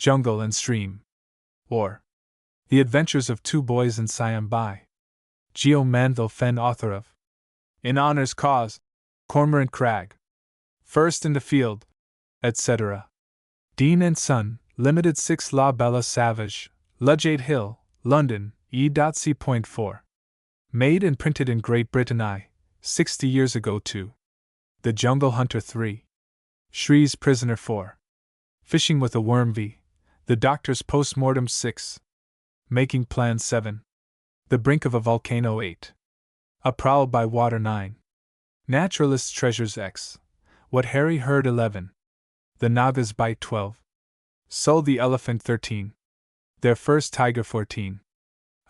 Jungle and Stream. Or The Adventures of Two Boys in Siam by Geo Manville Fenn, author of In Honor's Cause, Cormorant Crag, First in the Field, etc. Dean and Son, Limited, 6 La Bella Savage, Ludgate Hill, London, E.C.4. Made and printed in Great Britain 60 years ago. 2. The Jungle Hunter 3. Shree's Prisoner 4. Fishing with a Worm v. The Doctor's Postmortem 6. Making Plans 7. The Brink of a Volcano 8. A Prowl by Water 9. Naturalist's Treasures X. What Harry Heard 11. The Naga's Bite 12. Sol the Elephant 13. Their First Tiger 14.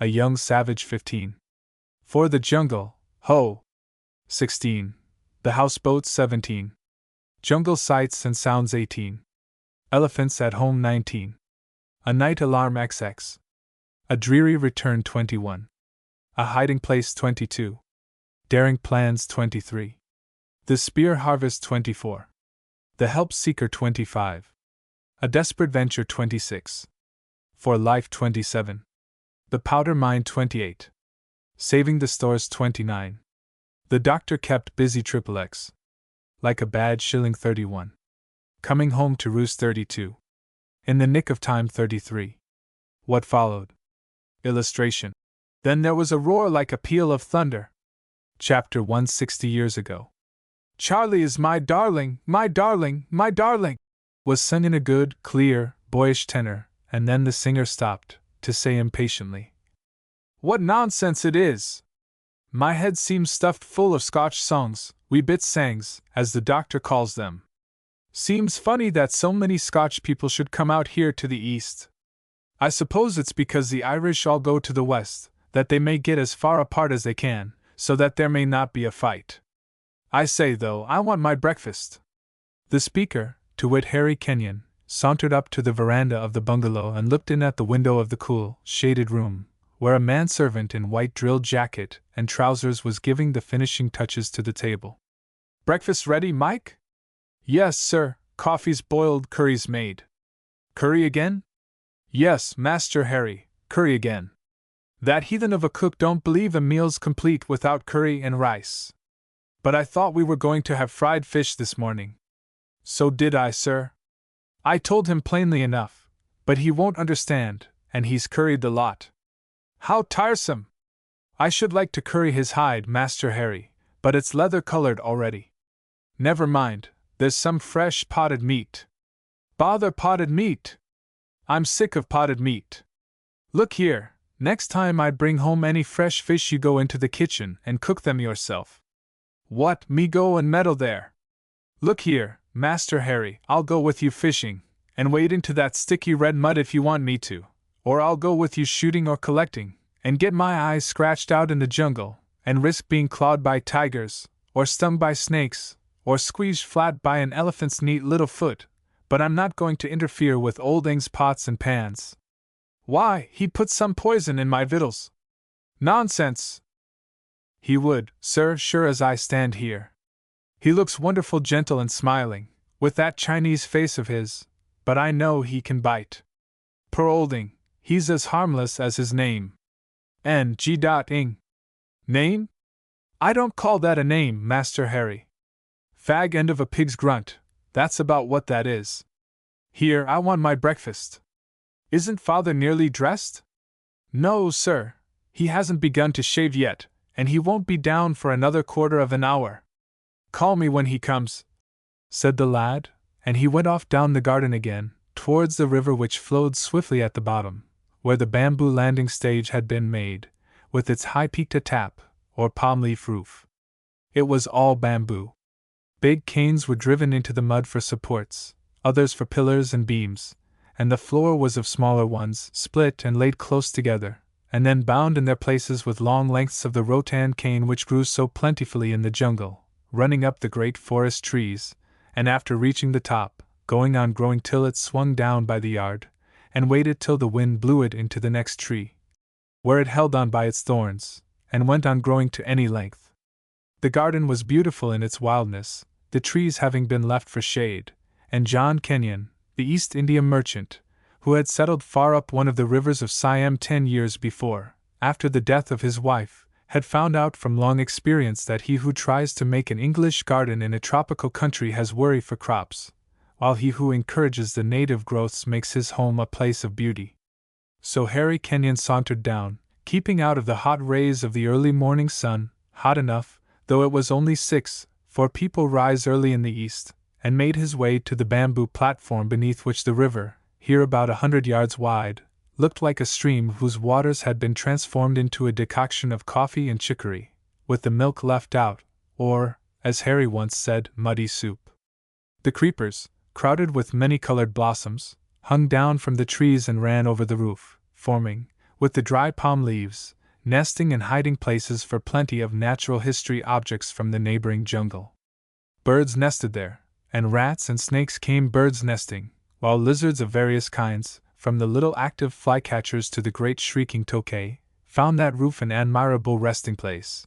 A Young Savage 15. For the Jungle, Ho! 16. The Houseboat 17. Jungle Sights and Sounds 18. Elephants at Home 19. A Night Alarm XX. A Dreary Return 21. A Hiding Place 22. Daring Plans 23. The Spear Harvest 24. The Help Seeker 25. A Desperate Venture 26. For Life 27. The Powder Mine 28. Saving the Stores 29. The Doctor Kept Busy XXX. Like a Bad Shilling 31. Coming Home to Roost 32. In the Nick of Time 33. What followed? Illustration. Then there was a roar like a peal of thunder. Chapter 160 years ago. Charlie is my darling, my darling, my darling, was sung in a good, clear, boyish tenor, and then the singer stopped, to say impatiently, What nonsense it is! My head seems stuffed full of Scotch songs, wee bit sangs, as the Doctor calls them. Seems funny that so many Scotch people should come out here to the east. I suppose it's because the Irish all go to the west, that they may get as far apart as they can, so that there may not be a fight. I say, though, I want my breakfast. The speaker, to wit Harry Kenyon, sauntered up to the veranda of the bungalow and looked in at the window of the cool, shaded room, where a manservant in white drill jacket and trousers was giving the finishing touches to the table. Breakfast ready, Mike? Yes, sir, coffee's boiled, curry's made. Curry again? Yes, Master Harry, curry again. That heathen of a cook don't believe a meal's complete without curry and rice. But I thought we were going to have fried fish this morning. So did I, sir. I told him plainly enough, but he won't understand, and he's curried the lot. How tiresome! I should like to curry his hide, Master Harry, but it's leather-colored already. Never mind, there's some fresh potted meat. Bother potted meat! I'm sick of potted meat. Look here, next time I bring home any fresh fish you go into the kitchen and cook them yourself. What, me go and meddle there? Look here, Master Harry, I'll go with you fishing, and wade into that sticky red mud if you want me to, or I'll go with you shooting or collecting, and get my eyes scratched out in the jungle, and risk being clawed by tigers, or stung by snakes, or squeezed flat by an elephant's neat little foot, but I'm not going to interfere with Old Ing's pots and pans. Why, he'd put some poison in my victuals. Nonsense! He would, sir, sure as I stand here. He looks wonderful gentle and smiling, with that Chinese face of his, but I know he can bite. Poor Old Ing, he's as harmless as his name. Ng. Name? I don't call that a name, Master Harry. Fag end of a pig's grunt, that's about what that is. Here, I want my breakfast. Isn't Father nearly dressed? No, sir, he hasn't begun to shave yet, and he won't be down for another quarter of an hour. Call me when he comes, said the lad, and he went off down the garden again, towards the river which flowed swiftly at the bottom, where the bamboo landing stage had been made, with its high-peaked tap, or palm-leaf roof. It was all bamboo. Big canes were driven into the mud for supports, others for pillars and beams, and the floor was of smaller ones, split and laid close together, and then bound in their places with long lengths of the rattan cane which grew so plentifully in the jungle, running up the great forest trees, and after reaching the top, going on growing till it swung down by the yard, and waited till the wind blew it into the next tree, where it held on by its thorns, and went on growing to any length. The garden was beautiful in its wildness, the trees having been left for shade, and John Kenyon, the East India merchant, who had settled far up one of the rivers of Siam 10 years before, after the death of his wife, had found out from long experience that he who tries to make an English garden in a tropical country has worry for crops, while he who encourages the native growths makes his home a place of beauty. So Harry Kenyon sauntered down, keeping out of the hot rays of the early morning sun, hot enough, though it was only 6, for people rise early in the east, and made his way to the bamboo platform beneath which the river, here about 100 yards wide, looked like a stream whose waters had been transformed into a decoction of coffee and chicory, with the milk left out, or, as Harry once said, muddy soup. The creepers, crowded with many-colored blossoms, hung down from the trees and ran over the roof, forming, with the dry palm leaves, nesting and hiding places for plenty of natural history objects from the neighboring jungle. Birds nested there, and rats and snakes came birds nesting, while lizards of various kinds, from the little active flycatchers to the great shrieking tokay, found that roof an admirable resting place.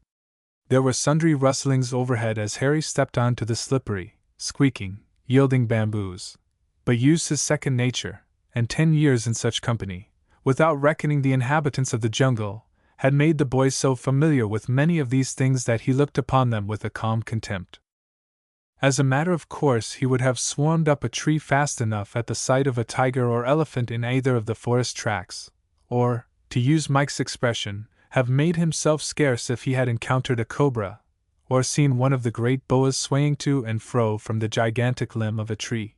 There were sundry rustlings overhead as Harry stepped on to the slippery, squeaking, yielding bamboos, but used his second nature, and 10 years in such company, without reckoning the inhabitants of the jungle, had made the boy so familiar with many of these things that he looked upon them with a calm contempt. As a matter of course, he would have swarmed up a tree fast enough at the sight of a tiger or elephant in either of the forest tracks, or, to use Mike's expression, have made himself scarce if he had encountered a cobra, or seen one of the great boas swaying to and fro from the gigantic limb of a tree.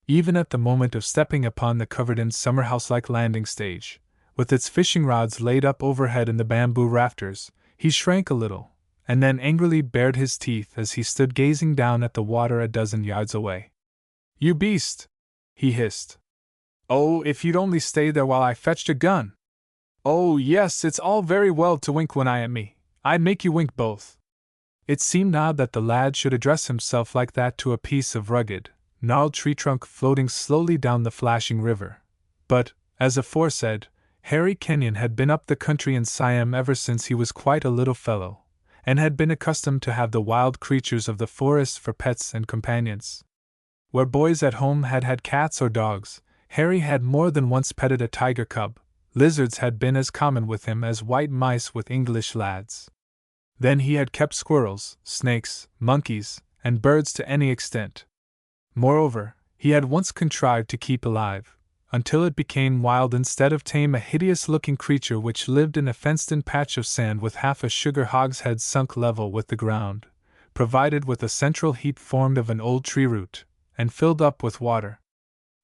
Even at the moment of stepping upon the covered-in summerhouse-like landing stage, with its fishing rods laid up overhead in the bamboo rafters, he shrank a little, and then angrily bared his teeth as he stood gazing down at the water a dozen yards away. "You beast!" he hissed. "Oh, if you'd only stay there while I fetched a gun! Oh, yes, it's all very well to wink one eye at me, I'd make you wink both." It seemed odd that the lad should address himself like that to a piece of rugged, gnarled tree trunk floating slowly down the flashing river, but, as aforesaid, Harry Kenyon had been up the country in Siam ever since he was quite a little fellow, and had been accustomed to have the wild creatures of the forest for pets and companions. Where boys at home had had cats or dogs, Harry had more than once petted a tiger cub. Lizards had been as common with him as white mice with English lads. Then he had kept squirrels, snakes, monkeys, and birds to any extent. Moreover, he had once contrived to keep alive, until it became wild instead of tame, a hideous-looking creature which lived in a fenced-in patch of sand with half a sugar hogshead sunk level with the ground, provided with a central heap formed of an old tree root, and filled up with water.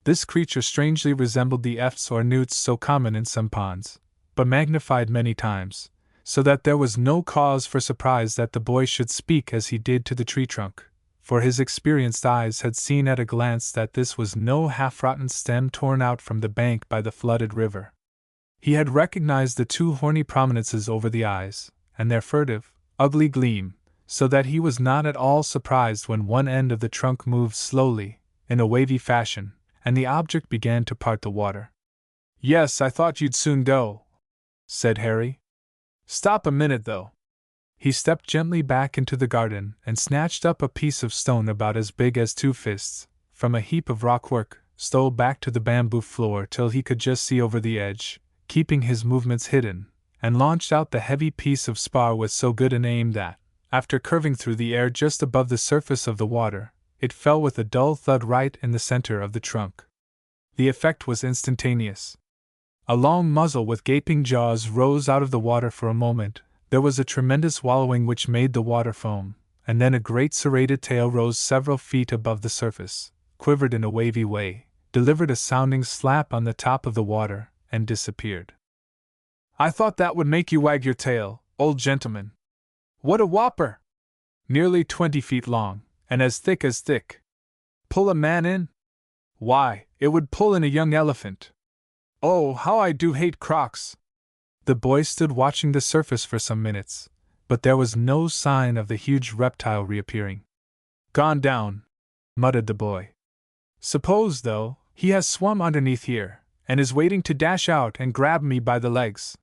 This creature strangely resembled the efts or newts so common in some ponds, but magnified many times, so that there was no cause for surprise that the boy should speak as he did to the tree trunk, for his experienced eyes had seen at a glance that this was no half-rotten stem torn out from the bank by the flooded river. He had recognized the 2 horny prominences over the eyes, and their furtive, ugly gleam, so that he was not at all surprised when one end of the trunk moved slowly, in a wavy fashion, and the object began to part the water. "Yes, I thought you'd soon go," said Harry. "Stop a minute, though." He stepped gently back into the garden and snatched up a piece of stone about as big as 2 fists, from a heap of rockwork, stole back to the bamboo floor till he could just see over the edge, keeping his movements hidden, and launched out the heavy piece of spar with so good an aim that, after curving through the air just above the surface of the water, it fell with a dull thud right in the center of the trunk. The effect was instantaneous. A long muzzle with gaping jaws rose out of the water for a moment. There was a tremendous wallowing which made the water foam, and then a great serrated tail rose several feet above the surface, quivered in a wavy way, delivered a sounding slap on the top of the water, and disappeared. "I thought that would make you wag your tail, old gentleman." "What a whopper! Nearly 20 feet long, and as thick as thick. Pull a man in? Why, it would pull in a young elephant. Oh, how I do hate crocs!" The boy stood watching the surface for some minutes, but there was no sign of the huge reptile reappearing. "Gone down," muttered the boy. "Suppose, though, he has swum underneath here, and is waiting to dash out and grab me by the legs.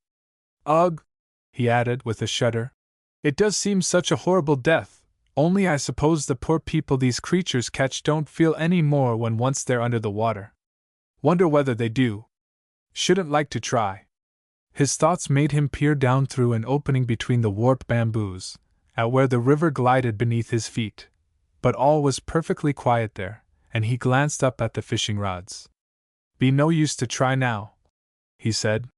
Ugh!" he added with a shudder. "It does seem such a horrible death, only I suppose the poor people these creatures catch don't feel any more when once they're under the water." Wonder whether they do. Shouldn't like to try. His thoughts made him peer down through an opening between the warped bamboos, at where the river glided beneath his feet. But all was perfectly quiet there, and he glanced up at the fishing rods. Be no use to try now, he said.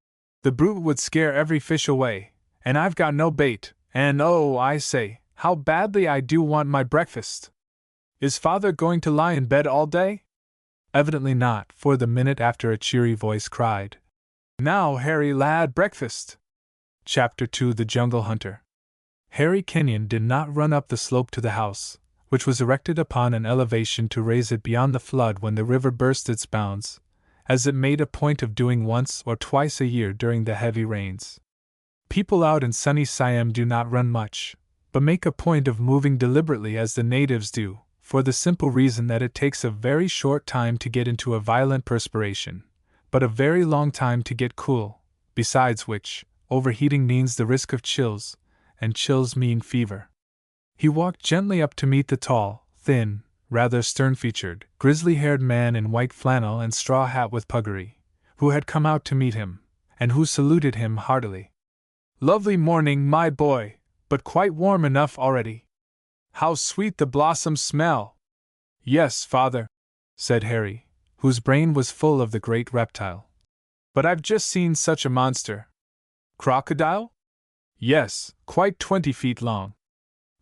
The brute would scare every fish away, and I've got no bait, and oh, I say, how badly I do want my breakfast. Is father going to lie in bed all day? Evidently not, for the minute after a cheery voice cried, Now, Harry lad, breakfast! Chapter 2 The Jungle Hunter. Harry Kenyon did not run up the slope to the house, which was erected upon an elevation to raise it beyond the flood when the river burst its bounds, as it made a point of doing once or twice a year during the heavy rains. People out in sunny Siam do not run much, but make a point of moving deliberately as the natives do, for the simple reason that it takes a very short time to get into a violent perspiration, but a very long time to get cool, besides which, overheating means the risk of chills, and chills mean fever. He walked gently up to meet the tall, thin, rather stern-featured, grizzly-haired man in white flannel and straw hat with puggaree, who had come out to meet him, and who saluted him heartily. Lovely morning, my boy, but quite warm enough already. How sweet the blossoms smell! Yes, father, said Harry, whose brain was full of the great reptile. But I've just seen such a monster. Crocodile? Yes, quite 20 feet long.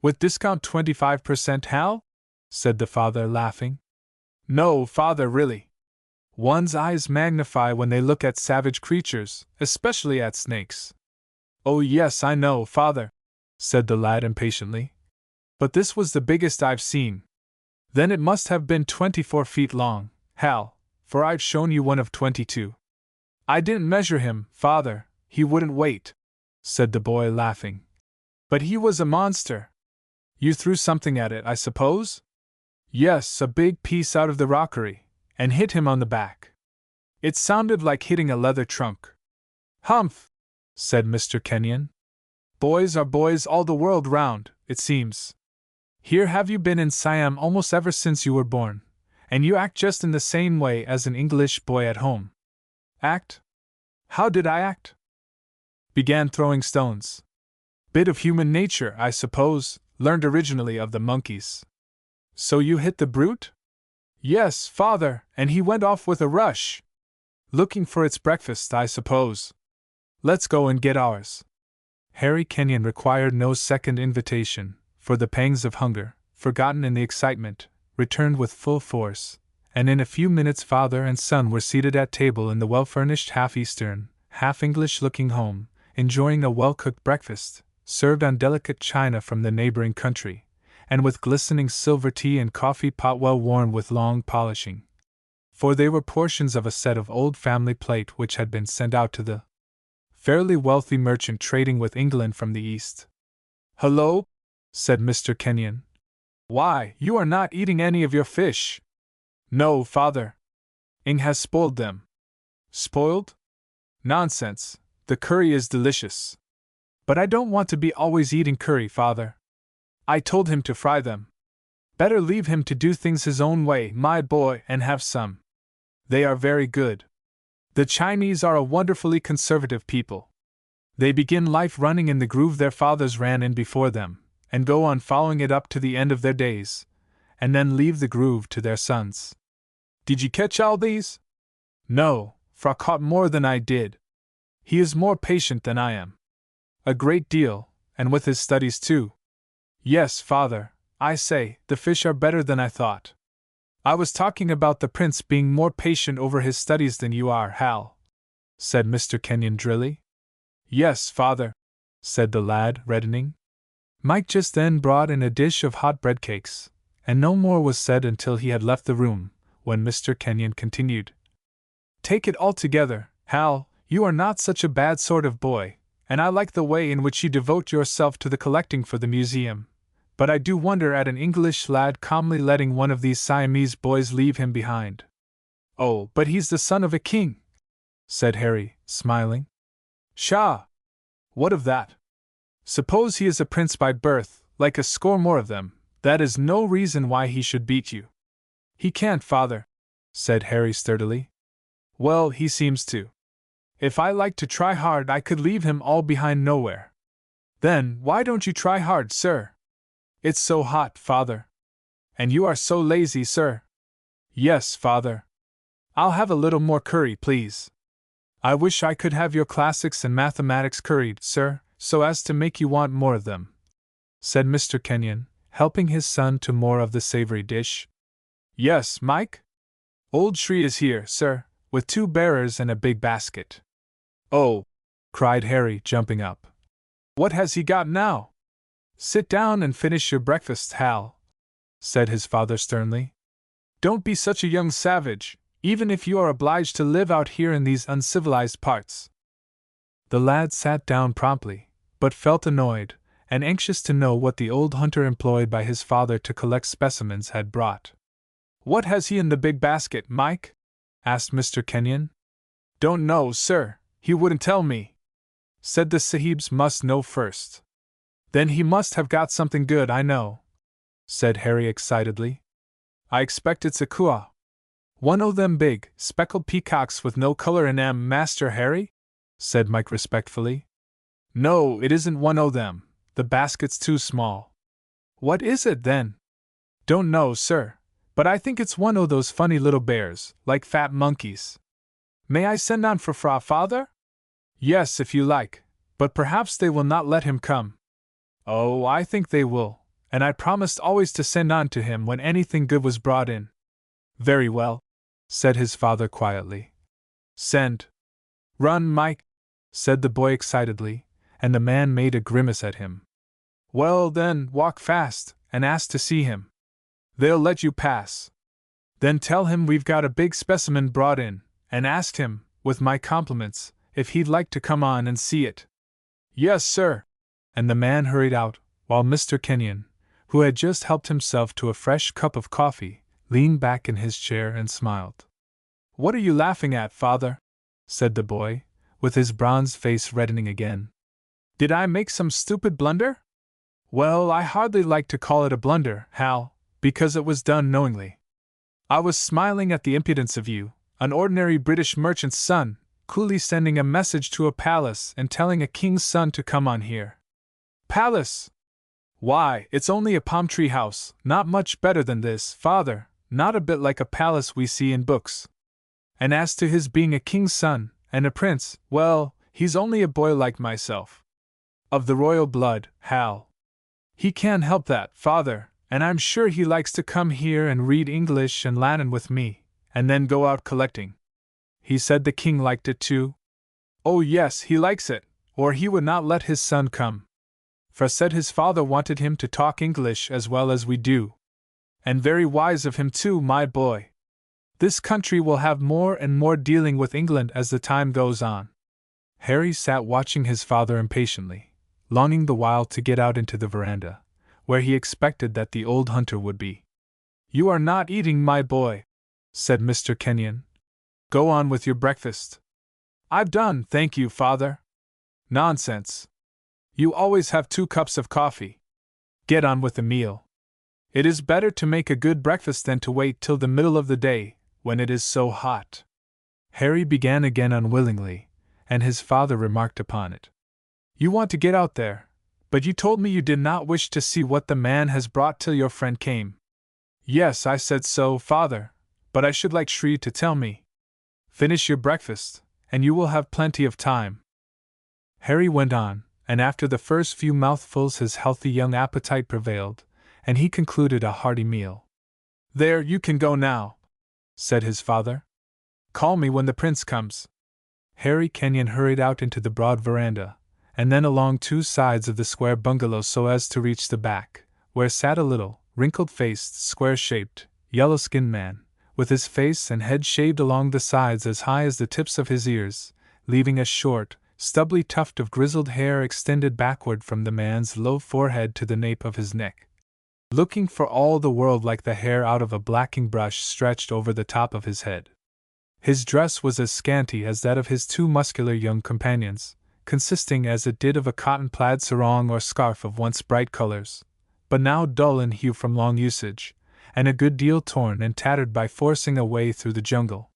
With discount 25%, Hal? Said the father, laughing. No, father, really. One's eyes magnify when they look at savage creatures, especially at snakes. Oh, yes, I know, father, said the lad impatiently. But this was the biggest I've seen. Then it must have been 24 feet long, Hal, for I've shown you one of 22. I didn't measure him, father, he wouldn't wait, said the boy, laughing. But he was a monster. You threw something at it, I suppose? Yes, a big piece out of the rockery, and hit him on the back. It sounded like hitting a leather trunk. Humph, said Mr. Kenyon. Boys are boys all the world round, it seems. Here have you been in Siam almost ever since you were born, and you act just in the same way as an English boy at home. Act? How did I act? Began throwing stones. Bit of human nature, I suppose, learned originally of the monkeys. So you hit the brute? Yes, father, and he went off with a rush. Looking for its breakfast, I suppose. Let's go and get ours. Harry Kenyon required no second invitation, for the pangs of hunger, forgotten in the excitement, returned with full force, and in a few minutes father and son were seated at table in the well-furnished half-Eastern, half-English-looking home, enjoying a well-cooked breakfast, served on delicate china from the neighboring country, and with glistening silver tea and coffee pot well worn with long polishing. For they were portions of a set of old family plate which had been sent out to the fairly wealthy merchant trading with England from the East. Hullo, said Mr. Kenyon. Why, you are not eating any of your fish. No, father. Ing has spoiled them. Spoiled? Nonsense, the curry is delicious. But I don't want to be always eating curry, father. I told him to fry them. Better leave him to do things his own way, my boy, and have some. They are very good. The Chinese are a wonderfully conservative people. They begin life running in the groove their fathers ran in before them, and go on following it up to the end of their days, and then leave the groove to their sons. Did you catch all these? No, for I caught more than I did. He is more patient than I am. A great deal, and with his studies too. Yes, father, I say, the fish are better than I thought. I was talking about the prince being more patient over his studies than you are, Hal, said Mr. Kenyon drily. Yes, father, said the lad, reddening. Mike just then brought in a dish of hot bread cakes, and no more was said until he had left the room, when Mr. Kenyon continued. Take it altogether, Hal, you are not such a bad sort of boy, and I like the way in which you devote yourself to the collecting for the museum, but I do wonder at an English lad calmly letting one of these Siamese boys leave him behind. Oh, but he's the son of a king, said Harry, smiling. Pshaw! What of that? Suppose he is a prince by birth, like a score more of them, that is no reason why he should beat you. He can't, father, said Harry sturdily. Well, he seems to. If I liked to try hard, I could leave him all behind nowhere. Then, why don't you try hard, sir? It's so hot, father. And you are so lazy, sir. Yes, father. I'll have a little more curry, please. I wish I could have your classics and mathematics curried, sir, so as to make you want more of them, said Mr. Kenyon, helping his son to more of the savory dish. Yes, Mike? Old Shree is here, sir, with 2 bearers and a big basket. Oh! Cried Harry, jumping up. What has he got now? Sit down and finish your breakfast, Hal, said his father sternly. Don't be such a young savage, even if you are obliged to live out here in these uncivilized parts. The lad sat down promptly, but felt annoyed, and anxious to know what the old hunter employed by his father to collect specimens had brought. What has he in the big basket, Mike? Asked Mr. Kenyon. Don't know, sir, he wouldn't tell me. Said the sahibs must know first. Then he must have got something good, I know, said Harry excitedly. I expect it's a kua. One o' them big, speckled peacocks with no color in 'em, Master Harry? Said Mike respectfully. No, it isn't one o' them, the basket's too small. What is it, then? Don't know, sir, but I think it's one o' those funny little bears, like fat monkeys. May I send on for Fra Father? Yes, if you like, but perhaps they will not let him come. Oh, I think they will, and I promised always to send on to him when anything good was brought in. Very well, said his father quietly. Send. Run, Mike, said the boy excitedly, and the man made a grimace at him. Well, then, walk fast, and ask to see him. They'll let you pass. Then tell him we've got a big specimen brought in, and ask him, with my compliments, if he'd like to come on and see it. Yes, sir. And the man hurried out, while Mr. Kenyon, who had just helped himself to a fresh cup of coffee, leaned back in his chair and smiled. What are you laughing at, father? Said the boy, with his bronzed face reddening again. Did I make some stupid blunder? Well, I hardly like to call it a blunder, Hal, because it was done knowingly. I was smiling at the impudence of you, an ordinary British merchant's son, coolly sending a message to a palace and telling a king's son to come on here. Palace! Why, it's only a palm tree house, not much better than this, father, not a bit like a palace we see in books. And as to his being a king's son, and a prince, well, he's only a boy like myself. Of the royal blood, Hal. He can't help that, father, and I'm sure he likes to come here and read English and Latin with me, and then go out collecting. He said the king liked it too. Oh yes, he likes it, or he would not let his son come. For said his father wanted him to talk English as well as we do. And very wise of him too, my boy. This country will have more and more dealing with England as the time goes on. Harry sat watching his father impatiently, longing the while to get out into the veranda, where he expected that the old hunter would be. You are not eating, my boy, said Mr. Kenyon. Go on with your breakfast. I've done, thank you, father. Nonsense. You always have 2 cups of coffee. Get on with the meal. It is better to make a good breakfast than to wait till the middle of the day, when it is so hot. Harry began again unwillingly, and his father remarked upon it. You want to get out there, but you told me you did not wish to see what the man has brought till your friend came. Yes, I said so, father, but I should like Shree to tell me. Finish your breakfast, and you will have plenty of time. Harry went on, and after the first few mouthfuls his healthy young appetite prevailed, and he concluded a hearty meal. There, you can go now, said his father. Call me when the prince comes. Harry Kenyon hurried out into the broad veranda, and then along 2 sides of the square bungalow so as to reach the back, where sat a little, wrinkled-faced, square-shaped, yellow-skinned man, with his face and head shaved along the sides as high as the tips of his ears, leaving a short, stubbly tuft of grizzled hair extended backward from the man's low forehead to the nape of his neck, looking for all the world like the hair out of a blacking brush stretched over the top of his head. His dress was as scanty as that of his 2 muscular young companions, consisting as it did of a cotton plaid sarong or scarf of once bright colors, but now dull in hue from long usage, and a good deal torn and tattered by forcing a way through the jungle.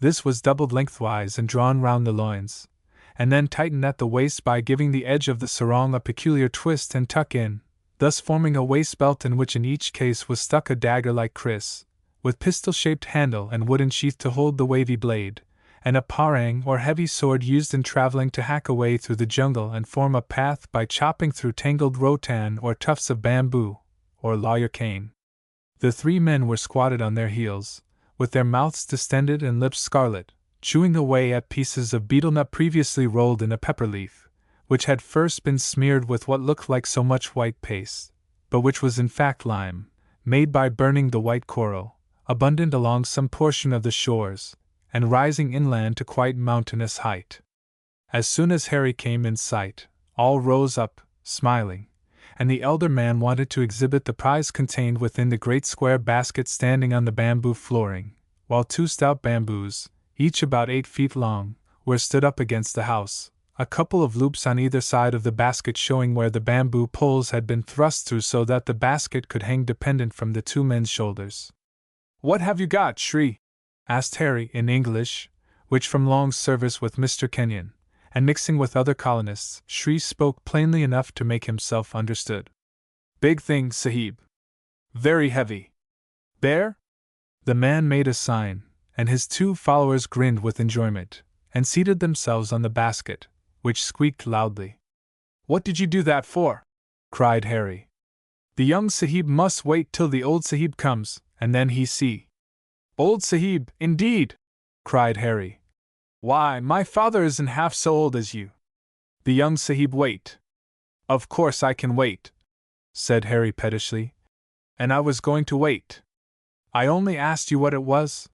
This was doubled lengthwise and drawn round the loins, and then tightened at the waist by giving the edge of the sarong a peculiar twist and tuck in, thus forming a waist belt in which in each case was stuck a dagger like kriss, with pistol-shaped handle and wooden sheath to hold the wavy blade, and a parang or heavy sword used in traveling to hack a way through the jungle and form a path by chopping through tangled rotan or tufts of bamboo, or lawyer cane. The three men were squatted on their heels, with their mouths distended and lips scarlet, chewing away at pieces of betel nut previously rolled in a pepper leaf, which had first been smeared with what looked like so much white paste, but which was in fact lime, made by burning the white coral, abundant along some portion of the shores, and rising inland to quite mountainous height. As soon as Harry came in sight, all rose up, smiling, and the elder man wanted to exhibit the prize contained within the great square basket standing on the bamboo flooring, while two stout bamboos, each about 8 feet long, were stood up against the house, a couple of loops on either side of the basket showing where the bamboo poles had been thrust through so that the basket could hang dependent from the two men's shoulders. "What have you got, Shri?" asked Harry in English, which from long service with Mr. Kenyon, and mixing with other colonists, Shri spoke plainly enough to make himself understood. "Big thing, Sahib. Very heavy." "Bear?" The man made a sign, and his two followers grinned with enjoyment, and seated themselves on the basket, which squeaked loudly. "What did you do that for?" cried Harry. "The young Sahib must wait till the old Sahib comes, and then he see." "Old Sahib, indeed!" cried Harry. "Why, my father isn't half so old as you. The young Sahib wait." "Of course I can wait," said Harry pettishly. "And I was going to wait. I only asked you what it was."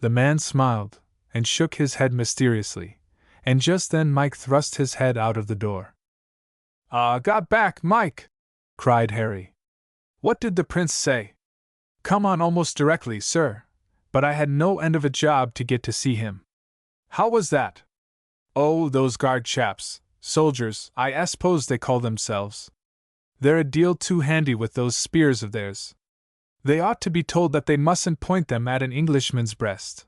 The man smiled, and shook his head mysteriously, and just then Mike thrust his head out of the door. Got back, Mike!" cried Harry. "What did the prince say?" "Come on almost directly, sir, but I had no end of a job to get to see him." "How was that?" "Oh, those guard chaps, soldiers, I suppose they call themselves. They're a deal too handy with those spears of theirs. They ought to be told that they mustn't point them at an Englishman's breast."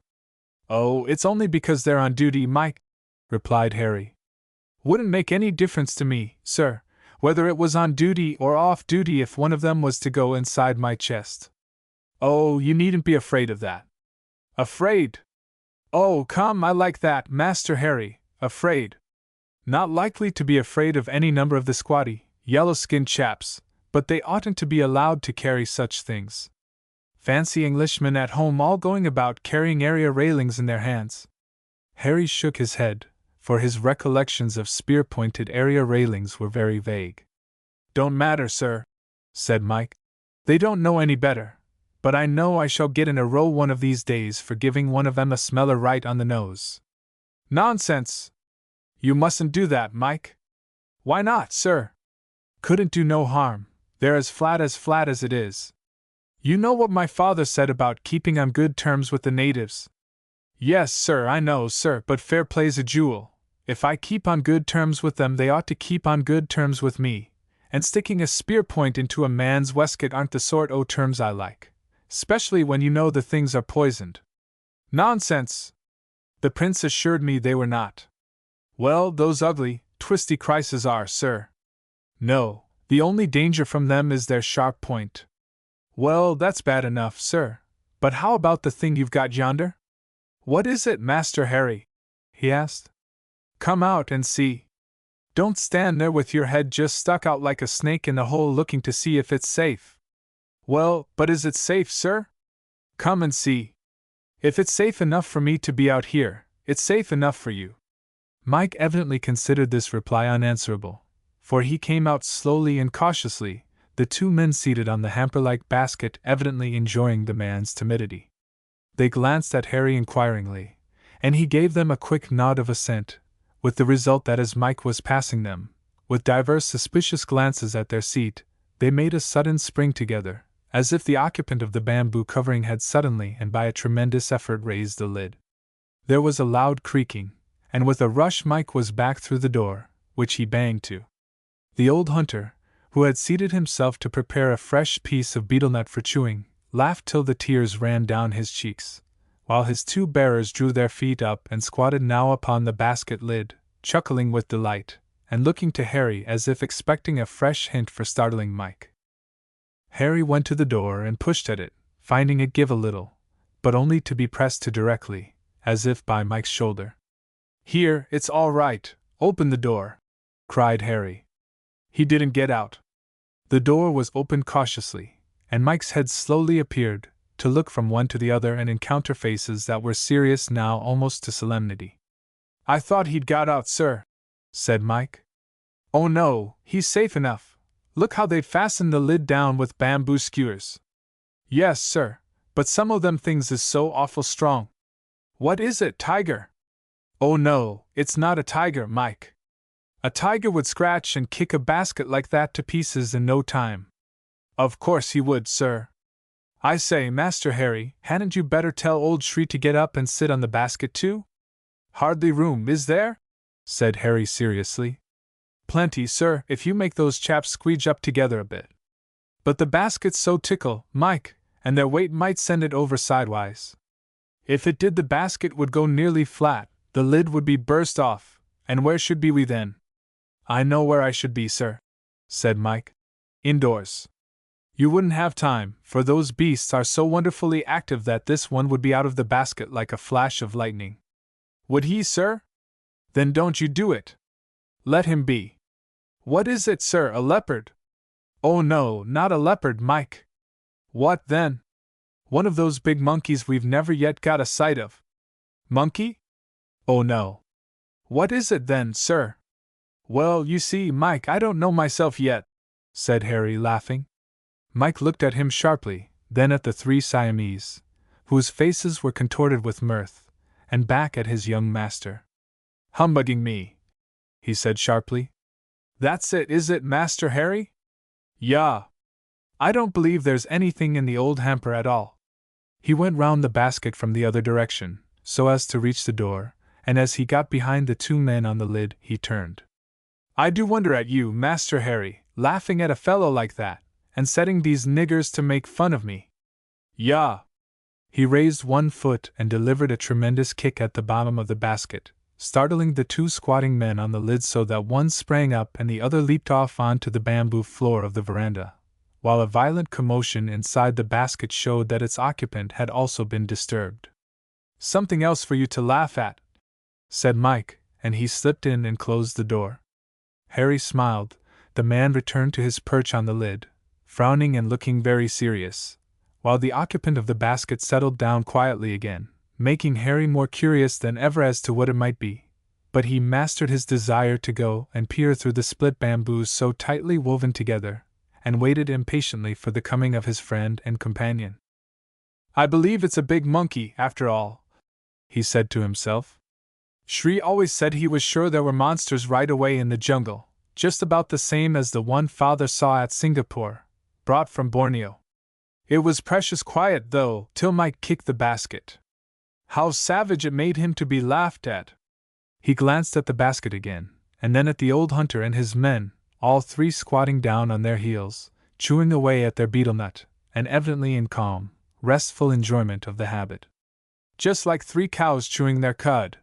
"Oh, it's only because they're on duty, Mike," replied Harry. "Wouldn't make any difference to me, sir, whether it was on duty or off duty if one of them was to go inside my chest." "Oh, you needn't be afraid of that." "Afraid? Oh, come, I like that, Master Harry, afraid. Not likely to be afraid of any number of the squatty, yellow-skinned chaps, but they oughtn't to be allowed to carry such things. Fancy Englishmen at home all going about carrying area railings in their hands." Harry shook his head, for his recollections of spear-pointed area railings were very vague. "Don't matter, sir," said Mike. "They don't know any better, but I know I shall get in a row one of these days for giving one of them a smeller right on the nose." "Nonsense! You mustn't do that, Mike." "Why not, sir?" "Couldn't do no harm. They're as flat as it is. You know what my father said about keeping on good terms with the natives." "Yes, sir, I know, sir, but fair play's a jewel. If I keep on good terms with them, they ought to keep on good terms with me, and sticking a spear point into a man's waistcoat aren't the sort o' terms I like, especially when you know the things are poisoned." "Nonsense! The prince assured me they were not." "Well, those ugly, twisty krises are, sir." "No, the only danger from them is their sharp point." "Well, that's bad enough, sir, but how about the thing you've got yonder?" "What is it, Master Harry?" he asked. "Come out and see. Don't stand there with your head just stuck out like a snake in the hole looking to see if it's safe." "Well, but is it safe, sir?" "Come and see. If it's safe enough for me to be out here, it's safe enough for you." Mike evidently considered this reply unanswerable, for he came out slowly and cautiously, the two men seated on the hamper-like basket evidently enjoying the man's timidity. They glanced at Harry inquiringly, and he gave them a quick nod of assent, with the result that as Mike was passing them, with divers suspicious glances at their seat, they made a sudden spring together, as if the occupant of the bamboo covering had suddenly and by a tremendous effort raised the lid. There was a loud creaking, and with a rush Mike was back through the door, which he banged to. The old hunter, who had seated himself to prepare a fresh piece of betel nut for chewing, laughed till the tears ran down his cheeks, while his two bearers drew their feet up and squatted now upon the basket lid, chuckling with delight, and looking to Harry as if expecting a fresh hint for startling Mike. Harry went to the door and pushed at it, finding it give a little, but only to be pressed to directly, as if by Mike's shoulder. "Here, it's all right, open the door," cried Harry. He didn't get out. The door was opened cautiously, and Mike's head slowly appeared, to look from one to the other and encounter faces that were serious now almost to solemnity. "I thought he'd got out, sir," said Mike. "Oh no, he's safe enough. Look how they've fastened the lid down with bamboo skewers." "Yes, sir, but some o' them things is so awful strong." "What is it, tiger?" "Oh no, it's not a tiger, Mike. A tiger would scratch and kick a basket like that to pieces in no time." "Of course he would, sir." "I say, Master Harry, hadn't you better tell old Shree to get up and sit on the basket too?" "Hardly room, is there?" said Harry seriously. "Plenty, sir, if you make those chaps squeege up together a bit. But the basket's so tickle, Mike, and their weight might send it over sidewise. If it did, the basket would go nearly flat, the lid would be burst off, and where should be we then?" "I know where I should be, sir," said Mike. "Indoors. You wouldn't have time, for those beasts are so wonderfully active that this one would be out of the basket like a flash of lightning." "Would he, sir? Then don't you do it. Let him be." "What is it, sir, a leopard?" "Oh no, not a leopard, Mike." "What then?" "One of those big monkeys we've never yet got a sight of." "Monkey?" "Oh no." "What is it then, sir?" "Well, you see, Mike, I don't know myself yet," said Harry, laughing. Mike looked at him sharply, then at the three Siamese, whose faces were contorted with mirth, and back at his young master. "Humbugging me," he said sharply. "That's it, is it, Master Harry?" "Yah. I don't believe there's anything in the old hamper at all." He went round the basket from the other direction, so as to reach the door, and as he got behind the two men on the lid, he turned. "I do wonder at you, Master Harry, laughing at a fellow like that, and setting these niggers to make fun of me." "Yah." He raised one foot and delivered a tremendous kick at the bottom of the basket, startling the two squatting men on the lid so that one sprang up and the other leaped off onto the bamboo floor of the veranda, while a violent commotion inside the basket showed that its occupant had also been disturbed. "Something else for you to laugh at," said Mike, and he slipped in and closed the door. Harry smiled. The man returned to his perch on the lid, frowning and looking very serious, while the occupant of the basket settled down quietly again, making Harry more curious than ever as to what it might be, but he mastered his desire to go and peer through the split bamboos so tightly woven together, and waited impatiently for the coming of his friend and companion. "I believe it's a big monkey, after all," he said to himself. "Shree always said he was sure there were monsters right away in the jungle, just about the same as the one father saw at Singapore, brought from Borneo. It was precious quiet, though, till Mike kicked the basket. How savage it made him to be laughed at!" He glanced at the basket again, and then at the old hunter and his men, all three squatting down on their heels, chewing away at their betel nut, and evidently in calm, restful enjoyment of the habit. "Just like three cows chewing their cud,"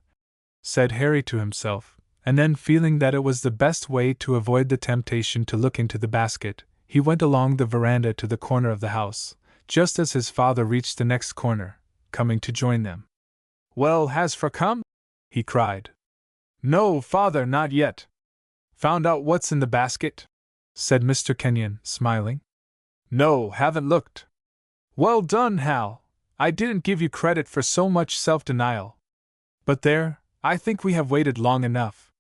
said Harry to himself, and then, feeling that it was the best way to avoid the temptation to look into the basket, he went along the veranda to the corner of the house, just as his father reached the next corner, coming to join them. "Well, has Fra come?" he cried. "No, father, not yet." "Found out what's in the basket?" said Mr. Kenyon, smiling. "No, haven't looked." "Well done, Hal. I didn't give you credit for so much self-denial. But there, I think we have waited long enough.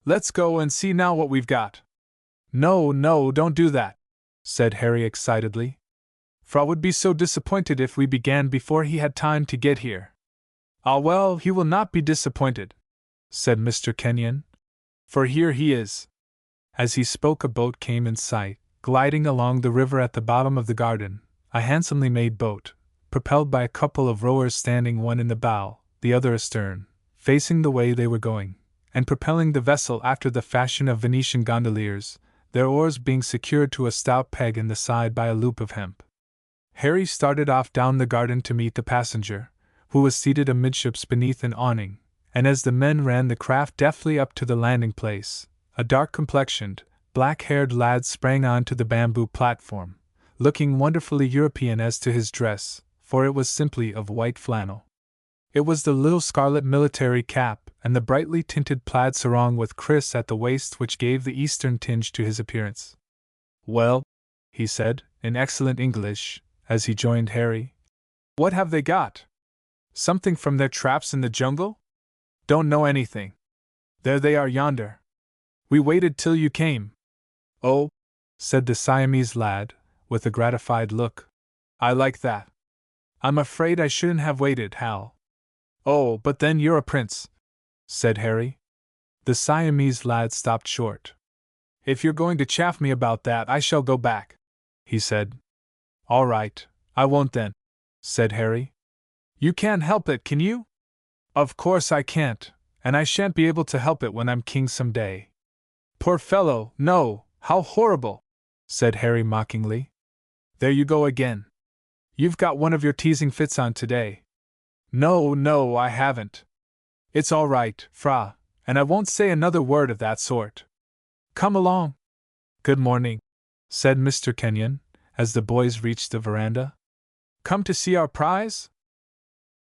Let's go and see now what we've got." "No, no, don't do that," said Harry excitedly. "Fra would be so disappointed if we began before he had time to get here." "Ah, well, he will not be disappointed," said Mr. Kenyon, "for here he is." As he spoke, a boat came in sight, gliding along the river at the bottom of the garden, a handsomely made boat, propelled by a couple of rowers standing one in the bow, the other astern, facing the way they were going, and propelling the vessel after the fashion of Venetian gondoliers, their oars being secured to a stout peg in the side by a loop of hemp. Harry started off down the garden to meet the passenger, who was seated amidships beneath an awning, and as the men ran the craft deftly up to the landing place, a dark-complexioned, black-haired lad sprang onto the bamboo platform, looking wonderfully European as to his dress, for it was simply of white flannel. It was the little scarlet military cap and the brightly tinted plaid sarong with kris at the waist which gave the Eastern tinge to his appearance. "Well," he said, in excellent English, as he joined Harry, "what have they got? Something from their traps in the jungle? Don't know anything. There they are yonder. We waited till you came." "Oh," said the Siamese lad, with a gratified look. "I like that. I'm afraid I shouldn't have waited, Hal." "Oh, but then you're a prince," said Harry. The Siamese lad stopped short. "If you're going to chaff me about that, I shall go back," he said. "All right, I won't then," said Harry. "You can't help it, can you?" "Of course I can't, and I shan't be able to help it when I'm king some day." "Poor fellow, no, how horrible!" said Harry mockingly. "There you go again. You've got one of your teasing fits on today." No, I haven't. It's all right, Fra, and I won't say another word of that sort. Come along." "Good morning," said Mr. Kenyon, as the boys reached the veranda. "Come to see our prize?"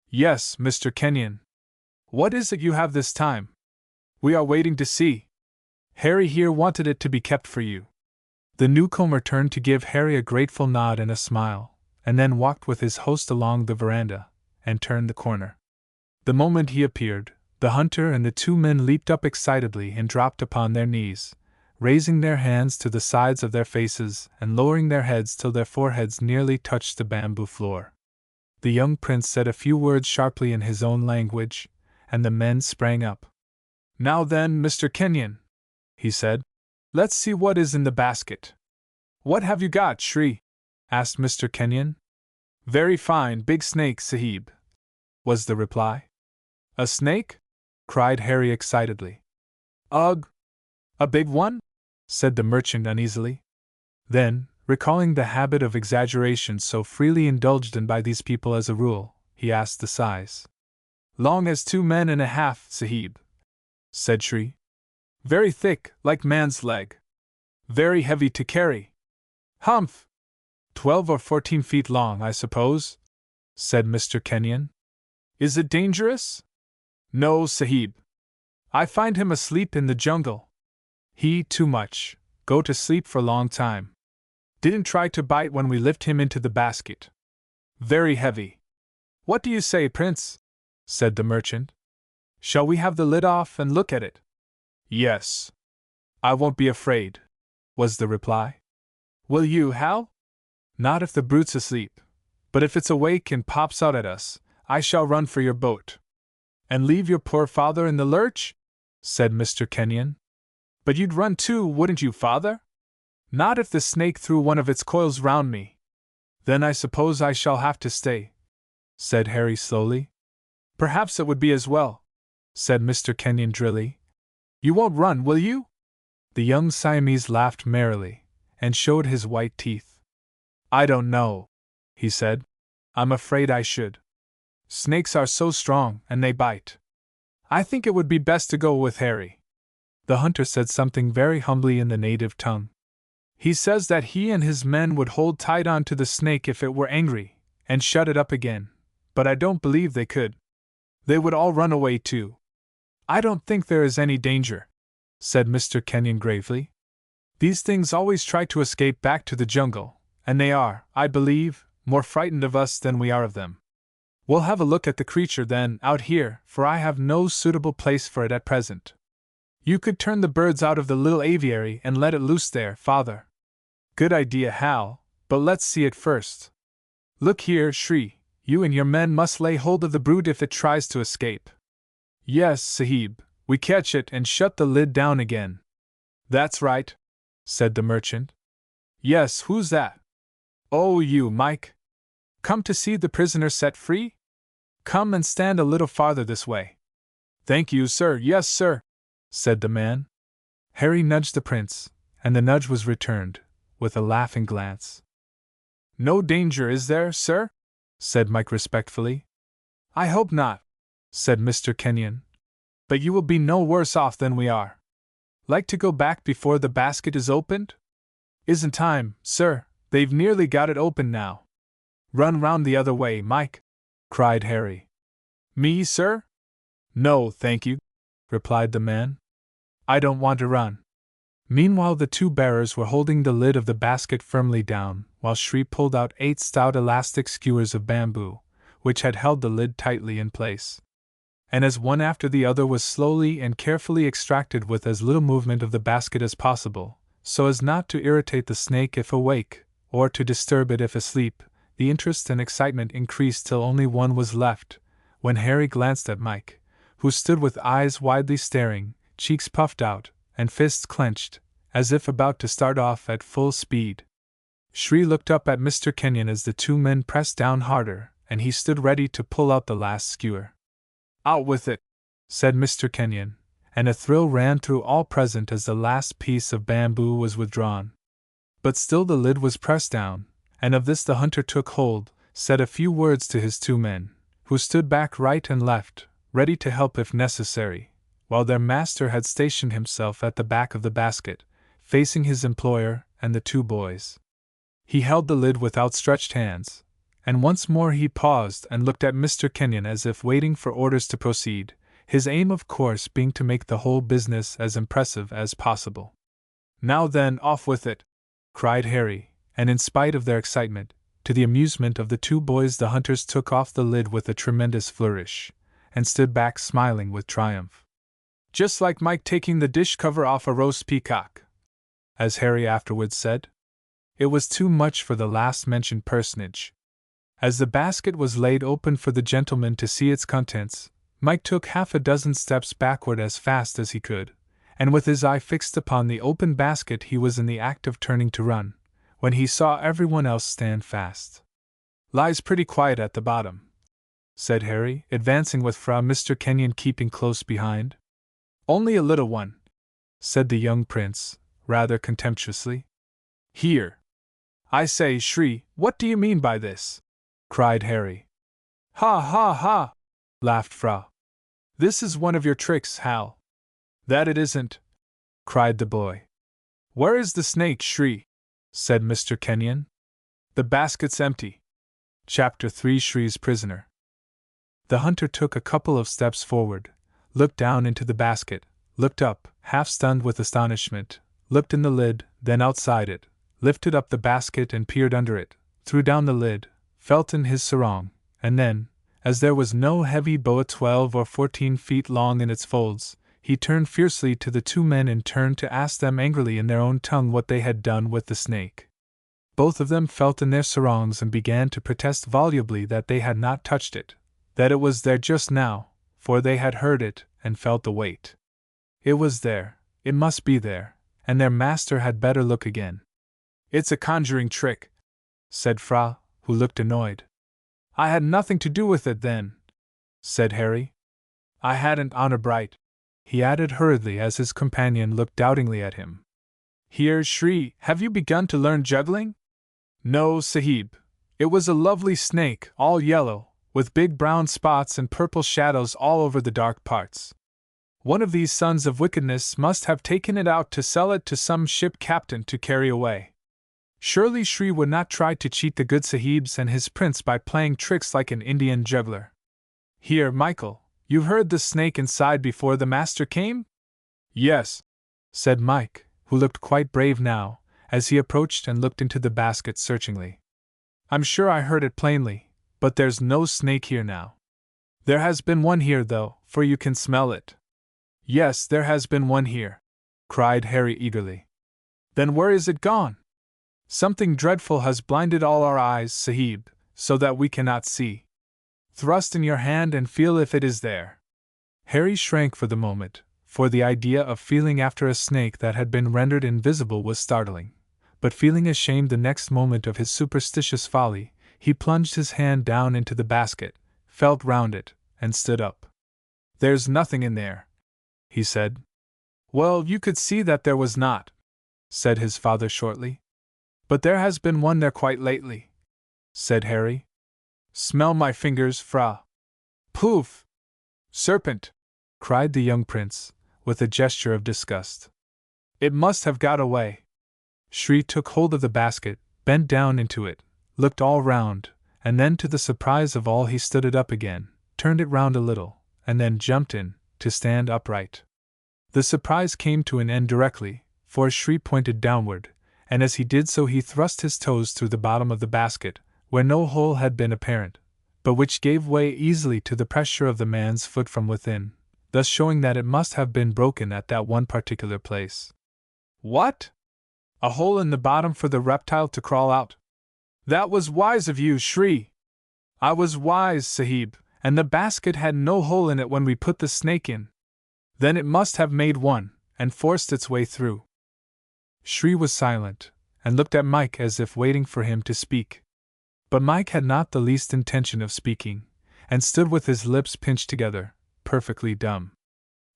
"Yes, Mr. Kenyon. What is it you have this time?" "We are waiting to see. Harry here wanted it to be kept for you." The newcomer turned to give Harry a grateful nod and a smile, and then walked with his host along the veranda, and turned the corner. The moment he appeared, the hunter and the two men leaped up excitedly and dropped upon their knees, raising their hands to the sides of their faces and lowering their heads till their foreheads nearly touched the bamboo floor. The young prince said a few words sharply in his own language, and the men sprang up. "Now then, Mr. Kenyon," he said, "let's see what is in the basket." "What have you got, Shri?" asked Mr. Kenyon. "Very fine big snake, Sahib," was the reply. "A snake?" cried Harry excitedly. "Ugh! A big one?" said the merchant uneasily. Then, recalling the habit of exaggeration so freely indulged in by these people as a rule, he asked the size. "Long as 2 men and a half, Sahib," said Shri. "Very thick, like man's leg. Very heavy to carry." "Humph! 12 or 14 feet long, I suppose," said Mr. Kenyon. "Is it dangerous?" "No, Sahib. I find him asleep in the jungle. He too much, go to sleep for long time. Didn't try to bite when we lift him into the basket. Very heavy. What do you say, Prince?" said the merchant. "Shall we have the lid off and look at it?" "Yes. I won't be afraid," was the reply. "Will you, Hal?" "Not if the brute's asleep. But if it's awake and pops out at us, I shall run for your boat." "And leave your poor father in the lurch?" said Mr. Kenyon. "But you'd run too, wouldn't you, father?" "Not if the snake threw one of its coils round me." "Then I suppose I shall have to stay," said Harry slowly. "Perhaps it would be as well," said Mr. Kenyon drily. "You won't run, will you?" The young Siamese laughed merrily, and showed his white teeth. "I don't know," he said. "I'm afraid I should. Snakes are so strong, and they bite. I think it would be best to go with Harry." The hunter said something very humbly in the native tongue. "He says that he and his men would hold tight on to the snake if it were angry, and shut it up again, but I don't believe they could. They would all run away too." "I don't think there is any danger," said Mr. Kenyon gravely. "These things always try to escape back to the jungle, and they are, I believe, more frightened of us than we are of them. We'll have a look at the creature then, out here, for I have no suitable place for it at present. You could turn the birds out of the little aviary and let it loose there, father." "Good idea, Hal, but let's see it first. Look here, Shri, you and your men must lay hold of the brute if it tries to escape." "Yes, Sahib, we catch it and shut the lid down again." "That's right," said the merchant. "Yes, who's that?" "Oh, you, Mike. Come to see the prisoner set free? Come and stand a little farther this way." "Thank you, sir, yes, sir," said the man. Harry nudged the prince, and the nudge was returned, with a laughing glance. "No danger, is there, sir?" said Mike respectfully. I hope not, said Mr. Kenyon. But you will be no worse off than we are. Like to go back before the basket is opened? Isn't time, sir, they've nearly got it open now. Run round the other way, Mike, cried Harry. Me, sir? No, thank you, replied the man. I don't want to run. Meanwhile, the two bearers were holding the lid of the basket firmly down, while Shri pulled out 8 stout elastic skewers of bamboo, which had held the lid tightly in place. And as one after the other was slowly and carefully extracted with as little movement of the basket as possible, so as not to irritate the snake if awake, or to disturb it if asleep, the interest and excitement increased till only one was left, when Harry glanced at Mike, who stood with eyes widely staring, cheeks puffed out, and fists clenched, as if about to start off at full speed. Shri looked up at Mr. Kenyon as the two men pressed down harder, and he stood ready to pull out the last skewer. Out with it, said Mr. Kenyon, and a thrill ran through all present as the last piece of bamboo was withdrawn. But still the lid was pressed down, and of this the hunter took hold, said a few words to his two men, who stood back right and left, ready to help if necessary, while their master had stationed himself at the back of the basket, facing his employer and the two boys. He held the lid with outstretched hands, and once more he paused and looked at Mr. Kenyon as if waiting for orders to proceed, his aim of course being to make the whole business as impressive as possible. Now then, off with it, cried Harry, and in spite of their excitement, to the amusement of the two boys the hunters took off the lid with a tremendous flourish, and stood back smiling with triumph. Just like Mike taking the dish cover off a roast peacock, as Harry afterwards said. It was too much for the last-mentioned personage. As the basket was laid open for the gentleman to see its contents, Mike took 6 steps backward as fast as he could, and with his eye fixed upon the open basket he was in the act of turning to run, when he saw everyone else stand fast. Lies pretty quiet at the bottom, said Harry, advancing with Mr. Kenyon keeping close behind. Only a little one, said the young prince, rather contemptuously. Here! I say, Shri, what do you mean by this? Cried Harry. Ha ha ha! Laughed Fra. This is one of your tricks, Hal. That it isn't, cried the boy. Where is the snake, Shri? Said Mr. Kenyon. The basket's empty. Chapter 3 Shri's Prisoner. The hunter took a couple of steps forward, looked down into the basket, looked up, half stunned with astonishment, looked in the lid, then outside it, lifted up the basket and peered under it, threw down the lid, felt in his sarong, and then, as there was no heavy boa 12 or 14 feet long in its folds, he turned fiercely to the two men in turn to ask them angrily in their own tongue what they had done with the snake. Both of them felt in their sarongs and began to protest volubly that they had not touched it, that it was there just now, for they had heard it and felt the weight. It was there, it must be there, and their master had better look again. It's a conjuring trick, said Fra, who looked annoyed. I had nothing to do with it then, said Harry. I hadn't, honor bright, he added hurriedly as his companion looked doubtingly at him. Here, Shri, have you begun to learn juggling? No, Sahib. It was a lovely snake, all yellow, with big brown spots and purple shadows all over the dark parts. One of these sons of wickedness must have taken it out to sell it to some ship captain to carry away. Surely Shri would not try to cheat the good Sahibs and his prince by playing tricks like an Indian juggler. Here, Michael, you heard the snake inside before the master came? Yes, said Mike, who looked quite brave now, as he approached and looked into the basket searchingly. I'm sure I heard it plainly, but there's no snake here now. There has been one here, though, for you can smell it. Yes, there has been one here, cried Harry eagerly. Then where is it gone? Something dreadful has blinded all our eyes, Sahib, so that we cannot see. Thrust in your hand and feel if it is there. Harry shrank for the moment, for the idea of feeling after a snake that had been rendered invisible was startling, but feeling ashamed the next moment of his superstitious folly, he plunged his hand down into the basket, felt round it, and stood up. There's nothing in there, he said. Well, you could see that there was not, said his father shortly. But there has been one there quite lately, said Harry. Smell my fingers, Fra. Poof! Serpent! Cried the young prince, with a gesture of disgust. It must have got away. Shri took hold of the basket, bent down into it, looked all round, and then to the surprise of all he stood it up again, turned it round a little, and then jumped in, to stand upright. The surprise came to an end directly, for Shri pointed downward, and as he did so he thrust his toes through the bottom of the basket, where no hole had been apparent, but which gave way easily to the pressure of the man's foot from within, thus showing that it must have been broken at that one particular place. What? A hole in the bottom for the reptile to crawl out? That was wise of you, Shri. I was wise, Sahib, and the basket had no hole in it when we put the snake in. Then it must have made one, and forced its way through. Shri was silent, and looked at Mike as if waiting for him to speak. But Mike had not the least intention of speaking, and stood with his lips pinched together, perfectly dumb.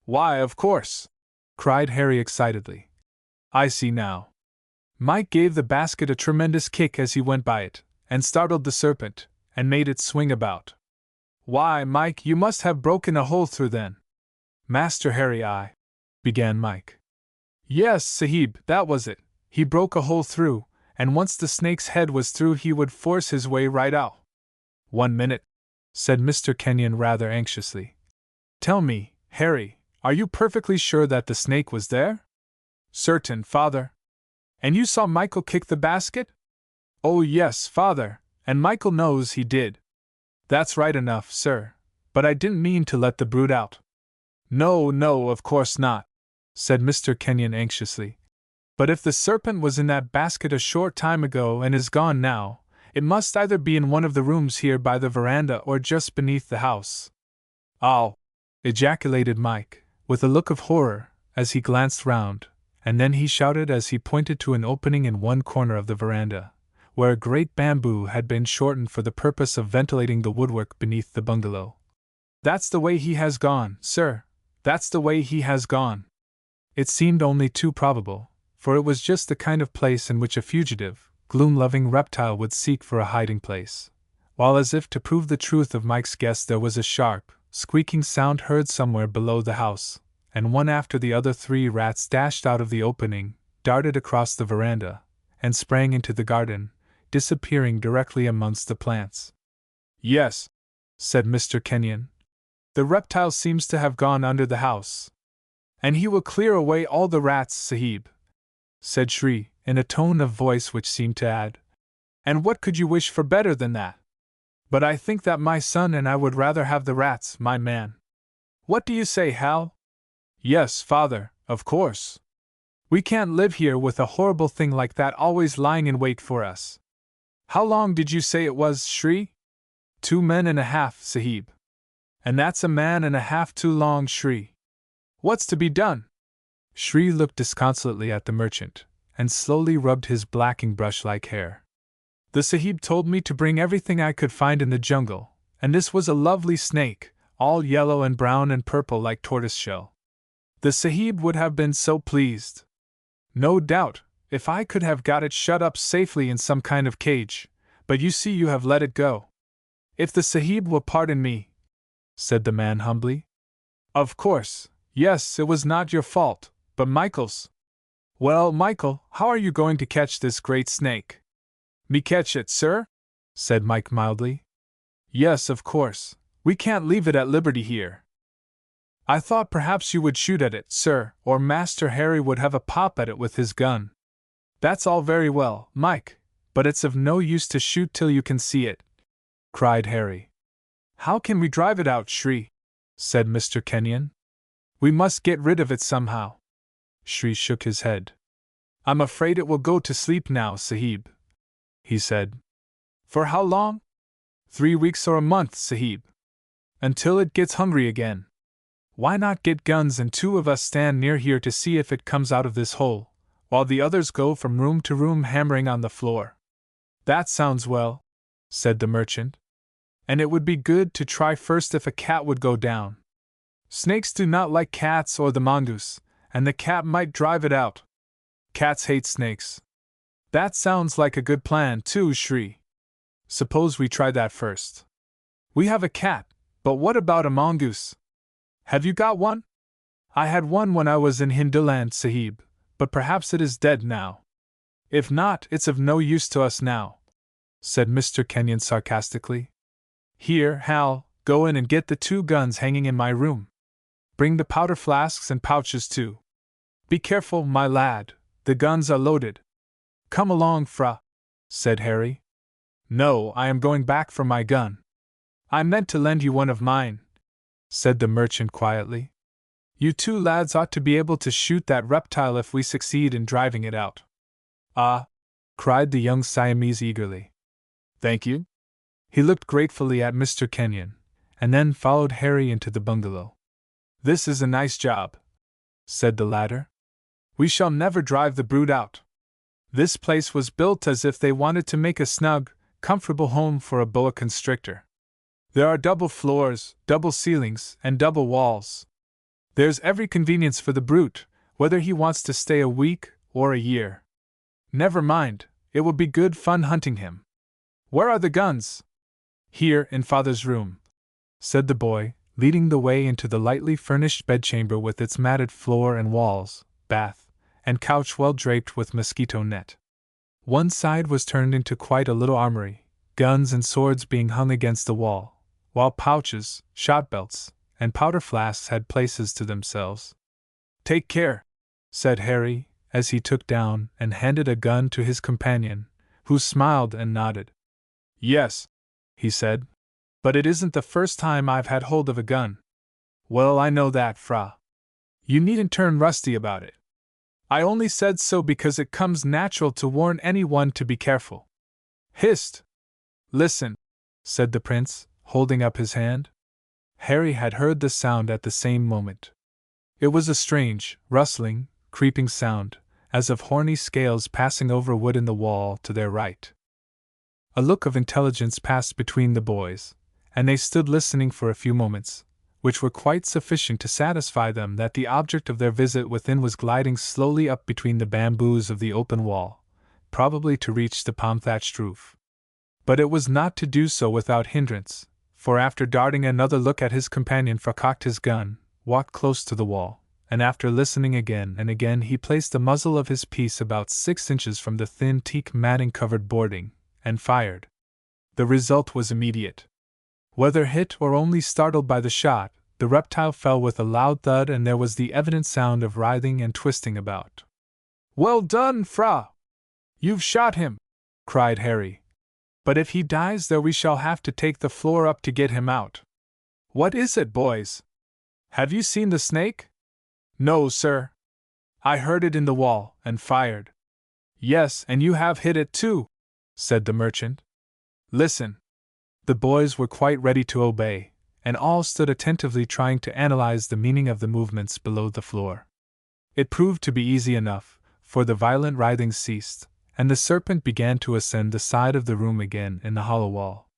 Why, of course! Cried Harry excitedly. I see now. Mike gave the basket a tremendous kick as he went by it, and startled the serpent, and made it swing about. Why, Mike, you must have broken a hole through then. Master Harry, began Mike. Yes, Sahib, that was it. He broke a hole through, and once the snake's head was through he would force his way right out. 1 minute, said Mr. Kenyon rather anxiously. Tell me, Harry, are you perfectly sure that the snake was there? Certain, father. And you saw Michael kick the basket? Oh yes, father, and Michael knows he did. That's right enough, sir, but I didn't mean to let the brute out. No, no, of course not, said Mr. Kenyon anxiously. But if the serpent was in that basket a short time ago and is gone now, it must either be in one of the rooms here by the veranda or just beneath the house. Oh! Ejaculated Mike, with a look of horror, as he glanced round, and then he shouted as he pointed to an opening in one corner of the veranda, where a great bamboo had been shortened for the purpose of ventilating the woodwork beneath the bungalow. That's the way he has gone, sir. That's the way he has gone. It seemed only too probable, for it was just the kind of place in which a fugitive, gloom-loving reptile would seek for a hiding place, while as if to prove the truth of Mike's guess there was a sharp, squeaking sound heard somewhere below the house, and one after the other 3 rats dashed out of the opening, darted across the veranda, and sprang into the garden, disappearing directly amongst the plants. Yes, said Mr. Kenyon. The reptile seems to have gone under the house. And he will clear away all the rats, Sahib, said Shri, in a tone of voice which seemed to add, and what could you wish for better than that? But I think that my son and I would rather have the rats, my man. What do you say, Hal? Yes, father, of course. We can't live here with a horrible thing like that always lying in wait for us. How long did you say it was, Shri? 2 men and a half, Sahib. And that's a man and a half too long, Shri. What's to be done? Shri looked disconsolately at the merchant, and slowly rubbed his blacking brush-like hair. The Sahib told me to bring everything I could find in the jungle, and this was a lovely snake, all yellow and brown and purple like tortoiseshell. The Sahib would have been so pleased. No doubt, if I could have got it shut up safely in some kind of cage, but you see you have let it go. If the Sahib will pardon me, said the man humbly. Of course, yes, it was not your fault, but Michael's. Well, Michael, how are you going to catch this great snake? Me catch it, sir? Said Mike mildly. Yes, of course. We can't leave it at liberty here. I thought perhaps you would shoot at it, sir, or Master Harry would have a pop at it with his gun. That's all very well, Mike, but it's of no use to shoot till you can see it, cried Harry. How can we drive it out, Shri? Said Mr. Kenyon. We must get rid of it somehow. Shri shook his head. I'm afraid it will go to sleep now, Sahib, he said. For how long? 3 weeks or a month, Sahib. Until it gets hungry again. Why not get guns and 2 of us stand near here to see if it comes out of this hole, while the others go from room to room hammering on the floor? That sounds well, said the merchant. And it would be good to try first if a cat would go down. Snakes do not like cats or the mongoose, and the cat might drive it out. Cats hate snakes. That sounds like a good plan too, Shri. Suppose we try that first. We have a cat, But what about a mongoose? Have you got one? I had one when I was in Hinduland, Sahib, but perhaps it is dead now. If not, it's of no use to us now, said Mr. Kenyon sarcastically. Here, Hal, go in and get the 2 guns hanging in my room. Bring the powder flasks and pouches too. Be careful, my lad, the guns are loaded. Come along, Fra, said Harry. No, I am going back for my gun. I meant to lend you one of mine, said the merchant quietly. You 2 lads ought to be able to shoot that reptile if we succeed in driving it out. Ah! Cried the young Siamese eagerly. Thank you. He looked gratefully at Mr. Kenyon, and then followed Harry into the bungalow. This is a nice job, said the latter. We shall never drive the brute out. This place was built as if they wanted to make a snug, comfortable home for a boa constrictor. There are double floors, double ceilings, and double walls. There's every convenience for the brute, whether he wants to stay a week or a year. Never mind, it will be good fun hunting him. Where are the guns? Here, in Father's room, said the boy, leading the way into the lightly furnished bedchamber with its matted floor and walls, bath, and couch well draped with mosquito net. One side was turned into quite a little armory, guns and swords being hung against the wall, while pouches, shot belts, and powder flasks had places to themselves. Take care, said Harry, as he took down and handed a gun to his companion, who smiled and nodded. Yes, he said, but it isn't the first time I've had hold of a gun. Well, I know that, Fra. You needn't turn rusty about it. I only said so because it comes natural to warn anyone to be careful. Hist! Listen, said the prince, holding up his hand. Harry had heard the sound at the same moment. It was a strange, rustling, creeping sound, as of horny scales passing over wood in the wall to their right. A look of intelligence passed between the boys, and they stood listening for a few moments, which were quite sufficient to satisfy them that the object of their visit within was gliding slowly up between the bamboos of the open wall, probably to reach the palm-thatched roof. But it was not to do so without hindrance, for after darting another look at his companion, Fra cocked his gun, walked close to the wall, and after listening again and again he placed the muzzle of his piece about 6 inches from the thin teak matting-covered boarding, and fired. The result was immediate. Whether hit or only startled by the shot, the reptile fell with a loud thud and there was the evident sound of writhing and twisting about. Well done, Fra! You've shot him, cried Harry. But if he dies there we shall have to take the floor up to get him out. What is it, boys? Have you seen the snake? No, sir. I heard it in the wall, and fired. Yes, and you have hit it too, said the merchant. Listen. The boys were quite ready to obey, and all stood attentively trying to analyze the meaning of the movements below the floor. It proved to be easy enough, for the violent writhing ceased, and the serpent began to ascend the side of the room again in the hollow wall.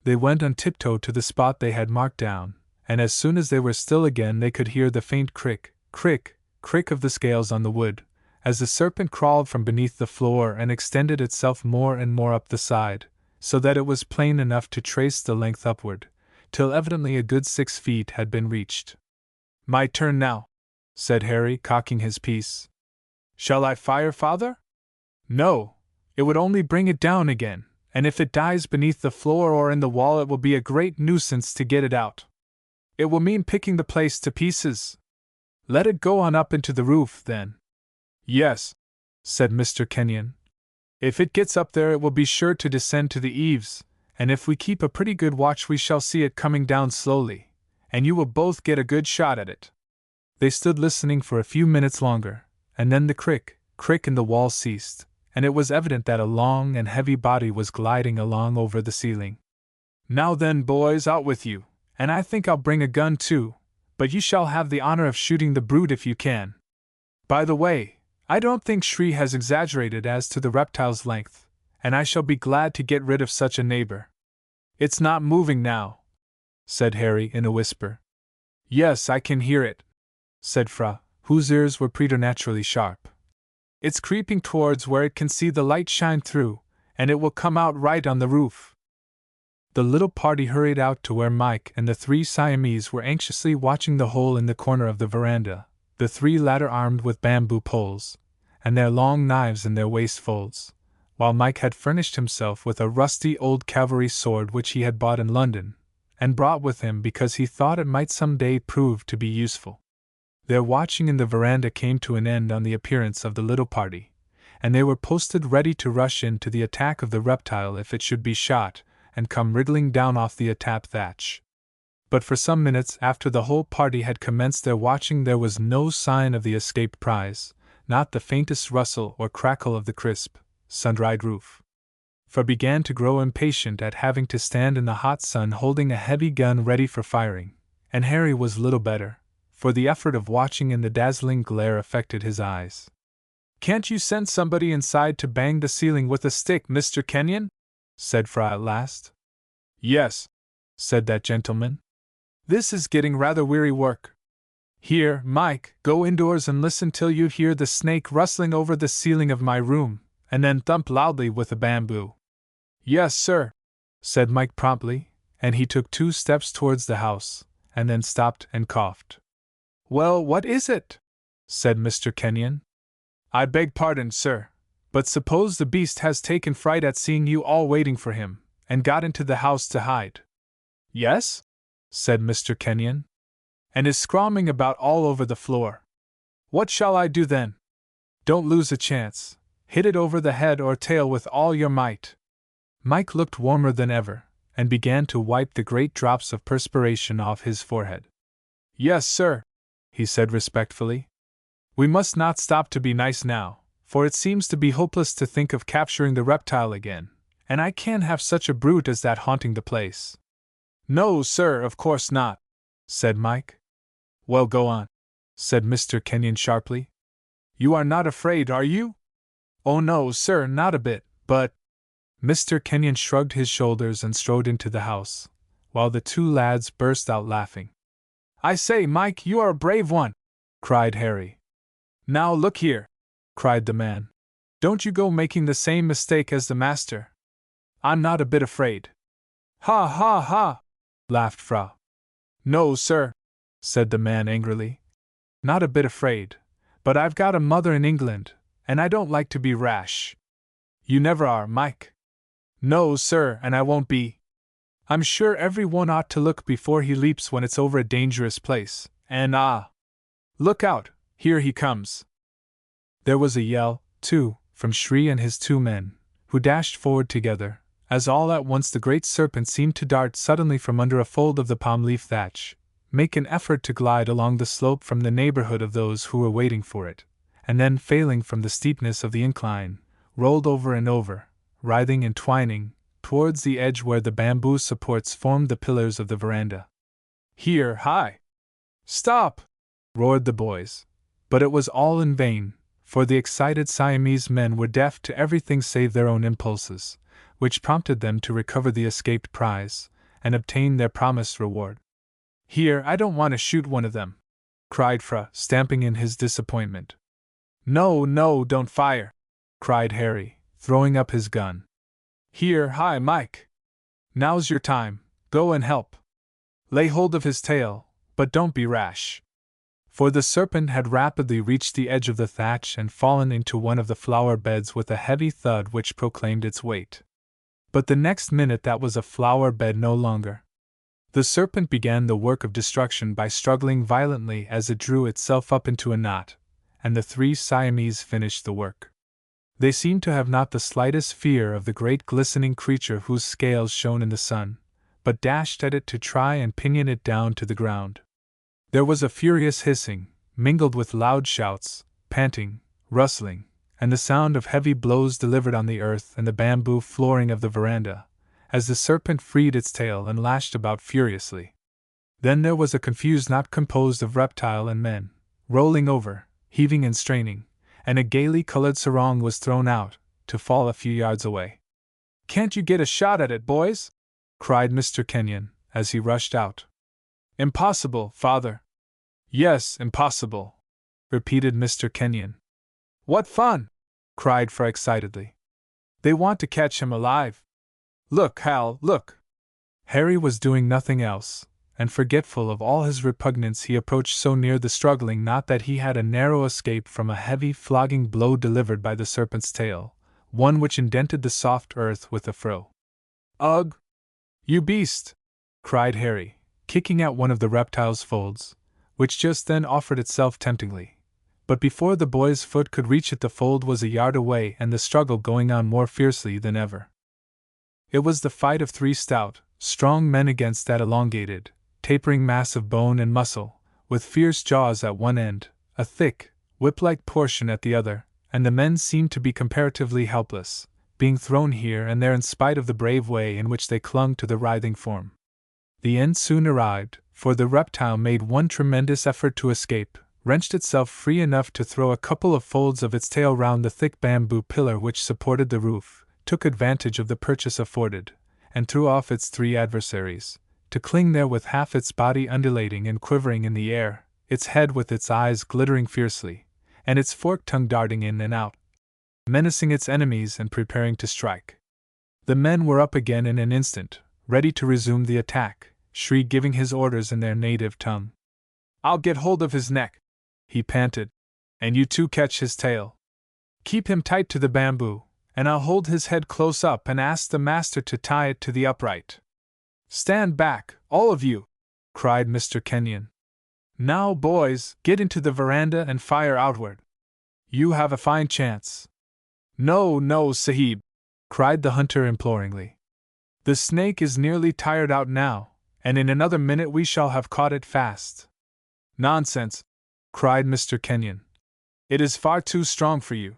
They went on tiptoe to the spot they had marked down, and as soon as they were still again they could hear the faint crick, crick, crick of the scales on the wood, as the serpent crawled from beneath the floor and extended itself more and more up the side, so that it was plain enough to trace the length upward, till evidently a good 6 feet had been reached. My turn now, said Harry, cocking his piece. Shall I fire, Father? No, it would only bring it down again, and if it dies beneath the floor or in the wall it will be a great nuisance to get it out. It will mean picking the place to pieces. Let it go on up into the roof, then. Yes, said Mr. Kenyon. If it gets up there it will be sure to descend to the eaves, and if we keep a pretty good watch we shall see it coming down slowly, and you will both get a good shot at it. They stood listening for a few minutes longer, and then the crick, crick in the wall ceased, and it was evident that a long and heavy body was gliding along over the ceiling. Now then, boys, out with you, and I think I'll bring a gun too, but you shall have the honor of shooting the brute if you can. By the way, I don't think Shri has exaggerated as to the reptile's length, and I shall be glad to get rid of such a neighbor. It's not moving now, said Harry in a whisper. Yes, I can hear it, said Fra, whose ears were preternaturally sharp. It's creeping towards where it can see the light shine through, and it will come out right on the roof. The little party hurried out to where Mike and the 3 Siamese were anxiously watching the hole in the corner of the veranda, the 3 latter armed with bamboo poles, and their long knives in their waist folds, while Mike had furnished himself with a rusty old cavalry sword which he had bought in London, and brought with him because he thought it might some day prove to be useful. Their watching in the veranda came to an end on the appearance of the little party, and they were posted ready to rush in to the attack of the reptile if it should be shot, and come wriggling down off the atap thatch. But for some minutes after the whole party had commenced their watching there was no sign of the escaped prize, not the faintest rustle or crackle of the crisp, sun-dried roof. Fro began to grow impatient at having to stand in the hot sun holding a heavy gun ready for firing, and Harry was little better, for the effort of watching in the dazzling glare affected his eyes. "Can't you send somebody inside to bang the ceiling with a stick, Mr. Kenyon?" said Fra at last. "Yes," said that gentleman. "This is getting rather weary work. Here, Mike, go indoors and listen till you hear the snake rustling over the ceiling of my room, and then thump loudly with a bamboo." "Yes, sir," said Mike promptly, and he took 2 steps towards the house, and then stopped and coughed. "Well, what is it?" said Mr. Kenyon. "I beg pardon, sir, but suppose the beast has taken fright at seeing you all waiting for him, and got into the house to hide." "Yes?" said Mr. Kenyon. "And is scrawling about all over the floor. What shall I do then?" "Don't lose a chance. Hit it over the head or tail with all your might." Mike looked warmer than ever, and began to wipe the great drops of perspiration off his forehead. "Yes, sir," he said respectfully. "We must not stop to be nice now, for it seems to be hopeless to think of capturing the reptile again, and I can't have such a brute as that haunting the place." "No, sir, of course not," said Mike. "Well, go on," said Mr. Kenyon sharply. "You are not afraid, are you?" "Oh no, sir, not a bit, but—" Mr. Kenyon shrugged his shoulders and strode into the house, while the 2 lads burst out laughing. "I say, Mike, you are a brave one!" cried Harry. "Now look here," cried the man. "Don't you go making the same mistake as the master. I'm not a bit afraid." "Ha ha ha!" laughed Fra. "No, sir," said the man angrily. "Not a bit afraid, but I've got a mother in England, and I don't like to be rash." "You never are, Mike." "No, sir, and I won't be. I'm sure every one ought to look before he leaps when it's over a dangerous place, and look out, here he comes." There was a yell, too, from Shri and his 2 men, who dashed forward together, as all at once the great serpent seemed to dart suddenly from under a fold of the palm leaf thatch, make an effort to glide along the slope from the neighborhood of those who were waiting for it, and then, failing from the steepness of the incline, rolled over and over, writhing and twining, towards the edge where the bamboo supports formed the pillars of the veranda. "Here, hi! Stop!" roared the boys, but it was all in vain, for the excited Siamese men were deaf to everything save their own impulses, which prompted them to recover the escaped prize, and obtain their promised reward. "Here, I don't want to shoot one of them," cried Fra, stamping in his disappointment. "No, no, don't fire!" cried Harry, throwing up his gun. "Here, hi, Mike! Now's your time, go and help. Lay hold of his tail, but don't be rash." For the serpent had rapidly reached the edge of the thatch and fallen into one of the flower beds with a heavy thud which proclaimed its weight. But the next minute that was a flower bed no longer. The serpent began the work of destruction by struggling violently as it drew itself up into a knot, and the 3 Siamese finished the work. They seemed to have not the slightest fear of the great glistening creature whose scales shone in the sun, but dashed at it to try and pinion it down to the ground. There was a furious hissing, mingled with loud shouts, panting, rustling, and the sound of heavy blows delivered on the earth and the bamboo flooring of the veranda, as the serpent freed its tail and lashed about furiously. Then there was a confused knot composed of reptile and men, rolling over, heaving and straining, and a gaily colored sarong was thrown out, to fall a few yards away. "Can't you get a shot at it, boys?" cried Mr. Kenyon, as he rushed out. "Impossible, father." "Yes, impossible," repeated Mr. Kenyon. "What fun!" cried Fra excitedly. "They want to catch him alive. Look, Hal, look!" Harry was doing nothing else, and forgetful of all his repugnance, he approached so near the struggling knot that he had a narrow escape from a heavy flogging blow delivered by the serpent's tail, one which indented the soft earth with a froe. "Ugh! You beast!" cried Harry, kicking at one of the reptile's folds, which just then offered itself temptingly. But before the boy's foot could reach it, the fold was a yard away and the struggle going on more fiercely than ever. It was the fight of three stout, strong men against that elongated, tapering mass of bone and muscle, with fierce jaws at one end, a thick, whip-like portion at the other, and the men seemed to be comparatively helpless, being thrown here and there in spite of the brave way in which they clung to the writhing form. The end soon arrived, for the reptile made one tremendous effort to escape, wrenched itself free enough to throw a couple of folds of its tail round the thick bamboo pillar which supported the roof, took advantage of the purchase afforded, and threw off its three adversaries, to cling there with half its body undulating and quivering in the air, its head with its eyes glittering fiercely, and its forked tongue darting in and out, menacing its enemies and preparing to strike. The men were up again in an instant, ready to resume the attack, Shri giving his orders in their native tongue. "I'll get hold of his neck," he panted, "and you two catch his tail. Keep him tight to the bamboo, and I'll hold his head close up and ask the master to tie it to the upright." "Stand back, all of you!" cried Mr. Kenyon. "Now, boys, get into the veranda and fire outward. You have a fine chance." "No, no, Sahib!" cried the hunter imploringly. "The snake is nearly tired out now, and in another minute we shall have caught it fast." "Nonsense!" cried Mr. Kenyon. "It is far too strong for you.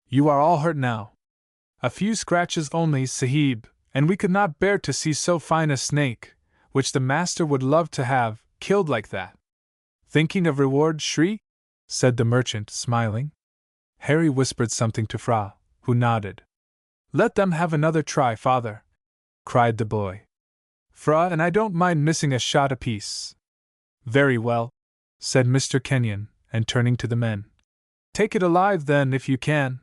You are all hurt now." "A few scratches only, Sahib, and we could not bear to see so fine a snake, which the master would love to have, killed like that." "Thinking of reward, Shri?" said the merchant, smiling. Harry whispered something to Fra, who nodded. "Let them have another try, father," cried the boy. "Fra and I don't mind missing a shot apiece." "Very well," said Mr. Kenyon, and turning to the men. "Take it alive, then, if you can."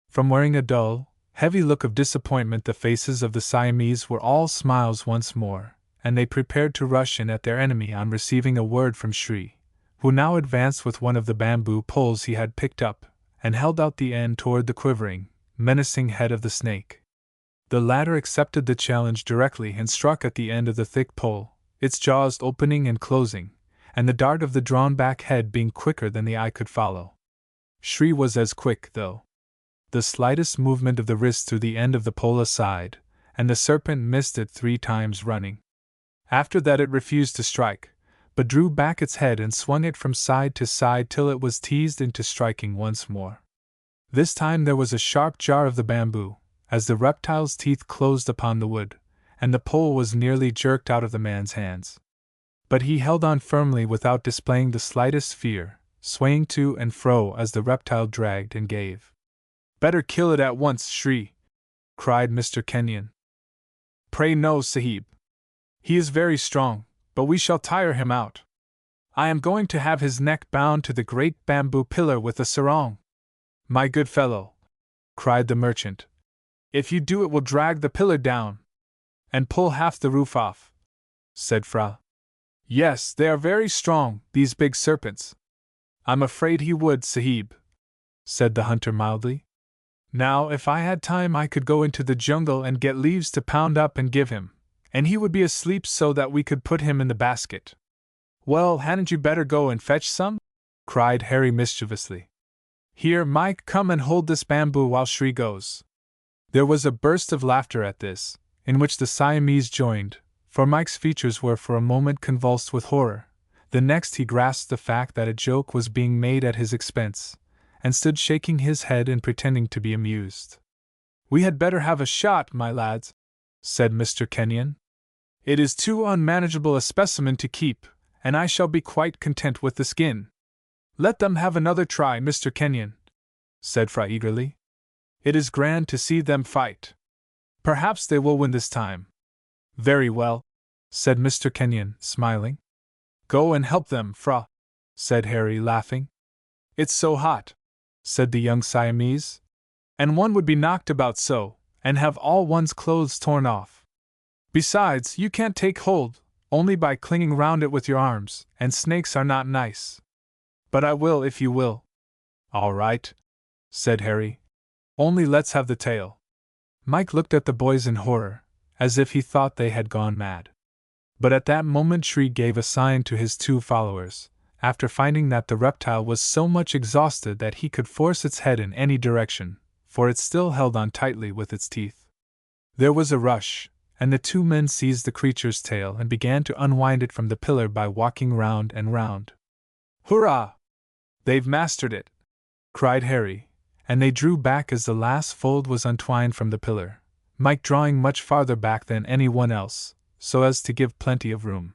From wearing a dull, heavy look of disappointment, the faces of the Siamese were all smiles once more, and they prepared to rush in at their enemy on receiving a word from Shri, who now advanced with one of the bamboo poles he had picked up, and held out the end toward the quivering, menacing head of the snake. The latter accepted the challenge directly and struck at the end of the thick pole, its jaws opening and closing, and the dart of the drawn-back head being quicker than the eye could follow. Shri was as quick, though. The slightest movement of the wrist threw the end of the pole aside, and the serpent missed it 3 times running. After that it refused to strike, but drew back its head and swung it from side to side till it was teased into striking once more. This time there was a sharp jar of the bamboo, as the reptile's teeth closed upon the wood, and the pole was nearly jerked out of the man's hands. But he held on firmly without displaying the slightest fear, swaying to and fro as the reptile dragged and gave. "Better kill it at once, Shri!" cried Mr. Kenyon. "Pray no, Sahib. He is very strong, but we shall tire him out. I am going to have his neck bound to the great bamboo pillar with a sarong." "My good fellow," cried the merchant, "if you do it will drag the pillar down." "And pull half the roof off," said Fra. "Yes, they are very strong, these big serpents." "I'm afraid he would, Sahib," said the hunter mildly. "Now, if I had time I could go into the jungle and get leaves to pound up and give him, and he would be asleep so that we could put him in the basket." "Well, hadn't you better go and fetch some?" cried Harry mischievously. "Here, Mike, come and hold this bamboo while Shri goes." There was a burst of laughter at this, in which the Siamese joined, for Mike's features were for a moment convulsed with horror. The next he grasped the fact that a joke was being made at his expense, and stood shaking his head and pretending to be amused. "We had better have a shot, my lads," said Mr. Kenyon. "It is too unmanageable a specimen to keep, and I shall be quite content with the skin." "Let them have another try, Mr. Kenyon," said Fra eagerly. "It is grand to see them fight. Perhaps they will win this time." "Very well," said Mr. Kenyon, smiling. "Go and help them, Fra," said Harry, laughing. "It's so hot," said the young Siamese, "and one would be knocked about so, and have all one's clothes torn off." Besides, you can't take hold, only by clinging round it with your arms, and snakes are not nice. But I will if you will. All right, said Harry. Only let's have the tail. Mike looked at the boys in horror, as if he thought they had gone mad. But at that moment Shri gave a sign to his two followers, after finding that the reptile was so much exhausted that he could force its head in any direction, for it still held on tightly with its teeth. There was a rush, and the two men seized the creature's tail and began to unwind it from the pillar by walking round and round. Hurrah! They've mastered it! Cried Harry, and they drew back as the last fold was untwined from the pillar, Mike drawing much farther back than anyone else, so as to give plenty of room.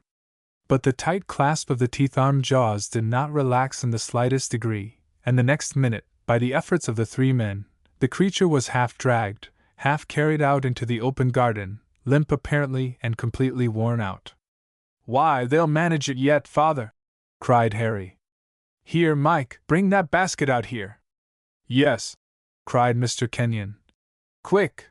But the tight clasp of the teeth-armed jaws did not relax in the slightest degree, and the next minute, by the efforts of the three men, the creature was half dragged, half carried out into the open garden, limp apparently and completely worn out. Why, they'll manage it yet, father! Cried Harry. Here, Mike, bring that basket out here. Yes, cried Mr. Kenyon. Quick!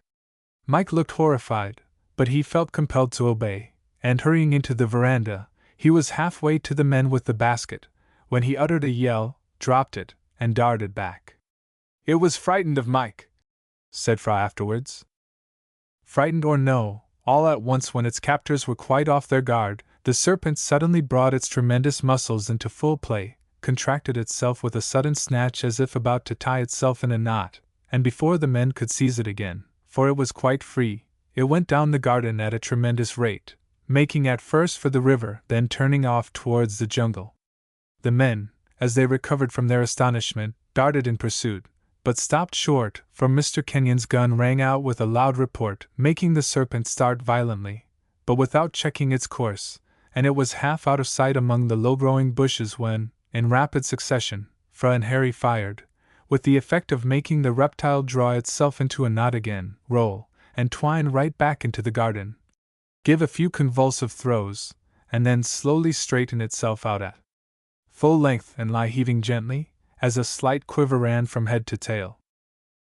Mike looked horrified, but he felt compelled to obey, and hurrying into the veranda, he was halfway to the men with the basket, when he uttered a yell, dropped it, and darted back. It was frightened of Mike, said Fra afterwards. Frightened or no, all at once when its captors were quite off their guard, the serpent suddenly brought its tremendous muscles into full play, contracted itself with a sudden snatch as if about to tie itself in a knot, and before the men could seize it again, for it was quite free, it went down the garden at a tremendous rate, making at first for the river, then turning off towards the jungle. The men, as they recovered from their astonishment, darted in pursuit, but stopped short, for Mr. Kenyon's gun rang out with a loud report, making the serpent start violently, but without checking its course, and it was half out of sight among the low-growing bushes when, in rapid succession, Fra and Harry fired, with the effect of making the reptile draw itself into a knot again, roll, and twine right back into the garden, give a few convulsive throws, and then slowly straighten itself out at full length and lie heaving gently, as a slight quiver ran from head to tail.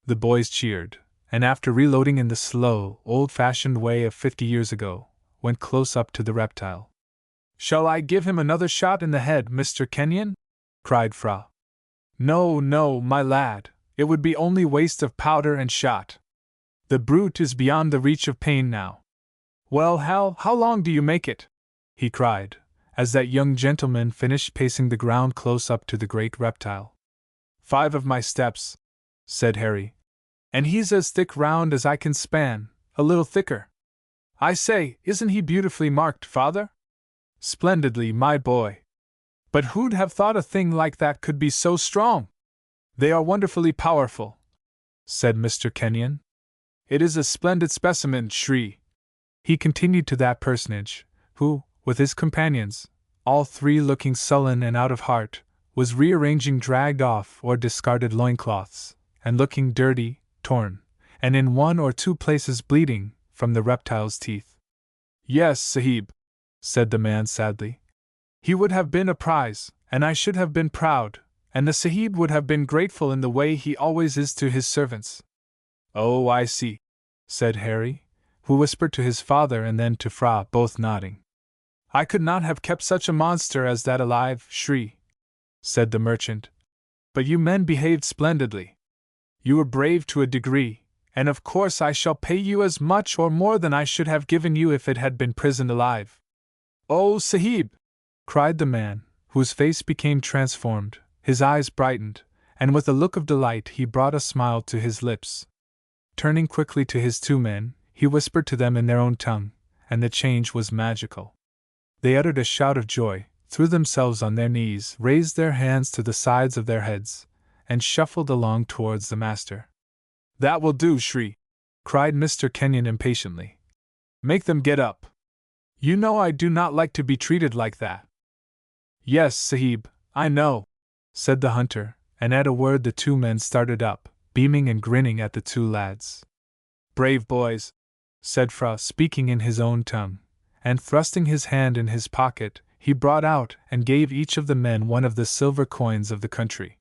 The boys cheered, and after reloading in the slow, old-fashioned way of 50 years ago, went close up to the reptile. Shall I give him another shot in the head, Mr. Kenyon? Cried Fra. No, no, my lad, it would be only waste of powder and shot. The brute is beyond the reach of pain now. Well, Hal, how long do you make it? He cried, as that young gentleman finished pacing the ground close up to the great reptile. 5 of my steps, said Harry. And he's as thick round as I can span, a little thicker. I say, isn't he beautifully marked, father? Splendidly, my boy. But who'd have thought a thing like that could be so strong? They are wonderfully powerful, said Mr. Kenyon. It is a splendid specimen, Shri. He continued to that personage, who, with his companions, all three looking sullen and out of heart, was rearranging dragged off or discarded loincloths, and looking dirty, torn, and in 1 or 2 places bleeding, from the reptile's teeth. Yes, Sahib, said the man sadly. He would have been a prize, and I should have been proud, and the Sahib would have been grateful in the way he always is to his servants. Oh, I see, said Harry, who whispered to his father and then to Fra, both nodding. I could not have kept such a monster as that alive, Shri, said the merchant. But you men behaved splendidly. You were brave to a degree, and of course I shall pay you as much or more than I should have given you if it had been prisoned alive. Oh, Sahib! Cried the man, whose face became transformed, his eyes brightened, and with a look of delight he brought a smile to his lips. Turning quickly to his 2 men, he whispered to them in their own tongue, and the change was magical. They uttered a shout of joy, threw themselves on their knees, raised their hands to the sides of their heads, and shuffled along towards the master. That will do, Shri, cried Mr. Kenyon impatiently. Make them get up. You know I do not like to be treated like that. Yes, Sahib, I know, said the hunter, and at a word the 2 men started up, beaming and grinning at the 2 lads. Brave boys, said Fra, speaking in his own tongue, and thrusting his hand in his pocket, he brought out and gave each of the men 1 of the silver coins of the country.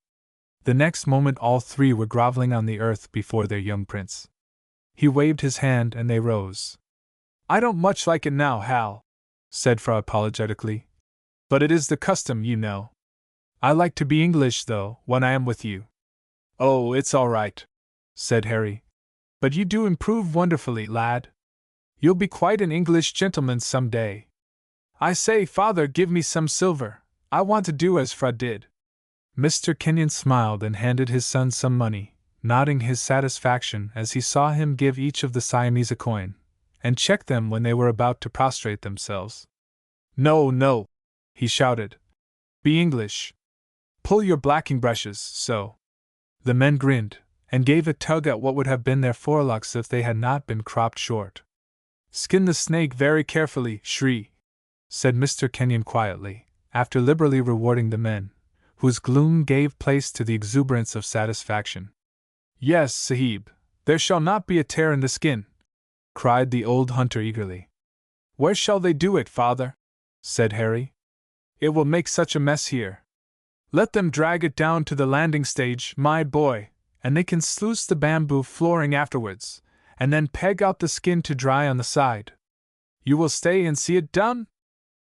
The next moment all 3 were groveling on the earth before their young prince. He waved his hand and they rose. I don't much like it now, Hal, said Fra apologetically. But it is the custom, you know. I like to be English, though, when I am with you. Oh, it's all right, said Harry. But you do improve wonderfully, lad. You'll be quite an English gentleman some day. I say, father, give me some silver. I want to do as Fra did. Mr. Kenyon smiled and handed his son some money, nodding his satisfaction as he saw him give each of the Siamese a coin, and check them when they were about to prostrate themselves. No, no, he shouted. Be English. Pull your blacking brushes, so. The men grinned, and gave a tug at what would have been their forelocks if they had not been cropped short. Skin the snake very carefully, Shri, said Mr. Kenyon quietly, after liberally rewarding the men, whose gloom gave place to the exuberance of satisfaction. Yes, Sahib, there shall not be a tear in the skin, cried the old hunter eagerly. Where shall they do it, father? Said Harry. It will make such a mess here. Let them drag it down to the landing stage, my boy, and they can sluice the bamboo flooring afterwards, and then peg out the skin to dry on the side. You will stay and see it done?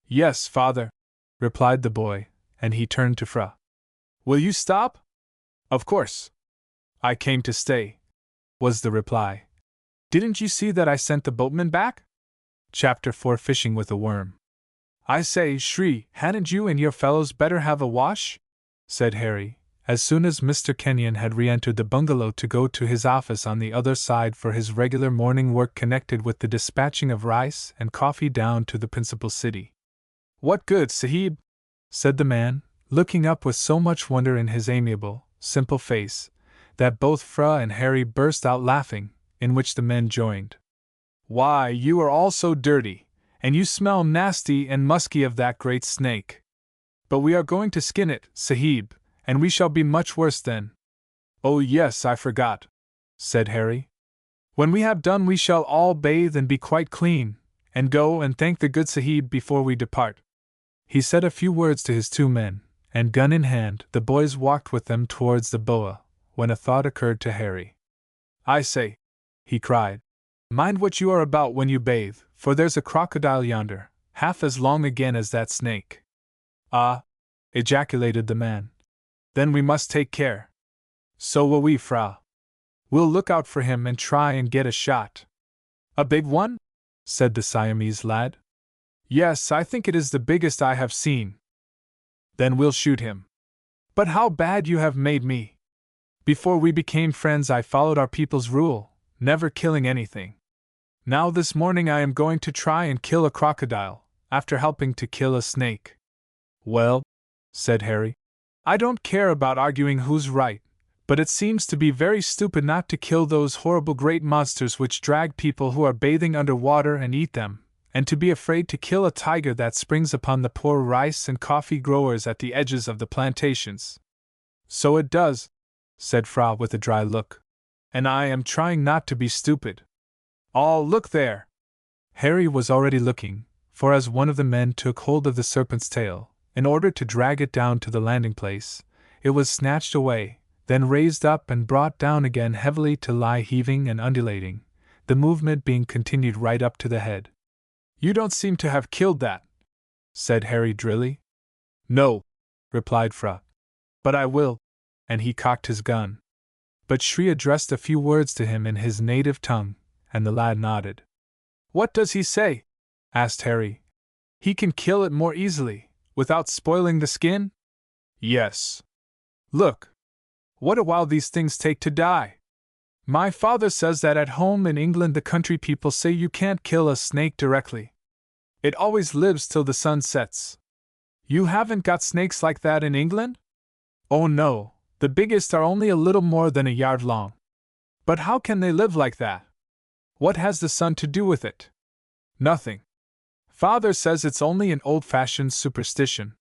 Yes, father, replied the boy, and he turned to Fra. Will you stop? Of course. I came to stay, was the reply. Didn't you see that I sent the boatman back? Chapter 4 Fishing with a Worm. I say, Shri, hadn't you and your fellows better have a wash? Said Harry, as soon as Mr. Kenyon had re-entered the bungalow to go to his office on the other side for his regular morning work connected with the dispatching of rice and coffee down to the principal city. What good, Sahib? Said the man, looking up with so much wonder in his amiable, simple face, that both Fra and Harry burst out laughing, in which the men joined. Why, you are all so dirty, and you smell nasty and musky of that great snake. But we are going to skin it, Sahib, and we shall be much worse then. Oh yes, I forgot, said Harry. When we have done we shall all bathe and be quite clean, and go and thank the good Sahib before we depart. He said a few words to his two men, and gun in hand, the boys walked with them towards the boa, when a thought occurred to Harry. I say, he cried, mind what you are about when you bathe, for there's a crocodile yonder, half as long again as that snake. Ah! Ejaculated the man. Then we must take care. So will we, Fra. We'll look out for him and try and get a shot. A big one? Said the Siamese lad. Yes, I think it is the biggest I have seen. Then we'll shoot him. But how bad you have made me! Before we became friends I followed our people's rule, never killing anything. Now this morning I am going to try and kill a crocodile, after helping to kill a snake. Well, said Harry, I don't care about arguing who's right, but it seems to be very stupid not to kill those horrible great monsters which drag people who are bathing under water and eat them, and to be afraid to kill a tiger that springs upon the poor rice and coffee growers at the edges of the plantations. So it does, said Fra with a dry look, and I am trying not to be stupid. Oh, look there! Harry was already looking, for as one of the men took hold of the serpent's tail, in order to drag it down to the landing place, it was snatched away, then raised up and brought down again heavily to lie heaving and undulating, the movement being continued right up to the head. You don't seem to have killed that, said Harry drily. No, replied Fra. But I will, and he cocked his gun. But Shri addressed a few words to him in his native tongue, and the lad nodded. What does he say? Asked Harry. He can kill it more easily, without spoiling the skin? Yes. Look! What a while these things take to die! My father says that at home in England the country people say you can't kill a snake directly. It always lives till the sun sets. You haven't got snakes like that in England? Oh no, the biggest are only a little more than a yard long. But how can they live like that? What has the sun to do with it? Nothing. Father says it's only an old-fashioned superstition.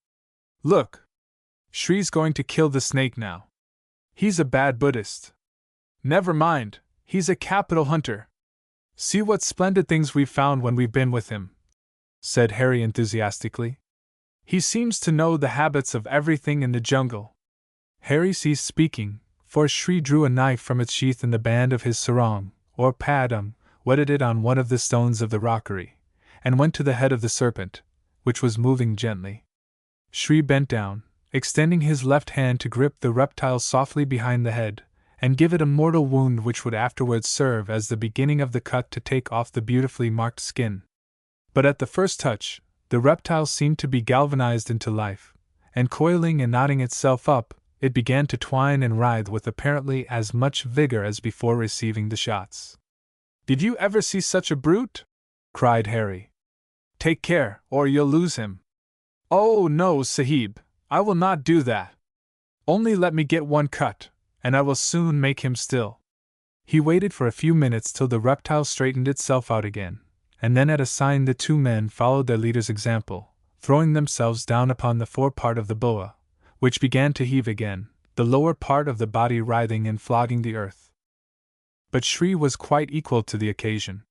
Look! Shri's going to kill the snake now. He's a bad Buddhist. Never mind, he's a capital hunter. See what splendid things we've found when we've been with him, said Harry enthusiastically. He seems to know the habits of everything in the jungle. Harry ceased speaking, for Shri drew a knife from its sheath in the band of his sarong, or padam, whetted it on one of the stones of the rockery, and went to the head of the serpent, which was moving gently. Shri bent down, extending his left hand to grip the reptile softly behind the head, and give it a mortal wound which would afterwards serve as the beginning of the cut to take off the beautifully marked skin. But at the first touch, the reptile seemed to be galvanized into life, and coiling and knotting itself up, it began to twine and writhe with apparently as much vigor as before receiving the shots. "Did you ever see such a brute?" cried Harry. "Take care, or you'll lose him." "Oh no, Sahib, I will not do that. Only let me get one cut, and I will soon make him still." He waited for a few minutes till the reptile straightened itself out again, and then at a sign the two men followed their leader's example, throwing themselves down upon the forepart of the boa, which began to heave again, the lower part of the body writhing and flogging the earth. But Shri was quite equal to the occasion.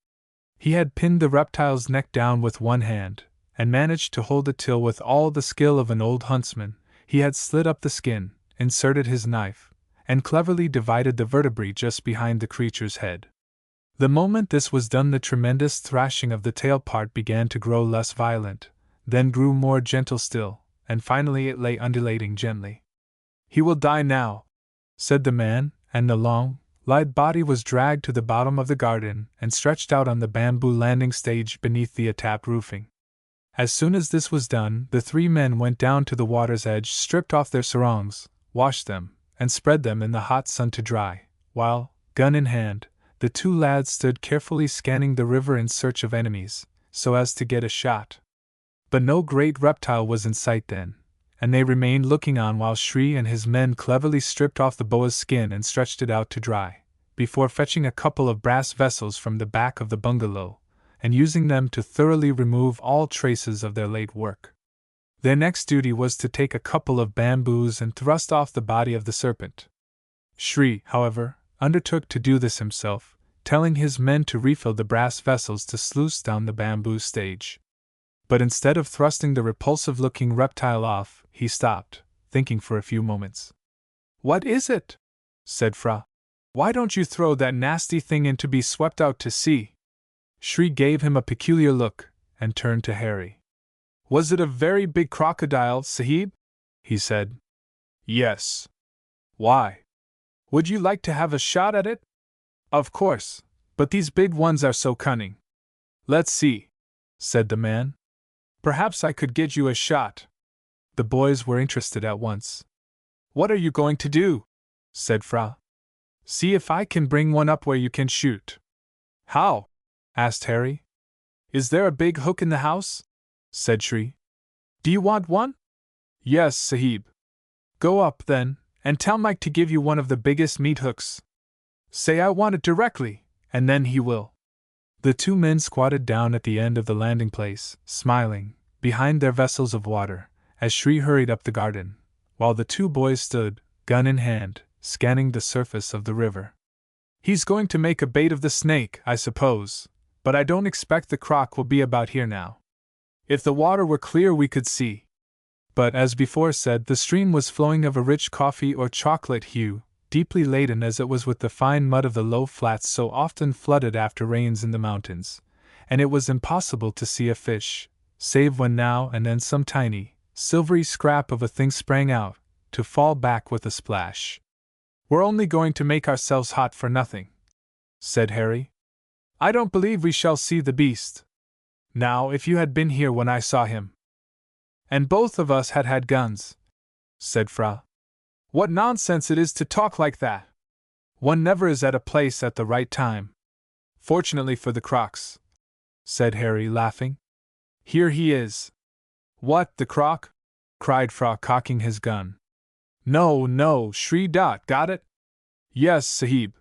He had pinned the reptile's neck down with one hand, and managed to hold it till with all the skill of an old huntsman, he had slit up the skin, inserted his knife, and cleverly divided the vertebrae just behind the creature's head. The moment this was done, the tremendous thrashing of the tail part began to grow less violent, then grew more gentle still, and finally it lay undulating gently. "He will die now," said the man, and the long, lithe body was dragged to the bottom of the garden and stretched out on the bamboo landing stage beneath the attap roofing. As soon as this was done, the three men went down to the water's edge, stripped off their sarongs, washed them, and spread them in the hot sun to dry, while, gun in hand, the two lads stood carefully scanning the river in search of enemies, so as to get a shot. But no great reptile was in sight then, and they remained looking on while Shri and his men cleverly stripped off the boa's skin and stretched it out to dry, before fetching a couple of brass vessels from the back of the bungalow, and using them to thoroughly remove all traces of their late work. Their next duty was to take a couple of bamboos and thrust off the body of the serpent. Shri, however, undertook to do this himself, telling his men to refill the brass vessels to sluice down the bamboo stage. But instead of thrusting the repulsive-looking reptile off, he stopped, thinking for a few moments. "What is it?" said Fra. "Why don't you throw that nasty thing in to be swept out to sea?" Shri gave him a peculiar look, and turned to Harry. "Was it a very big crocodile, Sahib?" he said. "Yes." "Why? Would you like to have a shot at it?" "Of course, but these big ones are so cunning." "Let's see," said the man. "Perhaps I could get you a shot." The boys were interested at once. "What are you going to do?" said Fra. "See if I can bring one up where you can shoot." "How?" asked Harry. "Is there a big hook in the house?" said Shri. "Do you want one?" "Yes, Sahib." "Go up, then, and tell Mike to give you one of the biggest meat hooks. Say I want it directly, and then he will." The two men squatted down at the end of the landing place, smiling, behind their vessels of water, as Shri hurried up the garden, while the two boys stood, gun in hand, scanning the surface of the river. "He's going to make a bait of the snake, I suppose, but I don't expect the croc will be about here now. If the water were clear we could see." But as before said, the stream was flowing of a rich coffee or chocolate hue, deeply laden as it was with the fine mud of the low flats so often flooded after rains in the mountains, and it was impossible to see a fish, save when now and then some tiny, silvery scrap of a thing sprang out, to fall back with a splash. "We're only going to make ourselves hot for nothing," said Harry. "I don't believe we shall see the beast. Now, if you had been here when I saw him, and both of us had had guns," said Fra. "What nonsense it is to talk like that! One never is at a place at the right time." "Fortunately for the crocs," said Harry, laughing. "Here he is." "What, the croc?" cried Fra, cocking his gun. "No, no, Shri Dot, got it?" "Yes, Sahib.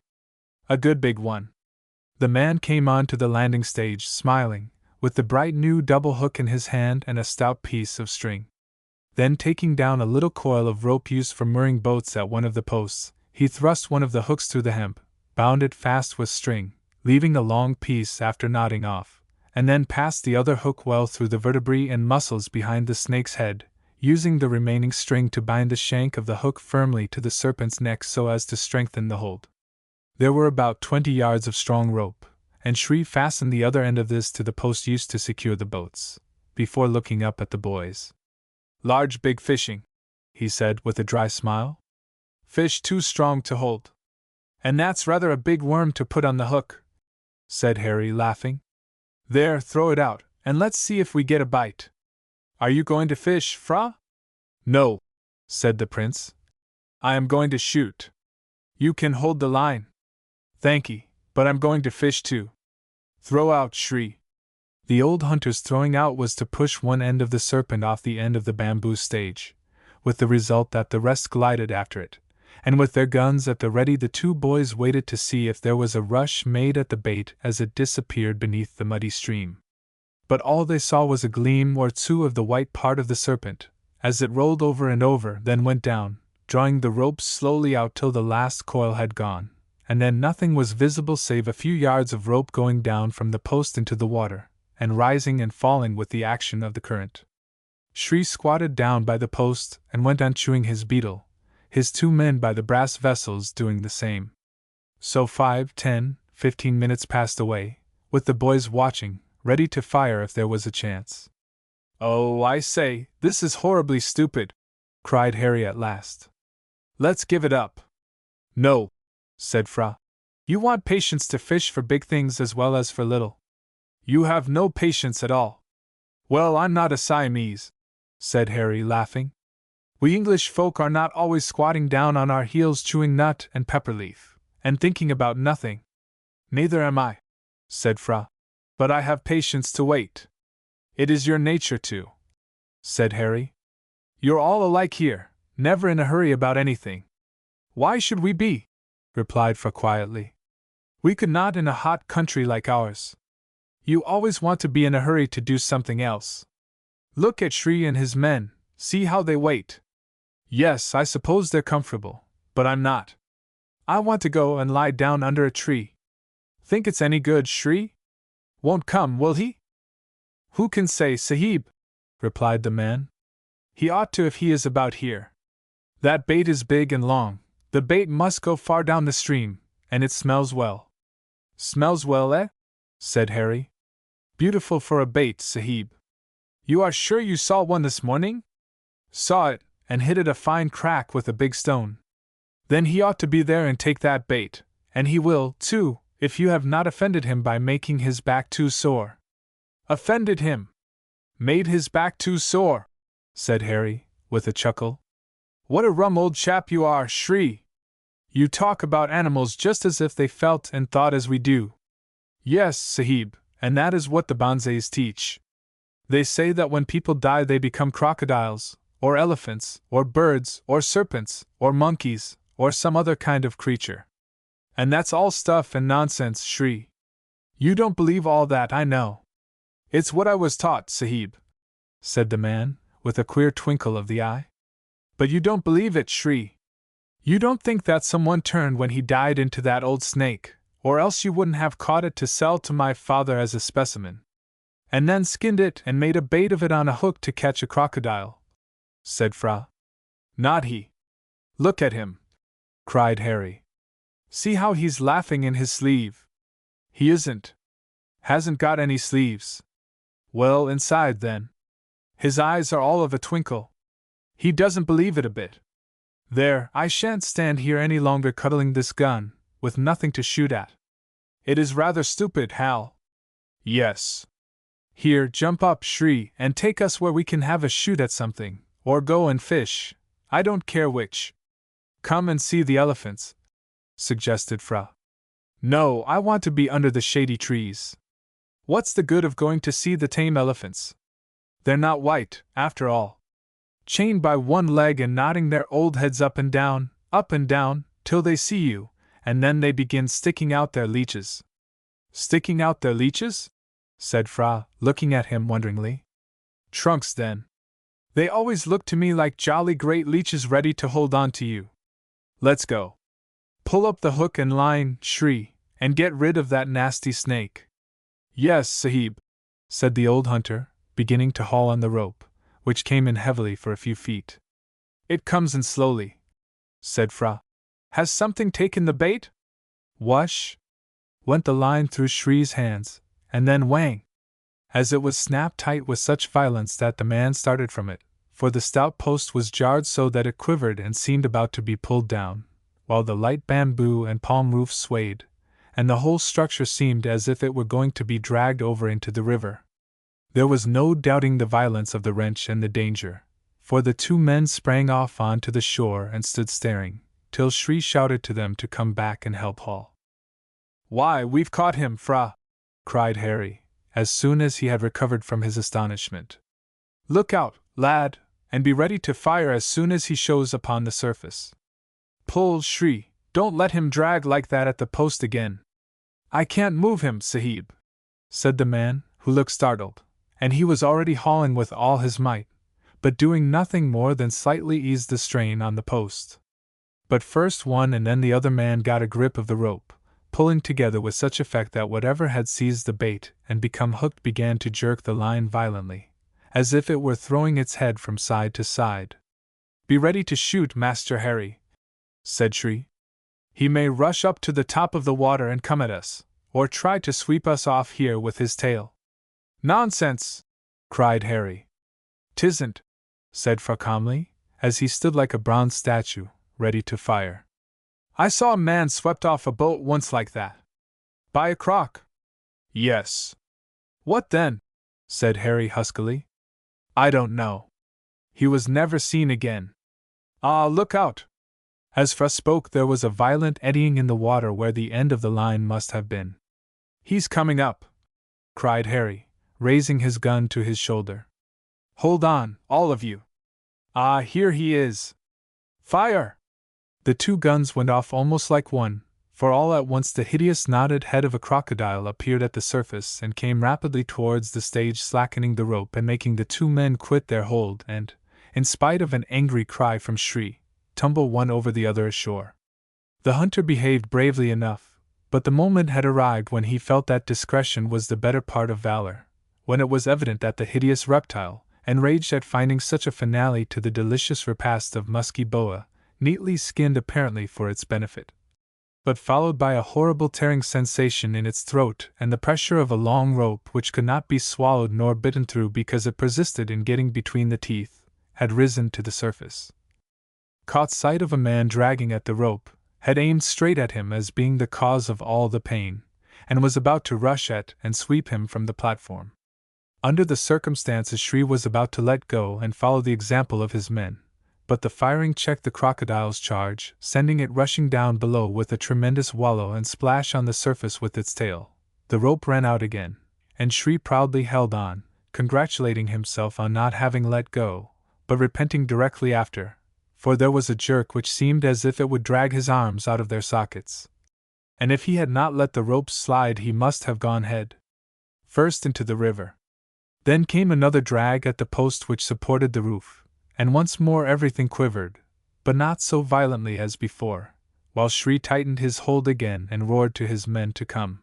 A good big one." The man came on to the landing stage, smiling, with the bright new double hook in his hand and a stout piece of string. Then, taking down a little coil of rope used for mooring boats at one of the posts, he thrust one of the hooks through the hemp, bound it fast with string, leaving the long piece after knotting off, and then passed the other hook well through the vertebrae and muscles behind the snake's head, using the remaining string to bind the shank of the hook firmly to the serpent's neck so as to strengthen the hold. There were about 20 yards of strong rope, and Shri fastened the other end of this to the post used to secure the boats, before looking up at the boys. "Large big fishing," he said with a dry smile. "Fish too strong to hold." "And that's rather a big worm to put on the hook," said Harry, laughing. "There, throw it out, and let's see if we get a bite." "Are you going to fish, Fra?" "No," said the prince. "I am going to shoot. You can hold the line." "Thankee, but I'm going to fish too." "Throw out, Shri." The old hunter's throwing out was to push one end of the serpent off the end of the bamboo stage, with the result that the rest glided after it, and with their guns at the ready the two boys waited to see if there was a rush made at the bait as it disappeared beneath the muddy stream. But all they saw was a gleam or two of the white part of the serpent, as it rolled over and over, then went down, drawing the rope slowly out till the last coil had gone, and then nothing was visible save a few yards of rope going down from the post into the water, and rising and falling with the action of the current. Shri squatted down by the post and went on chewing his beetle, his 2 men by the brass vessels doing the same. So 5, 10, 15 minutes passed away, with the boys watching, ready to fire if there was a chance. "Oh, I say, this is horribly stupid," cried Harry at last. "Let's give it up." "No," said Fra. "You want patience to fish for big things as well as for little. You have no patience at all." "Well, I'm not a Siamese," said Harry, laughing. "We English folk are not always squatting down on our heels chewing nut and pepper leaf, and thinking about nothing." "Neither am I," said Fra. "But I have patience to wait." "It is your nature to," said Harry. "You're all alike here, never in a hurry about anything." "Why should we be?" replied Fra quietly. "We could not in a hot country like ours. You always want to be in a hurry to do something else. Look at Shri and his men, see how they wait. Yes, I suppose they're comfortable, but I'm not. I want to go and lie down under a tree. Think it's any good, Shri? Won't come, will he?" "Who can say, Sahib?" replied the man. "He ought to if he is about here. That bait is big and long, the bait must go far down the stream, and it smells well." "Smells well, eh?" said Harry. "Beautiful for a bait, Sahib." "You are sure you saw one this morning?" "Saw it, and hit it a fine crack with a big stone." "Then he ought to be there and take that bait, and he will, too, if you have not offended him by making his back too sore." "Offended him? Made his back too sore?" said Harry, with a chuckle. "What a rum old chap you are, Shri! You talk about animals just as if they felt and thought as we do." "Yes, Sahib, and that is what the Bonzes teach. They say that when people die they become crocodiles, or elephants, or birds, or serpents, or monkeys, or some other kind of creature. And that's all stuff and nonsense, Shri. You don't believe all that, I know." "It's what I was taught, Sahib," said the man, with a queer twinkle of the eye. "But you don't believe it, Shri. You don't think that someone turned when he died into that old snake, or else you wouldn't have caught it to sell to my father as a specimen. And then skinned it and made a bait of it on a hook to catch a crocodile," said Fra. "Not he. Look at him," cried Harry. "See how he's laughing in his sleeve. He hasn't got any sleeves. Well, inside then. His eyes are all of a twinkle. He doesn't believe it a bit. There, I shan't stand here any longer cuddling this gun, with nothing to shoot at. It is rather stupid, Hal." "Yes. Here, jump up, Shri, and take us where we can have a shoot at something, or go and fish, I don't care which." "Come and see the elephants," suggested Fra. "No, I want to be under the shady trees. What's the good of going to see the tame elephants? They're not white, after all. Chained by one leg and nodding their old heads up and down, till they see you, and then they begin sticking out their leeches." "Sticking out their leeches?" said Fra, looking at him wonderingly. "Trunks, then. They always look to me like jolly great leeches ready to hold on to you. Let's go. Pull up the hook and line, Shri, and get rid of that nasty snake." "Yes, Sahib," said the old hunter, beginning to haul on the rope, which came in heavily for a few feet. "It comes in slowly," said Fra. "Has something taken the bait?" "Wush? went the line through Shri's hands, and then whang! As it was snapped tight with such violence that the man started from it, for the stout post was jarred so that it quivered and seemed about to be pulled down, while the light bamboo and palm roof swayed, and the whole structure seemed as if it were going to be dragged over into the river. There was no doubting the violence of the wrench and the danger, for the two men sprang off on to the shore and stood staring, till Shri shouted to them to come back and help haul. "Why, we've caught him, Fra!" cried Harry, as soon as he had recovered from his astonishment. "Look out, lad, and be ready to fire as soon as he shows upon the surface. Pull, Shri, don't let him drag like that at the post again." "I can't move him, Sahib," said the man, who looked startled, and he was already hauling with all his might, but doing nothing more than slightly ease the strain on the post. But first one and then the other man got a grip of the rope, pulling together with such effect that whatever had seized the bait and become hooked began to jerk the line violently, as if it were throwing its head from side to side. "Be ready to shoot, Master Harry," said Shri. "He may rush up to the top of the water and come at us, or try to sweep us off here with his tail." "Nonsense!" cried Harry. "'Tisn't," said Fra calmly, as he stood like a bronze statue, ready to fire. "I saw a man swept off a boat once like that." "By a croc?" "Yes." "What then?" said Harry huskily. "I don't know. He was never seen again." "Ah, look out!" As Fra spoke, there was a violent eddying in the water where the end of the line must have been. "He's coming up!" cried Harry, raising his gun to his shoulder. "Hold on, all of you! Ah, here he is! Fire!" The two guns went off almost like one, for all at once the hideous knotted head of a crocodile appeared at the surface and came rapidly towards the stage, slackening the rope and making the two men quit their hold and, in spite of an angry cry from Shri, tumble one over the other ashore. The hunter behaved bravely enough, but the moment had arrived when he felt that discretion was the better part of valor, when it was evident that the hideous reptile, enraged at finding such a finale to the delicious repast of musky boa, neatly skinned apparently for its benefit, but followed by a horrible tearing sensation in its throat and the pressure of a long rope which could not be swallowed nor bitten through because it persisted in getting between the teeth, had risen to the surface, caught sight of a man dragging at the rope, had aimed straight at him as being the cause of all the pain, and was about to rush at and sweep him from the platform. Under the circumstances, Shri was about to let go and follow the example of his men, but the firing checked the crocodile's charge, sending it rushing down below with a tremendous wallow and splash on the surface with its tail. The rope ran out again, and Shri proudly held on, congratulating himself on not having let go, but repenting directly after, for there was a jerk which seemed as if it would drag his arms out of their sockets. And if he had not let the rope slide, he must have gone head first into the river. Then came another drag at the post which supported the roof, and once more everything quivered, but not so violently as before, while Shri tightened his hold again and roared to his men to come.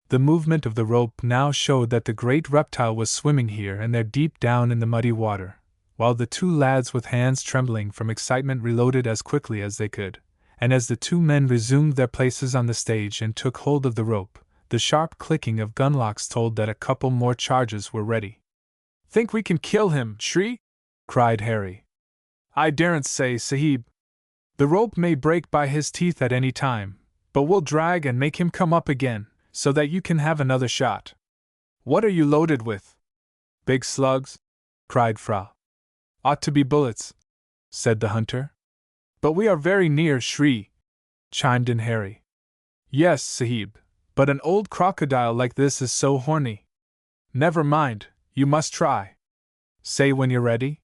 The movement of the rope now showed that the great reptile was swimming here and there deep down in the muddy water, while the two lads with hands trembling from excitement reloaded as quickly as they could, and as the two men resumed their places on the stage and took hold of the rope, the sharp clicking of gunlocks told that a couple more charges were ready. "Think we can kill him, Shri?" cried Harry. "I daren't say, Sahib. The rope may break by his teeth at any time, but we'll drag and make him come up again, so that you can have another shot." "What are you loaded with?" "Big slugs," cried Fra. "Ought to be bullets," said the hunter. "But we are very near, Shri," chimed in Harry. "Yes, Sahib, but an old crocodile like this is so horny." "Never mind, you must try. Say when you're ready."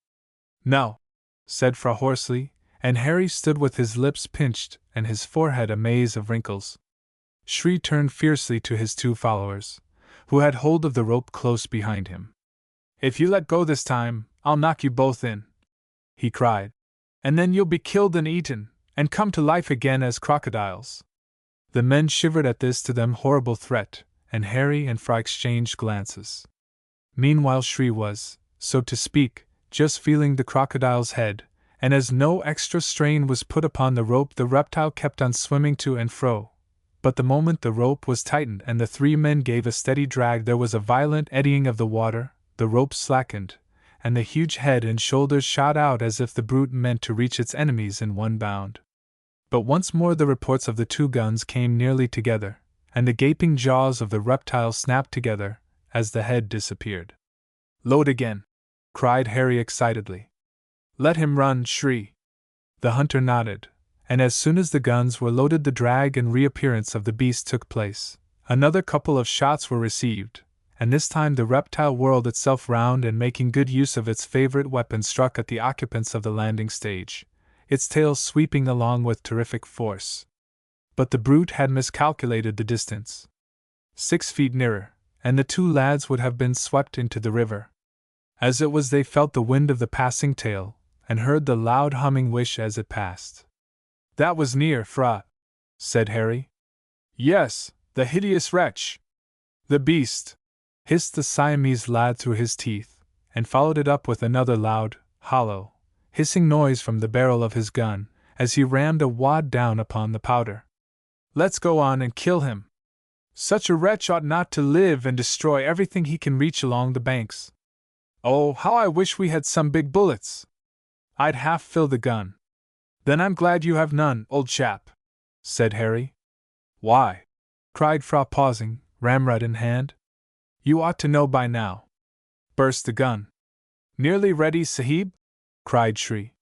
"No," said Fra hoarsely, and Harry stood with his lips pinched and his forehead a maze of wrinkles. Shri turned fiercely to his two followers, who had hold of the rope close behind him. "If you let go this time, I'll knock you both in," he cried, "and then you'll be killed and eaten, and come to life again as crocodiles." The men shivered at this to them horrible threat, and Harry and Fra exchanged glances. Meanwhile Shri was, so to speak, just feeling the crocodile's head, and as no extra strain was put upon the rope, the reptile kept on swimming to and fro, But the moment the rope was tightened and the three men gave a steady drag, there was a violent eddying of the water, the rope slackened, and the huge head and shoulders shot out as if the brute meant to reach its enemies in one bound. But once more the reports of the two guns came nearly together, and the gaping jaws of the reptile snapped together as the head disappeared. "Load again!" cried Harry excitedly. "Let him run, Shri!" The hunter nodded, and as soon as the guns were loaded, the drag and reappearance of the beast took place. Another couple of shots were received, and this time the reptile whirled itself round and, making good use of its favorite weapon, struck at the occupants of the landing stage, its tail sweeping along with terrific force. But the brute had miscalculated the distance. 6 feet nearer, and the two lads would have been swept into the river. As it was, they felt the wind of the passing tail, and heard the loud humming whish as it passed. "That was near, Fra," said Harry. "Yes, the hideous wretch! The beast!" hissed the Siamese lad through his teeth, and followed it up with another loud, hollow, hissing noise from the barrel of his gun, as he rammed a wad down upon the powder. "Let's go on and kill him! Such a wretch ought not to live and destroy everything he can reach along the banks. Oh, how I wish we had some big bullets! I'd half fill the gun." "Then I'm glad you have none, old chap," said Harry. "Why?" cried Fra, pausing, ramrod in hand. "You ought to know by now." Burst the gun. "Nearly ready, Sahib?" cried Shri.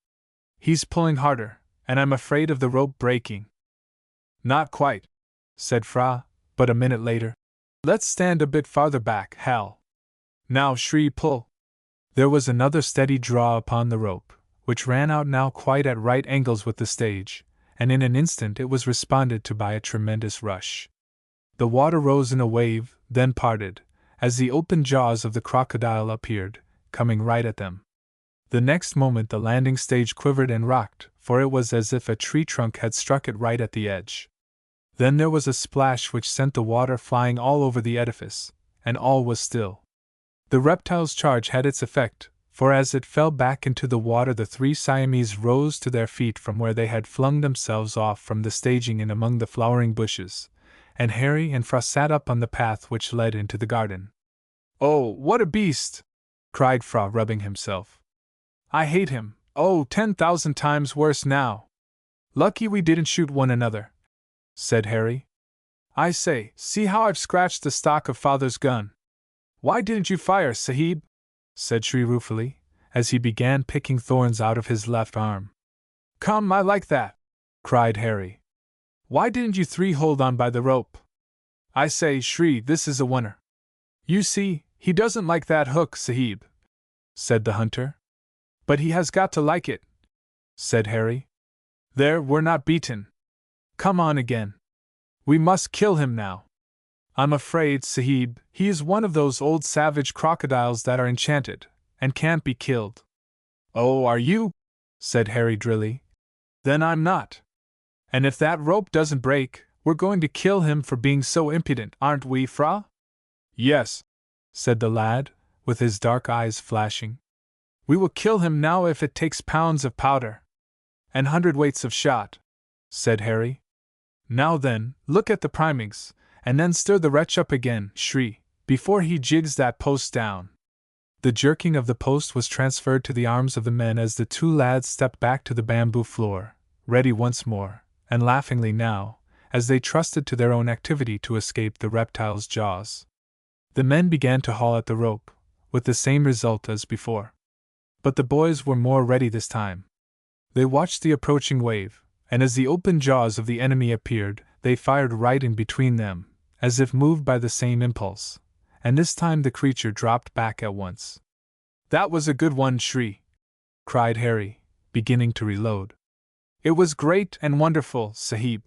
"He's pulling harder, and I'm afraid of the rope breaking." "Not quite," said Fra, but a minute later. "Let's stand a bit farther back, Hal. Now, Shri, pull." There was another steady draw upon the rope, which ran out now quite at right angles with the stage, and in an instant it was responded to by a tremendous rush. The water rose in a wave, then parted, as the open jaws of the crocodile appeared, coming right at them. The next moment the landing stage quivered and rocked, for it was as if a tree trunk had struck it right at the edge. Then there was a splash which sent the water flying all over the edifice, and all was still. The reptile's charge had its effect, for as it fell back into the water the three Siamese rose to their feet from where they had flung themselves off from the staging in among the flowering bushes, and Harry and Fra sat up on the path which led into the garden. "Oh, what a beast!" cried Fra, rubbing himself. "I hate him, oh, 10,000 times worse now. Lucky we didn't shoot one another," said Harry. "I say, see how I've scratched the stock of Father's gun." "Why didn't you fire, Sahib?" said Shri ruefully, as he began picking thorns out of his left arm. "Come, I like that!" cried Harry. "Why didn't you three hold on by the rope? I say, Shri, this is a winner." "You see, he doesn't like that hook, Sahib," said the hunter. "But he has got to like it," said Harry. "There, we're not beaten. Come on again. We must kill him now. I'm afraid, Sahib, he is one of those old savage crocodiles that are enchanted, and can't be killed." "Oh, are you?" said Harry drily. "Then I'm not. And if that rope doesn't break, we're going to kill him for being so impudent, aren't we, Fra?" "Yes," said the lad, with his dark eyes flashing. "We will kill him now if it takes pounds of powder." "And hundredweights of shot," said Harry. "Now then, look at the primings, and then stir the wretch up again, Shri, before he jigs that post down." The jerking of the post was transferred to the arms of the men as the two lads stepped back to the bamboo floor, ready once more, and laughingly now, as they trusted to their own activity to escape the reptile's jaws. The men began to haul at the rope, with the same result as before. But the boys were more ready this time. They watched the approaching wave, and as the open jaws of the enemy appeared, they fired right in between them, as if moved by the same impulse, and this time the creature dropped back at once. "That was a good one, Shri!" cried Harry, beginning to reload. "It was great and wonderful, Sahib.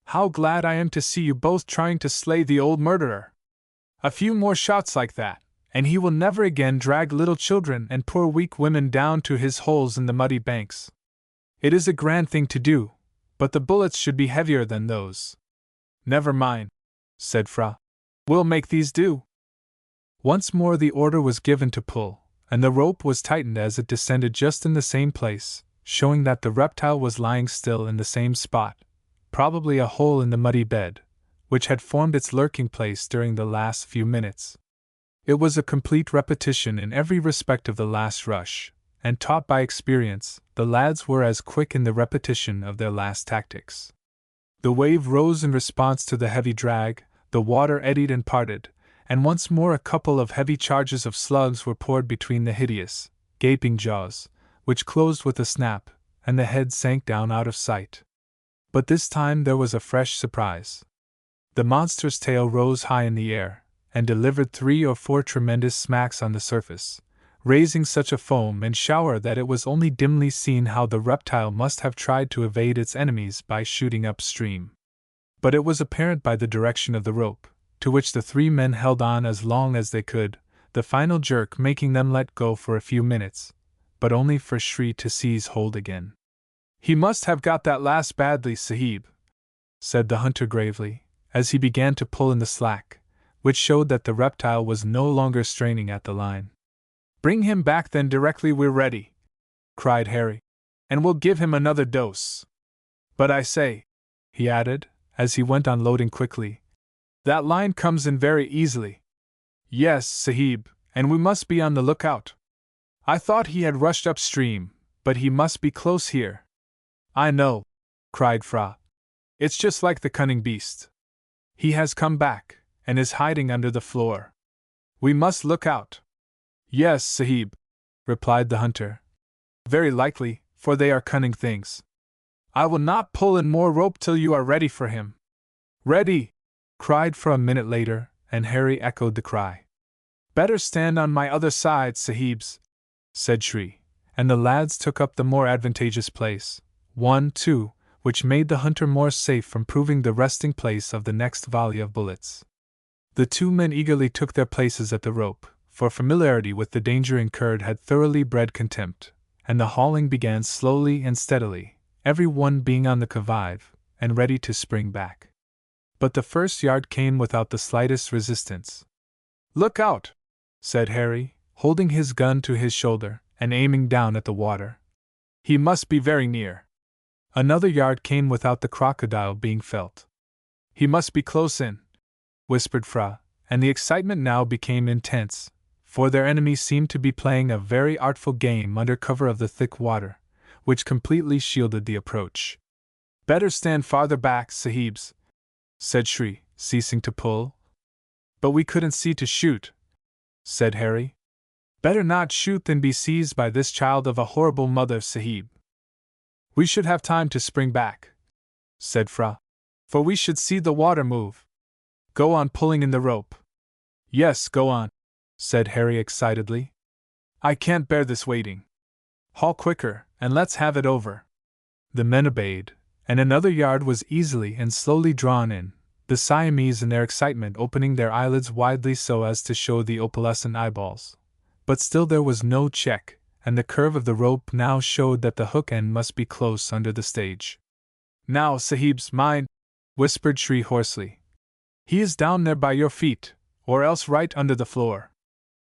How glad I am to see you both trying to slay the old murderer! A few more shots like that, and he will never again drag little children and poor weak women down to his holes in the muddy banks. It is a grand thing to do, but the bullets should be heavier than those." "Never mind," said Fra. "We'll make these do." Once more the order was given to pull, and the rope was tightened as it descended just in the same place, showing that the reptile was lying still in the same spot, probably a hole in the muddy bed, which had formed its lurking place during the last few minutes. It was a complete repetition in every respect of the last rush, and taught by experience, the lads were as quick in the repetition of their last tactics. The wave rose in response to the heavy drag, the water eddied and parted, and once more a couple of heavy charges of slugs were poured between the hideous, gaping jaws, which closed with a snap, and the head sank down out of sight. But this time there was a fresh surprise. The monster's tail rose high in the air, and delivered 3 or 4 tremendous smacks on the surface, raising such a foam and shower that it was only dimly seen how the reptile must have tried to evade its enemies by shooting upstream. But it was apparent by the direction of the rope, to which the 3 men held on as long as they could, the final jerk making them let go for a few minutes, but only for Shri to seize hold again. "He must have got that last badly, Sahib," said the hunter gravely, as he began to pull in the slack, which showed that the reptile was no longer straining at the line. "Bring him back then directly we're ready," cried Harry, "and we'll give him another dose. But I say," he added, as he went on loading quickly, "that line comes in very easily." "Yes, Sahib, and we must be on the lookout. I thought he had rushed upstream, but he must be close here." "I know," cried Fra. "It's just like the cunning beast. He has come back, and is hiding under the floor. We must look out." "Yes, Sahib," replied the hunter. "Very likely, for they are cunning things. I will not pull in more rope till you are ready for him." "Ready!" cried Fra a minute later, and Harry echoed the cry. "Better stand on my other side, Sahibs," said Shri, and the lads took up the more advantageous place, 1, 2, which made the hunter more safe from proving the resting place of the next volley of bullets. The 2 men eagerly took their places at the rope, for familiarity with the danger incurred had thoroughly bred contempt, and the hauling began slowly and steadily, every one being on the qui vive, and ready to spring back. But the first yard came without the slightest resistance. "Look out!" said Harry, holding his gun to his shoulder, and aiming down at the water. "He must be very near." Another yard came without the crocodile being felt. "He must be close in," whispered Fra, and the excitement now became intense, for their enemy seemed to be playing a very artful game under cover of the thick water, which completely shielded the approach. "Better stand farther back, Sahibs," said Shri, ceasing to pull. "But we couldn't see to shoot," said Harry. "Better not shoot than be seized by this child of a horrible mother, Sahib." "We should have time to spring back," said Fra, "for we should see the water move. Go on pulling in the rope." "Yes, go on," said Harry excitedly. "I can't bear this waiting. Haul quicker, and let's have it over." The men obeyed, and another yard was easily and slowly drawn in, the Siamese in their excitement opening their eyelids widely so as to show the opalescent eyeballs. But still there was no check, and the curve of the rope now showed that the hook end must be close under the stage. "Now, Sahibs, mind," whispered Shri hoarsely. "He is down there by your feet, or else right under the floor."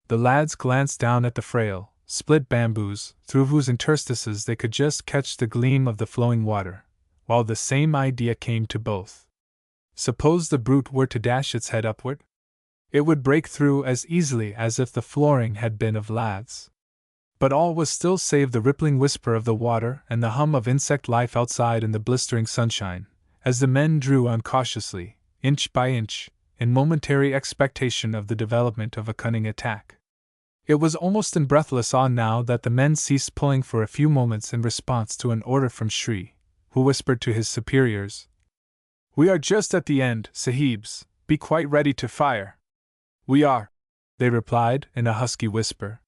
The lads glanced down at the frail, split bamboos, through whose interstices they could just catch the gleam of the flowing water, while the same idea came to both. Suppose the brute were to dash its head upward? It would break through as easily as if the flooring had been of laths. But all was still save the rippling whisper of the water and the hum of insect life outside in the blistering sunshine, as the men drew on cautiously, inch by inch, in momentary expectation of the development of a cunning attack. It was almost in breathless awe now that the men ceased pulling for a few moments in response to an order from Shri, who whispered to his superiors, "We are just at the end, Sahibs, be quite ready to fire." "We are," they replied in a husky whisper.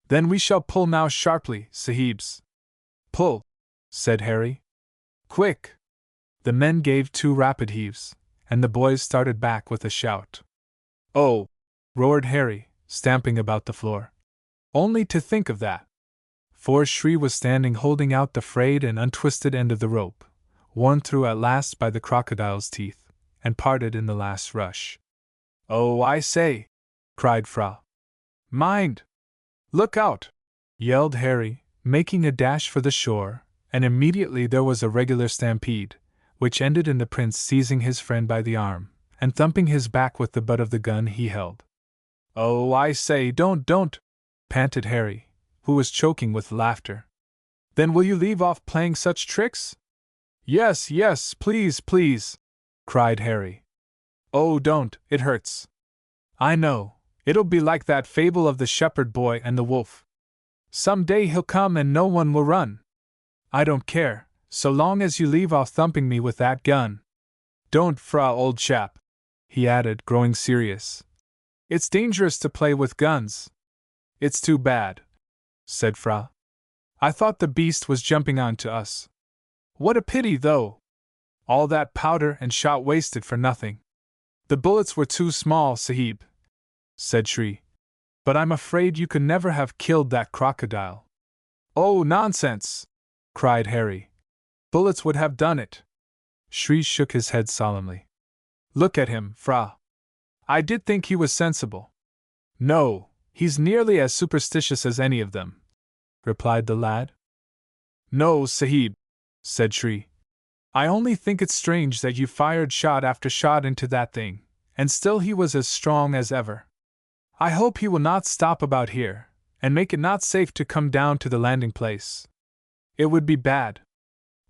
"Then we shall pull now sharply, Sahibs." "Pull," said Harry. "Quick!" The men gave 2 rapid heaves, and the boys started back with a shout. "Oh!" roared Harry, stamping about the floor. "Only to think of that!" For Shri was standing holding out the frayed and untwisted end of the rope, worn through at last by the crocodile's teeth, and parted in the last rush. "Oh, I say!" cried Fra. "Mind! Look out!" yelled Harry, making a dash for the shore, and immediately there was a regular stampede, which ended in the prince seizing his friend by the arm, and thumping his back with the butt of the gun he held. "Oh, I say, don't," panted Harry, who was choking with laughter. "Then will you leave off playing such tricks?" "Yes, yes, please, please," cried Harry. "Oh, don't, it hurts." "I know, it'll be like that fable of the shepherd boy and the wolf. Some day he'll come and no one will run. I don't care, so long as you leave off thumping me with that gun. Don't, Fra, old chap," he added, growing serious. "It's dangerous to play with guns." "It's too bad," said Fra. "I thought the beast was jumping on to us. What a pity, though! All that powder and shot wasted for nothing." "The bullets were too small, Sahib," said Shri. "But I'm afraid you could never have killed that crocodile." "Oh, nonsense!" cried Harry. "Bullets would have done it." Shri shook his head solemnly. "Look at him, Fra. I did think he was sensible." "No, he's nearly as superstitious as any of them," replied the lad. "No, Sahib," said Shri. "I only think it strange that you fired shot after shot into that thing, and still he was as strong as ever. I hope he will not stop about here, and make it not safe to come down to the landing place. It would be bad."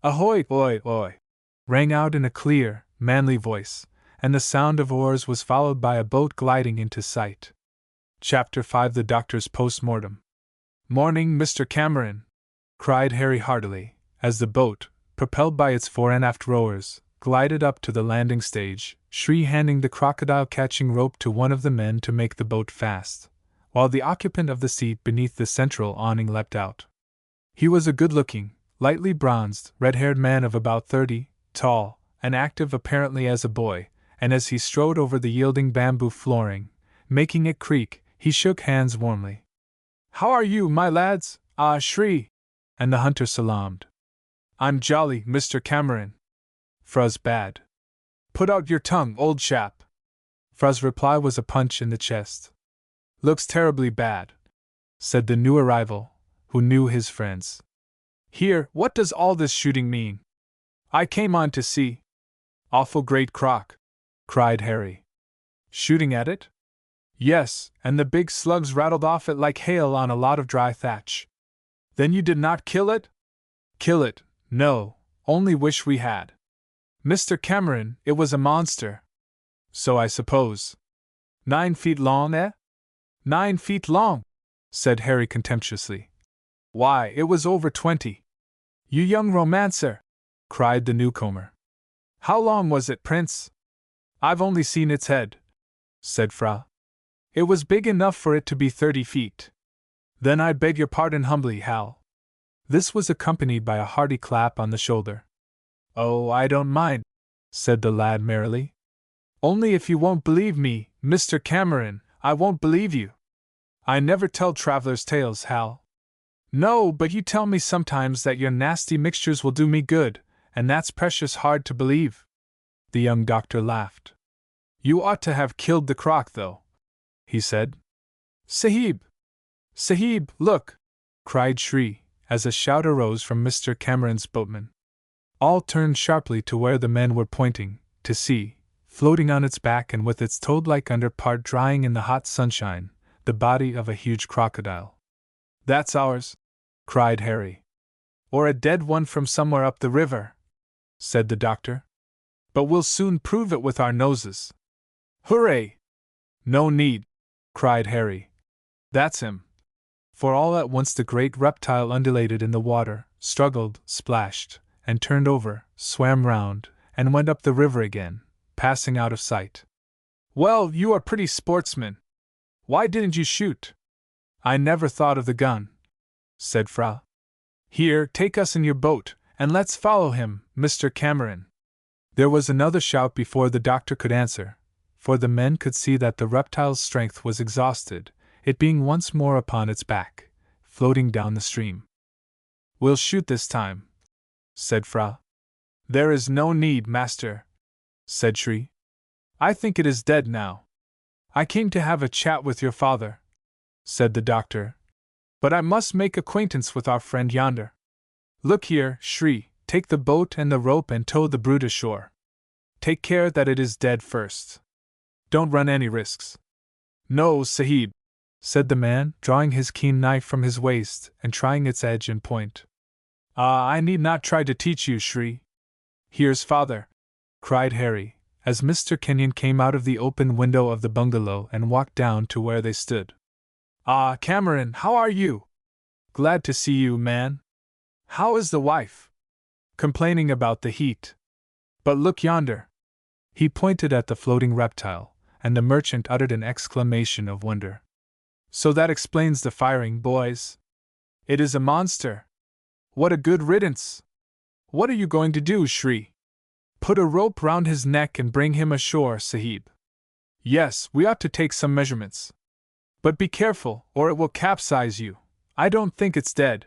"Ahoy, oi, oi!" rang out in a clear, manly voice, and the sound of oars was followed by a boat gliding into sight. Chapter 5: The Doctor's Post-Mortem. "Morning, Mr. Cameron!" cried Harry heartily, as the boat, propelled by its fore and aft rowers, glided up to the landing stage, Shri handing the crocodile-catching rope to one of the men to make the boat fast, while the occupant of the seat beneath the central awning leapt out. He was a good-looking, lightly bronzed, red-haired man of about 30, tall, and active apparently as a boy, and as he strode over the yielding bamboo flooring, making it creak, he shook hands warmly. "How are you, my lads? Ah, Shri!" And the hunter salaamed. "I'm jolly, Mr. Cameron." Fra's bad. "Put out your tongue, old chap." Fra's reply was a punch in the chest. "Looks terribly bad," said the new arrival, who knew his friends. "Here, what does all this shooting mean?" "I came on to see." "Awful great croc," cried Harry. "Shooting at it?" "Yes, and the big slugs rattled off it like hail on a lot of dry thatch." "Then you did not kill it?" "Kill it? No, only wish we had." "Mr. Cameron, it was a monster." "So I suppose." 9 feet long, eh?" "9 feet long!" said Harry contemptuously. "Why, it was over 20. "You young romancer!" cried the newcomer. "How long was it, Prince?" "I've only seen its head," said Fra. "It was big enough for it to be 30 feet. "Then I beg your pardon humbly, Hal." This was accompanied by a hearty clap on the shoulder. "Oh, I don't mind," said the lad merrily. "Only if you won't believe me, Mr. Cameron, I won't believe you. I never tell travelers' tales, Hal." "No, but you tell me sometimes that your nasty mixtures will do me good, and that's precious hard to believe." The young doctor laughed. "You ought to have killed the croc, though," he said. "Sahib! Sahib, look!" cried Shri, as a shout arose from Mr. Cameron's boatmen. All turned sharply to where the men were pointing, to see, floating on its back and with its toad-like under part drying in the hot sunshine, the body of a huge crocodile. "That's ours!" cried Harry. "Or a dead one from somewhere up the river," said the doctor. "But we'll soon prove it with our noses." "Hooray!" "No need," cried Harry. "That's him." For all at once the great reptile undulated in the water, struggled, splashed, and turned over, swam round, and went up the river again, passing out of sight. "Well, you are pretty sportsmen. Why didn't you shoot?" "I never thought of the gun," said Fra. "Here, take us in your boat, and let's follow him, Mr. Cameron." There was another shout before the doctor could answer, for the men could see that the reptile's strength was exhausted, it being once more upon its back, floating down the stream. "We'll shoot this time," said Fra. "There is no need, master," said Shri. "I think it is dead now." "I came to have a chat with your father," said the doctor, "but I must make acquaintance with our friend yonder. Look here, Shri, take the boat and the rope and tow the brute ashore." Take care that it is dead first. Don't run any risks. No, Sahib, said the man, drawing his keen knife from his waist and trying its edge and point. Ah, I need not try to teach you, Shri. Here's father, cried Harry, as Mr. Kenyon came out of the open window of the bungalow and walked down to where they stood. Ah, Cameron, how are you? Glad to see you, man. How is the wife? Complaining about the heat. But look yonder. He pointed at the floating reptile, and the merchant uttered an exclamation of wonder. So that explains the firing, boys. It is a monster. What a good riddance! What are you going to do, Shri? Put a rope round his neck and bring him ashore, Sahib. Yes, we ought to take some measurements. But be careful, or it will capsize you. I don't think it's dead.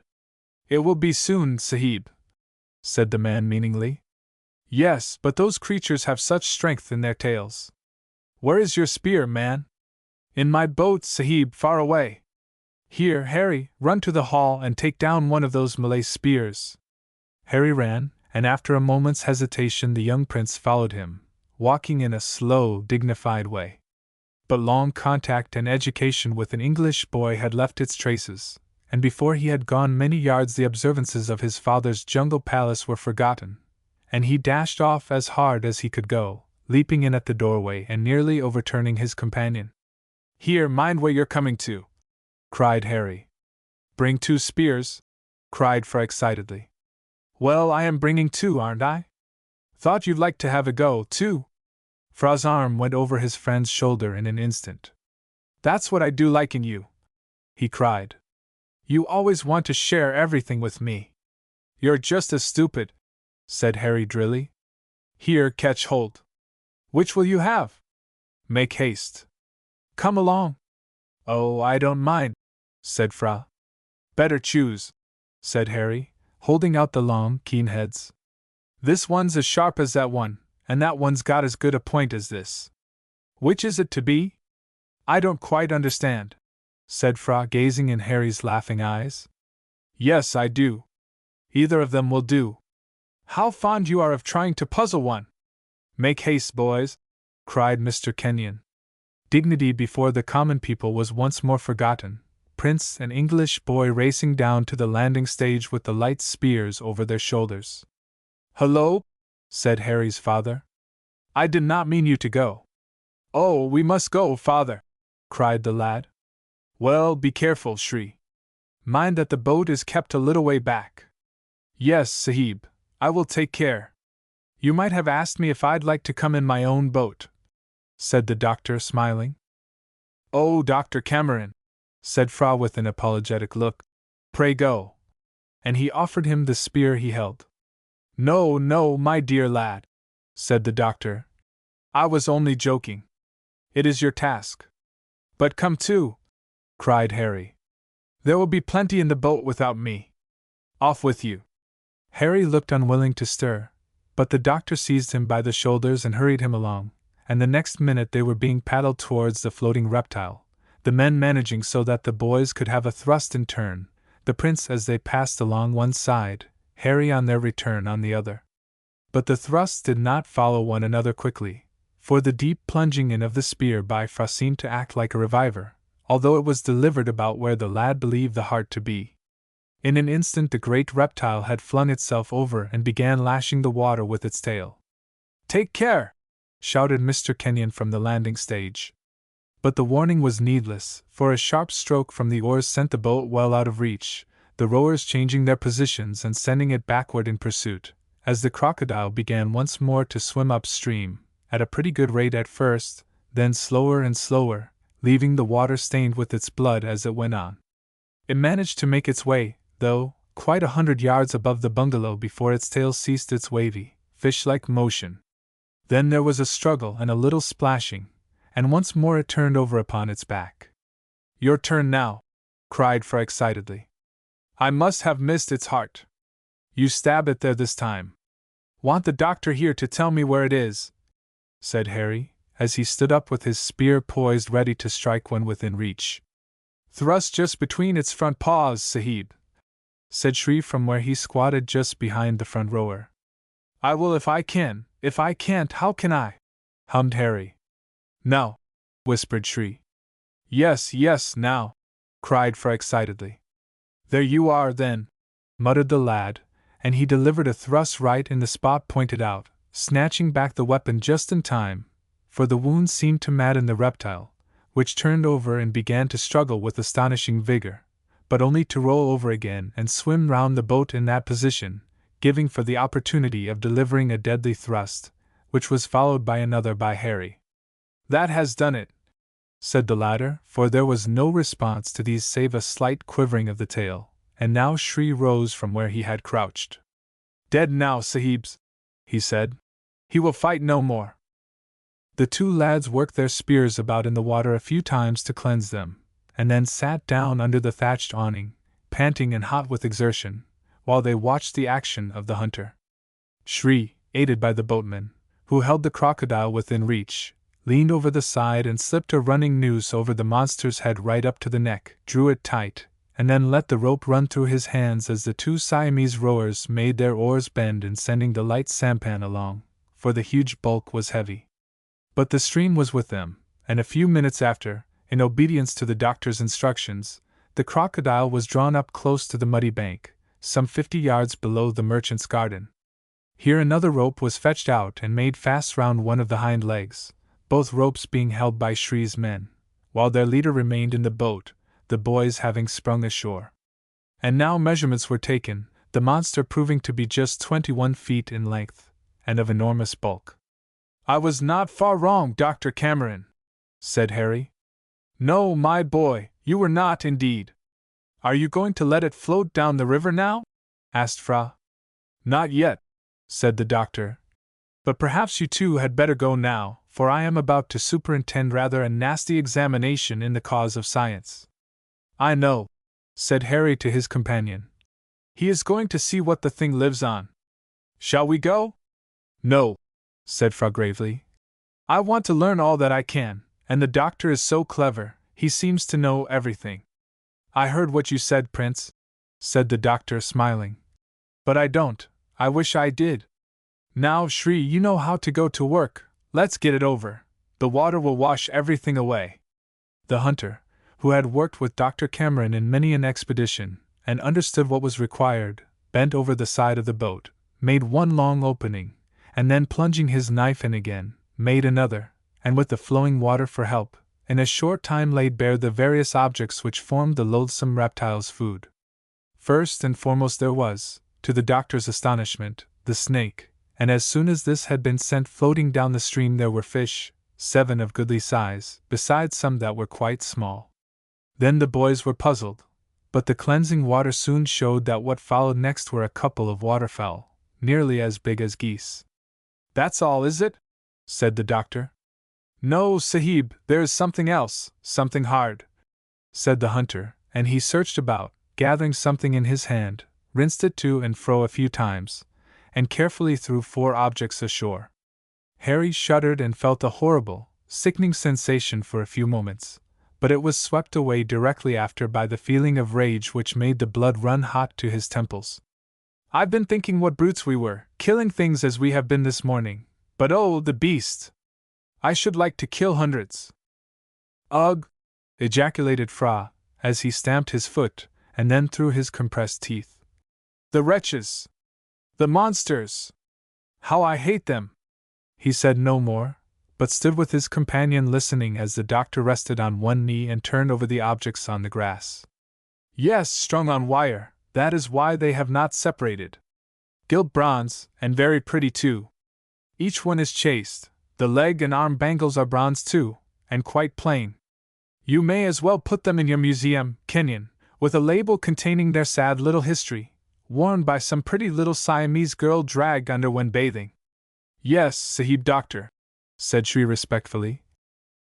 It will be soon, Sahib, said the man meaningly. Yes, but those creatures have such strength in their tails. Where is your spear, man? In my boat, Sahib, far away. Here, Harry, run to the hall and take down one of those Malay spears. Harry ran, and after a moment's hesitation the young prince followed him, walking in a slow, dignified way. But long contact and education with an English boy had left its traces, and before he had gone many yards the observances of his father's jungle palace were forgotten, and he dashed off as hard as he could go, leaping in at the doorway and nearly overturning his companion. Here, mind where you're coming to, cried Harry. Bring 2 spears, cried Fra excitedly. Well, I am bringing 2, aren't I? Thought you'd like to have a go, too. Fra's arm went over his friend's shoulder in an instant. That's what I do like in you, he cried. You always want to share everything with me. You're just as stupid, said Harry drily. Here, catch hold. Which will you have? Make haste. Come along. Oh, I don't mind, said Fra. Better choose, said Harry, holding out the long, keen heads. This one's as sharp as that one, and that one's got as good a point as this. Which is it to be? I don't quite understand, said Fra, gazing in Harry's laughing eyes. Yes, I do. Either of them will do. How fond you are of trying to puzzle one! Make haste, boys, cried Mr. Kenyon. Dignity before the common people was once more forgotten, Prince and English boy racing down to the landing stage with the light spears over their shoulders. Hullo, said Harry's father. I did not mean you to go. Oh, we must go, father, cried the lad. Well, be careful, Shri. Mind that the boat is kept a little way back. Yes, Sahib, I will take care. You might have asked me if I'd like to come in my own boat, said the doctor, smiling. Oh, Dr. Cameron, said Fra with an apologetic look, pray go. And he offered him the spear he held. No, no, my dear lad, said the doctor. I was only joking. It is your task. But come too, cried Harry. There will be plenty in the boat without me. Off with you. Harry looked unwilling to stir, but the doctor seized him by the shoulders and hurried him along, and the next minute they were being paddled towards the floating reptile, the men managing so that the boys could have a thrust in turn, the prince as they passed along one side, Harry on their return on the other. But the thrusts did not follow one another quickly, for the deep plunging in of the spear by Fra seemed to act like a reviver, although it was delivered about where the lad believed the heart to be. In an instant the great reptile had flung itself over and began lashing the water with its tail. Take care! Shouted Mr. Kenyon from the landing stage. But the warning was needless, for a sharp stroke from the oars sent the boat well out of reach, the rowers changing their positions and sending it backward in pursuit, as the crocodile began once more to swim upstream, at a pretty good rate at first, then slower and slower, leaving the water stained with its blood as it went on. It managed to make its way, though, quite 100 yards above the bungalow before its tail ceased its wavy, fish-like motion. Then there was a struggle and a little splashing, and once more it turned over upon its back. Your turn now, cried Fra excitedly. I must have missed its heart. You stab it there this time. Want the doctor here to tell me where it is, said Harry, as he stood up with his spear poised ready to strike when within reach. Thrust just between its front paws, Sahib, said Shri from where he squatted just behind the front rower. I will if I can. If I can't, how can I? Hummed Harry. Now, whispered Shri. Yes, yes, now, cried Fra excitedly. There you are, then, muttered the lad, and he delivered a thrust right in the spot pointed out, snatching back the weapon just in time, for the wound seemed to madden the reptile, which turned over and began to struggle with astonishing vigor, but only to roll over again and swim round the boat in that position, giving for the opportunity of delivering a deadly thrust, which was followed by another by Harry. That has done it, said the latter, for there was no response to these save a slight quivering of the tail, and now Shri rose from where he had crouched. Dead now, Sahibs, he said. He will fight no more. The two lads worked their spears about in the water a few times to cleanse them, and then sat down under the thatched awning, panting and hot with exertion, while they watched the action of the hunter. Shri, aided by the boatman, who held the crocodile within reach, leaned over the side and slipped a running noose over the monster's head right up to the neck, drew it tight, and then let the rope run through his hands as the two Siamese rowers made their oars bend in sending the light sampan along, for the huge bulk was heavy. But the stream was with them, and a few minutes after, in obedience to the doctor's instructions, the crocodile was drawn up close to the muddy bank, some 50 yards below the merchant's garden. Here another rope was fetched out and made fast round one of the hind legs, both ropes being held by Shri's men, while their leader remained in the boat, the boys having sprung ashore. And now measurements were taken, the monster proving to be just 21 feet in length, and of enormous bulk. I was not far wrong, Dr. Cameron, said Harry. No, my boy, you were not indeed. Are you going to let it float down the river now? Asked Fra. Not yet, said the doctor. But perhaps you two had better go now, for I am about to superintend rather a nasty examination in the cause of science. I know, said Harry to his companion. He is going to see what the thing lives on. Shall we go? No, said Fra gravely. I want to learn all that I can, and the doctor is so clever, he seems to know everything. I heard what you said, Prince, said the doctor, smiling. But I don't. I wish I did. Now, Shri, you know how to go to work. Let's get it over. The water will wash everything away. The hunter, who had worked with Dr. Cameron in many an expedition, and understood what was required, bent over the side of the boat, made one long opening, and then plunging his knife in again, made another, and with the flowing water for help, in a short time laid bare the various objects which formed the loathsome reptile's food. First and foremost there was, to the doctor's astonishment, the snake, and as soon as this had been sent floating down the stream there were fish, 7 of goodly size, besides some that were quite small. Then the boys were puzzled, but the cleansing water soon showed that what followed next were a couple of waterfowl, nearly as big as geese. That's all, is it? Said the doctor. No, Sahib, there is something else, something hard, said the hunter, and he searched about, gathering something in his hand, rinsed it to and fro a few times, and carefully threw 4 objects ashore. Harry shuddered and felt a horrible, sickening sensation for a few moments, but it was swept away directly after by the feeling of rage which made the blood run hot to his temples. I've been thinking what brutes we were, killing things as we have been this morning, but oh, the beast! I should like to kill hundreds. Ugh! Ejaculated Fra, as he stamped his foot, and then through his compressed teeth. The wretches! The monsters! How I hate them! He said no more, but stood with his companion listening as the doctor rested on one knee and turned over the objects on the grass. Yes, strung on wire, that is why they have not separated. Gilt bronze, and very pretty too. Each one is chased, the leg and arm bangles are bronze too, and quite plain. You may as well put them in your museum, Kenyon, with a label containing their sad little history, worn by some pretty little Siamese girl dragged under when bathing. Yes, Sahib Doctor, said Shri respectfully.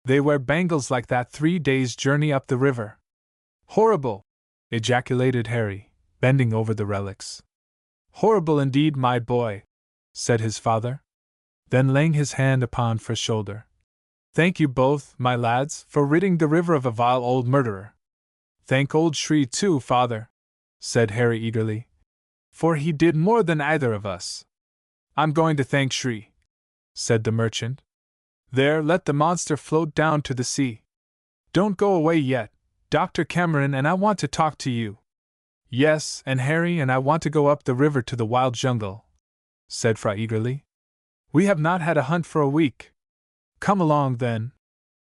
They wear bangles like that 3 days' journey up the river. Horrible! Ejaculated Harry, bending over the relics. Horrible indeed, my boy, said his father. Then laying his hand upon Fra's shoulder. Thank you both, my lads, for ridding the river of a vile old murderer. Thank old Shri too, father, said Harry eagerly, for he did more than either of us. I'm going to thank Shri, said the merchant. There, let the monster float down to the sea. Don't go away yet, Dr. Cameron, and I want to talk to you. Yes, and Harry and I want to go up the river to the wild jungle, said Fra eagerly. We have not had a hunt for a week. Come along, then,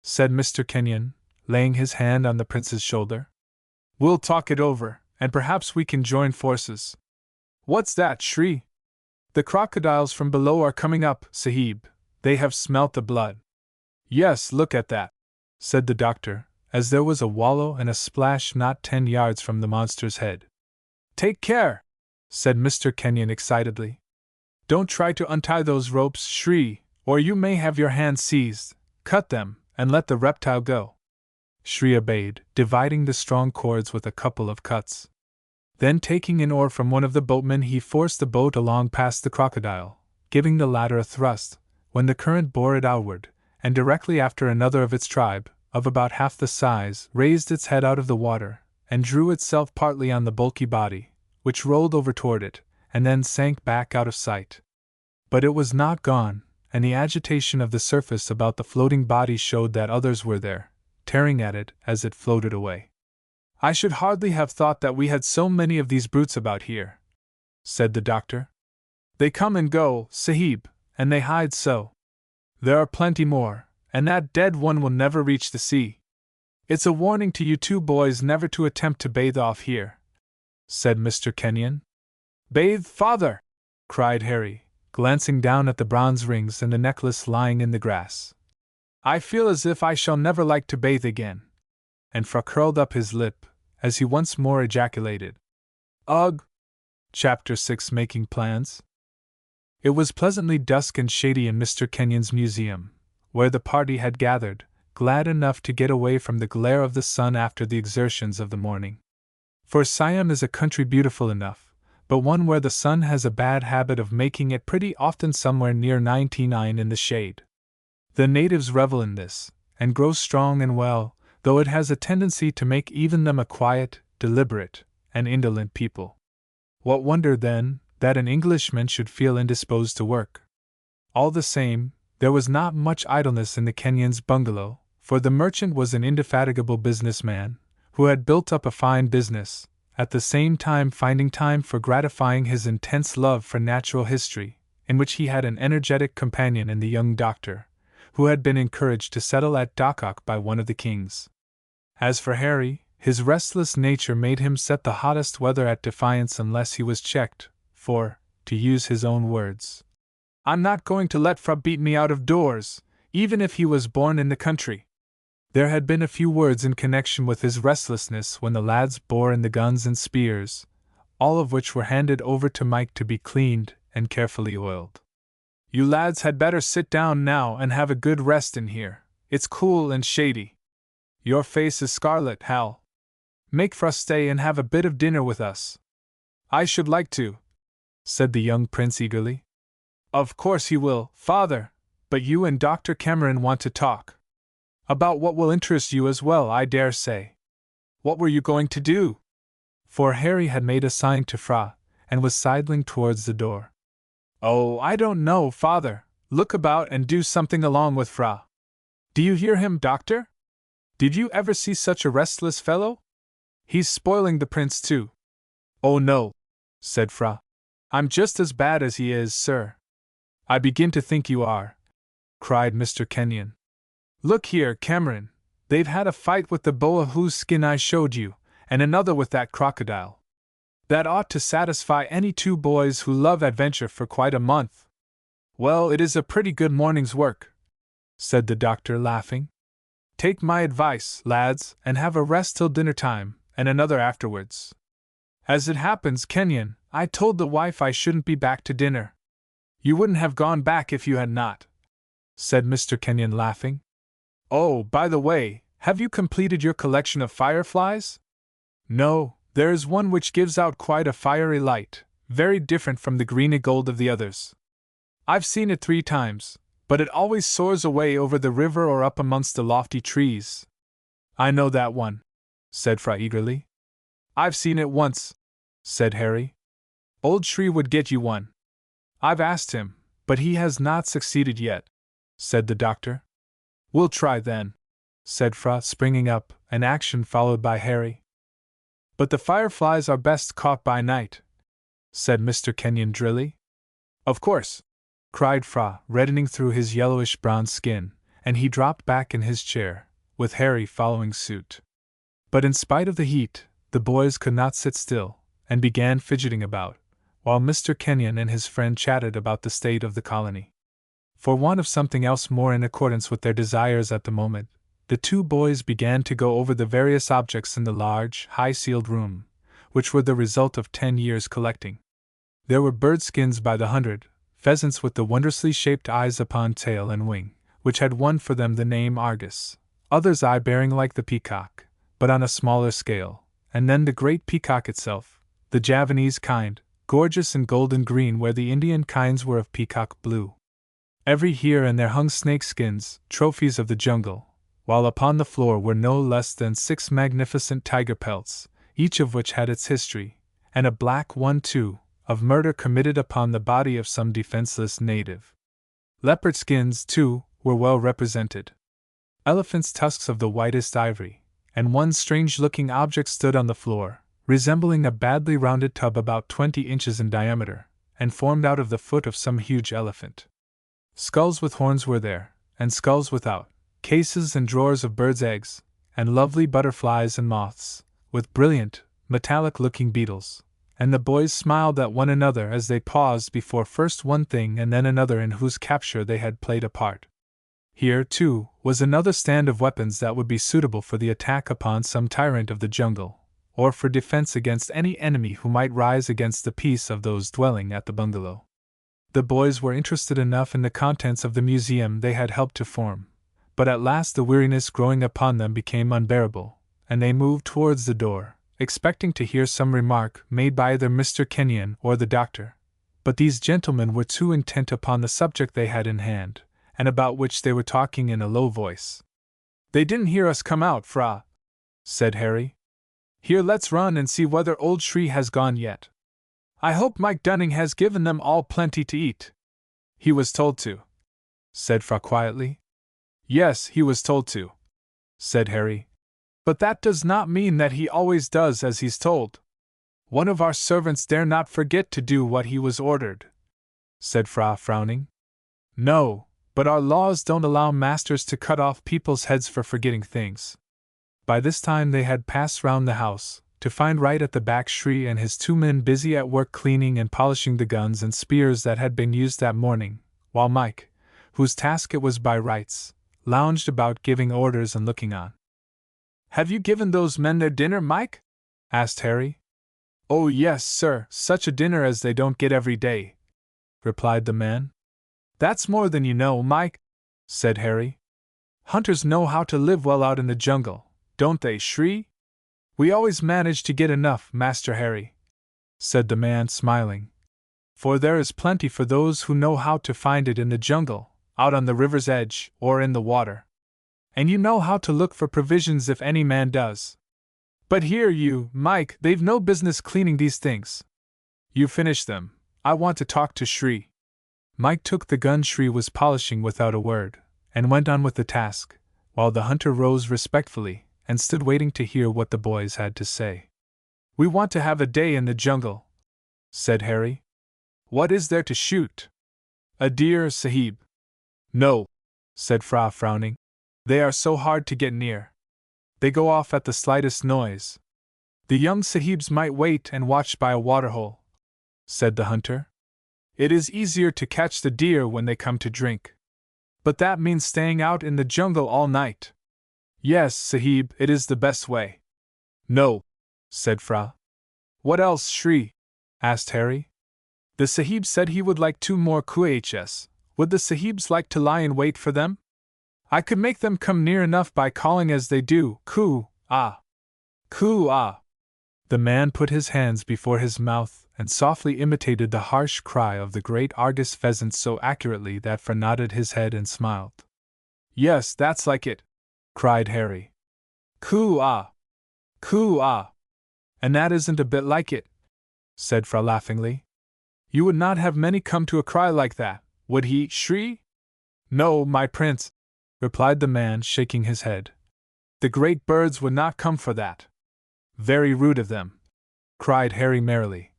said Mr. Kenyon, laying his hand on the prince's shoulder. We'll talk it over, and perhaps we can join forces. What's that, Shri? The crocodiles from below are coming up, Sahib. They have smelt the blood. Yes, look at that, said the doctor, as there was a wallow and a splash not 10 yards from the monster's head. Take care, said Mr. Kenyon excitedly. Don't try to untie those ropes, Shri, or you may have your hands seized. Cut them, and let the reptile go. Shri obeyed, dividing the strong cords with a couple of cuts. Then taking an oar from one of the boatmen, he forced the boat along past the crocodile, giving the latter a thrust, when the current bore it outward, and directly after another of its tribe, of about half the size, raised its head out of the water, and drew itself partly on the bulky body, which rolled over toward it, and then sank back out of sight. But it was not gone, and the agitation of the surface about the floating body showed that others were there, tearing at it as it floated away. I should hardly have thought that we had so many of these brutes about here, said the doctor. They come and go, Sahib, and they hide so. There are plenty more, and that dead one will never reach the sea. It's a warning to you two boys never to attempt to bathe off here, said Mr. Kenyon. Bathe, father! Cried Harry, glancing down at the bronze rings and the necklace lying in the grass. I feel as if I shall never like to bathe again. And Fra curled up his lip, as he once more ejaculated, Ugh! Chapter 6, Making Plans. It was pleasantly dusk and shady in Mr. Kenyon's museum, where the party had gathered, glad enough to get away from the glare of the sun after the exertions of the morning. For Siam is a country beautiful enough, but one where the sun has a bad habit of making it pretty often somewhere near 99 in the shade. The natives revel in this, and grow strong and well, though it has a tendency to make even them a quiet, deliberate, and indolent people. What wonder, then, that an Englishman should feel indisposed to work? All the same, there was not much idleness in the Kenyon's bungalow, for the merchant was an indefatigable businessman, who had built up a fine business, at the same time finding time for gratifying his intense love for natural history, in which he had an energetic companion in the young doctor, who had been encouraged to settle at Dakok by one of the kings. As for Harry, his restless nature made him set the hottest weather at defiance unless he was checked, for, to use his own words, I'm not going to let Fra beat me out of doors, even if he was born in the country. There had been a few words in connection with his restlessness when the lads bore in the guns and spears, all of which were handed over to Mike to be cleaned and carefully oiled. You lads had better sit down now and have a good rest in here. It's cool and shady. Your face is scarlet, Hal. Make Fra stay and have a bit of dinner with us. I should like to, said the young prince eagerly. Of course he will, father, but you and Dr. Cameron want to talk. About what will interest you as well, I dare say. What were you going to do? For Harry had made a sign to Fra, and was sidling towards the door. Oh, I don't know, father. Look about and do something along with Fra. Do you hear him, doctor? Did you ever see such a restless fellow? He's spoiling the prince too. Oh no, said Fra. I'm just as bad as he is, sir. I begin to think you are, cried Mr. Kenyon. Look here, Cameron, they've had a fight with the boa whose skin I showed you, and another with that crocodile. That ought to satisfy any two boys who love adventure for quite a month. Well, it is a pretty good morning's work, said the doctor, laughing. Take my advice, lads, and have a rest till dinner time, and another afterwards. As it happens, Kenyon, I told the wife I shouldn't be back to dinner. You wouldn't have gone back if you had not, said Mr. Kenyon, laughing. Oh, by the way, have you completed your collection of fireflies? No, there is one which gives out quite a fiery light, very different from the greeny gold of the others. I've seen it 3 times, but it always soars away over the river or up amongst the lofty trees. I know that one, said Fra eagerly. I've seen it once, said Harry. Old Shri would get you one. I've asked him, But he has not succeeded yet, said the doctor. We'll try then, said Fra, springing up, an action followed by Harry. But the fireflies are best caught by night, said Mr. Kenyon drily. Of course, cried Fra, reddening through his yellowish-brown skin, and he dropped back in his chair, with Harry following suit. But in spite of the heat, the boys could not sit still, and began fidgeting about, while Mr. Kenyon and his friend chatted about the state of the colony. For want of something else more in accordance with their desires at the moment, the two boys began to go over the various objects in the large, high-ceiled room, which were the result of 10 years' collecting. There were bird skins by the hundred, pheasants with the wondrously shaped eyes upon tail and wing, which had won for them the name Argus, others eye-bearing like the peacock, but on a smaller scale, and then the great peacock itself, the Javanese kind, gorgeous in golden green where the Indian kinds were of peacock blue. Every here and there hung snake skins, trophies of the jungle, while upon the floor were no less than 6 magnificent tiger pelts, each of which had its history, and a black one too, of murder committed upon the body of some defenseless native. Leopard skins, too, were well represented. Elephants' tusks of the whitest ivory, and one strange-looking object stood on the floor, resembling a badly rounded tub about 20 inches in diameter, and formed out of the foot of some huge elephant. Skulls with horns were there, and skulls without, cases and drawers of birds' eggs, and lovely butterflies and moths, with brilliant, metallic-looking beetles, and the boys smiled at one another as they paused before first one thing and then another in whose capture they had played a part. Here, too, was another stand of weapons that would be suitable for the attack upon some tyrant of the jungle, or for defense against any enemy who might rise against the peace of those dwelling at the bungalow. The boys were interested enough in the contents of the museum they had helped to form, but at last the weariness growing upon them became unbearable, and they moved towards the door, expecting to hear some remark made by either Mr. Kenyon or the doctor. But these gentlemen were too intent upon the subject they had in hand, and about which they were talking in a low voice. They didn't hear us come out, Fra, said Harry. Here, let's run and see whether old Shree has gone yet. I hope Mike Dunning has given them all plenty to eat. He was told to, said Fra quietly. Yes, he was told to, said Harry. But that does not mean that he always does as he's told. One of our servants dare not forget to do what he was ordered, said Fra, frowning. No, but our laws don't allow masters to cut off people's heads for forgetting things. By this time they had passed round the house, to find right at the back Shree and his 2 men busy at work cleaning and polishing the guns and spears that had been used that morning, while Mike, whose task it was by rights, lounged about giving orders and looking on. Have you given those men their dinner, Mike? Asked Harry. Oh yes, sir, such a dinner as they don't get every day, replied the man. That's more than you know, Mike, said Harry. Hunters know how to live well out in the jungle, don't they, Shree? We always manage to get enough, Master Harry, said the man, smiling. For there is plenty for those who know how to find it in the jungle, out on the river's edge, or in the water. And you know how to look for provisions if any man does. But here you, Mike, they've no business cleaning these things. You finish them. I want to talk to Shree. Mike took the gun Shree was polishing without a word, and went on with the task, while the hunter rose respectfully, and stood waiting to hear what the boys had to say. We want to have a day in the jungle, said Harry. What is there to shoot? A deer, Sahib? No, said Fra, frowning. They are so hard to get near. They go off at the slightest noise. The young Sahibs might wait and watch by a waterhole, said the hunter. It is easier to catch the deer when they come to drink. But that means staying out in the jungle all night. Yes, Sahib, it is the best way. No, said Fra. What else, Shree? Asked Harry. The Sahib said he would like 2 more kuhs. Would the Sahibs like to lie in wait for them? I could make them come near enough by calling as they do, Ku-ah. Ku-ah. The man put his hands before his mouth and softly imitated the harsh cry of the great Argus pheasant so accurately that Fra nodded his head and smiled. Yes, that's like it, cried Harry. Ku-ah. Ku-ah. And that isn't a bit like it, said Fra laughingly. You would not have many come to a cry like that, Would he, Shri? No, my prince, replied the man, shaking his head. The great birds would not come for that. Very rude of them, cried Harry merrily.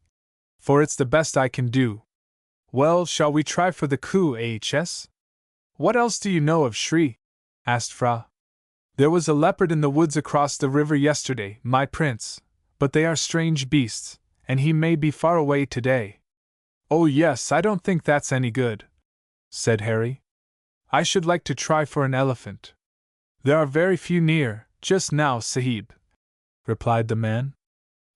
For it's the best I can do. Well, shall we try for the coup, H.S.? What else do you know of Shri? Asked Fra. There was a leopard in the woods across the river yesterday, my prince, but they are strange beasts, and he may be far away today. Oh yes, I don't think that's any good, said Harry. I should like to try for an elephant. There are very few near, just now, Sahib, replied the man.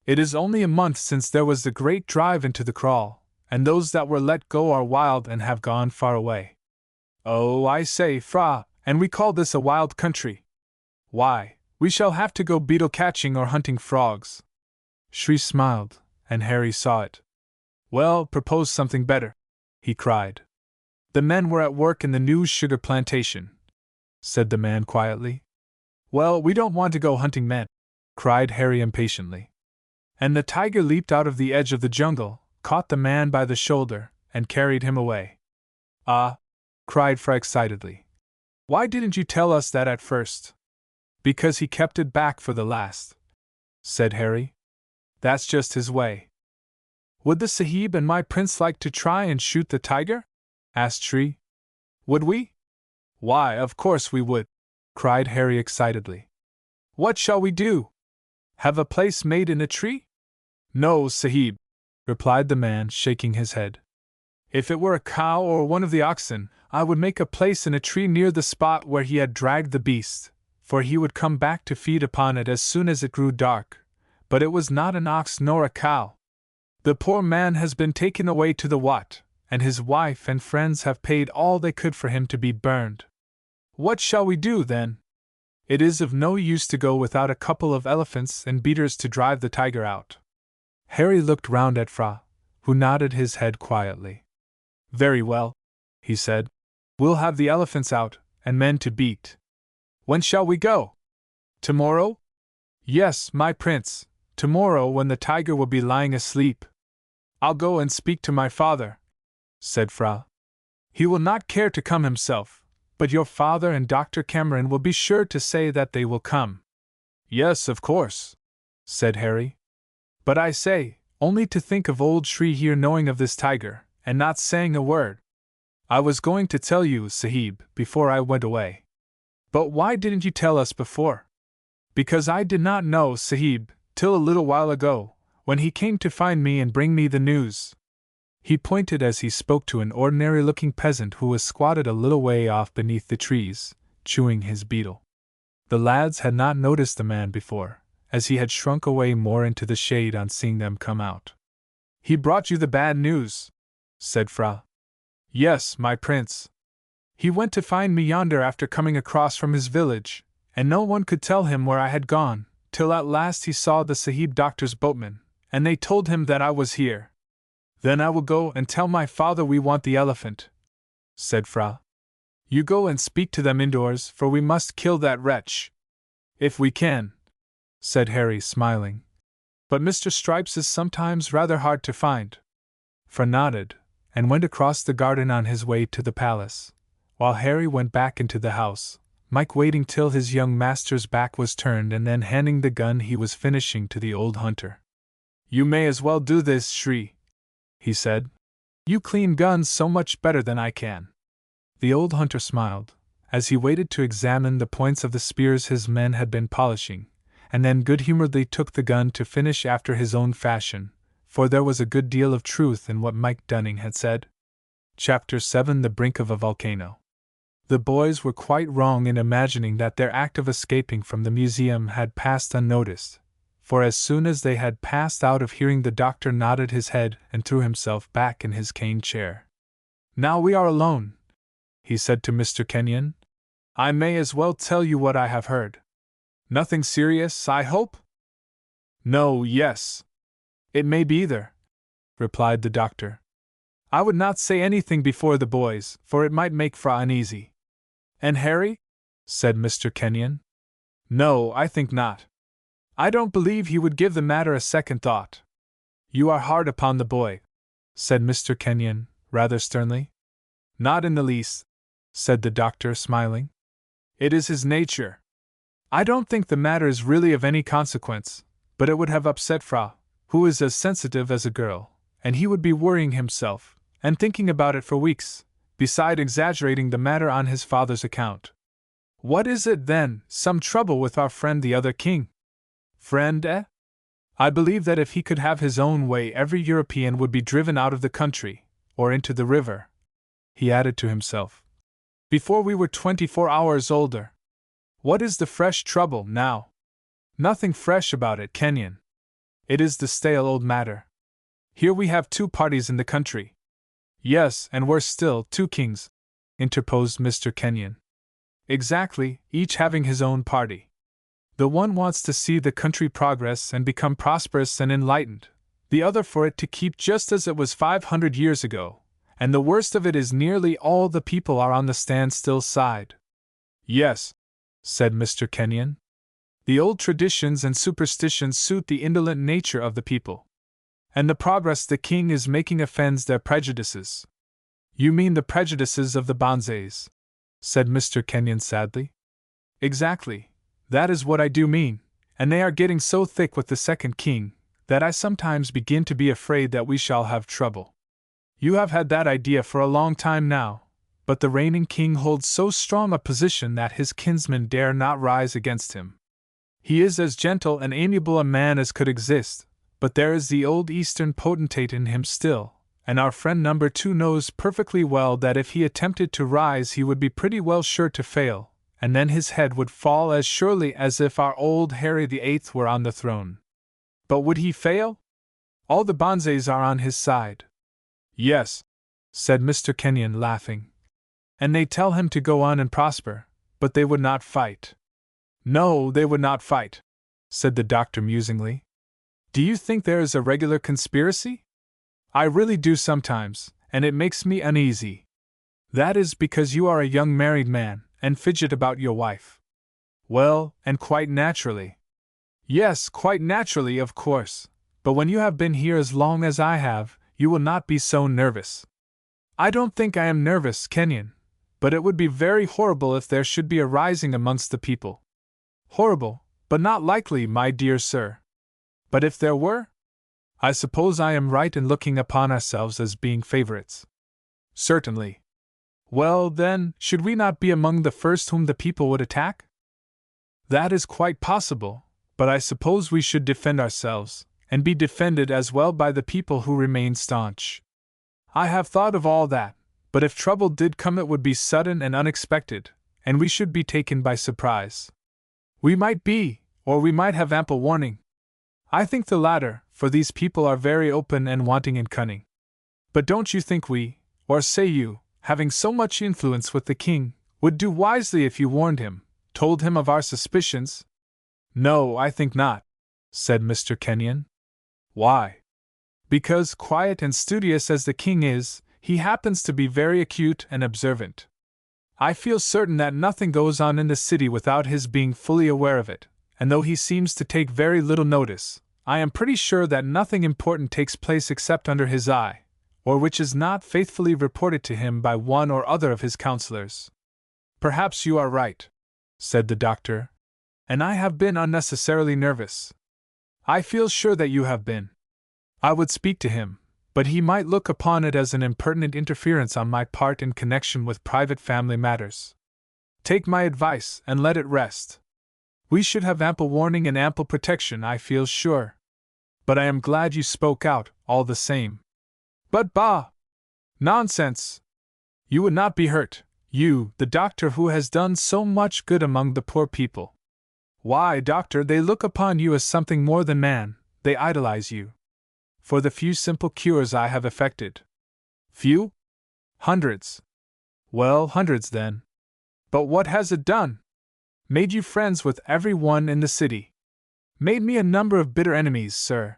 It is only a month since there was the great drive into the kraal, and those that were let go are wild and have gone far away. Oh, I say, Fra, and we call this a wild country. Why, we shall have to go beetle catching or hunting frogs. Shri smiled, and Harry saw it. Well, propose something better, he cried. The men were at work in the new sugar plantation, said the man quietly. Well, we don't want to go hunting men, cried Harry impatiently. And the tiger leaped out of the edge of the jungle, caught the man by the shoulder, and carried him away. Ah, cried Fra excitedly. Why didn't you tell us that at first? Because he kept it back for the last, said Harry. That's just his way. Would the Sahib and my prince like to try and shoot the tiger? Asked Shri. Would we? Why, of course we would, cried Harry excitedly. What shall we do? Have a place made in a tree? No, Sahib, replied the man, shaking his head. If it were a cow or one of the oxen, I would make a place in a tree near the spot where he had dragged the beast, for he would come back to feed upon it as soon as it grew dark. But it was not an ox nor a cow. The poor man has been taken away to the Wat, and his wife and friends have paid all they could for him to be burned. What shall we do, then? It is of no use to go without a couple of elephants and beaters to drive the tiger out. Harry looked round at Fra, who nodded his head quietly. Very well, he said. We'll have the elephants out, and men to beat. When shall we go? Tomorrow? Yes, my prince, tomorrow when the tiger will be lying asleep. I'll go and speak to my father, said Fra. He will not care to come himself, but your father and Dr. Cameron will be sure to say that they will come. Yes, of course, said Harry. But I say, only to think of old Shri here knowing of this tiger, and not saying a word. I was going to tell you, Sahib, before I went away. But why didn't you tell us before? Because I did not know, Sahib, till a little while ago, when he came to find me and bring me the news. He pointed as he spoke to an ordinary-looking peasant who was squatted a little way off beneath the trees, chewing his beetle. The lads had not noticed the man before, as he had shrunk away more into the shade on seeing them come out. He brought you the bad news, said Fra. Yes, my prince. He went to find me yonder after coming across from his village, and no one could tell him where I had gone, till at last he saw the Sahib doctor's boatmen, and they told him that I was here. Then I will go and tell my father we want the elephant, said Fra. You go and speak to them indoors, for we must kill that wretch. If we can, said Harry, smiling. But Mr. Stripes is sometimes rather hard to find. Fra nodded, and went across the garden on his way to the palace, while Harry went back into the house, Mike waiting till his young master's back was turned and then handing the gun he was finishing to the old hunter. You may as well do this, Shri, he said. You clean guns so much better than I can. The old hunter smiled, as he waited to examine the points of the spears his men had been polishing, and then good-humoredly took the gun to finish after his own fashion, for there was a good deal of truth in what Mike Dunning had said. Chapter 7: The Brink of a Volcano. The boys were quite wrong in imagining that their act of escaping from the museum had passed unnoticed, for as soon as they had passed out of hearing the doctor nodded his head and threw himself back in his cane chair. Now we are alone, he said to Mr. Kenyon. I may as well tell you what I have heard. Nothing serious, I hope? No, yes. It may be either, replied the doctor. I would not say anything before the boys, for it might make Fra uneasy. And Harry? Said Mr. Kenyon. No, I think not. I don't believe he would give the matter a second thought. You are hard upon the boy, said Mr. Kenyon, rather sternly. Not in the least, said the doctor, smiling. It is his nature. I don't think the matter is really of any consequence, but it would have upset Fra, who is as sensitive as a girl, and he would be worrying himself, and thinking about it for weeks, beside exaggerating the matter on his father's account. What is it, then? Some trouble with our friend the other king? Friend, eh? I believe that if he could have his own way, every European would be driven out of the country, or into the river, he added to himself, before we were 24 hours older. What is the fresh trouble now? Nothing fresh about it, Kenyon. It is the stale old matter. Here we have two parties in the country. Yes, and worse still, two kings, interposed Mr. Kenyon. Exactly, each having his own party. The one wants to see the country progress and become prosperous and enlightened, the other for it to keep just as it was 500 years ago, and the worst of it is nearly all the people are on the standstill side. Yes, said Mr. Kenyon. The old traditions and superstitions suit the indolent nature of the people, and the progress the king is making offends their prejudices. You mean the prejudices of the bonzes, said Mr. Kenyon sadly. Exactly, that is what I do mean, and they are getting so thick with the second king that I sometimes begin to be afraid that we shall have trouble. You have had that idea for a long time now, but the reigning king holds so strong a position that his kinsmen dare not rise against him. He is as gentle and amiable a man as could exist, but there is the old Eastern potentate in him still, and our friend number 2 knows perfectly well that if he attempted to rise he would be pretty well sure to fail, and then his head would fall as surely as if our old Harry VIII were on the throne. But would he fail? All the bonzes are on his side. Yes, said Mr. Kenyon, laughing. And they tell him to go on and prosper, but they would not fight. No, they would not fight, said the doctor musingly. Do you think there is a regular conspiracy? I really do sometimes, and it makes me uneasy. That is because you are a young married man, and fidget about your wife. Well, and quite naturally. Yes, quite naturally, of course, but when you have been here as long as I have, you will not be so nervous. I don't think I am nervous, Kenyon, but it would be very horrible if there should be a rising amongst the people. Horrible, but not likely, my dear sir. But if there were? I suppose I am right in looking upon ourselves as being favorites. Certainly. Well, then, should we not be among the first whom the people would attack? That is quite possible, but I suppose we should defend ourselves, and be defended as well by the people who remain staunch. I have thought of all that, but if trouble did come it would be sudden and unexpected, and we should be taken by surprise. We might be, or we might have ample warning. I think the latter, for these people are very open and wanting in cunning. But don't you think we, or say you, having so much influence with the king, would do wisely if you warned him, told him of our suspicions? No, I think not, said Mr. Kenyon. Why? Because, quiet and studious as the king is, he happens to be very acute and observant. I feel certain that nothing goes on in the city without his being fully aware of it, and though he seems to take very little notice, I am pretty sure that nothing important takes place except under his eye, or which is not faithfully reported to him by one or other of his counselors. Perhaps you are right, said the doctor, and I have been unnecessarily nervous. I feel sure that you have been. I would speak to him, but he might look upon it as an impertinent interference on my part in connection with private family matters. Take my advice and let it rest. We should have ample warning and ample protection, I feel sure. But I am glad you spoke out, all the same. But bah! Nonsense! You would not be hurt, you, the doctor who has done so much good among the poor people. Why, doctor, they look upon you as something more than man, they idolize you. For the few simple cures I have effected. Few? Hundreds. Well, hundreds then. But what has it done? Made you friends with every one in the city. Made me a number of bitter enemies, sir.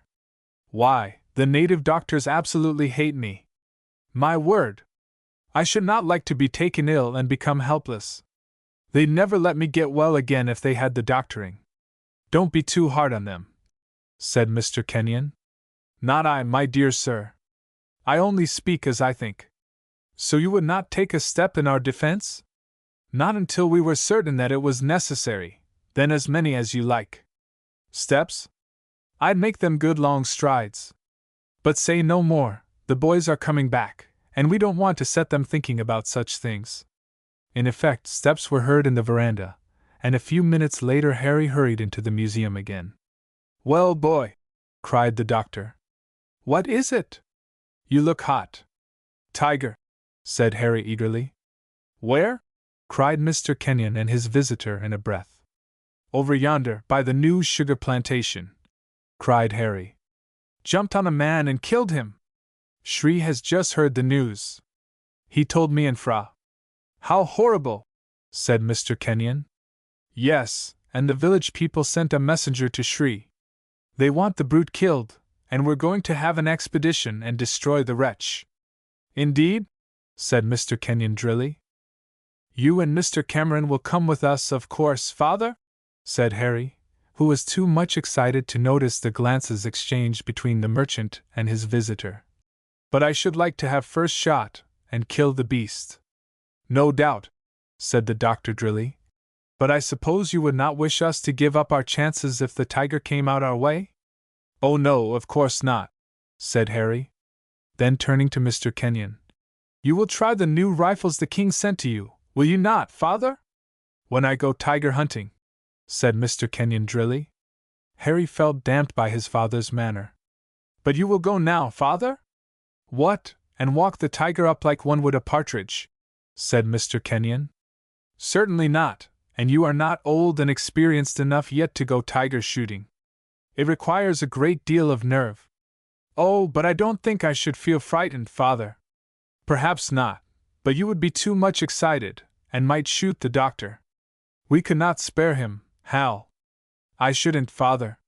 Why, the native doctors absolutely hate me. My word! I should not like to be taken ill and become helpless. They'd never let me get well again if they had the doctoring. Don't be too hard on them, said Mr. Kenyon. Not I, my dear sir. I only speak as I think. So you would not take a step in our defense? Not until we were certain that it was necessary, then as many as you like. Steps? I'd make them good long strides. But say no more, the boys are coming back, and we don't want to set them thinking about such things. In effect, steps were heard in the veranda, and a few minutes later Harry hurried into the museum again. Well, boy, cried the doctor. What is it? You look hot. Tiger, said Harry eagerly. Where? Cried Mr. Kenyon and his visitor in a breath. Over yonder, by the new sugar plantation, cried Harry. Jumped on a man and killed him. Shri has just heard the news. He told me and Fra. How horrible, said Mr. Kenyon. Yes, and the village people sent a messenger to Shri. They want the brute killed, and we're going to have an expedition and destroy the wretch. Indeed? Said Mr. Kenyon drily. You and Mr. Cameron will come with us, of course, father? Said Harry, who was too much excited to notice the glances exchanged between the merchant and his visitor. But I should like to have first shot, and kill the beast. No doubt, said the doctor drily. But I suppose you would not wish us to give up our chances if the tiger came out our way? Oh no, of course not, said Harry. Then turning to Mr. Kenyon. You will try the new rifles the king sent to you, will you not, father? When I go tiger hunting, said Mr. Kenyon drily. Harry felt damped by his father's manner. But you will go now, father? What, and walk the tiger up like one would a partridge? Said Mr. Kenyon. Certainly not, and you are not old and experienced enough yet to go tiger shooting. It requires a great deal of nerve. Oh, but I don't think I should feel frightened, father. Perhaps not, but you would be too much excited, and might shoot the doctor. We could not spare him, Hal. I shouldn't, father.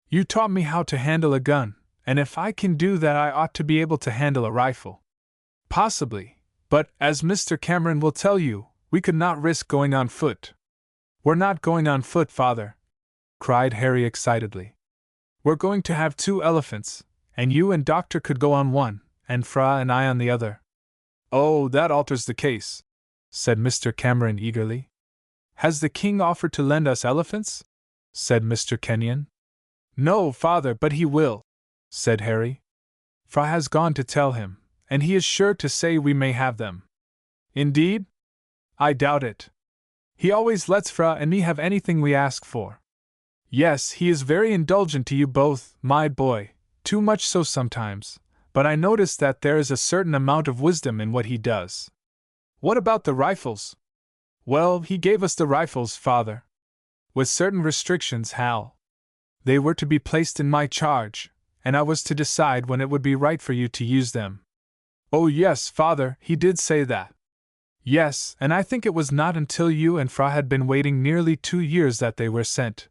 You taught me how to handle a gun, and if I can do that I ought to be able to handle a rifle. Possibly, but, as Mr. Cameron will tell you, we could not risk going on foot. We're not going on foot, father, cried Harry excitedly. We're going to have 2 elephants, and you and Doctor could go on one, and Fra and I on the other. Oh, that alters the case, said Mr. Cameron eagerly. Has the king offered to lend us elephants? Said Mr. Kenyon. No, father, but he will, said Harry. Fra has gone to tell him, and he is sure to say we may have them. Indeed? I doubt it. He always lets Fra and me have anything we ask for. Yes, he is very indulgent to you both, my boy, too much so sometimes, but I notice that there is a certain amount of wisdom in what he does. What about the rifles? Well, he gave us the rifles, father. With certain restrictions, Hal. They were to be placed in my charge, and I was to decide when it would be right for you to use them. Oh yes, father, he did say that. Yes, and I think it was not until you and Fra had been waiting nearly 2 years that they were sent.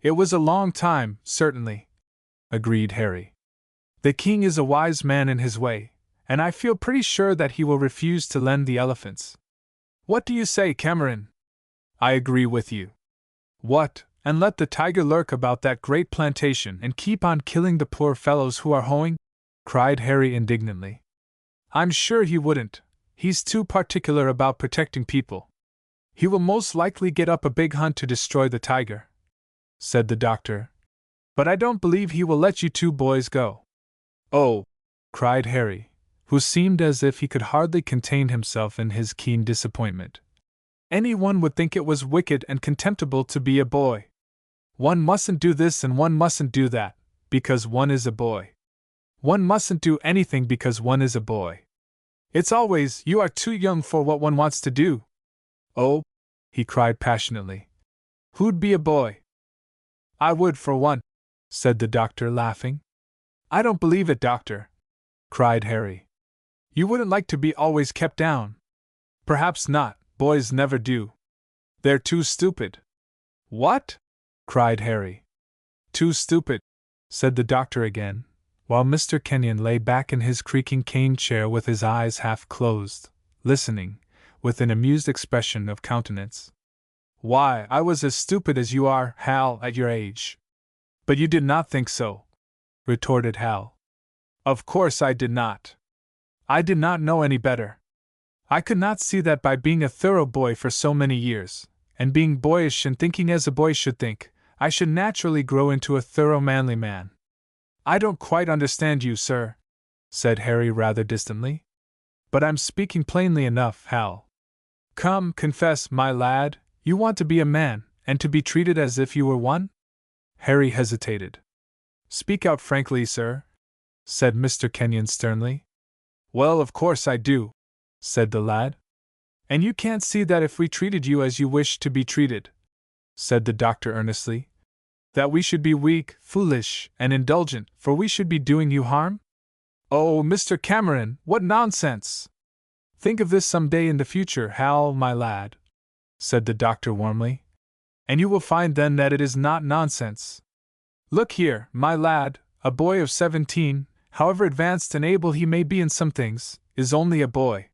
It was a long time, certainly, agreed Harry. The king is a wise man in his way, and I feel pretty sure that he will refuse to lend the elephants. What do you say, Cameron? I agree with you. What, and let the tiger lurk about that great plantation and keep on killing the poor fellows who are hoeing? Cried Harry indignantly. I'm sure he wouldn't. He's too particular about protecting people. He will most likely get up a big hunt to destroy the tiger, said the doctor. But I don't believe he will let you 2 boys go. Oh, cried Harry, who seemed as if he could hardly contain himself in his keen disappointment. Anyone would think it was wicked and contemptible to be a boy. One mustn't do this and one mustn't do that, because one is a boy. One mustn't do anything because one is a boy. It's always, you are too young for what one wants to do. Oh, he cried passionately. Who'd be a boy? I would, for one, said the doctor, laughing. I don't believe it, doctor, cried Harry. You wouldn't like to be always kept down. Perhaps not, boys never do. They're too stupid. What? Cried Harry. Too stupid, said the doctor again, while Mr. Kenyon lay back in his creaking cane chair with his eyes half closed, listening, with an amused expression of countenance. Why, I was as stupid as you are, Hal, at your age. But you did not think so, retorted Hal. Of course I did not. I did not know any better. I could not see that by being a thorough boy for so many years, and being boyish and thinking as a boy should think, I should naturally grow into a thorough manly man. I don't quite understand you, sir, said Harry rather distantly. But I'm speaking plainly enough, Hal. Come, confess, my lad, you want to be a man, and to be treated as if you were one? Harry hesitated. Speak out frankly, sir, said Mr. Kenyon sternly. Well, of course I do, said the lad. And you can't see that if we treated you as you wish to be treated, said the doctor earnestly, that we should be weak, foolish, and indulgent, for we should be doing you harm? Oh, Mr. Cameron, what nonsense! Think of this some day in the future, Hal, my lad, said the doctor warmly, and you will find then that it is not nonsense. Look here, my lad, a boy of 17, however advanced and able he may be in some things, is only a boy.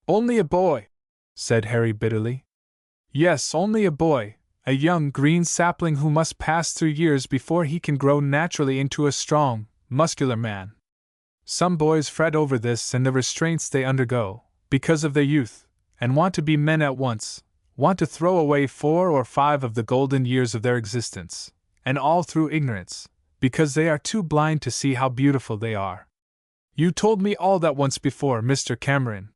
Only a boy, said Harry bitterly. Yes, only a boy, a young green sapling who must pass through years before he can grow naturally into a strong, muscular man. Some boys fret over this and the restraints they undergo, because of their youth, and want to be men at once, want to throw away 4 or 5 of the golden years of their existence, and all through ignorance, because they are too blind to see how beautiful they are. You told me all that once before, Mr. Cameron.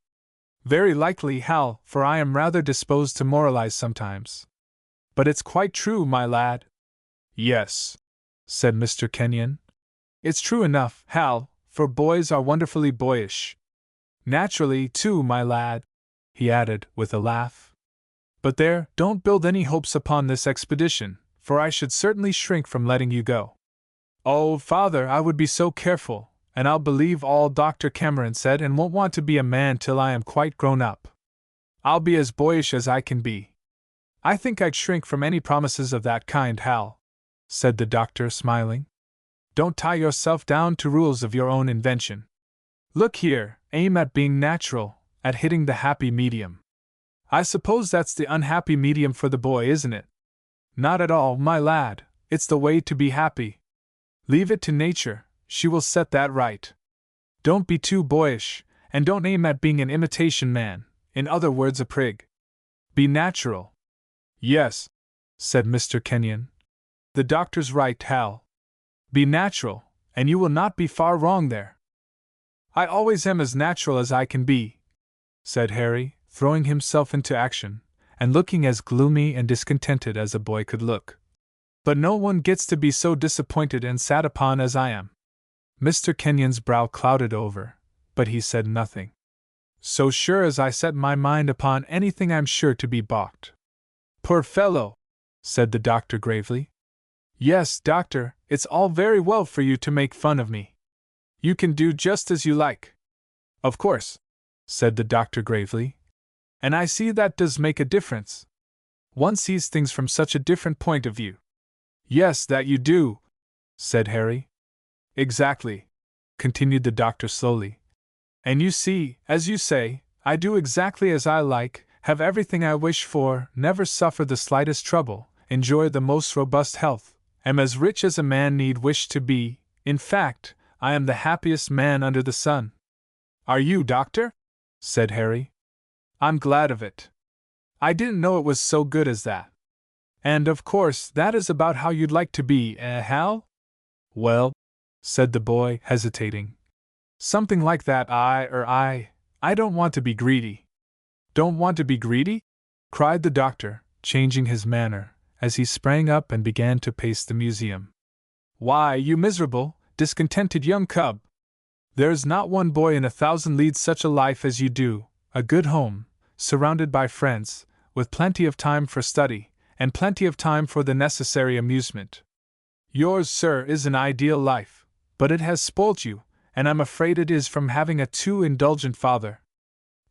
Very likely, Hal, for I am rather disposed to moralize sometimes. But it's quite true, my lad. Yes, said Mr. Kenyon. It's true enough, Hal, for boys are wonderfully boyish. Naturally, too, my lad, he added, with a laugh. But there, don't build any hopes upon this expedition, for I should certainly shrink from letting you go. Oh, father, I would be so careful, and I'll believe all Dr. Cameron said and won't want to be a man till I am quite grown up. I'll be as boyish as I can be. I think I'd shrink from any promises of that kind, Hal, said the doctor, smiling. Don't tie yourself down to rules of your own invention. Look here, aim at being natural, at hitting the happy medium. I suppose that's the unhappy medium for the boy, isn't it? Not at all, my lad, it's the way to be happy. Leave it to nature, she will set that right. Don't be too boyish, and don't aim at being an imitation man, in other words a prig. Be natural. Yes, said Mr. Kenyon. The doctor's right, Hal. Be natural, and you will not be far wrong there. I always am as natural as I can be, said Harry, throwing himself into action, and looking as gloomy and discontented as a boy could look. But no one gets to be so disappointed and sat upon as I am. Mr. Kenyon's brow clouded over, but he said nothing. So sure as I set my mind upon anything I'm sure to be balked. Poor fellow, said the doctor gravely. Yes, doctor, it's all very well for you to make fun of me. You can do just as you like. Of course, said the doctor gravely. And I see that does make a difference. One sees things from such a different point of view. Yes, that you do, said Harry. Exactly, continued the doctor slowly. And you see, as you say, I do exactly as I like, have everything I wish for, never suffer the slightest trouble, enjoy the most robust health, am as rich as a man need wish to be, in fact, I am the happiest man under the sun. Are you, doctor? Said Harry. I'm glad of it. I didn't know it was so good as that. And of course, that is about how you'd like to be, Hal? Well, said the boy, hesitating. Something like that. I don't want to be greedy. Don't want to be greedy? Cried the doctor, changing his manner, as he sprang up and began to pace the museum. Why, you miserable, discontented young cub! There's not one boy in 1,000 leads such a life as you do, a good home, surrounded by friends, with plenty of time for study, and plenty of time for the necessary amusement. Yours, sir, is an ideal life, but it has spoilt you, and I'm afraid it is from having a too indulgent father.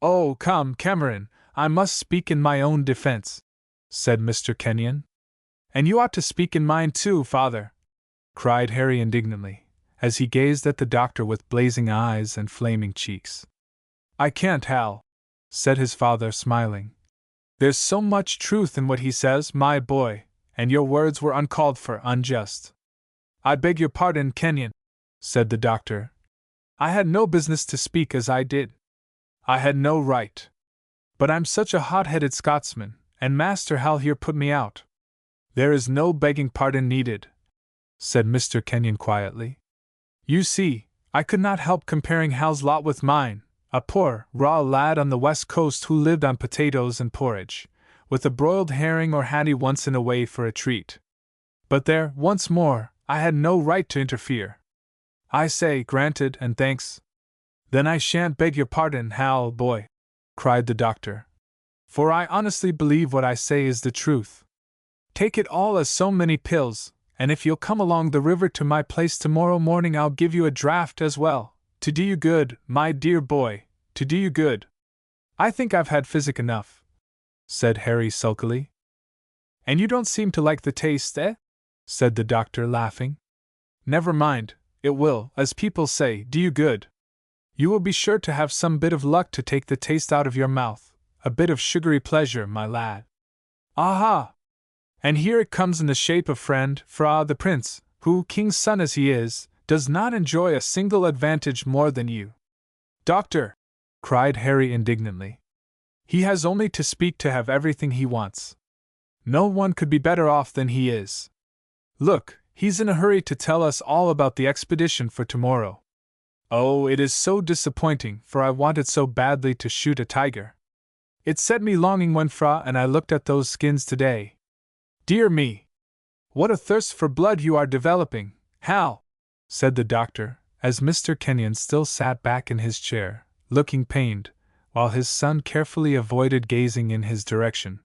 Oh, come, Cameron, I must speak in my own defense, said Mr. Kenyon. And you ought to speak in mine too, father, cried Harry indignantly, as he gazed at the doctor with blazing eyes and flaming cheeks. I can't, Hal, said his father, smiling. There's so much truth in what he says, my boy, and your words were uncalled for, unjust. I beg your pardon, Kenyon, said the doctor. I had no business to speak as I did. I had no right. But I'm such a hot-headed Scotsman, and Master Hal here put me out. There is no begging pardon needed, said Mr. Kenyon quietly. You see, I could not help comparing Hal's lot with mine, a poor, raw lad on the west coast who lived on potatoes and porridge, with a broiled herring or haddie once in a way for a treat. But there, once more, I had no right to interfere. I say, granted, and thanks. Then I shan't beg your pardon, Hal, boy, cried the doctor. For I honestly believe what I say is the truth. Take it all as so many pills, and if you'll come along the river to my place tomorrow morning I'll give you a draught as well, to do you good, my dear boy, to do you good. I think I've had physic enough, said Harry sulkily. And you don't seem to like the taste, eh? Said the doctor, laughing. Never mind, it will, as people say, do you good. You will be sure to have some bit of luck to take the taste out of your mouth, a bit of sugary pleasure, my lad. Aha! And here it comes in the shape of friend Fra the Prince, who, king's son as he is, does not enjoy a single advantage more than you. Doctor! Cried Harry indignantly. He has only to speak to have everything he wants. No one could be better off than he is. Look, he's in a hurry to tell us all about the expedition for tomorrow. Oh, it is so disappointing, for I wanted so badly to shoot a tiger. It set me longing when Fra and I looked at those skins today. Dear me! What a thirst for blood you are developing, Hal, said the doctor, as Mr. Kenyon still sat back in his chair, looking pained, while his son carefully avoided gazing in his direction.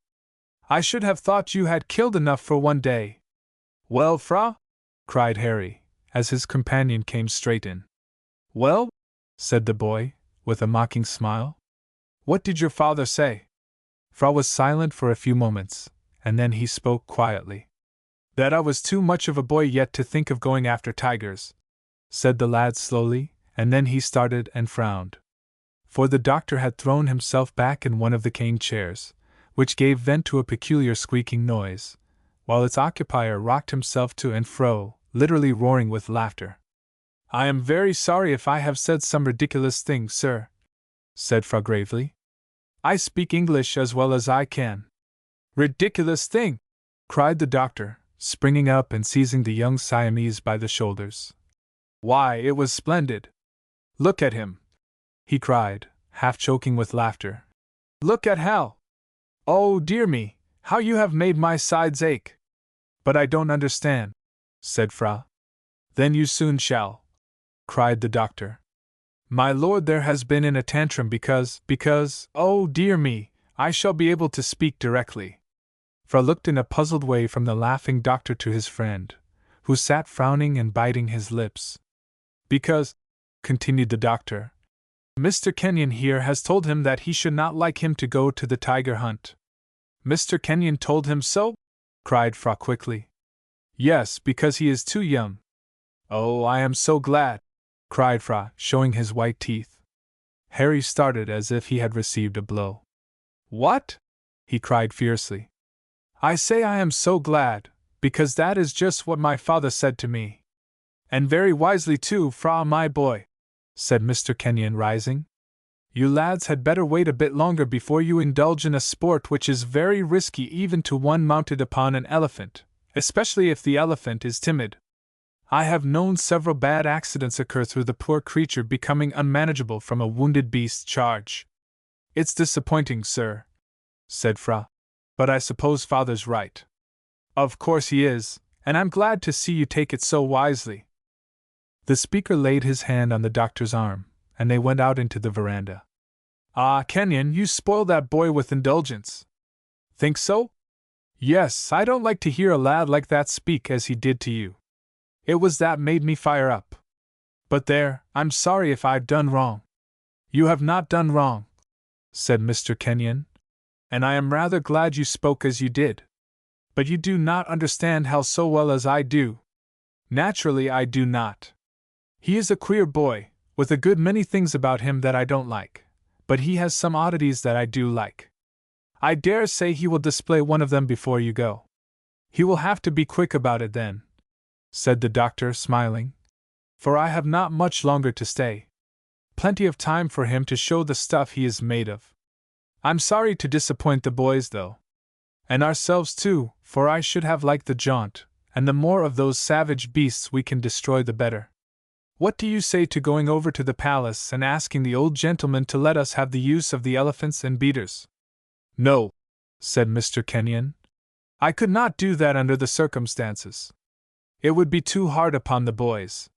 I should have thought you had killed enough for one day. Well, Fra? Cried Harry, as his companion came straight in. Well? Said the boy, with a mocking smile. What did your father say? Fra was silent for a few moments, and then he spoke quietly. That I was too much of a boy yet to think of going after tigers, said the lad slowly, and then he started and frowned. For the doctor had thrown himself back in one of the cane chairs, which gave vent to a peculiar squeaking noise, while its occupier rocked himself to and fro, literally roaring with laughter. I am very sorry if I have said some ridiculous thing, sir, said Fra gravely. I speak English as well as I can. Ridiculous thing! Cried the doctor, springing up and seizing the young Siamese by the shoulders. Why, it was splendid! Look at him! He cried, half choking with laughter. Look at Hal! Oh, dear me, how you have made my sides ache! But I don't understand, said Fra. Then you soon shall, cried the doctor. My lord there has been in a tantrum because, oh dear me, I shall be able to speak directly. Fra looked in a puzzled way from the laughing doctor to his friend, who sat frowning and biting his lips. Because, continued the doctor, Mr. Kenyon here has told him that he should not like him to go to the tiger hunt. Mr. Kenyon told him so? Cried Fra quickly. Yes, because he is too young. Oh, I am so glad, cried Fra, showing his white teeth. Harry started as if he had received a blow. What? He cried fiercely. I say I am so glad, because that is just what my father said to me. And very wisely too, Fra my boy, said Mr. Kenyon, rising. You lads had better wait a bit longer before you indulge in a sport which is very risky even to one mounted upon an elephant, especially if the elephant is timid. I have known several bad accidents occur through the poor creature becoming unmanageable from a wounded beast's charge. It's disappointing, sir, said Fra, but I suppose father's right. Of course he is, and I'm glad to see you take it so wisely. The speaker laid his hand on the doctor's arm, and they went out into the veranda. Ah, Kenyon, you spoil that boy with indulgence. Think so? Yes, I don't like to hear a lad like that speak as he did to you. It was that made me fire up. But there, I'm sorry if I've done wrong. You have not done wrong, said Mr. Kenyon, and I am rather glad you spoke as you did. But you do not understand Hal so well as I do. Naturally I do not. He is a queer boy, with a good many things about him that I don't like, but he has some oddities that I do like. I dare say he will display one of them before you go. He will have to be quick about it then, said the doctor, smiling, for I have not much longer to stay. Plenty of time for him to show the stuff he is made of. I'm sorry to disappoint the boys, though. And ourselves too, for I should have liked the jaunt, and the more of those savage beasts we can destroy the better. What do you say to going over to the palace and asking the old gentleman to let us have the use of the elephants and beaters? No, said Mr. Kenyon. I could not do that under the circumstances. It would be too hard upon the boys.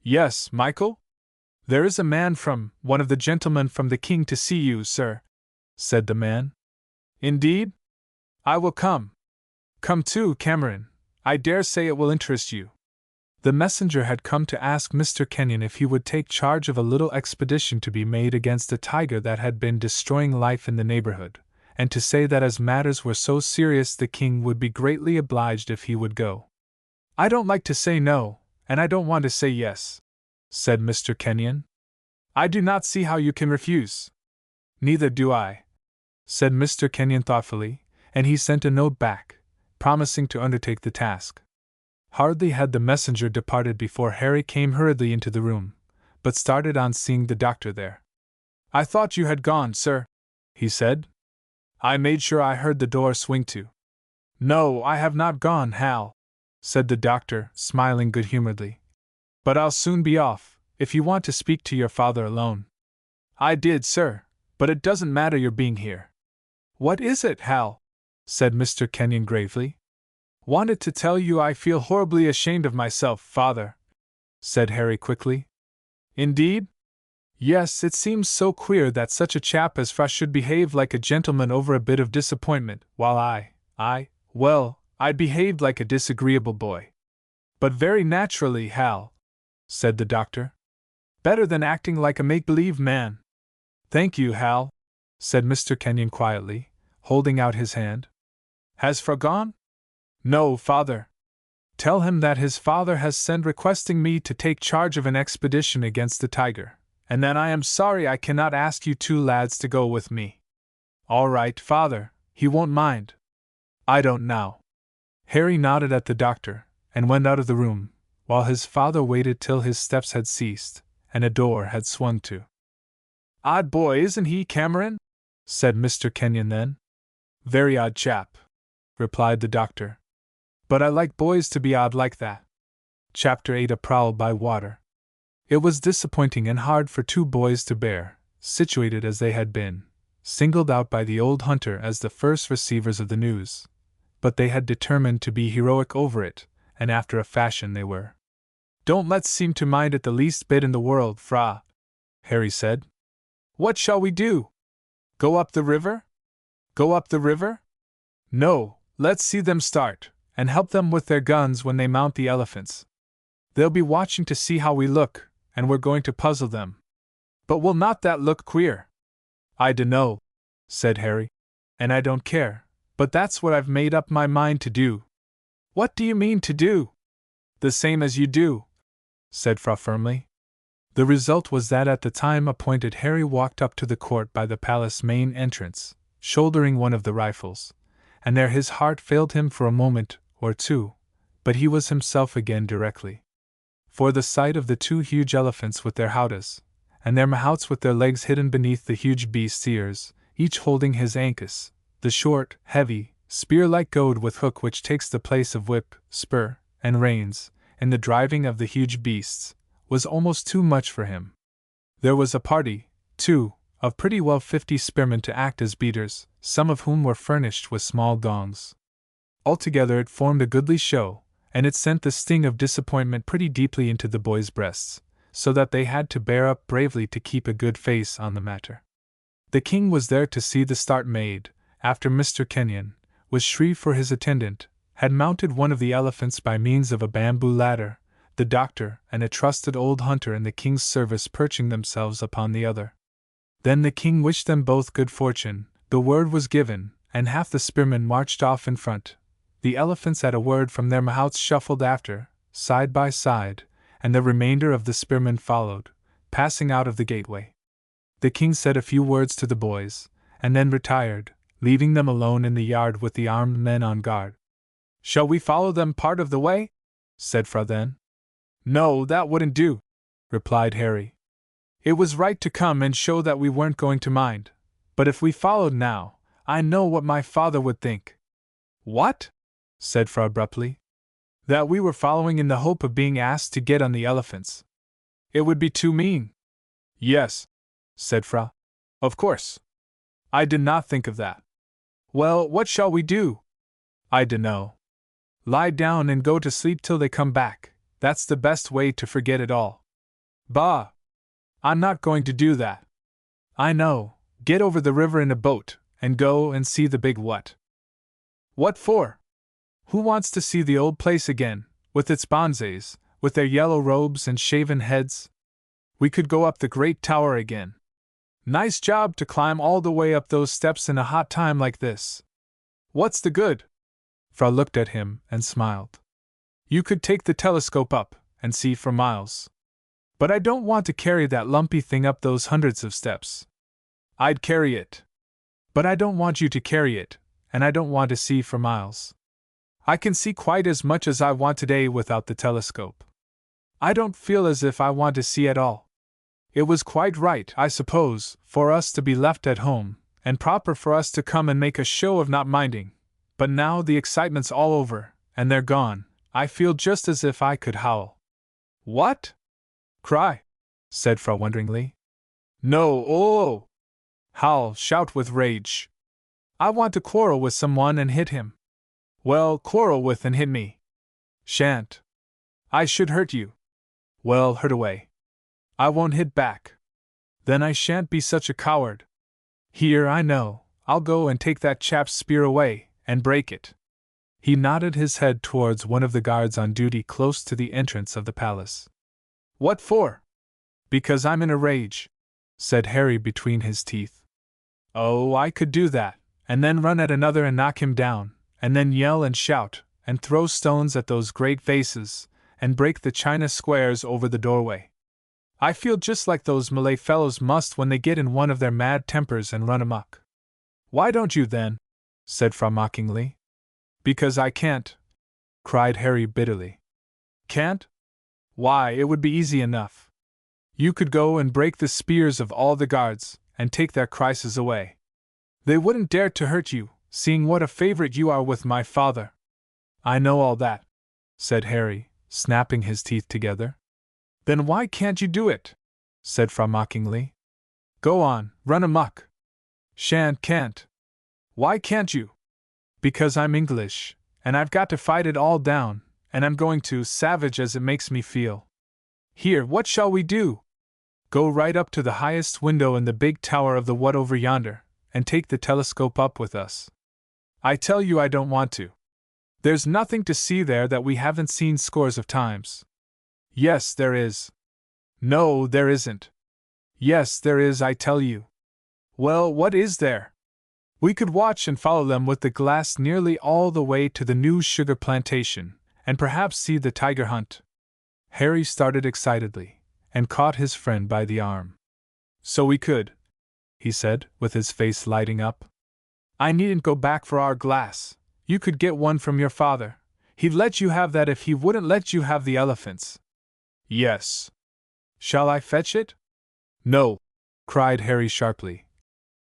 Yes, Michael? There is a man from, one of the gentlemen from the king to see you, sir, said the man. Indeed? I will come. Come too, Cameron. I dare say it will interest you. The messenger had come to ask Mr. Kenyon if he would take charge of a little expedition to be made against a tiger that had been destroying life in the neighborhood, and to say that as matters were so serious the king would be greatly obliged if he would go. I don't like to say no, and I don't want to say yes, said Mr. Kenyon. I do not see how you can refuse. Neither do I, said Mr. Kenyon thoughtfully, and he sent a note back, promising to undertake the task. Hardly had the messenger departed before Harry came hurriedly into the room, but started on seeing the doctor there. I thought you had gone, sir, he said. I made sure I heard the door swing to. No, I have not gone, Hal, said the doctor, smiling good-humoredly. But I'll soon be off, if you want to speak to your father alone. I did, sir, but it doesn't matter your being here. What is it, Hal? Said Mr. Kenyon gravely. Wanted to tell you I feel horribly ashamed of myself, father, said Harry quickly. Indeed? Yes, it seems so queer that such a chap as Fra should behave like a gentleman over a bit of disappointment, while I behaved like a disagreeable boy. But very naturally, Hal, said the doctor. Better than acting like a make-believe man. Thank you, Hal, said Mr. Kenyon quietly, holding out his hand. Has Fra gone? No, father. Tell him that his father has sent requesting me to take charge of an expedition against the tiger, and that I am sorry I cannot ask you two lads to go with me. All right, father, he won't mind. I don't now. Harry nodded at the doctor, and went out of the room, while his father waited till his steps had ceased, and a door had swung to. Odd boy, isn't he, Cameron? Said Mr. Kenyon then. Very odd chap, replied the doctor. But I like boys to be odd like that. Chapter 8: A Prowl by Water. It was disappointing and hard for two boys to bear, situated as they had been, singled out by the old hunter as the first receivers of the news. But they had determined to be heroic over it, and after a fashion they were. Don't let's seem to mind it the least bit in the world, Fra, Harry said. What shall we do? Go up the river? Go up the river? No, let's see them start, and help them with their guns when they mount the elephants. They'll be watching to see how we look, and we're going to puzzle them. But will not that look queer? I dunno, said Harry. And I don't care, but that's what I've made up my mind to do. What do you mean to do? The same as you do, said Fra firmly. The result was that at the time appointed Harry walked up to the court by the palace main entrance, shouldering one of the rifles, and there his heart failed him for a moment or two, but he was himself again directly. For the sight of the two huge elephants with their howdahs, and their mahouts with their legs hidden beneath the huge beasts' ears, each holding his ankus, the short, heavy, spear-like goad with hook which takes the place of whip, spur, and reins, in the driving of the huge beasts, was almost too much for him. There was a party, too, of pretty well 50 spearmen to act as beaters, some of whom were furnished with small gongs. Altogether it formed a goodly show, and it sent the sting of disappointment pretty deeply into the boys' breasts, so that they had to bear up bravely to keep a good face on the matter. The king was there to see the start made, after Mr. Kenyon, with Shreve for his attendant, had mounted one of the elephants by means of a bamboo ladder, the doctor and a trusted old hunter in the king's service perching themselves upon the other. Then the king wished them both good fortune, the word was given, and half the spearmen marched off in front. The elephants at a word from their mahouts shuffled after, side by side, and the remainder of the spearmen followed, passing out of the gateway. The king said a few words to the boys, and then retired, leaving them alone in the yard with the armed men on guard. Shall we follow them part of the way? Said Fra then. No, that wouldn't do, replied Harry. It was right to come and show that we weren't going to mind, But if we followed now, I know what my father would think. What? Said Fra abruptly. That we were following in the hope of being asked to get on the elephants. It would be too mean. Yes, said Fra. Of course. I did not think of that. Well, what shall we do? I dunno. Lie down and go to sleep till they come back. That's the best way to forget it all. Bah! I'm not going to do that. I know. Get over the river in a boat, and go and see the big what. What for? Who wants to see the old place again, with its bonsays, with their yellow robes and shaven heads? We could go up the great tower again. Nice job to climb all the way up those steps in a hot time like this. What's the good? Fra looked at him and smiled. You could take the telescope up and see for miles. But I don't want to carry that lumpy thing up those hundreds of steps. I'd carry it. But I don't want you to carry it, and I don't want to see for miles. I can see quite as much as I want today without the telescope. I don't feel as if I want to see at all. It was quite right, I suppose, for us to be left at home, and proper for us to come and make a show of not minding. But now the excitement's all over, and they're gone, I feel just as if I could howl. What? Cry? Said Fra wonderingly. No, oh! Howl, shout with rage. I want to quarrel with someone and hit him. Well, quarrel with and hit me. Shan't. I should hurt you. Well, hurt away. I won't hit back. Then I shan't be such a coward. Here, I know, I'll go and take that chap's spear away, and break it. He nodded his head towards one of the guards on duty close to the entrance of the palace. What for? Because I'm in a rage, said Harry between his teeth. Oh, I could do that, and then run at another and knock him down, and then yell and shout, and throw stones at those great vases, and break the china squares over the doorway. I feel just like those Malay fellows must when they get in one of their mad tempers and run amok. Why don't you then? Said Fra mockingly. Because I can't, cried Harry bitterly. Can't? Why, it would be easy enough. You could go and break the spears of all the guards, and take their krises away. They wouldn't dare to hurt you, seeing what a favorite you are with my father. I know all that, said Harry, snapping his teeth together. Then why can't you do it? Said Fra mockingly. Go on, run amok. Can't. Why can't you? Because I'm English, and I've got to fight it all down, and I'm going to, savage as it makes me feel. Here, what shall we do? Go right up to the highest window in the big tower of the what over yonder, and take the telescope up with us. I tell you I don't want to. There's nothing to see there that we haven't seen scores of times. Yes, there is. No, there isn't. Yes, there is, I tell you. Well, what is there? We could watch and follow them with the glass nearly all the way to the new sugar plantation, and perhaps see the tiger hunt. Harry started excitedly, and caught his friend by the arm. So we could, he said, with his face lighting up. I needn't go back for our glass. You could get one from your father. He'd let you have that if he wouldn't let you have the elephants. Yes. Shall I fetch it? No, cried Harry sharply.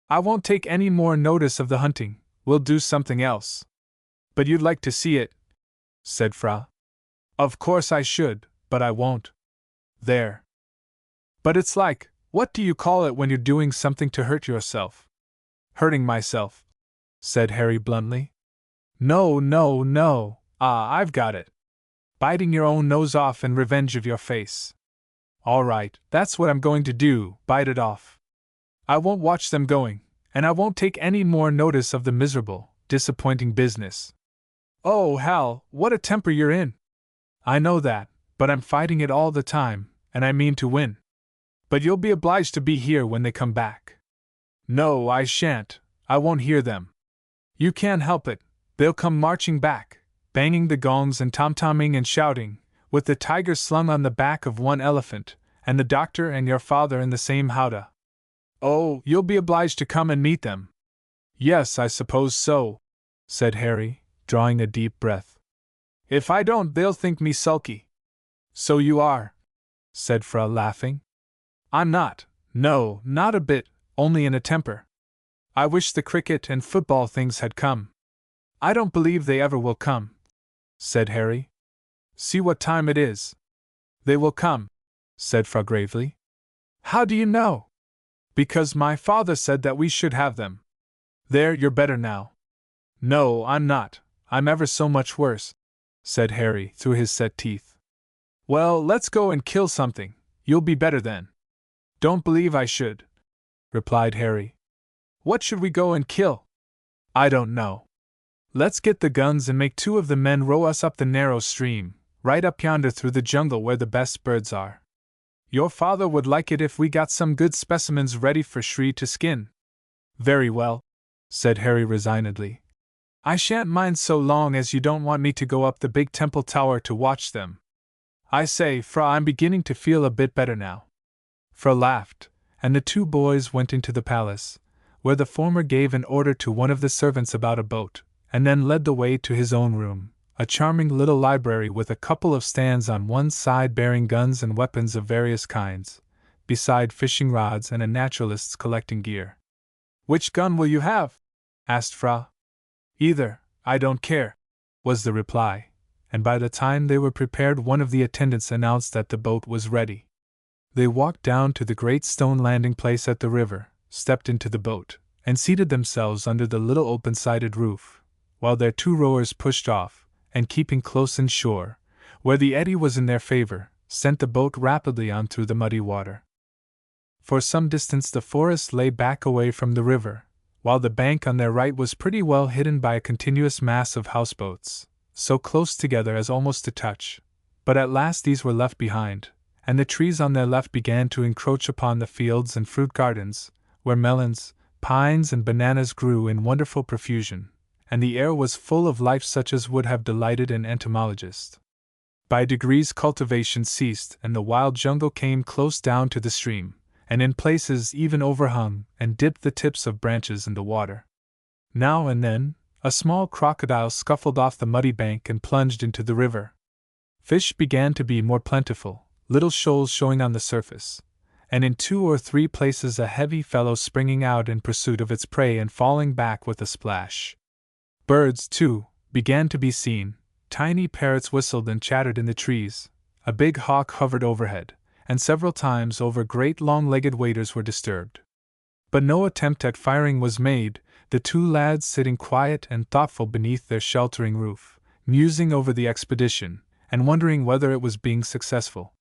I won't take any more notice of the hunting. We'll do something else. But you'd like to see it, said Fra. Of course I should, but I won't. There. But it's like, what do you call it when you're doing something to hurt yourself? Hurting myself, said Harry bluntly. No. I've got it. Biting your own nose off in revenge of your face. All right, that's what I'm going to do, bite it off. I won't watch them going, and I won't take any more notice of the miserable, disappointing business. Oh, Hal, what a temper you're in! I know that, but I'm fighting it all the time, and I mean to win. But you'll be obliged to be here when they come back. No, I shan't. I won't hear them. You can't help it. They'll come marching back, banging the gongs and tom-tomming and shouting, with the tiger slung on the back of one elephant, and the doctor and your father in the same howdah. Oh, you'll be obliged to come and meet them. Yes, I suppose so, said Harry, drawing a deep breath. If I don't, they'll think me sulky. So you are, said Fra, laughing. I'm not. No, not a bit, only in a temper. I wish the cricket and football things had come. I don't believe they ever will come, said Harry. See what time it is. They will come, said Fra gravely. How do you know? Because my father said that we should have them. There, you're better now. No, I'm not. I'm ever so much worse, said Harry through his set teeth. Well, let's go and kill something. You'll be better then. Don't believe I should, replied Harry. What should we go and kill? I don't know. Let's get the guns and make 2 of the men row us up the narrow stream, right up yonder through the jungle where the best birds are. Your father would like it if we got some good specimens ready for Shri to skin. Very well, said Harry resignedly. I shan't mind so long as you don't want me to go up the big temple tower to watch them. I say, Fra, I'm beginning to feel a bit better now. Fra laughed, and the 2 boys went into the palace, where the former gave an order to one of the servants about a boat, and then led the way to his own room, a charming little library with a couple of stands on one side bearing guns and weapons of various kinds, beside fishing rods and a naturalist's collecting gear. Which gun will you have? Asked Fra. Either, I don't care, was the reply, and by the time they were prepared one of the attendants announced that the boat was ready. They walked down to the great stone landing place at the river, stepped into the boat, and seated themselves under the little open-sided roof, while their 2 rowers pushed off, and keeping close inshore, where the eddy was in their favor, sent the boat rapidly on through the muddy water. For some distance the forest lay back away from the river, while the bank on their right was pretty well hidden by a continuous mass of houseboats, so close together as almost to touch, but at last these were left behind, and the trees on their left began to encroach upon the fields and fruit gardens, where melons, pines, and bananas grew in wonderful profusion, and the air was full of life such as would have delighted an entomologist. By degrees cultivation ceased, and the wild jungle came close down to the stream, and in places even overhung and dipped the tips of branches in the water. Now and then, a small crocodile scuffled off the muddy bank and plunged into the river. Fish began to be more plentiful, little shoals showing on the surface, and in 2 or 3 places a heavy fellow springing out in pursuit of its prey and falling back with a splash. Birds, too, began to be seen. Tiny parrots whistled and chattered in the trees, a big hawk hovered overhead, and several times over great long-legged waders were disturbed. But no attempt at firing was made, the 2 lads sitting quiet and thoughtful beneath their sheltering roof, musing over the expedition, and wondering whether it was being successful.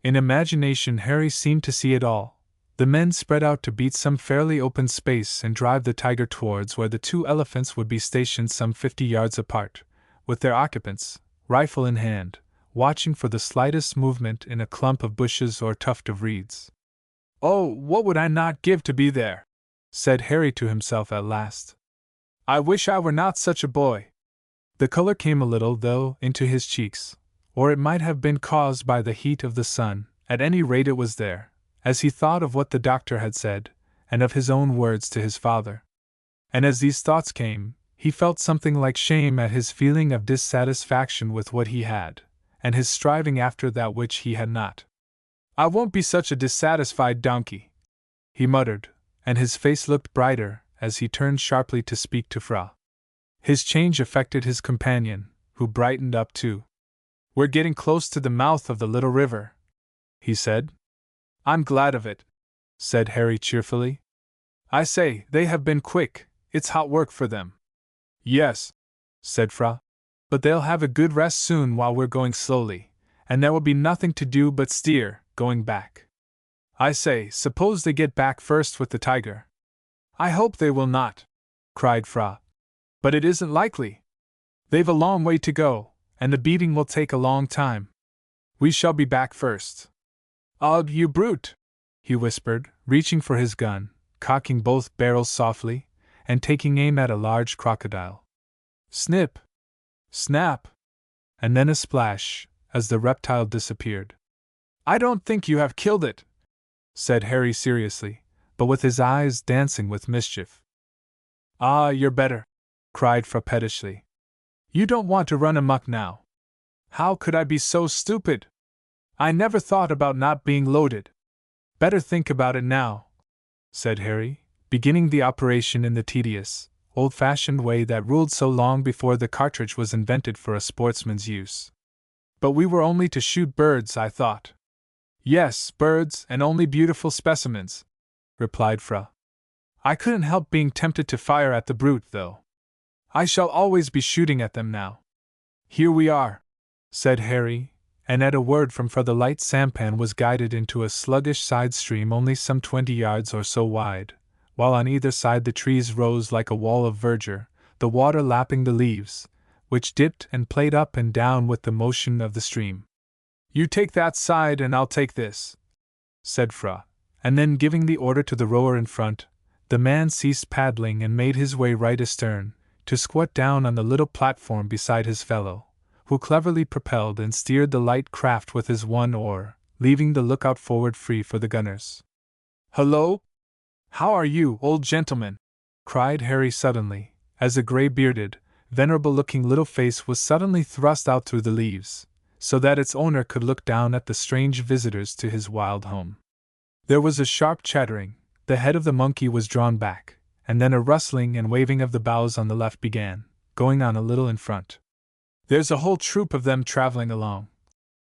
In imagination Harry seemed to see it all. The men spread out to beat some fairly open space and drive the tiger towards where the 2 elephants would be stationed some 50 yards apart, with their occupants, rifle in hand, watching for the slightest movement in a clump of bushes or tuft of reeds. Oh, what would I not give to be there? Said Harry to himself at last. I wish I were not such a boy. The color came a little, though, into his cheeks, or it might have been caused by the heat of the sun, at any rate it was there, as he thought of what the doctor had said, and of his own words to his father. And as these thoughts came, he felt something like shame at his feeling of dissatisfaction with what he had, and his striving after that which he had not. I won't be such a dissatisfied donkey, he muttered, and his face looked brighter as he turned sharply to speak to Fra. His change affected his companion, who brightened up too. We're getting close to the mouth of the little river, he said. I'm glad of it, said Harry cheerfully. I say, they have been quick, it's hot work for them. Yes, said Fra, but they'll have a good rest soon while we're going slowly, and there will be nothing to do but steer, going back. I say, suppose they get back first with the tiger. I hope they will not, cried Fra. But it isn't likely. They've a long way to go, and the beating will take a long time. We shall be back first. Ugh, you brute! He whispered, reaching for his gun, cocking both barrels softly, and taking aim at a large crocodile. Snip! Snap! And then a splash, as the reptile disappeared. I don't think you have killed it, said Harry seriously, but with his eyes dancing with mischief. Ah, you're better, cried Fra pettishly. You don't want to run amuck now. How could I be so stupid? I never thought about not being loaded. Better think about it now, said Harry, beginning the operation in the tedious, old-fashioned way that ruled so long before the cartridge was invented for a sportsman's use. But we were only to shoot birds, I thought. Yes, birds, and only beautiful specimens, replied Fra. I couldn't help being tempted to fire at the brute, though. I shall always be shooting at them now. Here we are, said Harry, and at a word from Fra the light sampan was guided into a sluggish side stream only some 20 yards or so wide, while on either side the trees rose like a wall of verdure, the water lapping the leaves, which dipped and played up and down with the motion of the stream. You take that side and I'll take this, said Fra, and then giving the order to the rower in front, the man ceased paddling and made his way right astern, to squat down on the little platform beside his fellow, who cleverly propelled and steered the light craft with his one oar, leaving the lookout forward free for the gunners. Hullo! How are you, old gentleman? Cried Harry suddenly, as a grey-bearded, venerable-looking little face was suddenly thrust out through the leaves, so that its owner could look down at the strange visitors to his wild home. There was a sharp chattering, the head of the monkey was drawn back, and then a rustling and waving of the boughs on the left began, going on a little in front. There's a whole troop of them traveling along,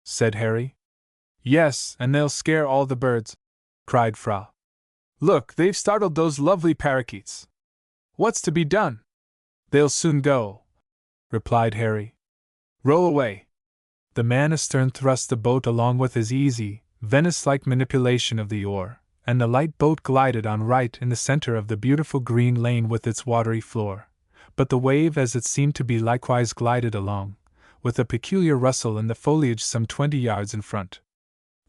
said Harry. Yes, and they'll scare all the birds, cried Fra. Look, they've startled those lovely parakeets. What's to be done? They'll soon go, replied Harry. Row away. The man astern thrust the boat along with his easy, Venice-like manipulation of the oar, and the light boat glided on right in the center of the beautiful green lane with its watery floor, but the wave as it seemed to be likewise glided along, with a peculiar rustle in the foliage some 20 yards in front.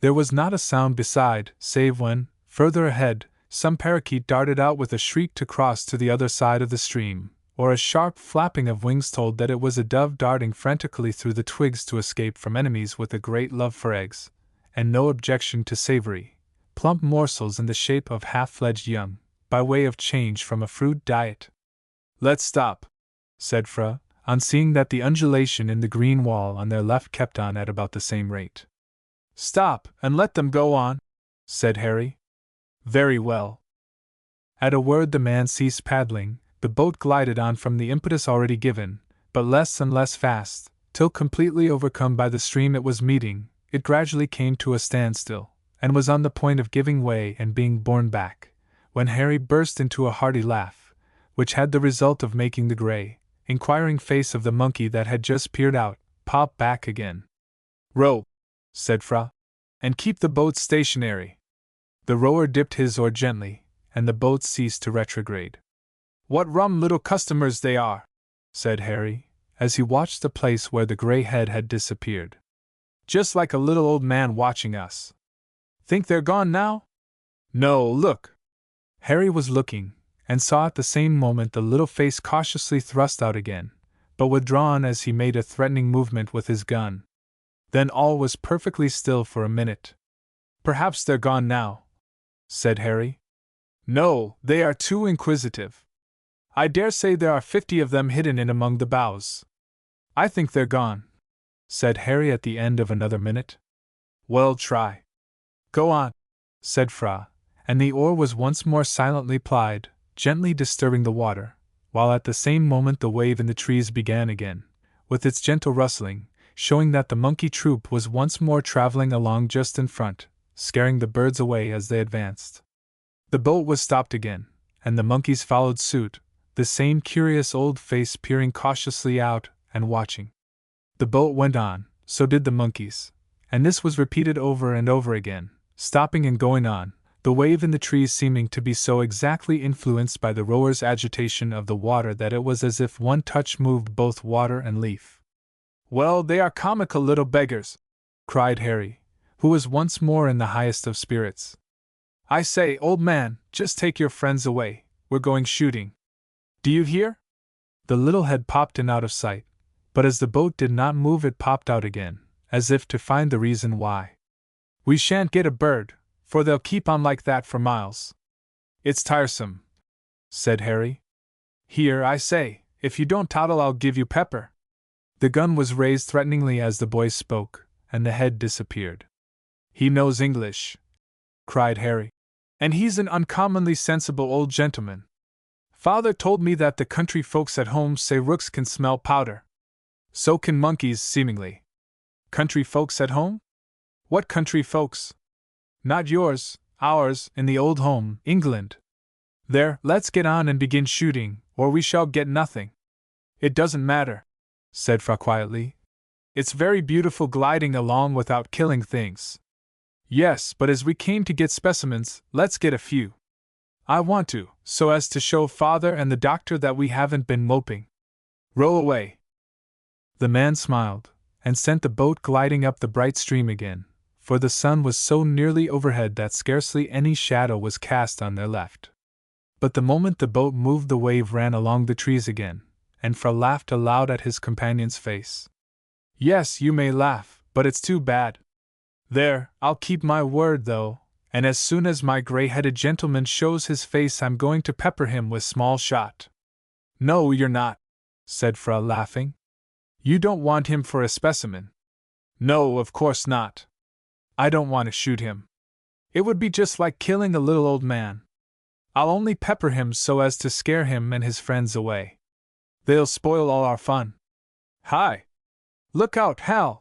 There was not a sound beside, save when, further ahead, some parakeet darted out with a shriek to cross to the other side of the stream, or a sharp flapping of wings told that it was a dove darting frantically through the twigs to escape from enemies with a great love for eggs, and no objection to savory, plump morsels in the shape of half-fledged young, by way of change from a fruit diet. Let's stop, said Fra, on seeing that the undulation in the green wall on their left kept on at about the same rate. Stop, and let them go on, said Harry. Very well. At a word the man ceased paddling, the boat glided on from the impetus already given, but less and less fast, till completely overcome by the stream it was meeting, it gradually came to a standstill, and was on the point of giving way and being borne back, when Harry burst into a hearty laugh, which had the result of making the grey, inquiring face of the monkey that had just peered out, pop back again. Row, said Fra, and keep the boat stationary. The rower dipped his oar gently, and the boat ceased to retrograde. What rum little customers they are, said Harry, as he watched the place where the grey head had disappeared. Just like a little old man watching us. Think they're gone now? No, look. Harry was looking, and saw at the same moment the little face cautiously thrust out again, but withdrawn as he made a threatening movement with his gun. Then all was perfectly still for a minute. Perhaps they're gone now, said Harry. No, they are too inquisitive. I dare say there are 50 of them hidden in among the boughs. I think they're gone, said Harry at the end of another minute. Well, try. Go on, said Fra, and the oar was once more silently plied, gently disturbing the water, while at the same moment the wave in the trees began again, with its gentle rustling, showing that the monkey troop was once more traveling along just in front, scaring the birds away as they advanced. The boat was stopped again, and the monkeys followed suit, the same curious old face peering cautiously out and watching. The boat went on, so did the monkeys, and this was repeated over and over again, stopping and going on, the wave in the trees seeming to be so exactly influenced by the rower's agitation of the water that it was as if one touch moved both water and leaf. Well, they are comical little beggars, cried Harry, who was once more in the highest of spirits. I say, old man, just take your friends away, we're going shooting. Do you hear? The little head popped in out of sight, but as the boat did not move it popped out again, as if to find the reason why. We shan't get a bird, for they'll keep on like that for miles. It's tiresome, said Harry. Here, I say, if you don't toddle I'll give you pepper. The gun was raised threateningly as the boy spoke, and the head disappeared. He knows English, cried Harry. And he's an uncommonly sensible old gentleman. Father told me that the country folks at home say rooks can smell powder. So can monkeys, seemingly. Country folks at home? What country folks? Not yours, ours, in the old home, England. There, let's get on and begin shooting, or we shall get nothing. It doesn't matter, said Fra quietly. It's very beautiful gliding along without killing things. Yes, but as we came to get specimens, let's get a few. I want to, so as to show Father and the doctor that we haven't been moping. Row away. The man smiled, and sent the boat gliding up the bright stream again, for the sun was so nearly overhead that scarcely any shadow was cast on their left. But the moment the boat moved, the wave ran along the trees again, and Fra laughed aloud at his companion's face. Yes, you may laugh, but it's too bad. There, I'll keep my word though, and as soon as my gray-headed gentleman shows his face I'm going to pepper him with small shot. No, you're not, said Fra laughing. You don't want him for a specimen. No, of course not. I don't want to shoot him. It would be just like killing a little old man. I'll only pepper him so as to scare him and his friends away. They'll spoil all our fun. Hi! Look out, Hal!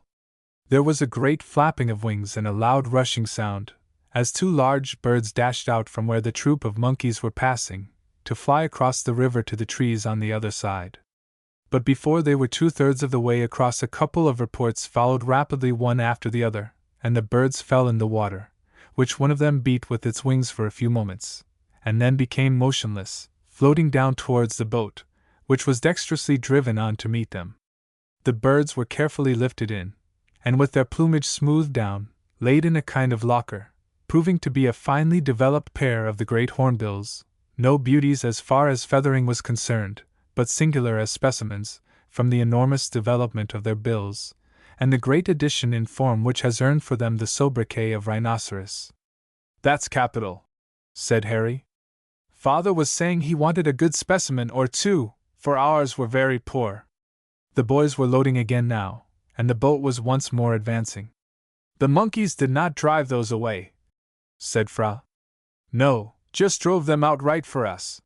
There was a great flapping of wings and a loud rushing sound, as two large birds dashed out from where the troop of monkeys were passing, to fly across the river to the trees on the other side. But before they were 2/3 of the way across, a couple of reports followed rapidly one after the other, and the birds fell in the water, which one of them beat with its wings for a few moments, and then became motionless, floating down towards the boat, which was dexterously driven on to meet them. The birds were carefully lifted in, and with their plumage smoothed down, laid in a kind of locker, proving to be a finely developed pair of the great hornbills, no beauties as far as feathering was concerned, but singular as specimens, from the enormous development of their bills, and the great addition in form which has earned for them the sobriquet of rhinoceros. That's capital, said Harry. Father was saying he wanted a good specimen or two, for ours were very poor. The boys were loading again now, and the boat was once more advancing. The monkeys did not drive those away, said Fra. No, just drove them outright for us.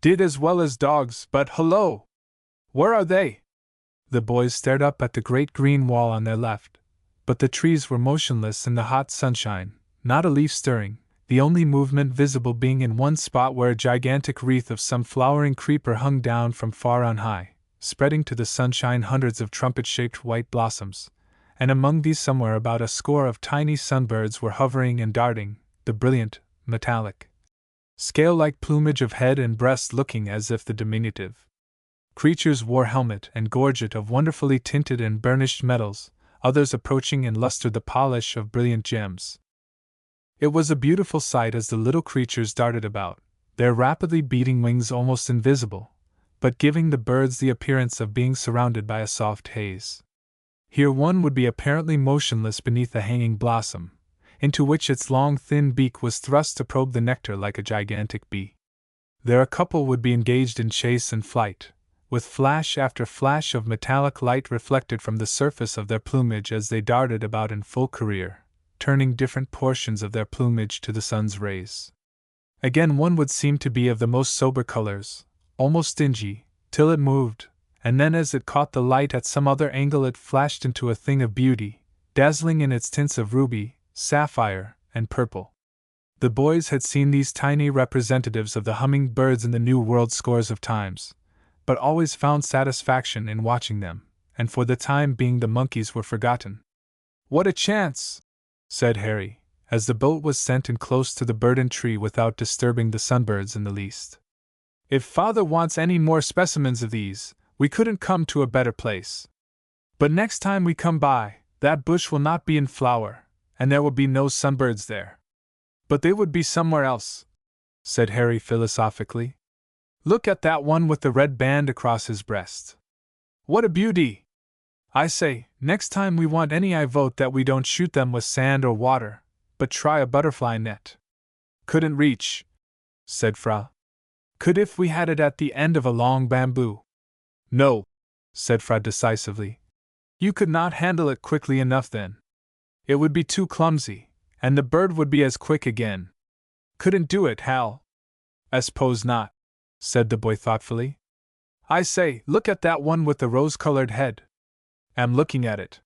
Did as well as dogs, but hullo! Where are they? The boys stared up at the great green wall on their left, but the trees were motionless in the hot sunshine, not a leaf stirring, the only movement visible being in one spot where a gigantic wreath of some flowering creeper hung down from far on high, spreading to the sunshine hundreds of trumpet-shaped white blossoms, and among these somewhere about a score of tiny sunbirds were hovering and darting, the brilliant, metallic, scale-like plumage of head and breast looking as if the diminutive creatures wore helmet and gorget of wonderfully tinted and burnished metals, others approaching in luster the polish of brilliant gems. It was a beautiful sight as the little creatures darted about, their rapidly beating wings almost invisible, but giving the birds the appearance of being surrounded by a soft haze. Here one would be apparently motionless beneath a hanging blossom, into which its long thin beak was thrust to probe the nectar like a gigantic bee. There a couple would be engaged in chase and flight, with flash after flash of metallic light reflected from the surface of their plumage as they darted about in full career, turning different portions of their plumage to the sun's rays. Again one would seem to be of the most sober colors, almost dingy, till it moved, and then as it caught the light at some other angle it flashed into a thing of beauty, dazzling in its tints of ruby, sapphire, and purple. The boys had seen these tiny representatives of the humming birds in the New World scores of times, but always found satisfaction in watching them, and for the time being the monkeys were forgotten. What a chance! Said Harry, as the boat was sent in close to the burdened tree without disturbing the sunbirds in the least. If Father wants any more specimens of these, we couldn't come to a better place. But next time we come by, that bush will not be in flower, and there will be no sunbirds there. But they would be somewhere else, said Harry philosophically. Look at that one with the red band across his breast. What a beauty! I say, next time we want any I vote that we don't shoot them with sand or water, but try a butterfly net. Couldn't reach, said Fra. Could if we had it at the end of a long bamboo. No, said Fra decisively. You could not handle it quickly enough then. It would be too clumsy, and the bird would be as quick again. couldn't do it, Hal. Suppose not, said the boy thoughtfully. I say, look at that one with the rose-colored head. Am looking at it.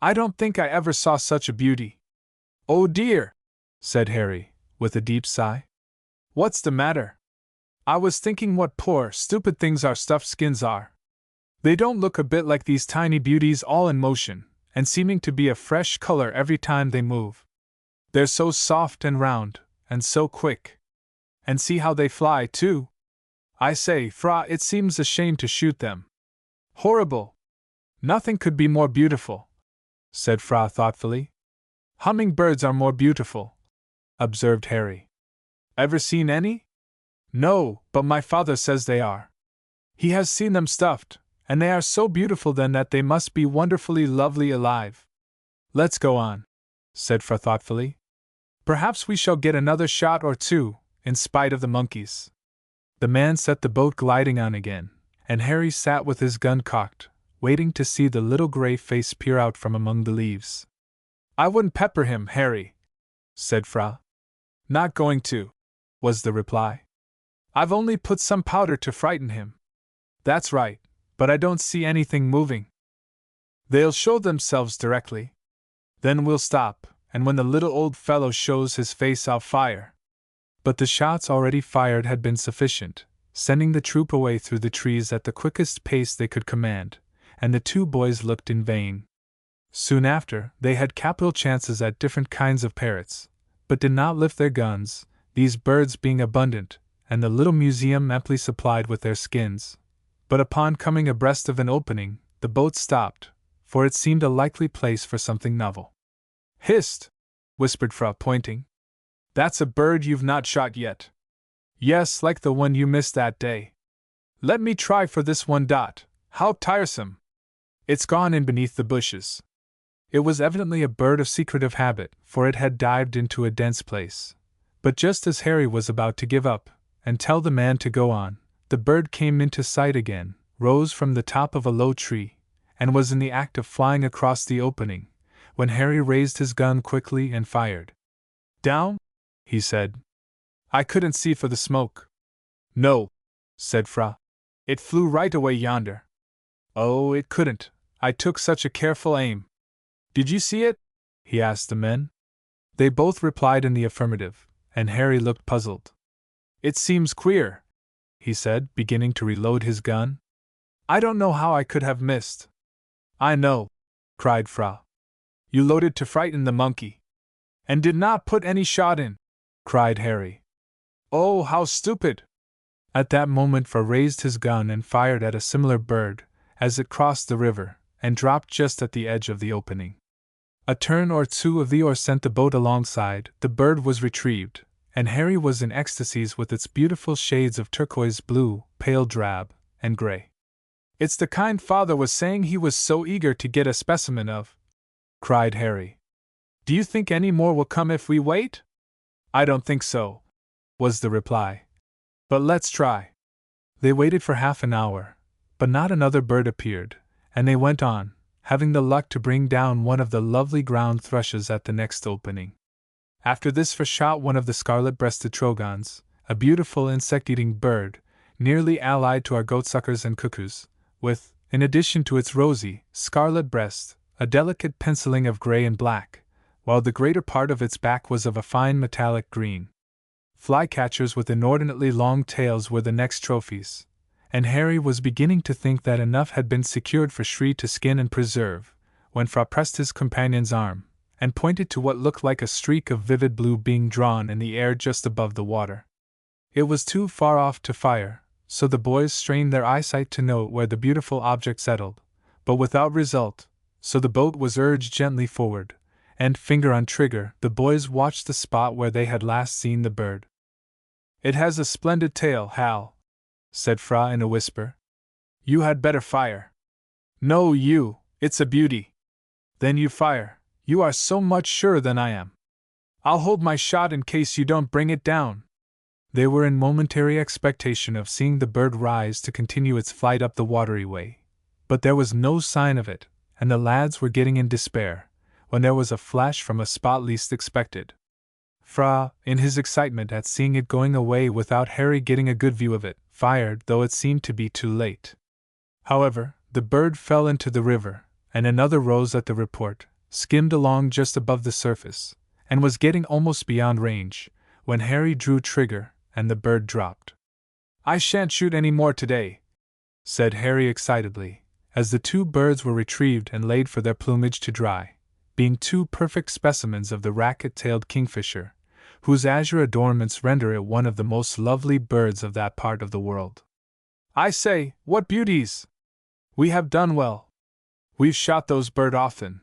I don't think I ever saw such a beauty. Oh dear, said Harry, with a deep sigh. What's the matter? I was thinking what poor, stupid things our stuffed skins are. They don't look a bit like these tiny beauties all in motion, and seeming to be a fresh color every time they move. They're so soft and round, and so quick. And see how they fly, too. I say, Fra, it seems a shame to shoot them. Horrible! Nothing could be more beautiful, said Fra thoughtfully. Hummingbirds are more beautiful, observed Harry. Ever seen any? No, but my father says they are. He has seen them stuffed, and they are so beautiful then that they must be wonderfully lovely alive. Let's go on, said Fra thoughtfully. Perhaps we shall get another shot or two, in spite of the monkeys. The man set the boat gliding on again, and Harry sat with his gun cocked, waiting to see the little gray face peer out from among the leaves. I wouldn't pepper him, Harry, said Fra. Not going to, was the reply. I've only put some powder to frighten him. That's right, but I don't see anything moving. They'll show themselves directly. Then we'll stop, and when the little old fellow shows his face I'll fire. But the shots already fired had been sufficient, sending the troop away through the trees at the quickest pace they could command, and the two boys looked in vain. Soon after, they had capital chances at different kinds of parrots, but did not lift their guns, these birds being abundant, and the little museum amply supplied with their skins. But upon coming abreast of an opening, the boat stopped, for it seemed a likely place for something novel. Hist! Whispered Fra, pointing. That's a bird you've not shot yet. Yes, like the one you missed that day. Let me try for this one. How tiresome! It's gone in beneath the bushes. It was evidently a bird of secretive habit, for it had dived into a dense place. But just as Harry was about to give up, and tell the man to go on, the bird came into sight again, rose from the top of a low tree, and was in the act of flying across the opening, when Harry raised his gun quickly and fired. Down? He said. I couldn't see for the smoke. No, said Fra. It flew right away yonder. Oh, it couldn't. I took such a careful aim. Did you see it? He asked the men. They both replied in the affirmative, and Harry looked puzzled. It seems queer, he said, beginning to reload his gun. I don't know how I could have missed. I know, cried Fra. You loaded to frighten the monkey. And did not put any shot in, cried Harry. Oh, how stupid! At that moment Fra raised his gun and fired at a similar bird, as it crossed the river, and dropped just at the edge of the opening. A turn or two of the oar sent the boat alongside, the bird was retrieved, and Harry was in ecstasies with its beautiful shades of turquoise blue, pale drab, and gray. It's the kind father was saying he was so eager to get a specimen of, cried Harry. Do you think any more will come if we wait? I don't think so, was the reply. But let's try. They waited for half an hour, but not another bird appeared, and they went on, having the luck to bring down one of the lovely ground thrushes at the next opening. After this Fra shot one of the scarlet-breasted trogons, a beautiful insect-eating bird, nearly allied to our goatsuckers and cuckoos, with, in addition to its rosy, scarlet breast, a delicate penciling of gray and black, while the greater part of its back was of a fine metallic green. Flycatchers with inordinately long tails were the next trophies, and Harry was beginning to think that enough had been secured for Shri to skin and preserve, when Fra pressed his companion's arm, and pointed to what looked like a streak of vivid blue being drawn in the air just above the water. It was too far off to fire, so the boys strained their eyesight to note where the beautiful object settled, but without result, so the boat was urged gently forward, and, finger on trigger, the boys watched the spot where they had last seen the bird. It has a splendid tail, Hal, said Fra in a whisper. You had better fire. No, it's a beauty. Then you fire. You are so much surer than I am. I'll hold my shot in case you don't bring it down. They were in momentary expectation of seeing the bird rise to continue its flight up the watery way, but there was no sign of it, and the lads were getting in despair, when there was a flash from a spot least expected. Fra, in his excitement at seeing it going away without Harry getting a good view of it, fired, though it seemed to be too late. However, the bird fell into the river, and another rose at the report, skimmed along just above the surface, and was getting almost beyond range, when Harry drew trigger, and the bird dropped. "I shan't shoot any more today," said Harry excitedly, as the two birds were retrieved and laid for their plumage to dry, being two perfect specimens of the racket-tailed kingfisher, whose azure adornments render it one of the most lovely birds of that part of the world. "I say, what beauties! We have done well. We've shot those birds often,"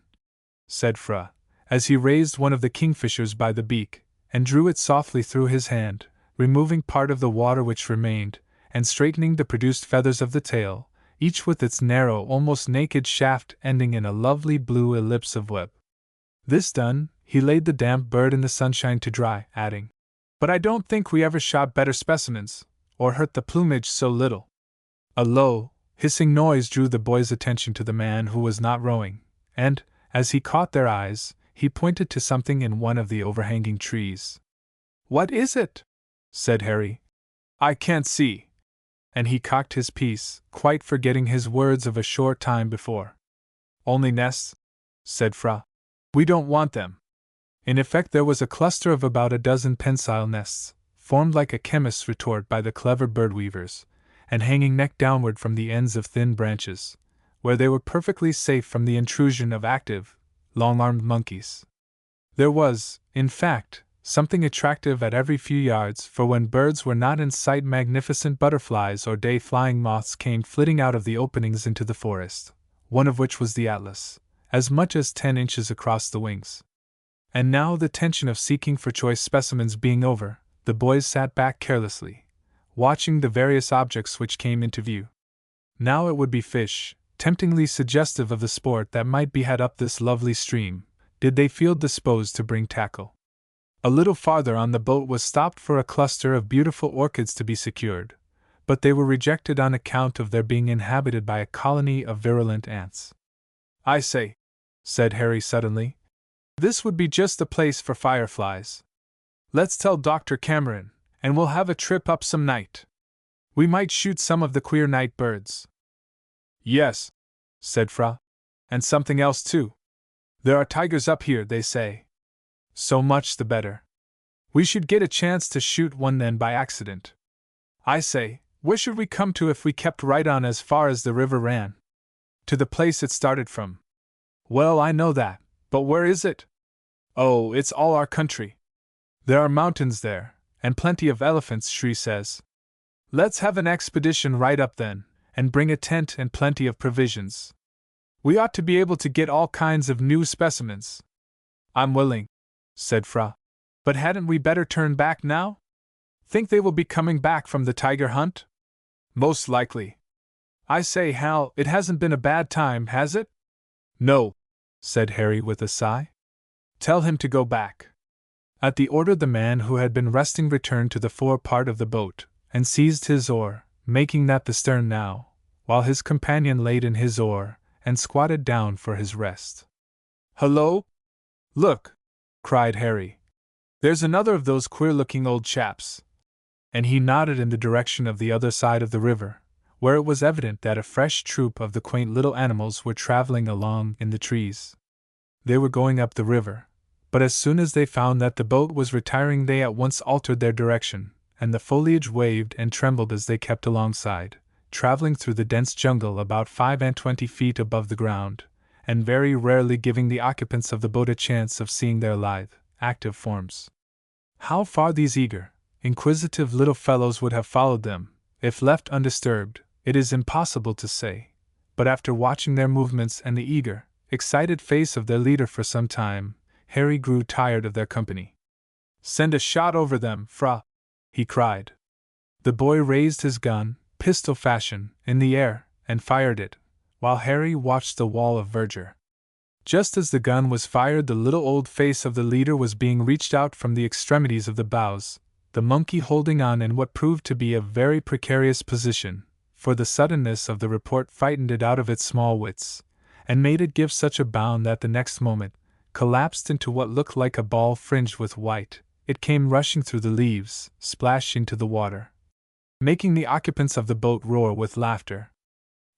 said Fra, as he raised one of the kingfishers by the beak, and drew it softly through his hand, removing part of the water which remained, and straightening the produced feathers of the tail, each with its narrow, almost naked shaft ending in a lovely blue ellipse of web. This done, he laid the damp bird in the sunshine to dry, adding, "But I don't think we ever shot better specimens, or hurt the plumage so little." A low, hissing noise drew the boys' attention to the man who was not rowing, and, as he caught their eyes, he pointed to something in one of the overhanging trees. "What is it?" said Harry. "I can't see." And he cocked his piece, quite forgetting his words of a short time before. "Only nests," said Fra. "We don't want them." In effect, there was a cluster of about a dozen pensile nests, formed like a chemist's retort by the clever bird weavers, and hanging neck downward from the ends of thin branches, where they were perfectly safe from the intrusion of active, long-armed monkeys. There was, in fact, something attractive at every few yards, for when birds were not in sight magnificent butterflies or day-flying moths came flitting out of the openings into the forest, one of which was the atlas, as much as 10 inches across the wings. And now, the tension of seeking for choice specimens being over, the boys sat back carelessly, watching the various objects which came into view. Now it would be fish, temptingly suggestive of the sport that might be had up this lovely stream, did they feel disposed to bring tackle. A little farther on the boat was stopped for a cluster of beautiful orchids to be secured, but they were rejected on account of their being inhabited by a colony of virulent ants. "I say," said Harry suddenly, "this would be just the place for fireflies. Let's tell Dr. Cameron, and we'll have a trip up some night. We might shoot some of the queer night birds." "Yes," said Fra, "and something else too. There are tigers up here, they say." "So much the better. We should get a chance to shoot one then by accident. I say, where should we come to if we kept right on as far as the river ran?" "To the place it started from." "Well, I know that, but where is it?" "Oh, it's all our country. There are mountains there, and plenty of elephants, Shri says. Let's have an expedition right up then, and bring a tent and plenty of provisions. We ought to be able to get all kinds of new specimens." "I'm willing," said Fra. "But hadn't we better turn back now? Think they will be coming back from the tiger hunt?" "Most likely. I say, Hal, it hasn't been a bad time, has it?" "No," said Harry with a sigh. "Tell him to go back." At the order, the man who had been resting returned to the fore part of the boat, and seized his oar, making that the stern now, while his companion laid in his oar, and squatted down for his rest. "Hullo! Look!" cried Harry. "There's another of those queer-looking old chaps." And he nodded in the direction of the other side of the river, where it was evident that a fresh troop of the quaint little animals were traveling along in the trees. They were going up the river, but as soon as they found that the boat was retiring they at once altered their direction, and the foliage waved and trembled as they kept alongside, traveling through the dense jungle about 25 feet above the ground, and very rarely giving the occupants of the boat a chance of seeing their lithe, active forms. How far these eager, inquisitive little fellows would have followed them, if left undisturbed, it is impossible to say, but after watching their movements and the eager, excited face of their leader for some time, Harry grew tired of their company. "Send a shot over them, Fra!" he cried. The boy raised his gun, pistol fashion, in the air, and fired it, while Harry watched the wall of verdure. Just as the gun was fired, the little old face of the leader was being reached out from the extremities of the boughs, the monkey holding on in what proved to be a very precarious position, for the suddenness of the report frightened it out of its small wits, and made it give such a bound that the next moment collapsed into what looked like a ball fringed with white, it came rushing through the leaves, splashing into the water, making the occupants of the boat roar with laughter.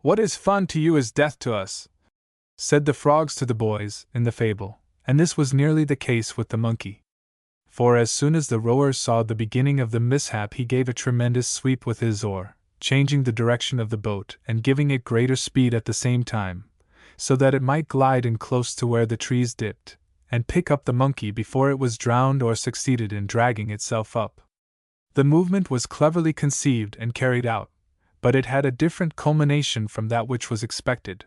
"What is fun to you is death to us," said the frogs to the boys, in the fable, and this was nearly the case with the monkey. For as soon as the rower saw the beginning of the mishap, he gave a tremendous sweep with his oar, changing the direction of the boat and giving it greater speed at the same time, so that it might glide in close to where the trees dipped, and pick up the monkey before it was drowned or succeeded in dragging itself up. The movement was cleverly conceived and carried out, but it had a different culmination from that which was expected.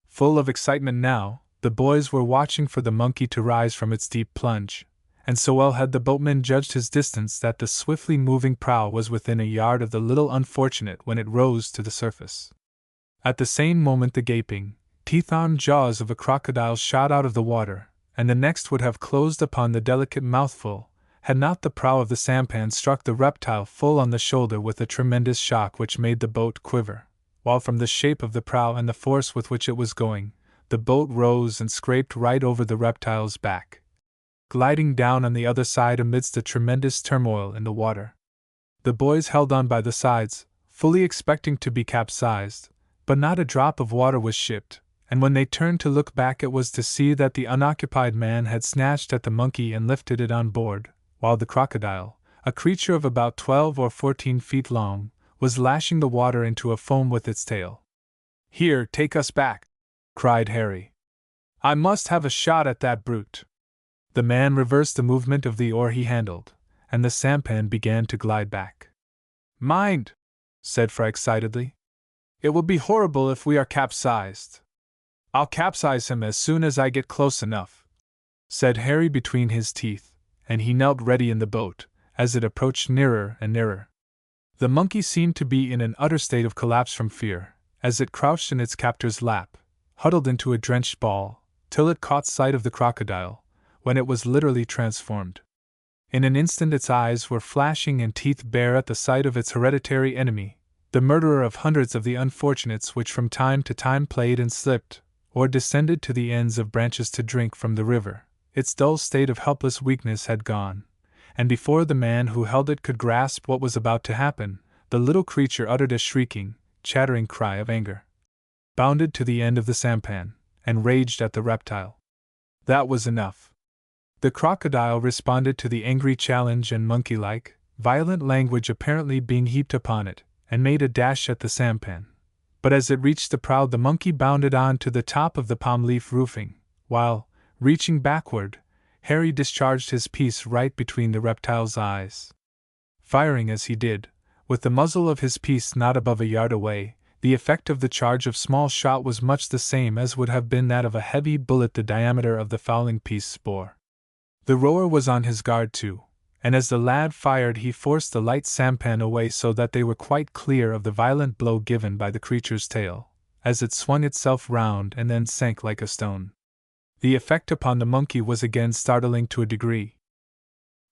Full of excitement now, the boys were watching for the monkey to rise from its deep plunge, and so well had the boatman judged his distance that the swiftly moving prow was within a yard of the little unfortunate when it rose to the surface. At the same moment the gaping, teeth-armed jaws of a crocodile shot out of the water, and the next would have closed upon the delicate mouthful, had not the prow of the sampan struck the reptile full on the shoulder with a tremendous shock which made the boat quiver, while from the shape of the prow and the force with which it was going, the boat rose and scraped right over the reptile's back, gliding down on the other side amidst a tremendous turmoil in the water. The boys held on by the sides, fully expecting to be capsized, but not a drop of water was shipped, and when they turned to look back it was to see that the unoccupied man had snatched at the monkey and lifted it on board, while the crocodile, a creature of about 12 or 14 feet long, was lashing the water into a foam with its tail. "Here, take us back," cried Harry. "I must have a shot at that brute." The man reversed the movement of the oar he handled, and the sampan began to glide back. "Mind!" said Fra excitedly. "It will be horrible if we are capsized." "I'll capsize him as soon as I get close enough," said Harry between his teeth, and he knelt ready in the boat, as it approached nearer and nearer. The monkey seemed to be in an utter state of collapse from fear, as it crouched in its captor's lap, huddled into a drenched ball, till it caught sight of the crocodile, when it was literally transformed. In an instant its eyes were flashing and teeth bare at the sight of its hereditary enemy, the murderer of hundreds of the unfortunates which from time to time played and slipped, or descended to the ends of branches to drink from the river. Its dull state of helpless weakness had gone, and before the man who held it could grasp what was about to happen, the little creature uttered a shrieking, chattering cry of anger, bounded to the end of the sampan, and raged at the reptile. That was enough. The crocodile responded to the angry challenge and monkey-like, violent language apparently being heaped upon it, and made a dash at the sampan. But as it reached the prow the monkey bounded on to the top of the palm-leaf roofing, while, reaching backward, Harry discharged his piece right between the reptile's eyes. Firing as he did, with the muzzle of his piece not above a yard away, the effect of the charge of small shot was much the same as would have been that of a heavy bullet the diameter of the fowling piece bore. The rower was on his guard too, and as the lad fired he forced the light sampan away so that they were quite clear of the violent blow given by the creature's tail, as it swung itself round and then sank like a stone. The effect upon the monkey was again startling to a degree.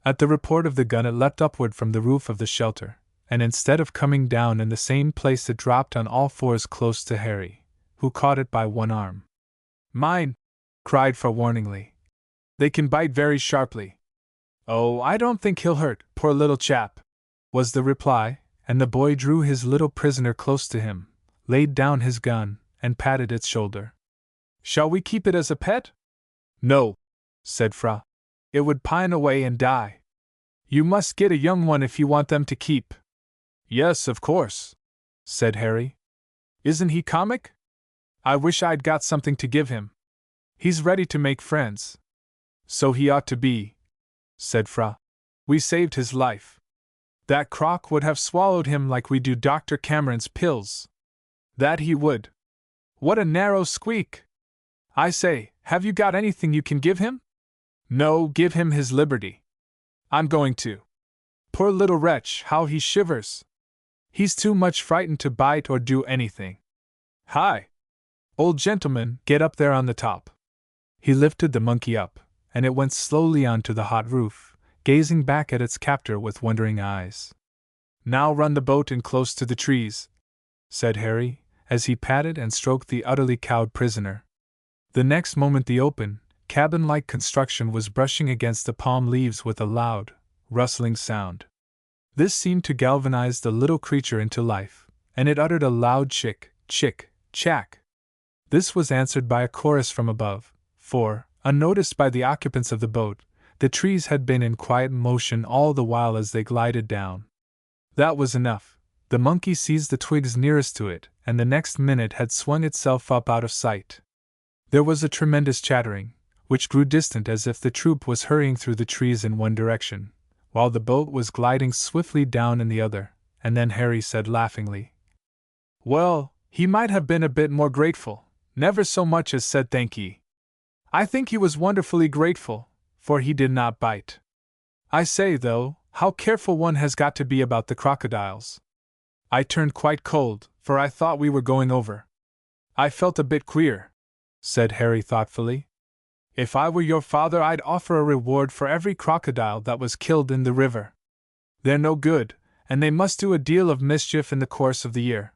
At the report of the gun it leapt upward from the roof of the shelter, and instead of coming down in the same place it dropped on all fours close to Harry, who caught it by one arm. "Mine!" cried Fra warningly. "They can bite very sharply." "Oh, I don't think he'll hurt, poor little chap," was the reply, and the boy drew his little prisoner close to him, laid down his gun, and patted its shoulder. "Shall we keep it as a pet?" "No," said Fra. "It would pine away and die. You must get a young one if you want them to keep." "Yes, of course," said Harry. "Isn't he comic? I wish I'd got something to give him. He's ready to make friends." "So he ought to be," said Fra. "We saved his life. That croc would have swallowed him like we do Dr. Cameron's pills. That he would. What a narrow squeak! I say, have you got anything you can give him?" "No, give him his liberty. I'm going to. Poor little wretch, how he shivers! He's too much frightened to bite or do anything. Hi! Old gentleman, get up there on the top." He lifted the monkey up, and it went slowly onto the hot roof, gazing back at its captor with wondering eyes. "Now run the boat in close to the trees," said Harry, as he patted and stroked the utterly cowed prisoner. The next moment the open, cabin-like construction was brushing against the palm leaves with a loud, rustling sound. This seemed to galvanize the little creature into life, and it uttered a loud chick, chick, chack. This was answered by a chorus from above, for, unnoticed by the occupants of the boat, the trees had been in quiet motion all the while as they glided down. That was enough. The monkey seized the twigs nearest to it, and the next minute had swung itself up out of sight. There was a tremendous chattering, which grew distant as if the troop was hurrying through the trees in one direction, while the boat was gliding swiftly down in the other, and then Harry said laughingly, "Well, he might have been a bit more grateful, never so much as said thank ye. I think he was wonderfully grateful, for he did not bite. I say, though, how careful one has got to be about the crocodiles. I turned quite cold, for I thought we were going over. I felt a bit queer," said Harry thoughtfully. "If I were your father, I'd offer a reward for every crocodile that was killed in the river. They're no good, and they must do a deal of mischief in the course of the year."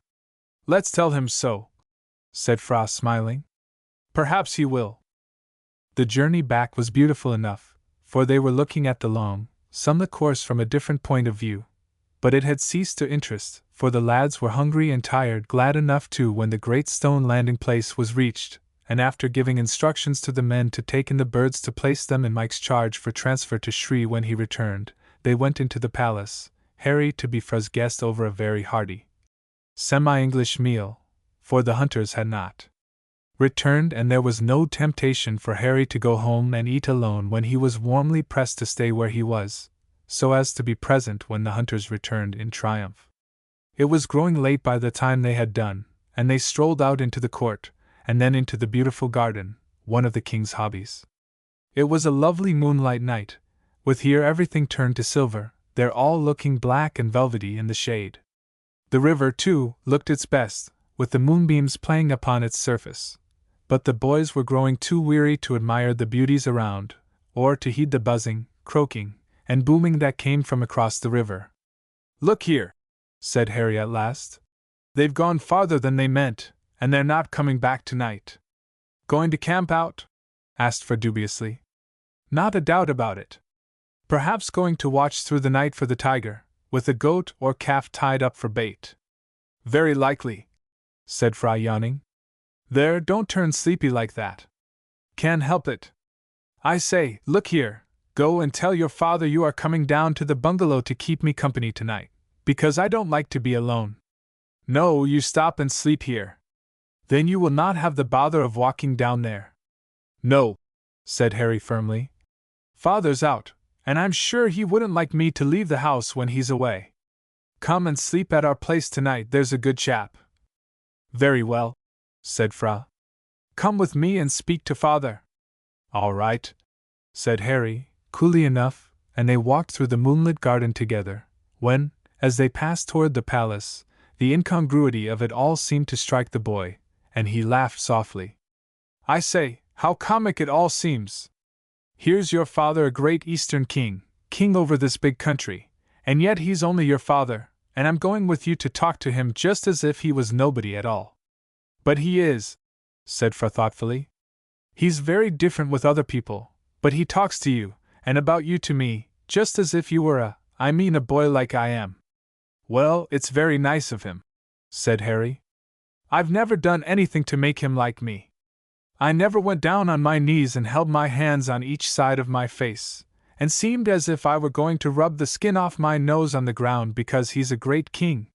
"Let's tell him so," said Fra, smiling. "Perhaps he will." The journey back was beautiful enough, for they were looking at the long, sunlit course from a different point of view. But it had ceased to interest, for the lads were hungry and tired, glad enough too when the great stone landing place was reached, and after giving instructions to the men to take in the birds to place them in Mike's charge for transfer to Sri when he returned, they went into the palace, Harry to be Fra's guest over a very hearty, semi-English meal, for the hunters had not returned, and there was no temptation for Harry to go home and eat alone when he was warmly pressed to stay where he was, so as to be present when the hunters returned in triumph. It was growing late by the time they had done, and they strolled out into the court, and then into the beautiful garden, one of the king's hobbies. It was a lovely moonlight night, with here everything turned to silver, there all looking black and velvety in the shade. The river, too, looked its best, with the moonbeams playing upon its surface. But the boys were growing too weary to admire the beauties around, or to heed the buzzing, croaking, and booming that came from across the river. "Look here," said Harry at last. "They've gone farther than they meant, and they're not coming back tonight." "Going to camp out?" asked Fra dubiously. "Not a doubt about it. Perhaps going to watch through the night for the tiger, with a goat or calf tied up for bait." "Very likely," said Fra, yawning. "There, don't turn sleepy like that. Can't help it. I say, look here, go and tell your father you are coming down to the bungalow to keep me company tonight, because I don't like to be alone. No, you stop and sleep here. Then you will not have the bother of walking down there." "No," said Harry firmly. "Father's out, and I'm sure he wouldn't like me to leave the house when he's away. Come and sleep at our place tonight, there's a good chap." "Very well," said Fra. "Come with me and speak to father." "All right," said Harry, coolly enough, and they walked through the moonlit garden together, when, as they passed toward the palace, the incongruity of it all seemed to strike the boy, and he laughed softly. "I say, how comic it all seems! Here's your father, a great Eastern king over this big country, and yet he's only your father, and I'm going with you to talk to him just as if he was nobody at all." "But he is," said Fra thoughtfully. "He's very different with other people, but he talks to you, and about you to me, just as if you were a boy like I am." "Well, it's very nice of him," said Harry. "I've never done anything to make him like me. I never went down on my knees and held my hands on each side of my face, and seemed as if I were going to rub the skin off my nose on the ground because he's a great king.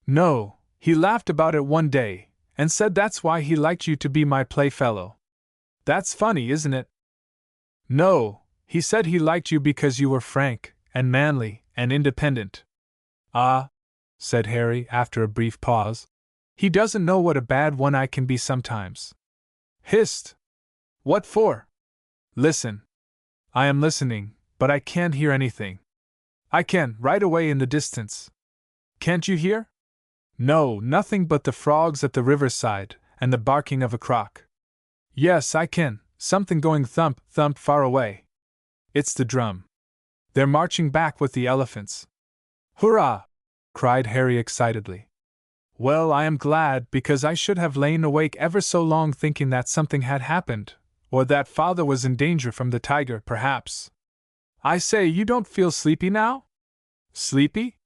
No, he laughed about it one day, and said that's why he liked you to be my playfellow. That's funny, isn't it?" "No, he said he liked you because you were frank, and manly, and independent." "Ah," said Harry after a brief pause. "He doesn't know what a bad one I can be sometimes." "Hist! What for?" "Listen." "I am listening, but I can't hear anything." "I can, right away in the distance." "Can't you hear?" "No, nothing but the frogs at the riverside, and the barking of a croc." "Yes, I can, something going thump, thump far away." "It's the drum. They're marching back with the elephants." "Hurrah!" cried Harry excitedly. "Well, I am glad, because I should have lain awake ever so long thinking that something had happened, Or that father was in danger from the tiger, perhaps. I say, you don't feel sleepy now? Sleepy?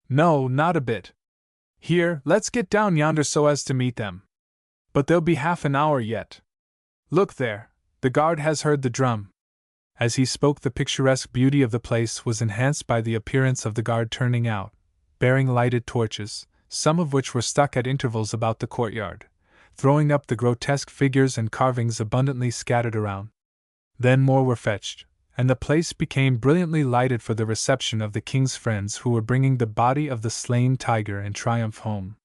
No, not a bit. Here, let's get down yonder so as to meet them. But there'll be half an hour yet. Look there, the guard has heard the drum. As he spoke, the picturesque beauty of the place was enhanced by the appearance of the guard turning out, bearing lighted torches, some of which were stuck at intervals about the courtyard, throwing up the grotesque figures and carvings abundantly scattered around. Then more were fetched, and the place became brilliantly lighted for the reception of the king's friends who were bringing the body of the slain tiger in triumph home.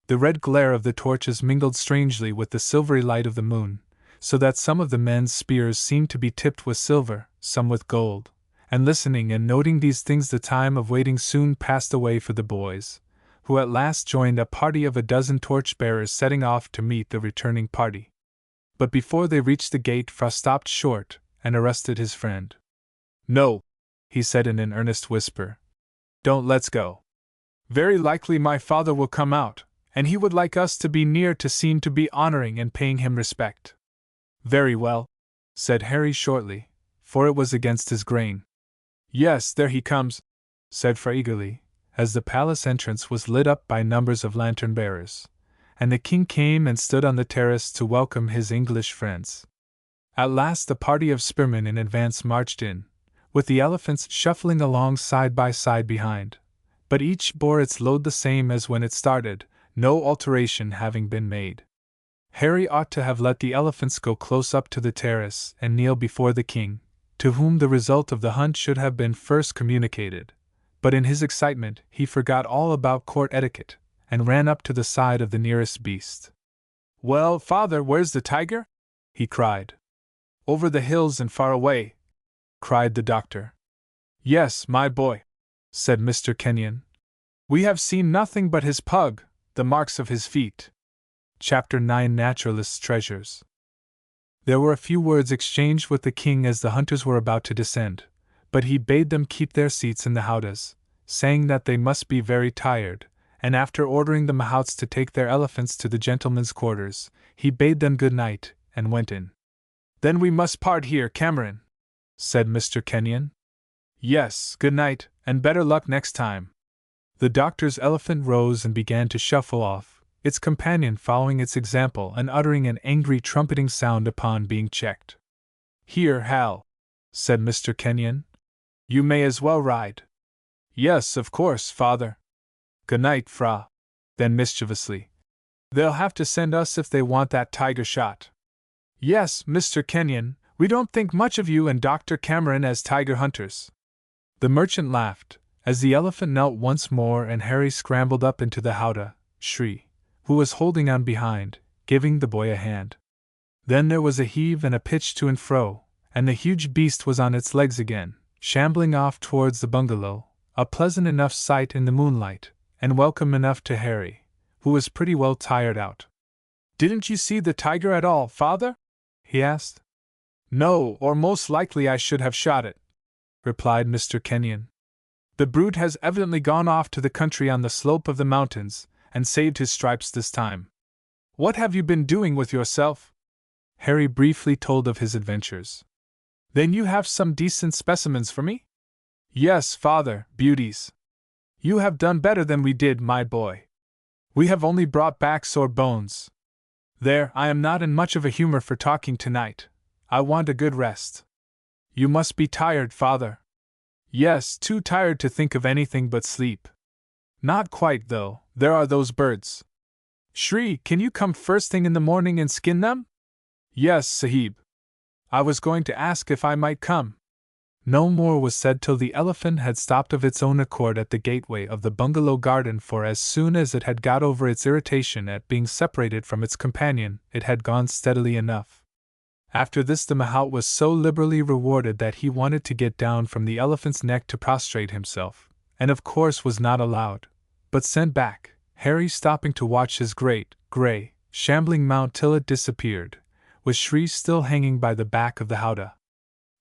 The red glare of the torches mingled strangely with the silvery light of the moon, so that some of the men's spears seemed to be tipped with silver, some with gold, and listening and noting these things, the time of waiting soon passed away for the boys, who at last joined a party of a dozen torch-bearers setting off to meet the returning party. But before they reached the gate, Fra stopped short and arrested his friend. No, he said in an earnest whisper. Don't let's go. Very likely my father will come out, and he would like us to be near to seem to be honoring and paying him respect. Very well, said Harry shortly, for it was against his grain. Yes, there he comes, said Fra eagerly, as the palace entrance was lit up by numbers of lantern-bearers, and the king came and stood on the terrace to welcome his English friends. At last the party of spearmen in advance marched in, with the elephants shuffling along side by side behind, but each bore its load the same as when it started, no alteration having been made. Harry ought to have let the elephants go close up to the terrace and kneel before the king, to whom the result of the hunt should have been first communicated, but in his excitement he forgot all about court etiquette, and ran up to the side of the nearest beast. Well, father, where's the tiger? He cried. Over the hills and far away, cried the doctor. Yes, my boy, said Mr. Kenyon. We have seen nothing but his pug, the marks of his feet. Chapter 9 Naturalist's Treasures. There were a few words exchanged with the king as the hunters were about to descend, but he bade them keep their seats in the howdahs, saying that they must be very tired, and after ordering the mahouts to take their elephants to the gentlemen's quarters, he bade them good night, and went in. Then we must part here, Cameron, said Mr. Kenyon. Yes, good night, and better luck next time. The doctor's elephant rose and began to shuffle off, its companion following its example and uttering an angry trumpeting sound upon being checked. Here, Hal, said Mr. Kenyon. You may as well ride. Yes, of course, father. Good night, Fra. Then mischievously. They'll have to send us if they want that tiger shot. Yes, Mr. Kenyon, we don't think much of you and Dr. Cameron as tiger hunters. The merchant laughed, as the elephant knelt once more and Harry scrambled up into the howdah, Shri, who was holding on behind, giving the boy a hand. Then there was a heave and a pitch to and fro, and the huge beast was on its legs again, shambling off towards the bungalow, a pleasant enough sight in the moonlight, and welcome enough to Harry, who was pretty well tired out. Didn't you see the tiger at all, father? He asked. No, or most likely I should have shot it, replied Mr. Kenyon. The brute has evidently gone off to the country on the slope of the mountains, and saved his stripes this time. What have you been doing with yourself? Harry briefly told of his adventures. Then you have some decent specimens for me? Yes, father, beauties. You have done better than we did, my boy. We have only brought back sore bones. There, I am not in much of a humor for talking tonight. I want a good rest. You must be tired, father. Yes, too tired to think of anything but sleep. Not quite, though, there are those birds. Shri, can you come first thing in the morning and skin them? Yes, Sahib. I was going to ask if I might come. No more was said till the elephant had stopped of its own accord at the gateway of the bungalow garden, for as soon as it had got over its irritation at being separated from its companion, it had gone steadily enough. After this the mahout was so liberally rewarded that he wanted to get down from the elephant's neck to prostrate himself, and of course was not allowed, but sent back, Harry stopping to watch his great, grey, shambling mount till it disappeared, with Shri still hanging by the back of the howdah.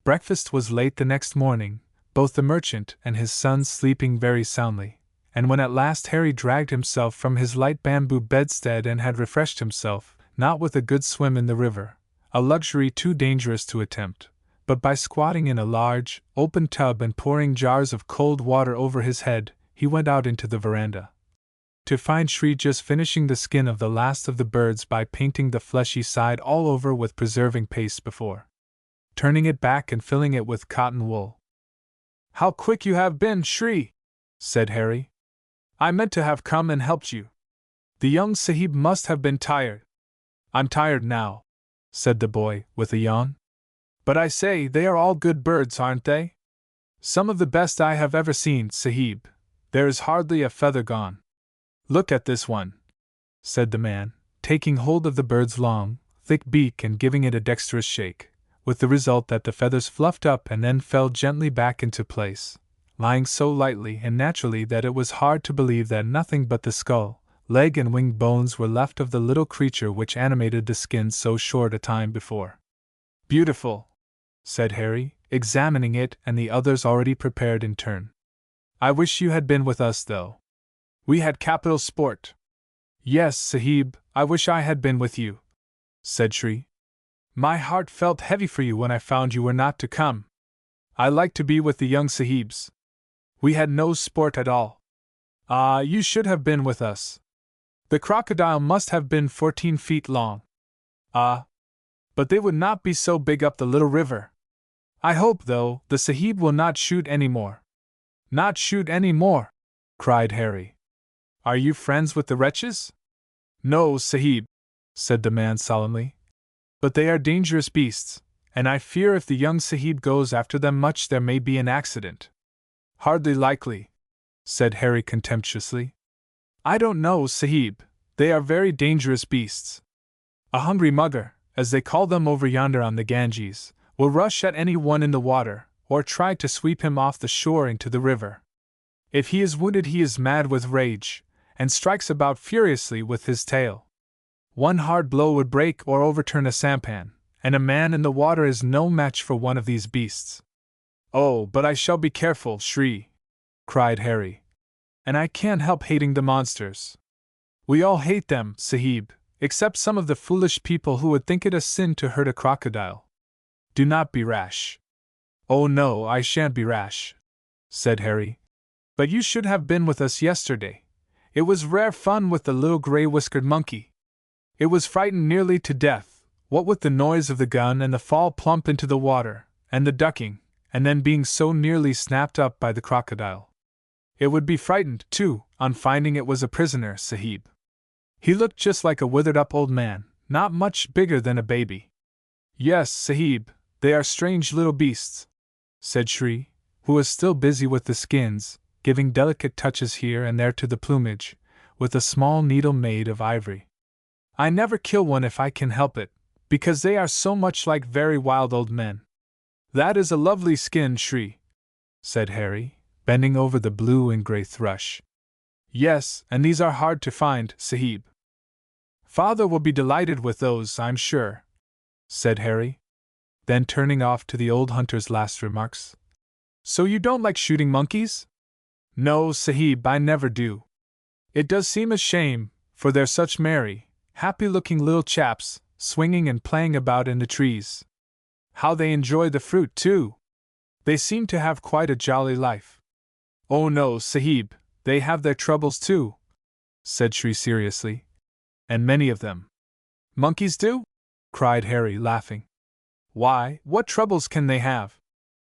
Breakfast was late the next morning, both the merchant and his sons sleeping very soundly, and when at last Harry dragged himself from his light bamboo bedstead and had refreshed himself, not with a good swim in the river, a luxury too dangerous to attempt, but by squatting in a large, open tub and pouring jars of cold water over his head, he went out into the veranda. To find Shri just finishing the skin of the last of the birds by painting the fleshy side all over with preserving paste before turning it back and filling it with cotton wool. "How quick you have been, Shri!" said Harry. "I meant to have come and helped you. The young Sahib must have been tired." "I'm tired now," said the boy, with a yawn. "But I say, they are all good birds, aren't they? Some of the best I have ever seen, Sahib. There is hardly a feather gone." "Look at this one," said the man, taking hold of the bird's long, thick beak and giving it a dexterous shake, with the result that the feathers fluffed up and then fell gently back into place, lying so lightly and naturally that it was hard to believe that nothing but the skull, leg and wing bones were left of the little creature which animated the skin so short a time before. "Beautiful," said Harry, examining it and the others already prepared in turn. "I wish you had been with us, though. We had capital sport." "Yes, Sahib, I wish I had been with you," said Shri. "My heart felt heavy for you when I found you were not to come. I like to be with the young Sahibs. We had no sport at all." "Ah, you should have been with us. The crocodile must have been 14 feet long." "Ah, but they would not be so big up the little river. I hope, though, the Sahib will not shoot any more." "Not shoot any more!" cried Harry. "Are you friends with the wretches?" "No, Sahib," said the man solemnly. "But they are dangerous beasts, and I fear if the young Sahib goes after them much there may be an accident." "Hardly likely," said Harry contemptuously. "I don't know, Sahib, they are very dangerous beasts. A hungry mugger, as they call them over yonder on the Ganges, will rush at any one in the water, or try to sweep him off the shore into the river. If he is wounded he is mad with rage, and strikes about furiously with his tail. One hard blow would break or overturn a sampan, and a man in the water is no match for one of these beasts." "Oh, but I shall be careful, Shri!" cried Harry. "And I can't help hating the monsters." "We all hate them, Sahib, except some of the foolish people who would think it a sin to hurt a crocodile. Do not be rash." "Oh no, I shan't be rash," said Harry. "But you should have been with us yesterday. It was rare fun with the little gray-whiskered monkey. It was frightened nearly to death, what with the noise of the gun and the fall plump into the water, and the ducking, and then being so nearly snapped up by the crocodile. It would be frightened, too, on finding it was a prisoner, Sahib. He looked just like a withered-up old man, not much bigger than a baby." "Yes, Sahib, they are strange little beasts," said Shri, who was still busy with the skins, giving delicate touches here and there to the plumage, with a small needle made of ivory. "I never kill one if I can help it, because they are so much like very wild old men." "That is a lovely skin, Shri," said Harry, bending over the blue and gray thrush. "Yes, and these are hard to find, Sahib." "Father will be delighted with those, I'm sure," said Harry. Then turning off to the old hunter's last remarks. "So you don't like shooting monkeys?" "No, Sahib, I never do. It does seem a shame, for they're such merry, happy-looking little chaps, swinging and playing about in the trees. How they enjoy the fruit, too! They seem to have quite a jolly life." "Oh no, Sahib, they have their troubles too," said Shri seriously. "And many of them." "Monkeys do?" cried Harry, laughing. "Why, what troubles can they have?"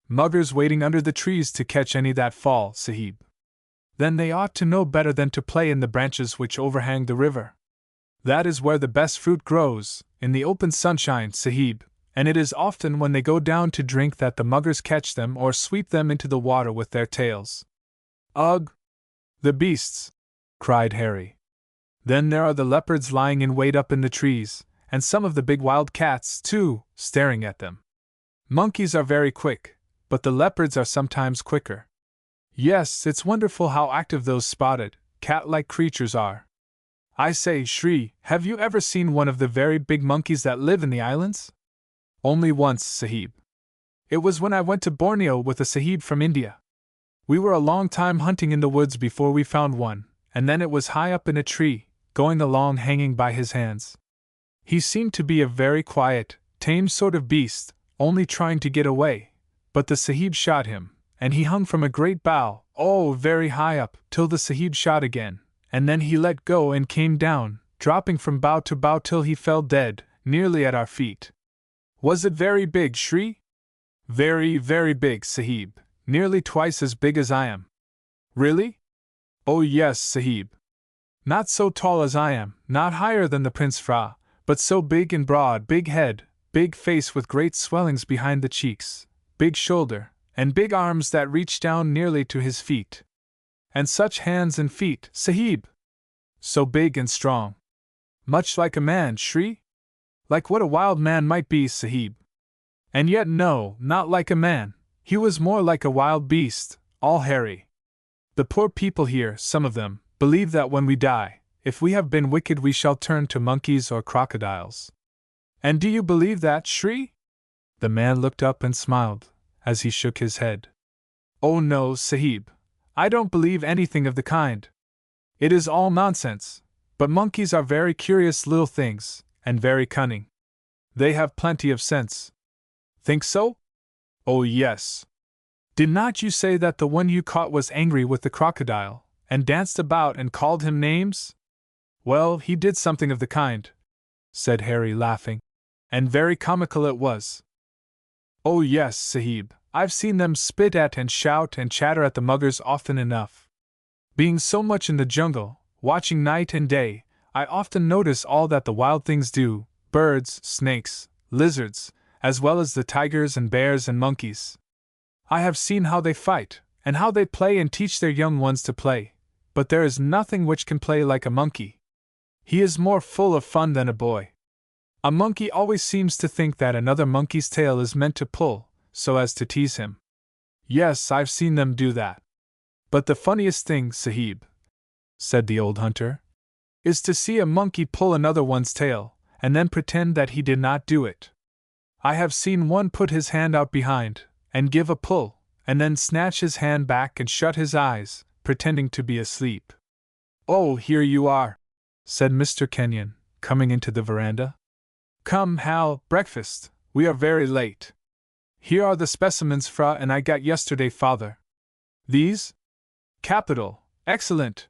"Muggers waiting under the trees to catch any that fall, Sahib." "Then they ought to know better than to play in the branches which overhang the river. That is where the best fruit grows, in the open sunshine, Sahib, and it is often when they go down to drink that the muggers catch them or sweep them into the water with their tails." "Ugh! The beasts!" cried Harry. "Then there are the leopards lying in wait up in the trees, and some of the big wild cats, too, staring at them. Monkeys are very quick, but the leopards are sometimes quicker. Yes, it's wonderful how active those spotted, cat-like creatures are. I say, Shri, have you ever seen one of the very big monkeys that live in the islands?" "Only once, Sahib. It was when I went to Borneo with a Sahib from India. We were a long time hunting in the woods before we found one, and then it was high up in a tree, going along hanging by his hands. He seemed to be a very quiet, tame sort of beast, only trying to get away, but the Sahib shot him, and he hung from a great bough, oh, very high up, till the Sahib shot again, and then he let go and came down, dropping from bough to bough till he fell dead, nearly at our feet. Was it very big, Shri? Very, very big, Sahib, nearly twice as big as I am. Really? Oh yes, Sahib. Not so tall as I am, not higher than the Prince Fra, but so big and broad, big head, big face with great swellings behind the cheeks, big shoulder, and big arms that reach down nearly to his feet. And such hands and feet, Sahib! So big and strong. Much like a man, Shri? Like what a wild man might be, Sahib. And yet no, not like a man, he was more like a wild beast, all hairy. The poor people here, some of them, believe that when we die, if we have been wicked we shall turn to monkeys or crocodiles. And do you believe that, Shri? The man looked up and smiled, as he shook his head. Oh no, Sahib, I don't believe anything of the kind. It is all nonsense, but monkeys are very curious little things, and very cunning. They have plenty of sense. Think so? Oh yes. Did not you say that the one you caught was angry with the crocodile, and danced about and called him names? Well, he did something of the kind, said Harry, laughing, and very comical it was. Oh yes, Sahib, I've seen them spit at and shout and chatter at the muggers often enough. Being so much in the jungle, watching night and day, I often notice all that the wild things do, birds, snakes, lizards, as well as the tigers and bears and monkeys. I have seen how they fight, and how they play and teach their young ones to play, but there is nothing which can play like a monkey. He is more full of fun than a boy. A monkey always seems to think that another monkey's tail is meant to pull, so as to tease him. Yes, I've seen them do that. But the funniest thing, Sahib, said the old hunter, is to see a monkey pull another one's tail, and then pretend that he did not do it. I have seen one put his hand out behind, and give a pull, and then snatch his hand back and shut his eyes, pretending to be asleep. Oh, here you are, said Mr. Kenyon, coming into the veranda. Come, Hal, breakfast, we are very late. Here are the specimens Fra and I got yesterday, father. These? Capital, excellent.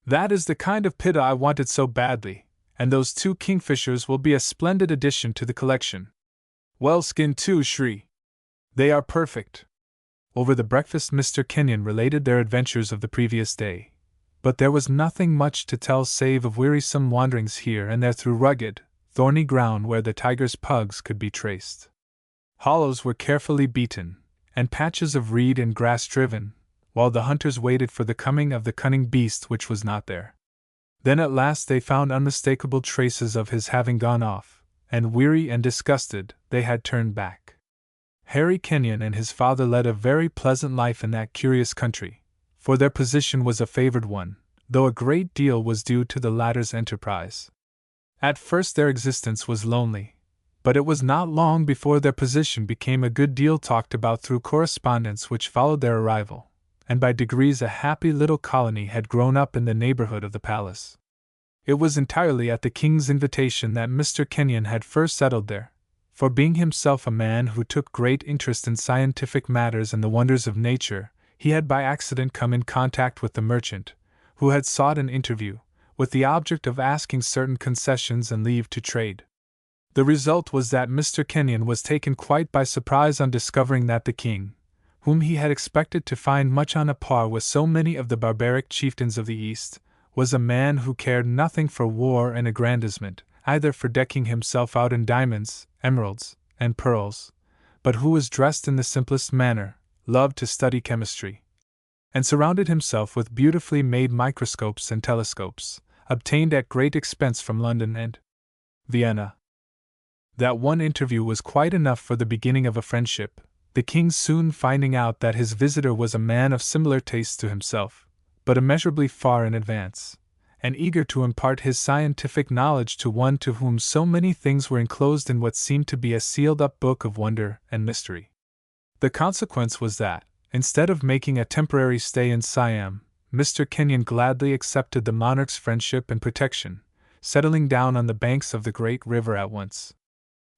That is the kind of pitta I wanted so badly, and those 2 kingfishers will be a splendid addition to the collection. Well skinned too, Shri. They are perfect. Over the breakfast Mr. Kenyon related their adventures of the previous day, but there was nothing much to tell save of wearisome wanderings here and there through rugged, thorny ground where the tiger's pugs could be traced. Hollows were carefully beaten, and patches of reed and grass driven, while the hunters waited for the coming of the cunning beast which was not there. Then at last they found unmistakable traces of his having gone off, and weary and disgusted, they had turned back. Harry Kenyon and his father led a very pleasant life in that curious country, for their position was a favored one, though a great deal was due to the latter's enterprise. At first their existence was lonely, but it was not long before their position became a good deal talked about through correspondence which followed their arrival, and by degrees a happy little colony had grown up in the neighborhood of the palace. It was entirely at the king's invitation that Mr. Kenyon had first settled there, for being himself a man who took great interest in scientific matters and the wonders of nature, he had by accident come in contact with the merchant, who had sought an interview, with the object of asking certain concessions and leave to trade. The result was that Mr. Kenyon was taken quite by surprise on discovering that the king, whom he had expected to find much on a par with so many of the barbaric chieftains of the East, was a man who cared nothing for war and aggrandizement, either for decking himself out in diamonds, emeralds, and pearls, but who was dressed in the simplest manner, loved to study chemistry, and surrounded himself with beautifully made microscopes and telescopes, obtained at great expense from London and Vienna. That one interview was quite enough for the beginning of a friendship, the king soon finding out that his visitor was a man of similar tastes to himself, but immeasurably far in advance, and eager to impart his scientific knowledge to one to whom so many things were enclosed in what seemed to be a sealed-up book of wonder and mystery. The consequence was that, instead of making a temporary stay in Siam, Mr. Kenyon gladly accepted the monarch's friendship and protection, settling down on the banks of the great river at once.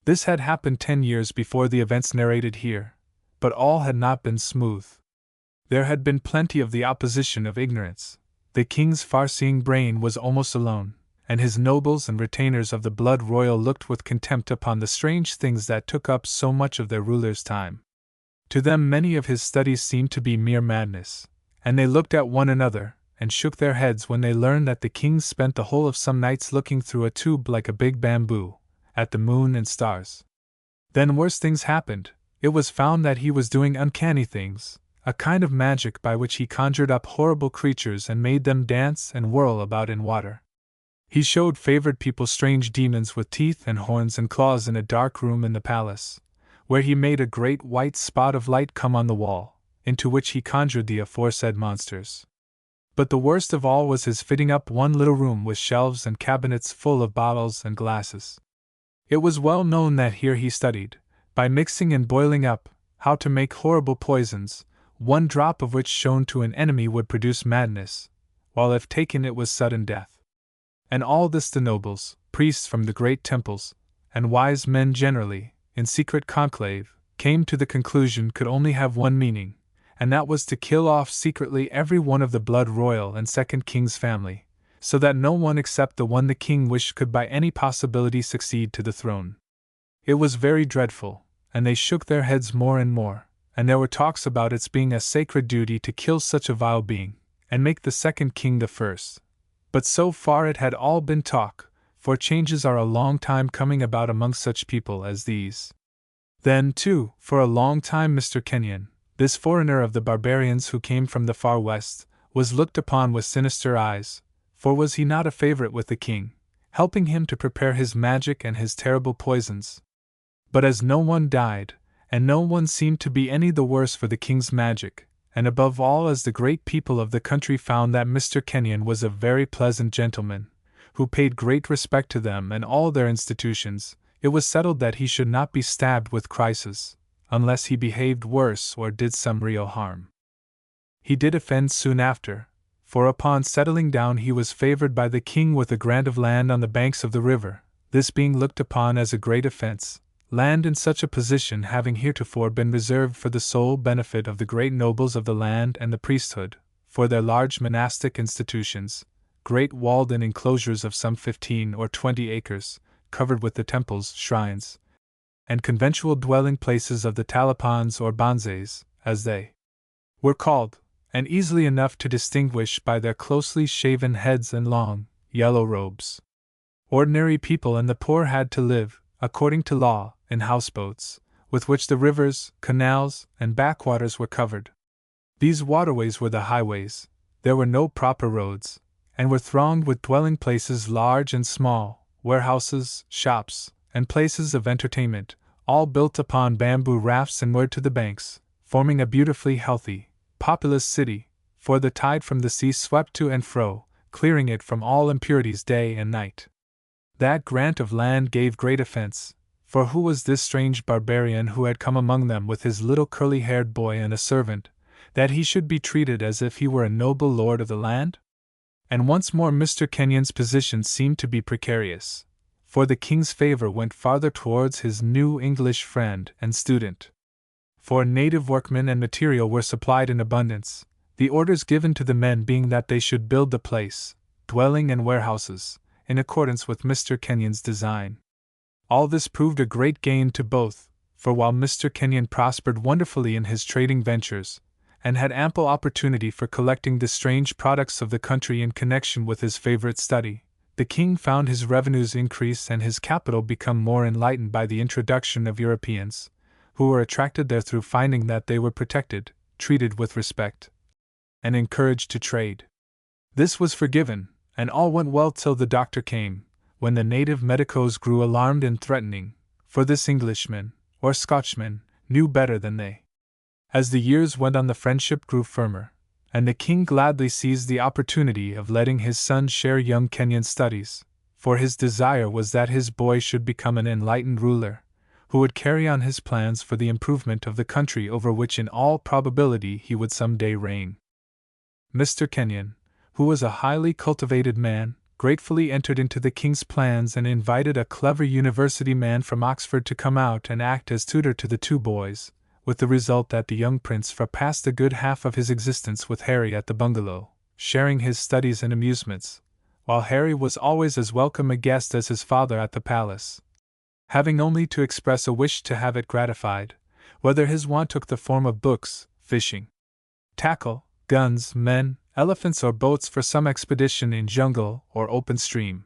This had happened 10 years before the events narrated here, but all had not been smooth. There had been plenty of the opposition of ignorance. The king's far-seeing brain was almost alone, and his nobles and retainers of the blood royal looked with contempt upon the strange things that took up so much of their ruler's time. To them many of his studies seemed to be mere madness, and they looked at one another and shook their heads when they learned that the king spent the whole of some nights looking through a tube like a big bamboo, at the moon and stars. Then worse things happened. It was found that he was doing uncanny things, a kind of magic by which he conjured up horrible creatures and made them dance and whirl about in water. He showed favored people strange demons with teeth and horns and claws in a dark room in the palace, where he made a great white spot of light come on the wall, into which he conjured the aforesaid monsters. But the worst of all was his fitting up one little room with shelves and cabinets full of bottles and glasses. It was well known that here he studied, by mixing and boiling up, how to make horrible poisons, one drop of which shown to an enemy would produce madness, while if taken it was sudden death. And all this the nobles, priests from the great temples, and wise men generally, in secret conclave, came to the conclusion could only have one meaning, and that was to kill off secretly every one of the blood royal and second king's family, so that no one except the one the king wished could by any possibility succeed to the throne. It was very dreadful, and they shook their heads more and more, and there were talks about its being a sacred duty to kill such a vile being, and make the second king the first. But so far it had all been talk, for changes are a long time coming about among such people as these. Then, too, for a long time Mr. Kenyon, this foreigner of the barbarians who came from the far west, was looked upon with sinister eyes, for was he not a favorite with the king, helping him to prepare his magic and his terrible poisons? But as no one died, and no one seemed to be any the worse for the king's magic, and above all as the great people of the country found that Mr. Kenyon was a very pleasant gentleman, who paid great respect to them and all their institutions, it was settled that he should not be stabbed with krises, unless he behaved worse or did some real harm. He did offend soon after, for upon settling down he was favored by the king with a grant of land on the banks of the river, this being looked upon as a great offense, land in such a position having heretofore been reserved for the sole benefit of the great nobles of the land and the priesthood, for their large monastic institutions, great walled-in enclosures of some 15 or 20 acres, covered with the temples, shrines, and conventual dwelling places of the talipans or bonzes, as they were called, and easily enough to distinguish by their closely shaven heads and long, yellow robes. Ordinary people and the poor had to live, according to law, in houseboats, with which the rivers, canals, and backwaters were covered. These waterways were the highways, there were no proper roads, and were thronged with dwelling places large and small, warehouses, shops, and places of entertainment, all built upon bamboo rafts and moored to the banks, forming a beautifully healthy, populous city, for the tide from the sea swept to and fro, clearing it from all impurities day and night. That grant of land gave great offense, for who was this strange barbarian who had come among them with his little curly-haired boy and a servant, that he should be treated as if he were a noble lord of the land? And once more Mr. Kenyon's position seemed to be precarious, for the king's favor went farther towards his new English friend and student. For native workmen and material were supplied in abundance, the orders given to the men being that they should build the place, dwelling and warehouses, in accordance with Mr. Kenyon's design. All this proved a great gain to both, for while Mr. Kenyon prospered wonderfully in his trading ventures, and had ample opportunity for collecting the strange products of the country in connection with his favorite study, the king found his revenues increase and his capital become more enlightened by the introduction of Europeans, who were attracted there through finding that they were protected, treated with respect, and encouraged to trade. This was forgiven, and all went well till the doctor came, when the native medicos grew alarmed and threatening, for this Englishman, or Scotchman, knew better than they. As the years went on the friendship grew firmer, and the king gladly seized the opportunity of letting his son share young Kenyon's studies, for his desire was that his boy should become an enlightened ruler, who would carry on his plans for the improvement of the country over which in all probability he would some day reign. Mr. Kenyon, who was a highly cultivated man, gratefully entered into the king's plans and invited a clever university man from Oxford to come out and act as tutor to the two boys, with the result that the young prince passed a good half of his existence with Harry at the bungalow, sharing his studies and amusements, while Harry was always as welcome a guest as his father at the palace, having only to express a wish to have it gratified, whether his want took the form of books, fishing, tackle, guns, men, elephants or boats for some expedition in jungle or open stream.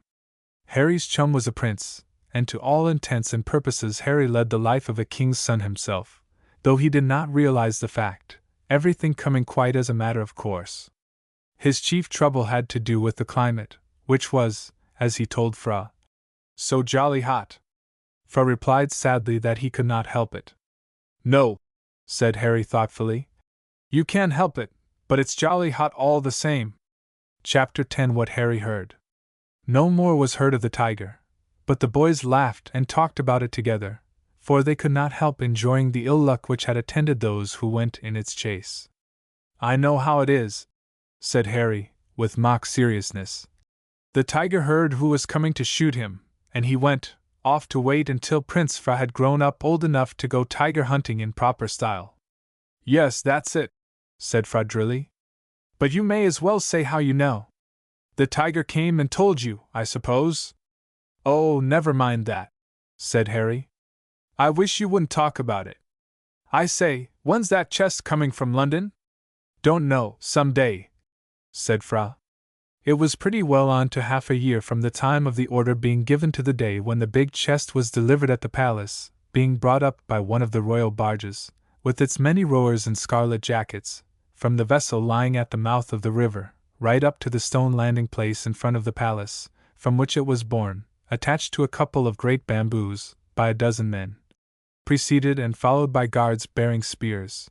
Harry's chum was a prince, and to all intents and purposes Harry led the life of a king's son himself, though he did not realize the fact, everything coming quite as a matter of course. His chief trouble had to do with the climate, which was, as he told Fra, so jolly hot. Fra replied sadly that he could not help it. No, said Harry thoughtfully. You can't help it, but it's jolly hot all the same. Chapter 10. What Harry heard. No more was heard of the tiger, but the boys laughed and talked about it together, for they could not help enjoying the ill luck which had attended those who went in its chase. I know how it is, said Harry, with mock seriousness. The tiger heard who was coming to shoot him, and he went off to wait until Prince Fra had grown up old enough to go tiger hunting in proper style. Yes, that's it, said Fra drily. But you may as well say how you know. The tiger came and told you, I suppose? Oh, never mind that, said Harry. I wish you wouldn't talk about it. I say, when's that chest coming from London? Don't know, some day, said Fra. It was pretty well on to half a year from the time of the order being given to the day when the big chest was delivered at the palace, being brought up by one of the royal barges, with its many rowers in scarlet jackets, from the vessel lying at the mouth of the river, right up to the stone landing place in front of the palace, from which it was borne, attached to a couple of great bamboos, by a dozen men, preceded and followed by guards bearing spears.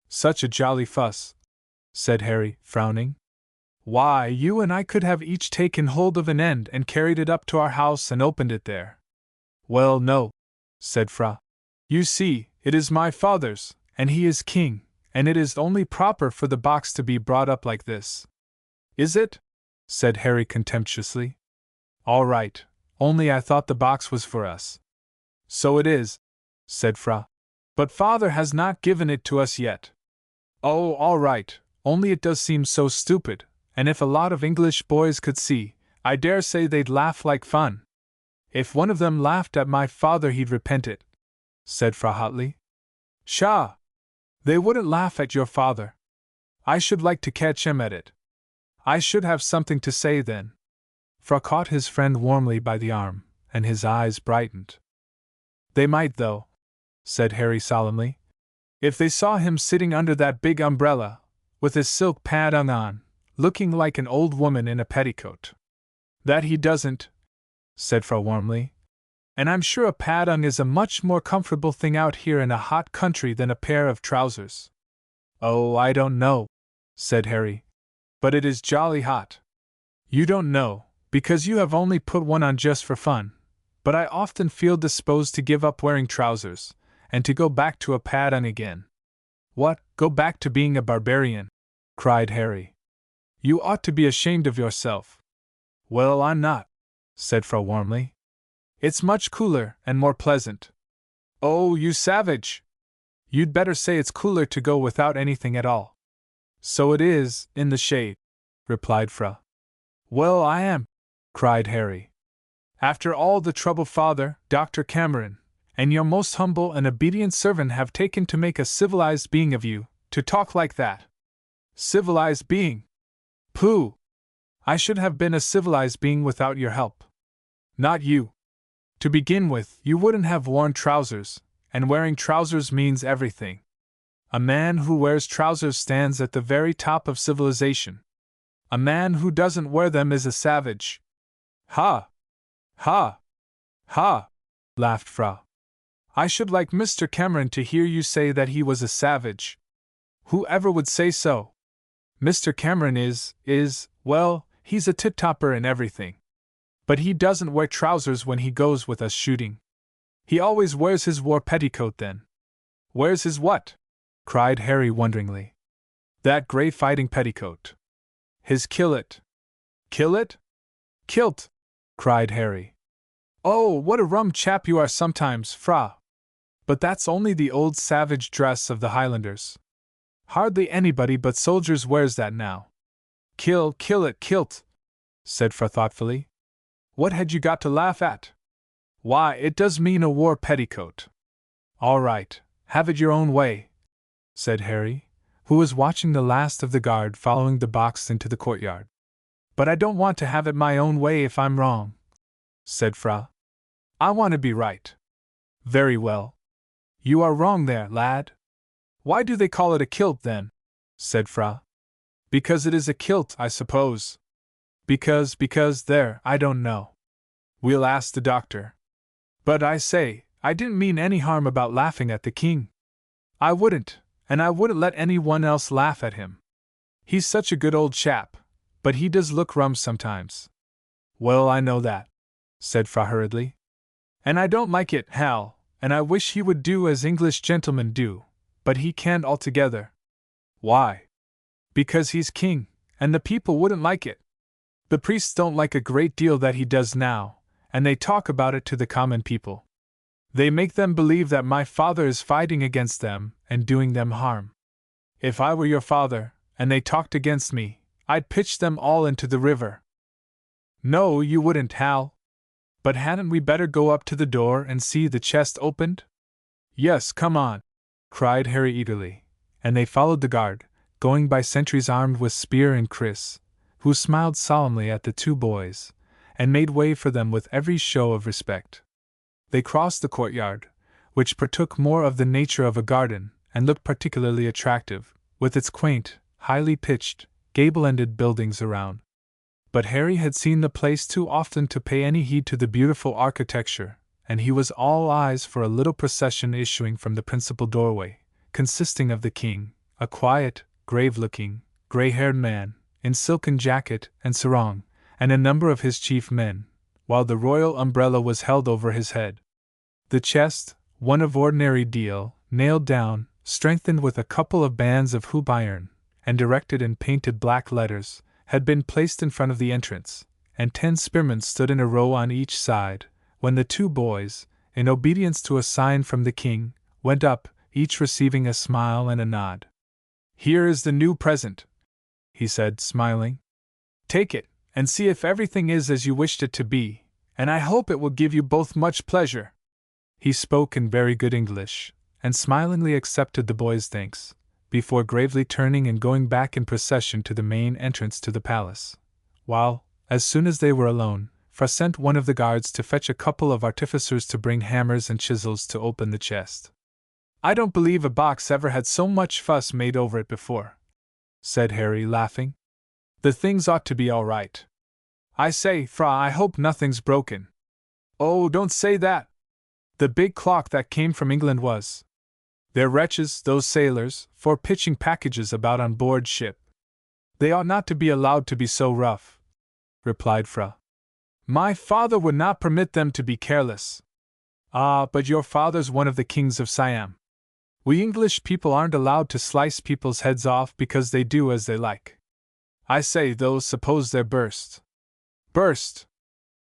Such a jolly fuss, said Harry, frowning. Why, you and I could have each taken hold of an end and carried it up to our house and opened it there. Well, no, said Fra. You see, it is my father's, and he is king, and it is only proper for the box to be brought up like this. Is it? Said Harry contemptuously. All right, only I thought the box was for us. So it is, said Fra. But father has not given it to us yet. Oh, all right, only it does seem so stupid, and if a lot of English boys could see, I dare say they'd laugh like fun. If one of them laughed at my father he'd repent it, said Fra hotly. Pshaw! They wouldn't laugh at your father. I should like to catch him at it. I should have something to say then. Fra caught his friend warmly by the arm, and his eyes brightened. They might, though, said Harry solemnly, if they saw him sitting under that big umbrella, with his silk padang on, looking like an old woman in a petticoat. That he doesn't, said Fra warmly. And I'm sure a padang is a much more comfortable thing out here in a hot country than a pair of trousers. Oh, I don't know, said Harry. But it is jolly hot. You don't know, because you have only put one on just for fun, but I often feel disposed to give up wearing trousers, and to go back to a padang again. What, go back to being a barbarian? Cried Harry. You ought to be ashamed of yourself. Well, I'm not, said Fra warmly. It's much cooler and more pleasant. Oh, you savage! You'd better say it's cooler to go without anything at all. So it is, in the shade, replied Fra. Well, I am, cried Harry. After all the trouble father, Dr. Cameron, and your most humble and obedient servant have taken to make a civilized being of you, to talk like that. Civilized being? Pooh! I should have been a civilized being without your help. Not you. To begin with, you wouldn't have worn trousers, and wearing trousers means everything. A man who wears trousers stands at the very top of civilization. A man who doesn't wear them is a savage. Ha! Ha! Ha! Laughed Fra. I should like Mr. Cameron to hear you say that he was a savage. Whoever would say so? Mr. Cameron is, well, he's a tit-topper in everything. But he doesn't wear trousers when he goes with us shooting. He always wears his war petticoat then. Wears his what? Cried Harry wonderingly. That grey fighting petticoat. His killit. Killit? Kilt! Cried Harry. Oh, what a rum chap you are sometimes, Fra! But that's only the old savage dress of the Highlanders. Hardly anybody but soldiers wears that now. Kill it, Kilt! Said Fra thoughtfully. What had you got to laugh at? Why, it does mean a war petticoat. All right, have it your own way, said Harry, who was watching the last of the guard following the box into the courtyard. But I don't want to have it my own way if I'm wrong, said Fra. I want to be right. Very well. You are wrong there, lad. Why do they call it a kilt, then? Said Fra. Because it is a kilt, I suppose. Because, there, I don't know. We'll ask the doctor. But I say, I didn't mean any harm about laughing at the king. I wouldn't, and I wouldn't let anyone else laugh at him. He's such a good old chap, but he does look rum sometimes. Well, I know that, said Fra hurriedly. And I don't like it, Hal, and I wish he would do as English gentlemen do, but he can't altogether. Why? Because he's king, and the people wouldn't like it. The priests don't like a great deal that he does now, and they talk about it to the common people. They make them believe that my father is fighting against them and doing them harm. If I were your father, and they talked against me, I'd pitch them all into the river. No, you wouldn't, Hal. But hadn't we better go up to the door and see the chest opened? Yes, come on, cried Harry eagerly, and they followed the guard, going by sentries armed with spear and kris, who smiled solemnly at the two boys, and made way for them with every show of respect. They crossed the courtyard, which partook more of the nature of a garden, and looked particularly attractive, with its quaint, highly pitched, gable-ended buildings around. But Harry had seen the place too often to pay any heed to the beautiful architecture, and he was all eyes for a little procession issuing from the principal doorway, consisting of the king, a quiet, grave-looking, gray-haired man, in silken jacket and sarong, and a number of his chief men, while the royal umbrella was held over his head. The chest, one of ordinary deal, nailed down, strengthened with a couple of bands of hoop iron, and directed in painted black letters, had been placed in front of the entrance, and 10 spearmen stood in a row on each side, when the two boys, in obedience to a sign from the king, went up, each receiving a smile and a nod. Here is the new present, he said, smiling. Take it, and see if everything is as you wished it to be, and I hope it will give you both much pleasure. He spoke in very good English, and smilingly accepted the boys' thanks, before gravely turning and going back in procession to the main entrance to the palace, while, as soon as they were alone, Fra sent one of the guards to fetch a couple of artificers to bring hammers and chisels to open the chest. I don't believe a box ever had so much fuss made over it before, said Harry, laughing. The things ought to be all right. I say, Fra, I hope nothing's broken. Oh, don't say that! The big clock that came from England was. They're wretches, those sailors, for pitching packages about on board ship. They ought not to be allowed to be so rough, replied Fra. My father would not permit them to be careless. Ah, but your father's one of the kings of Siam. We English people aren't allowed to slice people's heads off because they do as they like. I say, though, suppose they're burst. Burst?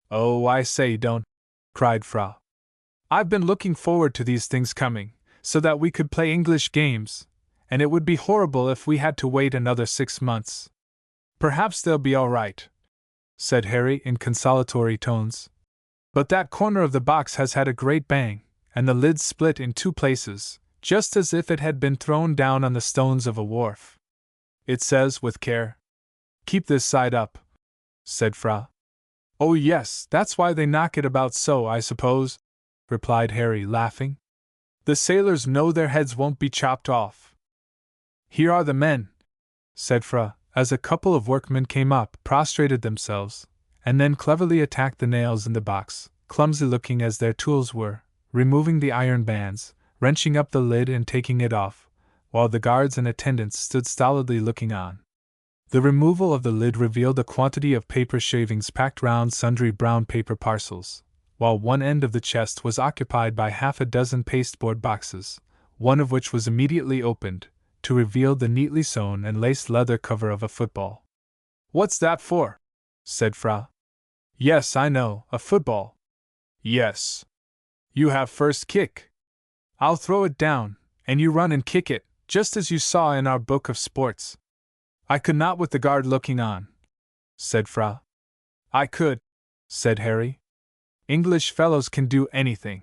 Oh, I say, don't, cried Fra. I've been looking forward to these things coming, so that we could play English games, and it would be horrible if we had to wait another 6 months. Perhaps they'll be all right, said Harry in consolatory tones. But that corner of the box has had a great bang, and the lid's split in 2 places, just as if it had been thrown down on the stones of a wharf. It says, with care, "Keep this side up," said Fra. Oh yes, that's why they knock it about so, I suppose, replied Harry, laughing. The sailors know their heads won't be chopped off. Here are the men, said Fra, as a couple of workmen came up, prostrated themselves, and then cleverly attacked the nails in the box, clumsy looking as their tools were, removing the iron bands, wrenching up the lid and taking it off, while the guards and attendants stood stolidly looking on. The removal of the lid revealed a quantity of paper shavings packed round sundry brown paper parcels, while one end of the chest was occupied by half a dozen pasteboard boxes, one of which was immediately opened, to reveal the neatly sewn and laced leather cover of a football. What's that for? Said Fra. Yes, I know, a football. Yes. You have first kick. I'll throw it down, and you run and kick it, just as you saw in our book of sports. I could not with the guard looking on, said Fra. I could, said Harry. English fellows can do anything.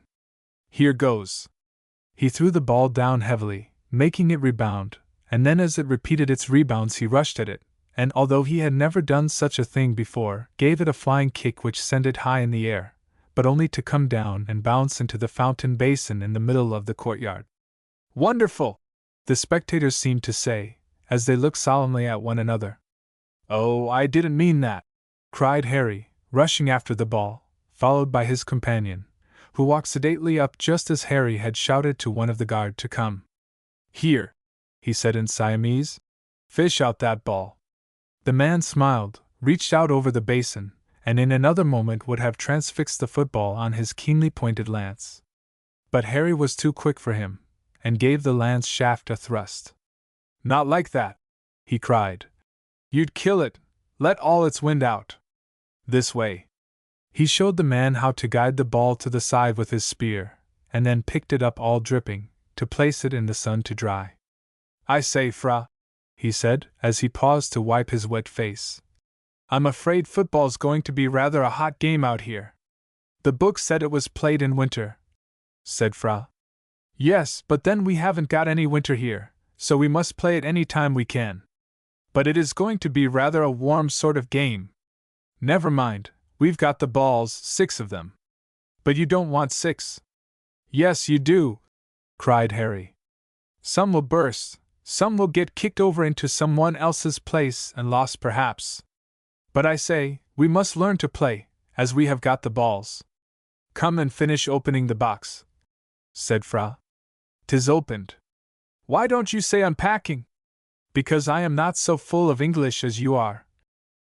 Here goes. He threw the ball down heavily, making it rebound, and then as it repeated its rebounds he rushed at it, and although he had never done such a thing before, gave it a flying kick which sent it high in the air, but only to come down and bounce into the fountain basin in the middle of the courtyard. Wonderful! The spectators seemed to say, as they looked solemnly at one another. Oh, I didn't mean that! Cried Harry, rushing after the ball, followed by his companion, who walked sedately up just as Harry had shouted to one of the guard to come. Here, he said in Siamese, fish out that ball. The man smiled, reached out over the basin, and in another moment would have transfixed the football on his keenly pointed lance. But Harry was too quick for him, and gave the lance shaft a thrust. Not like that, he cried. You'd kill it, let all its wind out. This way. He showed the man how to guide the ball to the side with his spear, and then picked it up all dripping, to place it in the sun to dry. I say, Fra, he said, as he paused to wipe his wet face. I'm afraid football's going to be rather a hot game out here. The book said it was played in winter, said Fra. Yes, but then we haven't got any winter here, so we must play it any time we can. But it is going to be rather a warm sort of game. Never mind, we've got the balls, 6 of them. But you don't want 6. Yes, you do, cried Harry. Some will burst, some will get kicked over into someone else's place and lost perhaps. But I say, we must learn to play, as we have got the balls. Come and finish opening the box, said Fra. 'Tis opened. Why don't you say unpacking? Because I am not so full of English as you are,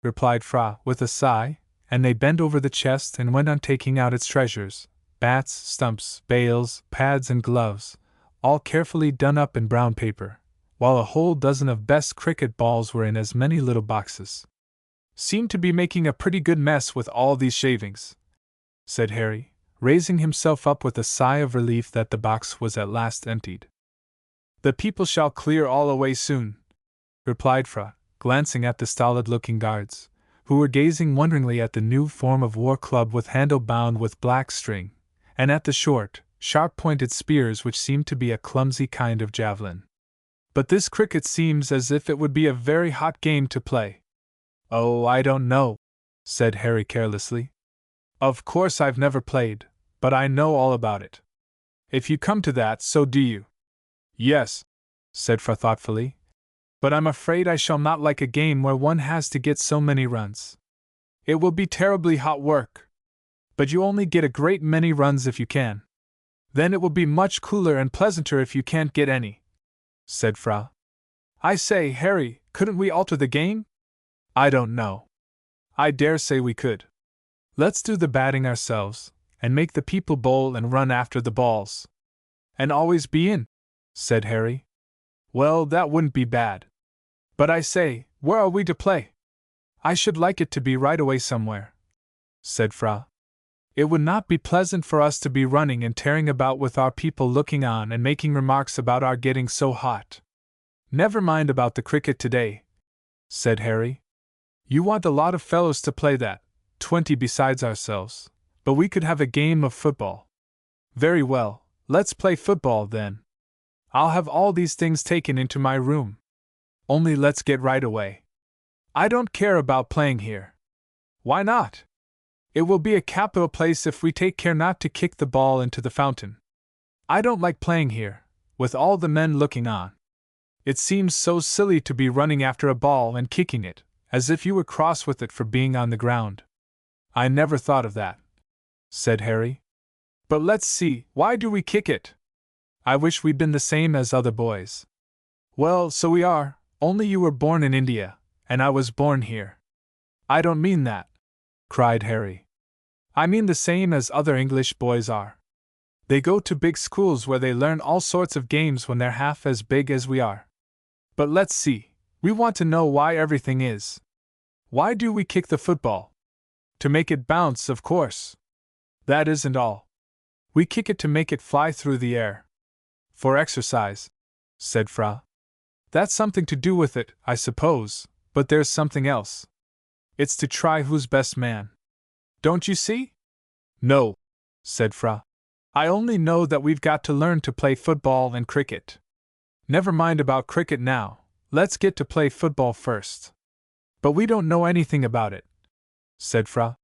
replied Fra with a sigh, and they bent over the chest and went on taking out its treasures, bats, stumps, bales, pads and gloves, all carefully done up in brown paper, while a whole dozen of best cricket balls were in as many little boxes. Seem to be making a pretty good mess with all these shavings, said Harry, raising himself up with a sigh of relief that the box was at last emptied. The people shall clear all away soon, replied Fra, glancing at the stolid-looking guards, who were gazing wonderingly at the new form of war club with handle bound with black string, and at the short, sharp-pointed spears which seemed to be a clumsy kind of javelin. But this cricket seems as if it would be a very hot game to play. Oh, I don't know, said Harry carelessly. Of course I've never played, but I know all about it. If you come to that, so do you. Yes, said Fra thoughtfully, but I'm afraid I shall not like a game where one has to get so many runs. It will be terribly hot work. But you only get a great many runs if you can. Then it will be much cooler and pleasanter if you can't get any, said Fra. I say, Harry, couldn't we alter the game? I don't know. I dare say we could. Let's do the batting ourselves, and make the people bowl and run after the balls. And always be in, said Harry. Well, that wouldn't be bad. But I say, where are we to play? I should like it to be right away somewhere, said Fra. It would not be pleasant for us to be running and tearing about with our people looking on and making remarks about our getting so hot. Never mind about the cricket today, said Harry. You want a lot of fellows to play that, 20 besides ourselves, but we could have a game of football. Very well, let's play football then. I'll have all these things taken into my room. Only let's get right away. I don't care about playing here. Why not? It will be a capital place if we take care not to kick the ball into the fountain. I don't like playing here, with all the men looking on. It seems so silly to be running after a ball and kicking it, as if you were cross with it for being on the ground. I never thought of that, said Harry. But let's see, why do we kick it? I wish we'd been the same as other boys. Well, so we are, only you were born in India, and I was born here. I don't mean that, cried Harry. I mean the same as other English boys are. They go to big schools where they learn all sorts of games when they're half as big as we are. But let's see, we want to know why everything is. Why do we kick the football? To make it bounce, of course. That isn't all. We kick it to make it fly through the air. For exercise, said Fra. That's something to do with it, I suppose, but there's something else. It's to try who's best man. Don't you see? No, said Fra. I only know that we've got to learn to play football and cricket. Never mind about cricket now, let's get to play football first. But we don't know anything about it, said Fra.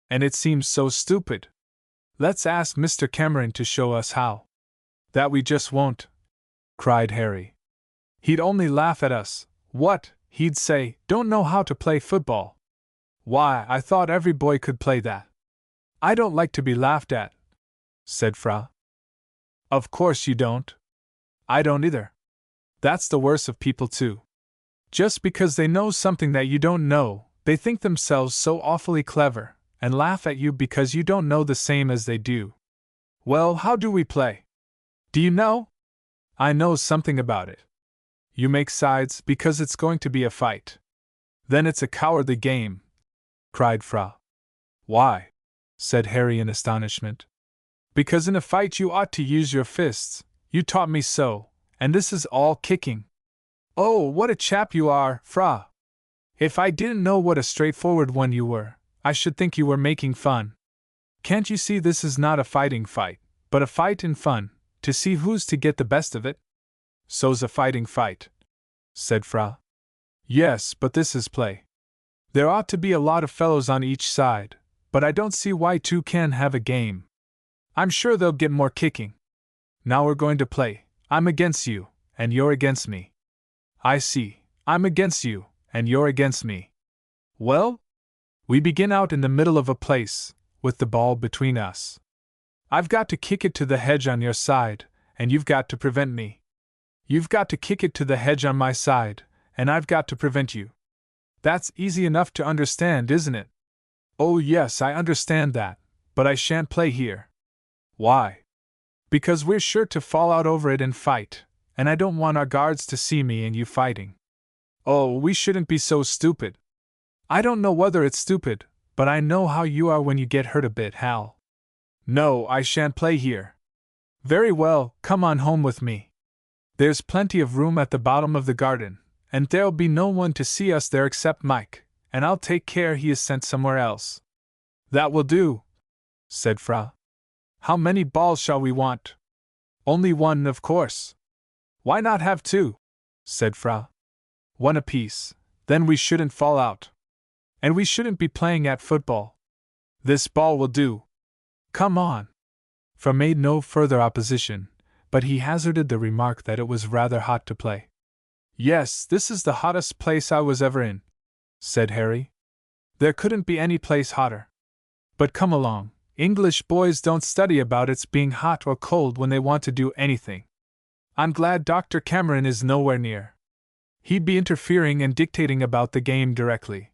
And it seems so stupid. Let's ask Mr. Cameron to show us how. That we just won't, cried Harry. He'd only laugh at us. What, he'd say, don't know how to play football. Why, I thought every boy could play that. I don't like to be laughed at, said Fra. Of course you don't. I don't either. That's the worst of people too. Just because they know something that you don't know, they think themselves so awfully clever, and laugh at you because you don't know the same as they do. Well, how do we play? Do you know? I know something about it. You make sides because it's going to be a fight. Then it's a cowardly game, cried Fra. Why? Said Harry in astonishment. Because in a fight you ought to use your fists, you taught me so, and this is all kicking. Oh, what a chap you are, Fra! If I didn't know what a straightforward one you were, I should think you were making fun. Can't you see this is not a fighting fight, but a fight in fun, to see who's to get the best of it? So's a fighting fight, said Fra. Yes, but this is play. There ought to be a lot of fellows on each side, but I don't see why two can have a game. I'm sure they'll get more kicking. Now we're going to play. I'm against you, and you're against me. I see. I'm against you, and you're against me. Well? We begin out in the middle of a place, with the ball between us. I've got to kick it to the hedge on your side, and you've got to prevent me. You've got to kick it to the hedge on my side, and I've got to prevent you. That's easy enough to understand, isn't it? Oh yes, I understand that, but I shan't play here. Why? Because we're sure to fall out over it and fight, and I don't want our guards to see me and you fighting. Oh, we shouldn't be so stupid. I don't know whether it's stupid, but I know how you are when you get hurt a bit, Hal. No, I shan't play here. Very well, come on home with me. There's plenty of room at the bottom of the garden, and there'll be no one to see us there except Mike, and I'll take care he is sent somewhere else. That will do, said Fra. How many balls shall we want? Only one, of course. Why not have two? Said Fra. One apiece, then we shouldn't fall out. And we shouldn't be playing at football. This ball will do. Come on. Fra made no further opposition, but he hazarded the remark that it was rather hot to play. Yes, this is the hottest place I was ever in, said Harry. There couldn't be any place hotter. But come along, English boys don't study about its being hot or cold when they want to do anything. I'm glad Dr. Cameron is nowhere near. He'd be interfering and dictating about the game directly.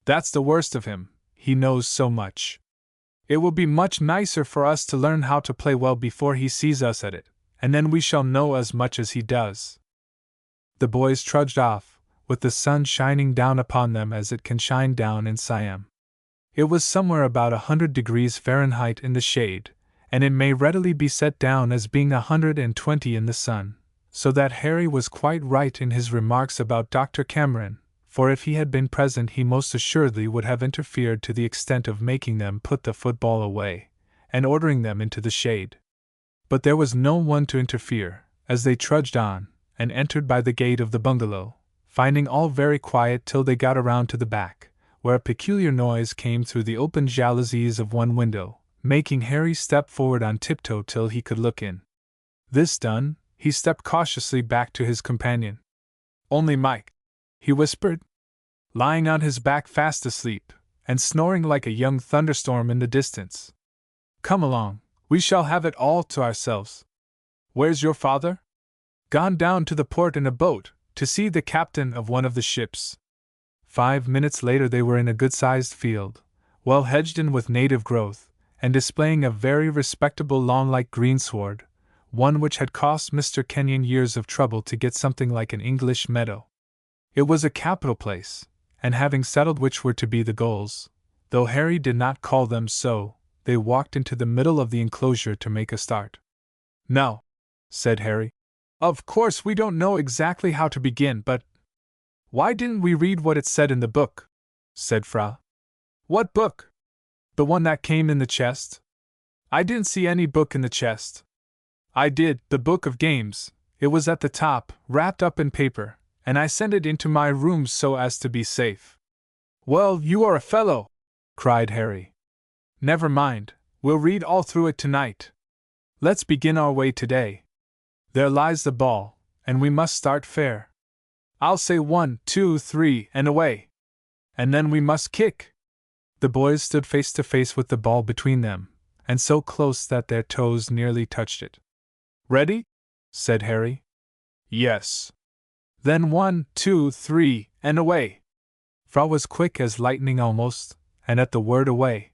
That's the worst of him, he knows so much. It will be much nicer for us to learn how to play well before he sees us at it, and then we shall know as much as he does. The boys trudged off, with the sun shining down upon them as it can shine down in Siam. It was somewhere about 100 degrees Fahrenheit in the shade, and it may readily be set down as being 120 in the sun, so that Harry was quite right in his remarks about Dr. Cameron, for if he had been present he most assuredly would have interfered to the extent of making them put the football away, and ordering them into the shade. But there was no one to interfere, as they trudged on, and entered by the gate of the bungalow, finding all very quiet till they got around to the back, where a peculiar noise came through the open jalousies of one window, making Harry step forward on tiptoe till he could look in. This done, he stepped cautiously back to his companion. Only Mike, he whispered, lying on his back fast asleep, and snoring like a young thunderstorm in the distance. Come along, we shall have it all to ourselves. Where's your father? Gone down to the port in a boat, to see the captain of one of the ships. 5 minutes later they were in a good-sized field, well hedged in with native growth, and displaying a very respectable lawn-like greensward, one which had cost Mr. Kenyon years of trouble to get something like an English meadow. It was a capital place, and having settled which were to be the goals, Though Harry did not call them so, they walked into the middle of the enclosure to make a start. "Now," said Harry, "of course we don't know exactly how to begin, but—" "Why didn't we read what it said in the book?" said Fra. "What book?" "The one that came in the chest." "I didn't see any book in the chest." "I did, the book of games. It was at the top, wrapped up in paper, and I sent it into my room so as to be safe." "Well, you are a fellow!" cried Harry. "Never mind, we'll read all through it tonight. Let's begin our way today. There lies the ball, and we must start fair. I'll say 1, 2, 3, and away. And then we must kick." The boys stood face to face with the ball between them, and so close that their toes nearly touched it. "Ready?" said Harry. "Yes." "Then 1, 2, 3, and away." Fra was quick as lightning almost, and at the word away,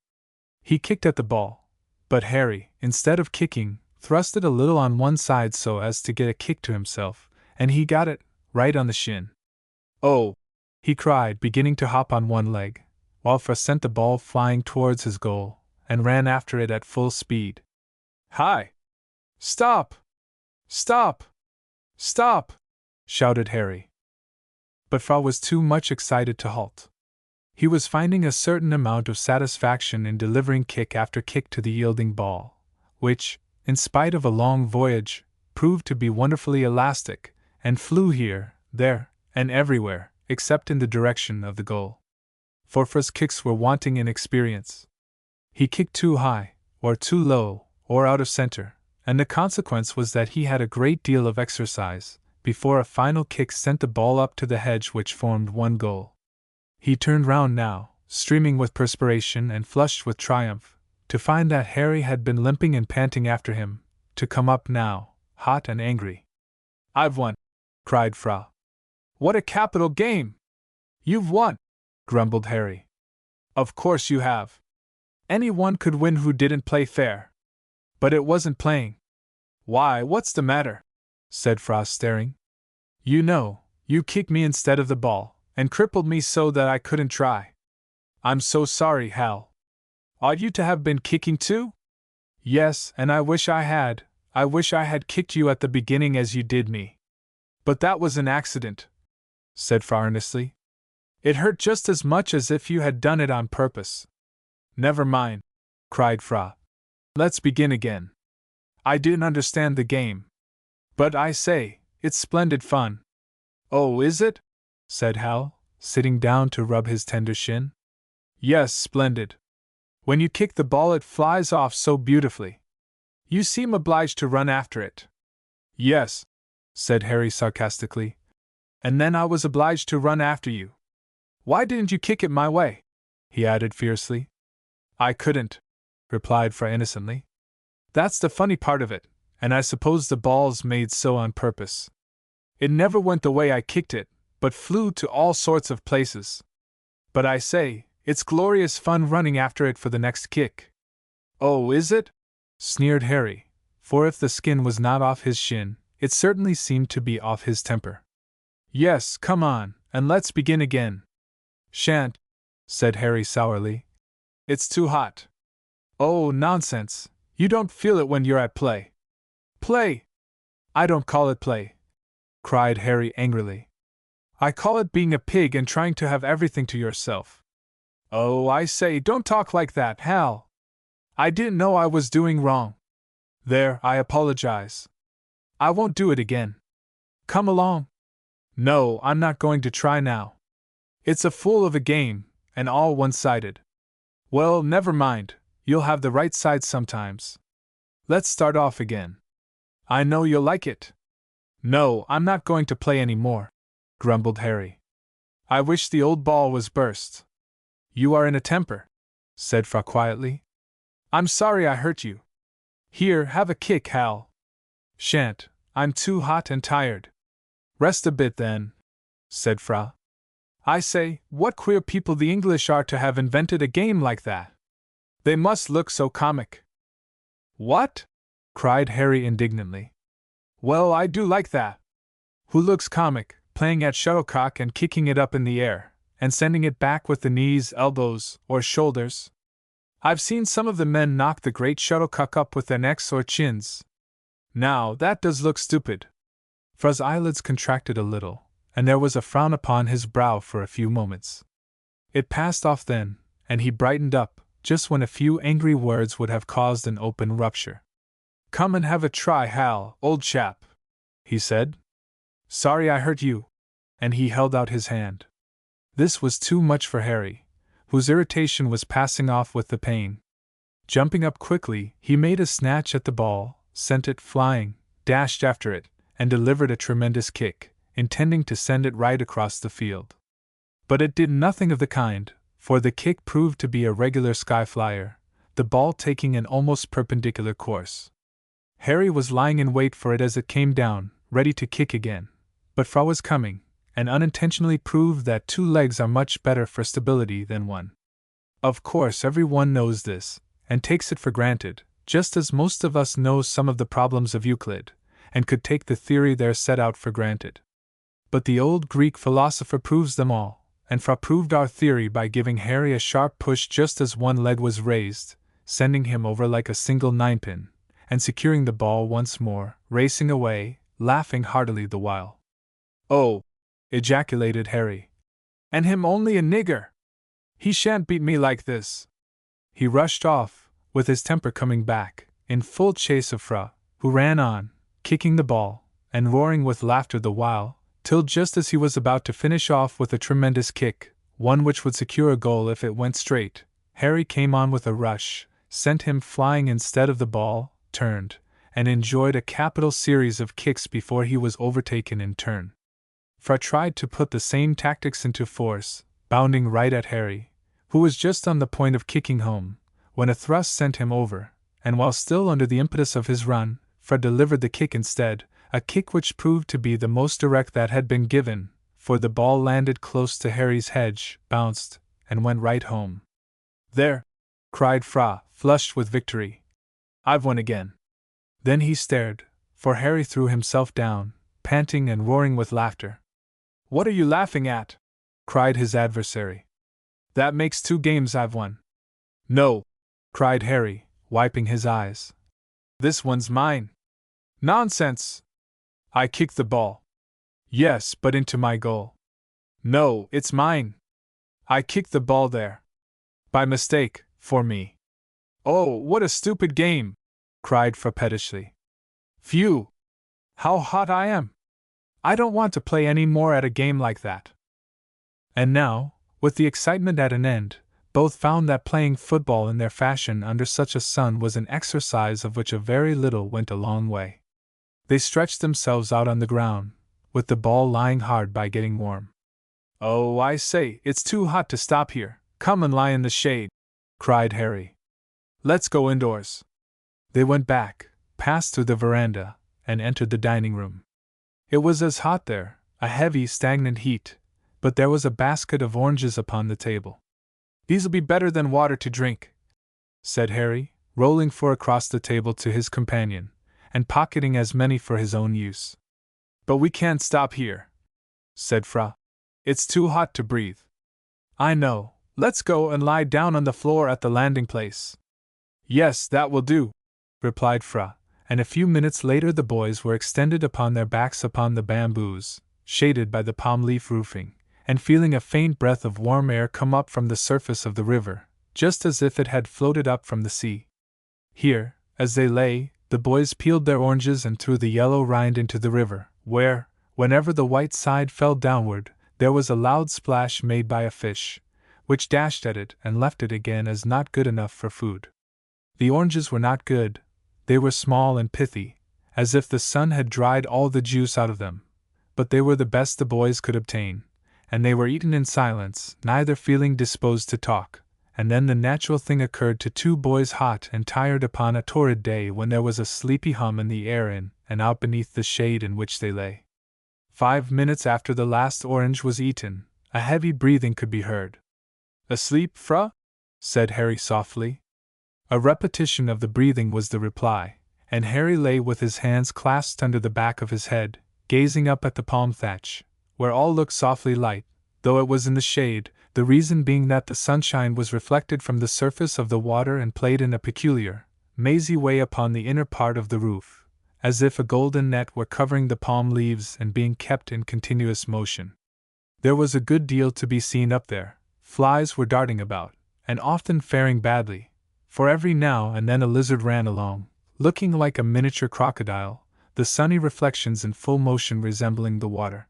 he kicked at the ball, but Harry, instead of kicking, thrust it a little on one side so as to get a kick to himself, and he got it, right on the shin. "Oh!" he cried, beginning to hop on one leg, while Fra sent the ball flying towards his goal, and ran after it at full speed. "Hi! Stop! Stop! Stop!" shouted Harry. But Fra was too much excited to halt. He was finding a certain amount of satisfaction in delivering kick after kick to the yielding ball, which, in spite of a long voyage, proved to be wonderfully elastic, and flew here, there, and everywhere, except in the direction of the goal. For Fra's kicks were wanting in experience. He kicked too high, or too low, or out of center, and the consequence was that he had a great deal of exercise before a final kick sent the ball up to the hedge which formed one goal. He turned round now, streaming with perspiration and flushed with triumph, to find that Harry had been limping and panting after him, to come up now, hot and angry. "I've won!" cried Fra. "What a capital game!" "You've won!" grumbled Harry. "Of course you have. Any one could win who didn't play fair. But it wasn't playing." "Why, what's the matter?" said Fra, staring. "You know, you kicked me instead of the ball, and crippled me so that I couldn't try." "I'm so sorry, Hal. Ought you to have been kicking too?" "Yes, and I wish I had. I wish I had kicked you at the beginning as you did me. But that was an accident," said Fra earnestly. "It hurt just as much as if you had done it on purpose." "Never mind," cried Fra. "Let's begin again. I didn't understand the game. But I say, it's splendid fun." "Oh, is it?" said Hal, sitting down to rub his tender shin. "Yes, splendid. When you kick the ball it flies off so beautifully. You seem obliged to run after it." "Yes," said Harry sarcastically. "And then I was obliged to run after you. Why didn't you kick it my way?" he added fiercely. "I couldn't," replied Fra innocently. "That's the funny part of it, and I suppose the ball's made so on purpose. It never went the way I kicked it, but flew to all sorts of places. But I say, it's glorious fun running after it for the next kick." "Oh, is it?" sneered Harry, for if the skin was not off his shin, it certainly seemed to be off his temper. "Yes, come on, and let's begin again." "Shan't," said Harry sourly. "It's too hot." "Oh, nonsense, you don't feel it when you're at play." "Play? I don't call it play," cried Harry angrily. "I call it being a pig and trying to have everything to yourself." "Oh, I say, don't talk like that, Hal. I didn't know I was doing wrong. There, I apologize. I won't do it again. Come along." "No, I'm not going to try now. It's a fool of a game, and all one-sided." "Well, never mind, you'll have the right side sometimes. Let's start off again. I know you'll like it." "No, I'm not going to play any more," grumbled Harry. "I wish the old ball was burst." "You are in a temper," said Fra quietly. "I'm sorry I hurt you. Here, have a kick, Hal." "Shan't, I'm too hot and tired." "Rest a bit then," said Fra. "I say, what queer people the English are to have invented a game like that. They must look so comic." "What?" cried Harry indignantly. "Well, I do like that. Who looks comic, playing at shuttlecock and kicking it up in the air, and sending it back with the knees, elbows, or shoulders. I've seen some of the men knock the great shuttlecock up with their necks or chins. Now, that does look stupid. Fra's eyelids contracted a little, and there was a frown upon his brow for a few moments. It passed off then, and he brightened up, just when a few angry words would have caused an open rupture. "Come and have a try, Hal, old chap," he said. "Sorry I hurt you." And he held out his hand. This was too much for Harry, whose irritation was passing off with the pain. Jumping up quickly, he made a snatch at the ball, sent it flying, dashed after it, and delivered a tremendous kick, intending to send it right across the field. But it did nothing of the kind, for the kick proved to be a regular sky flyer, the ball taking an almost perpendicular course. Harry was lying in wait for it as it came down, ready to kick again, but Fra was coming, and unintentionally proved that 2 legs are much better for stability than 1. Of course, everyone knows this, and takes it for granted, just as most of us know some of the problems of Euclid, and could take the theory there set out for granted. But the old Greek philosopher proves them all, and Fra proved our theory by giving Harry a sharp push just as one leg was raised, sending him over like a single ninepin, and securing the ball once more, racing away, laughing heartily the while. "Oh!" ejaculated Harry. "And him only a nigger! He shan't beat me like this!" He rushed off, with his temper coming back, in full chase of Fra, who ran on, kicking the ball, and roaring with laughter the while, till just as he was about to finish off with a tremendous kick, one which would secure a goal if it went straight, Harry came on with a rush, sent him flying instead of the ball, turned, and enjoyed a capital series of kicks before he was overtaken in turn. Fra tried to put the same tactics into force, bounding right at Harry, who was just on the point of kicking home, when a thrust sent him over, and while still under the impetus of his run, Fra delivered the kick instead, a kick which proved to be the most direct that had been given, for the ball landed close to Harry's hedge, bounced, and went right home. "There!" cried Fra, flushed with victory. "I've won again." Then he stared, for Harry threw himself down, panting and roaring with laughter. "What are you laughing at?" cried his adversary. "That makes 2 games I've won." "No!" cried Harry, wiping his eyes. "This one's mine." "Nonsense!" "I kicked the ball." "Yes, but into my goal." "No, it's mine." "I kicked the ball there." "By mistake, for me." "Oh, what a stupid game!" cried Fra pettishly. "Phew! How hot I am! I don't want to play any more at a game like that." And now, with the excitement at an end, both found that playing football in their fashion under such a sun was an exercise of which a very little went a long way. They stretched themselves out on the ground, with the ball lying hard by getting warm. "Oh, I say, it's too hot to stop here, come and lie in the shade," cried Harry. "Let's go indoors." They went back, passed through the veranda, and entered the dining room. It was as hot there, a heavy, stagnant heat, but there was a basket of oranges upon the table. "These'll be better than water to drink," said Harry, rolling 4 across the table to his companion, and pocketing as many for his own use. "But we can't stop here," said Fra. "It's too hot to breathe." "I know, let's go and lie down on the floor at the landing place." "Yes, that will do," replied Fra, and a few minutes later the boys were extended upon their backs upon the bamboos, shaded by the palm leaf roofing, and feeling a faint breath of warm air come up from the surface of the river, just as if it had floated up from the sea. Here, as they lay, the boys peeled their oranges and threw the yellow rind into the river, where, whenever the white side fell downward, there was a loud splash made by a fish, which dashed at it and left it again as not good enough for food. The oranges were not good, they were small and pithy, as if the sun had dried all the juice out of them, but they were the best the boys could obtain, and they were eaten in silence, neither feeling disposed to talk. And then the natural thing occurred to 2 boys hot and tired upon a torrid day when there was a sleepy hum in the air in and out beneath the shade in which they lay. 5 minutes after the last orange was eaten, a heavy breathing could be heard. "Asleep, Fra?" said Harry softly. A repetition of the breathing was the reply, and Harry lay with his hands clasped under the back of his head, gazing up at the palm thatch, where all looked softly light, though it was in the shade, the reason being that the sunshine was reflected from the surface of the water and played in a peculiar, mazy way upon the inner part of the roof, as if a golden net were covering the palm leaves and being kept in continuous motion. There was a good deal to be seen up there. Flies were darting about, and often faring badly, for every now and then a lizard ran along, looking like a miniature crocodile, the sunny reflections in full motion resembling the water.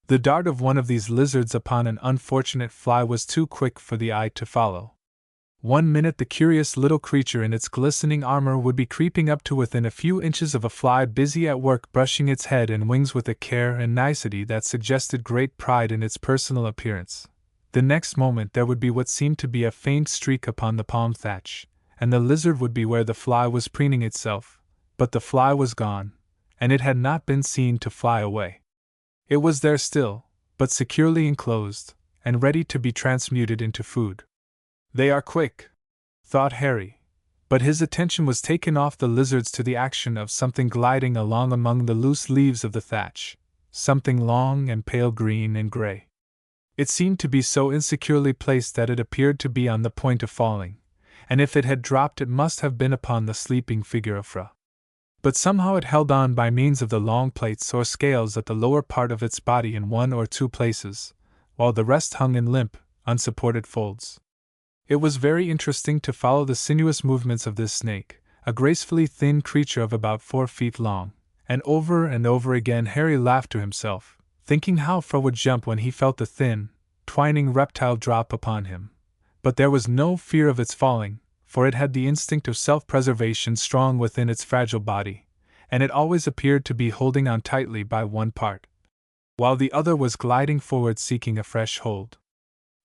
The dart of one of these lizards upon an unfortunate fly was too quick for the eye to follow. One minute the curious little creature in its glistening armor would be creeping up to within a few inches of a fly busy at work brushing its head and wings with a care and nicety that suggested great pride in its personal appearance. The next moment there would be what seemed to be a faint streak upon the palm thatch, and the lizard would be where the fly was preening itself, but the fly was gone, and it had not been seen to fly away. It was there still, but securely enclosed, and ready to be transmuted into food. They are quick, thought Harry, but his attention was taken off the lizards to the action of something gliding along among the loose leaves of the thatch, something long and pale green and gray. It seemed to be so insecurely placed that it appeared to be on the point of falling, and if it had dropped it must have been upon the sleeping figure of Fra. But somehow it held on by means of the long plates or scales at the lower part of its body in one or two places, while the rest hung in limp, unsupported folds. It was very interesting to follow the sinuous movements of this snake, a gracefully thin creature of about 4 feet long, and over again Harry laughed to himself, thinking how Fra would jump when he felt the thin, twining reptile drop upon him. But there was no fear of its falling, for it had the instinct of self-preservation strong within its fragile body, and it always appeared to be holding on tightly by one part, while the other was gliding forward seeking a fresh hold.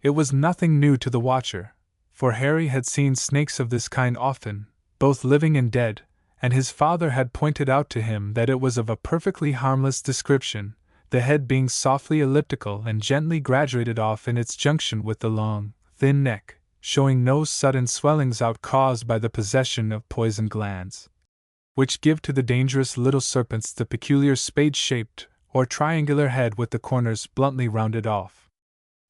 It was nothing new to the watcher, for Harry had seen snakes of this kind often, both living and dead, and his father had pointed out to him that it was of a perfectly harmless description, the head being softly elliptical and gently graduated off in its junction with the long, thin neck, showing no sudden swellings out caused by the possession of poison glands, which give to the dangerous little serpents the peculiar spade-shaped or triangular head with the corners bluntly rounded off.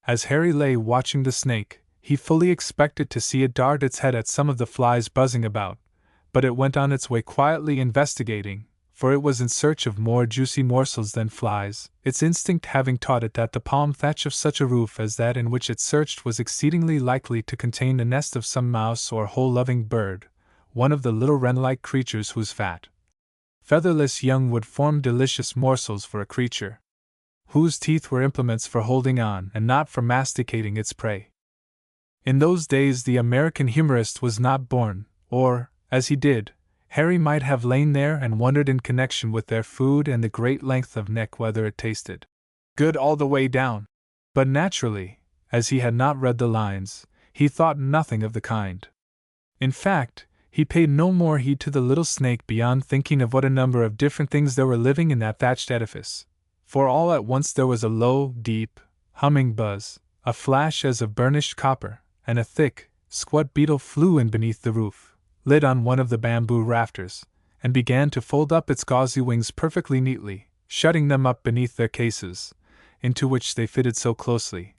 As Harry lay watching the snake, he fully expected to see it dart its head at some of the flies buzzing about, but it went on its way quietly investigating, for it was in search of more juicy morsels than flies, its instinct having taught it that the palm thatch of such a roof as that in which it searched was exceedingly likely to contain the nest of some mouse or hole-loving bird, one of the little wren-like creatures whose fat, featherless young would form delicious morsels for a creature whose teeth were implements for holding on and not for masticating its prey. In those days the American humorist was not born, or, as he did, Harry might have lain there and wondered in connection with their food and the great length of neck whether it tasted good all the way down. But naturally, as he had not read the lines, he thought nothing of the kind. In fact, he paid no more heed to the little snake beyond thinking of what a number of different things there were living in that thatched edifice, for all at once there was a low, deep, humming buzz, a flash as of burnished copper, and a thick, squat beetle flew in beneath the roof, lit on one of the bamboo rafters, and began to fold up its gauzy wings perfectly neatly, shutting them up beneath their cases, into which they fitted so closely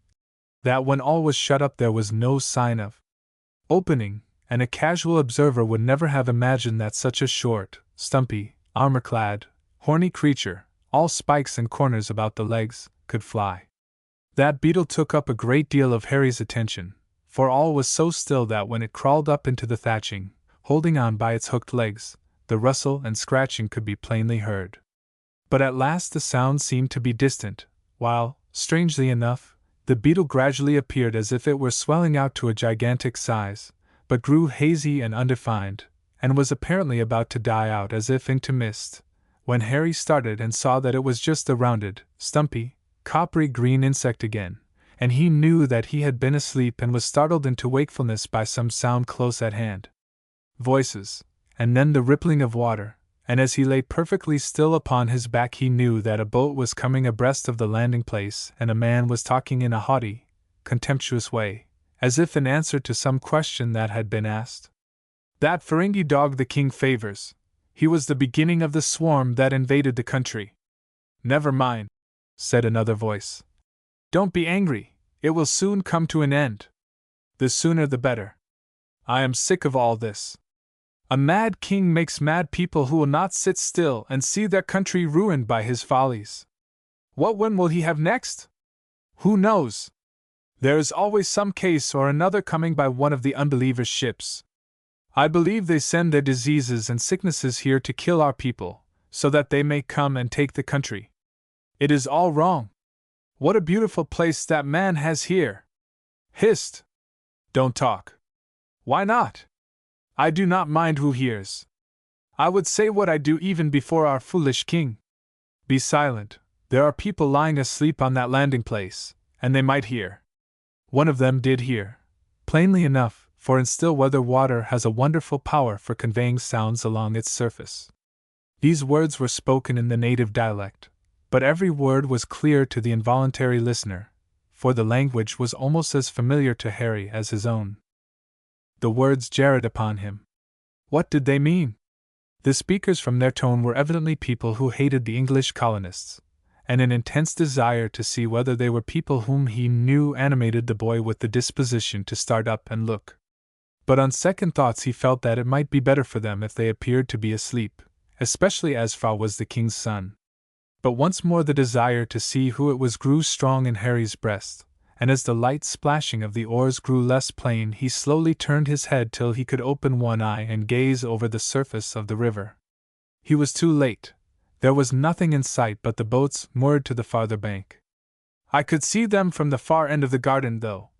that when all was shut up there was no sign of opening, and a casual observer would never have imagined that such a short, stumpy, armor-clad, horny creature, all spikes and corners about the legs, could fly. That beetle took up a great deal of Harry's attention, for all was so still that when it crawled up into the thatching, holding on by its hooked legs, the rustle and scratching could be plainly heard. But at last the sound seemed to be distant, while, strangely enough, the beetle gradually appeared as if it were swelling out to a gigantic size, but grew hazy and undefined, and was apparently about to die out as if into mist, when Harry started and saw that it was just the rounded, stumpy, coppery green insect again, and he knew that he had been asleep and was startled into wakefulness by some sound close at hand. Voices, and then the rippling of water, and as he lay perfectly still upon his back he knew that a boat was coming abreast of the landing place and a man was talking in a haughty, contemptuous way, as if in answer to some question that had been asked. That Ferengi dog the king favors. He was the beginning of the swarm that invaded the country. Never mind, said another voice. Don't be angry, it will soon come to an end. The sooner the better. I am sick of all this. A mad king makes mad people who will not sit still and see their country ruined by his follies. What one will he have next? Who knows? There is always some case or another coming by one of the unbelievers' ships. I believe they send their diseases and sicknesses here to kill our people, so that they may come and take the country. It is all wrong. What a beautiful place that man has here! Hist! Don't talk. Why not? I do not mind who hears. I would say what I do even before our foolish king. Be silent, there are people lying asleep on that landing place, and they might hear. One of them did hear, plainly enough, for in still weather water has a wonderful power for conveying sounds along its surface. These words were spoken in the native dialect, but every word was clear to the involuntary listener, for the language was almost as familiar to Harry as his own. The words jarred upon him. What did they mean? The speakers from their tone were evidently people who hated the English colonists, and an intense desire to see whether they were people whom he knew animated the boy with the disposition to start up and look. But on second thoughts he felt that it might be better for them if they appeared to be asleep, especially as Frau was the king's son. But once more the desire to see who it was grew strong in Harry's breast, and as the light splashing of the oars grew less plain he slowly turned his head till he could open one eye and gaze over the surface of the river. He was too late. There was nothing in sight but the boats moored to the farther bank. I could see them from the far end of the garden though,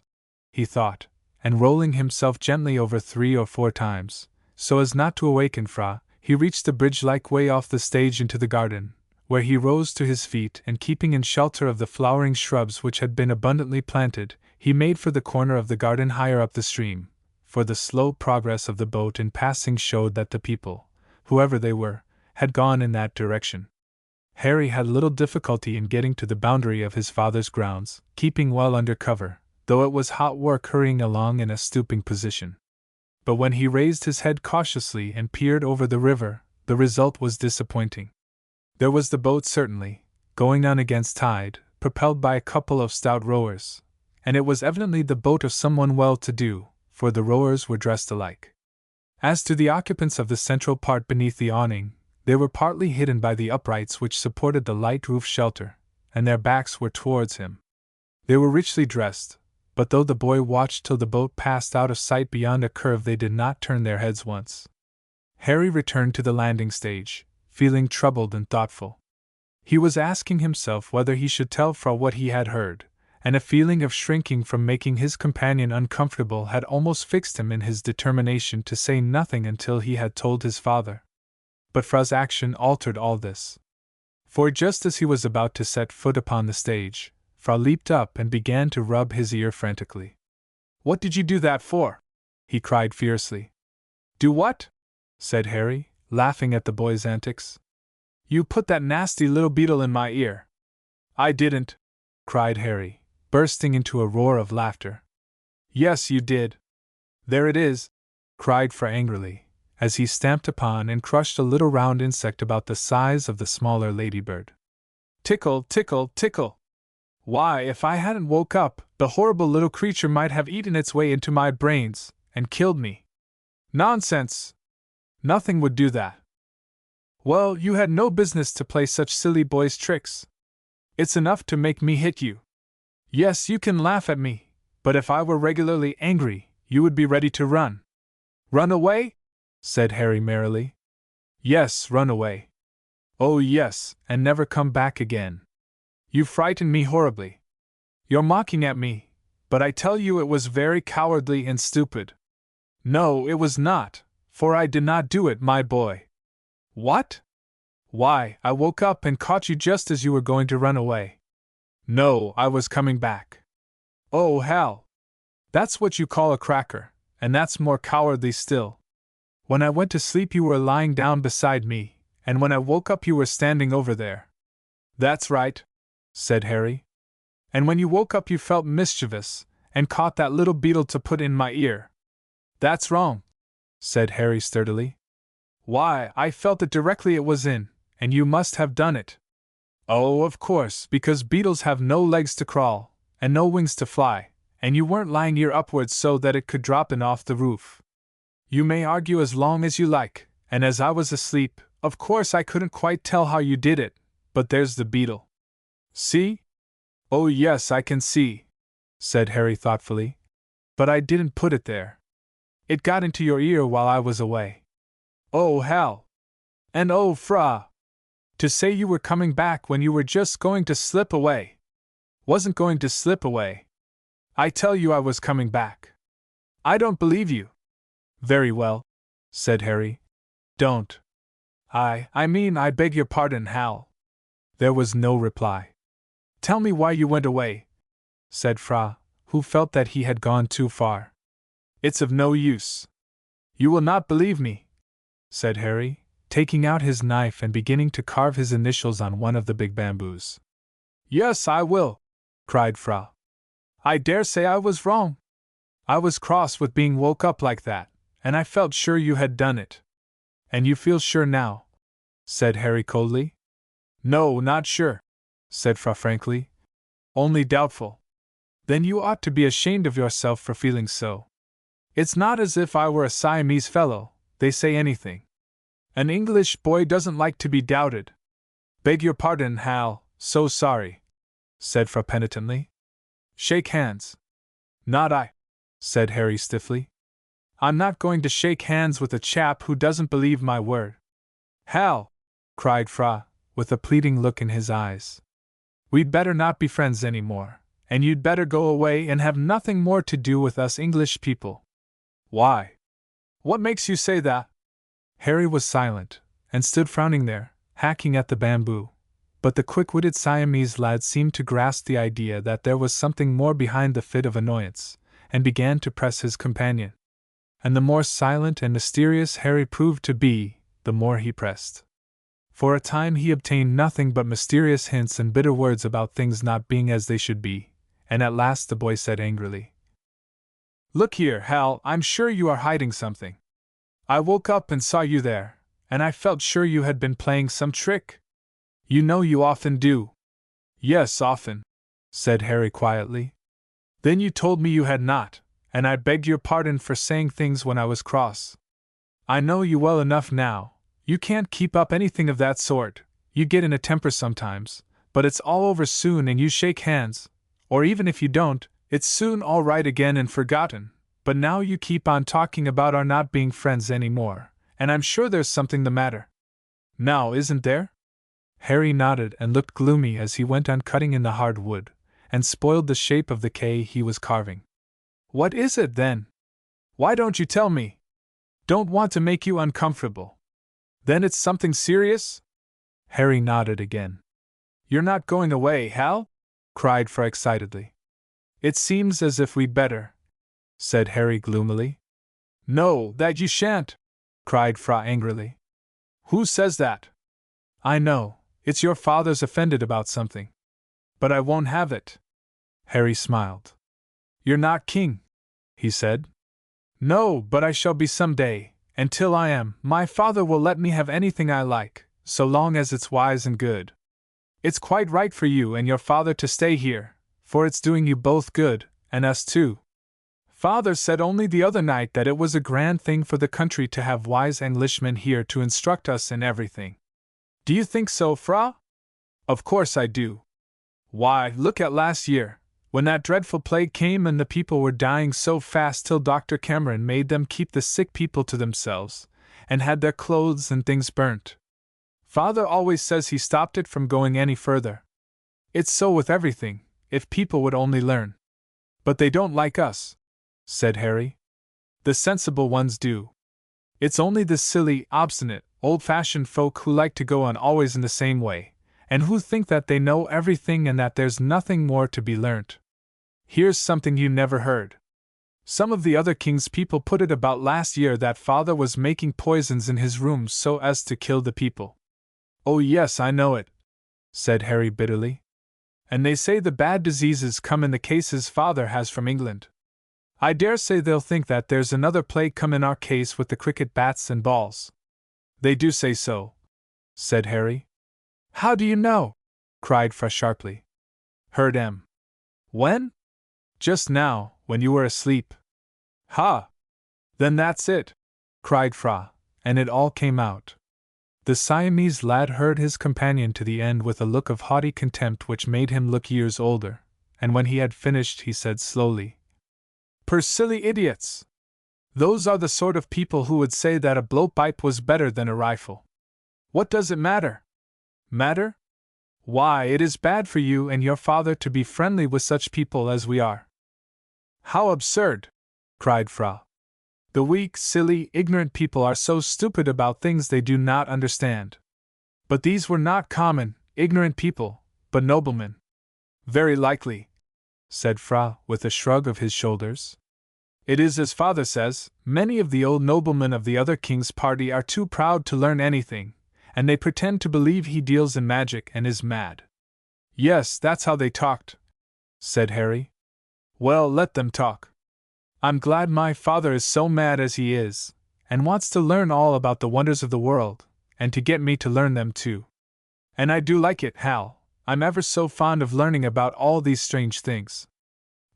he thought, and rolling himself gently over 3 or 4 times, so as not to awaken Frau, he reached the bridge-like way off the stage into the garden, where he rose to his feet and keeping in shelter of the flowering shrubs which had been abundantly planted, he made for the corner of the garden higher up the stream, for the slow progress of the boat in passing showed that the people, whoever they were, had gone in that direction. Harry had little difficulty in getting to the boundary of his father's grounds, keeping well under cover, though it was hot work hurrying along in a stooping position. But when he raised his head cautiously and peered over the river, the result was disappointing. There was the boat certainly, going on against tide, propelled by a couple of stout rowers, and it was evidently the boat of someone well-to-do, for the rowers were dressed alike. As to the occupants of the central part beneath the awning, they were partly hidden by the uprights which supported the light roof shelter, and their backs were towards him. They were richly dressed, but though the boy watched till the boat passed out of sight beyond a curve they did not turn their heads once. Harry returned to the landing stage, feeling troubled and thoughtful. He was asking himself whether he should tell Frau what he had heard, and a feeling of shrinking from making his companion uncomfortable had almost fixed him in his determination to say nothing until he had told his father. But Frau's action altered all this. For just as he was about to set foot upon the stage, Frau leaped up and began to rub his ear frantically. "What did you do that for?" he cried fiercely. "Do what?" said Harry, laughing at the boy's antics. "You put that nasty little beetle in my ear." "I didn't," cried Harry, bursting into a roar of laughter. "Yes, you did. There it is," cried Frau angrily, as he stamped upon and crushed a little round insect about the size of the smaller ladybird. "Tickle, tickle, tickle! Why, if I hadn't woke up, the horrible little creature might have eaten its way into my brains, and killed me." "Nonsense! Nothing would do that." "Well, you had no business to play such silly boy's tricks. It's enough to make me hit you. Yes, you can laugh at me, but if I were regularly angry, you would be ready to run." "Run away?" said Harry merrily. "Yes, run away. Oh yes, and never come back again. You frightened me horribly. You're mocking at me, but I tell you it was very cowardly and stupid." "No, it was not, for I did not do it, my boy." "What?" "Why, I woke up and caught you just as you were going to run away." "No, I was coming back." "Oh, hell! That's what you call a cracker, and that's more cowardly still. When I went to sleep you were lying down beside me, and when I woke up you were standing over there." "That's right," said Harry. "And when you woke up you felt mischievous, and caught that little beetle to put in my ear." "That's wrong," said Harry sturdily. "Why, I felt it directly it was in, and you must have done it." "Oh, of course, because beetles have no legs to crawl, and no wings to fly, and you weren't lying ear upwards so that it could drop in off the roof. You may argue as long as you like, and as I was asleep, of course I couldn't quite tell how you did it, but there's the beetle. See? Oh yes, I can see, said Harry thoughtfully. But I didn't put it there. It got into your ear while I was away. Oh Hal! And oh Fra! To say you were coming back when you were just going to slip away. Wasn't going to slip away. I tell you I was coming back. I don't believe you. Very well, said Harry. Don't. I mean, I beg your pardon, Hal. There was no reply. Tell me why you went away, said Fra, who felt that he had gone too far. It's of no use. You will not believe me, said Harry, taking out his knife and beginning to carve his initials on one of the big bamboos. Yes, I will, cried Fra. I dare say I was wrong. I was cross with being woke up like that, and I felt sure you had done it. And you feel sure now? Said Harry coldly. No, not sure, said Fra frankly. Only doubtful. Then you ought to be ashamed of yourself for feeling so. It's not as if I were a Siamese fellow, they say anything. An English boy doesn't like to be doubted. Beg your pardon, Hal, so sorry, said Fra penitently. Shake hands. Not I, said Harry stiffly. I'm not going to shake hands with a chap who doesn't believe my word. Hal, cried Fra, with a pleading look in his eyes. We'd better not be friends any more, and you'd better go away and have nothing more to do with us English people. Why? What makes you say that? Harry was silent, and stood frowning there, hacking at the bamboo, but the quick-witted Siamese lad seemed to grasp the idea that there was something more behind the fit of annoyance, and began to press his companion. And the more silent and mysterious Harry proved to be, the more he pressed. For a time he obtained nothing but mysterious hints and bitter words about things not being as they should be, and at last the boy said angrily, Look here, Hal, I'm sure you are hiding something. I woke up and saw you there, and I felt sure you had been playing some trick. You know you often do. Yes, often, said Harry quietly. Then you told me you had not, and I begged your pardon for saying things when I was cross. I know you well enough now. You can't keep up anything of that sort. You get in a temper sometimes, but it's all over soon and you shake hands, or even if you don't, it's soon all right again and forgotten. But now you keep on talking about our not being friends any more, and I'm sure there's something the matter. Now, isn't there? Harry nodded and looked gloomy as he went on cutting in the hard wood, and spoiled the shape of the K he was carving. What is it, then? Why don't you tell me? Don't want to make you uncomfortable. Then it's something serious? Harry nodded again. You're not going away, Hal? Cried Fra excitedly. It seems as if we'd better, said Harry gloomily. No, that you shan't, cried Fra angrily. Who says that? I know, it's your father's offended about something. But I won't have it. Harry smiled. You're not king, he said. No, but I shall be some day, and till I am, my father will let me have anything I like, so long as it's wise and good. It's quite right for you and your father to stay here, for it's doing you both good, and us too. Father said only the other night that it was a grand thing for the country to have wise Englishmen here to instruct us in everything. Do you think so, Fra? Of course I do. Why, look at last year, when that dreadful plague came and the people were dying so fast till Dr. Cameron made them keep the sick people to themselves, and had their clothes and things burnt. Father always says he stopped it from going any further. It's so with everything, if people would only learn. But they don't like us, said Harry. The sensible ones do. It's only the silly, obstinate, old-fashioned folk who like to go on always in the same way, and who think that they know everything and that there's nothing more to be learnt. Here's something you never heard. Some of the other king's people put it about last year that father was making poisons in his rooms so as to kill the people. Oh yes, I know it, said Harry bitterly. And they say the bad diseases come in the cases father has from England. I dare say they'll think that there's another plague come in our case with the cricket bats and balls. They do say so, said Harry. How do you know? Cried Fra sharply. Heard 'em. When? Just now, when you were asleep. Ha! Then that's it, cried Fra, and it all came out. The Siamese lad heard his companion to the end with a look of haughty contempt which made him look years older, and when he had finished he said slowly, "Per silly idiots! Those are the sort of people who would say that a blowpipe was better than a rifle. What does it matter? Matter? Why, it is bad for you and your father to be friendly with such people as we are." "How absurd!" cried Fra. "The weak, silly, ignorant people are so stupid about things they do not understand. But these were not common, ignorant people, but noblemen." "Very likely," said Fra, with a shrug of his shoulders. "It is as father says, many of the old noblemen of the other king's party are too proud to learn anything, and they pretend to believe he deals in magic and is mad." "Yes, that's how they talked," said Harry. "Well, let them talk. I'm glad my father is so mad as he is, and wants to learn all about the wonders of the world, and to get me to learn them too. And I do like it, Hal. I'm ever so fond of learning about all these strange things.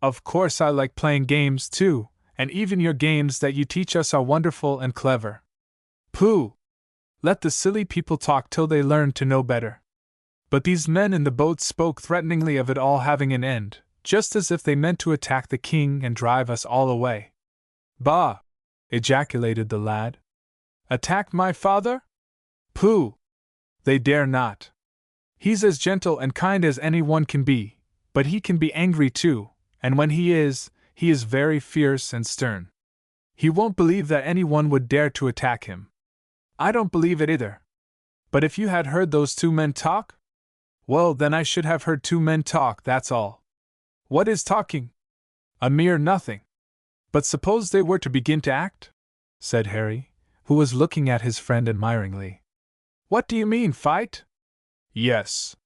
Of course I like playing games too, and even your games that you teach us are wonderful and clever." "Pooh! Let the silly people talk till they learn to know better." But these men in the boat spoke threateningly of it all having an end, just as if they meant to attack the king and drive us all away. "Bah!" ejaculated the lad. "Attack my father? Pooh! They dare not. He's as gentle and kind as anyone can be, but he can be angry too, and when he is very fierce and stern. He won't believe that anyone would dare to attack him. I don't believe it either. But if you had heard those two men talk? Well, then I should have heard two men talk, that's all. What is talking? A mere nothing. But suppose they were to begin to act?" said Harry, who was looking at his friend admiringly. "What do you mean, fight?" "Yes.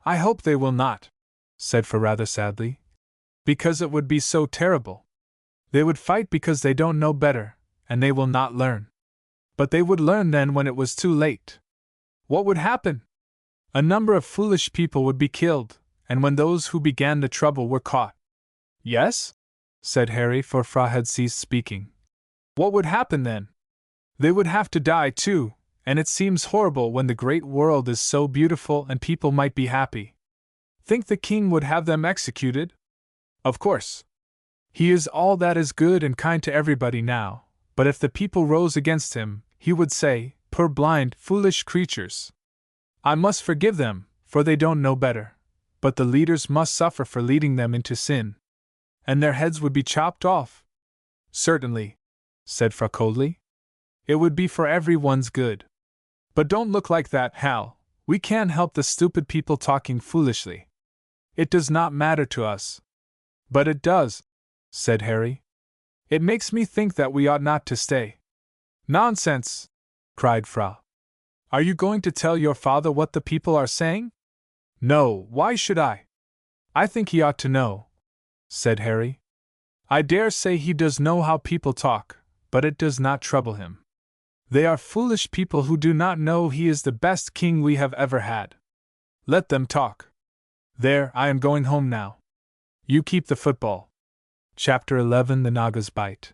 I hope they will not," said Fra rather sadly. "Because it would be so terrible. They would fight because they don't know better, and they will not learn. But they would learn then when it was too late. What would happen? A number of foolish people would be killed, and when those who began the trouble were caught." "Yes?" said Harry, for Fra had ceased speaking. "What would happen then? They would have to die too, and it seems horrible when the great world is so beautiful and people might be happy. Think the king would have them executed? Of course. He is all that is good and kind to everybody now, but if the people rose against him, he would say, 'Poor blind, foolish creatures. I must forgive them, for they don't know better,' but the leaders must suffer for leading them into sin. And their heads would be chopped off." "Certainly," said Fra coldly. "It would be for everyone's good. But don't look like that, Hal. We can't help the stupid people talking foolishly. It does not matter to us." "But it does," said Harry. "It makes me think that we ought not to stay." "Nonsense!" cried Fra. "Are you going to tell your father what the people are saying?" "No, why should I?" "I think he ought to know," said Harry. "I dare say he does know how people talk, but it does not trouble him. They are foolish people who do not know he is the best king we have ever had. Let them talk. There, I am going home now. You keep the football." Chapter 11: The Naga's Bite.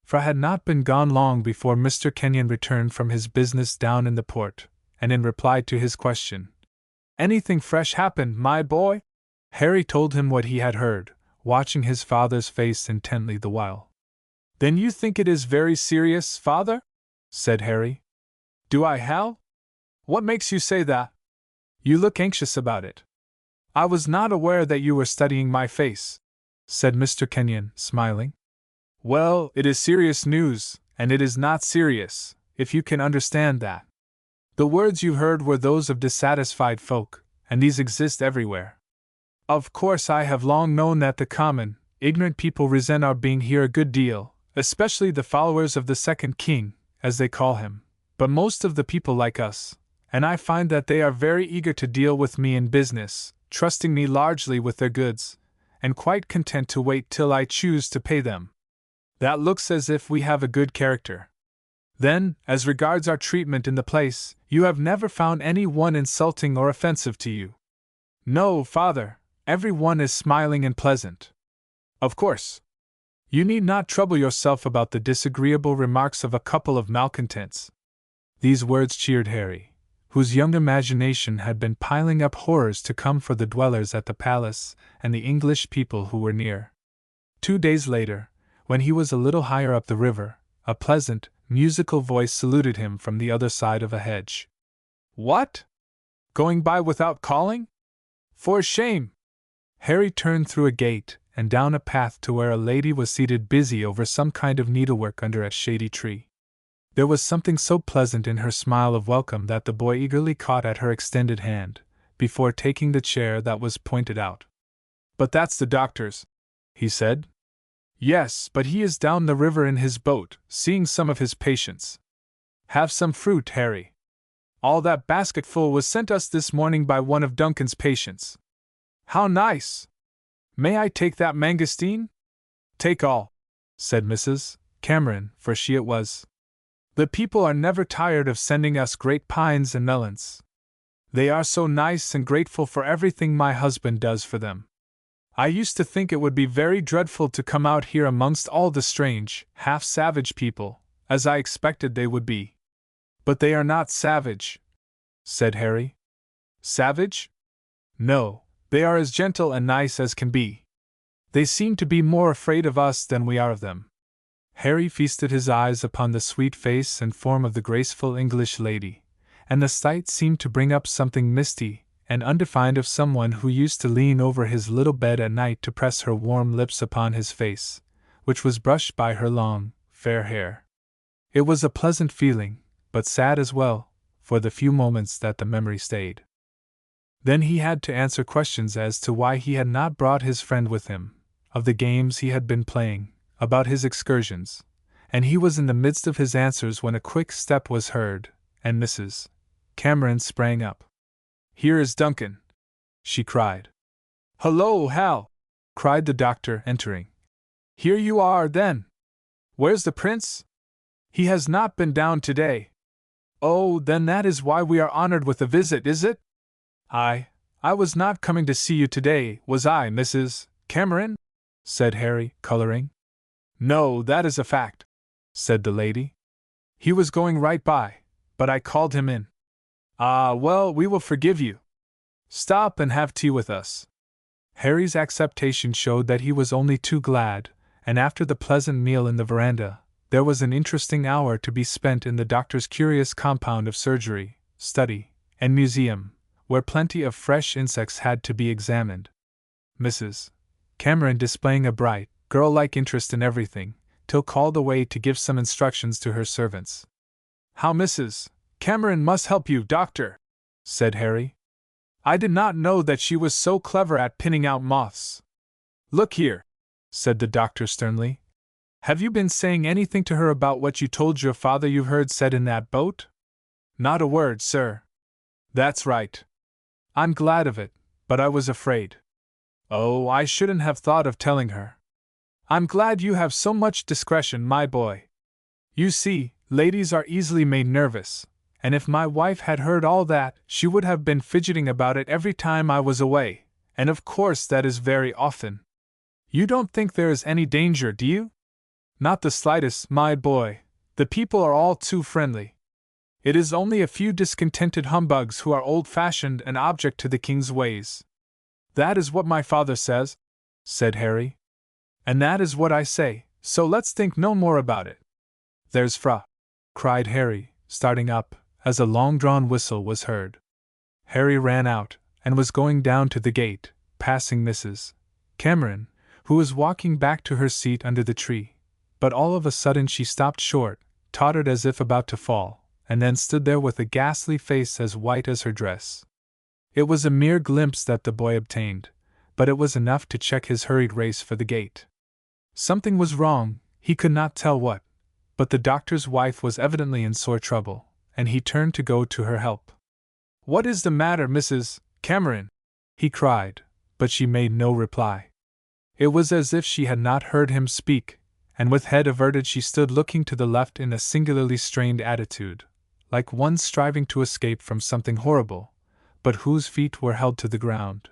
Fra had not been gone long before Mr. Kenyon returned from his business down in the port, and in reply to his question, "Anything fresh happened, my boy?" Harry told him what he had heard, watching his father's face intently the while. "Then you think it is very serious, father?" said Harry. "Do I, Hal? What makes you say that? You look anxious about it." "I was not aware that you were studying my face," said Mr. Kenyon, smiling. "Well, it is serious news, and it is not serious, if you can understand that. The words you heard were those of dissatisfied folk, and these exist everywhere. Of course, I have long known that the common, ignorant people resent our being here a good deal, especially the followers of the second king, as they call him, but most of the people like us, and I find that they are very eager to deal with me in business, trusting me largely with their goods, and quite content to wait till I choose to pay them. That looks as if we have a good character. Then, as regards our treatment in the place, you have never found any one insulting or offensive to you?" "No, father, Every one is smiling and pleasant. Of course. You need not trouble yourself about the disagreeable remarks of a couple of malcontents. These words cheered Harry, whose young imagination had been piling up horrors to come for the dwellers at the palace and the English people who were near. 2 days later, when he was a little higher up the river, a pleasant, musical voice saluted him from the other side of a hedge. What? Going by without calling? For shame! Harry turned through a gate and down a path to where a lady was seated busy over some kind of needlework under a shady tree. There was something so pleasant in her smile of welcome that the boy eagerly caught at her extended hand, before taking the chair that was pointed out. But that's the doctor's, he said. Yes, but he is down the river in his boat, seeing some of his patients. Have some fruit, Harry. All that basketful was sent us this morning by one of Duncan's patients. How nice! May I take that mangosteen? Take all, said Mrs. Cameron, for she it was. The people are never tired of sending us great pines and melons. They are so nice and grateful for everything my husband does for them. I used to think it would be very dreadful to come out here amongst all the strange, half-savage people, as I expected they would be. But they are not savage, said Harry. Savage? No, they are as gentle and nice as can be. They seem to be more afraid of us than we are of them. Harry feasted his eyes upon the sweet face and form of the graceful English lady, and the sight seemed to bring up something misty and undefined of someone who used to lean over his little bed at night to press her warm lips upon his face, which was brushed by her long, fair hair. It was a pleasant feeling, but sad as well, for the few moments that the memory stayed. Then he had to answer questions as to why he had not brought his friend with him, of the games he had been playing, about his excursions, and he was in the midst of his answers when a quick step was heard, and Mrs. Cameron sprang up. Here is Duncan, she cried. Hullo, Hal, cried the doctor, entering. Here you are, then. Where's the prince? He has not been down today. Oh, then that is why we are honored with a visit, is it? I was not coming to see you today, was I, Mrs. Cameron? Said Harry, coloring. No, that is a fact, said the lady. He was going right by, but I called him in. Ah, well, we will forgive you. Stop and have tea with us. Harry's acceptation showed that he was only too glad, and after the pleasant meal in the veranda, there was an interesting hour to be spent in the doctor's curious compound of surgery, study, and museum, where plenty of fresh insects had to be examined. Mrs. Cameron displaying a bright, girl-like interest in everything, till called away to give some instructions to her servants. How Mrs. Cameron must help you, doctor, said Harry. I did not know that she was so clever at pinning out moths. Look here, said the doctor sternly. Have you been saying anything to her about what you told your father you heard said in that boat? Not a word, sir. That's right. I'm glad of it, but I was afraid. Oh, I shouldn't have thought of telling her. I'm glad you have so much discretion, my boy. You see, ladies are easily made nervous, and if my wife had heard all that, she would have been fidgeting about it every time I was away, and of course that is very often. You don't think there is any danger, do you? Not the slightest, my boy. The people are all too friendly. It is only a few discontented humbugs who are old-fashioned and object to the king's ways. That is what my father says, said Harry. And that is what I say, so let's think no more about it. There's Fra, cried Harry, starting up, as a long-drawn whistle was heard. Harry ran out, and was going down to the gate, passing Mrs. Cameron, who was walking back to her seat under the tree, but all of a sudden she stopped short, tottered as if about to fall, and then stood there with a ghastly face as white as her dress. It was a mere glimpse that the boy obtained, but it was enough to check his hurried race for the gate. Something was wrong, he could not tell what, but the doctor's wife was evidently in sore trouble, and he turned to go to her help. What is the matter, Mrs. Cameron? He cried, but she made no reply. It was as if she had not heard him speak, and with head averted she stood looking to the left in a singularly strained attitude, like one striving to escape from something horrible, but whose feet were held to the ground.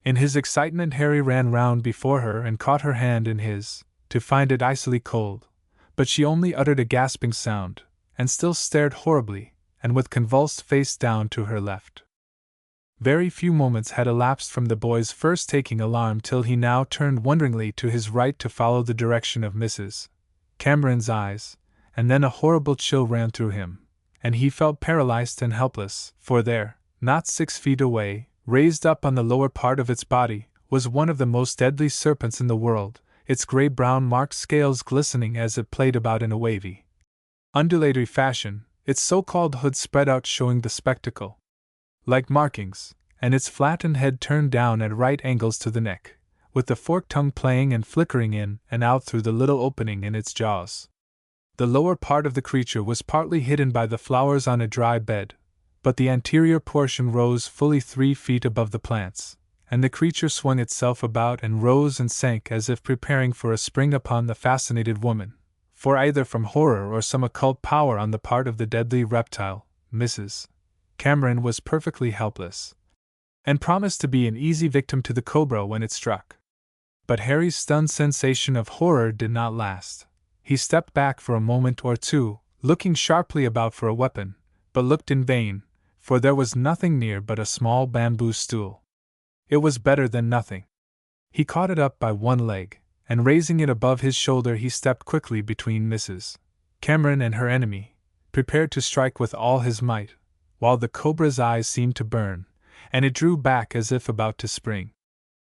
In his excitement, Harry ran round before her and caught her hand in his, to find it icily cold, but she only uttered a gasping sound, and still stared horribly, and with convulsed face down to her left. Very few moments had elapsed from the boy's first taking alarm till he now turned wonderingly to his right to follow the direction of Mrs. Cameron's eyes, and then a horrible chill ran through him, and he felt paralyzed and helpless, for there, not 6 feet away, raised up on the lower part of its body, was one of the most deadly serpents in the world, its gray-brown marked scales glistening as it played about in a wavy, undulatory fashion, its so-called hood spread out showing the spectacle like markings, and its flattened head turned down at right angles to the neck, with the forked tongue playing and flickering in and out through the little opening in its jaws. The lower part of the creature was partly hidden by the flowers on a dry bed, but the anterior portion rose fully 3 feet above the plants, and the creature swung itself about and rose and sank as if preparing for a spring upon the fascinated woman, for either from horror or some occult power on the part of the deadly reptile, Mrs. Cameron was perfectly helpless, and promised to be an easy victim to the cobra when it struck. But Harry's stunned sensation of horror did not last. He stepped back for a moment or two, looking sharply about for a weapon, but looked in vain, for there was nothing near but a small bamboo stool. It was better than nothing. He caught it up by one leg, and raising it above his shoulder he stepped quickly between Mrs. Cameron and her enemy, prepared to strike with all his might, while the cobra's eyes seemed to burn, and it drew back as if about to spring.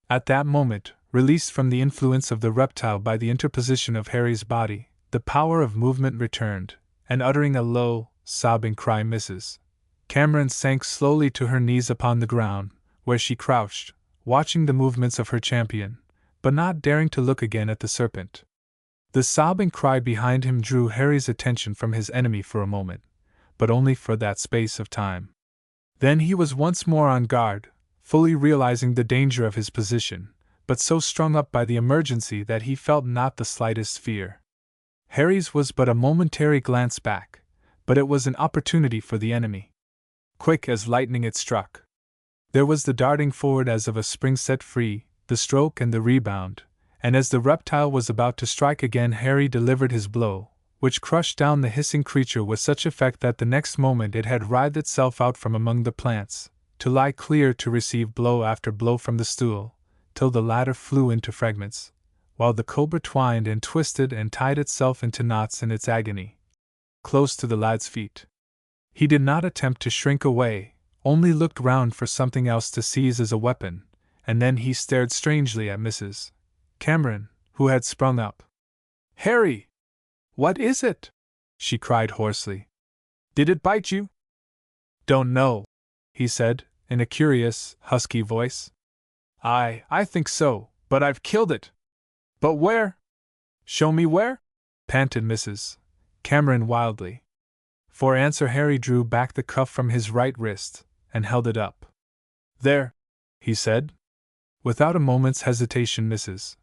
At that moment, released from the influence of the reptile by the interposition of Harry's body, the power of movement returned, and uttering a low, sobbing cry, Mrs. Cameron sank slowly to her knees upon the ground, where she crouched, watching the movements of her champion, but not daring to look again at the serpent. The sobbing cry behind him drew Harry's attention from his enemy for a moment, but only for that space of time. Then he was once more on guard, fully realizing the danger of his position, but so strung up by the emergency that he felt not the slightest fear. Harry's was but a momentary glance back, but it was an opportunity for the enemy. Quick as lightning it struck. There was the darting forward as of a spring set free, the stroke and the rebound, and as the reptile was about to strike again Harry delivered his blow, which crushed down the hissing creature with such effect that the next moment it had writhed itself out from among the plants, to lie clear to receive blow after blow from the stool, till the latter flew into fragments, while the cobra twined and twisted and tied itself into knots in its agony, close to the lad's feet. He did not attempt to shrink away, only looked round for something else to seize as a weapon, and then he stared strangely at Mrs. Cameron, who had sprung up. "Harry! What is it?" she cried hoarsely. "Did it bite you?" "Don't know," he said, in a curious, husky voice. I think so, but I've killed it." "But where? Show me where?" panted Mrs. Cameron wildly. For answer Harry drew back the cuff from his right wrist, and held it up. "There," he said. Without a moment's hesitation Mrs.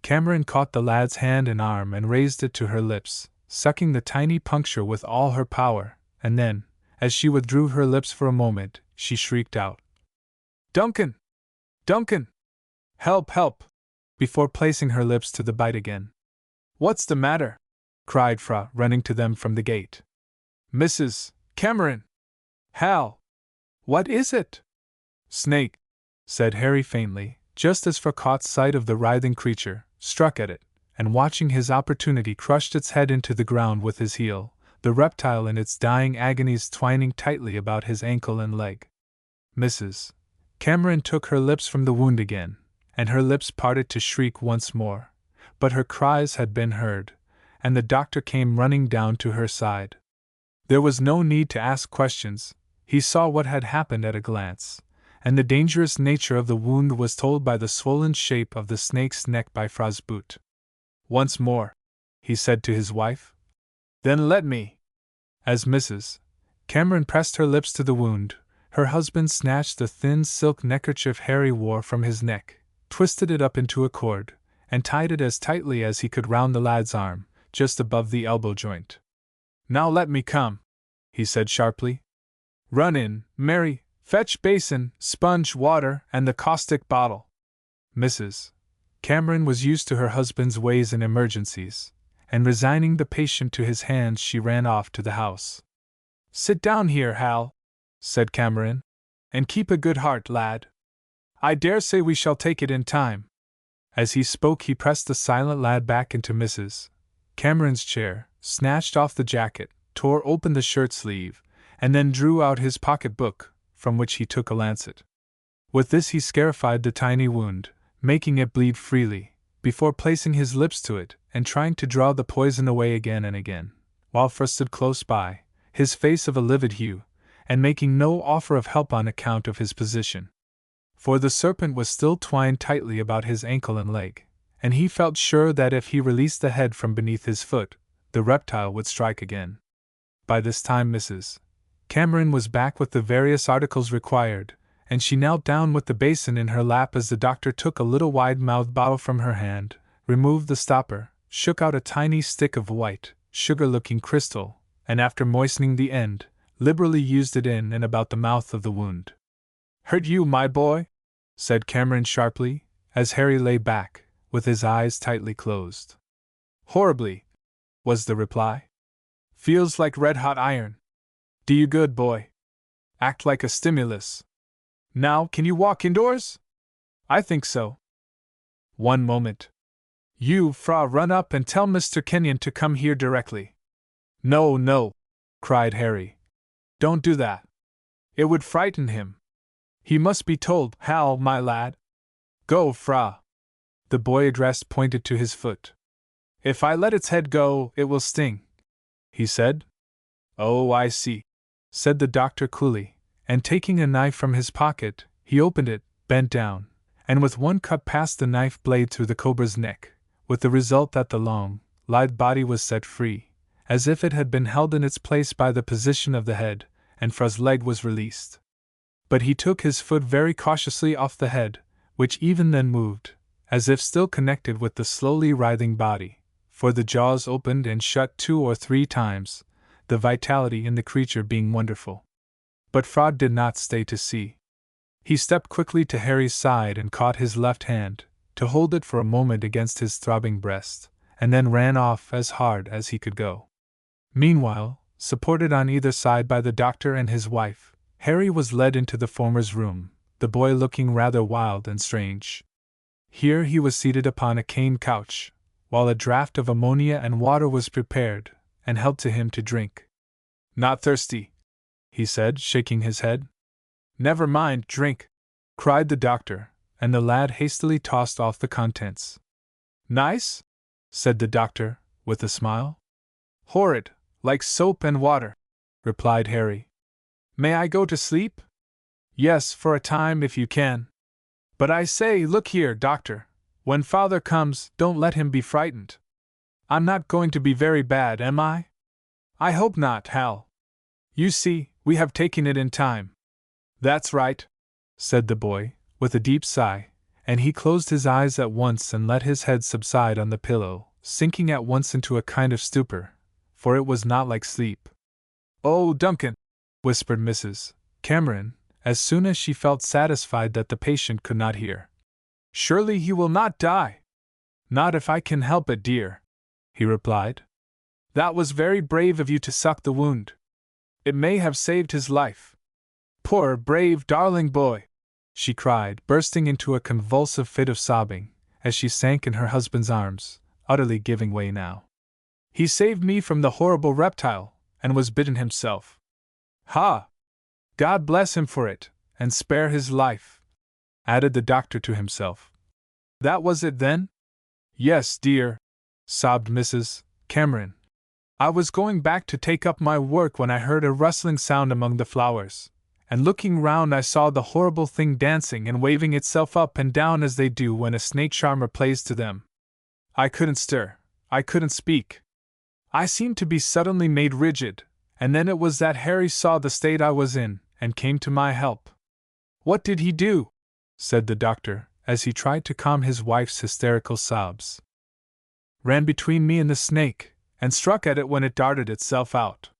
Cameron caught the lad's hand and arm and raised it to her lips, sucking the tiny puncture with all her power, and then, as she withdrew her lips for a moment, she shrieked out, "Duncan! Duncan! Help, help!" before placing her lips to the bite again. "What's the matter?" cried Fra, running to them from the gate. "Mrs. Cameron! Hal! What is it?" "Snake," said Harry faintly, just as Fra caught sight of the writhing creature, struck at it, and watching his opportunity crushed its head into the ground with his heel, the reptile in its dying agonies twining tightly about his ankle and leg. Mrs. Cameron took her lips from the wound again, and her lips parted to shriek once more, but her cries had been heard, and the doctor came running down to her side. There was no need to ask questions, he saw what had happened at a glance, and the dangerous nature of the wound was told by the swollen shape of the snake's neck by Fra's boot. "Once more," he said to his wife. "Then let me." As Mrs. Cameron pressed her lips to the wound, her husband snatched the thin silk neckerchief Harry wore from his neck, twisted it up into a cord, and tied it as tightly as he could round the lad's arm, just above the elbow joint. "Now let me come," he said sharply. "Run in, Mary, fetch basin, sponge, water, and the caustic bottle." Mrs. Cameron was used to her husband's ways in emergencies, and resigning the patient to his hands, she ran off to the house. "Sit down here, Hal," said Cameron, "and keep a good heart, lad. I dare say we shall take it in time." As he spoke, he pressed the silent lad back into Mrs. Cameron's chair, snatched off the jacket, tore open the shirt sleeve, and then drew out his pocket-book, from which he took a lancet. With this he scarified the tiny wound, making it bleed freely, before placing his lips to it and trying to draw the poison away again and again, while Fra stood close by, his face of a livid hue, and making no offer of help on account of his position. For the serpent was still twined tightly about his ankle and leg, and he felt sure that if he released the head from beneath his foot, the reptile would strike again. By this time Mrs. Cameron was back with the various articles required, and she knelt down with the basin in her lap as the doctor took a little wide-mouthed bottle from her hand, removed the stopper, shook out a tiny stick of white, sugar-looking crystal, and after moistening the end, liberally used it in and about the mouth of the wound. "Hurt you, my boy?" said Cameron sharply, as Harry lay back, with his eyes tightly closed. "Horribly," was the reply. "Feels like red-hot iron. Do you good, boy. Act like a stimulus. Now, can you walk indoors? I think so. One moment. You, Fra, run up and tell Mr. Kenyon to come here directly." "No, no," cried Harry. "Don't do that. It would frighten him. He must be told, Hal, my lad. Go, Fra." The boy addressed pointed to his foot. "If I let its head go, it will sting," he said. "Oh, I see," said the doctor coolly, and taking a knife from his pocket, he opened it, bent down, and with one cut passed the knife blade through the cobra's neck, with the result that the long, lithe body was set free, as if it had been held in its place by the position of the head, and Fra's leg was released. But he took his foot very cautiously off the head, which even then moved, as if still connected with the slowly writhing body, for the jaws opened and shut 2 or 3 times, the vitality in the creature being wonderful. But Fra did not stay to see. He stepped quickly to Harry's side and caught his left hand, to hold it for a moment against his throbbing breast, and then ran off as hard as he could go. Meanwhile, supported on either side by the doctor and his wife, Harry was led into the former's room, the boy looking rather wild and strange. Here he was seated upon a cane couch, while a draught of ammonia and water was prepared and held to him to drink. "Not thirsty," he said, shaking his head. "Never mind, drink," cried the doctor, and the lad hastily tossed off the contents. "Nice?" said the doctor, with a smile. "Horrid, like soap and water," replied Harry. "May I go to sleep?" "Yes, for a time if you can. But I say, look here, doctor, when father comes, don't let him be frightened. I'm not going to be very bad, am I?" "I hope not, Hal. You see, we have taken it in time." "That's right," said the boy, with a deep sigh, and he closed his eyes at once and let his head subside on the pillow, sinking at once into a kind of stupor, for it was not like sleep. "Oh, Duncan," whispered Mrs. Cameron, as soon as she felt satisfied that the patient could not hear. "Surely he will not die?" "Not if I can help it, dear," he replied. "That was very brave of you to suck the wound. It may have saved his life. Poor, brave, darling boy!" she cried, bursting into a convulsive fit of sobbing, as she sank in her husband's arms, utterly giving way now. "He saved me from the horrible reptile, and was bitten himself. Ha! God bless him for it, and spare his life," added the doctor to himself. "That was it then?" "Yes, dear," sobbed Mrs. Cameron. "I was going back to take up my work when I heard a rustling sound among the flowers, and looking round I saw the horrible thing dancing and waving itself up and down as they do when a snake charmer plays to them. I couldn't stir, I couldn't speak. I seemed to be suddenly made rigid, and then it was that Harry saw the state I was in, and came to my help." "What did he do?" said the doctor, as he tried to calm his wife's hysterical sobs. "Ran between me and the snake, and struck at it when it darted itself out.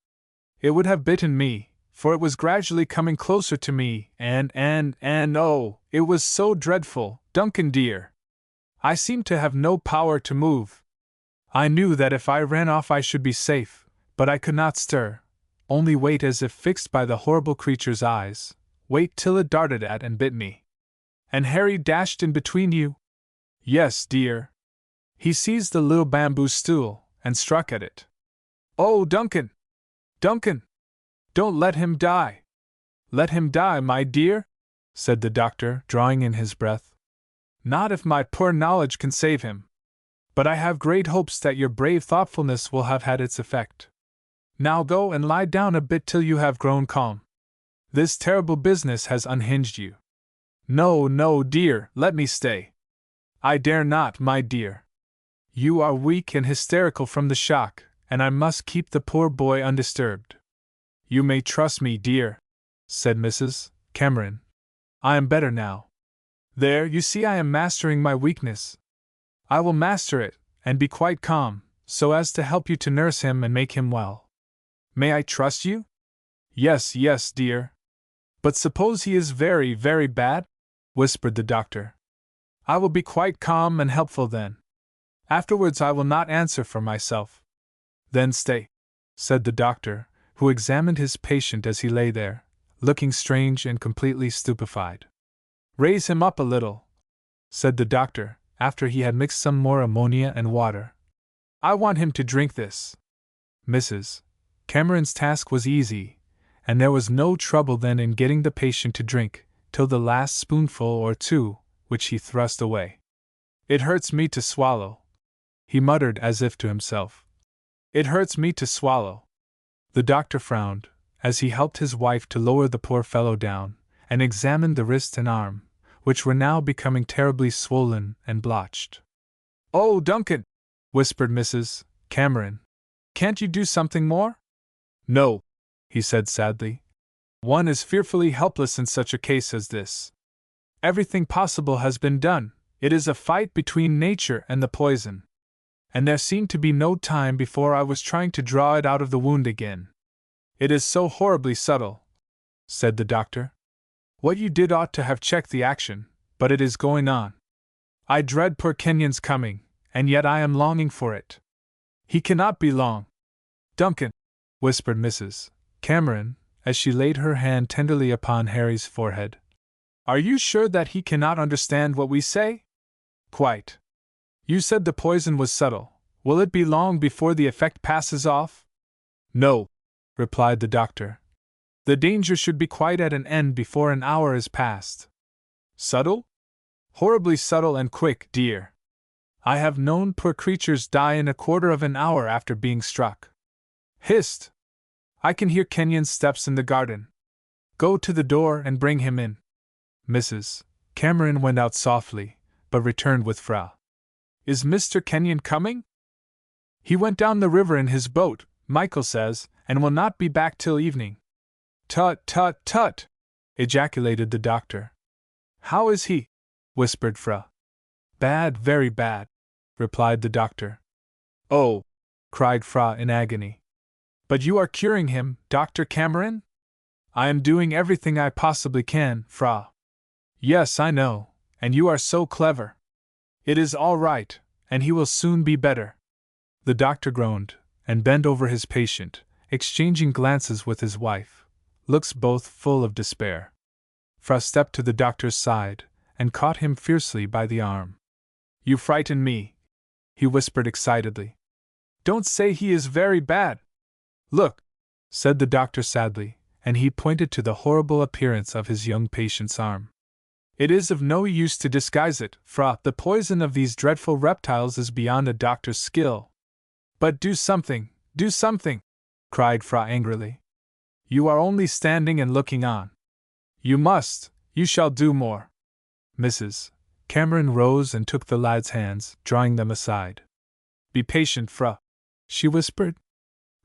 It would have bitten me, for it was gradually coming closer to me, and oh, it was so dreadful, Duncan dear. I seemed to have no power to move. I knew that if I ran off I should be safe, but I could not stir, only wait as if fixed by the horrible creature's eyes, wait till it darted at and bit me. And Harry dashed in between you? Yes, dear. He seized the little bamboo stool and struck at it. Oh, Duncan! Duncan! Don't let him die! Let him die, my dear? Said the doctor, drawing in his breath. Not if my poor knowledge can save him. But I have great hopes that your brave thoughtfulness will have had its effect. Now go and lie down a bit till you have grown calm. This terrible business has unhinged you. No, no, dear, let me stay. I dare not, my dear. You are weak and hysterical from the shock, and I must keep the poor boy undisturbed. You may trust me, dear, said Mrs. Cameron. I am better now. There, you see I am mastering my weakness. I will master it, and be quite calm, so as to help you to nurse him and make him well. May I trust you? Yes, yes, dear. But suppose he is very, very bad? Whispered the doctor. I will be quite calm and helpful then. Afterwards I will not answer for myself. Then stay, said the doctor, who examined his patient as he lay there, looking strange and completely stupefied. Raise him up a little, said the doctor, after he had mixed some more ammonia and water. I want him to drink this. Mrs. Cameron's task was easy, and there was no trouble then in getting the patient to drink, till the last spoonful or two, which he thrust away. It hurts me to swallow, he muttered as if to himself. It hurts me to swallow. The doctor frowned, as he helped his wife to lower the poor fellow down, and examined the wrist and arm, which were now becoming terribly swollen and blotched. Oh, Duncan, whispered Mrs. Cameron, can't you do something more? No, he said sadly. One is fearfully helpless in such a case as this. Everything possible has been done. It is a fight between nature and the poison. And there seemed to be no time before I was trying to draw it out of the wound again. It is so horribly subtle, said the doctor. What you did ought to have checked the action, but it is going on. I dread poor Kenyon's coming, and yet I am longing for it. He cannot be long. Duncan, whispered Mrs. Cameron, as she laid her hand tenderly upon Harry's forehead. Are you sure that he cannot understand what we say? Quite. You said the poison was subtle. Will it be long before the effect passes off? No, replied the doctor. The danger should be quite at an end before an hour is past. Subtle? Horribly subtle and quick, dear. I have known poor creatures die in a quarter of an hour after being struck. Hist! I can hear Kenyon's steps in the garden. Go to the door and bring him in. Mrs. Cameron went out softly, but returned with Fra. Is Mr. Kenyon coming? He went down the river in his boat, Michael says, and will not be back till evening. Tut, tut, tut! Ejaculated the doctor. How is he? Whispered Fra. Bad, very bad, replied the doctor. Oh! Cried Fra in agony. But you are curing him, Dr. Cameron? I am doing everything I possibly can, Fra. Yes, I know, and you are so clever. It is all right, and he will soon be better. The doctor groaned, and bent over his patient, exchanging glances with his wife, looks both full of despair. Fra stepped to the doctor's side, and caught him fiercely by the arm. You frighten me, he whispered excitedly. Don't say he is very bad. Look, said the doctor sadly, and he pointed to the horrible appearance of his young patient's arm. It is of no use to disguise it, Fra. The poison of these dreadful reptiles is beyond a doctor's skill. But do something, cried Fra angrily. You are only standing and looking on. You shall do more. Mrs. Cameron rose and took the lad's hands, drawing them aside. Be patient, Fra, she whispered.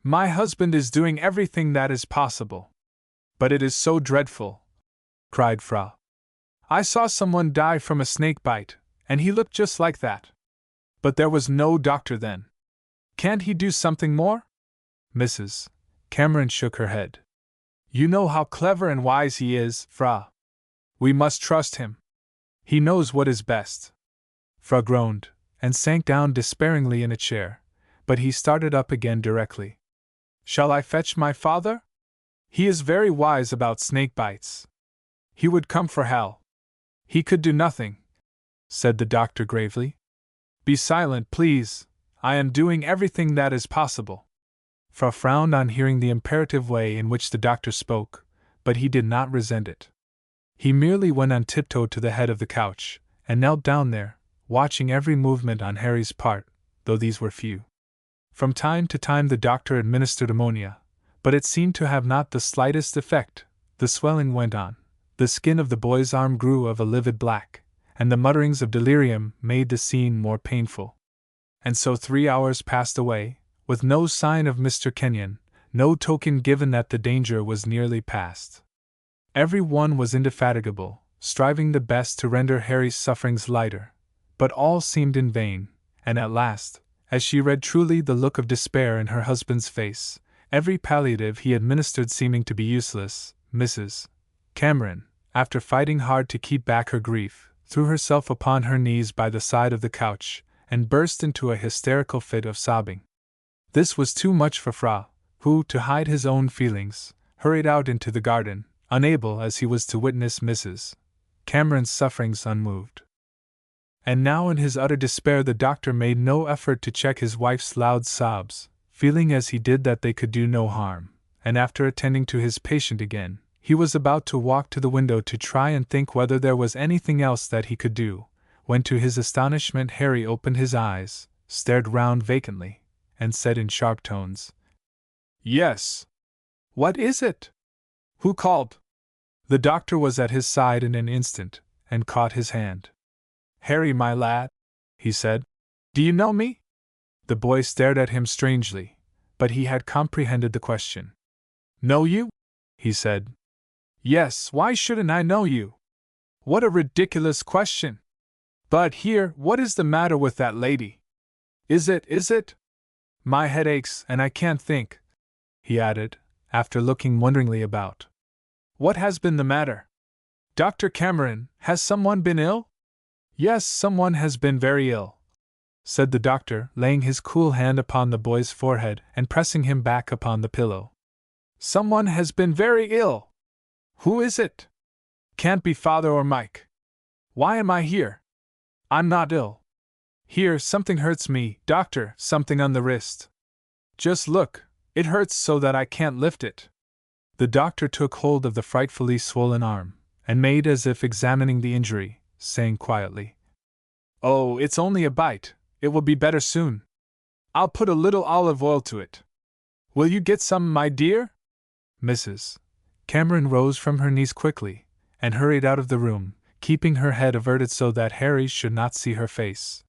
My husband is doing everything that is possible. But it is so dreadful, cried Fra. I saw someone die from a snake bite, and he looked just like that. But there was no doctor then. Can't he do something more? Mrs. Cameron shook her head. You know how clever and wise he is, Fra. We must trust him. He knows what is best. Fra groaned, and sank down despairingly in a chair, but he started up again directly. Shall I fetch my father? He is very wise about snake bites. He would come for hell. He could do nothing, said the doctor gravely. Be silent, please. I am doing everything that is possible. Fra frowned on hearing the imperative way in which the doctor spoke, but he did not resent it. He merely went on tiptoe to the head of the couch, and knelt down there, watching every movement on Harry's part, though these were few. From time to time the doctor administered ammonia, but it seemed to have not the slightest effect. The swelling went on, the skin of the boy's arm grew of a livid black, and the mutterings of delirium made the scene more painful. And so 3 hours passed away, with no sign of Mr. Kenyon, no token given that the danger was nearly past. Every one was indefatigable, striving the best to render Harry's sufferings lighter, but all seemed in vain, and at last, as she read truly the look of despair in her husband's face, every palliative he administered seeming to be useless, Mrs. Cameron, after fighting hard to keep back her grief, threw herself upon her knees by the side of the couch, and burst into a hysterical fit of sobbing. This was too much for Fra, who, to hide his own feelings, hurried out into the garden, unable as he was to witness Mrs. Cameron's sufferings unmoved. And now in his utter despair the doctor made no effort to check his wife's loud sobs, feeling as he did that they could do no harm, and after attending to his patient again, he was about to walk to the window to try and think whether there was anything else that he could do, when to his astonishment Harry opened his eyes, stared round vacantly, and said in sharp tones, "Yes." "What is it?" "Who called?" The doctor was at his side in an instant, and caught his hand. "Harry, my lad," he said, "do you know me?" The boy stared at him strangely, but he had comprehended the question. "Know you?" he said. "Yes, why shouldn't I know you?" "What a ridiculous question! But here, what is the matter with that lady? Is it? My head aches, and I can't think," he added, after looking wonderingly about. "What has been the matter? Dr. Cameron, has someone been ill?" "Yes, someone has been very ill," said the doctor, laying his cool hand upon the boy's forehead and pressing him back upon the pillow. "Someone has been very ill. Who is it? Can't be Father or Mike. Why am I here? I'm not ill. Here, something hurts me, doctor, something on the wrist. Just look, it hurts so that I can't lift it." The doctor took hold of the frightfully swollen arm, and made as if examining the injury, saying quietly, "Oh, it's only a bite, it will be better soon. I'll put a little olive oil to it. Will you get some, my dear?" Mrs. Cameron rose from her knees quickly, and hurried out of the room, keeping her head averted so that Harry should not see her face.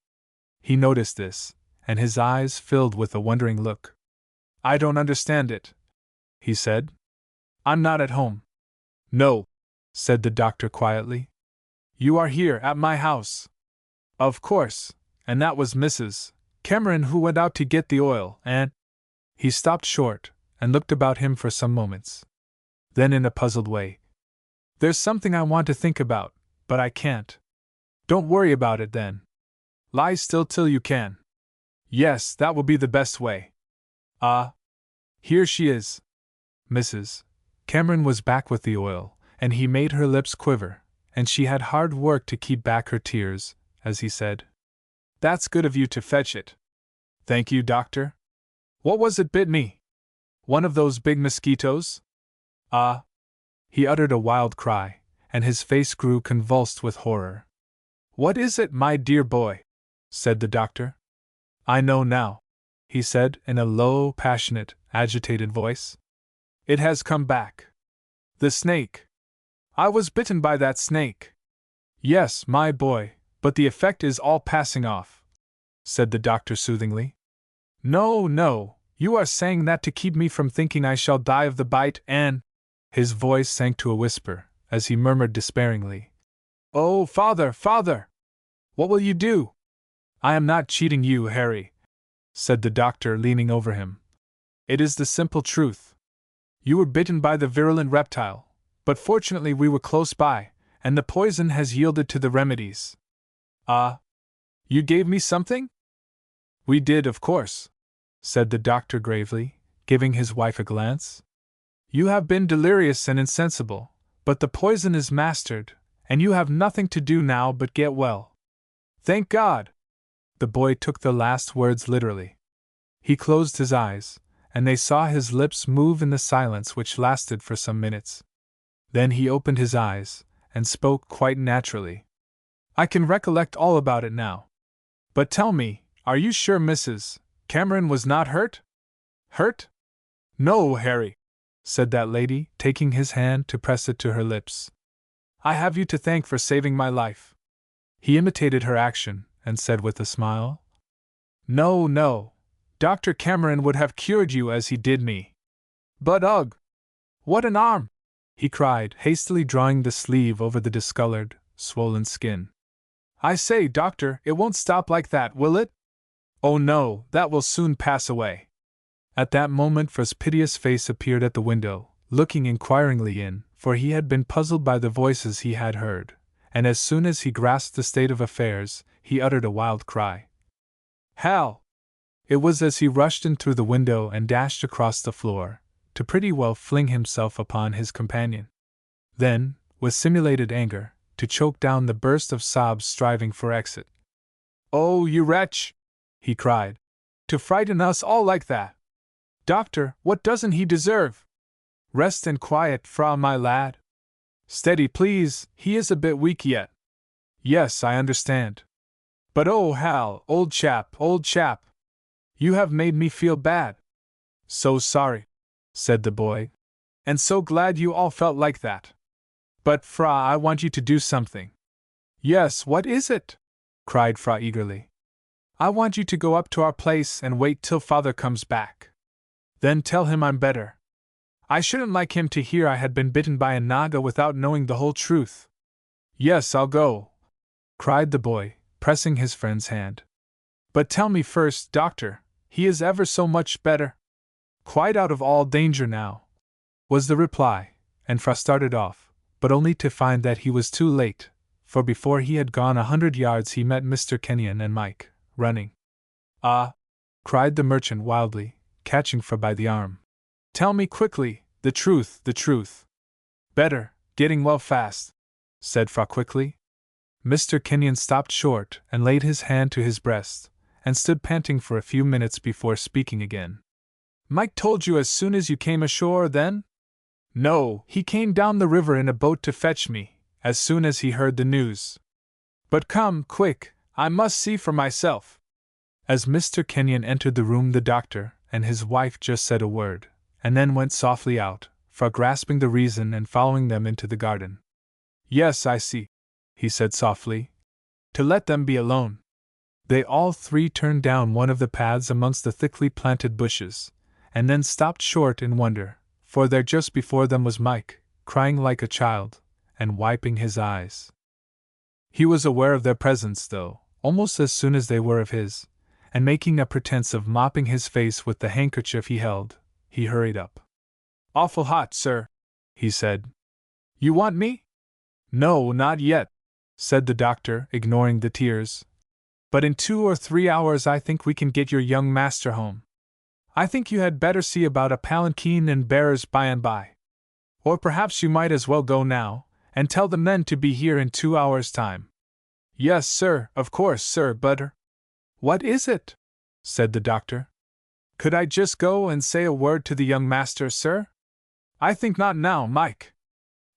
He noticed this, and his eyes filled with a wondering look. "I don't understand it," he said. "I'm not at home." "No," said the doctor quietly. "You are here, at my house." "Of course, and that was Mrs. Cameron who went out to get the oil, and—" He stopped short, and looked about him for some moments. Then in a puzzled way, "There's something I want to think about, but I can't." "Don't worry about it then. Lie still till you can." "Yes, that will be the best way." "Ah, here she is." Mrs. Cameron was back with the oil, and he made her lips quiver, and she had hard work to keep back her tears, as he said, "That's good of you to fetch it." "Thank you, doctor." "What was it bit me? One of those big mosquitoes?" "Ah!" He uttered a wild cry, and his face grew convulsed with horror. "What is it, my dear boy?" said the doctor. "I know now," he said in a low, passionate, agitated voice. "It has come back. The snake. I was bitten by that snake." "Yes, my boy, but the effect is all passing off," said the doctor soothingly. "No, no, you are saying that to keep me from thinking I shall die of the bite, and—" His voice sank to a whisper, as he murmured despairingly, "Oh, father, father! What will you do?" "I am not cheating you, Harry," said the doctor, leaning over him. "It is the simple truth. You were bitten by the virulent reptile, but fortunately we were close by, and the poison has yielded to the remedies. Ah, you gave me something? We did, of course, said the doctor gravely, giving his wife a glance. You have been delirious and insensible, but the poison is mastered, and you have nothing to do now but get well. Thank God! The boy took the last words literally. He closed his eyes, and they saw his lips move in the silence which lasted for some minutes. Then he opened his eyes, and spoke quite naturally. I can recollect all about it now. But tell me, are you sure Mrs. Cameron was not hurt? Hurt? No, Harry, said that lady, taking his hand to press it to her lips. I have you to thank for saving my life. He imitated her action, and said with a smile, No, no, Dr. Cameron would have cured you as he did me. But ugh! What an arm! He cried, hastily drawing the sleeve over the discolored, swollen skin. I say, doctor, it won't stop like that, will it? Oh no, that will soon pass away. At that moment Fra's piteous face appeared at the window, looking inquiringly in, for he had been puzzled by the voices he had heard, and as soon as he grasped the state of affairs, he uttered a wild cry. Hal! It was as he rushed in through the window and dashed across the floor, to pretty well fling himself upon his companion. Then, with simulated anger, to choke down the burst of sobs striving for exit. Oh, you wretch! He cried. To frighten us all like that! Doctor, what doesn't he deserve? Rest and quiet, Fra, my lad. Steady, please, he is a bit weak yet. Yes, I understand. But oh, Hal, old chap, you have made me feel bad. So sorry, said the boy, and so glad you all felt like that. But, Fra, I want you to do something. Yes, what is it? Cried Fra eagerly. I want you to go up to our place and wait till Father comes back. Then tell him I'm better. I shouldn't like him to hear I had been bitten by a naga without knowing the whole truth. Yes, I'll go, cried the boy, pressing his friend's hand. But tell me first, doctor, he is ever so much better? Quite out of all danger now, was the reply, and Fra started off, but only to find that he was too late, for before he had gone 100 yards he met Mr. Kenyon and Mike, running. Ah! Cried the merchant wildly, catching Fra by the arm. Tell me quickly, the truth, the truth. Better, getting well fast, said Fra quickly. Mr. Kenyon stopped short and laid his hand to his breast, and stood panting for a few minutes before speaking again. Mike told you as soon as you came ashore, then? No, he came down the river in a boat to fetch me, as soon as he heard the news. But come, quick, I must see for myself. As Mr. Kenyon entered the room, the doctor and his wife just said a word, and then went softly out, Fra grasping the reason and following them into the garden. Yes, I see, he said softly. To let them be alone. They all three turned down one of the paths amongst the thickly planted bushes, and then stopped short in wonder, for there just before them was Mike, crying like a child, and wiping his eyes. He was aware of their presence, though, almost as soon as they were of his, and making a pretense of mopping his face with the handkerchief he held, he hurried up. Awful hot, sir, he said. You want me? No, not yet, said the doctor, ignoring the tears. But in 2 or 3 hours I think we can get your young master home. I think you had better see about a palanquin and bearers by and by. Or perhaps you might as well go now, and tell the men to be here in 2 hours' time. Yes, sir, of course, sir, but what is it? Said the doctor. Could I just go and say a word to the young master, sir? I think not now, Mike.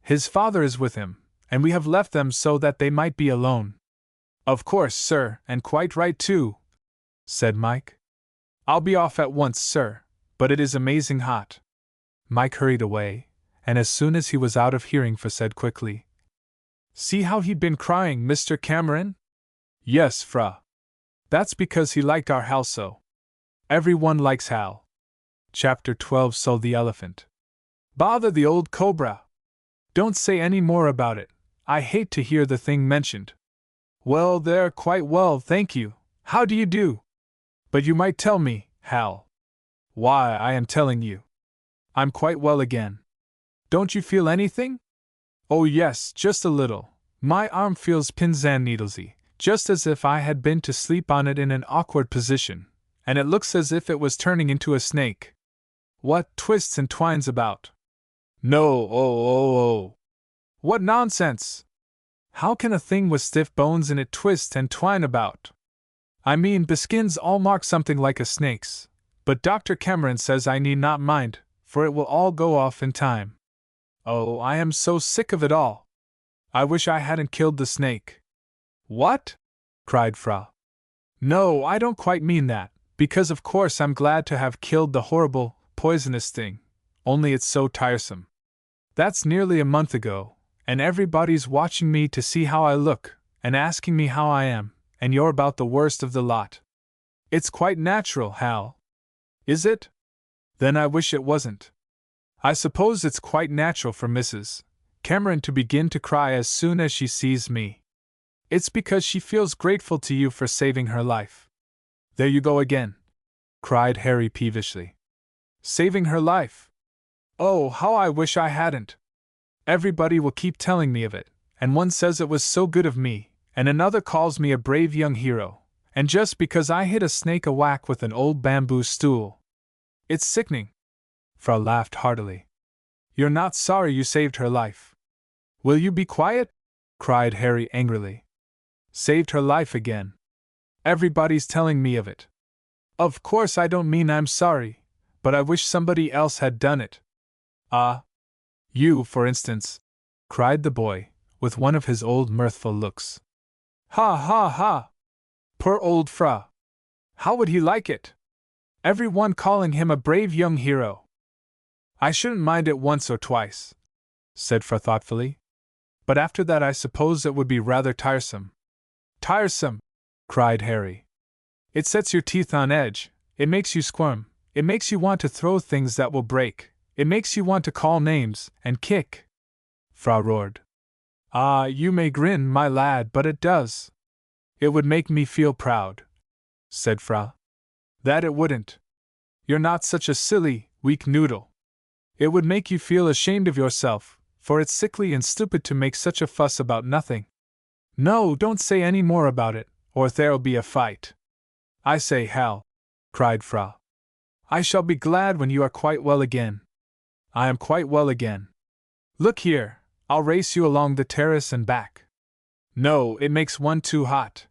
His father is with him, and we have left them so that they might be alone. Of course, sir, and quite right too, said Mike. I'll be off at once, sir, but it is amazing hot. Mike hurried away, and as soon as he was out of hearing, Fra said quickly, See how he'd been crying, Mr. Cameron? Yes, Fra. That's because he liked our Hal so. Everyone likes Hal. Chapter 12 So the Elephant. Bother the old cobra! Don't say any more about it. I hate to hear the thing mentioned. Well, there, quite well, thank you. How do you do? But you might tell me, Hal. Why, I am telling you. I'm quite well again. Don't you feel anything? Oh yes, just a little. My arm feels pins and needlesy, just as if I had been to sleep on it in an awkward position, and it looks as if it was turning into a snake. What twists and twines about? No, oh. What nonsense! How can a thing with stiff bones in it twist and twine about? I mean, Biskins all mark something like a snake's, but Dr. Cameron says I need not mind, for it will all go off in time. Oh, I am so sick of it all. I wish I hadn't killed the snake. What? Cried Fra. No, I don't quite mean that, because of course I'm glad to have killed the horrible, poisonous thing, only it's so tiresome. That's nearly a month ago, and everybody's watching me to see how I look, and asking me how I am, and you're about the worst of the lot. It's quite natural, Hal. Is it? Then I wish it wasn't. I suppose it's quite natural for Mrs. Cameron to begin to cry as soon as she sees me. It's because she feels grateful to you for saving her life. There you go again, cried Harry peevishly. Saving her life? Oh, how I wish I hadn't. Everybody will keep telling me of it, and one says it was so good of me, and another calls me a brave young hero, and just because I hit a snake a whack with an old bamboo stool. It's sickening. Fra laughed heartily. You're not sorry you saved her life. Will you be quiet? Cried Harry angrily. Saved her life again. Everybody's telling me of it. Of course I don't mean I'm sorry, but I wish somebody else had done it. Ah. You, for instance, cried the boy, with one of his old mirthful looks. Ha ha ha! Poor old Fra! How would he like it? Everyone calling him a brave young hero. I shouldn't mind it once or twice, said Fra thoughtfully. But after that I suppose it would be rather tiresome. Tiresome! Cried Harry. It sets your teeth on edge, it makes you squirm, it makes you want to throw things that will break, it makes you want to call names and kick. Fra roared. Ah, you may grin, my lad, but it does. It would make me feel proud, said Fra. That it wouldn't. You're not such a silly, weak noodle. It would make you feel ashamed of yourself, for it's sickly and stupid to make such a fuss about nothing. No, don't say any more about it, or there'll be a fight. I say, Hal, cried Fra. I shall be glad when you are quite well again. I am quite well again. Look here, I'll race you along the terrace and back. No, it makes one too hot.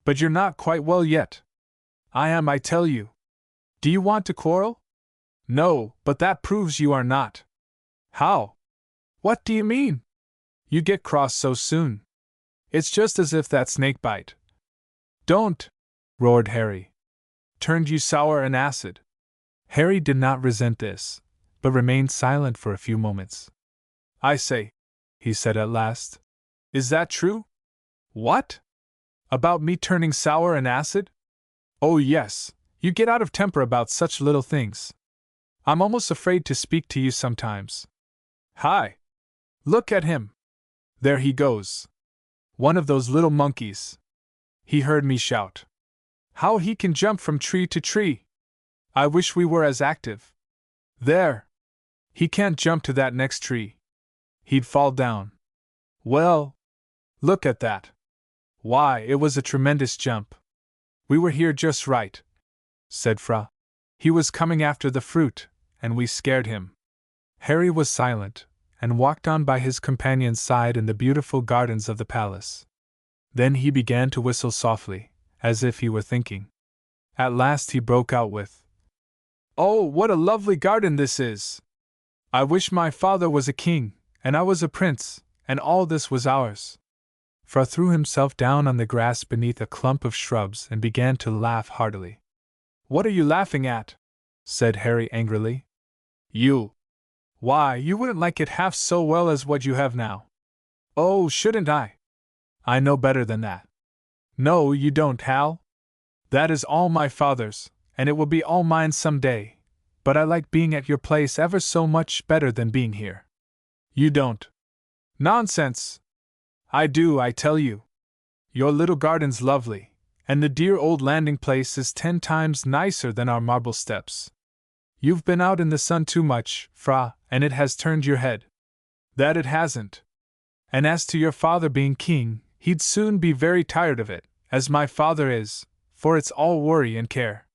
But you're not quite well yet. I am, I tell you. Do you want to quarrel? No, but that proves you are not. How? What do you mean? You get cross so soon. It's just as if that snake bite. Don't, roared Harry. Turned you sour and acid. Harry did not resent this, but remained silent for a few moments. I say, he said at last. Is that true? What? About me turning sour and acid? Oh yes, you get out of temper about such little things. I'm almost afraid to speak to you sometimes. Hi! Look at him! There he goes. One of those little monkeys. He heard me shout. How he can jump from tree to tree! I wish we were as active. There! He can't jump to that next tree. He'd fall down. Well, look at that. Why, it was a tremendous jump. We were here just right, said Fra. He was coming after the fruit, and we scared him. Harry was silent, and walked on by his companion's side in the beautiful gardens of the palace. Then he began to whistle softly, as if he were thinking. At last he broke out with, Oh, what a lovely garden this is! I wish my father was a king, and I was a prince, and all this was ours. Fra threw himself down on the grass beneath a clump of shrubs and began to laugh heartily. What are you laughing at? Said Harry angrily. You. Why, you wouldn't like it half so well as what you have now. Oh, shouldn't I? I know better than that. No, you don't, Hal. That is all my father's, and it will be all mine some day, but I like being at your place ever so much better than being here. You don't. Nonsense! I do, I tell you. Your little garden's lovely, and the dear old landing place is 10 times nicer than our marble steps. You've been out in the sun too much, Fra, and it has turned your head. That it hasn't. And as to your father being king, he'd soon be very tired of it, as my father is, for it's all worry and care.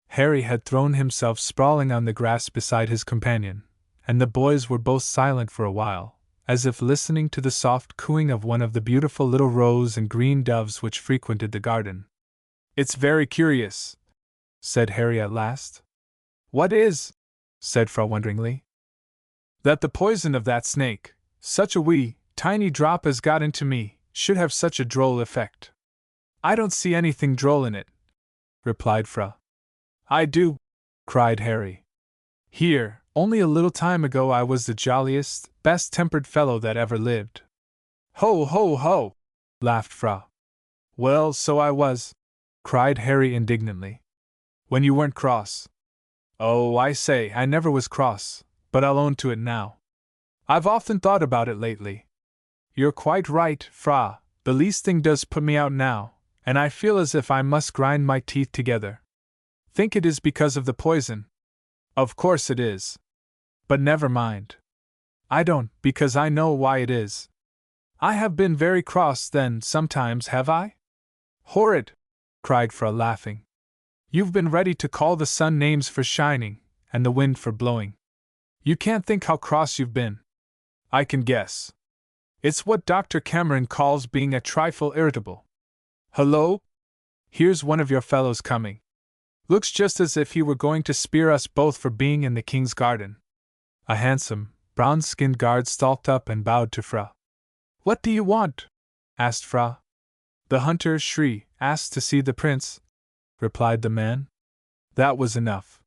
Harry had thrown himself sprawling on the grass beside his companion, and the boys were both silent for a while, as if listening to the soft cooing of one of the beautiful little rose and green doves which frequented the garden. It's very curious, said Harry at last. What is? Said Fra wonderingly. That the poison of that snake, such a wee, tiny drop as got into me, should have such a droll effect. I don't see anything droll in it, replied Fra. I do, cried Harry. Here, only a little time ago I was the jolliest, best-tempered fellow that ever lived. Ho, ho, ho, laughed Fra. Well, so I was, cried Harry indignantly. When you weren't cross. Oh, I say, I never was cross, but I'll own to it now. I've often thought about it lately. You're quite right, Fra, the least thing does put me out now, and I feel as if I must grind my teeth together. Think it is because of the poison? Of course it is. But never mind. I don't, because I know why it is. I have been very cross then, sometimes, have I? Horrid! Cried Fra, laughing. You've been ready to call the sun names for shining, and the wind for blowing. You can't think how cross you've been. I can guess. It's what Dr. Cameron calls being a trifle irritable. Hullo! Here's one of your fellows coming. Looks just as if he were going to spear us both for being in the king's garden. A handsome, brown-skinned guard stalked up and bowed to Fra. What do you want? Asked Fra. The hunter, Shri, asked to see the prince, replied the man. That was enough.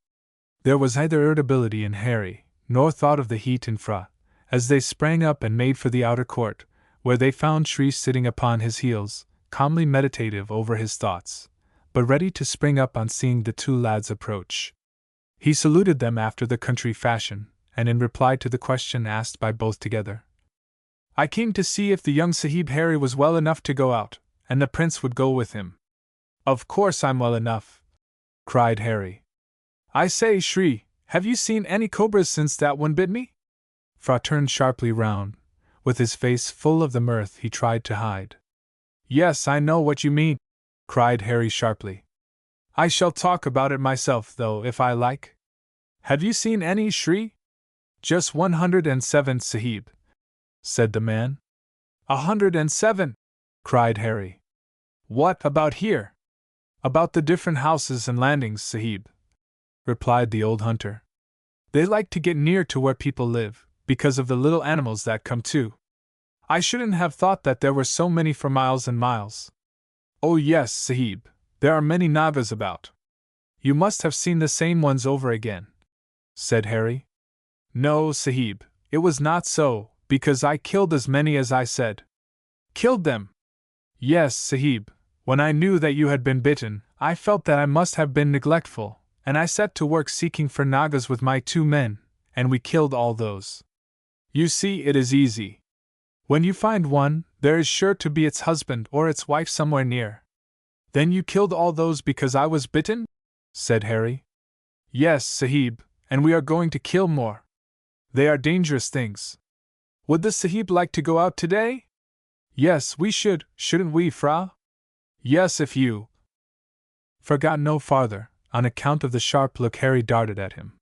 There was neither irritability in Harry, nor thought of the heat in Fra, as they sprang up and made for the outer court, where they found Shri sitting upon his heels, calmly meditative over his thoughts, but ready to spring up on seeing the two lads approach. He saluted them after the country fashion, and in reply to the question asked by both together. I came to see if the young Sahib Harry was well enough to go out, and the prince would go with him. Of course I'm well enough, cried Harry. I say, Shri, have you seen any cobras since that one bit me? Fra turned sharply round, with his face full of the mirth he tried to hide. Yes, I know what you mean, cried Harry sharply. I shall talk about it myself, though, if I like. Have you seen any, Shri? Just 107, Sahib, said the man. 107, cried Harry. What about here? About the different houses and landings, Sahib, replied the old hunter. They like to get near to where people live, because of the little animals that come too. I shouldn't have thought that there were so many for miles and miles. Oh yes, Sahib, there are many Nagas about. You must have seen the same ones over again, said Harry. No, Sahib, it was not so, because I killed as many as I said. Killed them? Yes, Sahib. When I knew that you had been bitten, I felt that I must have been neglectful, and I set to work seeking for Nagas with my 2 men, and we killed all those. You see, it is easy. When you find one, there is sure to be its husband or its wife somewhere near. Then you killed all those because I was bitten? Said Harry. Yes, Sahib, and we are going to kill more. They are dangerous things. Would the Sahib like to go out today? Yes, we should, shouldn't we, Fra? Yes, if you. Fra got no farther, on account of the sharp look Harry darted at him.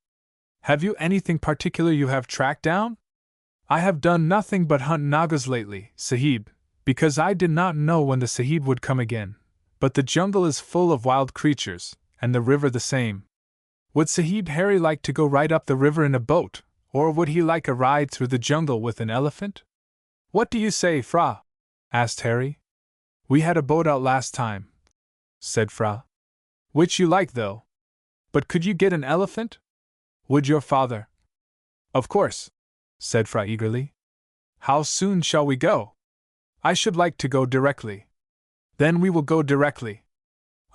Have you anything particular you have tracked down? I have done nothing but hunt Nagas lately, Sahib, because I did not know when the Sahib would come again. But the jungle is full of wild creatures, and the river the same. Would Sahib Harry like to go right up the river in a boat, or would he like a ride through the jungle with an elephant? What do you say, Fra? Asked Harry. We had a boat out last time, said Fra. Which you like, though. But could you get an elephant? Would your father? Of course, said Fra eagerly. How soon shall we go? I should like to go directly. Then we will go directly.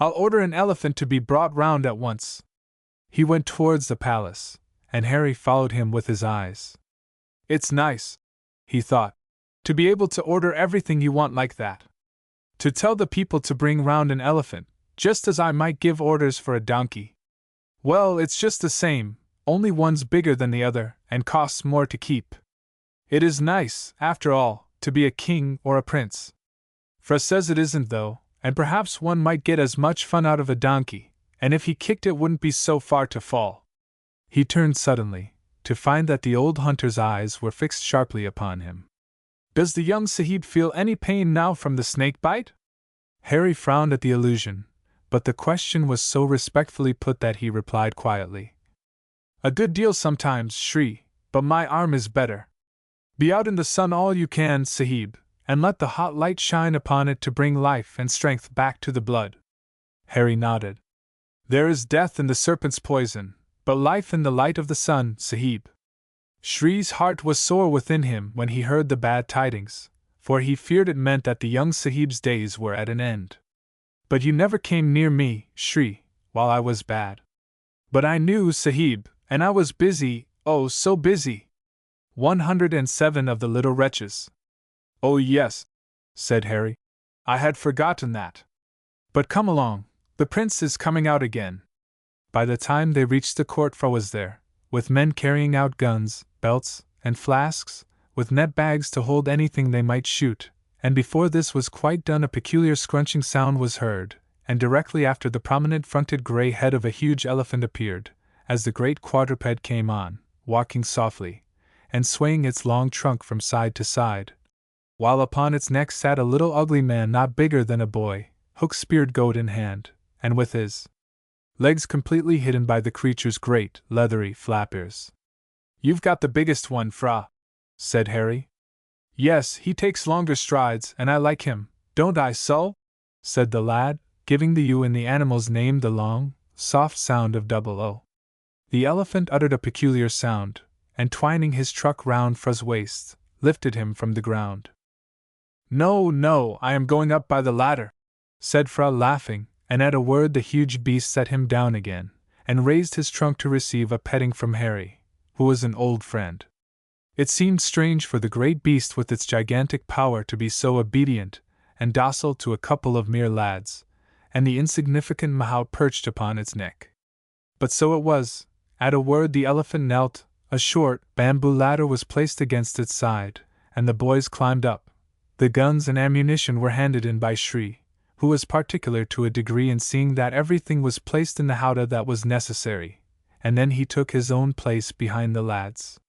I'll order an elephant to be brought round at once. He went towards the palace, and Harry followed him with his eyes. It's nice, he thought, to be able to order everything you want like that. To tell the people to bring round an elephant, just as I might give orders for a donkey. Well, it's just the same, only one's bigger than the other and costs more to keep. It is nice, after all, to be a king or a prince. Fra says it isn't though, and perhaps one might get as much fun out of a donkey, and if he kicked it wouldn't be so far to fall. He turned suddenly, to find that the old hunter's eyes were fixed sharply upon him. Does the young Sahib feel any pain now from the snake bite? Harry frowned at the allusion, but the question was so respectfully put that he replied quietly. A good deal sometimes, Shri, but my arm is better. Be out in the sun all you can, Sahib, and let the hot light shine upon it to bring life and strength back to the blood. Harry nodded. There is death in the serpent's poison, but life in the light of the sun, Sahib. Shri's heart was sore within him when he heard the bad tidings, for he feared it meant that the young Sahib's days were at an end. But you never came near me, Shri, while I was bad. But I knew, Sahib, and I was busy, oh so busy. 107 of the little wretches. Oh yes, said Harry. I had forgotten that. But come along, the prince is coming out again. By the time they reached the court, Fra was there, with men carrying out guns, belts, and flasks, with net bags to hold anything they might shoot, and before this was quite done a peculiar scrunching sound was heard, and directly after the prominent-fronted grey head of a huge elephant appeared, as the great quadruped came on, walking softly, and swaying its long trunk from side to side, while upon its neck sat a little ugly man not bigger than a boy, hook-speared goat in hand, and with his legs completely hidden by the creature's great, leathery flappers. You've got the biggest one, Fra, said Harry. Yes, he takes longer strides, and I like him, don't I, Sul? Said the lad, giving the U in the animal's name the long, soft sound of double O. The elephant uttered a peculiar sound, and twining his truck round Fra's waist, lifted him from the ground. No, no, I am going up by the ladder, said Fra laughing, and at a word the huge beast set him down again, and raised his trunk to receive a petting from Harry, who was an old friend. It seemed strange for the great beast with its gigantic power to be so obedient and docile to a couple of mere lads, and the insignificant mahout perched upon its neck. But so it was. At a word the elephant knelt, a short bamboo ladder was placed against its side, and the boys climbed up. The guns and ammunition were handed in by Shri, who was particular to a degree in seeing that everything was placed in the howdah that was necessary, and then he took his own place behind the lads.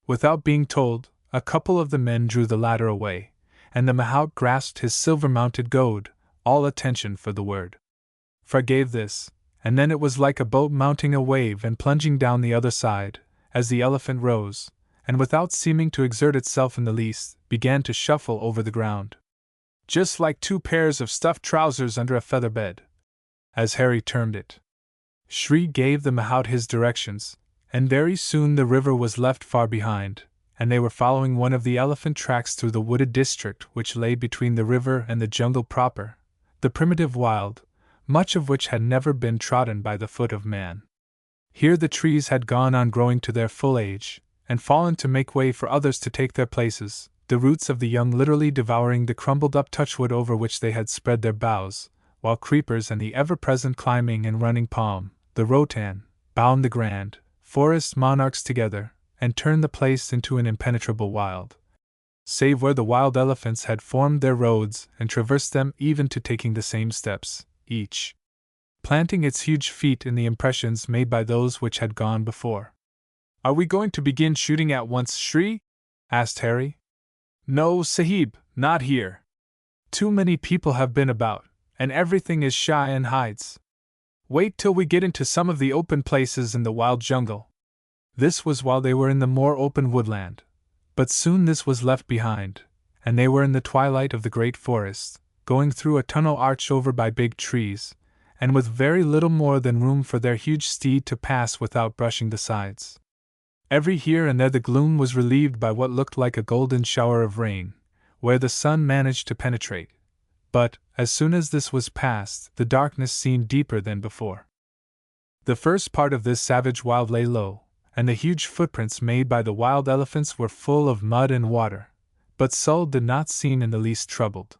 Without being told, a couple of the men drew the ladder away, and the mahout grasped his silver-mounted goad, all attention for the word. Fra gave this, and then it was like a boat mounting a wave and plunging down the other side, as the elephant rose, and without seeming to exert itself in the least, began to shuffle over the ground. Just like two pairs of stuffed trousers under a feather bed, as Harry termed it. Shri gave the mahout his directions, and very soon the river was left far behind, and they were following one of the elephant tracks through the wooded district which lay between the river and the jungle proper, the primitive wild, much of which had never been trodden by the foot of man. Here the trees had gone on growing to their full age, and fallen to make way for others to take their places, the roots of the young literally devouring the crumbled-up touchwood over which they had spread their boughs, while creepers and the ever-present climbing and running palm, the rotan, bound the grand, forest monarchs together, and turned the place into an impenetrable wild, save where the wild elephants had formed their roads and traversed them even to taking the same steps, each planting its huge feet in the impressions made by those which had gone before. Are we going to begin shooting at once, Shri? Asked Harry. No, Sahib, not here. Too many people have been about, and everything is shy and hides. Wait till we get into some of the open places in the wild jungle. This was while they were in the more open woodland, but soon this was left behind, and they were in the twilight of the great forest, going through a tunnel arched over by big trees, and with very little more than room for their huge steed to pass without brushing the sides. Every here and there the gloom was relieved by what looked like a golden shower of rain, where the sun managed to penetrate, but, as soon as this was past, the darkness seemed deeper than before. The first part of this savage wild lay low, and the huge footprints made by the wild elephants were full of mud and water, but Sul did not seem in the least troubled.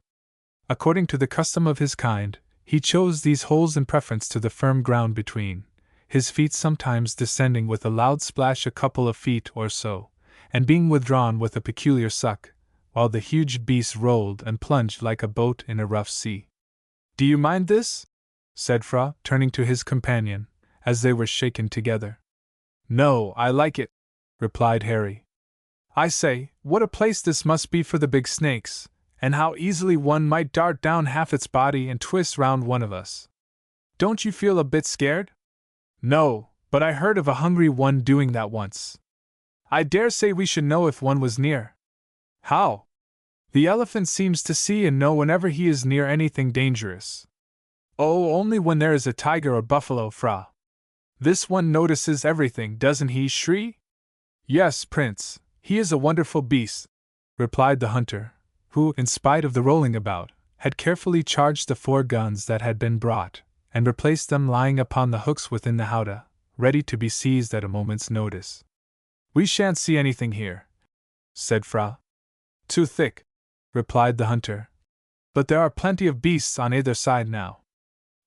According to the custom of his kind, he chose these holes in preference to the firm ground between, his feet sometimes descending with a loud splash a couple of feet or so, and being withdrawn with a peculiar suck, while the huge beast rolled and plunged like a boat in a rough sea. "Do you mind this?" said Fra, turning to his companion, as they were shaken together. "No, I like it," replied Harry. "I say, what a place this must be for the big snakes, and how easily one might dart down half its body and twist round one of us. Don't you feel a bit scared?" "No, but I heard of a hungry one doing that once. I dare say we should know if one was near." "How?" "The elephant seems to see and know whenever he is near anything dangerous." "Oh, only when there is a tiger or buffalo, Fra. This one notices everything, doesn't he, Shri?" "Yes, Prince, he is a wonderful beast," replied the hunter, who, in spite of the rolling about, had carefully charged the 4 guns that had been brought, and replaced them lying upon the hooks within the howdah, ready to be seized at a moment's notice. "We shan't see anything here," said Fra. "Too thick," replied the hunter. "But there are plenty of beasts on either side now.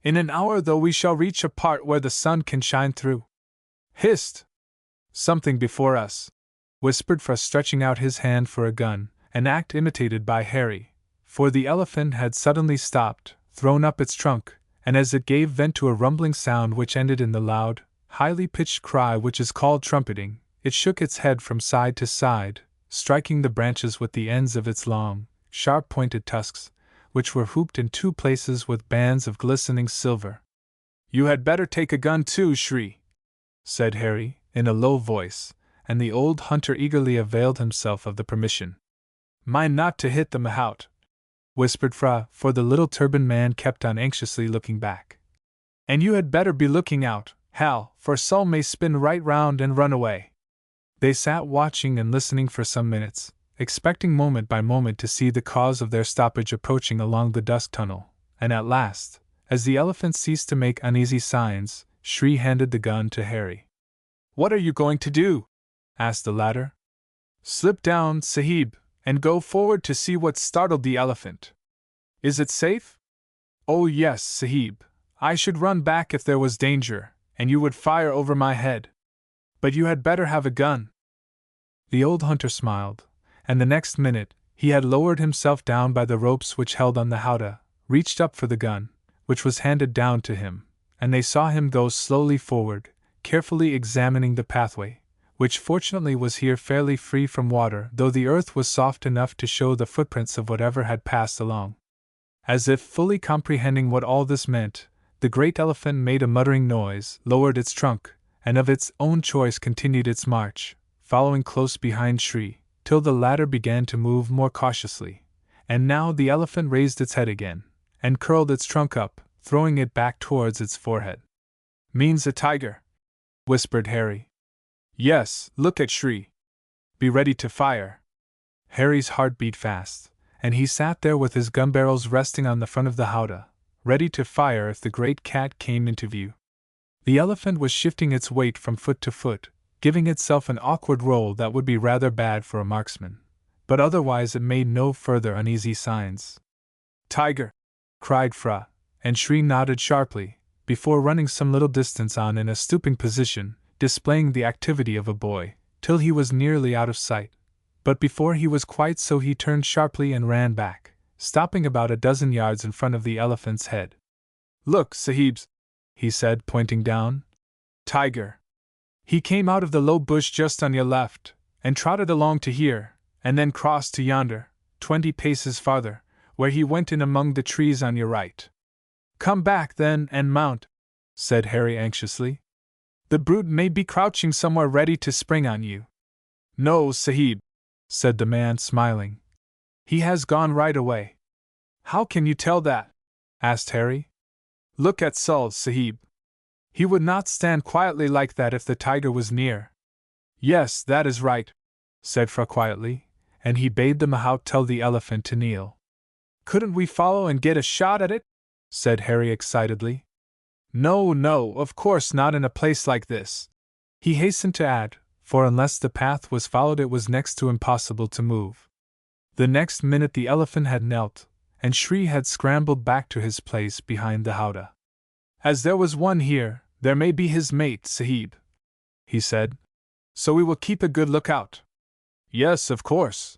In an hour, though, we shall reach a part where the sun can shine through." "Hist! Something before us," whispered Fra, stretching out his hand for a gun, an act imitated by Harry, for the elephant had suddenly stopped, thrown up its trunk, and as it gave vent to a rumbling sound which ended in the loud, highly pitched cry which is called trumpeting, it shook its head from side to side, striking the branches with the ends of its long, sharp-pointed tusks, which were hooped in 2 places with bands of glistening silver. "You had better take a gun too, Shri," said Harry, in a low voice, and the old hunter eagerly availed himself of the permission. "Mind not to hit the mahout," whispered Fra, for the little turbaned man kept on anxiously looking back. "And you had better be looking out, Hal, for Sol may spin right round and run away." They sat watching and listening for some minutes, expecting moment by moment to see the cause of their stoppage approaching along the dusk tunnel, and at last, as the elephant ceased to make uneasy signs, Shri handed the gun to Harry. "What are you going to do?" asked the latter. "Slip down, Sahib, and go forward to see what startled the elephant." "Is it safe?" "Oh yes, Sahib. I should run back if there was danger, and you would fire over my head. But you had better have a gun." The old hunter smiled, and the next minute he had lowered himself down by the ropes which held on the howdah, reached up for the gun, which was handed down to him, and they saw him go slowly forward, carefully examining the pathway, which fortunately was here fairly free from water, though the earth was soft enough to show the footprints of whatever had passed along. As if fully comprehending what all this meant, the great elephant made a muttering noise, lowered its trunk, and of its own choice continued its march, following close behind Shri, till the latter began to move more cautiously, and now the elephant raised its head again, and curled its trunk up, throwing it back towards its forehead. "Means a tiger," whispered Harry. "Yes, look at Shri. Be ready to fire." Harry's heart beat fast, and he sat there with his gun barrels resting on the front of the howdah, ready to fire if the great cat came into view. The elephant was shifting its weight from foot to foot, giving itself an awkward roll that would be rather bad for a marksman, but otherwise it made no further uneasy signs. "Tiger!" cried Fra, and Shri nodded sharply, before running some little distance on in a stooping position, displaying the activity of a boy, till he was nearly out of sight. But before he was quite so he turned sharply and ran back, stopping about a dozen yards in front of the elephant's head. "Look, Sahibs," he said, pointing down. "Tiger. He came out of the low bush just on your left, and trotted along to here, and then crossed to yonder, 20 paces farther, where he went in among the trees on your right." "Come back, then, and mount," said Harry anxiously. "The brute may be crouching somewhere ready to spring on you." "No, Sahib," said the man, smiling. "He has gone right away." "How can you tell that?" asked Harry. "Look at Sol, Sahib. He would not stand quietly like that if the tiger was near." "Yes, that is right," said Fra quietly, and he bade the mahout tell the elephant to kneel. "Couldn't we follow and get a shot at it?" said Harry excitedly. "No, no, of course not in a place like this," he hastened to add, for unless the path was followed it was next to impossible to move. The next minute the elephant had knelt, and Shri had scrambled back to his place behind the howdah. "As there was one here," There may be his mate, Sahib, he said. So we will keep a good lookout. Yes, of course,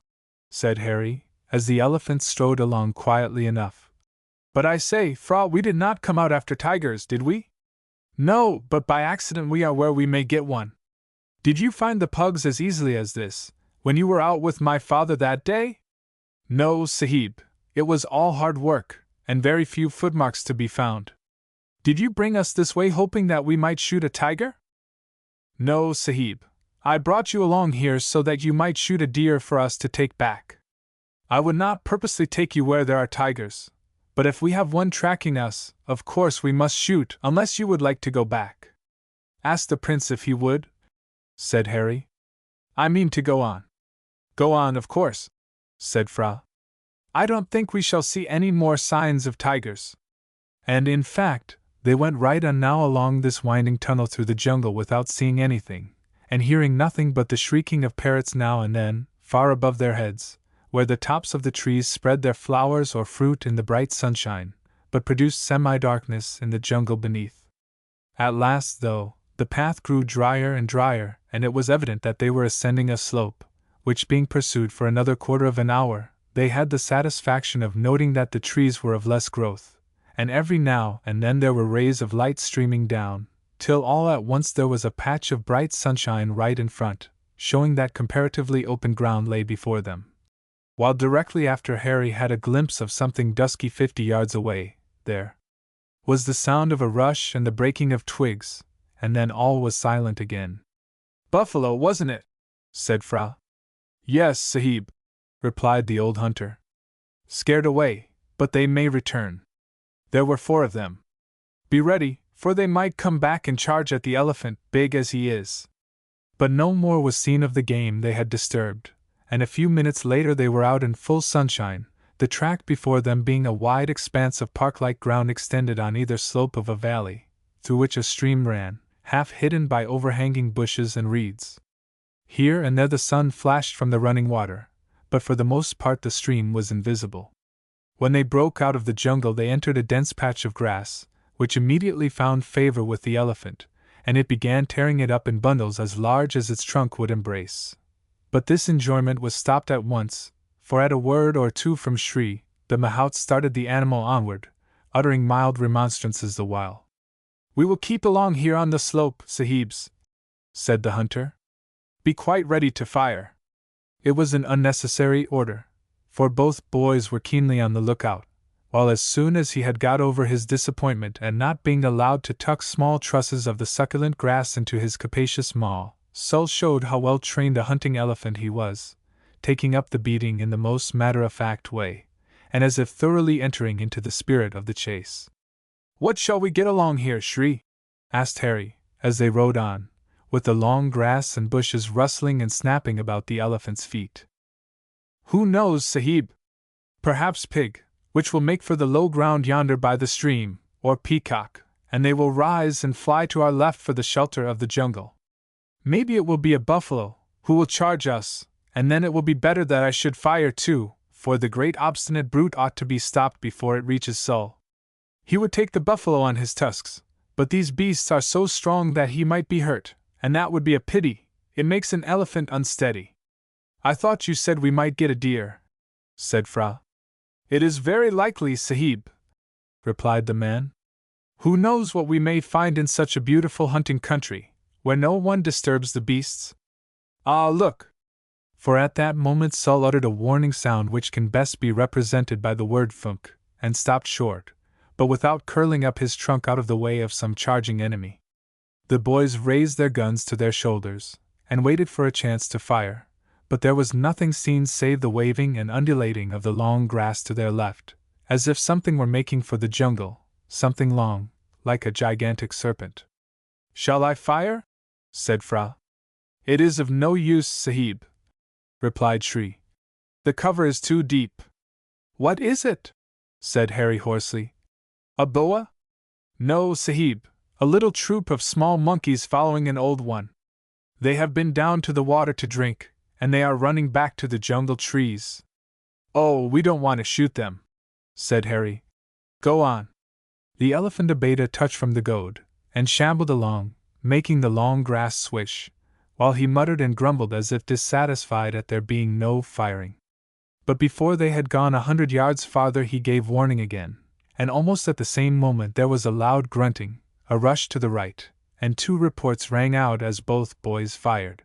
said Harry, as the elephant strode along quietly enough. But I say, Fra, we did not come out after tigers, did we? No, but by accident we are where we may get one. Did you find the pugs as easily as this, when you were out with my father that day? No, Sahib, it was all hard work, and very few footmarks to be found. Did you bring us this way hoping that we might shoot a tiger? No, Sahib, I brought you along here so that you might shoot a deer for us to take back. I would not purposely take you where there are tigers, but if we have one tracking us, of course we must shoot unless you would like to go back. Ask the prince if he would, said Harry. I mean to go on. Go on, of course, said Fra. I don't think we shall see any more signs of tigers. And in fact, they went right on now along this winding tunnel through the jungle without seeing anything, and hearing nothing but the shrieking of parrots now and then, far above their heads, where the tops of the trees spread their flowers or fruit in the bright sunshine, but produced semi-darkness in the jungle beneath. At last, though, the path grew drier and drier, and it was evident that they were ascending a slope, which being pursued for another quarter of an hour, they had the satisfaction of noting that the trees were of less growth, and every now and then there were rays of light streaming down, till all at once there was a patch of bright sunshine right in front, showing that comparatively open ground lay before them. While directly after Harry had a glimpse of something dusky 50 yards away, there was the sound of a rush and the breaking of twigs, and then all was silent again. Buffalo, wasn't it? Said Fra. Yes, Sahib, replied the old hunter. Scared away, but they may return. There were 4 of them. Be ready, for they might come back and charge at the elephant, big as he is. But no more was seen of the game they had disturbed, and a few minutes later they were out in full sunshine, the track before them being a wide expanse of park-like ground extended on either slope of a valley, through which a stream ran, half hidden by overhanging bushes and reeds. Here and there the sun flashed from the running water, but for the most part the stream was invisible. When they broke out of the jungle they entered a dense patch of grass, which immediately found favor with the elephant, and it began tearing it up in bundles as large as its trunk would embrace. But this enjoyment was stopped at once, for at a word or two from Shri, the mahout started the animal onward, uttering mild remonstrances the while. We will keep along here on the slope, Sahibs, said the hunter. Be quite ready to fire. It was an unnecessary order, for both boys were keenly on the lookout, while as soon as he had got over his disappointment at not being allowed to tuck small trusses of the succulent grass into his capacious maw, Sol showed how well trained a hunting elephant he was, taking up the beating in the most matter-of-fact way, and as if thoroughly entering into the spirit of the chase. What shall we get along here, Shri? Asked Harry, as they rode on, with the long grass and bushes rustling and snapping about the elephant's feet. Who knows, Sahib? Perhaps pig, which will make for the low ground yonder by the stream, or peacock, and they will rise and fly to our left for the shelter of the jungle. Maybe it will be a buffalo, who will charge us, and then it will be better that I should fire too, for the great obstinate brute ought to be stopped before it reaches Sol. He would take the buffalo on his tusks, but these beasts are so strong that he might be hurt, and that would be a pity. It makes an elephant unsteady. I thought you said we might get a deer, said Fra. It is very likely, Sahib, replied the man. Who knows what we may find in such a beautiful hunting country, where no one disturbs the beasts? Ah, look! For at that moment Sol uttered a warning sound which can best be represented by the word thunk, and stopped short, but without curling up his trunk out of the way of some charging enemy. The boys raised their guns to their shoulders, and waited for a chance to fire, but there was nothing seen save the waving and undulating of the long grass to their left, as if something were making for the jungle, something long, like a gigantic serpent. Shall I fire? Said Fra. It is of no use, Sahib, replied Shri. The cover is too deep. What is it? Said Harry hoarsely. A boa? No, Sahib, a little troop of small monkeys following an old one. They have been down to the water to drink, and they are running back to the jungle trees. Oh, we don't want to shoot them, said Harry. Go on. The elephant obeyed a touch from the goad, and shambled along, making the long grass swish, while he muttered and grumbled as if dissatisfied at there being no firing. But before they had gone 100 yards farther he gave warning again, and almost at the same moment there was a loud grunting, a rush to the right, and 2 reports rang out as both boys fired.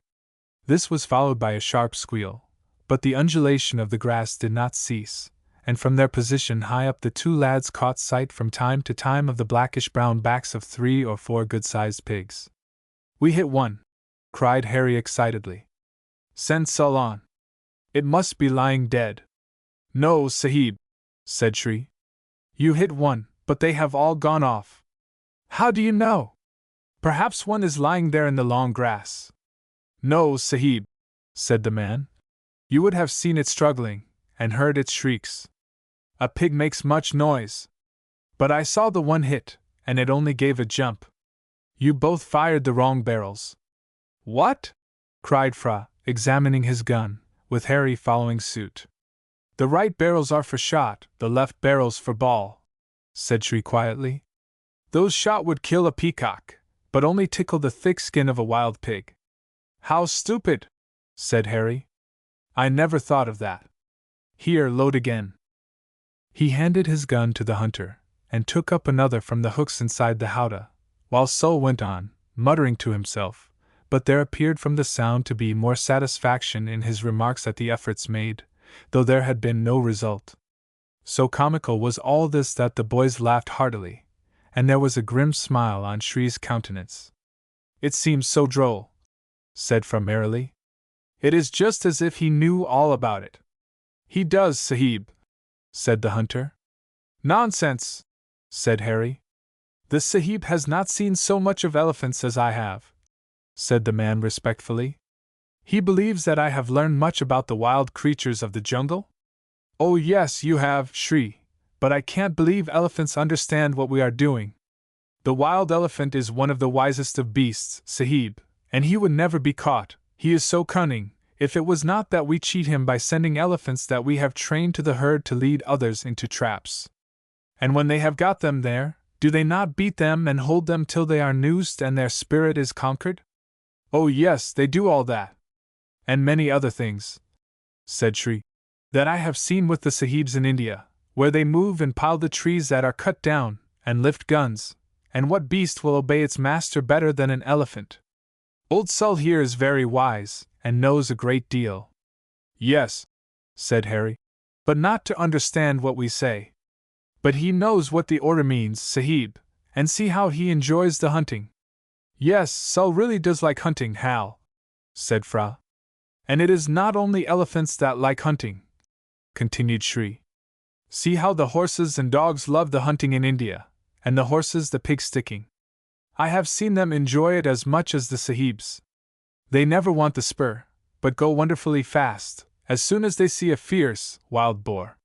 This was followed by a sharp squeal, but the undulation of the grass did not cease, and from their position high up the 2 lads caught sight from time to time of the blackish-brown backs of 3 or 4 good-sized pigs. "We hit one!" cried Harry excitedly. "Send Sul on. It must be lying dead." "No, Sahib," said Shri. "You hit one, but they have all gone off." "How do you know?" "Perhaps one is lying there in the long grass." "No, Sahib," said the man. "You would have seen it struggling, and heard its shrieks. A pig makes much noise. But I saw the one hit, and it only gave a jump." "You both fired the wrong barrels." "What?" cried Fra, examining his gun, with Harry following suit. "The right barrels are for shot, the left barrels for ball," said Shri quietly. "Those shot would kill a peacock, but only tickle the thick skin of a wild pig." "How stupid!" said Harry. "I never thought of that. Here, load again." He handed his gun to the hunter, and took up another from the hooks inside the howdah, while Sul went on, muttering to himself, but there appeared from the sound to be more satisfaction in his remarks at the efforts made, though there had been no result. So comical was all this that the boys laughed heartily, and there was a grim smile on Shri's countenance. "It seems so droll," said Fra merrily. "It is just as if he knew all about it." "He does, Sahib," said the hunter. "Nonsense," said Harry. "The Sahib has not seen so much of elephants as I have," said the man respectfully. "He believes that I have learned much about the wild creatures of the jungle?" "Oh yes, you have, Shri, but I can't believe elephants understand what we are doing. The wild elephant is one of the wisest of beasts, Sahib, and he would never be caught. He is so cunning, if it was not that we cheat him by sending elephants that we have trained to the herd to lead others into traps. And when they have got them there, do they not beat them and hold them till they are noosed and their spirit is conquered?" "Oh yes, they do all that. And many other things," said Shri, "that I have seen with the Sahibs in India, where they move and pile the trees that are cut down, and lift guns, and what beast will obey its master better than an elephant? Old Sul here is very wise, and knows a great deal." "Yes," said Harry, "but not to understand what we say." "But he knows what the order means, Sahib, and see how he enjoys the hunting." "Yes, Sul really does like hunting, Hal," said Fra. "And it is not only elephants that like hunting," continued Shri. "See how the horses and dogs love the hunting in India, and the horses the pig sticking. I have seen them enjoy it as much as the Sahibs. They never want the spur, but go wonderfully fast, as soon as they see a fierce, wild boar.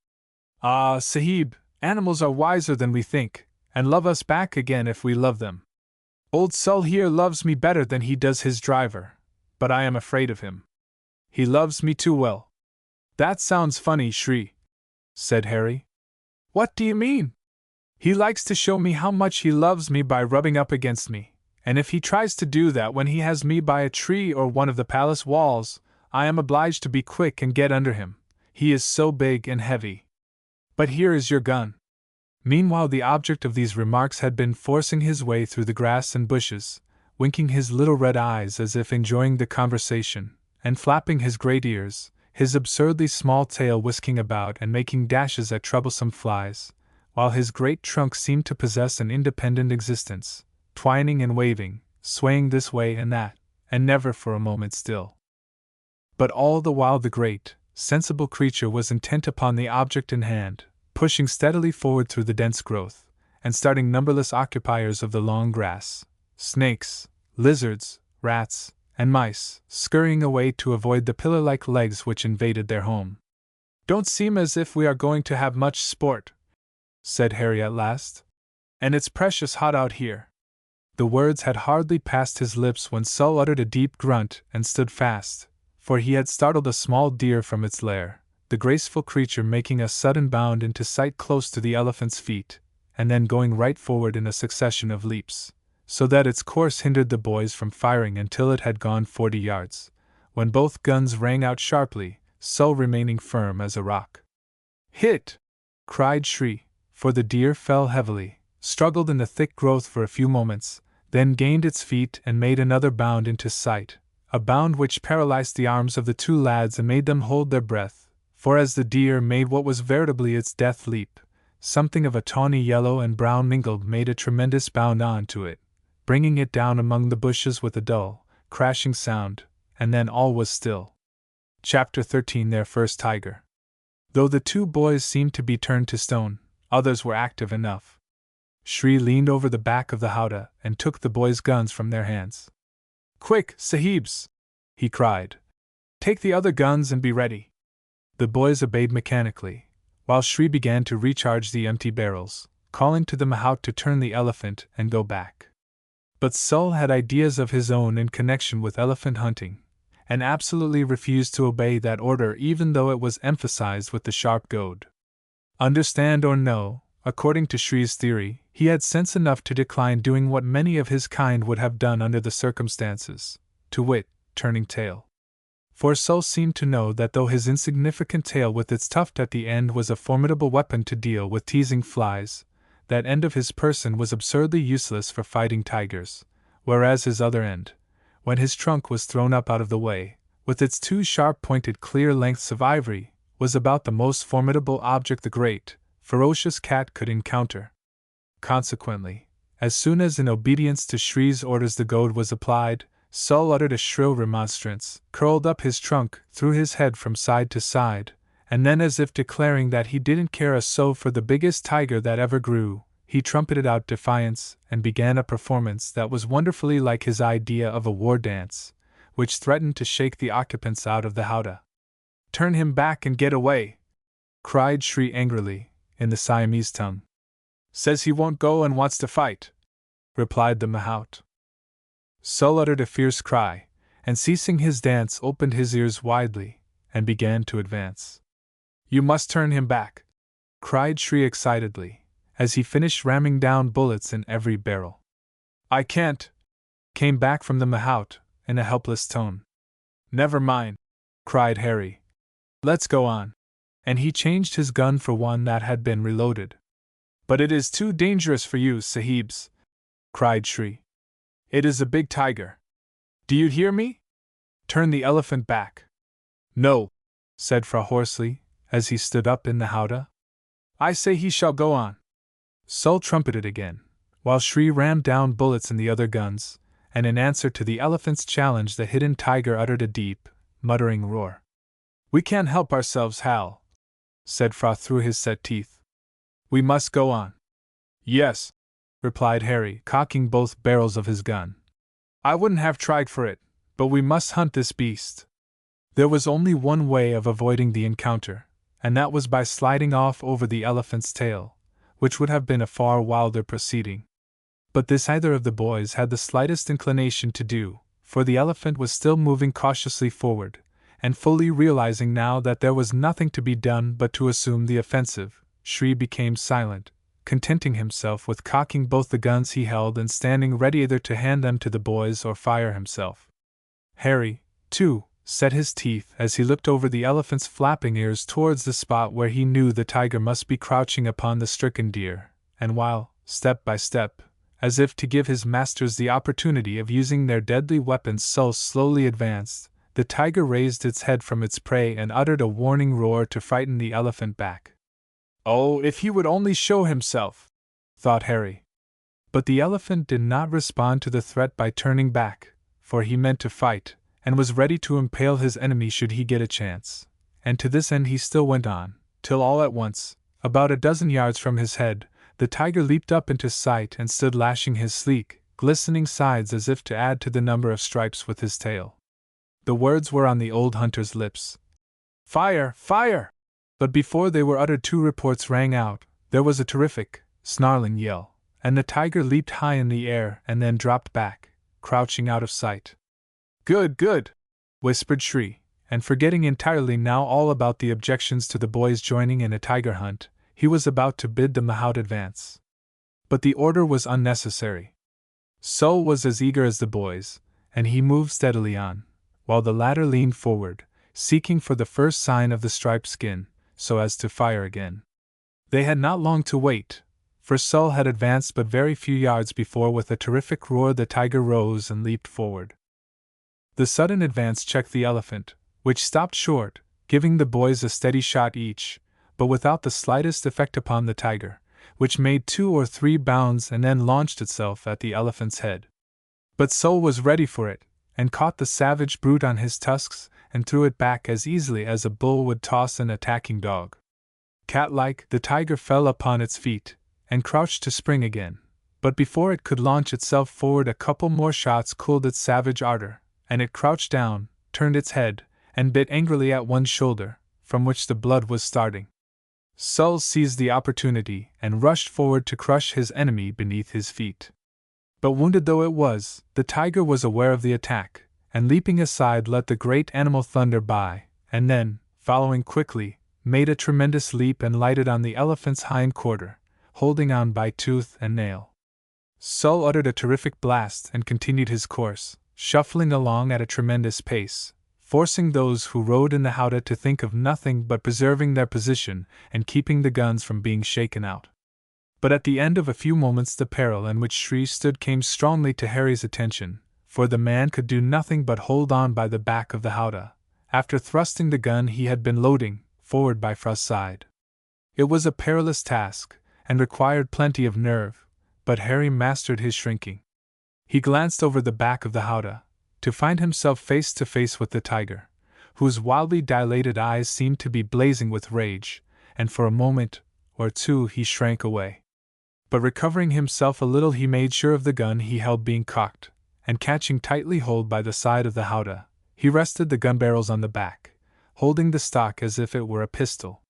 Ah, Sahib, animals are wiser than we think, and love us back again if we love them. Old Sul here loves me better than he does his driver, but I am afraid of him. He loves me too well." "That sounds funny, Shri," said Harry. "What do you mean?" "He likes to show me how much he loves me by rubbing up against me, and if he tries to do that when he has me by a tree or one of the palace walls, I am obliged to be quick and get under him. He is so big and heavy. But here is your gun." Meanwhile, the object of these remarks had been forcing his way through the grass and bushes, winking his little red eyes as if enjoying the conversation, and flapping his great ears, his absurdly small tail whisking about and making dashes at troublesome flies, while his great trunk seemed to possess an independent existence, twining and waving, swaying this way and that, and never for a moment still. But all the while the great, sensible creature was intent upon the object in hand, pushing steadily forward through the dense growth, and starting numberless occupiers of the long grass, snakes, lizards, rats, and mice, scurrying away to avoid the pillar-like legs which invaded their home. "Don't seem as if we are going to have much sport," said Harry at last. "And it's precious hot out here." The words had hardly passed his lips when Sul uttered a deep grunt and stood fast, for he had startled a small deer from its lair, the graceful creature making a sudden bound into sight close to the elephant's feet, and then going right forward in a succession of leaps, so that its course hindered the boys from firing until it had gone 40 yards, when both guns rang out sharply, Sol remaining firm as a rock. "Hit!" cried Shri, for the deer fell heavily, struggled in the thick growth for a few moments, then gained its feet and made another bound into sight, a bound which paralyzed the arms of the two lads and made them hold their breath, for as the deer made what was veritably its death leap, something of a tawny yellow and brown mingled made a tremendous bound on to it, bringing it down among the bushes with a dull, crashing sound, and then all was still. Chapter 13. Their first tiger. Though the two boys seemed to be turned to stone, others were active enough. Shri leaned over the back of the howdah and took the boys' guns from their hands. "Quick, Sahibs!" he cried. "Take the other guns and be ready." The boys obeyed mechanically, while Shri began to recharge the empty barrels, calling to the mahout to turn the elephant and go back. But Sol had ideas of his own in connection with elephant hunting, and absolutely refused to obey that order even though it was emphasized with the sharp goad. Understand or no, according to Shri's theory, he had sense enough to decline doing what many of his kind would have done under the circumstances, to wit, turning tail. For Sol seemed to know that though his insignificant tail with its tuft at the end was a formidable weapon to deal with teasing flies, that end of his person was absurdly useless for fighting tigers, whereas his other end, when his trunk was thrown up out of the way, with its two sharp-pointed clear lengths of ivory, was about the most formidable object the great, ferocious cat could encounter. Consequently, as soon as in obedience to Shri's orders the goad was applied, Sol uttered a shrill remonstrance, curled up his trunk, threw his head from side to side, and then, as if declaring that he didn't care a so for the biggest tiger that ever grew, he trumpeted out defiance and began a performance that was wonderfully like his idea of a war dance, which threatened to shake the occupants out of the howdah. "Turn him back and get away!" cried Shri angrily, in the Siamese tongue. "Says he won't go and wants to fight," replied the mahout. Sol uttered a fierce cry, and ceasing his dance opened his ears widely, and began to advance. "You must turn him back!" cried Shri excitedly, as he finished ramming down bullets in every barrel. "I can't!" came back from the mahout, in a helpless tone. "Never mind!" cried Harry. "Let's go on!" And he changed his gun for one that had been reloaded. "But it is too dangerous for you, Sahibs!" cried Shri. "It is a big tiger. Do you hear me? Turn the elephant back." "No," said Fra hoarsely, as he stood up in the howdah. "I say he shall go on." Sol trumpeted again, while Shri rammed down bullets in the other guns, and in answer to the elephant's challenge the hidden tiger uttered a deep, muttering roar. "We can't help ourselves, Hal," said Fra through his set teeth. "We must go on." "Yes," replied Harry, cocking both barrels of his gun. "I wouldn't have tried for it, but we must hunt this beast." There was only one way of avoiding the encounter, and that was by sliding off over the elephant's tail, which would have been a far wilder proceeding. But this neither of the boys had the slightest inclination to do, for the elephant was still moving cautiously forward, and fully realizing now that there was nothing to be done but to assume the offensive, Shri became silent, contenting himself with cocking both the guns he held and standing ready either to hand them to the boys or fire himself. Harry, too, set his teeth as he looked over the elephant's flapping ears towards the spot where he knew the tiger must be crouching upon the stricken deer, and while, step by step, as if to give his masters the opportunity of using their deadly weapons, Sol slowly advanced, the tiger raised its head from its prey and uttered a warning roar to frighten the elephant back. "Oh, if he would only show himself!" thought Harry. But the elephant did not respond to the threat by turning back, for he meant to fight, and was ready to impale his enemy should he get a chance, and to this end he still went on, till all at once, about a dozen yards from his head, the tiger leaped up into sight and stood lashing his sleek, glistening sides as if to add to the number of stripes with his tail. The words were on the old hunter's lips. "Fire! Fire!" But before they were uttered 2 reports rang out, there was a terrific, snarling yell, and the tiger leaped high in the air and then dropped back, crouching out of sight. "Good, good!" whispered Shri, and forgetting entirely now all about the objections to the boys joining in a tiger hunt, he was about to bid the mahout advance. But the order was unnecessary. Sol was as eager as the boys, and he moved steadily on, while the latter leaned forward, seeking for the first sign of the striped skin, so as to fire again. They had not long to wait, for Sol had advanced but very few yards before with a terrific roar the tiger rose and leaped forward. The sudden advance checked the elephant, which stopped short, giving the boys a steady shot each, but without the slightest effect upon the tiger, which made 2 or 3 bounds and then launched itself at the elephant's head. But Sol was ready for it, and caught the savage brute on his tusks and threw it back as easily as a bull would toss an attacking dog. Cat-like, the tiger fell upon its feet, and crouched to spring again, but before it could launch itself forward a couple more shots cooled its savage ardor, and it crouched down, turned its head, and bit angrily at one shoulder, from which the blood was starting. Sol seized the opportunity and rushed forward to crush his enemy beneath his feet. But wounded though it was, the tiger was aware of the attack, and leaping aside let the great animal thunder by, and then, following quickly, made a tremendous leap and lighted on the elephant's hind quarter, holding on by tooth and nail. Sol uttered a terrific blast and continued his course, shuffling along at a tremendous pace, forcing those who rode in the howdah to think of nothing but preserving their position and keeping the guns from being shaken out. But at the end of a few moments the peril in which Shri stood came strongly to Harry's attention, for the man could do nothing but hold on by the back of the howdah, after thrusting the gun he had been loading forward by Frau's side. It was a perilous task, and required plenty of nerve, but Harry mastered his shrinking. He glanced over the back of the howdah, to find himself face to face with the tiger, whose wildly dilated eyes seemed to be blazing with rage, and for a moment or two he shrank away. But recovering himself a little he made sure of the gun he held being cocked, and catching tightly hold by the side of the howdah, he rested the gun barrels on the back, holding the stock as if it were a pistol.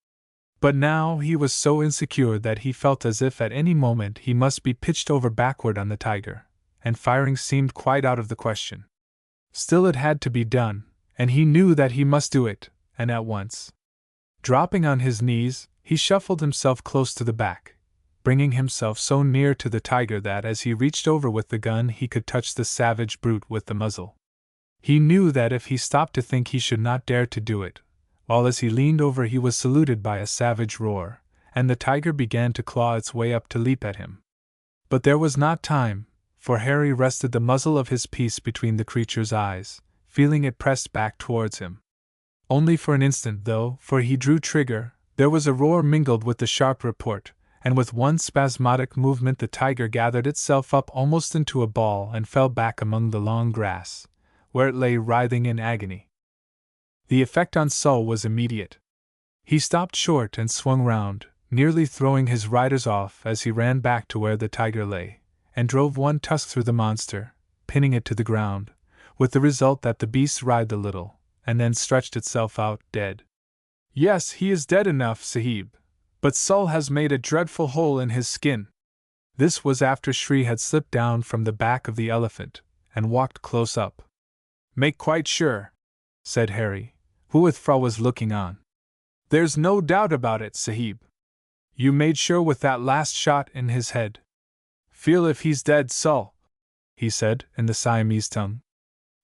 But now he was so insecure that he felt as if at any moment he must be pitched over backward on the tiger, and firing seemed quite out of the question. Still it had to be done, and he knew that he must do it, and at once. Dropping on his knees, he shuffled himself close to the back, bringing himself so near to the tiger that as he reached over with the gun he could touch the savage brute with the muzzle. He knew that if he stopped to think he should not dare to do it, while as he leaned over he was saluted by a savage roar, and the tiger began to claw its way up to leap at him. But there was not time, for Harry rested the muzzle of his piece between the creature's eyes, feeling it pressed back towards him. Only for an instant though, for he drew trigger, there was a roar mingled with the sharp report, and with one spasmodic movement the tiger gathered itself up almost into a ball and fell back among the long grass, where it lay writhing in agony. The effect on Sol was immediate. He stopped short and swung round, nearly throwing his riders off as he ran back to where the tiger lay, and drove one tusk through the monster, pinning it to the ground, with the result that the beast writhed a little, and then stretched itself out, dead. "Yes, he is dead enough, Sahib, but Sol has made a dreadful hole in his skin." This was after Shri had slipped down from the back of the elephant, and walked close up. "Make quite sure," said Harry, who with Frau was looking on. "There's no doubt about it, Sahib. You made sure with that last shot in his head. Feel if he's dead, Sol," he said, in the Siamese tongue.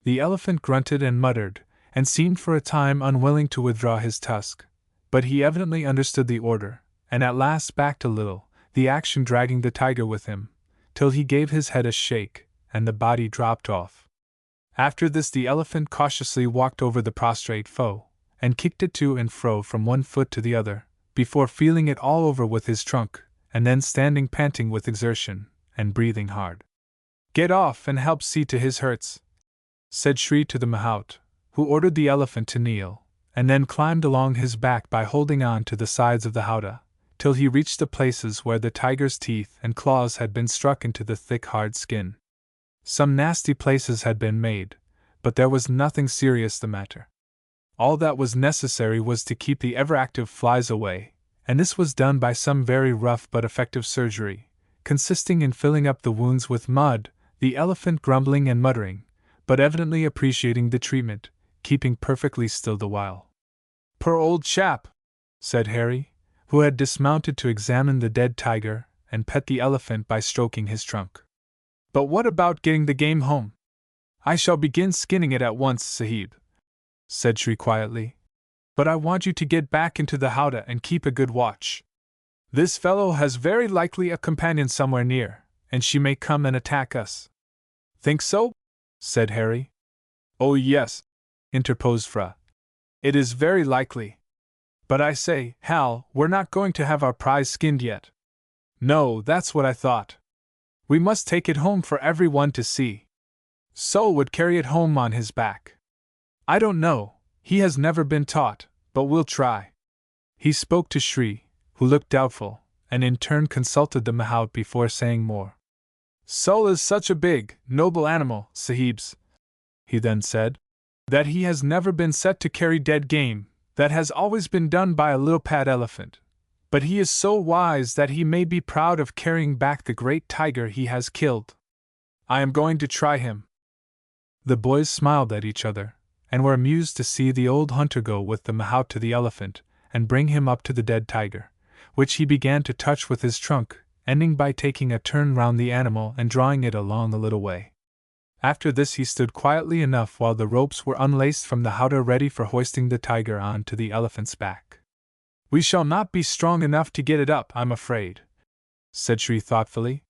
The elephant grunted and muttered, and seemed for a time unwilling to withdraw his tusk, but he evidently understood the order, and at last backed a little, the action dragging the tiger with him, till he gave his head a shake, and the body dropped off. After this the elephant cautiously walked over the prostrate foe, and kicked it to and fro from one foot to the other, before feeling it all over with his trunk, and then standing panting with exertion, and breathing hard. "Get off and help see to his hurts," said Shri to the mahout, who ordered the elephant to kneel, and then climbed along his back by holding on to the sides of the howdah, till he reached the places where the tiger's teeth and claws had been struck into the thick hard skin. Some nasty places had been made, but there was nothing serious the matter. All that was necessary was to keep the ever-active flies away, and this was done by some very rough but effective surgery, consisting in filling up the wounds with mud, the elephant grumbling and muttering, but evidently appreciating the treatment, keeping perfectly still the while. "Poor old chap," said Harry, who had dismounted to examine the dead tiger and pet the elephant by stroking his trunk. But what about getting the game home? I shall begin skinning it at once, Sahib, said Shri quietly. But I want you to get back into the howdah and keep a good watch. This fellow has very likely a companion somewhere near, and she may come and attack us. Think so? Said Harry. Oh yes, interposed Fra. It is very likely. But I say, Hal, we're not going to have our prize skinned yet. No, that's what I thought. We must take it home for everyone to see. Sol would carry it home on his back. I don't know, he has never been taught, but we'll try. He spoke to Shri, who looked doubtful, and in turn consulted the mahout before saying more. Sol is such a big, noble animal, Sahibs, he then said, that he has never been set to carry dead game. That has always been done by a little pad elephant. But he is so wise that he may be proud of carrying back the great tiger he has killed. I am going to try him. The boys smiled at each other, and were amused to see the old hunter go with the mahout to the elephant, and bring him up to the dead tiger, which he began to touch with his trunk, ending by taking a turn round the animal and drawing it along a little way. After this he stood quietly enough while the ropes were unlaced from the howdah ready for hoisting the tiger on to the elephant's back. We shall not be strong enough to get it up, I'm afraid, said Shri thoughtfully.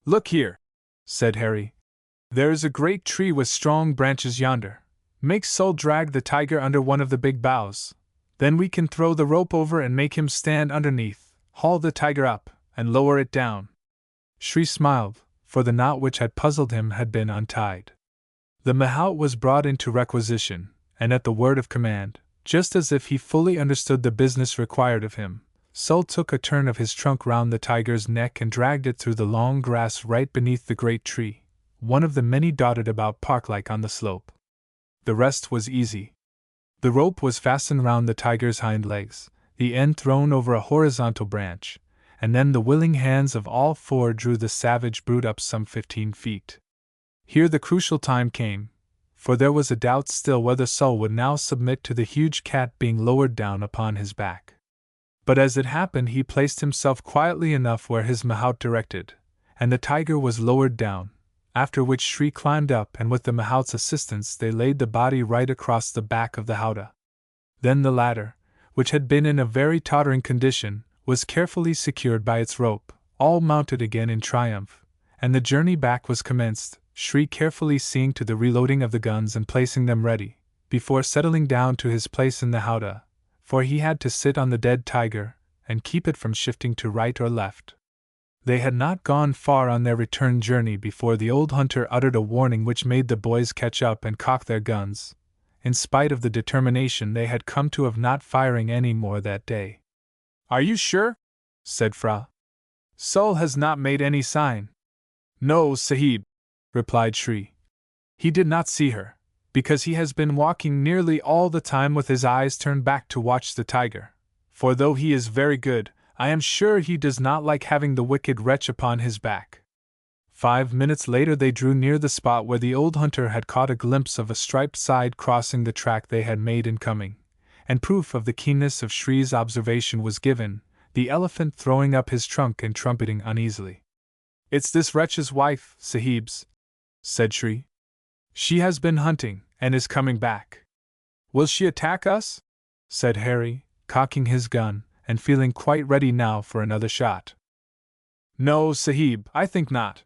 Look here, said Harry. There is a great tree with strong branches yonder. Make Sol drag the tiger under one of the big boughs. Then we can throw the rope over and make him stand underneath, haul the tiger up, and lower it down. Shri smiled, for the knot which had puzzled him had been untied. The mahout was brought into requisition, and at the word of command, just as if he fully understood the business required of him, Sol took a turn of his trunk round the tiger's neck and dragged it through the long grass right beneath the great tree, one of the many dotted about park-like on the slope. The rest was easy. The rope was fastened round the tiger's hind legs, the end thrown over a horizontal branch, and then the willing hands of all four drew the savage brute up some 15 feet. Here the crucial time came, for there was a doubt still whether Sol would now submit to the huge cat being lowered down upon his back. But as it happened he placed himself quietly enough where his mahout directed, and the tiger was lowered down, after which Shri climbed up and with the mahout's assistance they laid the body right across the back of the howdah. Then the latter, which had been in a very tottering condition, was carefully secured by its rope, all mounted again in triumph, and the journey back was commenced, Shri carefully seeing to the reloading of the guns and placing them ready, before settling down to his place in the howdah, for he had to sit on the dead tiger, and keep it from shifting to right or left. They had not gone far on their return journey before the old hunter uttered a warning which made the boys catch up and cock their guns, in spite of the determination they had come to of not firing any more that day. Are you sure? Said Fra. Sol has not made any sign. No, Sahib, replied Shri. He did not see her, because he has been walking nearly all the time with his eyes turned back to watch the tiger, for though he is very good, I am sure he does not like having the wicked wretch upon his back. 5 minutes later they drew near the spot where the old hunter had caught a glimpse of a striped side crossing the track they had made in coming, and proof of the keenness of Shri's observation was given, the elephant throwing up his trunk and trumpeting uneasily. It's this wretch's wife, Sahibs, said Shri. She has been hunting, and is coming back. Will she attack us? Said Harry, cocking his gun, and feeling quite ready now for another shot. No, Sahib, I think not.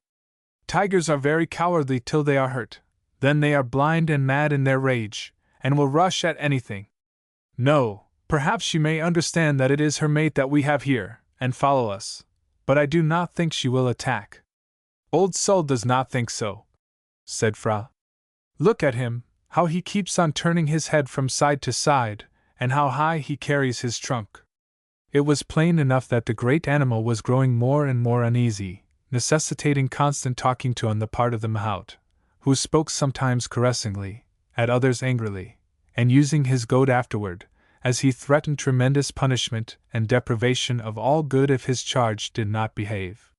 Tigers are very cowardly till they are hurt, then they are blind and mad in their rage, and will rush at anything. No, perhaps she may understand that it is her mate that we have here, and follow us, but I do not think she will attack. Old Sol does not think so, said Fra. Look at him, how he keeps on turning his head from side to side, and how high he carries his trunk. It was plain enough that the great animal was growing more and more uneasy, necessitating constant talking to on the part of the mahout, who spoke sometimes caressingly, at others angrily, and using his goad afterward, as he threatened tremendous punishment and deprivation of all good if his charge did not behave.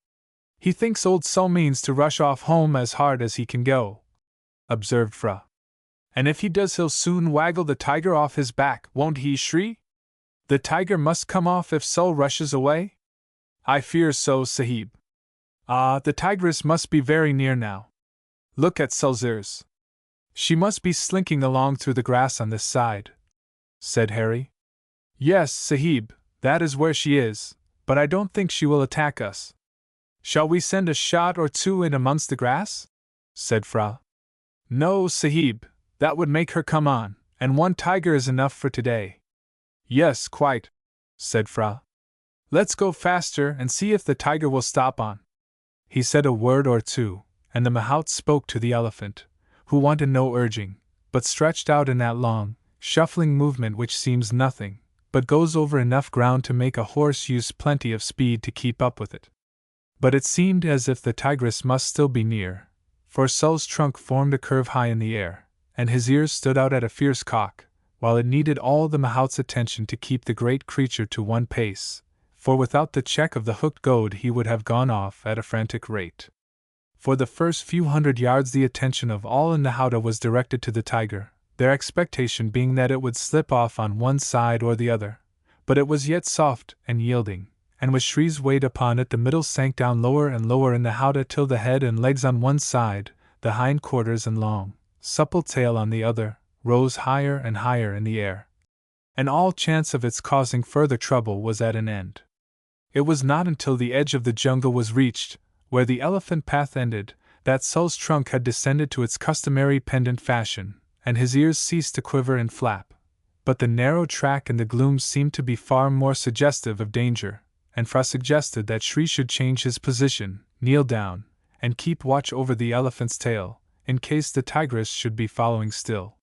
He thinks old Sol means to rush off home as hard as he can go, observed Fra. And if he does he'll soon waggle the tiger off his back, won't he, Shri? The tiger must come off if Sol rushes away? I fear so, Sahib. Ah, the tigress must be very near now. Look at Sol's ears. She must be slinking along through the grass on this side, said Harry. Yes, Sahib, that is where she is, but I don't think she will attack us. Shall we send a shot or two in amongst the grass? Said Fra. No, Sahib, that would make her come on, and one tiger is enough for today. Yes, quite, said Fra. Let's go faster and see if the tiger will stop on. He said a word or two, and the mahout spoke to the elephant, who wanted no urging, but stretched out in that long, shuffling movement which seems nothing, but goes over enough ground to make a horse use plenty of speed to keep up with it. But it seemed as if the tigress must still be near, for Sol's trunk formed a curve high in the air, and his ears stood out at a fierce cock, while it needed all the mahout's attention to keep the great creature to one pace, for without the check of the hooked goad he would have gone off at a frantic rate. For the first few hundred yards the attention of all in the howdah was directed to the tiger, their expectation being that it would slip off on one side or the other, but it was yet soft and yielding, and with Shree's weight upon it the middle sank down lower and lower in the howdah till the head and legs on one side, the hind quarters and long, supple tail on the other, rose higher and higher in the air. And all chance of its causing further trouble was at an end. It was not until the edge of the jungle was reached, where the elephant path ended, that Sol's trunk had descended to its customary pendant fashion, and his ears ceased to quiver and flap. But the narrow track in the gloom seemed to be far more suggestive of danger, and Fra suggested that Shree should change his position, kneel down, and keep watch over the elephant's tail, in case the tigress should be following still.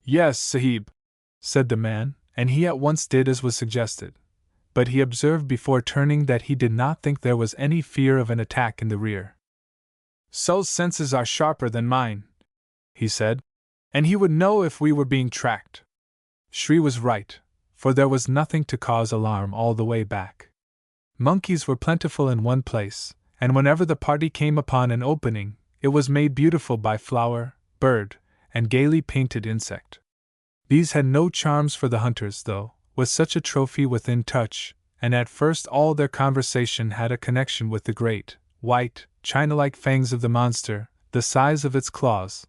Yes, Sahib, said the man, and he at once did as was suggested. But he observed before turning that he did not think there was any fear of an attack in the rear. Sol's senses are sharper than mine, he said, and he would know if we were being tracked. Shree was right, for there was nothing to cause alarm all the way back. Monkeys were plentiful in one place, and whenever the party came upon an opening, it was made beautiful by flower, bird, and gaily painted insect. These had no charms for the hunters, though, with such a trophy within touch, and at first all their conversation had a connection with the great, white, china-like fangs of the monster, the size of its claws,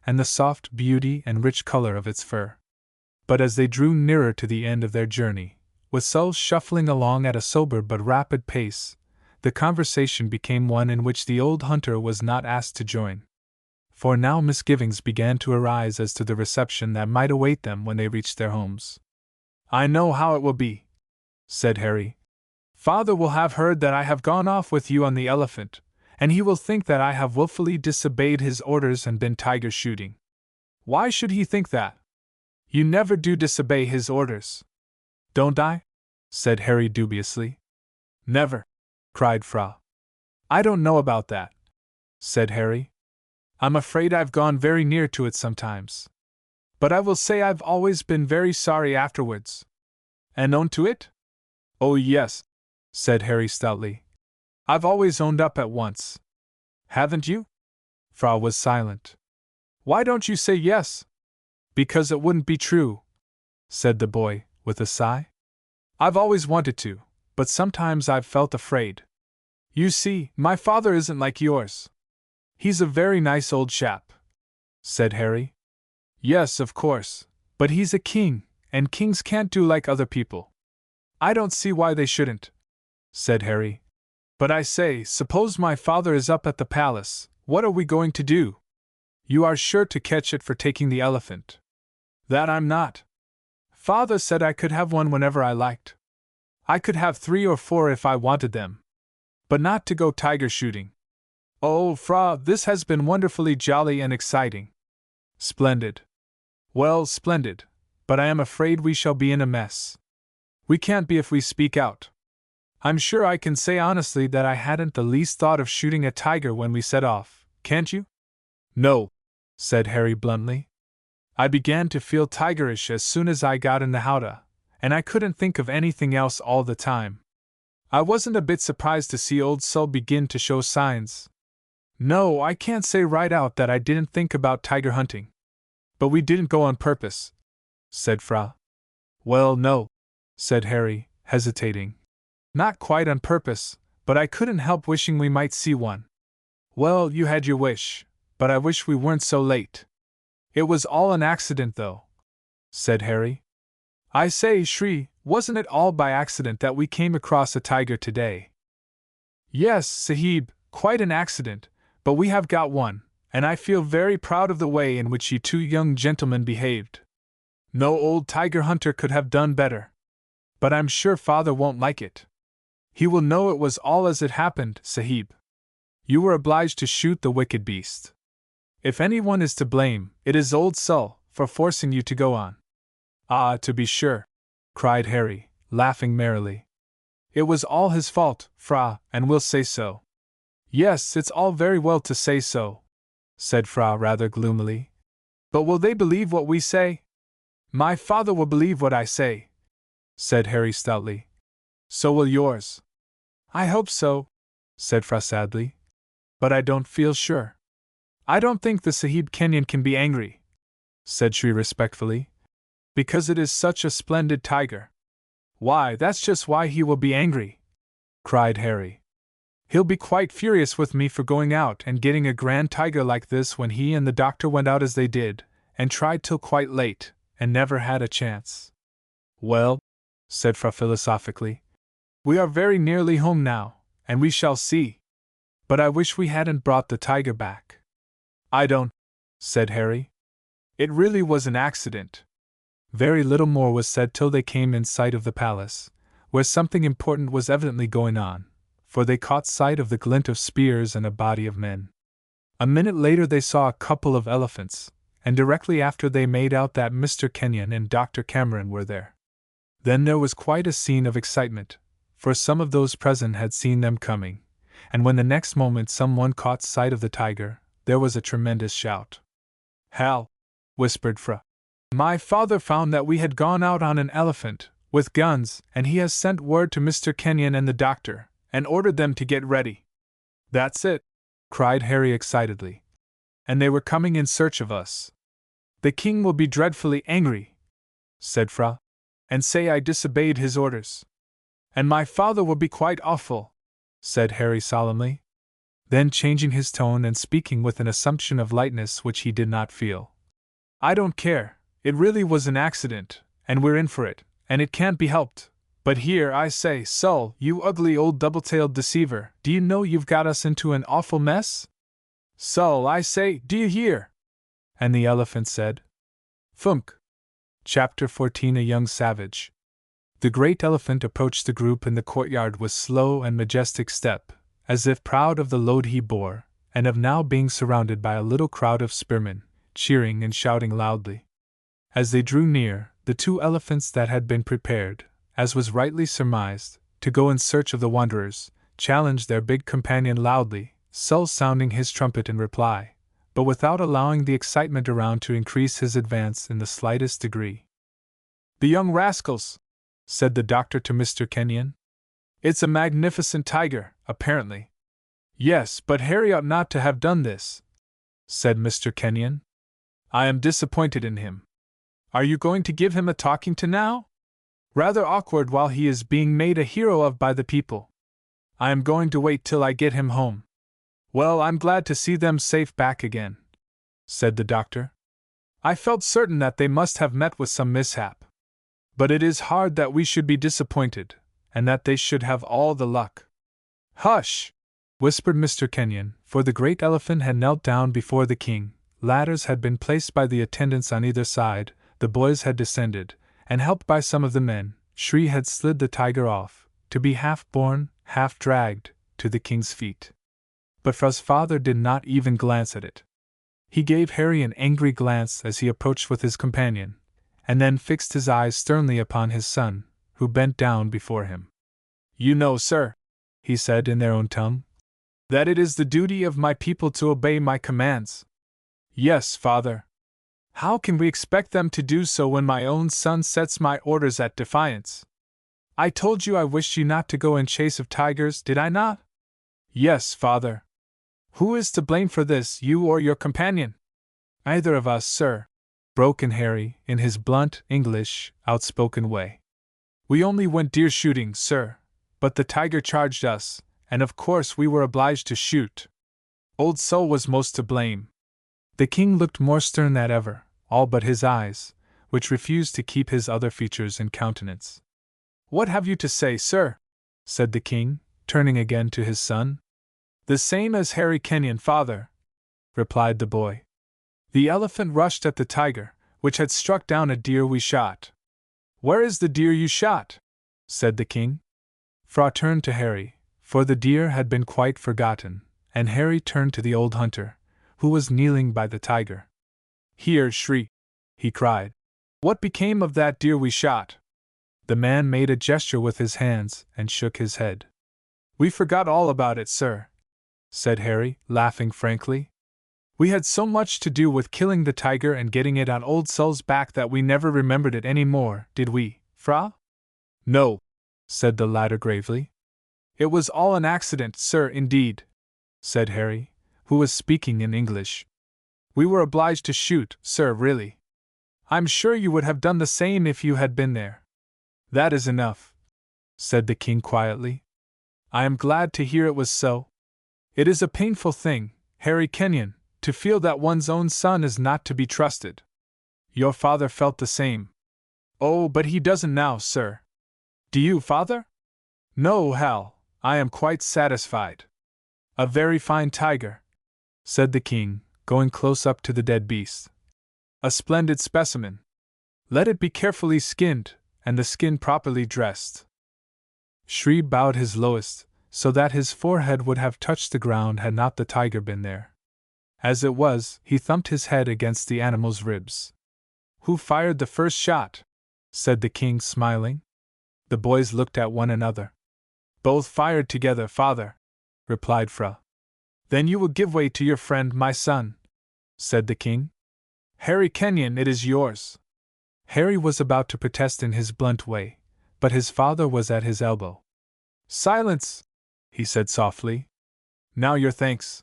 and the soft beauty and rich color of its fur. But as they drew nearer to the end of their journey, with Sol shuffling along at a sober but rapid pace, the conversation became one in which the old hunter was not asked to join. For now misgivings began to arise as to the reception that might await them when they reached their homes. I know how it will be, said Harry. Father will have heard that I have gone off with you on the elephant, and he will think that I have willfully disobeyed his orders and been tiger shooting. Why should he think that? You never do disobey his orders. Don't I? Said Harry dubiously. Never, cried Fra. I don't know about that, said Harry. I'm afraid I've gone very near to it sometimes. But I will say I've always been very sorry afterwards. And owned to it? Oh yes, said Harry stoutly. I've always owned up at once. Haven't you? Fra was silent. Why don't you say yes? Because it wouldn't be true, said the boy, with a sigh. I've always wanted to, but sometimes I've felt afraid. You see, my father isn't like yours. He's a very nice old chap, said Harry. Yes, of course, but he's a king, and kings can't do like other people. I don't see why they shouldn't, said Harry. But I say, suppose my father is up at the palace, what are we going to do? You are sure to catch it for taking the elephant. That I'm not. Father said I could have one whenever I liked. I could have 3 or 4 if I wanted them. But not to go tiger shooting. Oh, Fra, this has been wonderfully jolly and exciting. Splendid. Well, splendid, but I am afraid we shall be in a mess. We can't be if we speak out. I'm sure I can say honestly that I hadn't the least thought of shooting a tiger when we set off, can't you? No, said Harry bluntly. I began to feel tigerish as soon as I got in the howdah, and I couldn't think of anything else all the time. I wasn't a bit surprised to see old Sol begin to show signs. No, I can't say right out that I didn't think about tiger hunting. But we didn't go on purpose, said Fra. Well, no, said Harry, hesitating. Not quite on purpose, but I couldn't help wishing we might see one. Well, you had your wish, but I wish we weren't so late. It was all an accident, though, said Harry. I say, Shri, wasn't it all by accident that we came across a tiger today? Yes, Sahib, quite an accident, but we have got one, and I feel very proud of the way in which you two young gentlemen behaved. No old tiger hunter could have done better. But I'm sure father won't like it. He will know it was all as it happened, Sahib. You were obliged to shoot the wicked beast. If anyone is to blame, it is old Sul, for forcing you to go on. Ah, to be sure, cried Harry, laughing merrily. It was all his fault, Fra, and we'll say so. Yes, it's all very well to say so, said Fra rather gloomily. But will they believe what we say? My father will believe what I say, said Harry stoutly. So will yours. I hope so, said Fra sadly. But I don't feel sure. I don't think the Sahib Kenyan can be angry, said Shri respectfully, because it is such a splendid tiger. Why, that's just why he will be angry, cried Harry. He'll be quite furious with me for going out and getting a grand tiger like this when he and the doctor went out as they did, and tried till quite late, and never had a chance. Well, said Fra philosophically, we are very nearly home now, and we shall see. But I wish we hadn't brought the tiger back. I don't, said Harry. It really was an accident. Very little more was said till they came in sight of the palace, where something important was evidently going on, for they caught sight of the glint of spears and a body of men. A minute later they saw a couple of elephants, and directly after they made out that Mr. Kenyon and Dr. Cameron were there. Then there was quite a scene of excitement, for some of those present had seen them coming, and when the next moment someone caught sight of the tiger, there was a tremendous shout. Hal, whispered Fra. My father found that we had gone out on an elephant, with guns, and he has sent word to Mr. Kenyon and the doctor, and ordered them to get ready. That's it, cried Harry excitedly. And they were coming in search of us. The king will be dreadfully angry, said Fra, and say I disobeyed his orders. And my father will be quite awful, said Harry solemnly. Then changing his tone and speaking with an assumption of lightness which he did not feel. I don't care, it really was an accident, and we're in for it, and it can't be helped. But here, I say, Sul, you ugly old double-tailed deceiver, do you know you've got us into an awful mess? Sul, I say, do you hear? And the elephant said, Thunk. Chapter 14 A Young Savage. The great elephant approached the group in the courtyard with slow and majestic step, as if proud of the load he bore, and of now being surrounded by a little crowd of spearmen, cheering and shouting loudly. As they drew near, the two elephants that had been prepared, as was rightly surmised, to go in search of the wanderers, challenged their big companion loudly, Sul sounding his trumpet in reply, but without allowing the excitement around to increase his advance in the slightest degree. The young rascals, said the doctor to Mr. Kenyon. It's a magnificent tiger, apparently. Yes, but Harry ought not to have done this, said Mr. Kenyon. I am disappointed in him. Are you going to give him a talking to now? Rather awkward while he is being made a hero of by the people. I am going to wait till I get him home. Well, I'm glad to see them safe back again, said the doctor. I felt certain that they must have met with some mishap. But it is hard that we should be disappointed, and that they should have all the luck. Hush! Whispered Mr. Kenyon, for the great elephant had knelt down before the king, ladders had been placed by the attendants on either side, the boys had descended, and helped by some of the men, Shri had slid the tiger off, to be half borne, half dragged, to the king's feet. But Fra's father did not even glance at it. He gave Harry an angry glance as he approached with his companion, and then fixed his eyes sternly upon his son, who bent down before him. You know, sir, he said in their own tongue, that it is the duty of my people to obey my commands. Yes, father. How can we expect them to do so when my own son sets my orders at defiance? I told you I wished you not to go in chase of tigers, did I not? Yes, father. Who is to blame for this, you or your companion? Neither of us, sir, broke in Harry, in his blunt, English, outspoken way. We only went deer shooting, sir, but the tiger charged us, and of course we were obliged to shoot. Old Sol was most to blame. The king looked more stern than ever, all but his eyes, which refused to keep his other features in countenance. What have you to say, sir? Said the king, turning again to his son. The same as Harry Kenyon, father, replied the boy. The elephant rushed at the tiger, which had struck down a deer we shot. Where is the deer you shot? Said the king. Fra turned to Harry, for the deer had been quite forgotten, and Harry turned to the old hunter, who was kneeling by the tiger. Here, Shri, he cried. What became of that deer we shot? The man made a gesture with his hands and shook his head. We forgot all about it, sir, said Harry, laughing frankly. We had so much to do with killing the tiger and getting it on Old Sol's back that we never remembered it any more, did we, Fra? No, said the latter gravely. It was all an accident, sir, indeed, said Harry, who was speaking in English. We were obliged to shoot, sir, really. I'm sure you would have done the same if you had been there. That is enough, said the king quietly. I am glad to hear it was so. It is a painful thing, Harry Kenyon, to feel that one's own son is not to be trusted. Your father felt the same. Oh, but he doesn't now, sir. Do you, father? No, Hal, I am quite satisfied. A very fine tiger, said the king, going close up to the dead beast. A splendid specimen. Let it be carefully skinned, and the skin properly dressed. Shri bowed his lowest, so that his forehead would have touched the ground had not the tiger been there. As it was, he thumped his head against the animal's ribs. Who fired the first shot? Said the king, smiling. The boys looked at one another. Both fired together, father, replied Fra. Then you will give way to your friend, my son, said the king. Harry Kenyon, it is yours. Harry was about to protest in his blunt way, but his father was at his elbow. Silence, he said softly. Now your thanks.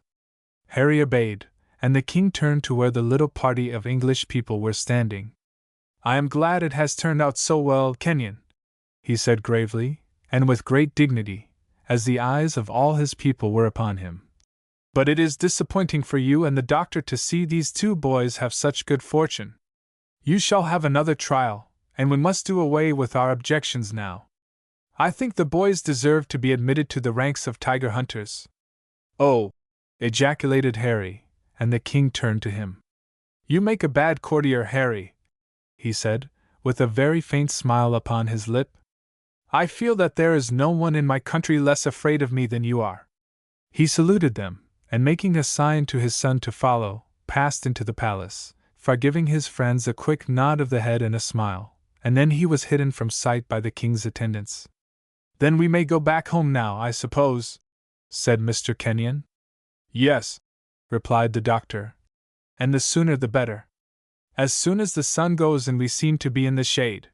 Harry obeyed, and the king turned to where the little party of English people were standing. I am glad it has turned out so well, Kenyon, he said gravely, and with great dignity, as the eyes of all his people were upon him. But it is disappointing for you and the doctor to see these two boys have such good fortune. You shall have another trial, and we must do away with our objections now. I think the boys deserve to be admitted to the ranks of tiger hunters. Oh! Ejaculated Harry, and the king turned to him. You make a bad courtier, Harry, he said, with a very faint smile upon his lip. I feel that there is no one in my country less afraid of me than you are. He saluted them, and making a sign to his son to follow, passed into the palace, for giving his friends a quick nod of the head and a smile, and then he was hidden from sight by the king's attendants. Then we may go back home now, I suppose, said Mr. Kenyon. Yes, replied the doctor, and the sooner the better. As soon as the sun goes and we seem to be in the shade.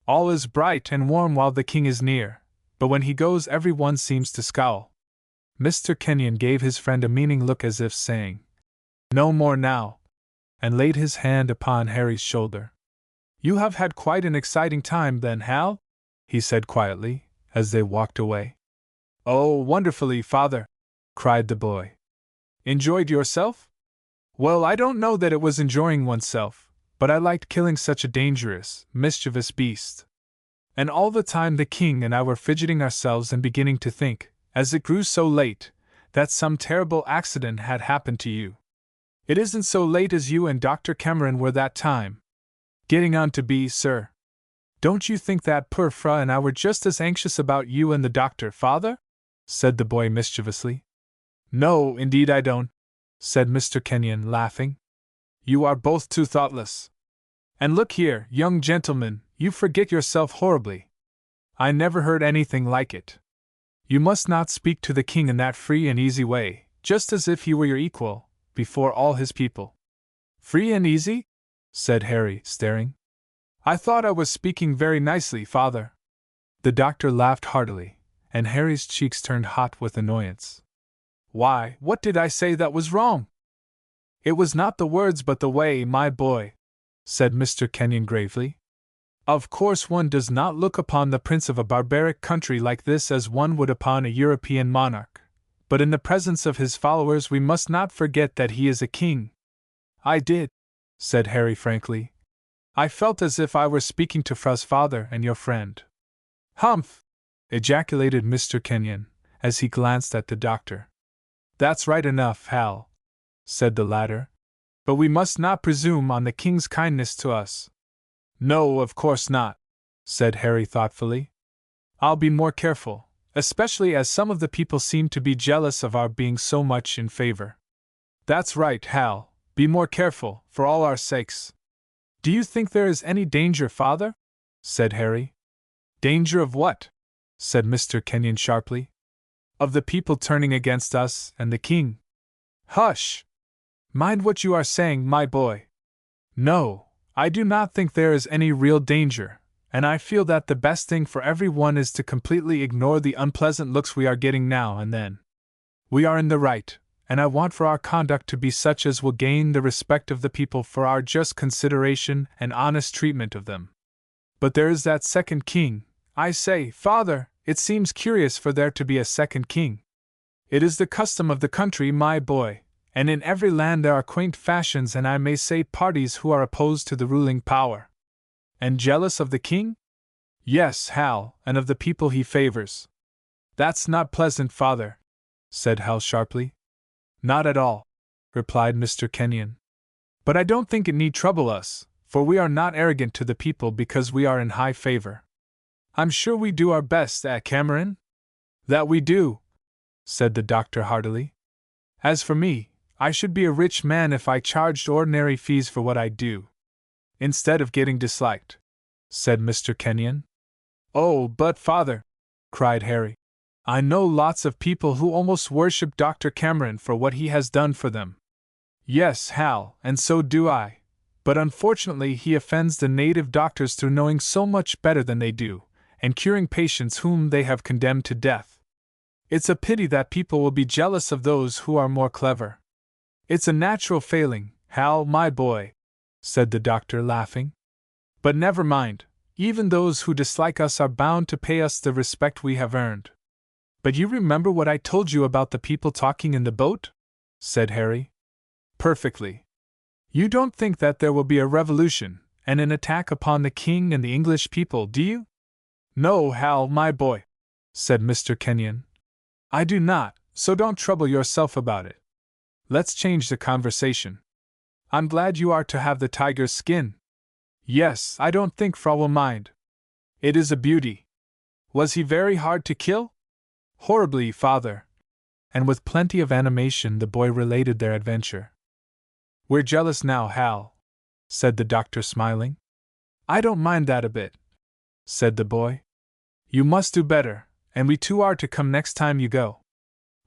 All is bright and warm while the king is near, but when he goes every one seems to scowl. Mr. Kenyon gave his friend a meaning look as if saying, No more now, and laid his hand upon Harry's shoulder. You have had quite an exciting time then, Hal? He said quietly, as they walked away. Oh, wonderfully, father, cried the boy. Enjoyed yourself? Well, I don't know that it was enjoying oneself, but I liked killing such a dangerous, mischievous beast. And all the time the king and I were fidgeting ourselves and beginning to think, as it grew so late, that some terrible accident had happened to you. It isn't so late as you and Dr. Cameron were that time. Getting on to be, sir. Don't you think that poor Fra and I were just as anxious about you and the doctor, father? Said the boy mischievously. No, indeed I don't, said Mr. Kenyon, laughing. You are both too thoughtless. And look here, young gentleman, you forget yourself horribly. I never heard anything like it. You must not speak to the king in that free and easy way, just as if he were your equal, before all his people. Free and easy? Said Harry, staring. I thought I was speaking very nicely, father. The doctor laughed heartily, and Harry's cheeks turned hot with annoyance. Why, what did I say that was wrong? It was not the words but the way, my boy, said Mr. Kenyon gravely. Of course, one does not look upon the prince of a barbaric country like this as one would upon a European monarch, but in the presence of his followers we must not forget that he is a king. I did, said Harry frankly. I felt as if I were speaking to Fra's father and your friend. Humph! Ejaculated Mr. Kenyon, as he glanced at the doctor. That's right enough, Hal, said the latter, but we must not presume on the king's kindness to us. No, of course not, said Harry thoughtfully. I'll be more careful, especially as some of the people seem to be jealous of our being so much in favor. That's right, Hal, be more careful, for all our sakes. Do you think there is any danger, father? Said Harry. Danger of what? Said Mr. Kenyon sharply. Of the people turning against us and the king. Hush! Mind what you are saying, my boy. No, I do not think there is any real danger, and I feel that the best thing for everyone is to completely ignore the unpleasant looks we are getting now and then. We are in the right, and I want for our conduct to be such as will gain the respect of the people for our just consideration and honest treatment of them. But there is that second king. I say, father, it seems curious for there to be a second king. It is the custom of the country, my boy, and in every land there are quaint fashions and I may say parties who are opposed to the ruling power. And jealous of the king? Yes, Hal, and of the people he favors. That's not pleasant, father, said Hal sharply. Not at all, replied Mr. Kenyon. But I don't think it need trouble us, for we are not arrogant to the people because we are in high favor. I'm sure we do our best at Cameron? That we do, said the doctor heartily. As for me, I should be a rich man if I charged ordinary fees for what I do, instead of getting disliked, said Mr. Kenyon. Oh, but father, cried Harry, I know lots of people who almost worship Dr. Cameron for what he has done for them. Yes, Hal, and so do I, but unfortunately he offends the native doctors through knowing so much better than they do, and curing patients whom they have condemned to death. It's a pity that people will be jealous of those who are more clever. It's a natural failing, Hal, my boy, said the doctor, laughing. But never mind, even those who dislike us are bound to pay us the respect we have earned. But you remember what I told you about the people talking in the boat? Said Harry. Perfectly. You don't think that there will be a revolution, and an attack upon the king and the English people, do you? No, Hal, my boy, said Mr. Kenyon. I do not, so don't trouble yourself about it. Let's change the conversation. I'm glad you are to have the tiger's skin. Yes, I don't think Fra will mind. It is a beauty. Was he very hard to kill? Horribly, father. And with plenty of animation the boy related their adventure. We're jealous now, Hal, said the doctor, smiling. I don't mind that a bit, said the boy. You must do better, and we too are to come next time you go.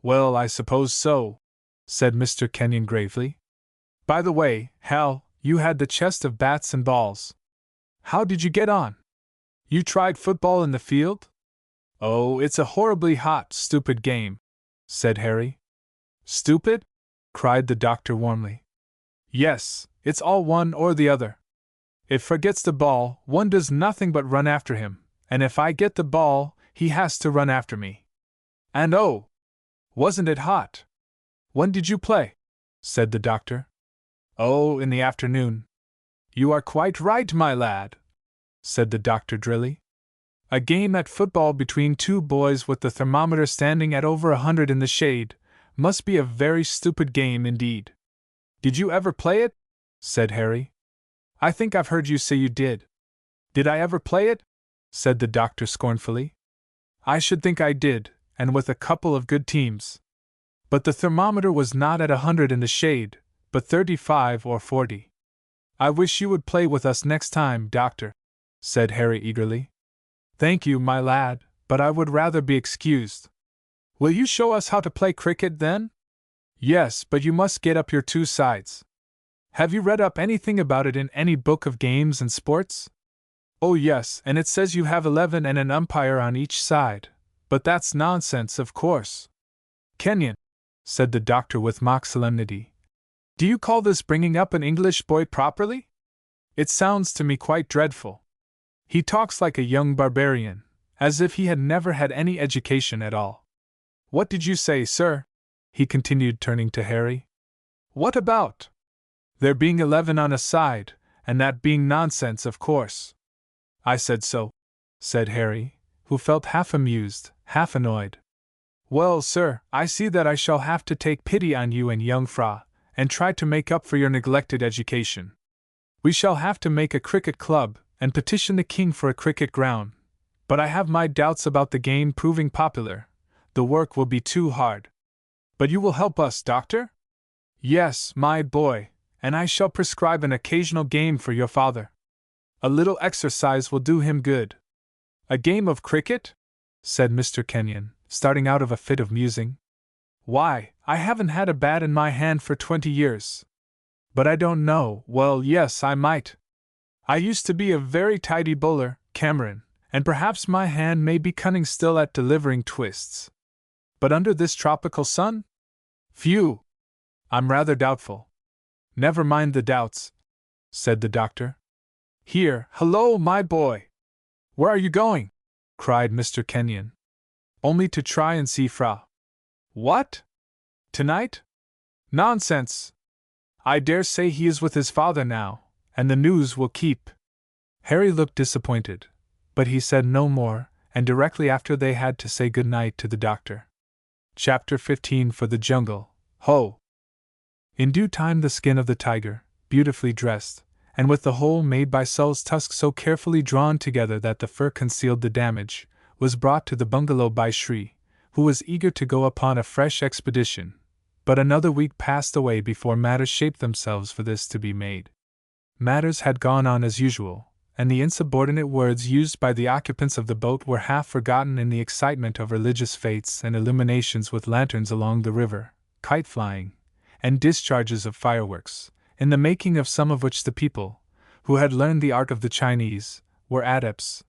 Well, I suppose so, said Mr. Kenyon gravely. By the way, Hal, you had the chest of bats and balls. How did you get on? You tried football in the field? Oh, it's a horribly hot, stupid game, said Harry. Stupid? Cried the doctor warmly. Yes, it's all one or the other. If Fra gets the ball, one does nothing but run after him, and if I get the ball, he has to run after me. And oh! Wasn't it hot? When did you play? Said the doctor. Oh, in the afternoon. You are quite right, my lad, said the doctor drily. A game at football between two boys with the thermometer standing at over 100 in the shade must be a very stupid game indeed. Did you ever play it? Said Harry. I think I've heard you say you did. Did I ever play it? Said the doctor scornfully. I should think I did, and with a couple of good teams. But the thermometer was not at 100 in the shade, but 35 or 40. I wish you would play with us next time, doctor, said Harry eagerly. Thank you, my lad, but I would rather be excused. Will you show us how to play cricket, then? Yes, but you must get up your two sides. Have you read up anything about it in any book of games and sports? Oh yes, and it says you have 11 and an umpire on each side, but that's nonsense, of course. Kenyon, said the doctor with mock solemnity, do you call this bringing up an English boy properly? It sounds to me quite dreadful. He talks like a young barbarian, as if he had never had any education at all. What did you say, sir? He continued, turning to Harry. What about there being 11 on a side, and that being nonsense, of course? I said so, said Harry, who felt half amused, half annoyed. Well, sir, I see that I shall have to take pity on you and young Fra, and try to make up for your neglected education. We shall have to make a cricket club, and petition the king for a cricket ground, but I have my doubts about the game proving popular. The work will be too hard. But you will help us, doctor? Yes, my boy, and I shall prescribe an occasional game for your father. A little exercise will do him good. A game of cricket? Said Mr. Kenyon, starting out of a fit of musing. Why, I haven't had a bat in my hand for 20 years. But I don't know, well, yes, I might. I used to be a very tidy bowler, Cameron, and perhaps my hand may be cunning still at delivering twists. But under this tropical sun? Phew! I'm rather doubtful. Never mind the doubts, said the doctor. Here, hello, my boy! Where are you going? Cried Mr. Kenyon. Only to try and see Fra. What? Tonight? Nonsense! I dare say he is with his father now, and the news will keep. Harry looked disappointed, but he said no more, and directly after they had to say good night to the doctor. Chapter 15 For the Jungle, Ho! In due time the skin of the tiger, beautifully dressed, and with the hole made by Sul's tusk so carefully drawn together that the fur concealed the damage, was brought to the bungalow by Shri, who was eager to go upon a fresh expedition, but another week passed away before matters shaped themselves for this to be made. Matters had gone on as usual, and the insubordinate words used by the occupants of the boat were half forgotten in the excitement of religious fetes and illuminations with lanterns along the river, kite flying, and discharges of fireworks, in the making of some of which the people, who had learned the art of the Chinese, were adepts.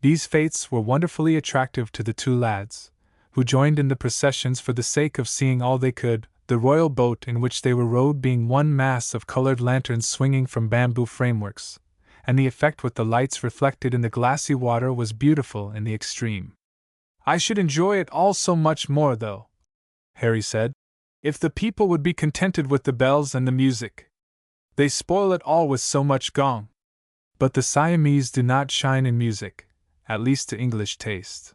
These fetes were wonderfully attractive to the two lads, who joined in the processions for the sake of seeing all they could, the royal boat in which they were rowed being one mass of colored lanterns swinging from bamboo frameworks, and the effect with the lights reflected in the glassy water was beautiful in the extreme. I should enjoy it all so much more, though, Harry said, if the people would be contented with the bells and the music. They spoil it all with so much gong. But the Siamese do not shine in music, at least to English taste.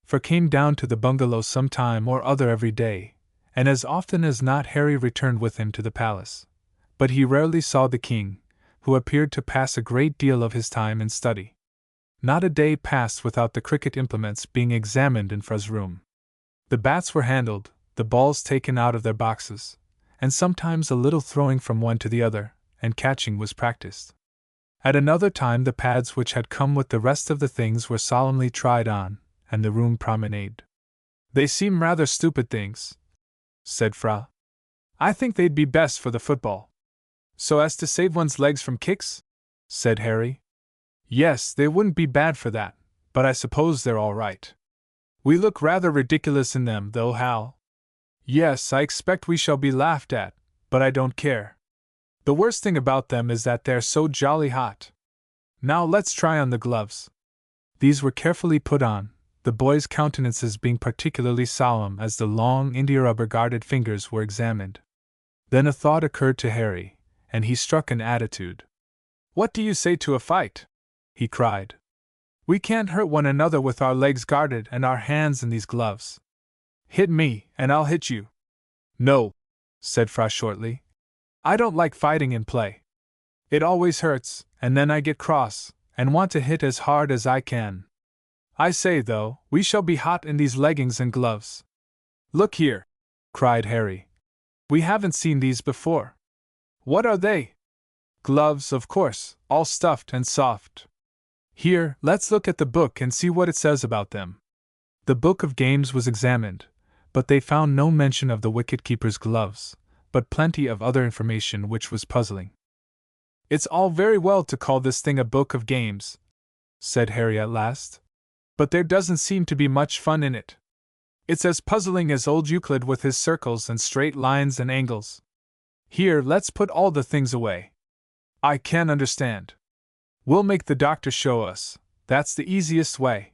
For came down to the bungalow some time or other every day, and as often as not Harry returned with him to the palace. But he rarely saw the king, who appeared to pass a great deal of his time in study. Not a day passed without the cricket implements being examined in Fra's room. The bats were handled, the balls taken out of their boxes, and sometimes a little throwing from one to the other, and catching was practiced. At another time the pads which had come with the rest of the things were solemnly tried on, and the room promenade. They seem rather stupid things, said Fra. I think they'd be best for the football. So as to save one's legs from kicks? Said Harry. Yes, they wouldn't be bad for that, but I suppose they're all right. We look rather ridiculous in them, though, Hal. Yes, I expect we shall be laughed at, but I don't care. The worst thing about them is that they're so jolly hot. Now let's try on the gloves. These were carefully put on, the boys' countenances being particularly solemn as the long india-rubber guarded fingers were examined. Then a thought occurred to Harry, and he struck an attitude. What do you say to a fight? He cried. We can't hurt one another with our legs guarded and our hands in these gloves. Hit me, and I'll hit you. No, said Fra shortly. I don't like fighting in play. It always hurts, and then I get cross, and want to hit as hard as I can. I say, though, we shall be hot in these leggings and gloves. Look here, cried Harry. We haven't seen these before. What are they? Gloves, of course, all stuffed and soft. Here, let's look at the book and see what it says about them. The book of games was examined, but they found no mention of the wicket-keeper's gloves, but plenty of other information which was puzzling. It's all very well to call this thing a book of games, said Harry at last, but there doesn't seem to be much fun in it. It's as puzzling as old Euclid with his circles and straight lines and angles. Here, let's put all the things away. I can't understand. We'll make the doctor show us. That's the easiest way.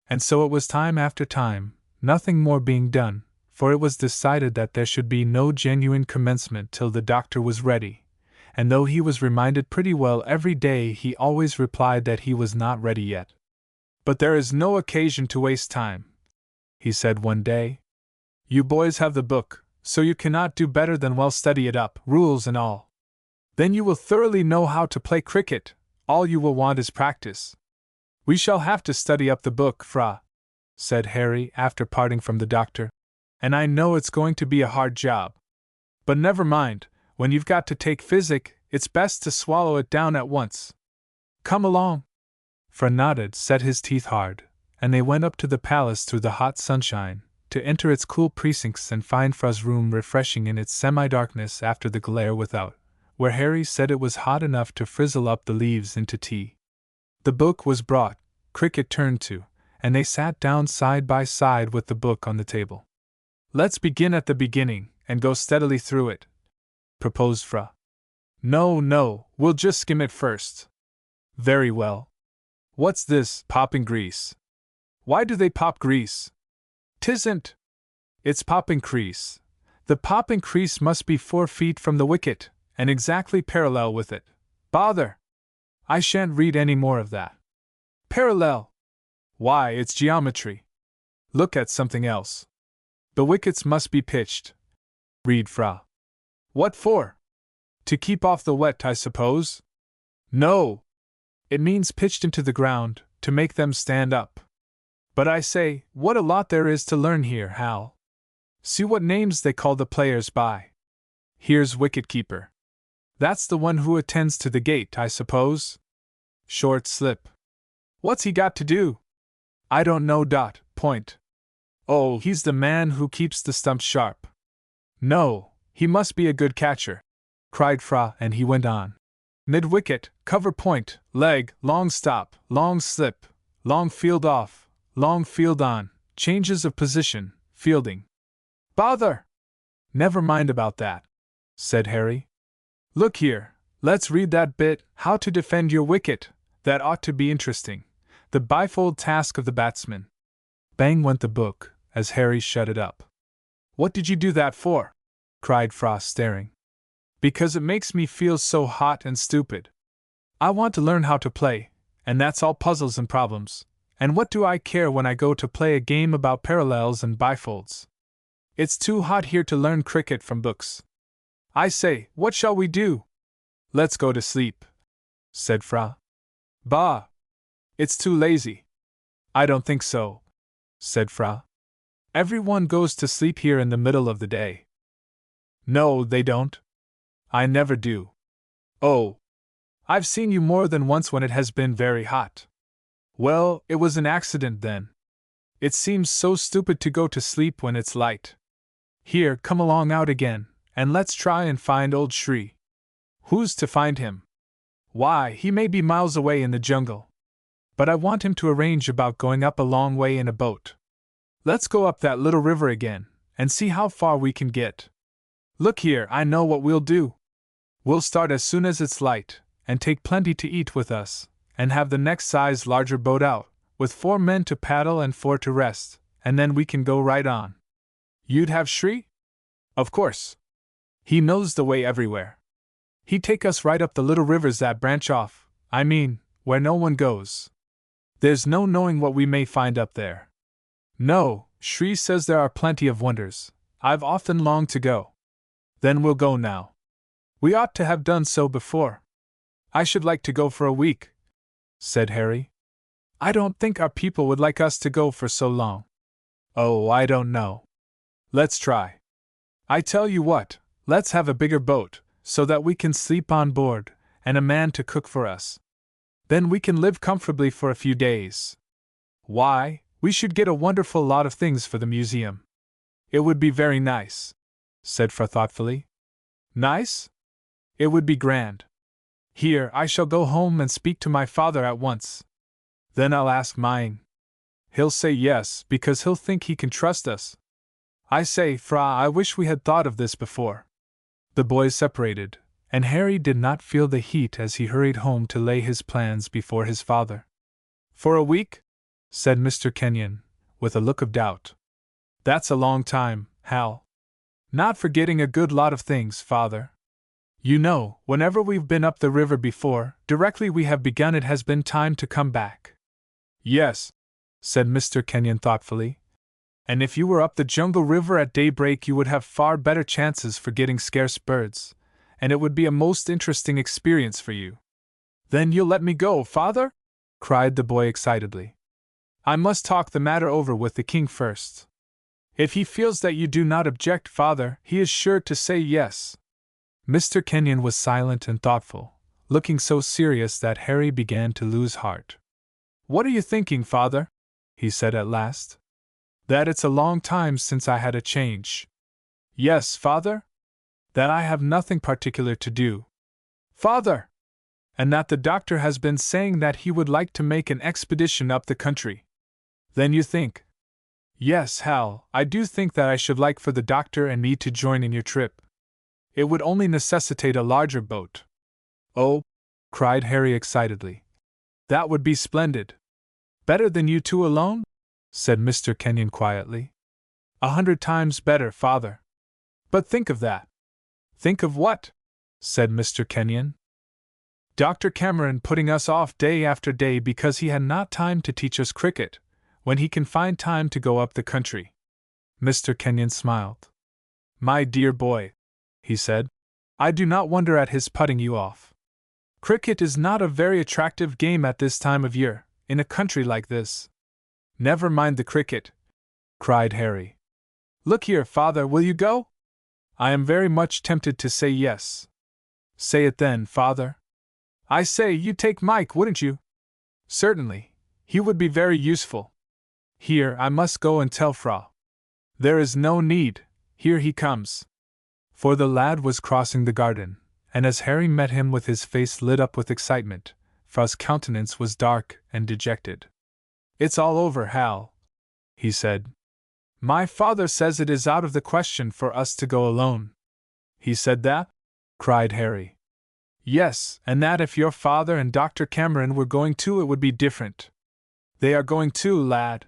And so it was time after time, nothing more being done, for it was decided that there should be no genuine commencement till the doctor was ready, and though he was reminded pretty well every day, he always replied that he was not ready yet. But there is no occasion to waste time, he said one day. You boys have the book, so you cannot do better than well study it up, rules and all. Then you will thoroughly know how to play cricket. All you will want is practice. We shall have to study up the book, Fra, said Harry after parting from the doctor, and I know it's going to be a hard job. But never mind, when you've got to take physic, it's best to swallow it down at once. Come along. Fra nodded, set his teeth hard, and they went up to the palace through the hot sunshine, to enter its cool precincts and find Fra's room refreshing in its semi-darkness after the glare without, where Harry said it was hot enough to frizzle up the leaves into tea. The book was brought, Cricket turned to, and they sat down side by side with the book on the table. Let's begin at the beginning, and go steadily through it, proposed Fra. No, we'll just skim it first. Very well. What's this, popping grease? Why do they pop grease? 'Tisn't. It's popping crease. The popping crease must be 4 feet from the wicket, and exactly parallel with it. Bother! I shan't read any more of that. Parallel! Why, it's geometry. Look at something else. The wickets must be pitched. Read, Fra. What for? To keep off the wet, I suppose? No! It means pitched into the ground, to make them stand up. But I say, what a lot there is to learn here, Hal. See what names they call the players by. Here's wicket-keeper. That's the one who attends to the gate, I suppose? Short slip. What's he got to do? I don't know. Point. Oh, he's the man who keeps the stumps sharp. No, he must be a good catcher, cried Fra, and he went on. Mid-wicket, cover point, leg, long stop, long slip, long field off, long field on, changes of position, fielding. Bother! Never mind about that, said Harry. Look here, let's read that bit, how to defend your wicket. That ought to be interesting. The bifold task of the batsman. Bang went the book, as Harry shut it up. What did you do that for? Cried Fra, staring. Because it makes me feel so hot and stupid. I want to learn how to play, and that's all puzzles and problems. And what do I care when I go to play a game about parallels and bifolds? It's too hot here to learn cricket from books. I say, what shall we do? Let's go to sleep, said Fra. Bah! It's too lazy. I don't think so, said Fra. Everyone goes to sleep here in the middle of the day. No, they don't. I never do. Oh! I've seen you more than once when it has been very hot. Well, it was an accident then. It seems so stupid to go to sleep when it's light. Here, come along out again, and let's try and find old Shri. Who's to find him? Why, he may be miles away in the jungle. But I want him to arrange about going up a long way in a boat. Let's go up that little river again, and see how far we can get. Look here, I know what we'll do. We'll start as soon as it's light, and take plenty to eat with us, and have the next size larger boat out, with 4 men to paddle and 4 to rest, and then we can go right on. You'd have Shri? Of course. He knows the way everywhere. He'd take us right up the little rivers that branch off, where no one goes. There's no knowing what we may find up there. No, Shri says there are plenty of wonders. I've often longed to go. Then we'll go now. We ought to have done so before. I should like to go for a week, said Harry. I don't think our people would like us to go for so long. Oh, I don't know. Let's try. I tell you what, let's have a bigger boat, so that we can sleep on board, and a man to cook for us. Then we can live comfortably for a few days. Why, we should get a wonderful lot of things for the museum. It would be very nice, said Fra thoughtfully. Nice? It would be grand. Here, I shall go home and speak to my father at once. Then I'll ask mine. He'll say yes, because he'll think he can trust us. I say, Fra, I wish we had thought of this before. The boys separated, and Harry did not feel the heat as he hurried home to lay his plans before his father. "For a week?" said Mr. Kenyon, with a look of doubt. "That's a long time, Hal. Not forgetting a good lot of things, father. You know, whenever we've been up the river before, directly we have begun it has been time to come back." "Yes," said Mr. Kenyon thoughtfully. "And if you were up the jungle river at daybreak, you would have far better chances for getting scarce birds, and it would be a most interesting experience for you." "Then you'll let me go, father?" cried the boy excitedly. "I must talk the matter over with the king first. If he feels that you do not object, father, he is sure to say yes." Mr. Kenyon was silent and thoughtful, looking so serious that Harry began to lose heart. "What are you thinking, father?" he said at last. "That it's a long time since I had a change." "Yes, father." "That I have nothing particular to do." "Father!" "And that the doctor has been saying that he would like to make an expedition up the country." "Then you think—" "Yes, Hal, I do think that I should like for the doctor and me to join in your trip. It would only necessitate a larger boat." "Oh!" cried Harry excitedly. "That would be splendid." "Better than you two alone?" said Mr. Kenyon quietly. "100 times better, father." "But think of that." "Think of what?" said Mr. Kenyon. "Dr. Cameron putting us off day after day because he had not time to teach us cricket, when he can find time to go up the country." Mr. Kenyon smiled. "My dear boy," he said, "I do not wonder at his putting you off. Cricket is not a very attractive game at this time of year, in a country like this." "Never mind the cricket," cried Harry. "Look here, father, will you go?" "I am very much tempted to say yes." "Say it then, father." "I say, you'd take Mike, wouldn't you?" "Certainly. He would be very useful. Here, I must go and tell Fra." "There is no need. Here he comes." For the lad was crossing the garden, and as Harry met him with his face lit up with excitement, Fra's countenance was dark and dejected. "It's all over, Hal," he said. "My father says it is out of the question for us to go alone." "He said that?" cried Harry. "Yes, and that if your father and Dr. Cameron were going too, it would be different." "They are going too, lad,"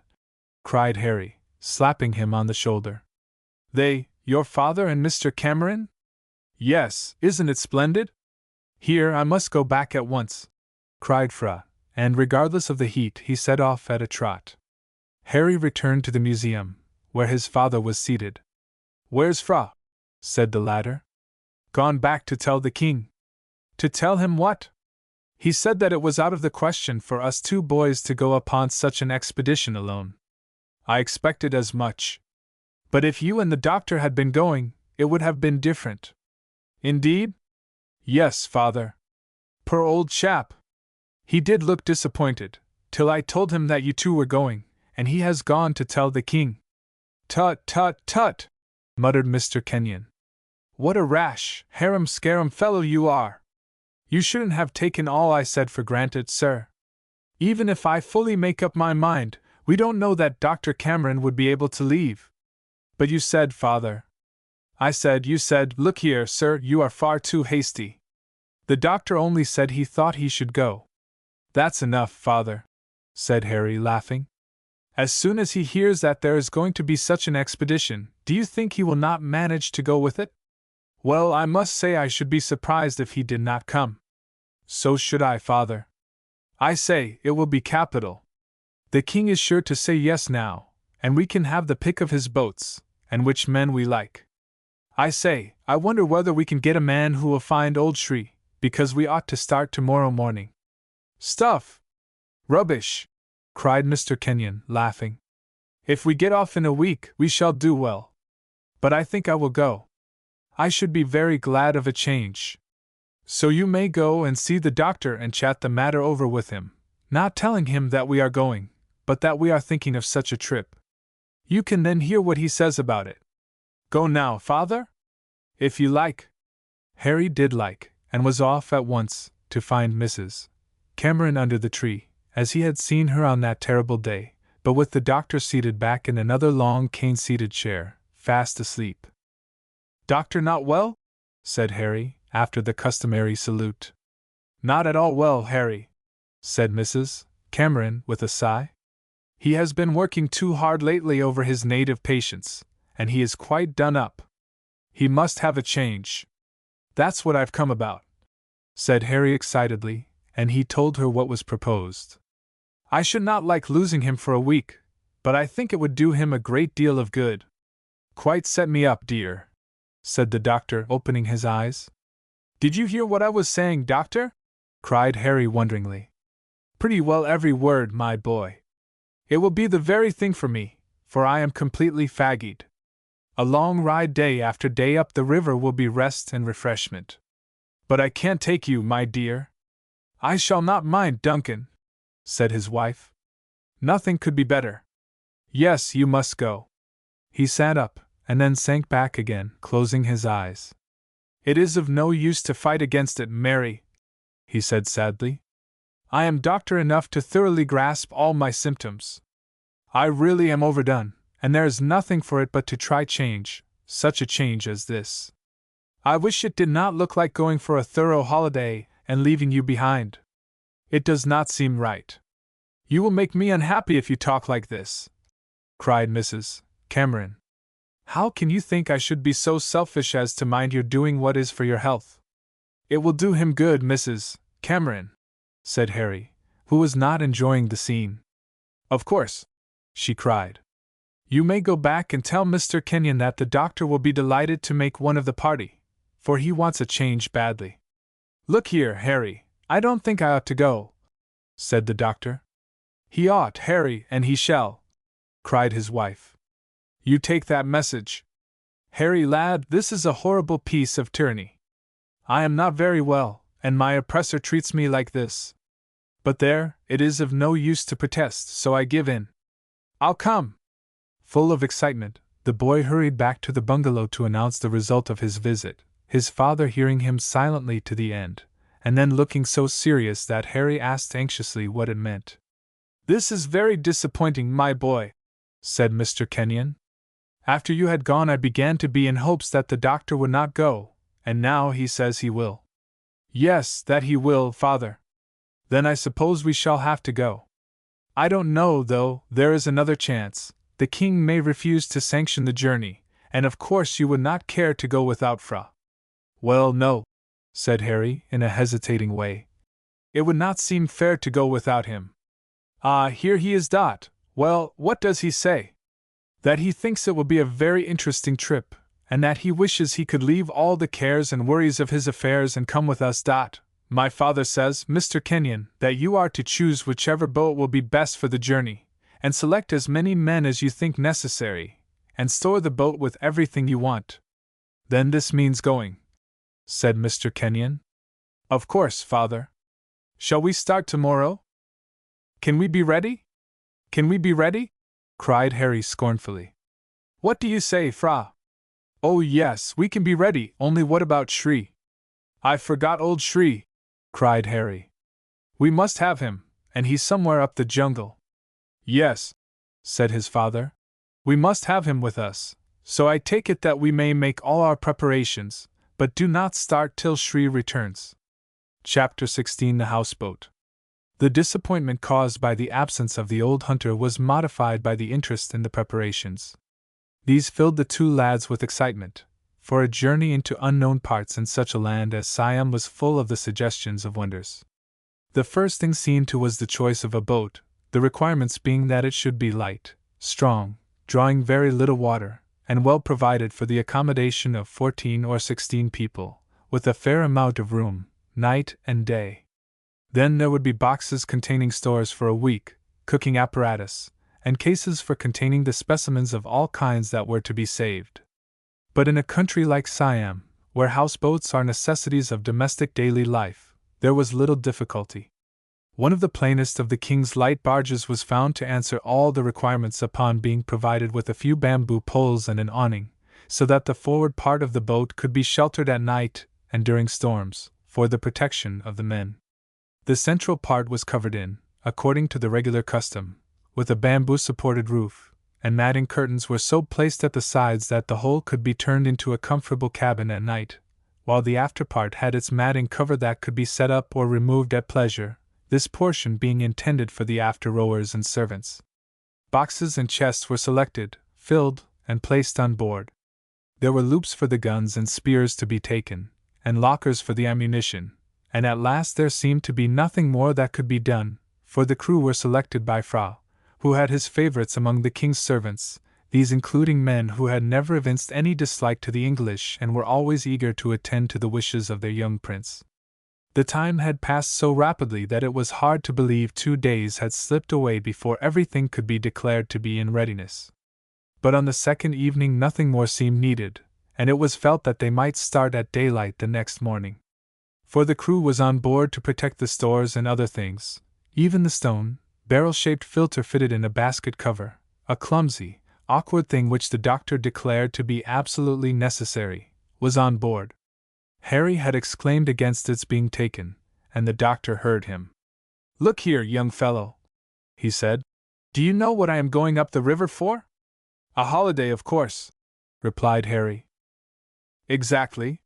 cried Harry, slapping him on the shoulder. "They, your father and Mr. Cameron?" "Yes, isn't it splendid?" "Here, I must go back at once," cried Fra, and regardless of the heat, he set off at a trot. Harry returned to the museum, where his father was seated. "Where's Fra?" said the latter. "Gone back to tell the king." "To tell him what?" "He said that it was out of the question for us two boys to go upon such an expedition alone." "I expected as much. But if you and the doctor had been going, it would have been different." "Indeed?" "Yes, father." "Poor old chap! He did look disappointed, till I told him that you two were going, and he has gone to tell the king." "Tut, tut, tut!" muttered Mr. Kenyon. "What a rash, harum-scarum fellow you are! You shouldn't have taken all I said for granted, sir. Even if I fully make up my mind, we don't know that Dr. Cameron would be able to leave." "But you said, father—" You said, look here, sir, you are far too hasty. The doctor only said he thought he should go." "That's enough, father," said Harry, laughing. "As soon as he hears that there is going to be such an expedition, do you think he will not manage to go with it?" "Well, I must say I should be surprised if he did not come." "So should I, father." "I say, it will be capital. The king is sure to say yes now, and we can have the pick of his boats, and which men we like. I say, I wonder whether we can get a man who will find Old Shri, because we ought to start tomorrow morning." "Stuff! Rubbish!" cried Mr. Kenyon, laughing. "If we get off in a week, we shall do well. But I think I will go. I should be very glad of a change." "So you may go and see the doctor and chat the matter over with him, not telling him that we are going, but that we are thinking of such a trip. You can then hear what he says about it. Go now, father?" "If you like." Harry did like, and was off at once, to find Mrs. Cameron under the tree, as he had seen her on that terrible day, but with the doctor seated back in another long cane-seated chair, fast asleep. "Doctor not well?" said Harry, after the customary salute. "Not at all well, Harry," said Mrs. Cameron with a sigh. "He has been working too hard lately over his native patients, and he is quite done up. He must have a change." "That's what I've come about," said Harry excitedly, and he told her what was proposed. "I should not like losing him for a week, but I think it would do him a great deal of good." "Quite set me up, dear," said the doctor, opening his eyes. "Did you hear what I was saying, doctor?" cried Harry wonderingly. "Pretty well every word, my boy. It will be the very thing for me, for I am completely fagged. A long ride day after day up the river will be rest and refreshment. But I can't take you, my dear." "I shall not mind, Duncan," said his wife. "Nothing could be better." "Yes, you must go." He sat up, and then sank back again, closing his eyes. "It is of no use to fight against it, Mary," he said sadly. "I am doctor enough to thoroughly grasp all my symptoms. I really am overdone, and there is nothing for it but to try change, such a change as this. I wish it did not look like going for a thorough holiday and leaving you behind. It does not seem right." "You will make me unhappy if you talk like this," cried Mrs. Cameron. "How can you think I should be so selfish as to mind your doing what is for your health?" "It will do him good, Mrs. Cameron," said Harry, who was not enjoying the scene. "Of course," she cried. "You may go back and tell Mr. Kenyon that the doctor will be delighted to make one of the party, for he wants a change badly." "Look here, Harry, I don't think I ought to go," said the doctor. "He ought, Harry, and he shall," cried his wife. "You take that message. Harry, lad, this is a horrible piece of tyranny. I am not very well, and my oppressor treats me like this. But there, it is of no use to protest, so I give in. I'll come." Full of excitement, the boy hurried back to the bungalow to announce the result of his visit, his father hearing him silently to the end, and then looking so serious that Harry asked anxiously what it meant. "This is very disappointing, my boy," said Mr. Kenyon. "After you had gone I began to be in hopes that the doctor would not go, and now he says he will." "Yes, that he will, father." "Then I suppose we shall have to go." "I don't know, though, there is another chance. The king may refuse to sanction the journey, and of course you would not care to go without Fra." "Well, no," said Harry, in a hesitating way. "It would not seem fair to go without him." "Ah, here he is, Dot. Well, what does he say?" "That he thinks it will be a very interesting trip, and that he wishes he could leave all the cares and worries of his affairs and come with us. Dot, my father says, Mr. Kenyon, that you are to choose whichever boat will be best for the journey, and select as many men as you think necessary, and store the boat with everything you want." "Then this means going," said Mr. Kenyon. "Of course, father." "Shall we start tomorrow?" "Can we be ready? Can we be ready?" cried Harry scornfully. "What do you say, Fra?" "Oh, yes, we can be ready, only what about Shri?" "I forgot old Shri," cried Harry. "We must have him, and he's somewhere up the jungle." "Yes," said his father, "we must have him with us, so I take it that we may make all our preparations, but do not start till Shri returns." Chapter 16: The Houseboat. The disappointment caused by the absence of the old hunter was modified by the interest in the preparations. These filled the two lads with excitement, for a journey into unknown parts in such a land as Siam was full of the suggestions of wonders. The first thing seen to was the choice of a boat, the requirements being that it should be light, strong, drawing very little water, and well provided for the accommodation of 14 or 16 people, with a fair amount of room, night and day. Then there would be boxes containing stores for a week, cooking apparatus, and cases for containing the specimens of all kinds that were to be saved. But in a country like Siam, where houseboats are necessities of domestic daily life, there was little difficulty. One of the plainest of the king's light barges was found to answer all the requirements upon being provided with a few bamboo poles and an awning, so that the forward part of the boat could be sheltered at night and during storms, for the protection of the men. The central part was covered in, according to the regular custom, with a bamboo-supported roof, and matting curtains were so placed at the sides that the whole could be turned into a comfortable cabin at night, while the after part had its matting cover that could be set up or removed at pleasure, this portion being intended for the after rowers and servants. Boxes and chests were selected, filled, and placed on board. There were loops for the guns and spears to be taken, and lockers for the ammunition, and at last there seemed to be nothing more that could be done, for the crew were selected by Fra, who had his favorites among the king's servants, these including men who had never evinced any dislike to the English and were always eager to attend to the wishes of their young prince. The time had passed so rapidly that it was hard to believe 2 days had slipped away before everything could be declared to be in readiness. But on the second evening nothing more seemed needed, and it was felt that they might start at daylight the next morning. For the crew was on board to protect the stores and other things, even the stone, barrel-shaped filter fitted in a basket cover, a clumsy, awkward thing which the doctor declared to be absolutely necessary, was on board. Harry had exclaimed against its being taken, and the doctor heard him. "Look here, young fellow," he said. "Do you know what I am going up the river for?" "A holiday, of course," replied Harry. "Exactly.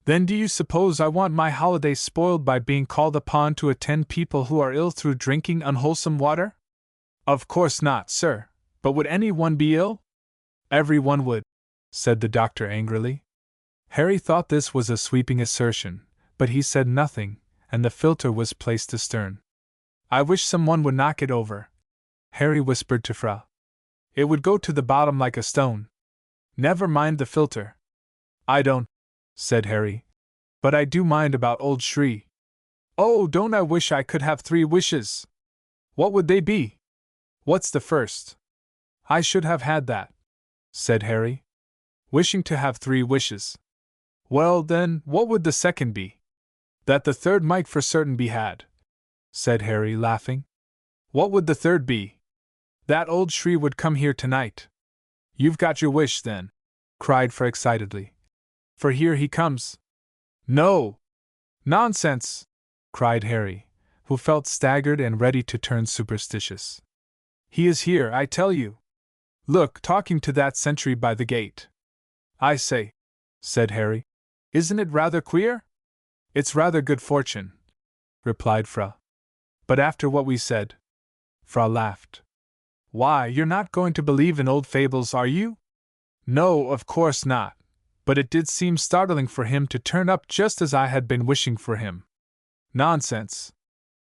Then do you suppose I want my holiday spoiled by being called upon to attend people who are ill through drinking unwholesome water?" "Of course not, sir. But would any one be ill?" "Every one would," said the doctor angrily. Harry thought this was a sweeping assertion, but he said nothing, and the filter was placed astern. "I wish some one would knock it over," Harry whispered to Fra. "It would go to the bottom like a stone. Never mind the filter." "I don't," said Harry. "But I do mind about old Shri." "Oh, don't I wish I could have 3 wishes!" "What would they be?" "What's the first?" "I should have had that," said Harry. "Wishing to have 3 wishes." "Well, then, what would the second be?" "That the third might for certain be had," said Harry, laughing. "What would the third be?" "That old Shri would come here tonight." "You've got your wish, then," cried Fra excitedly. "For here he comes." "No!" "Nonsense!" cried Harry, who felt staggered and ready to turn superstitious. "He is here, I tell you. Look, talking to that sentry by the gate." "I say," said Harry, "isn't it rather queer?" "It's rather good fortune," replied Fra. "But after what we said." Fra laughed. "Why, you're not going to believe in old fables, are you?" "No, of course not. But it did seem startling for him to turn up just as I had been wishing for him." "Nonsense!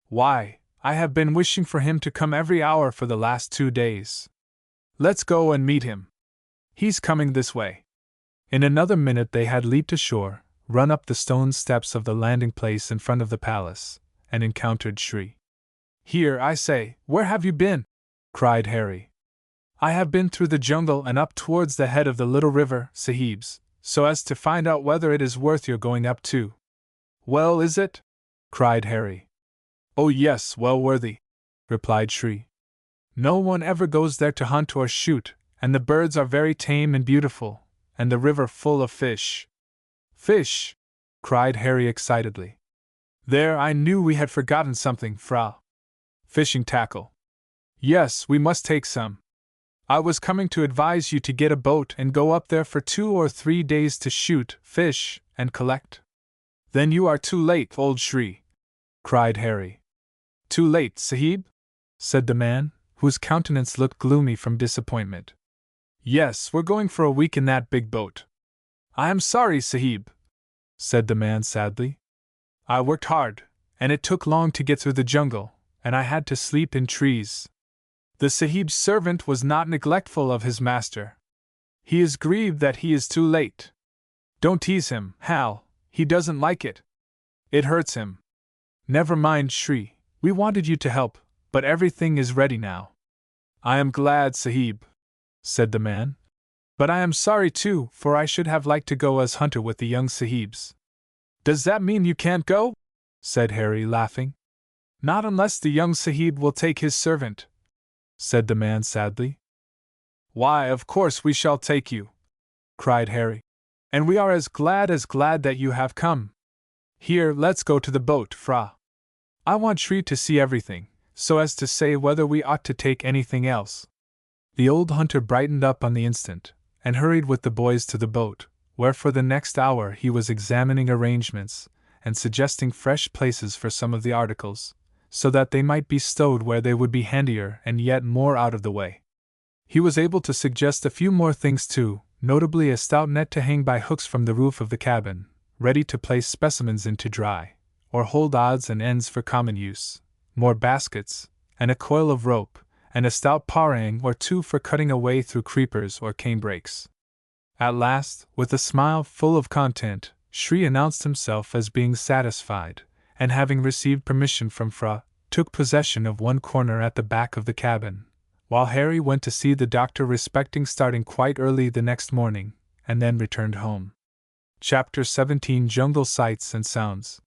Why, I have been wishing for him to come every hour for the last 2 days. Let's go and meet him. He's coming this way." In another minute they had leaped ashore, run up the stone steps of the landing place in front of the palace, and encountered Shri. "Here, I say, where have you been?" cried Harry. "I have been through the jungle and up towards the head of the little river, Sahibs, so as to find out whether it is worth your going up to." "Well, is it?" cried Harry. "Oh yes, well worthy," replied Shri. "No one ever goes there to hunt or shoot, and the birds are very tame and beautiful, and the river full of fish." "Fish!" cried Harry excitedly. "There, I knew we had forgotten something, Fra. Fishing tackle. Yes, we must take some. I was coming to advise you to get a boat and go up there for 2 or 3 days to shoot, fish, and collect." "Then you are too late, old Shri," cried Harry. "Too late, Sahib?" said the man, whose countenance looked gloomy from disappointment. "Yes, we're going for a week in that big boat." "I am sorry, Sahib," said the man sadly. "I worked hard, and it took long to get through the jungle, and I had to sleep in trees." The Sahib's servant was not neglectful of his master. "He is grieved that he is too late." "Don't tease him, Hal, he doesn't like it. It hurts him." "Never mind, Shri, we wanted you to help, but everything is ready now." "I am glad, Sahib," said the man. "But I am sorry too, for I should have liked to go as hunter with the young Sahibs." "Does that mean you can't go?" said Harry, laughing. "Not unless the young Sahib will take his servant," said the man sadly. "Why, of course we shall take you," cried Harry. "And we are as glad that you have come. Here, let's go to the boat, Fra. I want Shri to see everything, so as to say whether we ought to take anything else." The old hunter brightened up on the instant, and hurried with the boys to the boat, where for the next hour he was examining arrangements and suggesting fresh places for some of the articles, so that they might be stowed where they would be handier and yet more out of the way. He was able to suggest a few more things too, notably a stout net to hang by hooks from the roof of the cabin, ready to place specimens in to dry, or hold odds and ends for common use, more baskets, and a coil of rope, and a stout parang or two for cutting a way through creepers or canebrakes. At last, with a smile full of content, Shri announced himself as being satisfied, and having received permission from Fra, took possession of one corner at the back of the cabin, while Harry went to see the doctor respecting starting quite early the next morning, and then returned home. Chapter 17 Jungle Sights and Sounds.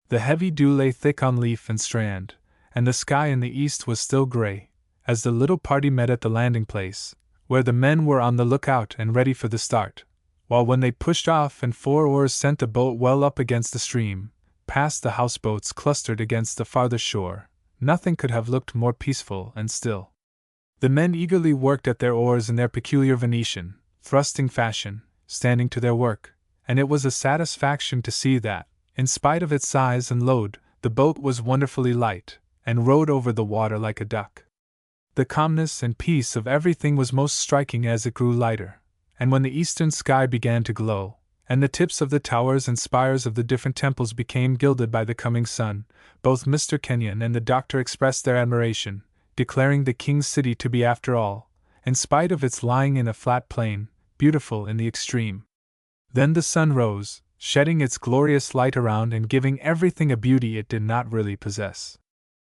The heavy dew lay thick on leaf and strand, and the sky in the east was still gray, as the little party met at the landing place, where the men were on the lookout and ready for the start, while when they pushed off and 4 oars sent the boat well up against the stream, past the houseboats clustered against the farther shore, nothing could have looked more peaceful and still. The men eagerly worked at their oars in their peculiar Venetian, thrusting fashion, standing to their work, and it was a satisfaction to see that, in spite of its size and load, the boat was wonderfully light, and rode over the water like a duck. The calmness and peace of everything was most striking as it grew lighter, and when the eastern sky began to glow, and the tips of the towers and spires of the different temples became gilded by the coming sun, both Mr. Kenyon and the doctor expressed their admiration, declaring the king's city to be, after all, in spite of its lying in a flat plain, beautiful in the extreme. Then the sun rose, shedding its glorious light around and giving everything a beauty it did not really possess.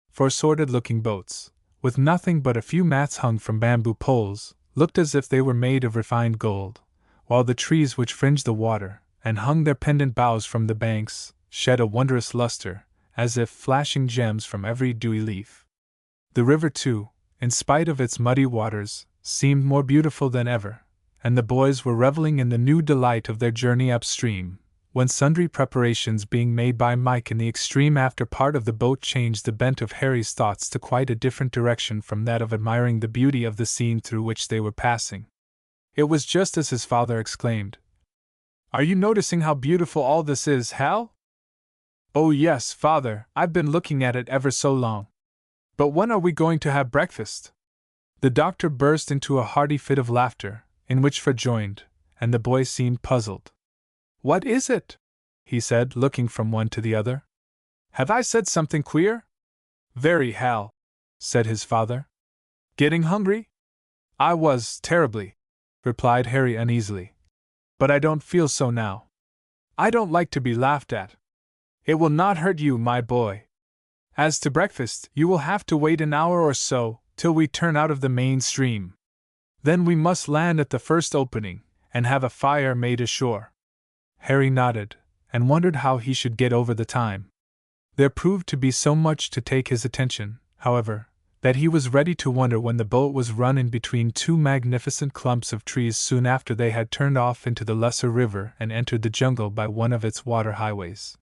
For sordid-looking boats, with nothing but a few mats hung from bamboo poles, looked as if they were made of refined gold, while the trees which fringed the water, and hung their pendant boughs from the banks, shed a wondrous luster, as if flashing gems from every dewy leaf. The river, too, in spite of its muddy waters, seemed more beautiful than ever, and the boys were reveling in the new delight of their journey upstream, when sundry preparations being made by Mike in the extreme after part of the boat changed the bent of Harry's thoughts to quite a different direction from that of admiring the beauty of the scene through which they were passing. It was just as his father exclaimed, "Are you noticing how beautiful all this is, Hal?" "Oh yes, father, I've been looking at it ever so long. But when are we going to have breakfast?" The doctor burst into a hearty fit of laughter, in which Fred joined, and the boy seemed puzzled. "What is it?" he said, looking from one to the other. "Have I said something queer?" "Very, Hal," said his father. "Getting hungry?" "I was, terribly," replied Harry uneasily. "But I don't feel so now. I don't like to be laughed at." "It will not hurt you, my boy. As to breakfast, you will have to wait an hour or so, till we turn out of the main stream. Then we must land at the first opening, and have a fire made ashore." Harry nodded, and wondered how he should get over the time. There proved to be so much to take his attention, however, that he was ready to wonder when the boat was run in between 2 magnificent clumps of trees soon after they had turned off into the lesser river and entered the jungle by one of its water highways.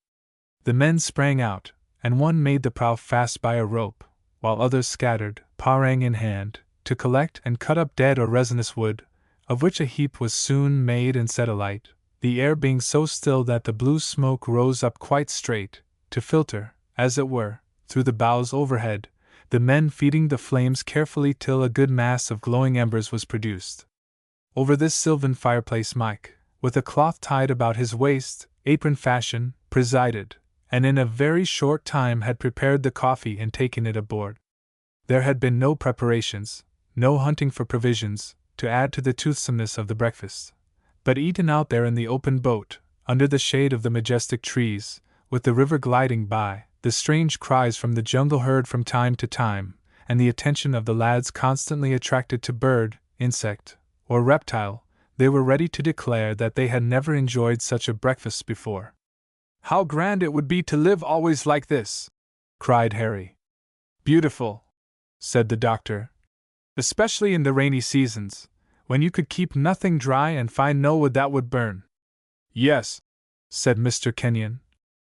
The men sprang out, and one made the prow fast by a rope, while others scattered, parang in hand, to collect and cut up dead or resinous wood, of which a heap was soon made and set alight, the air being so still that the blue smoke rose up quite straight, to filter, as it were, through the boughs overhead, the men feeding the flames carefully till a good mass of glowing embers was produced. Over this sylvan fireplace Mike, with a cloth tied about his waist, apron fashion, presided, and in a very short time had prepared the coffee and taken it aboard. There had been no preparations, no hunting for provisions, to add to the toothsomeness of the breakfast, but eaten out there in the open boat, under the shade of the majestic trees, with the river gliding by, the strange cries from the jungle heard from time to time, and the attention of the lads constantly attracted to bird, insect, or reptile, they were ready to declare that they had never enjoyed such a breakfast before. "How grand it would be to live always like this!" cried Harry. "Beautiful," said the doctor, "especially in the rainy seasons, when you could keep nothing dry and find no wood that would burn." "Yes," said Mr. Kenyon.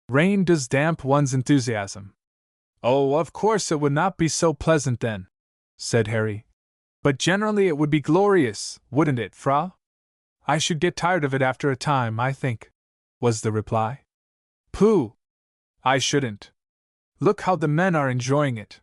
"Rain does damp one's enthusiasm." "Oh, of course it would not be so pleasant then," said Harry. "But generally it would be glorious, wouldn't it, Fra?" I should get tired of it after a time, I think, was the reply. Pooh! I shouldn't. Look how the men are enjoying it.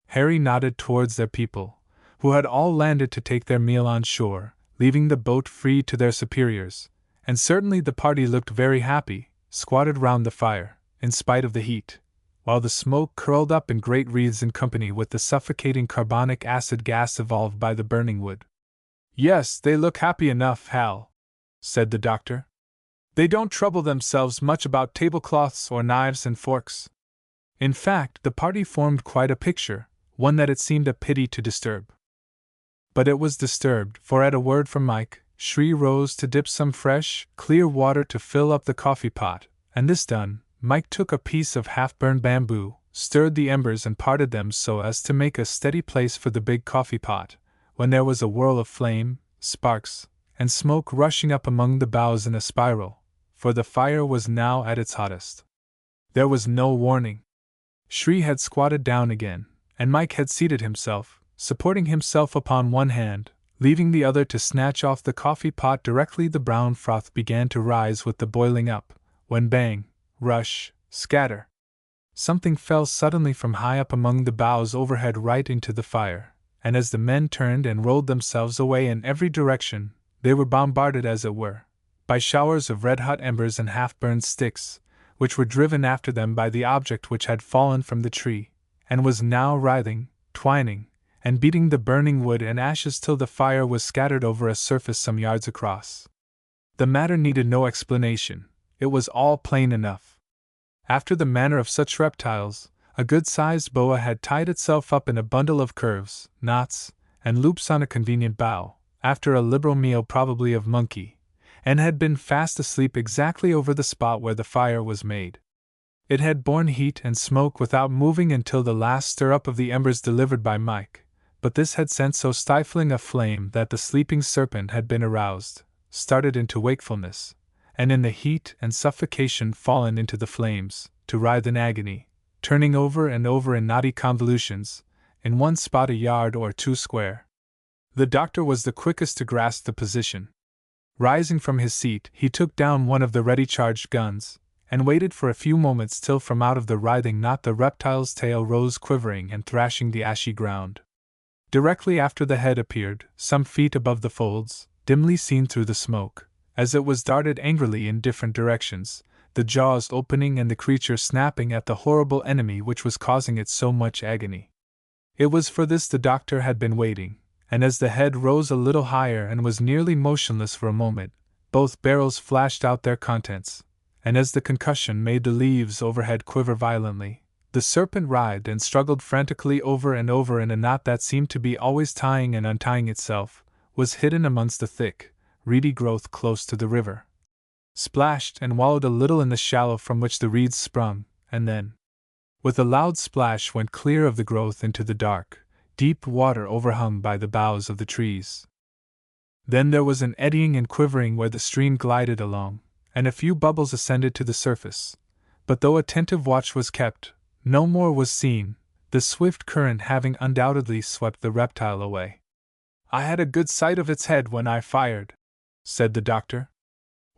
Harry nodded towards their people, who had all landed to take their meal on shore, leaving the boat free to their superiors, and certainly the party looked very happy, squatted round the fire, in spite of the heat, while the smoke curled up in great wreaths in company with the suffocating carbonic acid gas evolved by the burning wood. Yes, they look happy enough, Hal, said the doctor. They don't trouble themselves much about tablecloths or knives and forks. In fact, the party formed quite a picture, one that it seemed a pity to disturb. But it was disturbed, for at a word from Mike, Shri rose to dip some fresh, clear water to fill up the coffee pot, and this done, Mike took a piece of half-burned bamboo, stirred the embers and parted them so as to make a steady place for the big coffee pot, when there was a whirl of flame, sparks, and smoke rushing up among the boughs in a spiral, for the fire was now at its hottest. There was no warning. Shri had squatted down again, and Mike had seated himself, supporting himself upon one hand, leaving the other to snatch off the coffee pot directly the brown froth began to rise with the boiling up, when bang, rush, scatter. Something fell suddenly from high up among the boughs overhead right into the fire, and as the men turned and rolled themselves away in every direction, they were bombarded, as it were, by showers of red-hot embers and half-burned sticks, which were driven after them by the object which had fallen from the tree, and was now writhing, twining, and beating the burning wood and ashes till the fire was scattered over a surface some yards across. The matter needed no explanation, it was all plain enough. After the manner of such reptiles, a good-sized boa had tied itself up in a bundle of curves, knots, and loops on a convenient bough, after a liberal meal probably of monkey, and had been fast asleep exactly over the spot where the fire was made. It had borne heat and smoke without moving until the last stir-up of the embers delivered by Mike, but this had sent so stifling a flame that the sleeping serpent had been aroused, started into wakefulness, and in the heat and suffocation fallen into the flames, to writhe in agony, turning over and over in knotty convolutions, in one spot a yard or two square. The doctor was the quickest to grasp the position. Rising from his seat, he took down one of the ready-charged guns, and waited for a few moments till from out of the writhing knot the reptile's tail rose quivering and thrashing the ashy ground. Directly after the head appeared, some feet above the folds, dimly seen through the smoke, as it was darted angrily in different directions, the jaws opening and the creature snapping at the horrible enemy which was causing it so much agony. It was for this the doctor had been waiting, and as the head rose a little higher and was nearly motionless for a moment, both barrels flashed out their contents, and as the concussion made the leaves overhead quiver violently, the serpent writhed and struggled frantically over and over in a knot that seemed to be always tying and untying itself, was hidden amongst the thick, reedy growth close to the river, splashed and wallowed a little in the shallow from which the reeds sprung, and then, with a loud splash, went clear of the growth into the dark, deep water overhung by the boughs of the trees. Then there was an eddying and quivering where the stream glided along, and a few bubbles ascended to the surface, but though attentive watch was kept, no more was seen, the swift current having undoubtedly swept the reptile away. I had a good sight of its head when I fired, said the doctor.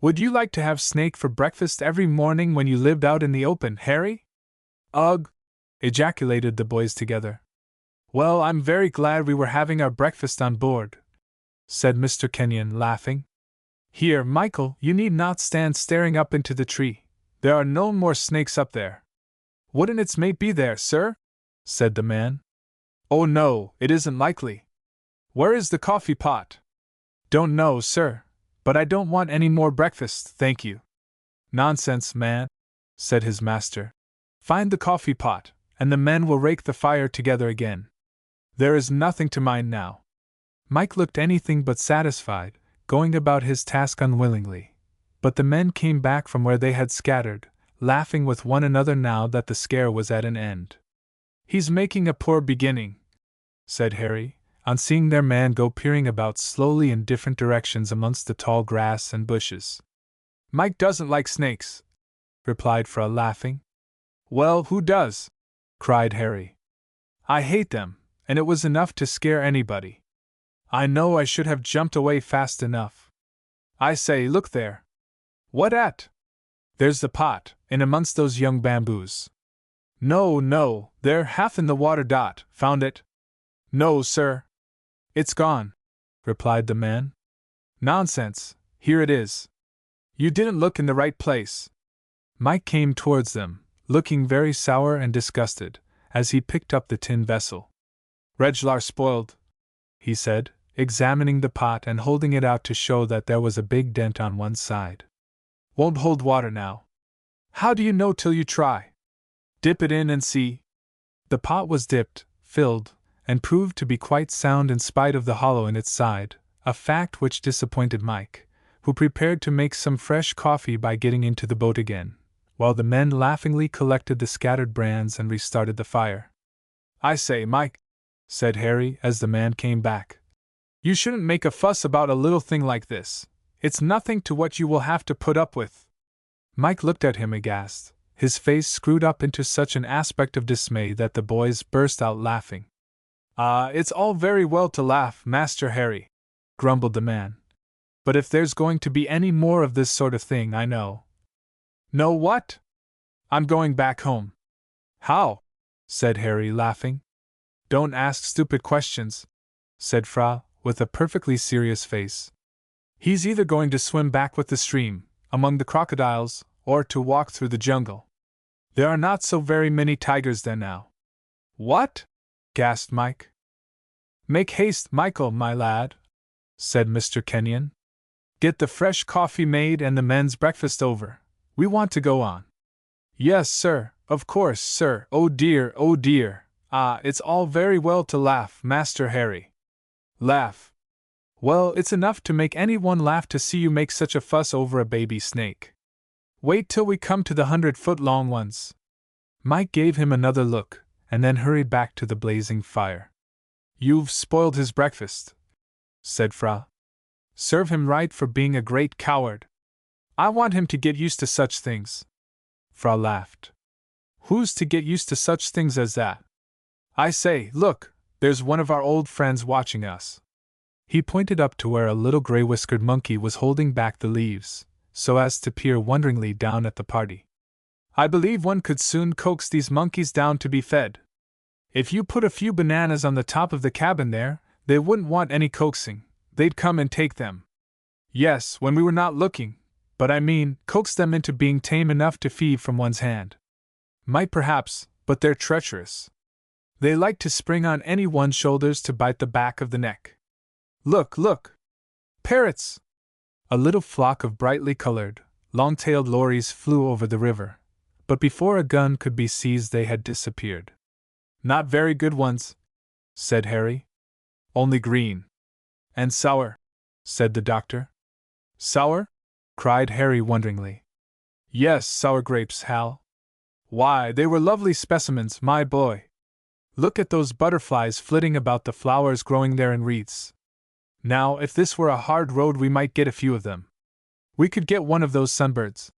Would you like to have snake for breakfast every morning when you lived out in the open, Harry? Ugh! Ejaculated the boys together. Well, I'm very glad we were having our breakfast on board, said Mr. Kenyon, laughing. Here, Michael, you need not stand staring up into the tree. There are no more snakes up there. Wouldn't its mate be there, sir? Said the man. Oh no, it isn't likely. Where is the coffee pot? Don't know, sir, but I don't want any more breakfast, thank you. Nonsense, man, said his master. Find the coffee pot, and the men will rake the fire together again. There is nothing to mind now. Mike looked anything but satisfied, going about his task unwillingly, but the men came back from where they had scattered, laughing with one another now that the scare was at an end. He's making a poor beginning, said Harry, on seeing their man go peering about slowly in different directions amongst the tall grass and bushes. Mike doesn't like snakes, replied Fra, laughing. Well, who does? Cried Harry. I hate them, and it was enough to scare anybody. I know I should have jumped away fast enough. I say, look there. What at? There's the pot, in amongst those young bamboos. No, no, they're half in the water. Found it? No, sir. It's gone, replied the man. Nonsense, here it is. You didn't look in the right place. Mike came towards them, looking very sour and disgusted, as he picked up the tin vessel. Reg'lar spoiled, he said, examining the pot and holding it out to show that there was a big dent on one side. Won't hold water now. How do you know till you try? Dip it in and see. The pot was dipped, filled, and proved to be quite sound in spite of the hollow in its side, a fact which disappointed Mike, who prepared to make some fresh coffee by getting into the boat again, while the men laughingly collected the scattered brands and restarted the fire. I say, Mike, said Harry as the man came back, you shouldn't make a fuss about a little thing like this. It's nothing to what you will have to put up with. Mike looked at him aghast, his face screwed up into such an aspect of dismay that the boys burst out laughing. It's all very well to laugh, Master Harry, grumbled the man. But if there's going to be any more of this sort of thing, I know. Know what? I'm going back home. How? Said Harry, laughing. Don't ask stupid questions, said Fra, with a perfectly serious face. He's either going to swim back with the stream, among the crocodiles, or to walk through the jungle. There are not so very many tigers there now. What? Gasped Mike. Make haste, Michael, my lad, said Mr. Kenyon. Get the fresh coffee made and the men's breakfast over. We want to go on. Yes, sir, of course, sir. Oh dear, oh dear. It's all very well to laugh, Master Harry. Laugh? Well, it's enough to make anyone laugh to see you make such a fuss over a baby snake. Wait till we come to the 100-foot-long ones. Mike gave him another look, and then hurried back to the blazing fire. You've spoiled his breakfast, said Fra. Serve him right for being a great coward. I want him to get used to such things. Fra laughed. Who's to get used to such things as that? I say, look, there's one of our old friends watching us. He pointed up to where a little gray-whiskered monkey was holding back the leaves, so as to peer wonderingly down at the party. I believe one could soon coax these monkeys down to be fed. If you put a few bananas on the top of the cabin there, they wouldn't want any coaxing. They'd come and take them. Yes, when we were not looking, but I mean, coax them into being tame enough to feed from one's hand. Might perhaps, but they're treacherous. They like to spring on any one's shoulders to bite the back of the neck. Look, look! Parrots! A little flock of brightly colored, long-tailed lories flew over the river, but before a gun could be seized they had disappeared. Not very good ones, said Harry. Only green. And sour, said the doctor. Sour? Cried Harry wonderingly. Yes, sour grapes, Hal. Why, they were lovely specimens, my boy. Look at those butterflies flitting about the flowers growing there in wreaths. Now, if this were a hard road, we might get a few of them. We could get one of those sunbirds,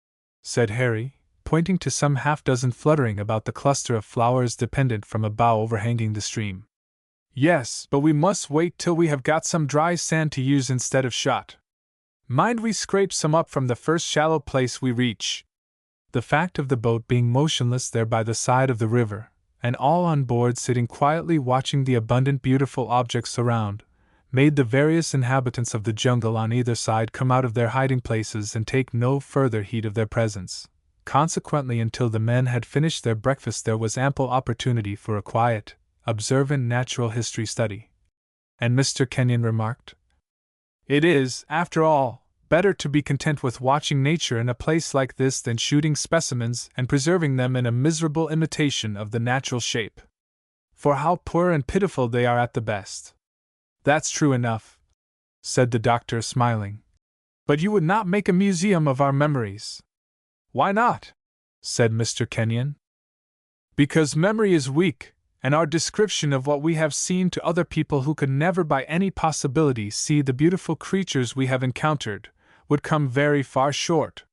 said Harry, pointing to some half-dozen fluttering about the cluster of flowers dependent from a bough overhanging the stream. Yes, but we must wait till we have got some dry sand to use instead of shot. Mind we scrape some up from the first shallow place we reach. The fact of the boat being motionless there by the side of the river, and all on board sitting quietly watching the abundant beautiful objects around, made the various inhabitants of the jungle on either side come out of their hiding places and take no further heed of their presence. Consequently, until the men had finished their breakfast, there was ample opportunity for a quiet, observant natural history study. And Mr. Kenyon remarked, "It is, after all, better to be content with watching nature in a place like this than shooting specimens and preserving them in a miserable imitation of the natural shape. For how poor and pitiful they are at the best." "That's true enough," said the doctor, smiling. "But you would not make a museum of our memories." "Why not?" said Mr. Kenyon. "Because memory is weak, and our description of what we have seen to other people who could never by any possibility see the beautiful creatures we have encountered, would come very far short.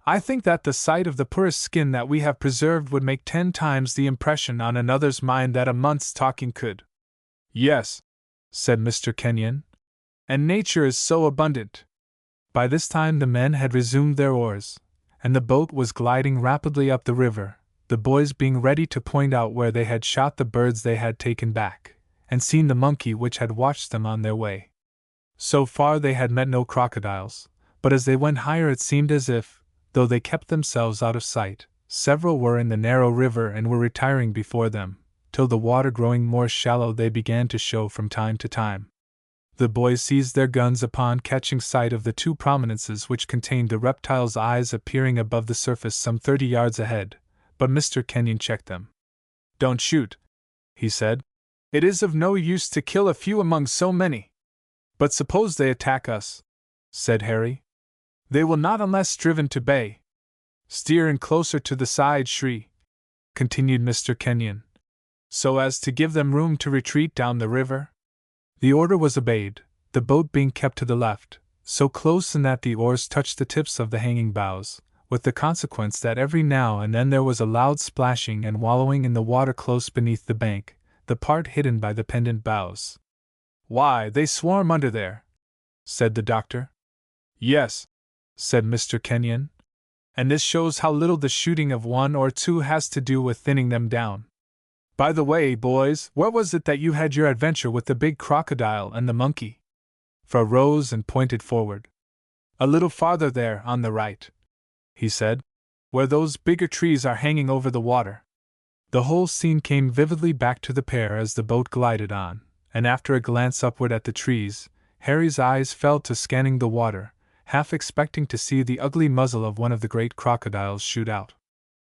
I think that the sight of the poorest skin that we have preserved would make 10 times the impression on another's mind that a month's talking could." "Yes," said Mr. Kenyon, "and nature is so abundant. By this time the men had resumed their oars, and the boat was gliding rapidly up the river, the boys being ready to point out where they had shot the birds they had taken back, and seen the monkey which had watched them on their way. So far they had met no crocodiles, but as they went higher it seemed as if, though they kept themselves out of sight, several were in the narrow river and were retiring before them, till the water growing more shallow they began to show from time to time. The boys seized their guns upon catching sight of the two prominences which contained the reptile's eyes appearing above the surface some 30 yards ahead, but Mr. Kenyon checked them. "Don't shoot," he said. "It is of no use to kill a few among so many." "But suppose they attack us," said Harry. "They will not unless driven to bay." "Steer in closer to the side, Shri," continued Mr. Kenyon, "so as to give them room to retreat down the river." The order was obeyed, the boat being kept to the left, so close in that the oars touched the tips of the hanging boughs, with the consequence that every now and then there was a loud splashing and wallowing in the water close beneath the bank, the part hidden by the pendant boughs. "Why, they swarm under there," said the doctor. "Yes," said Mr. Kenyon, "and this shows how little the shooting of one or two has to do with thinning them down. By the way, boys, where was it that you had your adventure with the big crocodile and the monkey?" Fra rose and pointed forward. "A little farther there, on the right," he said, "where those bigger trees are hanging over the water." The whole scene came vividly back to the pair as the boat glided on, and after a glance upward at the trees, Harry's eyes fell to scanning the water, half expecting to see the ugly muzzle of one of the great crocodiles shoot out.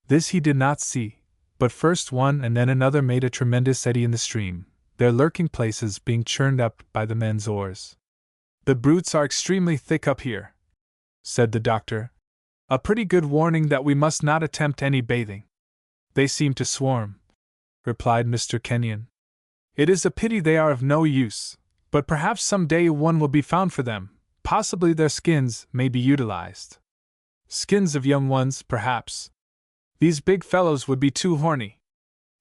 This he did not see, but first one and then another made a tremendous eddy in the stream, their lurking places being churned up by the men's oars. "The brutes are extremely thick up here," said the doctor. "A pretty good warning that we must not attempt any bathing." "They seem to swarm," replied Mr. Kenyon. "It is a pity they are of no use, but perhaps some day one will be found for them. Possibly their skins may be utilized." "Skins of young ones, perhaps. These big fellows would be too horny."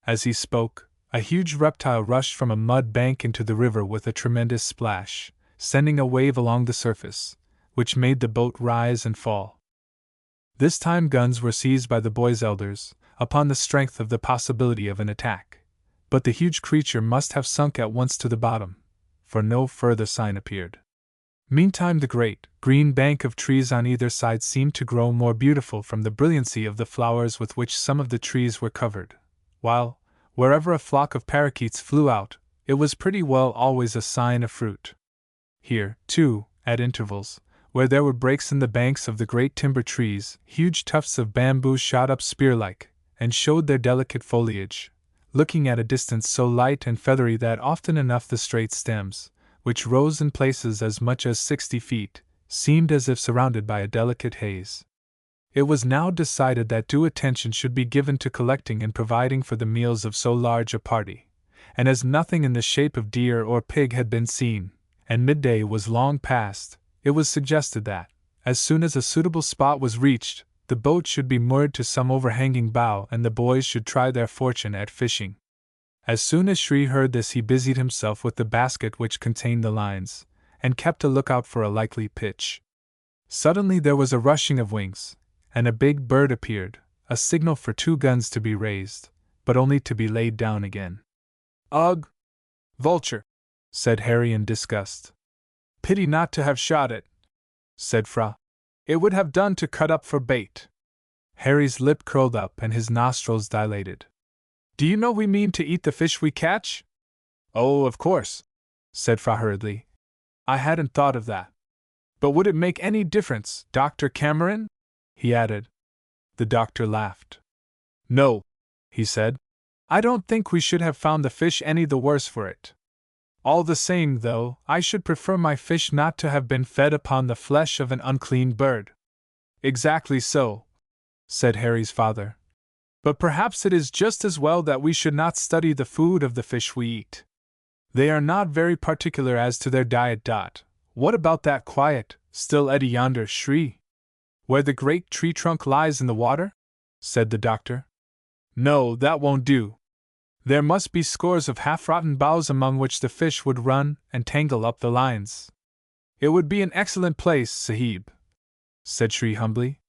As he spoke, a huge reptile rushed from a mud bank into the river with a tremendous splash, sending a wave along the surface, which made the boat rise and fall. This time guns were seized by the boys' elders, upon the strength of the possibility of an attack, but the huge creature must have sunk at once to the bottom, for no further sign appeared. Meantime the great, green bank of trees on either side seemed to grow more beautiful from the brilliancy of the flowers with which some of the trees were covered, while, wherever a flock of parakeets flew out, it was pretty well always a sign of fruit. Here, too, at intervals, where there were breaks in the banks of the great timber trees, huge tufts of bamboo shot up spear-like, and showed their delicate foliage, looking at a distance so light and feathery that often enough the straight stems, which rose in places as much as 60 feet, seemed as if surrounded by a delicate haze. It was now decided that due attention should be given to collecting and providing for the meals of so large a party, and as nothing in the shape of deer or pig had been seen, and midday was long past, it was suggested that, as soon as a suitable spot was reached, the boat should be moored to some overhanging bough and the boys should try their fortune at fishing. As soon as Shri heard this he busied himself with the basket which contained the lines, and kept a lookout for a likely pitch. Suddenly there was a rushing of wings, and a big bird appeared, a signal for 2 guns to be raised, but only to be laid down again. "Ugh! Vulture!" said Harry in disgust. "Pity not to have shot it," said Fra. "It would have done to cut up for bait." Harry's lip curled up and his nostrils dilated. "Do you know we mean to eat the fish we catch?" "Oh, of course," said Fra hurriedly. "I hadn't thought of that. But would it make any difference, Dr. Cameron?" he added. The doctor laughed. "No," he said. "I don't think we should have found the fish any the worse for it. All the same, though, I should prefer my fish not to have been fed upon the flesh of an unclean bird." "Exactly so," said Harry's father. "But perhaps it is just as well that we should not study the food of the fish we eat. They are not very particular as to their diet. What about that quiet, still eddy yonder, Shri? Where the great tree trunk lies in the water?" said the doctor. "No, that won't do. There must be scores of half-rotten boughs among which the fish would run and tangle up the lines." It would be an excellent place, Sahib, said Shri humbly.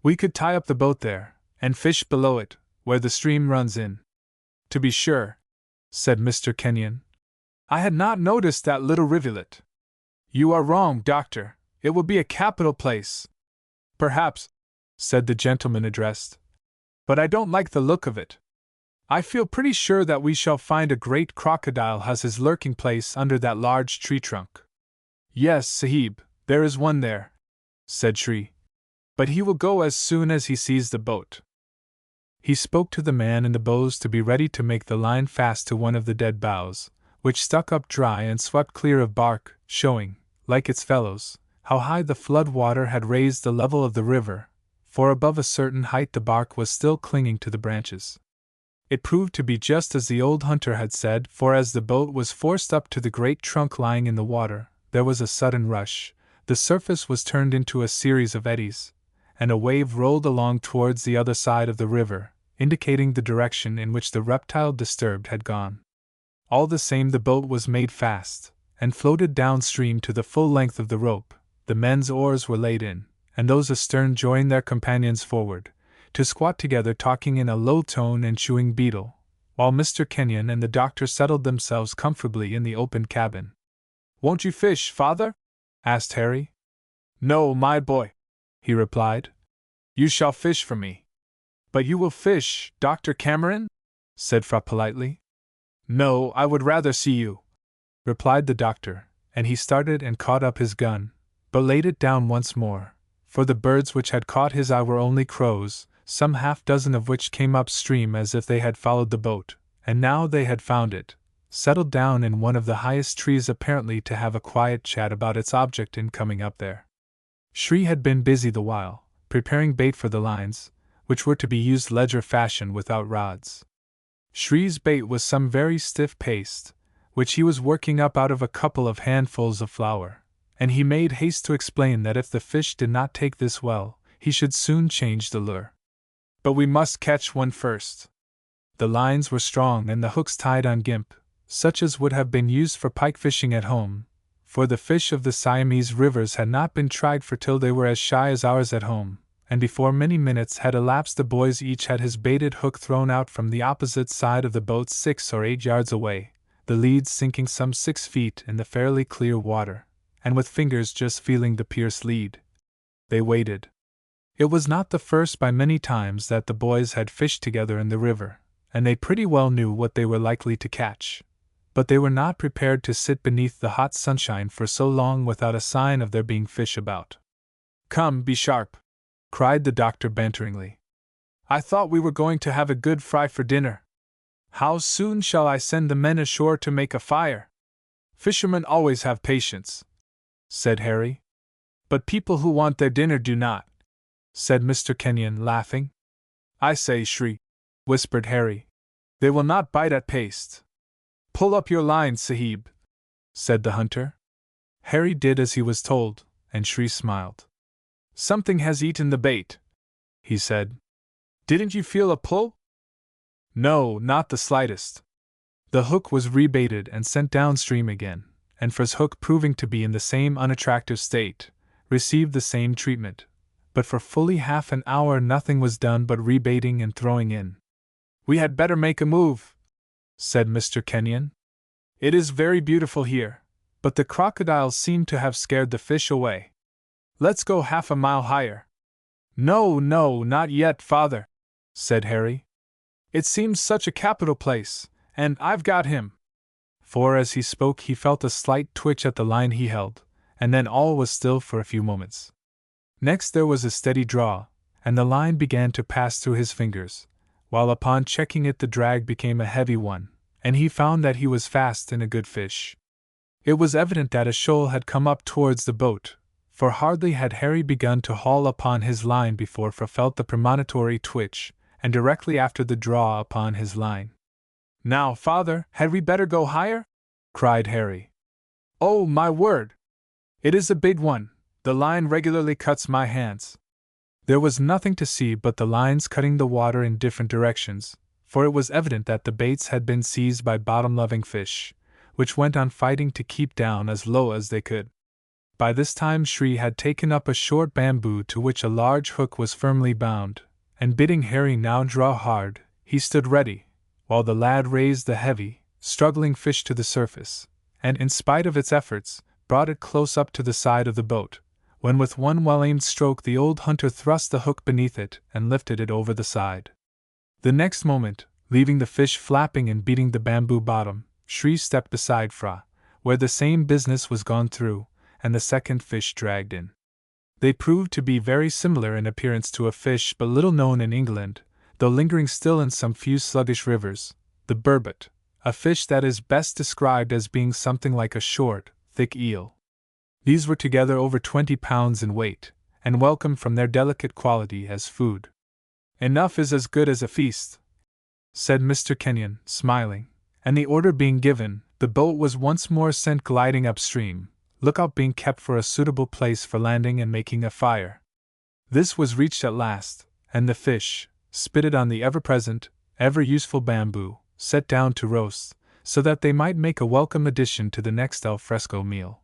We could tie up the boat there, and fish below it, where the stream runs in. To be sure, said Mr. Kenyon. I had not noticed that little rivulet. You are wrong, Doctor. It will be a capital place. Perhaps, said the gentleman addressed. But I don't like the look of it. I feel pretty sure that we shall find a great crocodile has his lurking place under that large tree trunk. Yes, Sahib, there is one there, said Shri. But he will go as soon as he sees the boat. He spoke to the man in the bows to be ready to make the line fast to one of the dead boughs, which stuck up dry and swept clear of bark, showing, like its fellows, how high the flood water had raised the level of the river, for above a certain height the bark was still clinging to the branches. It proved to be just as the old hunter had said, for as the boat was forced up to the great trunk lying in the water, there was a sudden rush, the surface was turned into a series of eddies, and a wave rolled along towards the other side of the river, indicating the direction in which the reptile disturbed had gone. All the same, the boat was made fast, and floated downstream to the full length of the rope. The men's oars were laid in, and those astern joined their companions forward, to squat together talking in a low tone and chewing betel, while Mr. Kenyon and the doctor settled themselves comfortably in the open cabin. Won't you fish, father? Asked Harry. No, my boy, he replied. You shall fish for me. But you will fish, Dr. Cameron? Said Fra politely. No, I would rather see you, replied the doctor, and he started and caught up his gun, but laid it down once more, for the birds which had caught his eye were only crows, some half-dozen of which came upstream as if they had followed the boat, and now they had found it, settled down in one of the highest trees apparently to have a quiet chat about its object in coming up there. Shri had been busy the while, preparing bait for the lines, which were to be used ledger fashion without rods. Shri's bait was some very stiff paste, which he was working up out of a couple of handfuls of flour, and he made haste to explain that if the fish did not take this well, he should soon change the lure. But we must catch one first. The lines were strong and the hooks tied on gimp, such as would have been used for pike fishing at home, for the fish of the Siamese rivers had not been tried for till they were as shy as ours at home, and before many minutes had elapsed the boys each had his baited hook thrown out from the opposite side of the boat 6 or 8 yards away, the leads sinking some 6 feet in the fairly clear water, and with fingers just feeling the pierced lead. They waited. It was not the first by many times that the boys had fished together in the river, and they pretty well knew what they were likely to catch. But they were not prepared to sit beneath the hot sunshine for so long without a sign of there being fish about. Come, be sharp, cried the doctor banteringly. I thought we were going to have a good fry for dinner. How soon shall I send the men ashore to make a fire? Fishermen always have patience, said Harry. But people who want their dinner do not, said Mr. Kenyon, laughing. I say, Shri, whispered Harry. They will not bite at paste. Pull up your line, Sahib, said the hunter. Harry did as he was told, and Shri smiled. Something has eaten the bait, he said. Didn't you feel a pull? No, not the slightest. The hook was rebaited and sent downstream again, and Fra's hook proving to be in the same unattractive state, received the same treatment, but for fully half an hour nothing was done but rebaiting and throwing in. We had better make a move, said Mr. Kenyon. It is very beautiful here, but the crocodiles seem to have scared the fish away. Let's go half a mile higher. No, not yet, father, said Harry. It seems such a capital place, and I've got him. For as he spoke he felt a slight twitch at the line he held, and then all was still for a few moments. Next there was a steady draw, and the line began to pass through his fingers, while upon checking it the drag became a heavy one, and he found that he was fast in a good fish. It was evident that a shoal had come up towards the boat, for hardly had Harry begun to haul upon his line before Fra felt the premonitory twitch, and directly after the draw upon his line. Now, father, had we better go higher? Cried Harry. Oh, my word! It is a big one, the line regularly cuts my hands. There was nothing to see but the lines cutting the water in different directions, for it was evident that the baits had been seized by bottom-loving fish, which went on fighting to keep down as low as they could. By this time Shri had taken up a short bamboo to which a large hook was firmly bound, and bidding Harry now draw hard, he stood ready, while the lad raised the heavy, struggling fish to the surface, and in spite of its efforts, brought it close up to the side of the boat, when with one well-aimed stroke the old hunter thrust the hook beneath it and lifted it over the side. The next moment, leaving the fish flapping and beating the bamboo bottom, Shri stepped beside Fra, where the same business was gone through, and the second fish dragged in. They proved to be very similar in appearance to a fish but little known in England, though lingering still in some few sluggish rivers, the burbot, a fish that is best described as being something like a short, thick eel. These were together over 20 pounds in weight, and welcome from their delicate quality as food. "Enough is as good as a feast," said Mr. Kenyon, smiling, and the order being given, the boat was once more sent gliding upstream, lookout being kept for a suitable place for landing and making a fire. This was reached at last, and the fish, spitted on the ever-present, ever-useful bamboo, set down to roast, so that they might make a welcome addition to the next al fresco meal.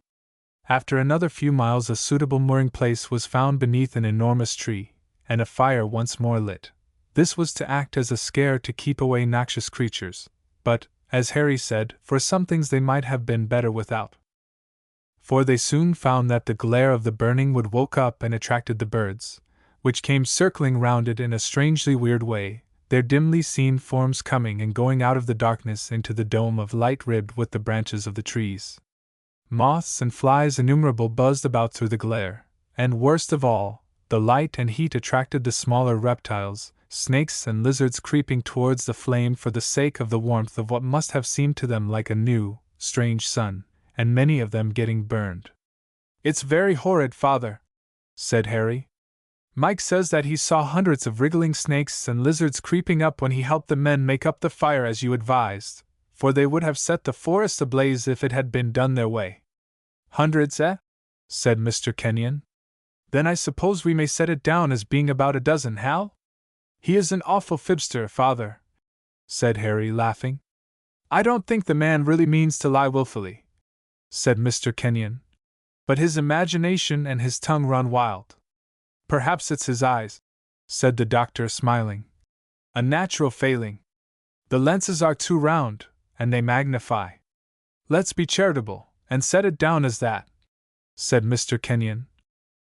After another few miles a suitable mooring place was found beneath an enormous tree, and a fire once more lit. This was to act as a scare to keep away noxious creatures, but, as Harry said, for some things they might have been better without. For they soon found that the glare of the burning wood woke up and attracted the birds, which came circling round it in a strangely weird way, their dimly seen forms coming and going out of the darkness into the dome of light ribbed with the branches of the trees. Moths and flies innumerable buzzed about through the glare, and worst of all, the light and heat attracted the smaller reptiles, snakes and lizards creeping towards the flame for the sake of the warmth of what must have seemed to them like a new, strange sun, and many of them getting burned. "It's very horrid, father," said Harry. "Mike says that he saw hundreds of wriggling snakes and lizards creeping up when he helped the men make up the fire as you advised, for they would have set the forest ablaze if it had been done their way." "Hundreds, eh?" said Mr. Kenyon. "Then I suppose we may set it down as being about a dozen, Hal?" "He is an awful fibster, father," said Harry, laughing. "I don't think the man really means to lie wilfully," said Mr. Kenyon. "But his imagination and his tongue run wild." "Perhaps it's his eyes," said the doctor, smiling. "A natural failing. The lenses are too round, and they magnify." "Let's be charitable, and set it down as that," said Mr. Kenyon.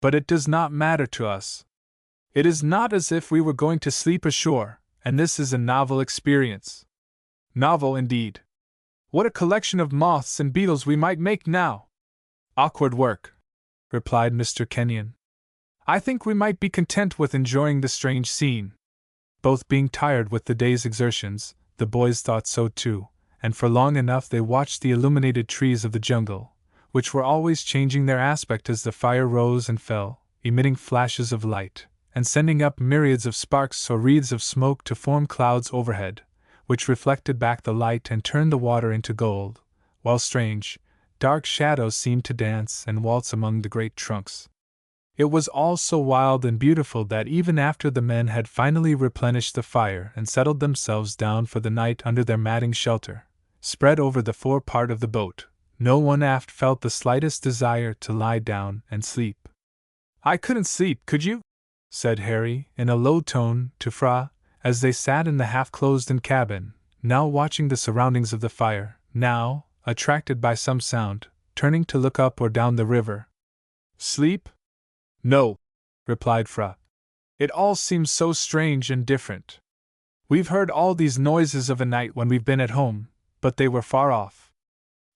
"But it does not matter to us. It is not as if we were going to sleep ashore, and this is a novel experience." "Novel, indeed. What a collection of moths and beetles we might make now!" "Awkward work," replied Mr. Kenyon. "I think we might be content with enjoying the strange scene." Both being tired with the day's exertions, the boys thought so too, and for long enough they watched the illuminated trees of the jungle, which were always changing their aspect as the fire rose and fell, emitting flashes of light, and sending up myriads of sparks or wreaths of smoke to form clouds overhead, which reflected back the light and turned the water into gold, while strange, dark shadows seemed to dance and waltz among the great trunks. It was all so wild and beautiful that even after the men had finally replenished the fire and settled themselves down for the night under their matting shelter, spread over the fore part of the boat, no one aft felt the slightest desire to lie down and sleep. "I couldn't sleep, could you?" said Harry, in a low tone, to Fra, as they sat in the half-closed-in cabin, now watching the surroundings of the fire, now, attracted by some sound, turning to look up or down the river. "Sleep? No," replied Fra. "It all seems so strange and different. We've heard all these noises of a night when we've been at home, but they were far off.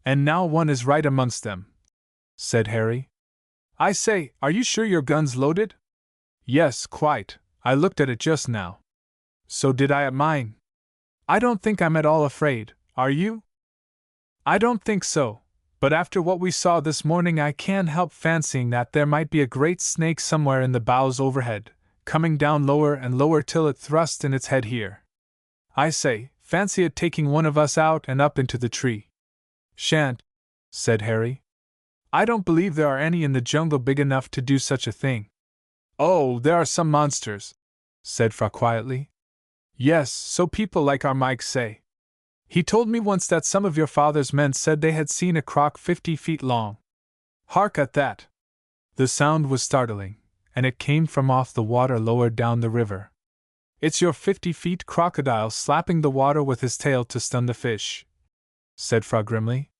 And now one is right amongst them," said Harry. "I say, are you sure your gun's loaded?" "Yes, quite. I looked at it just now." "So did I at mine. I don't think I'm at all afraid, are you?" "I don't think so, but after what we saw this morning I can't help fancying that there might be a great snake somewhere in the bows overhead, coming down lower and lower till it thrust in its head here. I say, fancy it taking one of us out and up into the tree." "Shan't," said Harry. "I don't believe there are any in the jungle big enough to do such a thing." "Oh, there are some monsters," said Fra quietly. "Yes, so people like our Mike say. He told me once that some of your father's men said they had seen a croc 50 feet long." "Hark at that!" The sound was startling, and it came from off the water lower down the river. It's your 50-feet crocodile slapping the water with his tail to stun the fish, said Fra grimly.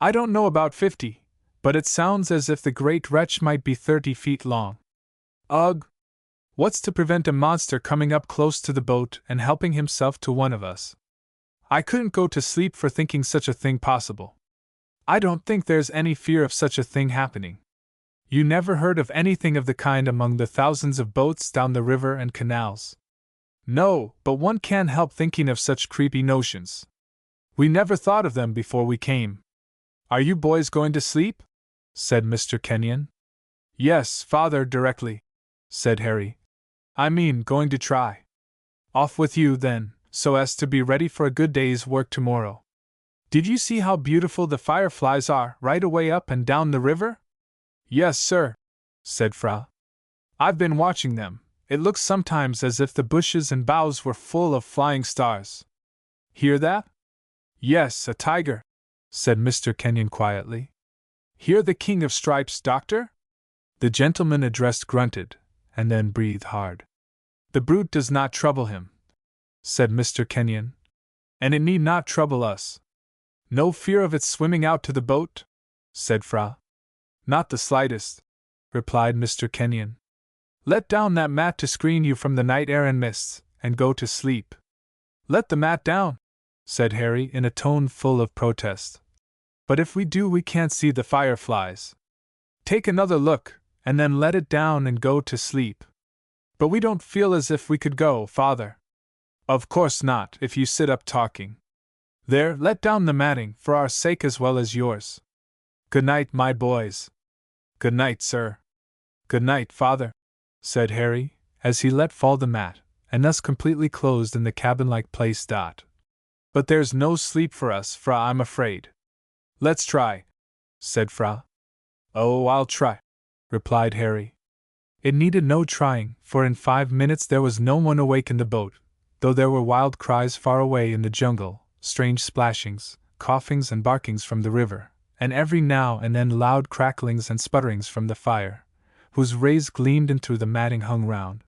I don't know about 50, but it sounds as if the great wretch might be 30 feet long. Ugh! What's to prevent a monster coming up close to the boat and helping himself to one of us? I couldn't go to sleep for thinking such a thing possible. I don't think there's any fear of such a thing happening. You never heard of anything of the kind among the thousands of boats down the river and canals. No, but one can't help thinking of such creepy notions. We never thought of them before we came. Are you boys going to sleep? Said Mr. Kenyon. Yes, father, directly, said Harry. I mean, going to try. Off with you, then, so as to be ready for a good day's work tomorrow. Did you see how beautiful the fireflies are right away up and down the river? Yes, sir, said Fra. I've been watching them. It looks sometimes as if the bushes and boughs were full of flying stars. Hear that? Yes, a tiger, said Mr. Kenyon quietly. Hear the king of stripes, doctor? The gentleman addressed grunted, and then breathed hard. The brute does not trouble him, said Mr. Kenyon. And it need not trouble us. No fear of its swimming out to the boat? Said Fra. Not the slightest, replied Mr. Kenyon. Let down that mat to screen you from the night air and mists, and go to sleep. Let the mat down, said Harry in a tone full of protest. But if we do, we can't see the fireflies. Take another look, and then let it down and go to sleep. But we don't feel as if we could go, father. Of course not, if you sit up talking. There, let down the matting, for our sake as well as yours. Good night, my boys. Good night, sir. Good night, father, said Harry, as he let fall the mat, and thus completely closed in the cabin-like place. But there's no sleep for us, Fra, I'm afraid. Let's try, said Fra. Oh, I'll try, replied Harry. It needed no trying, for in 5 minutes there was no one awake in the boat, though there were wild cries far away in the jungle, strange splashings, coughings and barkings from the river, and every now and then loud cracklings and sputterings from the fire, whose rays gleamed in through the matting hung round.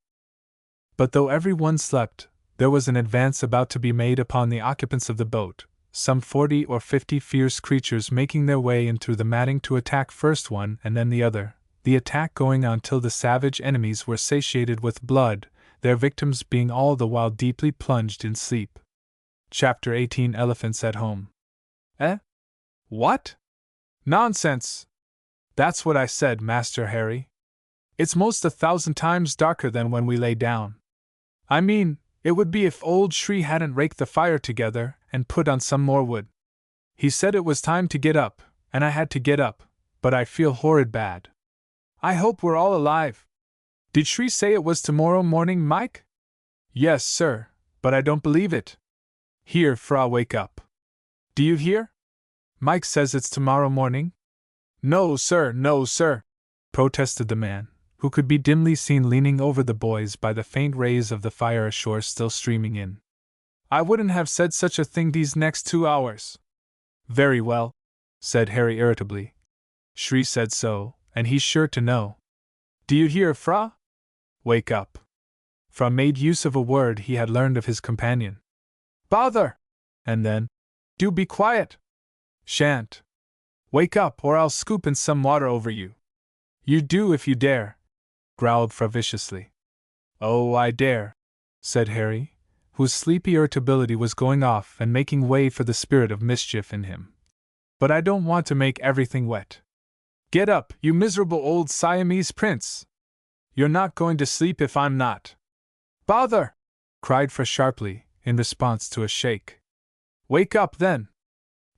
But though every one slept, there was an advance about to be made upon the occupants of the boat, some 40 or 50 fierce creatures making their way in through the matting to attack first one and then the other, the attack going on till the savage enemies were satiated with blood, their victims being all the while deeply plunged in sleep. Chapter 18 Elephants at Home. Eh? What? Nonsense! That's what I said, Master Harry. It's most 1,000 times darker than when we lay down. I mean, it would be if old Shri hadn't raked the fire together and put on some more wood. He said it was time to get up, and I had to get up, but I feel horrid bad. I hope we're all alive. Did Shri say it was tomorrow morning, Mike? Yes, sir, but I don't believe it. Here, Fra, wake up. Do you hear? Mike says it's tomorrow morning. No, sir, protested the man, who could be dimly seen leaning over the boys by the faint rays of the fire ashore still streaming in. I wouldn't have said such a thing these next 2 hours. Very well, said Harry irritably. Shri said so, and he's sure to know. Do you hear, Fra? Wake up. Fra made use of a word he had learned of his companion. Bother! And then, do be quiet. Shan't. Wake up, or I'll scoop in some water over you. You do if you dare, growled Fra viciously. Oh, I dare, said Harry, whose sleepy irritability was going off and making way for the spirit of mischief in him. But I don't want to make everything wet. Get up, you miserable old Siamese prince! You're not going to sleep if I'm not. Bother! Cried Fra sharply, in response to a shake. Wake up, then!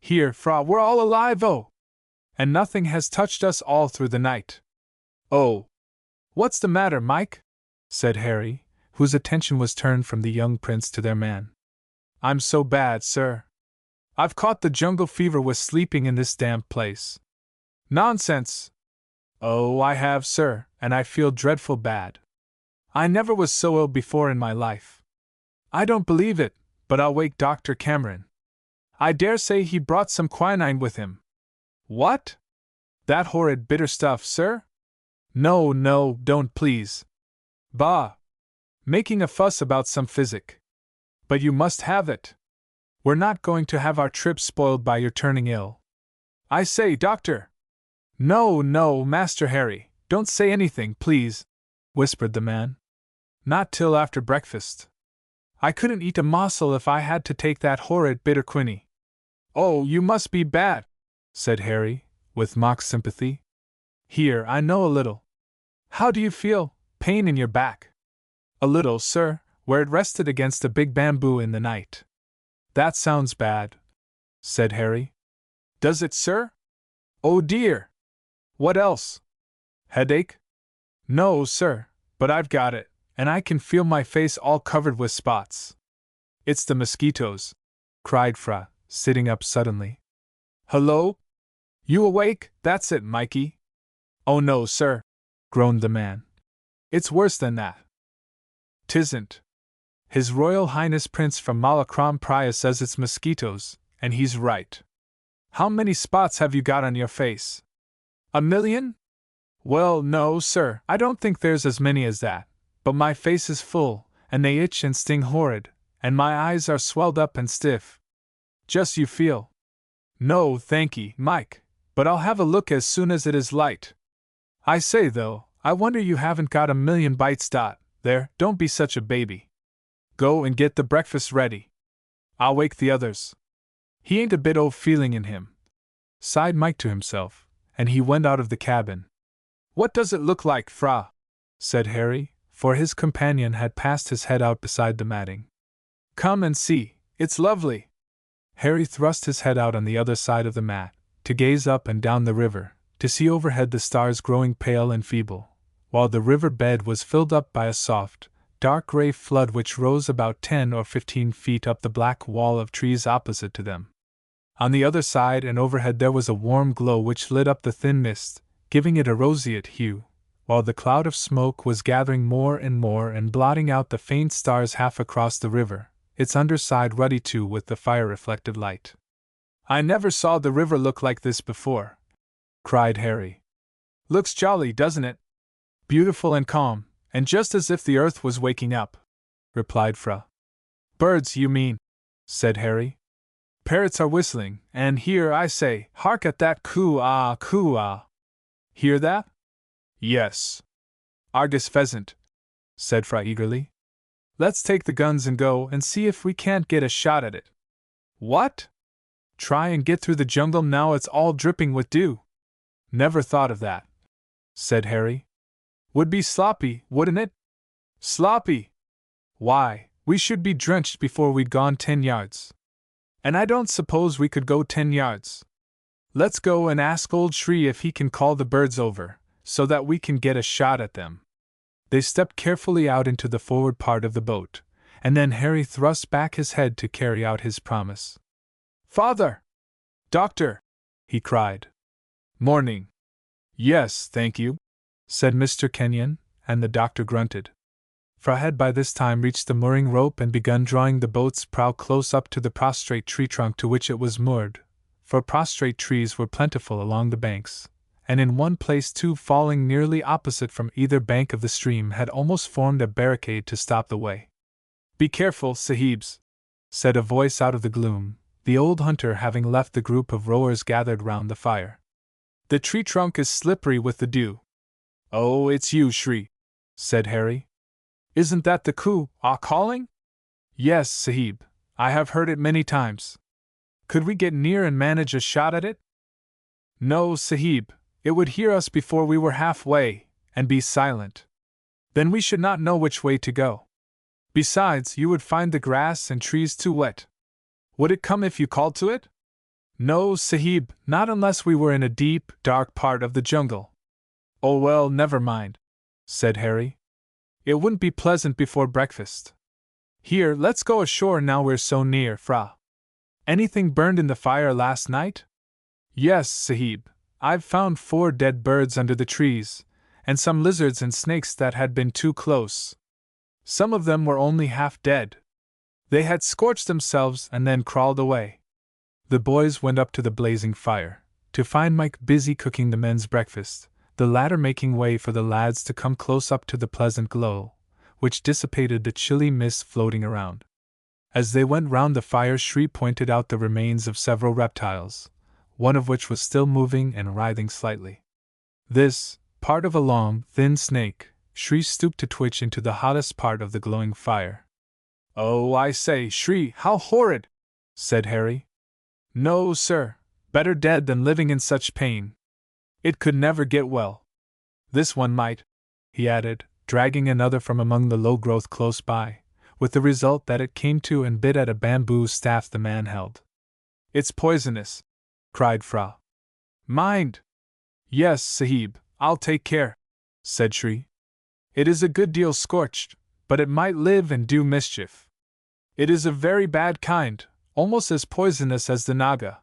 Here, Fra, we're all alive, oh! And nothing has touched us all through the night. Oh! What's the matter, Mike? Said Harry, whose attention was turned from the young prince to their man. I'm so bad, sir. I've caught the jungle fever with sleeping in this damp place. Nonsense! Oh, I have, sir, and I feel dreadful bad. I never was so ill before in my life. I don't believe it, but I'll wake Dr. Cameron. I dare say he brought some quinine with him. What? That horrid bitter stuff, sir? No, no, don't please. Bah! Making a fuss about some physic. But you must have it. We're not going to have our trip spoiled by your turning ill. I say, doctor! No, no, Master Harry, don't say anything, please, whispered the man. Not till after breakfast. I couldn't eat a morsel if I had to take that horrid bitter quinine. Oh, you must be bad, said Harry, with mock sympathy. Here, I know a little. How do you feel? Pain in your back? A little, sir, where it rested against a big bamboo in the night. That sounds bad, said Harry. Does it, sir? Oh dear! What else? Headache? No, sir, but I've got it, and I can feel my face all covered with spots. It's the mosquitoes, cried Fra, sitting up suddenly. Hello? You awake? That's it, Mikey. Oh no, sir, groaned the man. It's worse than that. 'Tisn't. His Royal Highness Prince from Malacrom Priya says it's mosquitoes, and he's right. How many spots have you got on your face? 1,000,000? Well, no, sir, I don't think there's as many as that, but my face is full, and they itch and sting horrid, and my eyes are swelled up and stiff. Just you feel. No, thanky, Mike, but I'll have a look as soon as it is light. I say, though, I wonder you haven't got 1,000,000 bites. There, don't be such a baby. Go and get the breakfast ready. I'll wake the others. He ain't a bit o' feeling in him, sighed Mike to himself, and he went out of the cabin. What does it look like, Fra? Said Harry, for his companion had passed his head out beside the matting. Come and see, it's lovely. Harry thrust his head out on the other side of the mat, to gaze up and down the river, to see overhead the stars growing pale and feeble, while the river bed was filled up by a soft, dark gray flood which rose about 10 or 15 feet up the black wall of trees opposite to them. On the other side and overhead there was a warm glow which lit up the thin mist, giving it a roseate hue, while the cloud of smoke was gathering more and blotting out the faint stars half across the river, its underside ruddy too with the fire-reflected light. I never saw the river look like this before, cried Harry. Looks jolly, doesn't it? Beautiful and calm, and just as if the earth was waking up, replied Fra. Birds, you mean, said Harry. Parrots are whistling, and here, I say, hark at that coo-ah, coo-ah. Hear that? Yes. Argus pheasant, said Fra eagerly. Let's take the guns and go and see if we can't get a shot at it. What? Try and get through the jungle now it's all dripping with dew. Never thought of that, said Harry. Would be sloppy, wouldn't it? Sloppy? Why, we should be drenched before we'd gone 10 yards. And I don't suppose we could go 10 yards. Let's go and ask old Shree if he can call the birds over, so that we can get a shot at them. They stepped carefully out into the forward part of the boat, and then Harry thrust back his head to carry out his promise. Father! Doctor! He cried. Morning. Yes, thank you, said Mr. Kenyon, and the doctor grunted. Fra had by this time reached the mooring rope and begun drawing the boat's prow close up to the prostrate tree trunk to which it was moored, for prostrate trees were plentiful along the banks, and in one place two falling nearly opposite from either bank of the stream had almost formed a barricade to stop the way. Be careful, Sahibs, said a voice out of the gloom, the old hunter having left the group of rowers gathered round the fire. The tree trunk is slippery with the dew. Oh, it's you, Shree, said Harry. Isn't that the coo-ah calling? Yes, Sahib, I have heard it many times. Could we get near and manage a shot at it? No, Sahib, it would hear us before we were halfway, and be silent. Then we should not know which way to go. Besides, you would find the grass and trees too wet. Would it come if you called to it? No, Sahib, not unless we were in a deep, dark part of the jungle. Oh well, never mind, said Harry. It wouldn't be pleasant before breakfast. Here, let's go ashore now we're so near, Fra. Anything burned in the fire last night? Yes, Sahib, I've found 4 dead birds under the trees, and some lizards and snakes that had been too close. Some of them were only half dead. They had scorched themselves and then crawled away. The boys went up to the blazing fire, to find Mike busy cooking the men's breakfast, the latter making way for the lads to come close up to the pleasant glow, which dissipated the chilly mist floating around. As they went round the fire, Shri pointed out the remains of several reptiles, one of which was still moving and writhing slightly. This, part of a long, thin snake, Shri stooped to twitch into the hottest part of the glowing fire. "Oh, I say, Shri, how horrid!" said Harry. "No, sir, better dead than living in such pain. It could never get well. This one might," he added, dragging another from among the low growth close by, with the result that it came to and bit at a bamboo staff the man held. "It's poisonous," cried Fra. "Mind!" "Yes, Sahib, I'll take care," said Shri. "It is a good deal scorched, but it might live and do mischief. It is a very bad kind, almost as poisonous as the naga."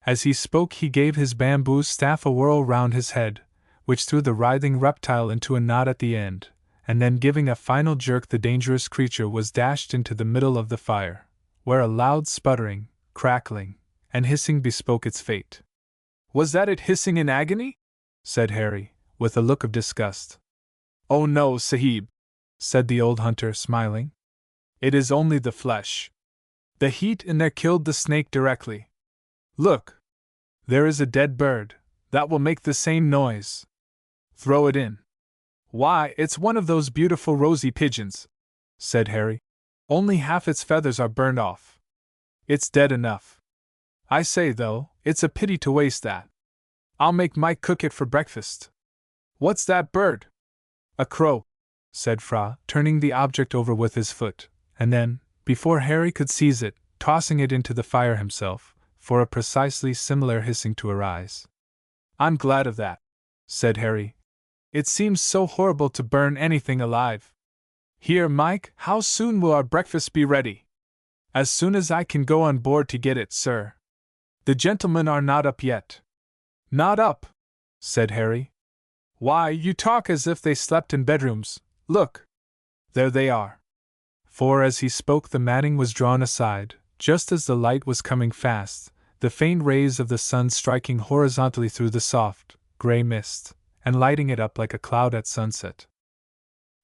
As he spoke, he gave his bamboo staff a whirl round his head, which threw the writhing reptile into a knot at the end, and then giving a final jerk, the dangerous creature was dashed into the middle of the fire, where a loud sputtering, crackling, and hissing bespoke its fate. "Was that it hissing in agony?" said Harry, with a look of disgust. "Oh no, Sahib," said the old hunter, smiling. "It is only the flesh. The heat in there killed the snake directly. Look! There is a dead bird, that will make the same noise. Throw it in." "Why, it's one of those beautiful rosy pigeons," said Harry. "Only half its feathers are burned off. It's dead enough. I say, though, it's a pity to waste that. I'll make Mike cook it for breakfast." "What's that bird?" "A crow," said Fra, turning the object over with his foot, and then, before Harry could seize it, tossing it into the fire himself, for a precisely similar hissing to arise. "I'm glad of that," said Harry. "It seems so horrible to burn anything alive. Here, Mike, how soon will our breakfast be ready?" "As soon as I can go on board to get it, sir. The gentlemen are not up yet." "Not up?" said Harry. "Why, you talk as if they slept in bedrooms. Look! There they are." For as he spoke, the matting was drawn aside, just as the light was coming fast, the faint rays of the sun striking horizontally through the soft, gray mist, and lighting it up like a cloud at sunset.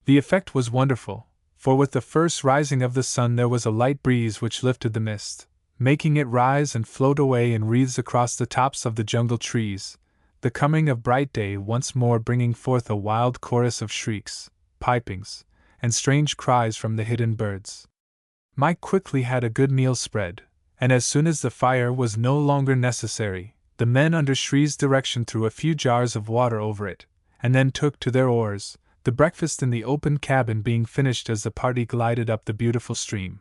The effect was wonderful, for with the first rising of the sun there was a light breeze which lifted the mist, making it rise and float away in wreaths across the tops of the jungle trees, the coming of bright day once more bringing forth a wild chorus of shrieks, pipings, and strange cries from the hidden birds. Mike quickly had a good meal spread, and as soon as the fire was no longer necessary, the men under Shri's direction threw a few jars of water over it, and then took to their oars, the breakfast in the open cabin being finished as the party glided up the beautiful stream.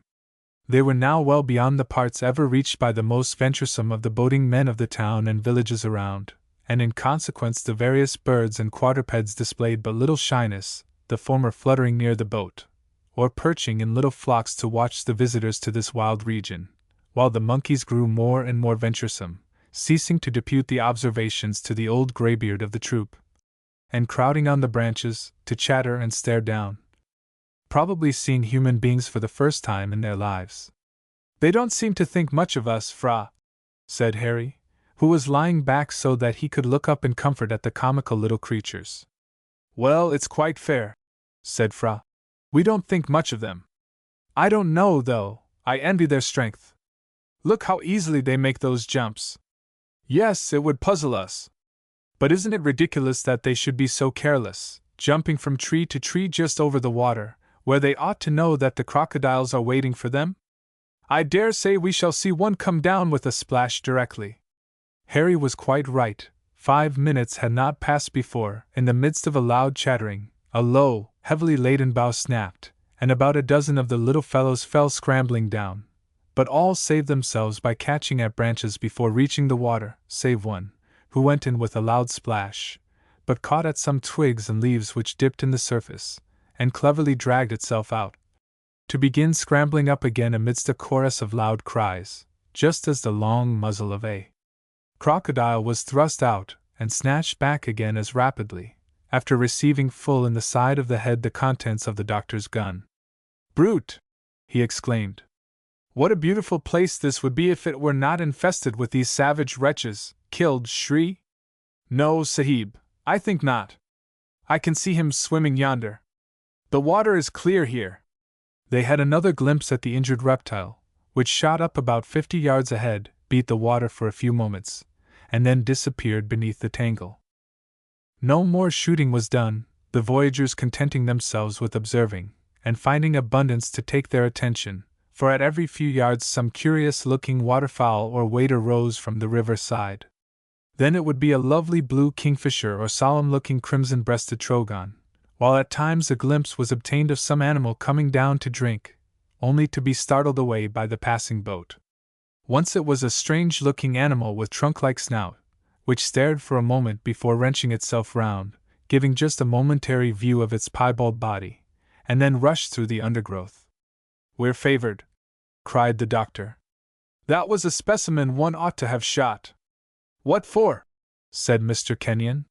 They were now well beyond the parts ever reached by the most venturesome of the boating men of the town and villages around, and in consequence the various birds and quadrupeds displayed but little shyness, the former fluttering near the boat, or perching in little flocks to watch the visitors to this wild region, while the monkeys grew more and more venturesome, ceasing to depute the observations to the old graybeard of the troop, and crowding on the branches, to chatter and stare down, probably seeing human beings for the first time in their lives. "They don't seem to think much of us, Fra," said Harry, who was lying back so that he could look up in comfort at the comical little creatures. "Well, it's quite fair," said Fra. "We don't think much of them. I don't know, though, I envy their strength. Look how easily they make those jumps." "Yes, it would puzzle us. But isn't it ridiculous that they should be so careless, jumping from tree to tree just over the water, where they ought to know that the crocodiles are waiting for them? I dare say we shall see one come down with a splash directly." Harry was quite right. 5 minutes had not passed before, in the midst of a loud chattering, a low, heavily laden bough snapped, and about a dozen of the little fellows fell scrambling down, but all saved themselves by catching at branches before reaching the water, save one, who went in with a loud splash, but caught at some twigs and leaves which dipped in the surface, and cleverly dragged itself out, to begin scrambling up again amidst a chorus of loud cries, just as the long muzzle of a crocodile was thrust out and snatched back again as rapidly, after receiving full in the side of the head the contents of the doctor's gun. "Brute!" he exclaimed. "What a beautiful place this would be if it were not infested with these savage wretches. Killed, Shri?" "No, Sahib, I think not. I can see him swimming yonder. The water is clear here. They had another glimpse at the injured reptile, which shot up about 50 yards ahead, beat the water for a few moments, and then disappeared beneath the tangle. No more shooting was done, the voyagers contenting themselves with observing, and finding abundance to take their attention, for at every few yards some curious-looking waterfowl or wader rose from the river side. Then it would be a lovely blue kingfisher or solemn-looking crimson-breasted trogon, while at times a glimpse was obtained of some animal coming down to drink, only to be startled away by the passing boat. Once it was a strange-looking animal with trunk-like snout, which stared for a moment before wrenching itself round, giving just a momentary view of its piebald body, and then rushed through the undergrowth. "We're favored," cried the doctor. "That was a specimen one ought to have shot." "What for?" said Mr. Kenyon.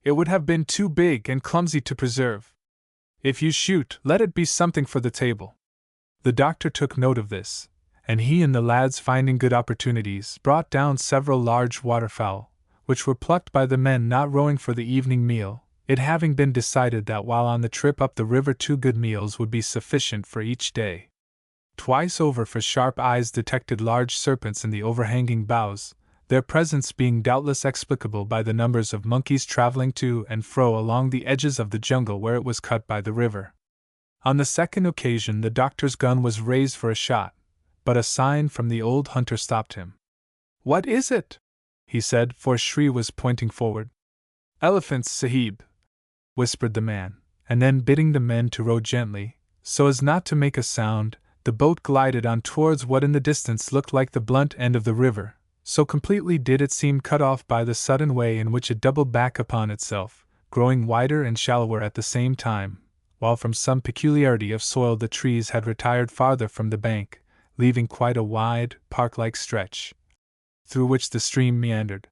"It would have been too big and clumsy to preserve. If you shoot, let it be something for the table." The doctor took note of this, and he and the lads, finding good opportunities, brought down several large waterfowl, which were plucked by the men not rowing for the evening meal, it having been decided that while on the trip up the river 2 good meals would be sufficient for each day. Twice over, for sharp eyes detected large serpents in the overhanging boughs, their presence being doubtless explicable by the numbers of monkeys traveling to and fro along the edges of the jungle where it was cut by the river. On the second occasion the doctor's gun was raised for a shot, but a sign from the old hunter stopped him. "What is it?" he said, for Shri was pointing forward. "Elephants, Sahib," whispered the man, and then bidding the men to row gently, so as not to make a sound, the boat glided on towards what in the distance looked like the blunt end of the river, so completely did it seem cut off by the sudden way in which it doubled back upon itself, growing wider and shallower at the same time, while from some peculiarity of soil the trees had retired farther from the bank, leaving quite a wide, park-like stretch, through which the stream meandered.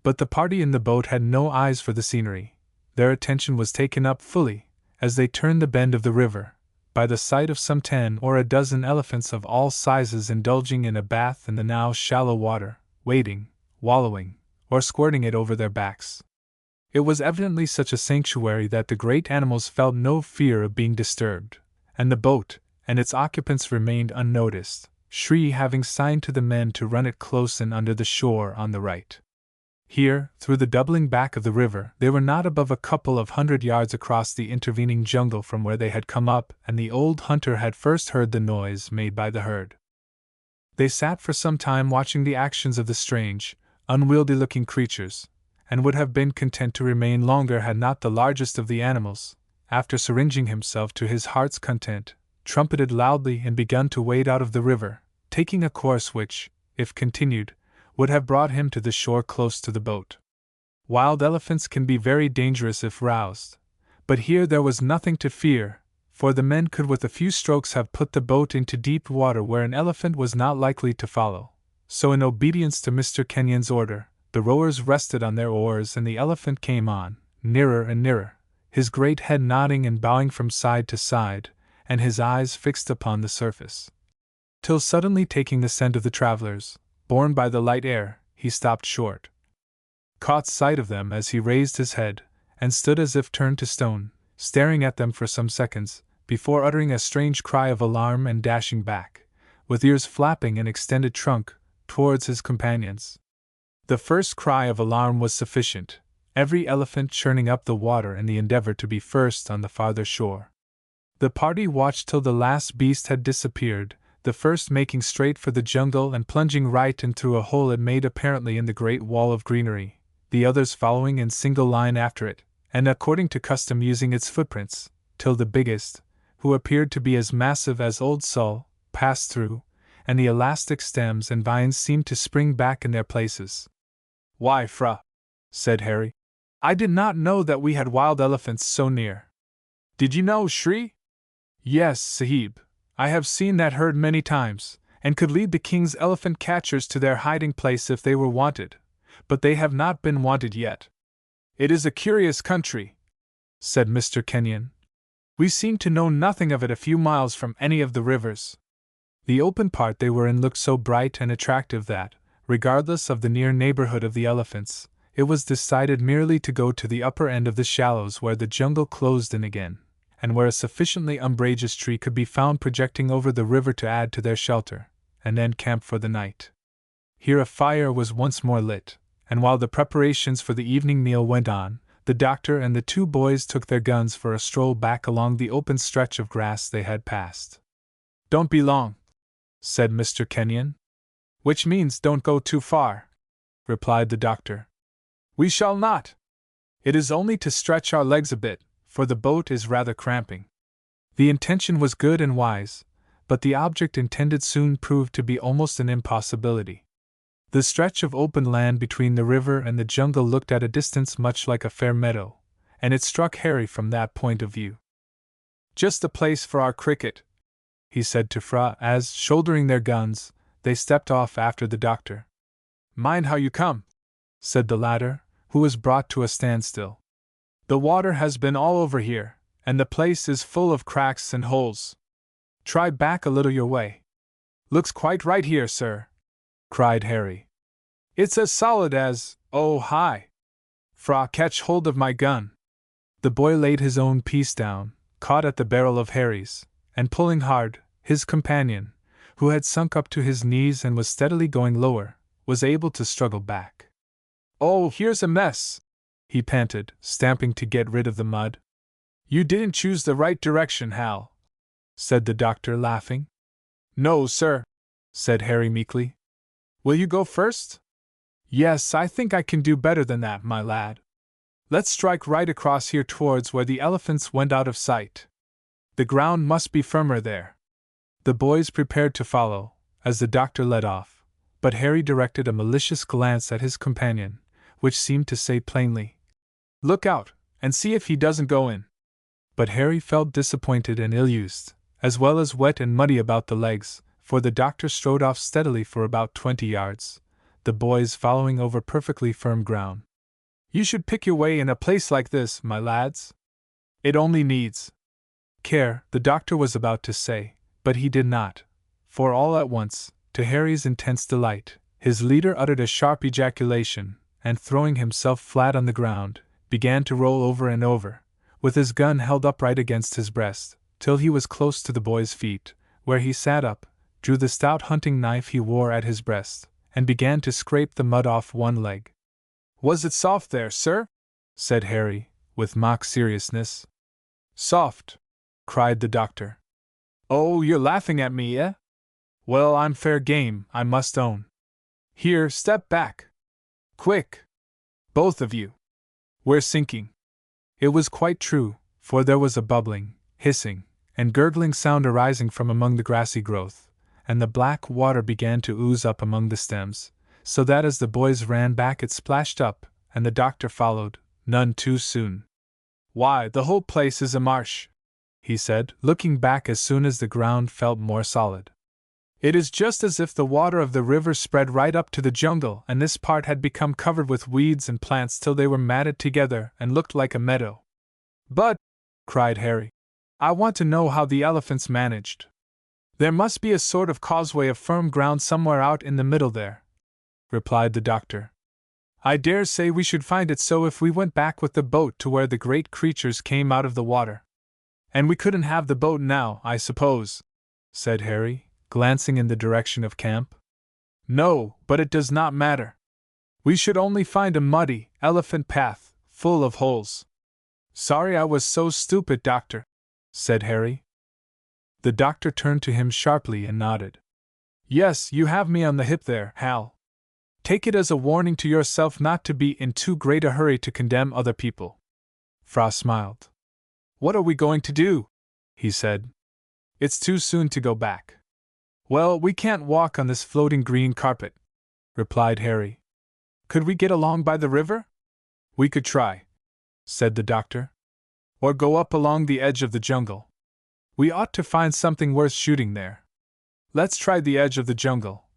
But the party in the boat had no eyes for the scenery. Their attention was taken up fully, as they turned the bend of the river, by the sight of some 10 or a dozen elephants of all sizes indulging in a bath in the now shallow water, wading, wallowing, or squirting it over their backs. It was evidently such a sanctuary that the great animals felt no fear of being disturbed, and the boat and its occupants remained unnoticed, Shri having signed to the men to run it close in under the shore on the right. Here, through the doubling back of the river, they were not above a couple of 100 yards across the intervening jungle from where they had come up, and the old hunter had first heard the noise made by the herd. They sat for some time watching the actions of the strange, unwieldy-looking creatures, and would have been content to remain longer had not the largest of the animals, after syringing himself to his heart's content, trumpeted loudly and begun to wade out of the river, taking a course which, if continued, would have brought him to the shore close to the boat. Wild elephants can be very dangerous if roused, but here there was nothing to fear, for the men could with a few strokes have put the boat into deep water where an elephant was not likely to follow. So in obedience to Mr. Kenyon's order, the rowers rested on their oars and the elephant came on, nearer and nearer, his great head nodding and bowing from side to side, and his eyes fixed upon the surface. Till suddenly taking the scent of the travelers, borne by the light air, he stopped short, caught sight of them as he raised his head, and stood as if turned to stone, staring at them for some seconds, before uttering a strange cry of alarm and dashing back, with ears flapping and extended trunk, towards his companions. The first cry of alarm was sufficient, every elephant churning up the water in the endeavor to be first on the farther shore. The party watched till the last beast had disappeared, the first making straight for the jungle and plunging right in through a hole it made apparently in the great wall of greenery, the others following in single line after it, and according to custom using its footprints, till the biggest, who appeared to be as massive as Old Sol, passed through, and the elastic stems and vines seemed to spring back in their places. "Why, Fra," said Harry, "I did not know that we had wild elephants so near." "Did you know, Shri?" "Yes, Sahib. I have seen that herd many times, and could lead the king's elephant catchers to their hiding place if they were wanted, but they have not been wanted yet." "It is a curious country," said Mr. Kenyon. "We seem to know nothing of it a few miles from any of the rivers." The open part they were in looked so bright and attractive that, regardless of the near neighborhood of the elephants, it was decided merely to go to the upper end of the shallows where the jungle closed in again, and where a sufficiently umbrageous tree could be found projecting over the river to add to their shelter, and then camp for the night. Here a fire was once more lit, and while the preparations for the evening meal went on, the doctor and the two boys took their guns for a stroll back along the open stretch of grass they had passed. "Don't be long," said Mr. Kenyon. "Which means don't go too far," replied the doctor. "We shall not. It is only to stretch our legs a bit, for the boat is rather cramping." The intention was good and wise, but the object intended soon proved to be almost an impossibility. The stretch of open land between the river and the jungle looked at a distance much like a fair meadow, and it struck Harry from that point of view. "Just a place for our cricket," he said to Fra as, shouldering their guns, they stepped off after the doctor. "Mind how you come," said the latter, who was brought to a standstill. "The water has been all over here, and the place is full of cracks and holes. Try back a little your way." "Looks quite right here, sir," cried Harry. "It's as solid as, oh, hi! Fra, catch hold of my gun." The boy laid his own piece down, caught at the barrel of Harry's, and pulling hard, his companion, who had sunk up to his knees and was steadily going lower, was able to struggle back. "Oh, here's a mess!" he panted, stamping to get rid of the mud. "You didn't choose the right direction, Hal," said the doctor, laughing. "No, sir," said Harry meekly. "Will you go first?" "Yes, I think I can do better than that, my lad. Let's strike right across here towards where the elephants went out of sight. The ground must be firmer there." The boys prepared to follow, as the doctor led off, but Harry directed a malicious glance at his companion, which seemed to say plainly, "Look out, and see if he doesn't go in." But Harry felt disappointed and ill-used, as well as wet and muddy about the legs, for the doctor strode off steadily for about 20 yards, the boys following over perfectly firm ground. "You should pick your way in a place like this, my lads. It only needs care," the doctor was about to say, but he did not, for all at once, to Harry's intense delight, his leader uttered a sharp ejaculation, and throwing himself flat on the ground, began to roll over and over, with his gun held upright against his breast, till he was close to the boy's feet, where he sat up, drew the stout hunting knife he wore at his breast, and began to scrape the mud off one leg. "Was it soft there, sir?" said Harry, with mock seriousness. "Soft!" cried the doctor. "Oh, you're laughing at me, eh? Well, I'm fair game, I must own. Here, step back. Quick! Both of you. We're sinking." It was quite true, for there was a bubbling, hissing, and gurgling sound arising from among the grassy growth, and the black water began to ooze up among the stems, so that as the boys ran back it splashed up, and the doctor followed, none too soon. "Why, the whole place is a marsh," he said, looking back as soon as the ground felt more solid. "It is just as if the water of the river spread right up to the jungle and this part had become covered with weeds and plants till they were matted together and looked like a meadow." "But," cried Harry, "I want to know how the elephants managed. There must be a sort of causeway of firm ground somewhere out in the middle there," replied the doctor. "I dare say we should find it so if we went back with the boat to where the great creatures came out of the water. And we couldn't have the boat now, I suppose," said Harry, glancing in the direction of camp. "No, but it does not matter. We should only find a muddy, elephant path, full of holes." "Sorry I was so stupid, Doctor," said Harry. The doctor turned to him sharply and nodded. "Yes, you have me on the hip there, Hal. Take it as a warning to yourself not to be in too great a hurry to condemn other people." Fra smiled. "What are we going to do?" he said. "It's too soon to go back." "Well, we can't walk on this floating green carpet," replied Harry. "Could we get along by the river?" "We could try," said the doctor. "Or go up along the edge of the jungle. We ought to find something worth shooting there." "Let's try the edge of the jungle,"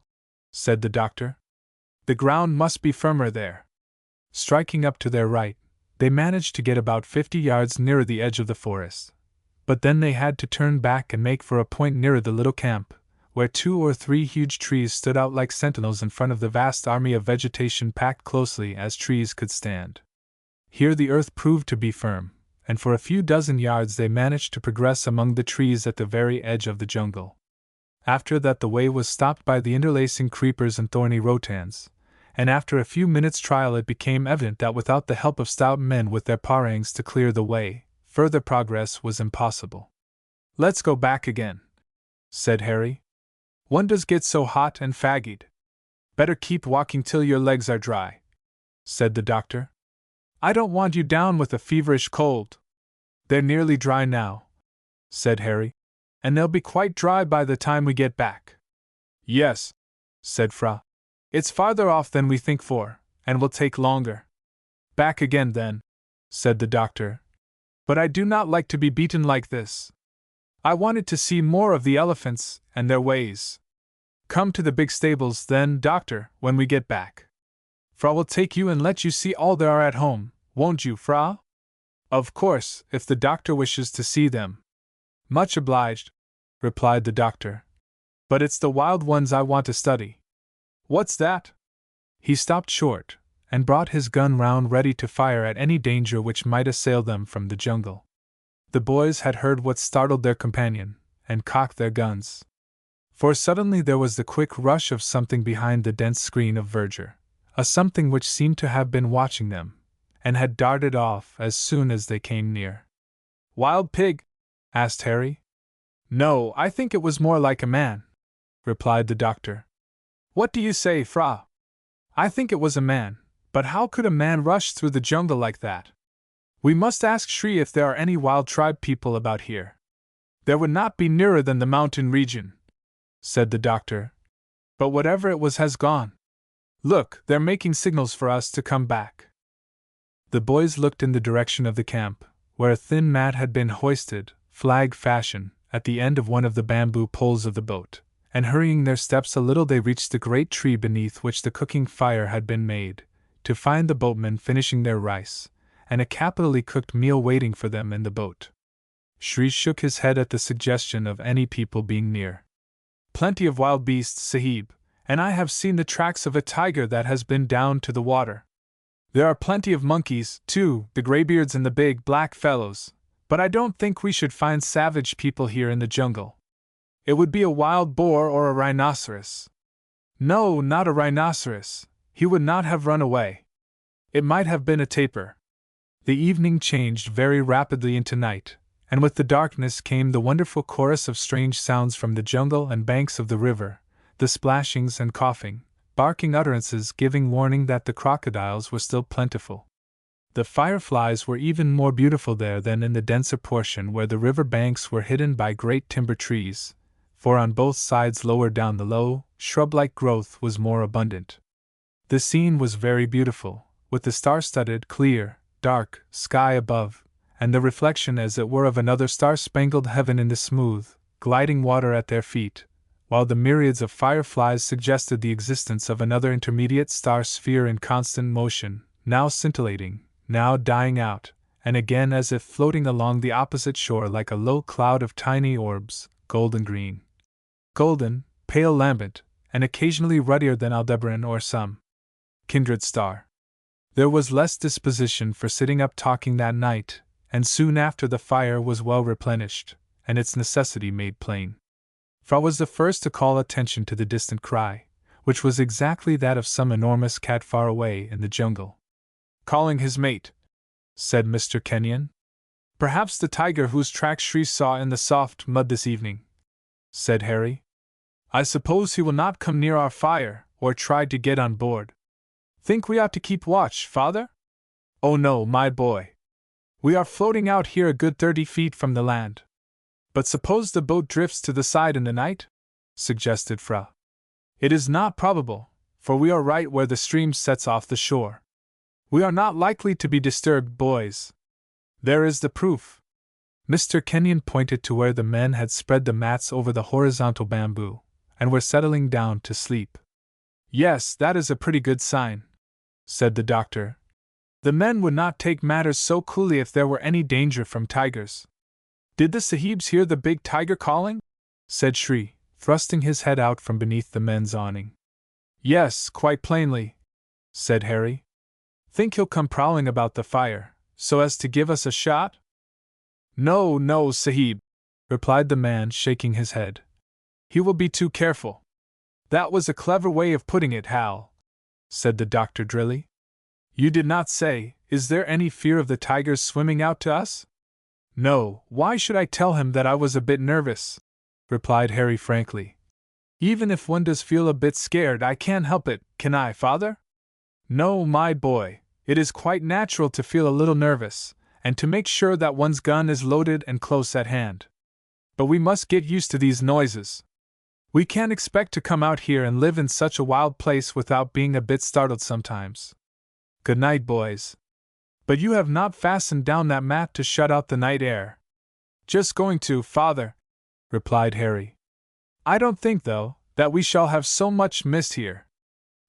said the doctor. "The ground must be firmer there." Striking up to their right, they managed to get about 50 yards nearer the edge of the forest. But then they had to turn back and make for a point nearer the little camp, where 2 or 3 huge trees stood out like sentinels in front of the vast army of vegetation packed closely as trees could stand. Here the earth proved to be firm, and for a few dozen yards they managed to progress among the trees at the very edge of the jungle. After that the way was stopped by the interlacing creepers and thorny rotans, and after a few minutes' trial it became evident that without the help of stout men with their parangs to clear the way, further progress was impossible. "Let's go back again," said Harry. "One does get so hot and fagged." "Better keep walking till your legs are dry," said the doctor. "I don't want you down with a feverish cold." "They're nearly dry now," said Harry, "and they'll be quite dry by the time we get back." "Yes," said Fra. "It's farther off than we think for, and will take longer." "Back again, then," said the doctor. "But I do not like to be beaten like this. I wanted to see more of the elephants and their ways. Come to the big stables, then, doctor, when we get back. Fra will take you and let you see all there are at home, won't you, Fra?" "Of course, if the doctor wishes to see them." "Much obliged," replied the doctor. "But it's the wild ones I want to study." "What's that?" He stopped short, and brought his gun round ready to fire at any danger which might assail them from the jungle. The boys had heard what startled their companion, and cocked their guns. For suddenly there was the quick rush of something behind the dense screen of verdure, a something which seemed to have been watching them, and had darted off as soon as they came near. "Wild pig?" asked Harry. "No, I think it was more like a man," replied the doctor. "What do you say, Fra?" "I think it was a man, but how could a man rush through the jungle like that? We must ask Shri if there are any wild tribe people about here." "There would not be nearer than the mountain region," said the doctor. "But whatever it was has gone. Look, they're making signals for us to come back." The boys looked in the direction of the camp, where a thin mat had been hoisted, flag fashion, at the end of one of the bamboo poles of the boat, and hurrying their steps a little they reached the great tree beneath which the cooking fire had been made, to find the boatmen finishing their rice, and a capitally cooked meal waiting for them in the boat. Shri shook his head at the suggestion of any people being near. "Plenty of wild beasts, Sahib, and I have seen the tracks of a tiger that has been down to the water. There are plenty of monkeys, too, the graybeards and the big black fellows, but I don't think we should find savage people here in the jungle. It would be a wild boar or a rhinoceros." "No, not a rhinoceros. He would not have run away. It might have been a tapir." The evening changed very rapidly into night, and with the darkness came the wonderful chorus of strange sounds from the jungle and banks of the river, the splashings and coughing, barking utterances giving warning that the crocodiles were still plentiful. The fireflies were even more beautiful there than in the denser portion where the river banks were hidden by great timber trees, for on both sides lower down the low, shrub-like growth was more abundant. The scene was very beautiful, with the star-studded, clear, dark sky above, and the reflection as it were of another star-spangled heaven in the smooth, gliding water at their feet, while the myriads of fireflies suggested the existence of another intermediate star-sphere in constant motion, now scintillating, now dying out, and again as if floating along the opposite shore like a low cloud of tiny orbs, golden-green, golden, pale lambent, and occasionally ruddier than Aldebaran or some kindred star. There was less disposition for sitting up talking that night, and soon after the fire was well replenished, and its necessity made plain. Fra was the first to call attention to the distant cry, which was exactly that of some enormous cat far away in the jungle. "Calling his mate," said Mr. Kenyon. "Perhaps the tiger whose tracks Shri saw in the soft mud this evening," said Harry. "I suppose he will not come near our fire, or try to get on board. Think we ought to keep watch, father?" "Oh no, my boy. We are floating out here a good 30 feet from the land." "But suppose the boat drifts to the side in the night?" suggested Fra. "It is not probable, for we are right where the stream sets off the shore. We are not likely to be disturbed, boys. There is the proof." Mr. Kenyon pointed to where the men had spread the mats over the horizontal bamboo, and were settling down to sleep. "Yes, that is a pretty good sign," said the doctor. "The men would not take matters so coolly if there were any danger from tigers." "Did the Sahibs hear the big tiger calling?" said Shri, thrusting his head out from beneath the men's awning. Yes, quite plainly, said Harry. Think he'll come prowling about the fire, so as to give us a shot? No, no, Sahib, replied the man, shaking his head. He will be too careful. That was a clever way of putting it, Hal, said the doctor drily. You did not say, is there any fear of the tigers swimming out to us? No, why should I tell him that I was a bit nervous? Replied Harry frankly. Even if one does feel a bit scared, I can't help it, can I, father? No, my boy, it is quite natural to feel a little nervous, and to make sure that one's gun is loaded and close at hand. But we must get used to these noises. We can't expect to come out here and live in such a wild place without being a bit startled sometimes. Good night, boys. But you have not fastened down that mat to shut out the night air. Just going to, father, replied Harry. I don't think, though, that we shall have so much mist here.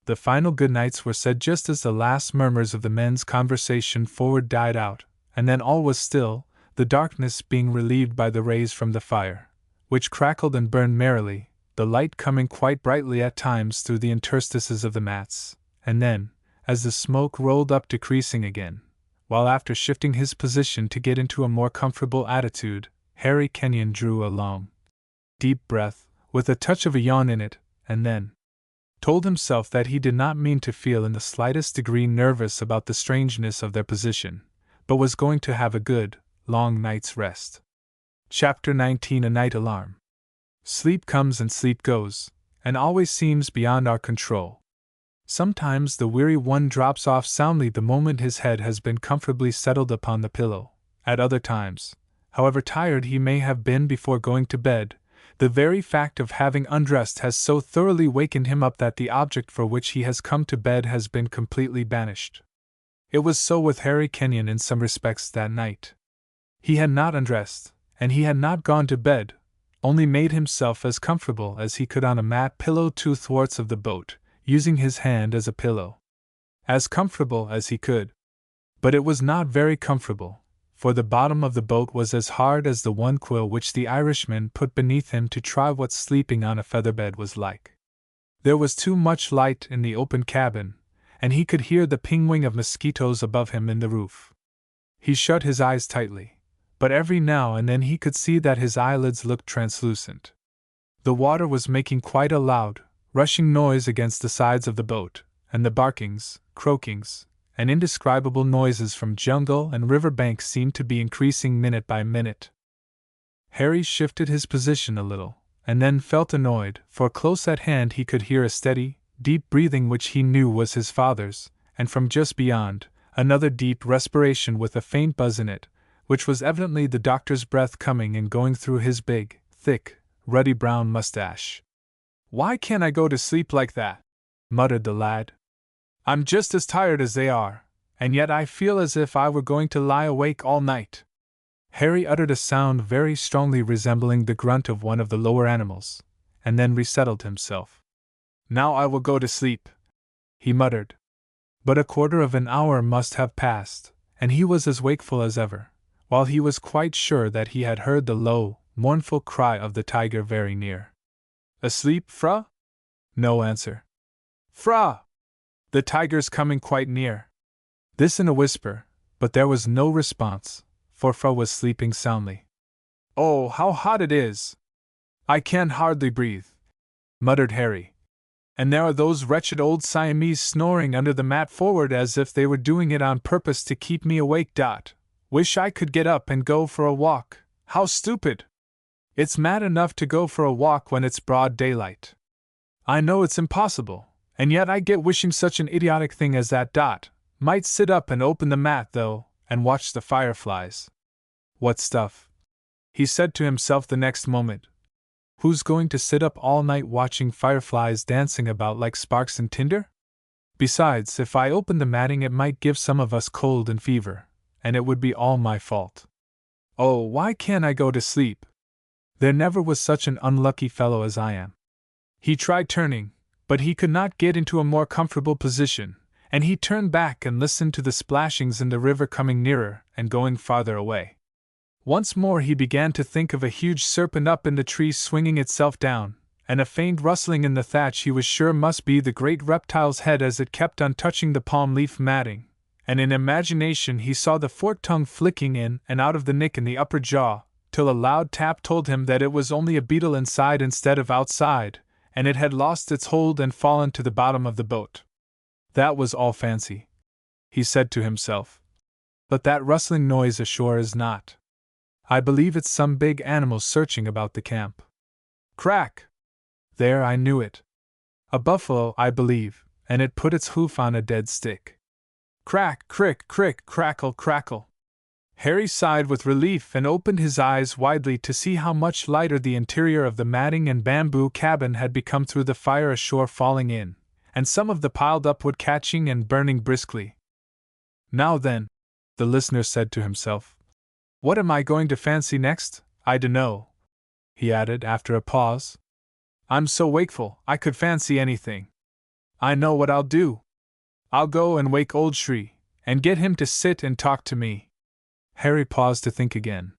The final good nights were said just as the last murmurs of the men's conversation forward died out, and then all was still, the darkness being relieved by the rays from the fire, which crackled and burned merrily, the light coming quite brightly at times through the interstices of the mats, and then, as the smoke rolled up, decreasing again, while after shifting his position to get into a more comfortable attitude, Harry Kenyon drew a long, deep breath, with a touch of a yawn in it, and then told himself that he did not mean to feel in the slightest degree nervous about the strangeness of their position, but was going to have a good, long night's rest. Chapter 19 A Night Alarm. Sleep comes and sleep goes, and always seems beyond our control. Sometimes the weary one drops off soundly the moment his head has been comfortably settled upon the pillow. At other times, however tired he may have been before going to bed, the very fact of having undressed has so thoroughly wakened him up that the object for which he has come to bed has been completely banished. It was so with Harry Kenyon in some respects that night. He had not undressed, and he had not gone to bed, only made himself as comfortable as he could on a mat pillow two thwarts of the boat, using his hand as a pillow. As comfortable as he could. But it was not very comfortable, for the bottom of the boat was as hard as the one quill which the Irishman put beneath him to try what sleeping on a feather-bed was like. There was too much light in the open cabin, and he could hear the pinging of mosquitoes above him in the roof. He shut his eyes tightly, but every now and then he could see that his eyelids looked translucent. The water was making quite a loud, rushing noise against the sides of the boat, and the barkings, croakings, and indescribable noises from jungle and river banks seemed to be increasing minute by minute. Harry shifted his position a little, and then felt annoyed, for close at hand he could hear a steady, deep breathing which he knew was his father's, and from just beyond, another deep respiration with a faint buzz in it, which was evidently the doctor's breath coming and going through his big, thick, ruddy brown mustache. Why can't I go to sleep like that? Muttered the lad. I'm just as tired as they are, and yet I feel as if I were going to lie awake all night. Harry uttered a sound very strongly resembling the grunt of one of the lower animals, and then resettled himself. Now I will go to sleep, he muttered. But a quarter of an hour must have passed, and he was as wakeful as ever, while he was quite sure that he had heard the low, mournful cry of the tiger very near. Asleep, Fra? No answer. Fra! The tiger's coming quite near. This in a whisper, but there was no response, for Fra was sleeping soundly. Oh, how hot it is! I can hardly breathe, muttered Harry. And there are those wretched old Siamese snoring under the mat forward as if they were doing it on purpose to keep me awake. Wish I could get up and go for a walk. How stupid! It's mad enough to go for a walk when it's broad daylight. I know it's impossible, and yet I get wishing such an idiotic thing as that. Might sit up and open the mat, though, and watch the fireflies. What stuff! He said to himself the next moment. Who's going to sit up all night watching fireflies dancing about like sparks in tinder? Besides, if I opened the matting it might give some of us cold and fever, and it would be all my fault. Oh, why can't I go to sleep? There never was such an unlucky fellow as I am. He tried turning, but he could not get into a more comfortable position, and he turned back and listened to the splashings in the river coming nearer and going farther away. Once more he began to think of a huge serpent up in the tree swinging itself down, and a faint rustling in the thatch he was sure must be the great reptile's head as it kept on touching the palm leaf matting, and in imagination he saw the forked tongue flicking in and out of the nick in the upper jaw, till a loud tap told him that it was only a beetle inside instead of outside, and it had lost its hold and fallen to the bottom of the boat. That was all fancy, he said to himself. But that rustling noise ashore is not. I believe it's some big animal searching about the camp. Crack! There, I knew it. A buffalo, I believe, and it put its hoof on a dead stick. Crack, crick, crick, crackle, crackle. Harry sighed with relief and opened his eyes widely to see how much lighter the interior of the matting and bamboo cabin had become through the fire ashore falling in, and some of the piled-up wood catching and burning briskly. Now then, the listener said to himself, what am I going to fancy next? I dunno, he added after a pause. I'm so wakeful, I could fancy anything. I know what I'll do. I'll go and wake old Shri, and get him to sit and talk to me. Harry paused to think again.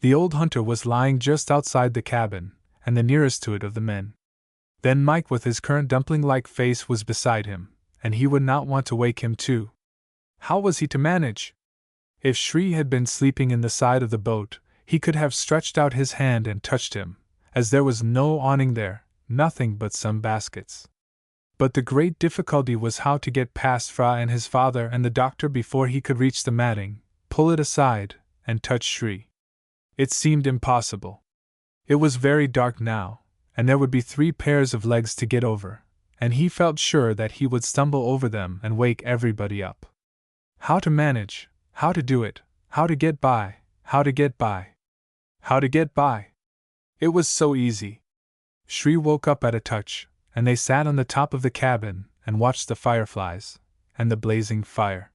The old hunter was lying just outside the cabin, and the nearest to it of the men. Then Mike with his currant dumpling-like face was beside him, and he would not want to wake him too. How was he to manage? If Shri had been sleeping in the side of the boat, he could have stretched out his hand and touched him, as there was no awning there, nothing but some baskets. But the great difficulty was how to get past Fra and his father and the doctor before he could reach the matting, pull it aside, and touch Shri. It seemed impossible. It was very dark now, and there would be 3 pairs of legs to get over, and he felt sure that he would stumble over them and wake everybody up. How to manage? How to do it? How to get by? How to get by? How to get by? It was so easy. Shri woke up at a touch, and they sat on the top of the cabin and watched the fireflies and the blazing fire.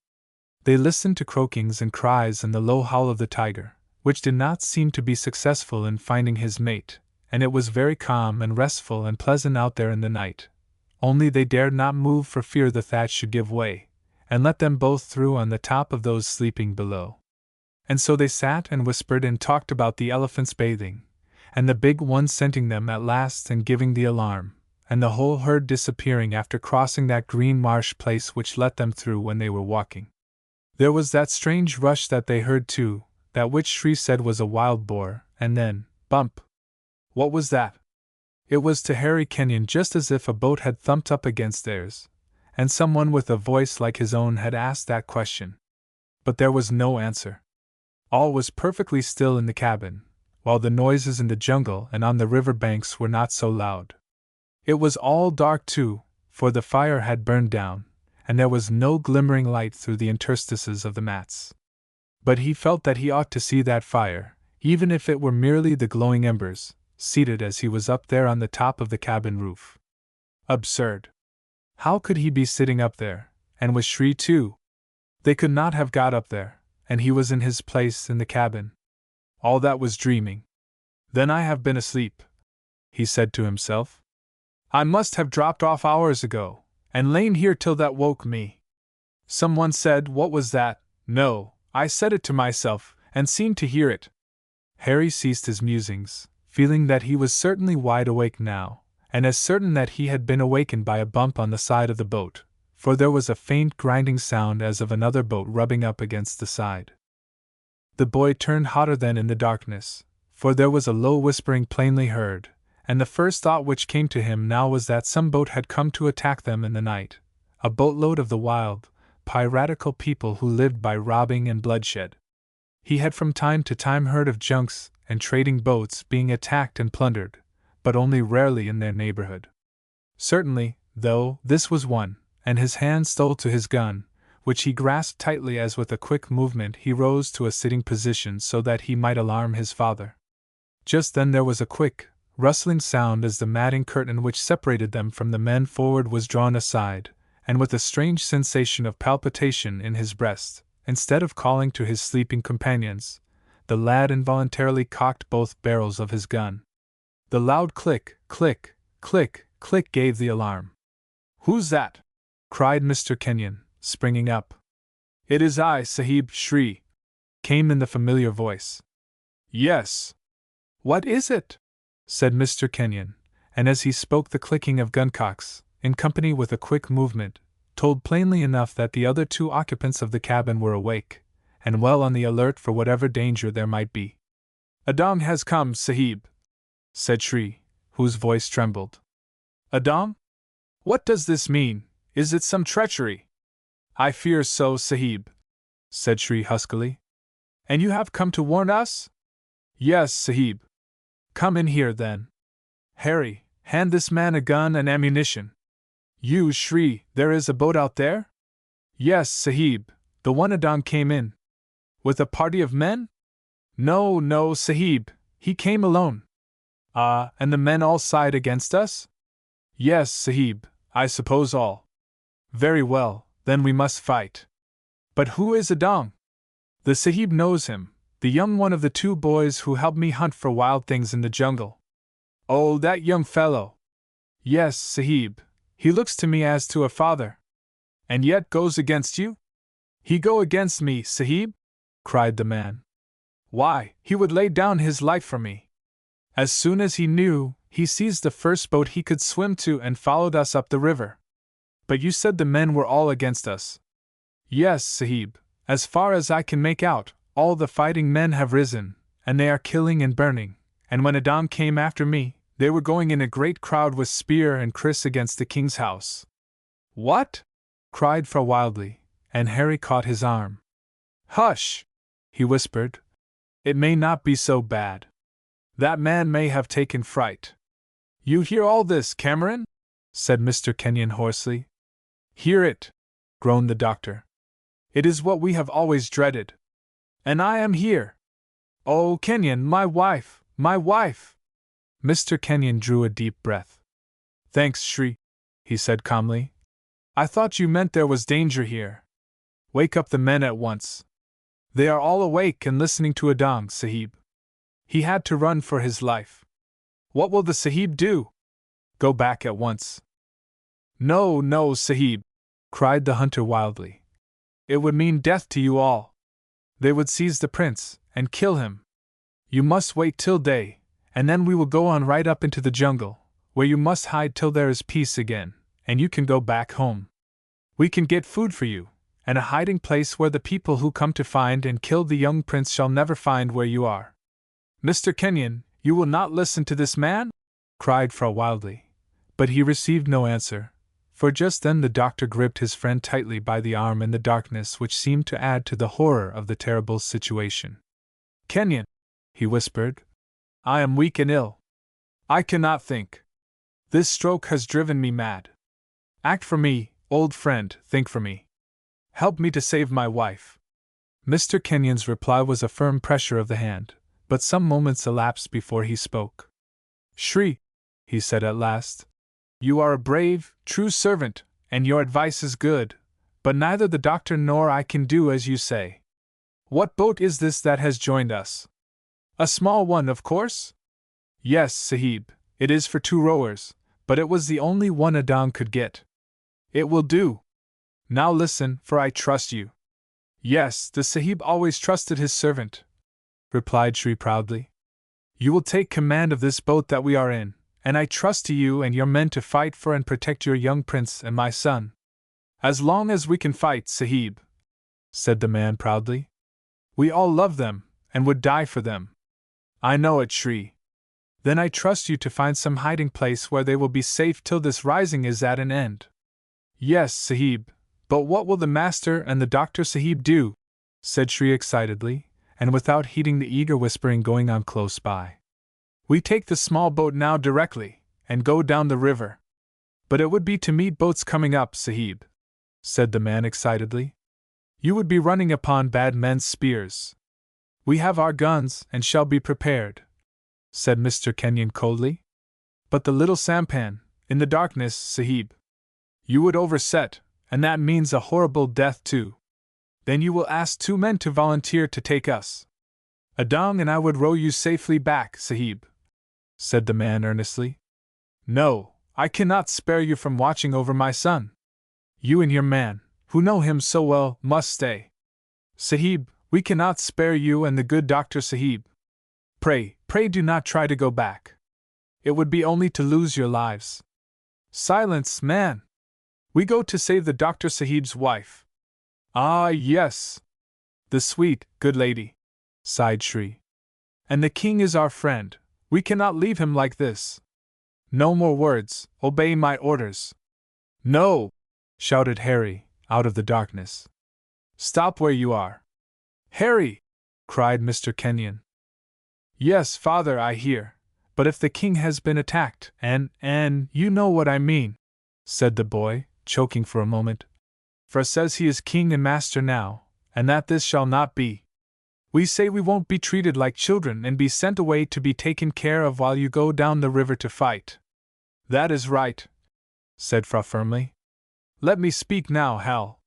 They listened to croakings and cries and the low howl of the tiger, which did not seem to be successful in finding his mate, and it was very calm and restful and pleasant out there in the night. Only they dared not move for fear the thatch should give way, and let them both through on the top of those sleeping below. And so they sat and whispered and talked about the elephants bathing, and the big one scenting them at last and giving the alarm, and the whole herd disappearing after crossing that green marsh place which let them through when they were walking. There was that strange rush that they heard too, that which Shri said was a wild boar, and then, bump! What was that? It was to Harry Kenyon just as if a boat had thumped up against theirs, and someone with a voice like his own had asked that question. But there was no answer. All was perfectly still in the cabin, while the noises in the jungle and on the river banks were not so loud. It was all dark too, for the fire had burned down, and there was no glimmering light through the interstices of the mats. But he felt that he ought to see that fire, even if it were merely the glowing embers, seated as he was up there on the top of the cabin roof. Absurd! How could he be sitting up there, and with Shri too? They could not have got up there, and he was in his place in the cabin. All that was dreaming. Then I have been asleep, he said to himself. I must have dropped off hours ago, and lain here till that woke me. Someone said, what was that? No, I said it to myself, and seemed to hear it. Harry ceased his musings, feeling that he was certainly wide awake now, and as certain that he had been awakened by a bump on the side of the boat, for there was a faint grinding sound as of another boat rubbing up against the side. The boy turned hotter then in the darkness, for there was a low whispering plainly heard, and the first thought which came to him now was that some boat had come to attack them in the night, a boatload of the wild, piratical people who lived by robbing and bloodshed. He had from time to time heard of junks and trading boats being attacked and plundered, but only rarely in their neighborhood. Certainly, though, this was one, and his hand stole to his gun, which he grasped tightly as with a quick movement he rose to a sitting position so that he might alarm his father. Just then there was a quick, rustling sound as the matting curtain which separated them from the men forward was drawn aside, and with a strange sensation of palpitation in his breast, instead of calling to his sleeping companions, the lad involuntarily cocked both barrels of his gun. The loud click, click, click, click gave the alarm. Who's that? Cried Mr. Kenyon, springing up. It is I, Sahib Shri, came in the familiar voice. Yes. What is it? Said Mr. Kenyon, and as he spoke the clicking of gun-cocks, in company with a quick movement, told plainly enough that the other 2 occupants of the cabin were awake, and well on the alert for whatever danger there might be. "A dong has come, Sahib," said Shri, whose voice trembled. "A dong? What does this mean? Is it some treachery?" "I fear so, Sahib," said Shri huskily. "And you have come to warn us?" "Yes, Sahib." "Come in here, then. Harry, hand this man a gun and ammunition. You, Shri, there is a boat out there?" "Yes, Sahib, the one Adang came in." "With a party of men?" No, Sahib, he came alone." "Ah, and the men all side against us?" "Yes, Sahib, I suppose all." "Very well, then we must fight." "But who is Adang?" "The Sahib knows him, the young one of the 2 boys who helped me hunt for wild things in the jungle." "Oh, that young fellow!" "Yes, Sahib, he looks to me as to a father." "And yet goes against you?" "He go against me, Sahib?" cried the man. "Why, he would lay down his life for me. As soon as he knew, he seized the first boat he could swim to and followed us up the river." "But you said the men were all against us." "Yes, Sahib, as far as I can make out, all the fighting men have risen, and they are killing and burning, and when Adang came after me, they were going in a great crowd with spear and kris against the king's house." "What?" cried Fra wildly, and Harry caught his arm. "Hush!" he whispered. "It may not be so bad. That man may have taken fright." "You hear all this, Cameron?" said Mr. Kenyon hoarsely. "Hear it," groaned the doctor. "It is what we have always dreaded. And I am here. Oh, Kenyon, my wife, my wife!" Mr. Kenyon drew a deep breath. "Thanks, Shri," he said calmly. "I thought you meant there was danger here. Wake up the men at once. They are all awake and listening to Adang, Sahib. He had to run for his life. What will the Sahib do?" "Go back at once." No, Sahib," cried the hunter wildly. "It would mean death to you all. They would seize the prince and kill him. You must wait till day, and then we will go on right up into the jungle, where you must hide till there is peace again, and you can go back home. We can get food for you, and a hiding place where the people who come to find and kill the young prince shall never find where you are." "Mr. Kenyon, you will not listen to this man?" cried Fra wildly. But he received no answer, for just then the doctor gripped his friend tightly by the arm in the darkness, which seemed to add to the horror of the terrible situation. "Kenyon," he whispered, "I am weak and ill. I cannot think. This stroke has driven me mad. Act for me, old friend, think for me. Help me to save my wife." Mr. Kenyon's reply was a firm pressure of the hand, but some moments elapsed before he spoke. "Shri," he said at last, "you are a brave, true servant, and your advice is good, but neither the doctor nor I can do as you say. What boat is this that has joined us?" "A small one, of course?" "Yes, Sahib, it is for 2 rowers, but it was the only one Adang could get." "It will do. Now listen, for I trust you." "Yes, the Sahib always trusted his servant," replied Shri proudly. "You will take command of this boat that we are in, and I trust to you and your men to fight for and protect your young prince and my son." "As long as we can fight, Sahib," said the man proudly. "We all love them, and would die for them." "I know it, Shri." "Then I trust you to find some hiding place where they will be safe till this rising is at an end." "Yes, Sahib, but what will the master and the doctor Sahib do?" said Shri excitedly, and without heeding the eager whispering going on close by. "We take the small boat now directly, and go down the river." "But it would be to meet boats coming up, Sahib," said the man excitedly. "You would be running upon bad men's spears." "We have our guns and shall be prepared," said Mr. Kenyon coldly. "But the little sampan, in the darkness, Sahib. You would overset, and that means a horrible death too. Then you will ask 2 men to volunteer to take us. Adang and I would row you safely back, Sahib," said the man earnestly. "No, I cannot spare you from watching over my son. You and your man, who know him so well, must stay. Sahib, we cannot spare you and the good Doctor Sahib. Pray do not try to go back." It would be only to lose your lives. Silence, man! We go to save the Dr. Sahib's wife. Ah, yes! The sweet, good lady, sighed Shri. And the king is our friend. We cannot leave him like this. No more words, obey my orders. No! Shouted Harry, out of the darkness. Stop where you are. Harry! Cried Mr. Kenyon. Yes, father, I hear. But if the king has been attacked, and you know what I mean, said the boy, choking for a moment. For says he is king and master now, and that this shall not be. We say we won't be treated like children and be sent away to be taken care of while you go down the river to fight. That is right, said Fra firmly. Let me speak now, Hal.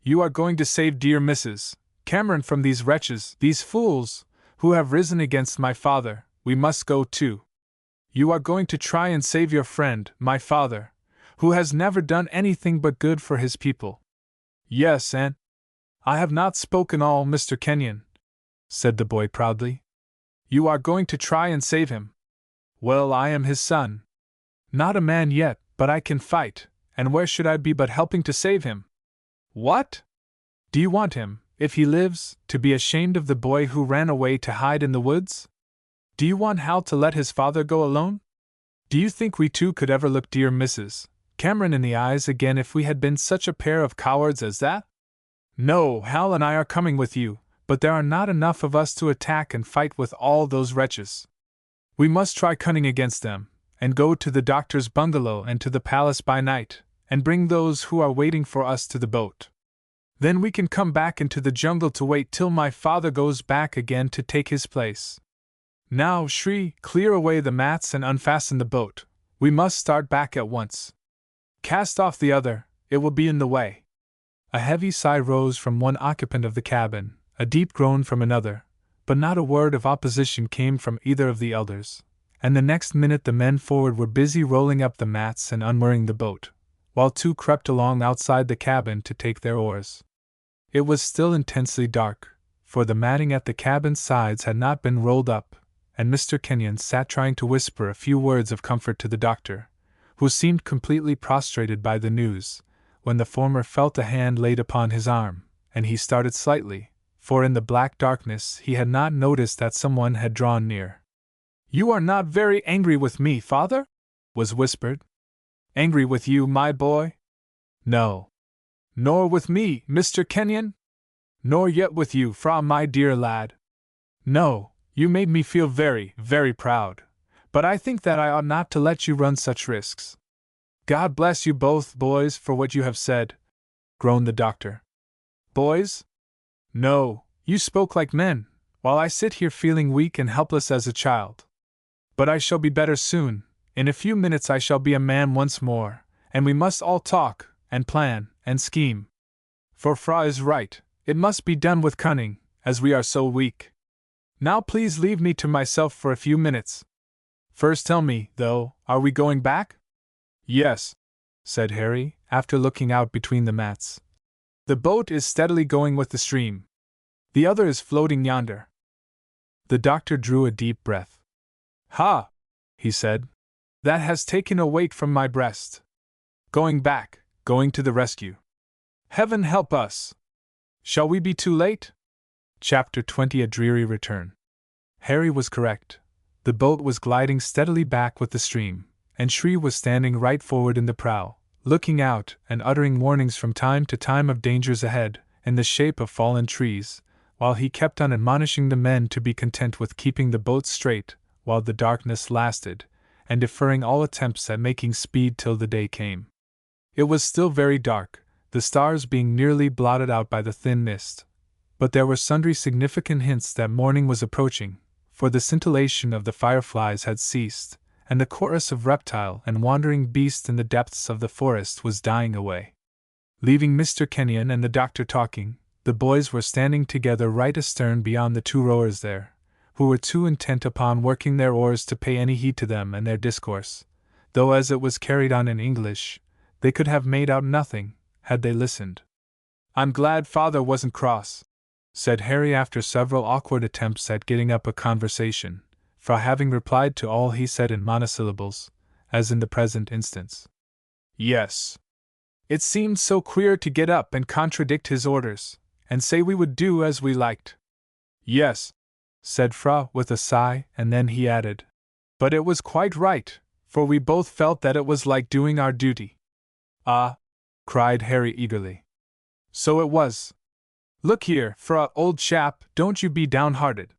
You are going to save dear Mrs. Cameron from these wretches, these fools, who have risen against my father. We must go too. You are going to try and save your friend, my father, who has never done anything but good for his people. Yes, and I have not spoken all, Mr. Kenyon, said the boy proudly. You are going to try and save him. Well, I am his son. Not a man yet, but I can fight, and where should I be but helping to save him? What? Do you want him, if he lives, to be ashamed of the boy who ran away to hide in the woods? Do you want Hal to let his father go alone? Do you think we two could ever look dear Mrs. Cameron in the eyes again if we had been such a pair of cowards as that? No, Hal and I are coming with you, but there are not enough of us to attack and fight with all those wretches. We must try cunning against them, and go to the doctor's bungalow and to the palace by night, and bring those who are waiting for us to the boat. Then we can come back into the jungle to wait till my father goes back again to take his place. Now, Shri, clear away the mats and unfasten the boat. We must start back at once. Cast off the other, it will be in the way. A heavy sigh rose from one occupant of the cabin, a deep groan from another, but not a word of opposition came from either of the elders, and the next minute the men forward were busy rolling up the mats and unmooring the boat, while two crept along outside the cabin to take their oars. It was still intensely dark, for the matting at the cabin's sides had not been rolled up, and Mr. Kenyon sat trying to whisper a few words of comfort to the doctor, who seemed completely prostrated by the news, when the former felt a hand laid upon his arm, and he started slightly, for in the black darkness he had not noticed that someone had drawn near. "You are not very angry with me, father?" was whispered. "Angry with you, my boy? No. Nor with me, Mr. Kenyon? Nor yet with you, Fra, my dear lad? No. You made me feel very, very proud, but I think that I ought not to let you run such risks. God bless you both, boys, for what you have said," groaned the doctor. "Boys? No, you spoke like men, while I sit here feeling weak and helpless as a child. But I shall be better soon. In a few minutes I shall be a man once more, and we must all talk, and plan, and scheme. For Fra is right, it must be done with cunning, as we are so weak. Now please leave me to myself for a few minutes. First tell me, though, are we going back?" "Yes," said Harry, after looking out between the mats. "The boat is steadily going with the stream. The other is floating yonder." The doctor drew a deep breath. "Ha!" he said. "That has taken a weight from my breast. Going back, going to the rescue. Heaven help us! Shall we be too late?" Chapter 20: A Dreary Return. Harry was correct. The boat was gliding steadily back with the stream, and Shri was standing right forward in the prow, looking out and uttering warnings from time to time of dangers ahead, in the shape of fallen trees, while he kept on admonishing the men to be content with keeping the boat straight while the darkness lasted, and deferring all attempts at making speed till the day came. It was still very dark, the stars being nearly blotted out by the thin mist, but there were sundry significant hints that morning was approaching, for the scintillation of the fireflies had ceased, and the chorus of reptile and wandering beast in the depths of the forest was dying away. Leaving Mr. Kenyon and the doctor talking, the boys were standing together right astern beyond the two rowers there, who were too intent upon working their oars to pay any heed to them and their discourse, though as it was carried on in English, they could have made out nothing, had they listened. "I'm glad father wasn't cross," said Harry after several awkward attempts at getting up a conversation, Fra having replied to all he said in monosyllables, as in the present instance. Yes. It seemed so queer to get up and contradict his orders, and say we would do as we liked. Yes, said Fra with a sigh, and then he added, but it was quite right, for we both felt that it was like doing our duty. Ah, cried Harry eagerly. So it was. Look here, Fra, old chap, don't you be downhearted.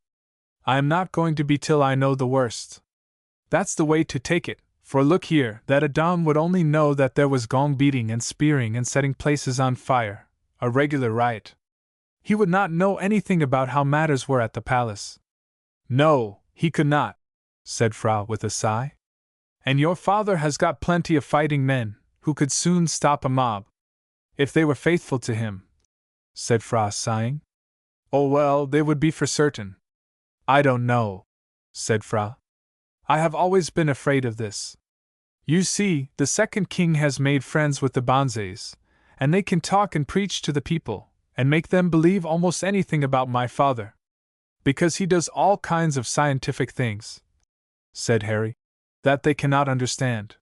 I am not going to be till I know the worst. That's the way to take it, for look here, that Adam would only know that there was gong beating and spearing and setting places on fire, a regular riot. He would not know anything about how matters were at the palace. No, he could not, said Fra with a sigh. And your father has got plenty of fighting men, who could soon stop a mob. If they were faithful to him, said Fra sighing. Oh well, they would be for certain. I don't know, said Fra. I have always been afraid of this. You see, the second king has made friends with the bonzes, and they can talk and preach to the people, and make them believe almost anything about my father. Because he does all kinds of scientific things, said Harry, that they cannot understand.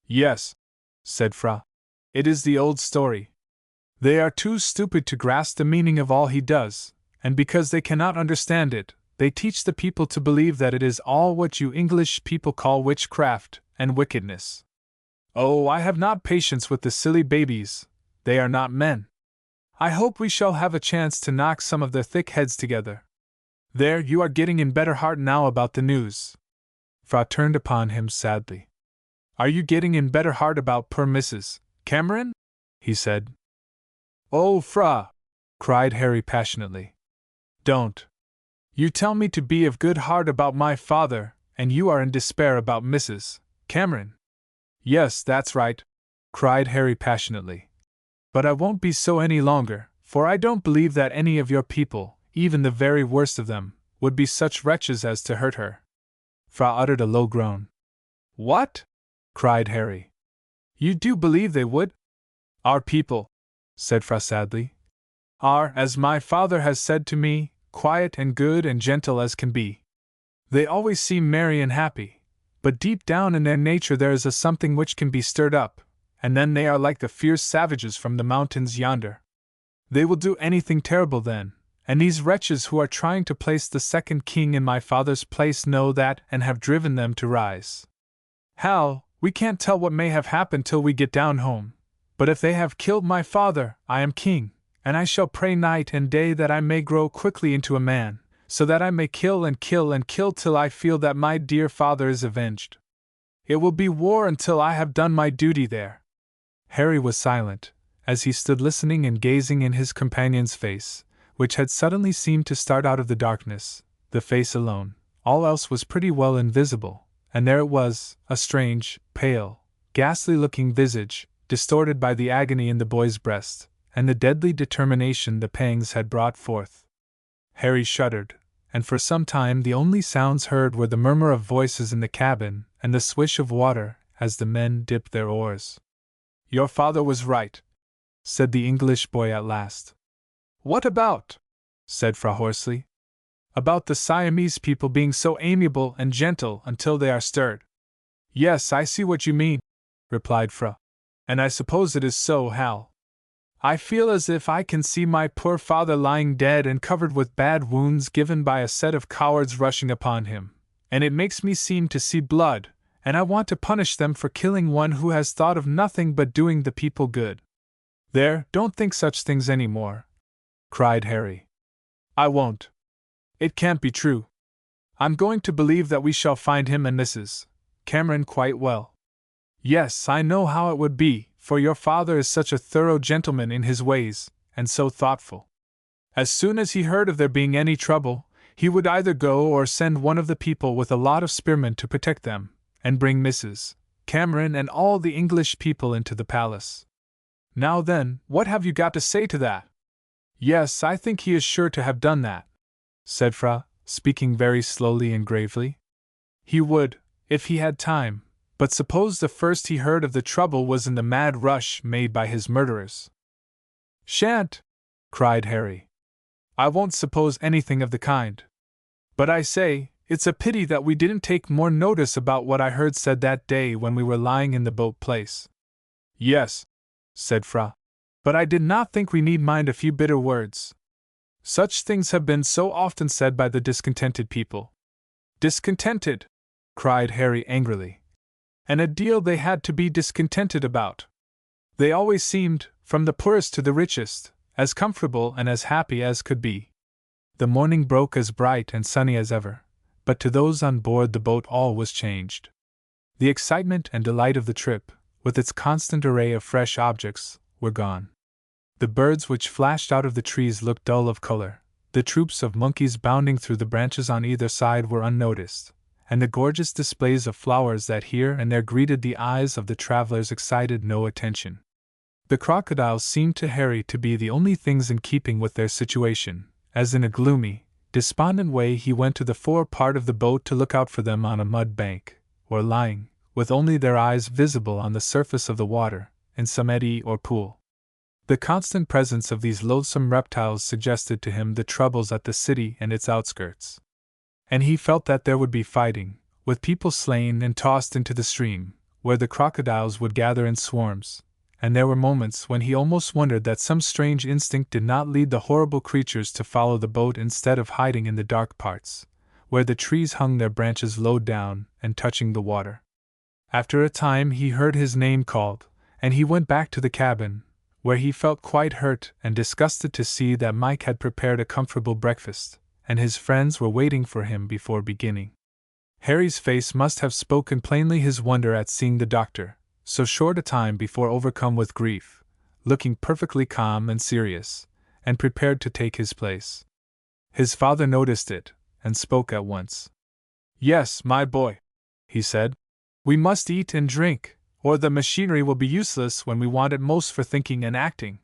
Yes, said Fra. It is the old story. They are too stupid to grasp the meaning of all he does, and because they cannot understand it, they teach the people to believe that it is all what you English people call witchcraft and wickedness. Oh, I have not patience with the silly babies, they are not men. I hope we shall have a chance to knock some of their thick heads together. There, you are getting in better heart now about the news. Fra turned upon him sadly. Are you getting in better heart about poor Mrs. Cameron? He said. Oh, Fra! Cried Harry passionately. Don't. You tell me to be of good heart about my father, and you are in despair about Mrs. Cameron. Yes, that's right, cried Harry passionately. But I won't be so any longer, for I don't believe that any of your people, even the very worst of them, would be such wretches as to hurt her. Fra uttered a low groan. What? Cried Harry. You do believe they would? Our people, said Fra sadly, are, as my father has said to me, quiet and good and gentle as can be. They always seem merry and happy, but deep down in their nature there is a something which can be stirred up, and then they are like the fierce savages from the mountains yonder. They will do anything terrible then, and these wretches who are trying to place the second king in my father's place know that and have driven them to rise. Hal, we can't tell what may have happened till we get down home, but if they have killed my father, I am king, and I shall pray night and day that I may grow quickly into a man, so that I may kill and kill and kill till I feel that my dear father is avenged. It will be war until I have done my duty there. Harry was silent, as he stood listening and gazing in his companion's face, which had suddenly seemed to start out of the darkness, the face alone. All else was pretty well invisible, and there it was, a strange, pale, ghastly-looking visage, distorted by the agony in the boy's breast, and the deadly determination the pangs had brought forth. Harry shuddered, and for some time the only sounds heard were the murmur of voices in the cabin and the swish of water as the men dipped their oars. Your father was right, said the English boy at last. What about? Said Fra hoarsely. About the Siamese people being so amiable and gentle until they are stirred. Yes, I see what you mean, replied Fra. And I suppose it is so, Hal. I feel as if I can see my poor father lying dead and covered with bad wounds given by a set of cowards rushing upon him, and it makes me seem to see blood, and I want to punish them for killing one who has thought of nothing but doing the people good. There, don't think such things any more, cried Harry. I won't. It can't be true. I'm going to believe that we shall find him and Mrs. Cameron quite well. Yes, I know how it would be, for your father is such a thorough gentleman in his ways, and so thoughtful. As soon as he heard of there being any trouble, he would either go or send one of the people with a lot of spearmen to protect them, and bring Mrs. Cameron and all the English people into the palace. Now then, what have you got to say to that? Yes, I think he is sure to have done that, said Fra, speaking very slowly and gravely. He would, if he had time. But suppose the first he heard of the trouble was in the mad rush made by his murderers. Shan't, cried Harry. I won't suppose anything of the kind. But I say, It's a pity that we didn't take more notice about what I heard said that day when we were lying in the boat place. Yes, said Fra. But I did not think we need mind a few bitter words. Such things have been so often said by the discontented people. Discontented! Cried Harry angrily. And a deal they had to be discontented about. They always seemed, from the poorest to the richest, as comfortable and as happy as could be. The morning broke as bright and sunny as ever, but to those on board the boat all was changed. The excitement and delight of the trip, with its constant array of fresh objects, were gone. The birds which flashed out of the trees looked dull of color, the troops of monkeys bounding through the branches on either side were unnoticed, and the gorgeous displays of flowers that here and there greeted the eyes of the travelers excited no attention. The crocodiles seemed to Harry to be the only things in keeping with their situation, as in a gloomy, despondent way he went to the fore part of the boat to look out for them on a mud bank, or lying, with only their eyes visible on the surface of the water, in some eddy or pool. The constant presence of these loathsome reptiles suggested to him the troubles at the city and its outskirts. And he felt that there would be fighting, with people slain and tossed into the stream, where the crocodiles would gather in swarms, and there were moments when he almost wondered that some strange instinct did not lead the horrible creatures to follow the boat instead of hiding in the dark parts, where the trees hung their branches low down and touching the water. After a time he heard his name called, and he went back to the cabin, where he felt quite hurt and disgusted to see that Mike had prepared a comfortable breakfast, and his friends were waiting for him before beginning. Harry's face must have spoken plainly his wonder at seeing the doctor, so short a time before overcome with grief, looking perfectly calm and serious, and prepared to take his place. His father noticed it, and spoke at once. "Yes, my boy," he said, "we must eat and drink, or the machinery will be useless when we want it most for thinking and acting.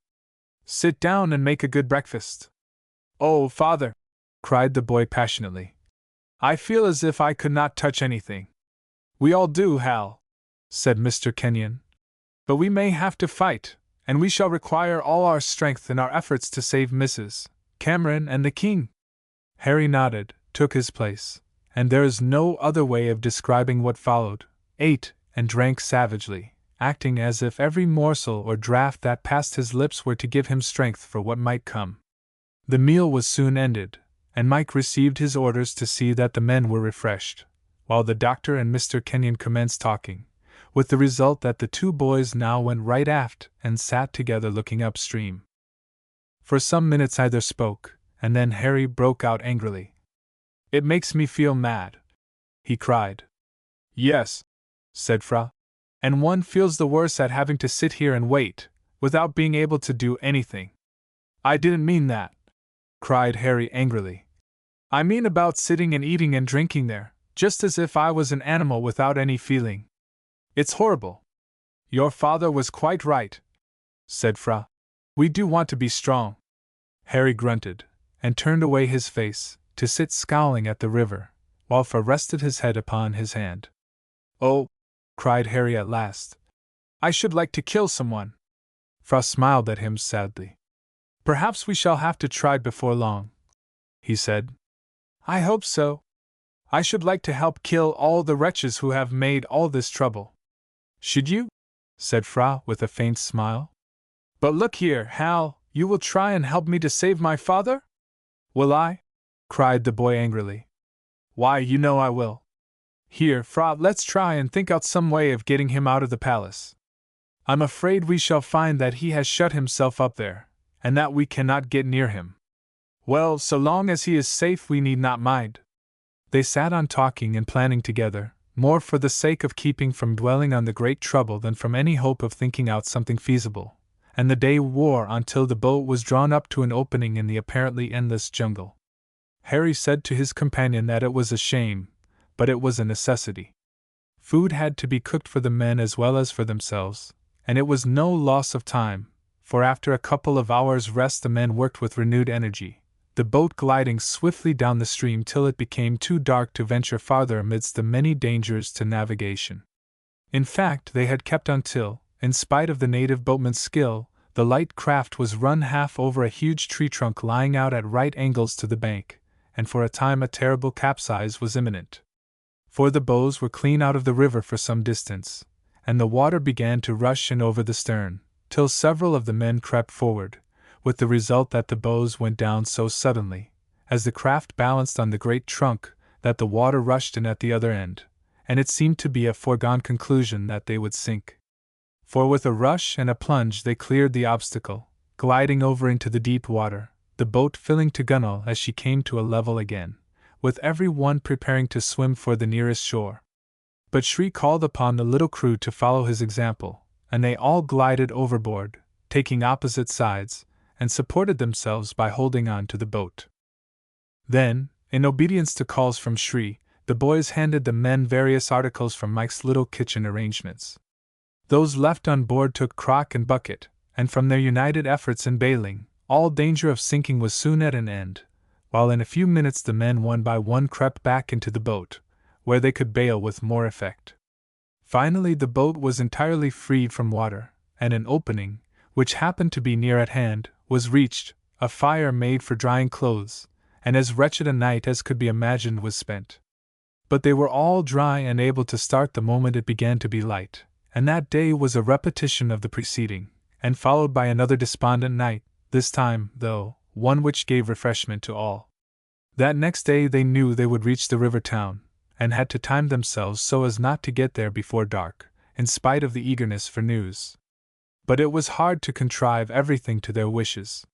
Sit down and make a good breakfast." "Oh, father," cried the boy passionately, "I feel as if I could not touch anything." "We all do, Hal," said Mr. Kenyon. "But we may have to fight, and we shall require all our strength in our efforts to save Mrs. Cameron and the King." Harry nodded, took his place, and there is no other way of describing what followed, ate and drank savagely, acting as if every morsel or draught that passed his lips were to give him strength for what might come. The meal was soon ended, and Mike received his orders to see that the men were refreshed, while the doctor and Mr. Kenyon commenced talking, with the result that the two boys now went right aft and sat together looking upstream. For some minutes either spoke, and then Harry broke out angrily. "It makes me feel mad," he cried. "Yes," said Fra, "and one feels the worse at having to sit here and wait, without being able to do anything." "I didn't mean that," cried Harry angrily. "I mean about sitting and eating and drinking there, just as if I was an animal without any feeling. It's horrible." "Your father was quite right," said Fra. "We do want to be strong." Harry grunted, and turned away his face, to sit scowling at the river, while Fra rested his head upon his hand. "Oh," cried Harry at last, "I should like to kill someone." Fra smiled at him sadly. "Perhaps we shall have to try before long," he said. "I hope so. I should like to help kill all the wretches who have made all this trouble." "Should you?" said Fra with a faint smile. "But look here, Hal, you will try and help me to save my father?" "Will I?" cried the boy angrily. "Why, you know I will. Here, Fra, let's try and think out some way of getting him out of the palace. I'm afraid we shall find that he has shut himself up there, and that we cannot get near him." "Well, so long as he is safe we need not mind." They sat on talking and planning together, more for the sake of keeping from dwelling on the great trouble than from any hope of thinking out something feasible, and the day wore on till the boat was drawn up to an opening in the apparently endless jungle. Harry said to his companion that it was a shame, but it was a necessity. Food had to be cooked for the men as well as for themselves, and it was no loss of time, for after a couple of hours' rest the men worked with renewed energy, the boat gliding swiftly down the stream till it became too dark to venture farther amidst the many dangers to navigation. In fact, they had kept on till, in spite of the native boatman's skill, the light craft was run half over a huge tree trunk lying out at right angles to the bank, and for a time a terrible capsize was imminent. For the bows were clean out of the river for some distance, and the water began to rush in over the stern, till several of the men crept forward, with the result that the bows went down so suddenly, as the craft balanced on the great trunk, that the water rushed in at the other end, and it seemed to be a foregone conclusion that they would sink. For with a rush and a plunge they cleared the obstacle, gliding over into the deep water, the boat filling to gunwale as she came to a level again, with every one preparing to swim for the nearest shore. But Shri called upon the little crew to follow his example, and they all glided overboard, taking opposite sides, and supported themselves by holding on to the boat. Then, in obedience to calls from Shri, the boys handed the men various articles from Mike's little kitchen arrangements. Those left on board took crock and bucket, and from their united efforts in bailing, all danger of sinking was soon at an end, while in a few minutes the men one by one crept back into the boat, where they could bail with more effect. Finally the boat was entirely freed from water, and an opening, which happened to be near at hand, was reached, a fire made for drying clothes, and as wretched a night as could be imagined was spent. But they were all dry and able to start the moment it began to be light, and that day was a repetition of the preceding, and followed by another despondent night, this time, though, one which gave refreshment to all. That next day they knew they would reach the river town, and had to time themselves so as not to get there before dark, in spite of the eagerness for news. But it was hard to contrive everything to their wishes.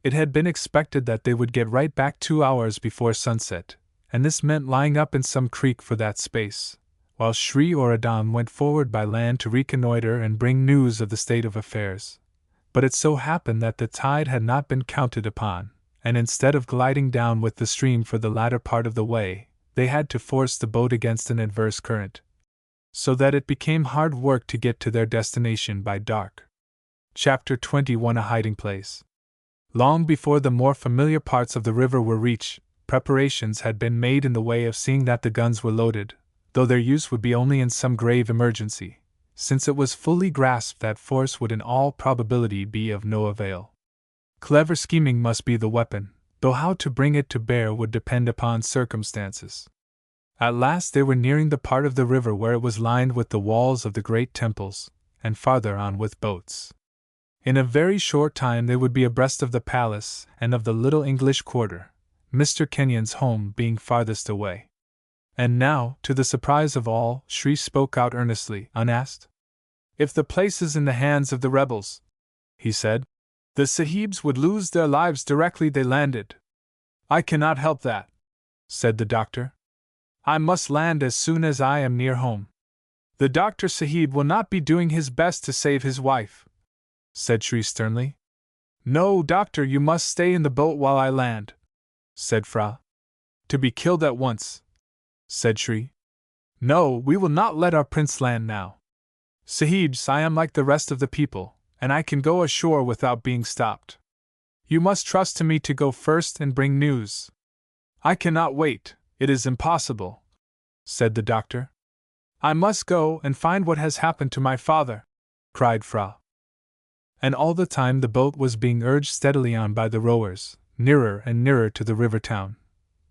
It had been expected that they would get right back 2 hours before sunset, and this meant lying up in some creek for that space, while Shri or Adam went forward by land to reconnoiter and bring news of the state of affairs. But it so happened that the tide had not been counted upon, and instead of gliding down with the stream for the latter part of the way, they had to force the boat against an adverse current, so that it became hard work to get to their destination by dark. Chapter 21: A Hiding Place. Long before the more familiar parts of the river were reached, preparations had been made in the way of seeing that the guns were loaded, though their use would be only in some grave emergency, since it was fully grasped that force would in all probability be of no avail. Clever scheming must be the weapon, though how to bring it to bear would depend upon circumstances. At last they were nearing the part of the river where it was lined with the walls of the great temples, and farther on with boats. In a very short time they would be abreast of the palace and of the little English quarter, Mr. Kenyon's home being farthest away. And now, to the surprise of all, Shri spoke out earnestly, unasked. "If the place is in the hands of the rebels," he said, "the Sahibs would lose their lives directly they landed." "I cannot help that," said the doctor. "I must land as soon as I am near home." "The Doctor Sahib will not be doing his best to save his wife," said Shri sternly. "No, doctor, you must stay in the boat while I land," said Fra. "To be killed at once," said Shri. "No, we will not let our prince land now. Sahibs, I am like the rest of the people, and I can go ashore without being stopped. You must trust to me to go first and bring news." "I cannot wait, it is impossible," said the doctor. "I must go and find what has happened to my father," cried Fra. And all the time the boat was being urged steadily on by the rowers, nearer and nearer to the river town.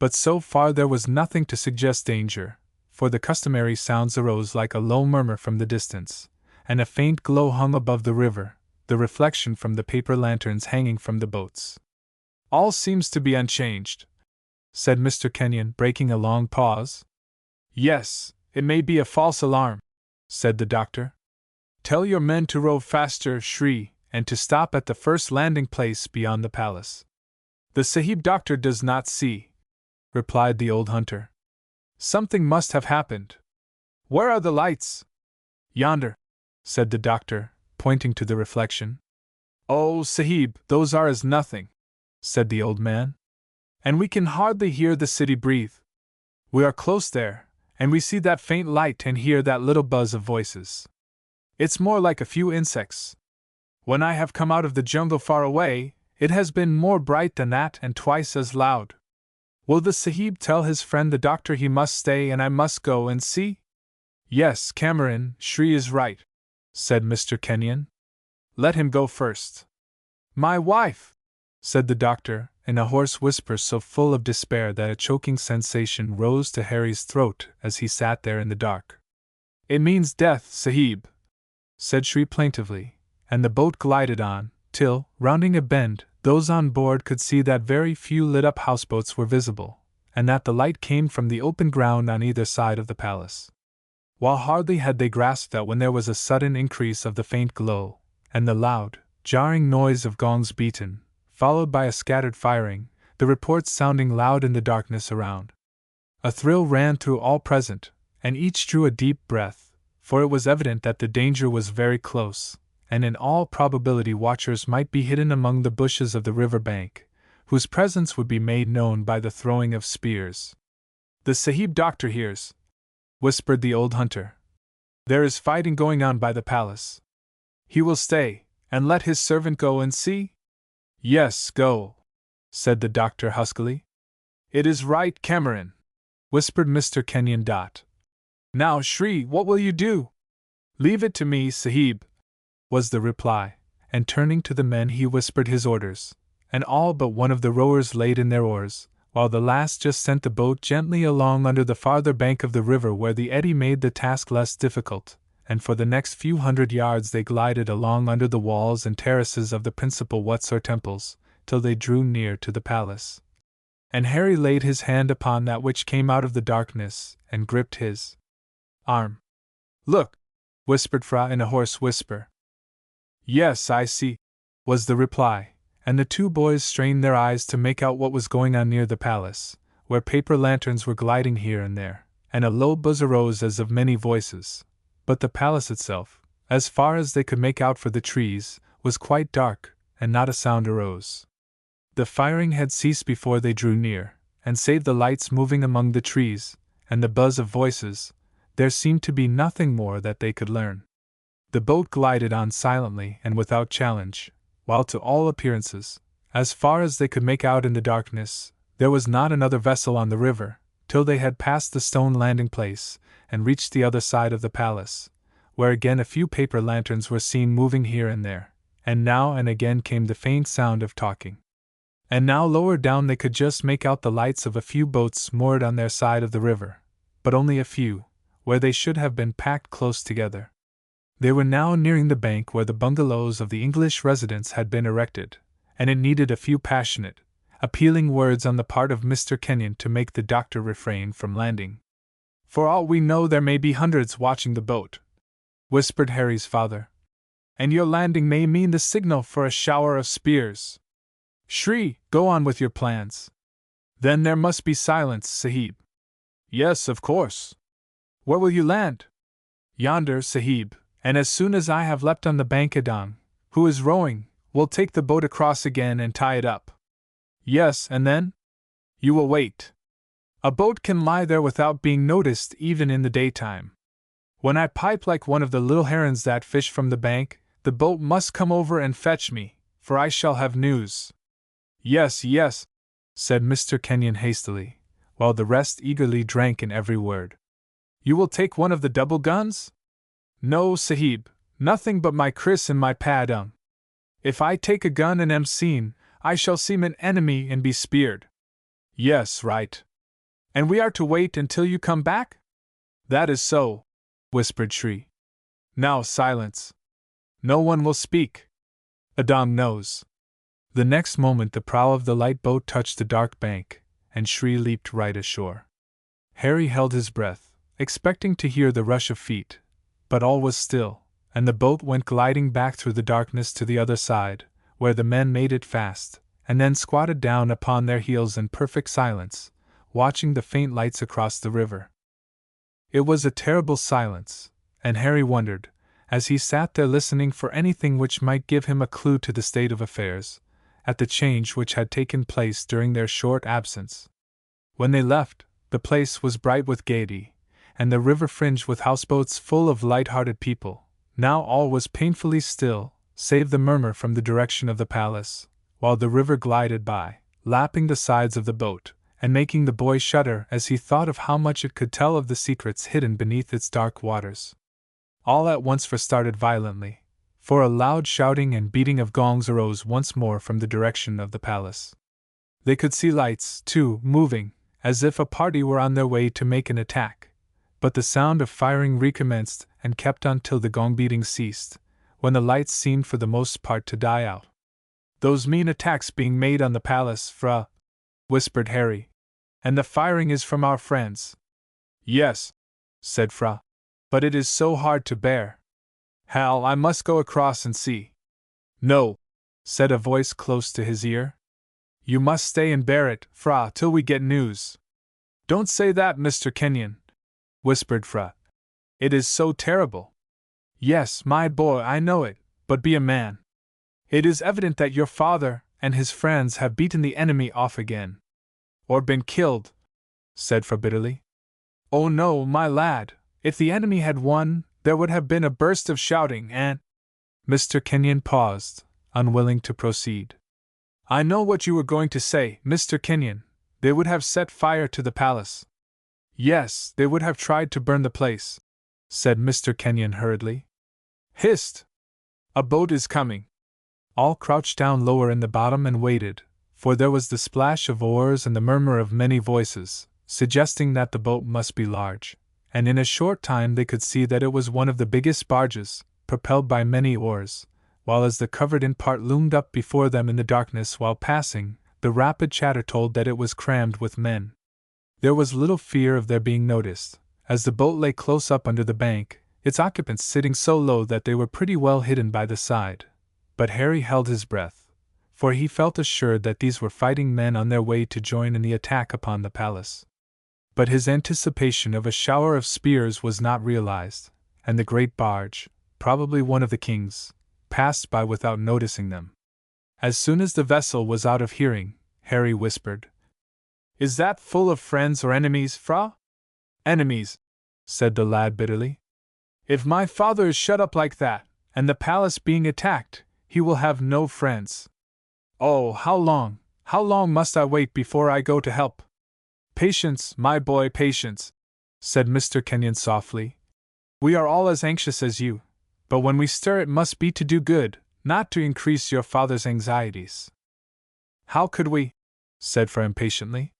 But so far there was nothing to suggest danger, for the customary sounds arose like a low murmur from the distance, and a faint glow hung above the river, the reflection from the paper lanterns hanging from the boats. "All seems to be unchanged," said Mr. Kenyon, breaking a long pause. "Yes, it may be a false alarm," said the doctor. "Tell your men to row faster, Shri, and to stop at the first landing place beyond the palace." "The Sahib doctor does not see," replied the old hunter. "Something must have happened. Where are the lights?" "Yonder," said the doctor, pointing to the reflection. "Oh, Sahib, those are as nothing," said the old man. "And we can hardly hear the city breathe. We are close there, and we see that faint light and hear that little buzz of voices. It's more like a few insects. When I have come out of the jungle far away, it has been more bright than that and twice as loud. Will the Sahib tell his friend the doctor he must stay and I must go and see?" "Yes, Cameron, Shri is right," said Mr. Kenyon. "Let him go first." "My wife!" said the doctor, in a hoarse whisper so full of despair that a choking sensation rose to Harry's throat as he sat there in the dark. "It means death, Sahib," said Shri plaintively, and the boat glided on, till, rounding a bend, those on board could see that very few lit-up houseboats were visible, and that the light came from the open ground on either side of the palace. While hardly had they grasped that when there was a sudden increase of the faint glow, and the loud, jarring noise of gongs beaten, followed by a scattered firing, the reports sounding loud in the darkness around. A thrill ran through all present, and each drew a deep breath, for it was evident that the danger was very close, and in all probability watchers might be hidden among the bushes of the river bank, whose presence would be made known by the throwing of spears. "The Sahib doctor hears," whispered the old hunter. "There is fighting going on by the palace. He will stay, and let his servant go and see?" "Yes, go," said the doctor huskily. "It is right, Cameron," whispered Mr. Kenyon. "Now, Shri, what will you do?" "Leave it to me, Sahib," was the reply, and turning to the men he whispered his orders, and all but one of the rowers laid in their oars, while the last just sent the boat gently along under the farther bank of the river where the eddy made the task less difficult, and for the next few hundred yards they glided along under the walls and terraces of the principal huts or temples, till they drew near to the palace. And Harry laid his hand upon that which came out of the darkness, and gripped his arm. "Look!" whispered Fra in a hoarse whisper. "Yes, I see," was the reply, and the two boys strained their eyes to make out what was going on near the palace, where paper lanterns were gliding here and there, and a low buzz arose as of many voices. But the palace itself, as far as they could make out for the trees, was quite dark, and not a sound arose. The firing had ceased before they drew near, and save the lights moving among the trees, and the buzz of voices, there seemed to be nothing more that they could learn. The boat glided on silently and without challenge, while to all appearances, as far as they could make out in the darkness, there was not another vessel on the river, till they had passed the stone landing place, and reached the other side of the palace, where again a few paper lanterns were seen moving here and there, and now and again came the faint sound of talking. And now lower down they could just make out the lights of a few boats moored on their side of the river, but only a few, where they should have been packed close together. They were now nearing the bank where the bungalows of the English residents had been erected, and it needed a few passionate, appealing words on the part of Mr. Kenyon to make the doctor refrain from landing. "For all we know there may be hundreds watching the boat," whispered Harry's father, "and your landing may mean the signal for a shower of spears. Shri, go on with your plans." "Then there must be silence, Sahib." "Yes, of course." "Where will you land?" "Yonder, Sahib, and as soon as I have leapt on the bank Adam, who is rowing, we'll take the boat across again and tie it up." "Yes, and then?" "You will wait. A boat can lie there without being noticed even in the daytime. When I pipe like one of the little herons that fish from the bank, the boat must come over and fetch me, for I shall have news." "Yes, yes," said Mr. Kenyon hastily, while the rest eagerly drank in every word. "You will take one of the double guns?" "No, Sahib, nothing but my kris and my padam. If I take a gun and am seen, I shall seem an enemy and be speared." "Yes, right." "And we are to wait until you come back?" "That is so," whispered Shri. "Now silence. No one will speak. Adam knows." The next moment the prow of the light boat touched the dark bank, and Shri leaped right ashore. Harry held his breath, expecting to hear the rush of feet, but all was still, and the boat went gliding back through the darkness to the other side, where the men made it fast, and then squatted down upon their heels in perfect silence, watching the faint lights across the river. It was a terrible silence, and Harry wondered, as he sat there listening for anything which might give him a clue to the state of affairs, at the change which had taken place during their short absence. When they left, the place was bright with gaiety, and the river fringed with houseboats full of light-hearted people. Now all was painfully still, save the murmur from the direction of the palace, while the river glided by, lapping the sides of the boat, and making the boy shudder as he thought of how much it could tell of the secrets hidden beneath its dark waters. All at once started violently, for a loud shouting and beating of gongs arose once more from the direction of the palace. They could see lights, too, moving, as if a party were on their way to make an attack, but the sound of firing recommenced and kept on till the gong beating ceased, when the lights seemed for the most part to die out. "Those mean attacks being made on the palace, Fra," whispered Harry. "And the firing is from our friends." "Yes," said Fra. "But it is so hard to bear. Hal, I must go across and see." "No," said a voice close to his ear. "You must stay and bear it, Fra, till we get news." "Don't say that, Mr. Kenyon," whispered Fra. "It is so terrible." "Yes, my boy, I know it, but be a man. It is evident that your father and his friends have beaten the enemy off again." "Or been killed," said Fra bitterly. "Oh no, my lad, if the enemy had won, there would have been a burst of shouting and—" Mr. Kenyon paused, unwilling to proceed. "I know what you were going to say, Mr. Kenyon. They would have set fire to the palace." "Yes, they would have tried to burn the place," said Mr. Kenyon hurriedly. "Hist! A boat is coming." All crouched down lower in the bottom and waited, for there was the splash of oars and the murmur of many voices, suggesting that the boat must be large, and in a short time they could see that it was one of the biggest barges, propelled by many oars, while as the covered-in part loomed up before them in the darkness while passing, the rapid chatter told that it was crammed with men. There was little fear of their being noticed, as the boat lay close up under the bank, its occupants sitting so low that they were pretty well hidden by the side. But Harry held his breath, for he felt assured that these were fighting men on their way to join in the attack upon the palace. But his anticipation of a shower of spears was not realized, and the great barge, probably one of the king's, passed by without noticing them. As soon as the vessel was out of hearing, Harry whispered, "Is that full of friends or enemies, Fra?" "Enemies," said the lad bitterly. "If my father is shut up like that, and the palace being attacked, he will have no friends. Oh, how long must I wait before I go to help?" "Patience, my boy, patience," said Mr. Kenyon softly. "We are all as anxious as you, but when we stir it must be to do good, not to increase your father's anxieties." "How could we?" said Fra impatiently.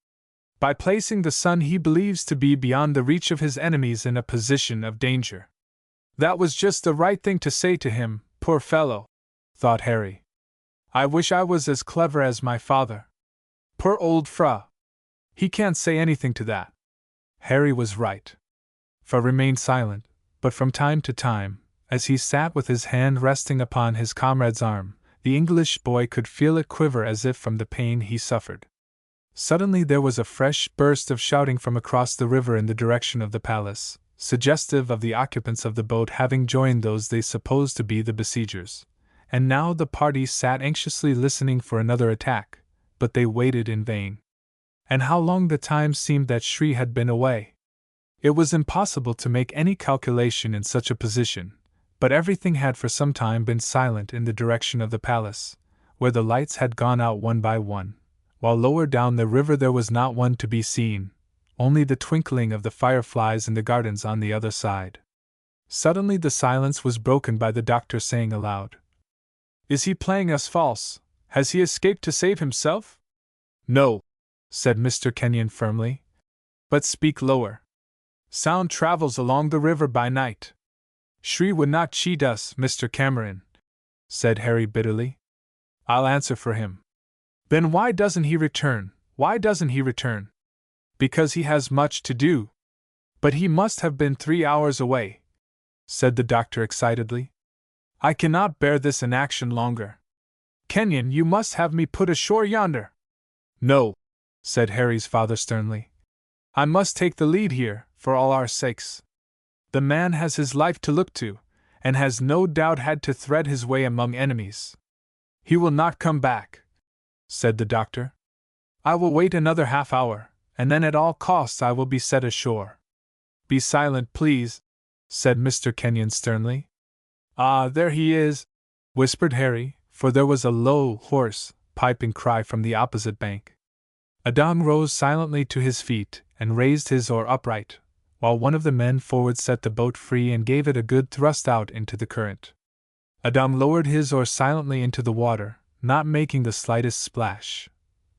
"By placing the son he believes to be beyond the reach of his enemies in a position of danger." "That was just the right thing to say to him, poor fellow," thought Harry. "I wish I was as clever as my father. Poor old Fra! He can't say anything to that." Harry was right. Fra remained silent, but from time to time, as he sat with his hand resting upon his comrade's arm, the English boy could feel it quiver as if from the pain he suffered. Suddenly there was a fresh burst of shouting from across the river in the direction of the palace, suggestive of the occupants of the boat having joined those they supposed to be the besiegers. And now the party sat anxiously listening for another attack, but they waited in vain. And how long the time seemed that Shri had been away! It was impossible to make any calculation in such a position, but everything had for some time been silent in the direction of the palace, where the lights had gone out one by one, while lower down the river there was not one to be seen, only the twinkling of the fireflies in the gardens on the other side. Suddenly the silence was broken by the doctor saying aloud, "Is he playing us false? Has he escaped to save himself?" "No," said Mr. Kenyon firmly. "But speak lower. Sound travels along the river by night." "Shri would not cheat us, Mr. Cameron," said Harry bitterly. "I'll answer for him." "Then why doesn't he return? Why doesn't he return?" "Because he has much to do." "But he must have been 3 hours away," said the doctor excitedly. "I cannot bear this inaction longer. Kenyon, you must have me put ashore yonder." "No," said Harry's father sternly. "I must take the lead here, for all our sakes. The man has his life to look to, and has no doubt had to thread his way among enemies." "He will not come back," said the doctor. "I will wait another half-hour, and then at all costs I will be set ashore." "Be silent, please," said Mr. Kenyon sternly. "Ah, there he is," whispered Harry, for there was a low, hoarse, piping cry from the opposite bank. Adam rose silently to his feet and raised his oar upright, while one of the men forward set the boat free and gave it a good thrust out into the current. Adam lowered his oar silently into the water, not making the slightest splash.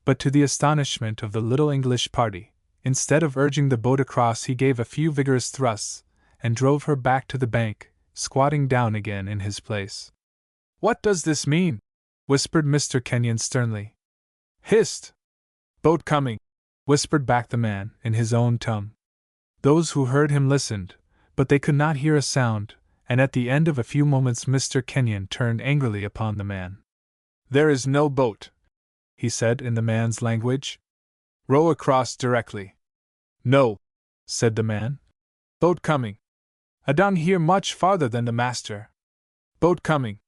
but to the astonishment of the little English party, instead of urging the boat across, he gave a few vigorous thrusts, and drove her back to the bank, squatting down again in his place. "What does this mean?" whispered Mr. Kenyon sternly. "Hist! Boat coming!" whispered back the man, in his own tongue. Those who heard him listened, but they could not hear a sound, and at the end of a few moments Mr. Kenyon turned angrily upon the man. "There is no boat," he said in the man's language. "Row across directly." "No," said the man. "Boat coming. I don't hear much farther than the master. Boat coming."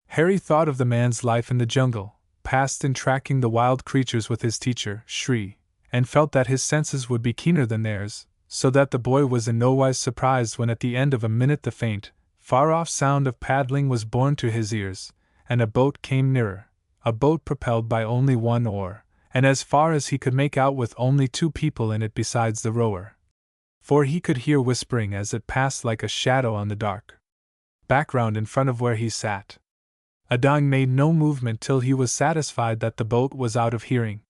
Harry thought of the man's life in the jungle, passed in tracking the wild creatures with his teacher, Shri, and felt that his senses would be keener than theirs, so that the boy was in nowise surprised when at the end of a minute the faint, far-off sound of paddling was borne to his ears, and a boat came nearer, a boat propelled by only one oar, and as far as he could make out with only 2 people in it besides the rower. For he could hear whispering as it passed like a shadow on the dark background in front of where he sat. Adang made no movement till he was satisfied that the boat was out of hearing.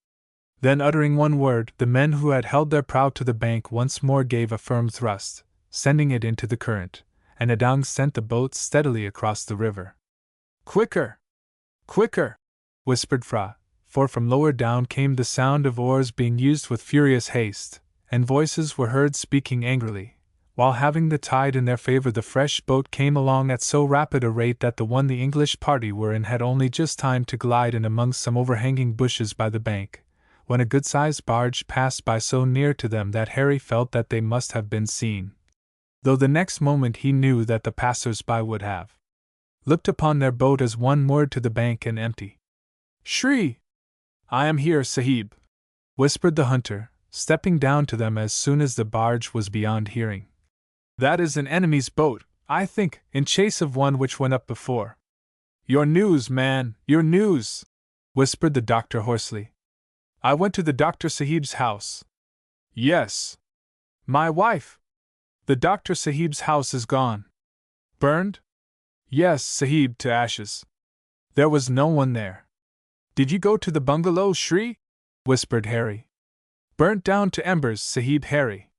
Then, uttering one word, the men who had held their prow to the bank once more gave a firm thrust, sending it into the current, and Adang sent the boat steadily across the river. "Quicker! Quicker!" whispered Fra, for from lower down came the sound of oars being used with furious haste, and voices were heard speaking angrily, while having the tide in their favor the fresh boat came along at so rapid a rate that the one the English party were in had only just time to glide in among some overhanging bushes by the bank, when a good-sized barge passed by so near to them that Harry felt that they must have been seen, though the next moment he knew that the passers-by would have looked upon their boat as one moored to the bank and empty. "Shri! I am here, Sahib," whispered the hunter, stepping down to them as soon as the barge was beyond hearing. "That is an enemy's boat, I think, in chase of one which went up before." "Your news, man, your news!" whispered the doctor hoarsely. "I went to the Doctor Sahib's house." "Yes." "My wife!" "The Doctor Sahib's house is gone." "Burned?" "Yes, Sahib, to ashes. There was no one there." "Did you go to the bungalow, Shri?" whispered Harry. "Burnt down to embers, Sahib Harry.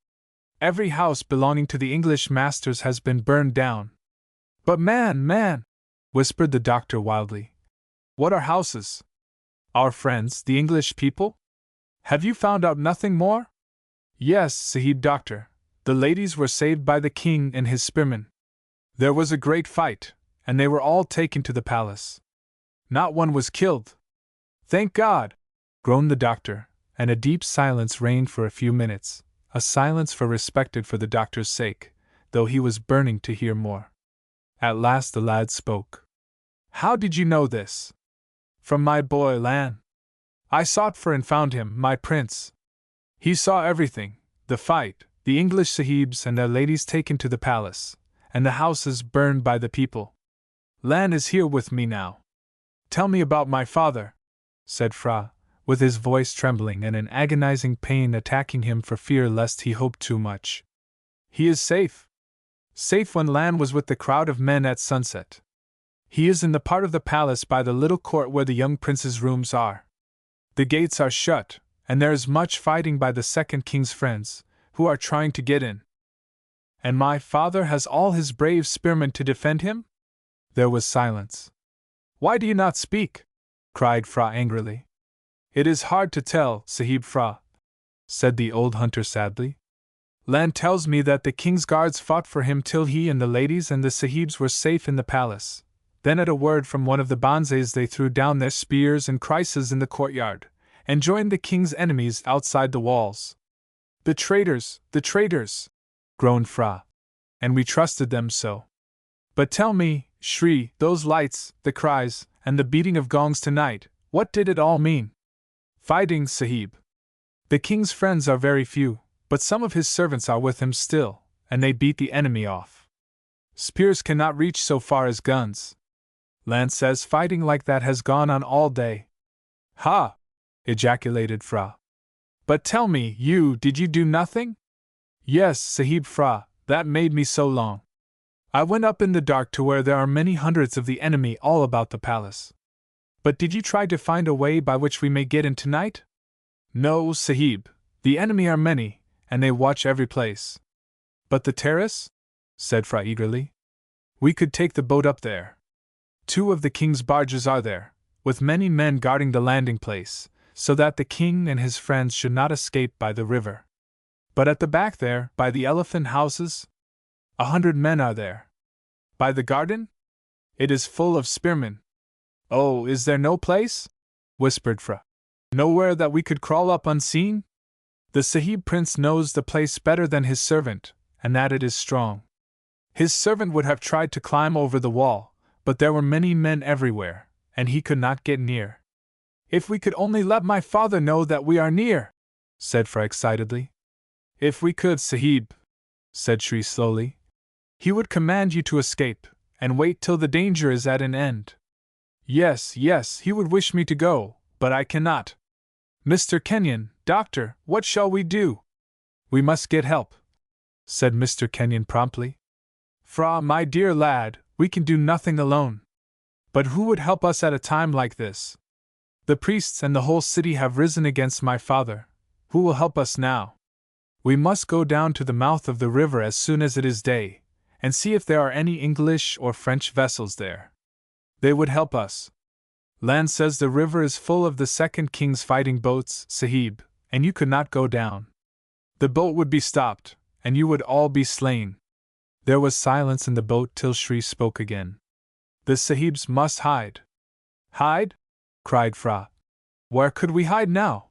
Every house belonging to the English masters has been burned down." "But man, whispered the doctor wildly. "What are houses?" "Our friends, the English people? Have you found out nothing more?" "Yes, Sahib Doctor. The ladies were saved by the king and his spearmen. There was a great fight, and they were all taken to the palace. Not one was killed." "Thank God!" groaned the doctor, and a deep silence reigned for a few minutes, a silence respected for the doctor's sake, though he was burning to hear more. At last the lad spoke. "How did you know this?" "From my boy Lan. I sought for and found him, my prince. He saw everything, the fight, the English sahibs and their ladies taken to the palace, and the houses burned by the people. Lan is here with me now." "Tell me about my father," said Fra, with his voice trembling and an agonizing pain attacking him for fear lest he hoped too much. "He is safe. Safe when Lan was with the crowd of men at sunset. He is in the part of the palace by the little court where the young prince's rooms are. The gates are shut, and there is much fighting by the second king's friends, who are trying to get in." "And my father has all his brave spearmen to defend him?" There was silence. "Why do you not speak?" cried Fra angrily. "It is hard to tell, Sahib Fra," said the old hunter sadly. "Lan tells me that the king's guards fought for him till he and the ladies and the sahibs were safe in the palace. Then at a word from one of the bonzes they threw down their spears and krises in the courtyard, and joined the king's enemies outside the walls." The traitors, groaned Fra. "And we trusted them so. But tell me, Shri, those lights, the cries, and the beating of gongs tonight, what did it all mean?" "Fighting, Sahib. The king's friends are very few, but some of his servants are with him still, and they beat the enemy off. Spears cannot reach so far as guns. Lan says fighting like that has gone on all day." "Ha!" ejaculated Fra. "But tell me, did you do nothing?" "Yes, Sahib Fra, that made me so long. I went up in the dark to where there are many hundreds of the enemy all about the palace. But did you try to find a way by which we may get in tonight? No, Sahib. The enemy are many, and they watch every place. But the terrace? Said Fra eagerly. We could take the boat up there. 2 of the king's barges are there, with many men guarding the landing place, so that the king and his friends should not escape by the river. But at the back there, by the elephant houses, 100 men are there. By the garden? It is full of spearmen. Oh, is there no place? Whispered Fra. Nowhere that we could crawl up unseen? The Sahib prince knows the place better than his servant, and that it is strong. His servant would have tried to climb over the wall, but there were many men everywhere, and he could not get near. If we could only let my father know that we are near, said Fra excitedly. If we could, Sahib, said Shri slowly, he would command you to escape, and wait till the danger is at an end. Yes, he would wish me to go, but I cannot. Mr. Kenyon, doctor, what shall we do? We must get help, said Mr. Kenyon promptly. Fra, my dear lad, we can do nothing alone. But who would help us at a time like this? The priests and the whole city have risen against my father. Who will help us now? We must go down to the mouth of the river as soon as it is day, and see if there are any English or French vessels there. They would help us. Land says the river is full of the second king's fighting boats, Sahib, and you could not go down. The boat would be stopped, and you would all be slain. There was silence in the boat till Shri spoke again. The Sahibs must hide. Hide? Cried Fra. Where could we hide now?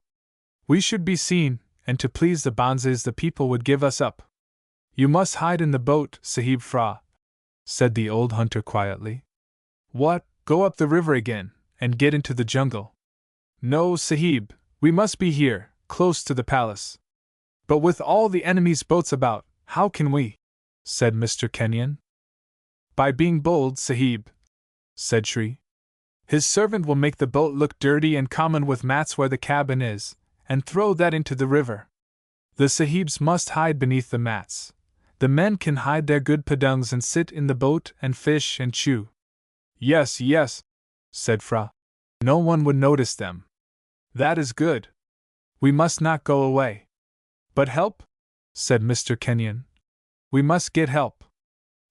We should be seen, and to please the Banzes the people would give us up. You must hide in the boat, Sahib Fra, said the old hunter quietly. What, go up the river again, and get into the jungle? No, Sahib, we must be here, close to the palace. But with all the enemy's boats about, how can we? Said Mr. Kenyon. By being bold, Sahib, said Shri. His servant will make the boat look dirty and common with mats where the cabin is, and throw that into the river. The Sahibs must hide beneath the mats. The men can hide their good padungs and sit in the boat and fish and chew. Yes, said Fra. No one would notice them. That is good. We must not go away. But help? Said Mr. Kenyon. We must get help.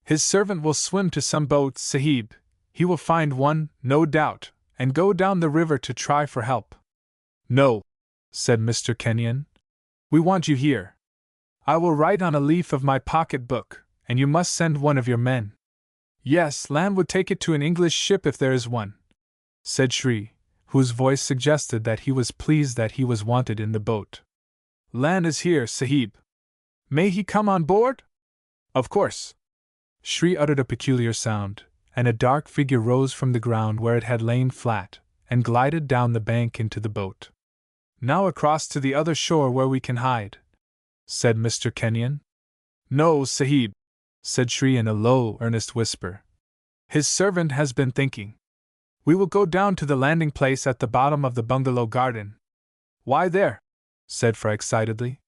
His servant will swim to some boat, Sahib. He will find one, no doubt, and go down the river to try for help. No, said Mr. Kenyon. We want you here. I will write on a leaf of my pocket book, and you must send one of your men. Yes, Land would take it to an English ship if there is one, said Shri, whose voice suggested that he was pleased that he was wanted in the boat. Land is here, Sahib. May he come on board? Of course. Shri uttered a peculiar sound, and a dark figure rose from the ground where it had lain flat, and glided down the bank into the boat. Now across to the other shore where we can hide, said Mr. Kenyon. No, Sahib, said Shri in a low, earnest whisper. His servant has been thinking. We will go down to the landing place at the bottom of the bungalow garden. Why there? Said Fra excitedly.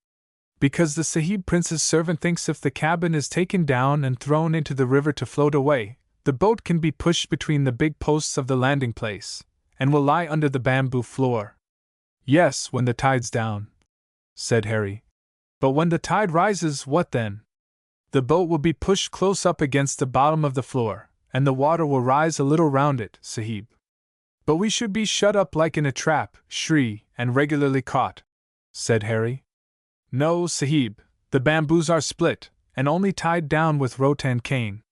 Because the Sahib Prince's servant thinks if the cabin is taken down and thrown into the river to float away, the boat can be pushed between the big posts of the landing place, and will lie under the bamboo floor. Yes, when the tide's down, said Harry. But when the tide rises, what then? The boat will be pushed close up against the bottom of the floor, and the water will rise a little round it, Sahib. But we should be shut up like in a trap, Shri, and regularly caught, said Harry. No, Sahib, the bamboos are split, and only tied down with rotan cane.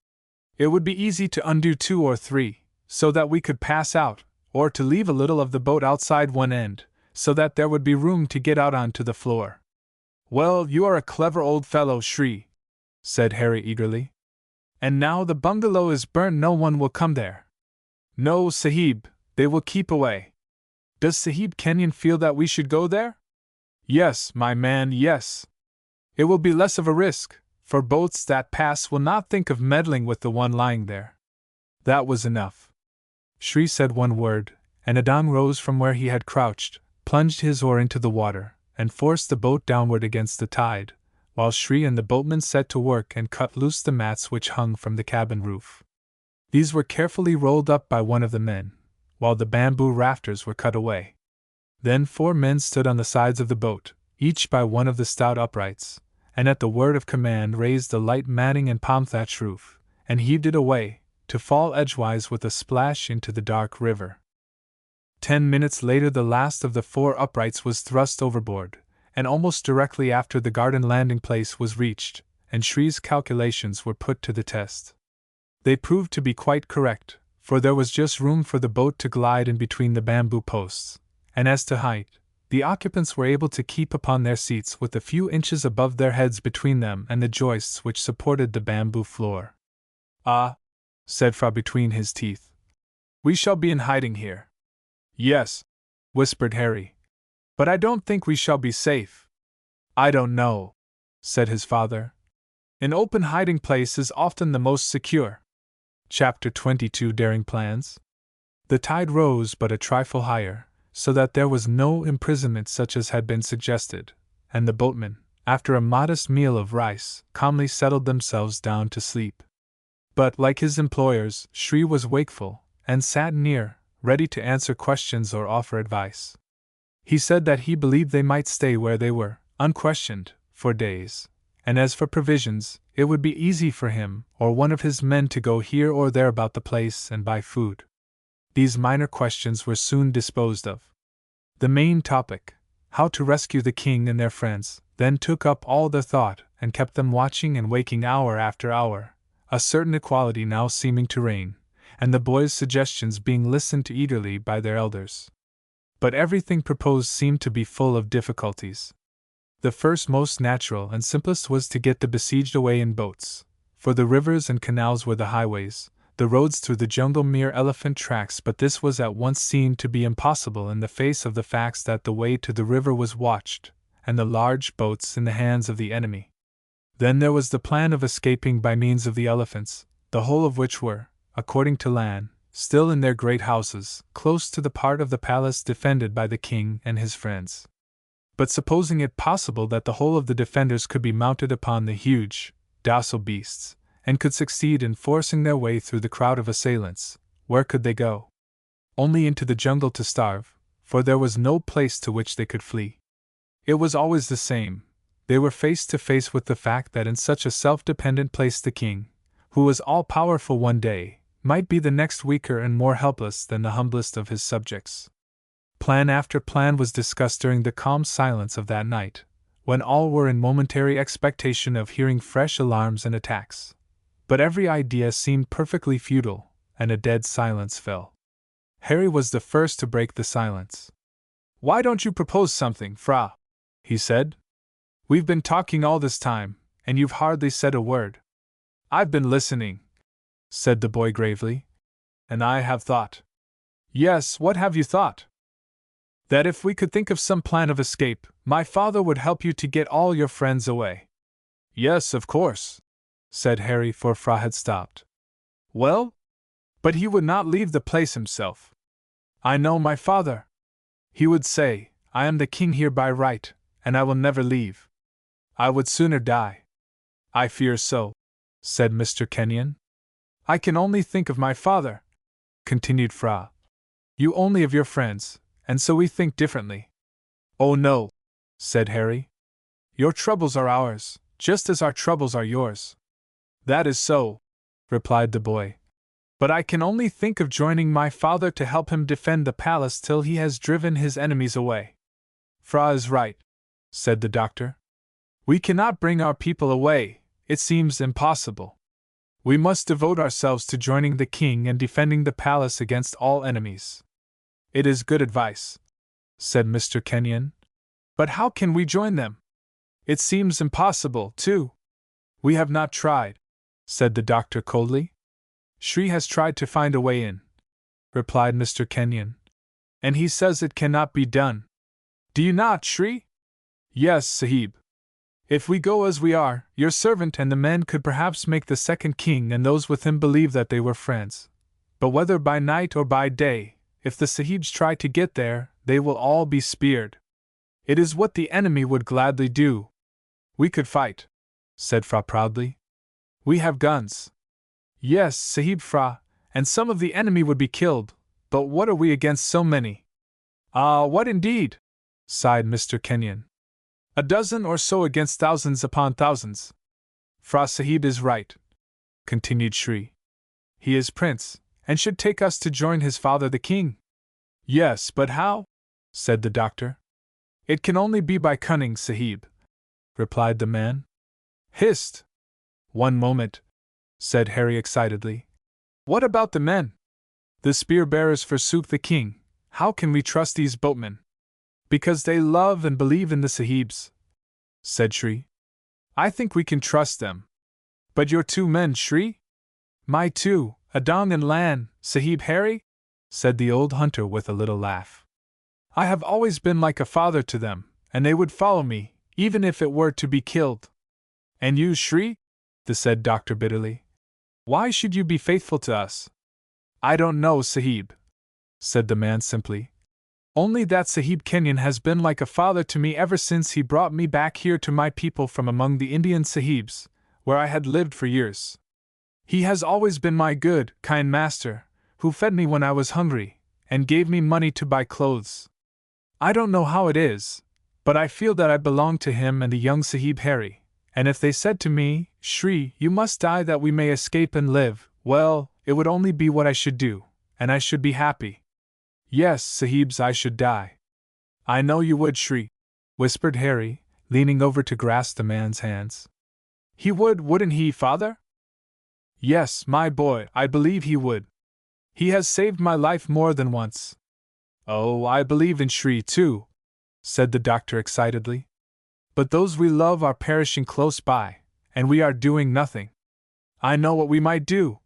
It would be easy to undo 2 or 3, so that we could pass out, or to leave a little of the boat outside one end, so that there would be room to get out onto the floor. Well, you are a clever old fellow, Shri, said Harry eagerly. And now the bungalow is burnt, no one will come there. No, Sahib, they will keep away. Does Sahib Kenyon feel that we should go there? Yes, my man, yes. It will be less of a risk, for boats that pass will not think of meddling with the one lying there. That was enough. Shri said one word, and Adang rose from where he had crouched, plunged his oar into the water, and forced the boat downward against the tide, while Shri and the boatman set to work and cut loose the mats which hung from the cabin roof. These were carefully rolled up by one of the men, while the bamboo rafters were cut away. Then 4 men stood on the sides of the boat, each by one of the stout uprights, and at the word of command raised the light matting and palm-thatched roof, and heaved it away, to fall edgewise with a splash into the dark river. 10 minutes later the last of the 4 uprights was thrust overboard, and almost directly after the garden landing place was reached, and Shree's calculations were put to the test. They proved to be quite correct, for there was just room for the boat to glide in between the bamboo posts, and as to height, the occupants were able to keep upon their seats with a few inches above their heads between them and the joists which supported the bamboo floor. "Ah," said Fra between his teeth, "we shall be in hiding here." "Yes," whispered Harry, "but I don't think we shall be safe." "I don't know," said his father. "An open hiding place is often the most secure." Chapter 22 Daring Plans. The tide rose but a trifle higher, so that there was no imprisonment such as had been suggested, and the boatmen, after a modest meal of rice, calmly settled themselves down to sleep. But, like his employers, Shree was wakeful, and sat near, ready to answer questions or offer advice. He said that he believed they might stay where they were, unquestioned, for days, and as for provisions, it would be easy for him or one of his men to go here or there about the place and buy food. These minor questions were soon disposed of. The main topic, how to rescue the king and their friends, then took up all their thought and kept them watching and waking hour after hour, a certain equality now seeming to reign, and the boys' suggestions being listened to eagerly by their elders. But everything proposed seemed to be full of difficulties. The first, most natural and simplest was to get the besieged away in boats, for the rivers and canals were the highways, the roads through the jungle mere elephant tracks, but this was at once seen to be impossible in the face of the facts that the way to the river was watched, and the large boats in the hands of the enemy. Then there was the plan of escaping by means of the elephants, the whole of which were, according to Lan, still in their great houses, close to the part of the palace defended by the king and his friends. But supposing it possible that the whole of the defenders could be mounted upon the huge, docile beasts, and could succeed in forcing their way through the crowd of assailants, where could they go? Only into the jungle to starve, for there was no place to which they could flee. It was always the same. They were face to face with the fact that in such a self-dependent place the king, who was all-powerful one day, might be the next weaker and more helpless than the humblest of his subjects. Plan after plan was discussed during the calm silence of that night, when all were in momentary expectation of hearing fresh alarms and attacks. But every idea seemed perfectly futile, and a dead silence fell. Harry was the first to break the silence. "Why don't you propose something, Fra?" he said. "We've been talking all this time, and you've hardly said a word." "I've been listening," said the boy gravely. "And I have thought." "Yes, what have you thought?" "That if we could think of some plan of escape, my father would help you to get all your friends away." "Yes, of course," said Harry, for Fra had stopped. "Well? But he would not leave the place himself." "I know my father. He would say, 'I am the king here by right, and I will never leave.' I would sooner die." "I fear so," said Mr. Kenyon. "I can only think of my father," continued Fra. "You only of your friends, and so we think differently." "Oh no," said Harry. "Your troubles are ours, just as our troubles are yours." "That is so," replied the boy. "But I can only think of joining my father to help him defend the palace till he has driven his enemies away." "Fra is right," said the doctor. "We cannot bring our people away, it seems impossible. We must devote ourselves to joining the king and defending the palace against all enemies." "It is good advice," said Mr. Kenyon. "But how can we join them? It seems impossible, too." "We have not tried," said the doctor coldly. "Shree has tried to find a way in," replied Mr. Kenyon, "and he says it cannot be done. Do you not, Shree?" "Yes, Sahib. If we go as we are, your servant and the men could perhaps make the second king and those with him believe that they were friends. But whether by night or by day, if the Sahibs try to get there, they will all be speared. It is what the enemy would gladly do." "We could fight," said Fra proudly. "We have guns." "Yes, Sahib Fra, and some of the enemy would be killed, But what are we against so many? Ah, what indeed? Sighed Mr. Kenyon. A dozen or so against thousands upon thousands. Fra Sahib is right, continued Shri. He is prince, and should take us to join his father the king. Yes, but how? Said the doctor. It can only be by cunning, Sahib, replied the man. Hist! One moment, said Harry excitedly. What about the men? The spear-bearers forsook the king. How can we trust these boatmen? Because they love and believe in the Sahibs, said Shri. I think we can trust them. But your 2 men, Shri? My 2, Adang and Lan, Sahib Harry? Said the old hunter with a little laugh. I have always been like a father to them, and they would follow me, even if it were to be killed. And you, Shri? The said doctor bitterly. Why should you be faithful to us? I don't know, Sahib, said the man simply. Only that Sahib Kenyon has been like a father to me ever since he brought me back here to my people from among the Indian Sahibs, where I had lived for years. He has always been my good, kind master, who fed me when I was hungry, and gave me money to buy clothes. I don't know how it is, but I feel that I belong to him and the young Sahib Harry, and if they said to me, Shri, you must die that we may escape and live, well, it would only be what I should do, and I should be happy. Yes, Sahibs, I should die. I know you would, Shri, whispered Harry, leaning over to grasp the man's hands. He would, wouldn't he, father? Yes, my boy, I believe he would. He has saved my life more than once. Oh, I believe in Shri too, said the doctor excitedly. But those we love are perishing close by, and we are doing nothing. I know what we might do,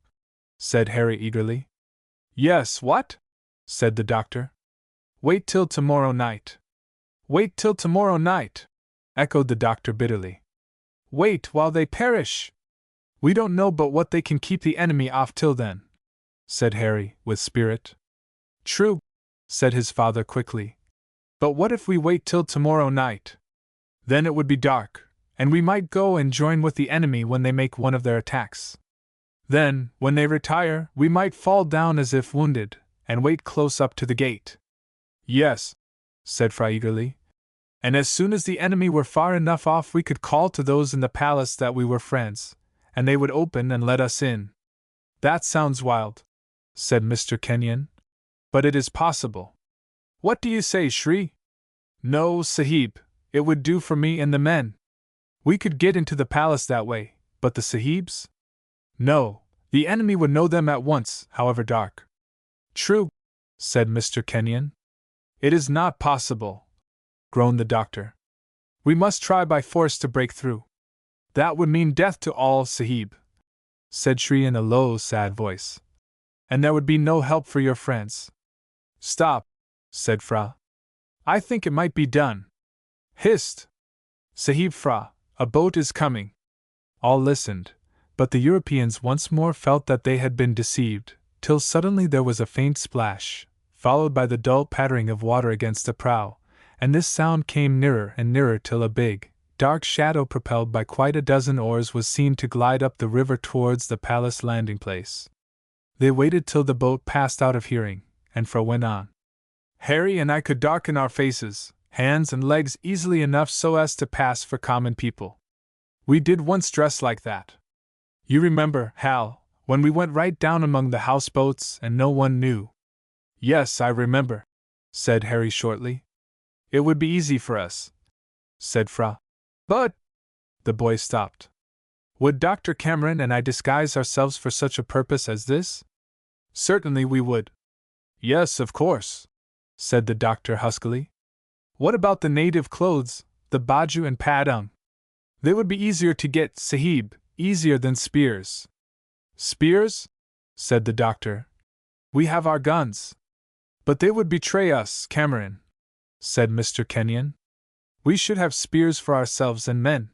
said Harry eagerly. Yes, what? Said the doctor. Wait till tomorrow night. Wait till tomorrow night, echoed the doctor bitterly. Wait while they perish. We don't know but what they can keep the enemy off till then, said Harry, with spirit. True, said his father quickly. But what if we wait till tomorrow night? Then it would be dark, and we might go and join with the enemy when they make one of their attacks. Then, when they retire, we might fall down as if wounded, and wait close up to the gate. Yes, said Fra eagerly. And as soon as the enemy were far enough off we could call to those in the palace that we were friends, and they would open and let us in. That sounds wild, said Mr. Kenyon. But it is possible. What do you say, Shri? No, Sahib, it would do for me and the men. We could get into the palace that way, but the Sahibs? No, the enemy would know them at once, however dark. True, said Mr. Kenyon. It is not possible, groaned the doctor. We must try by force to break through. That would mean death to all, Sahib, said Shri in a low, sad voice. And there would be no help for your friends. Stop, said Fra. I think it might be done. Hist! Sahib Fra, a boat is coming. All listened, but the Europeans once more felt that they had been deceived, till suddenly there was a faint splash, followed by the dull pattering of water against the prow, and this sound came nearer and nearer till a big, dark shadow propelled by quite a dozen oars was seen to glide up the river towards the palace landing place. They waited till the boat passed out of hearing, and Fra went on. Harry and I could darken our faces, hands and legs easily enough so as to pass for common people. We did once dress like that. You remember, Hal, when we went right down among the houseboats and no one knew. Yes, I remember, said Harry shortly. It would be easy for us, said Fra. But, the boy stopped. Would Dr. Cameron and I disguise ourselves for such a purpose as this? Certainly we would. Yes, of course, said the doctor huskily. What about the native clothes, the baju and padang? They would be easier to get, Sahib, easier than spears. Spears? Said the doctor. We have our guns. But they would betray us, Cameron, said Mr. Kenyon. We should have spears for ourselves and men.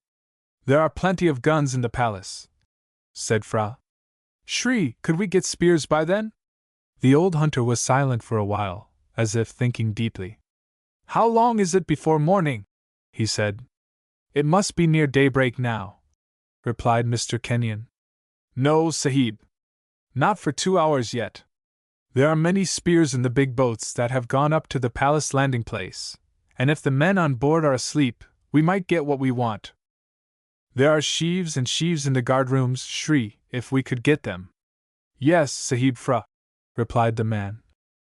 There are plenty of guns in the palace, said Fra. Shri, could we get spears by then? The old hunter was silent for a while, as if thinking deeply. How long is it before morning? He said. It must be near daybreak now, replied Mr. Kenyon. No, Sahib. Not for 2 hours yet. There are many spears in the big boats that have gone up to the palace landing place, and if the men on board are asleep, we might get what we want. There are sheaves and sheaves in the guardrooms, Shri, if we could get them. Yes, Sahib Phra, replied the man.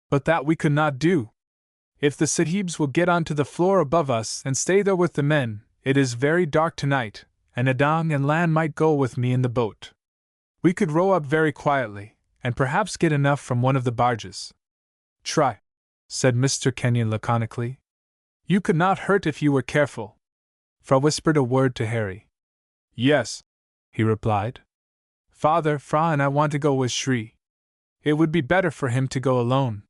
But that we could not do. If the Sahibs will get onto the floor above us and stay there with the men, it is very dark tonight, and Adang and Lan might go with me in the boat. We could row up very quietly, and perhaps get enough from one of the barges. Try, said Mr. Kenyon laconically. You could not hurt if you were careful. Phra whispered a word to Harry. Yes, he replied. Father, Phra and I want to go with Shri. It would be better for him to go alone.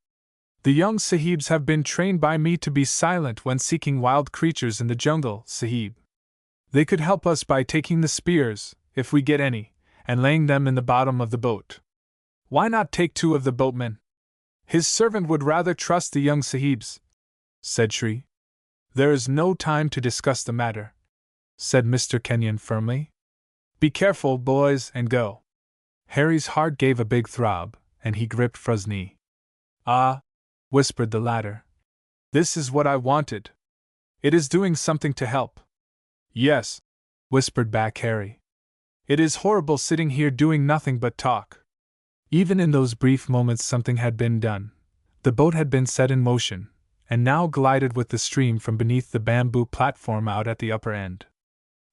The young Sahibs have been trained by me to be silent when seeking wild creatures in the jungle, Sahib. They could help us by taking the spears, if we get any, and laying them in the bottom of the boat. Why not take 2 of the boatmen? His servant would rather trust the young Sahibs, said Shri. There is no time to discuss the matter, said Mr. Kenyon firmly. Be careful, boys, and go. Harry's heart gave a big throb, and he gripped Phra's knee. Ah, whispered the latter. This is what I wanted. It is doing something to help. Yes, whispered back Harry. It is horrible sitting here doing nothing but talk. Even in those brief moments something had been done. The boat had been set in motion, and now glided with the stream from beneath the bamboo platform out at the upper end.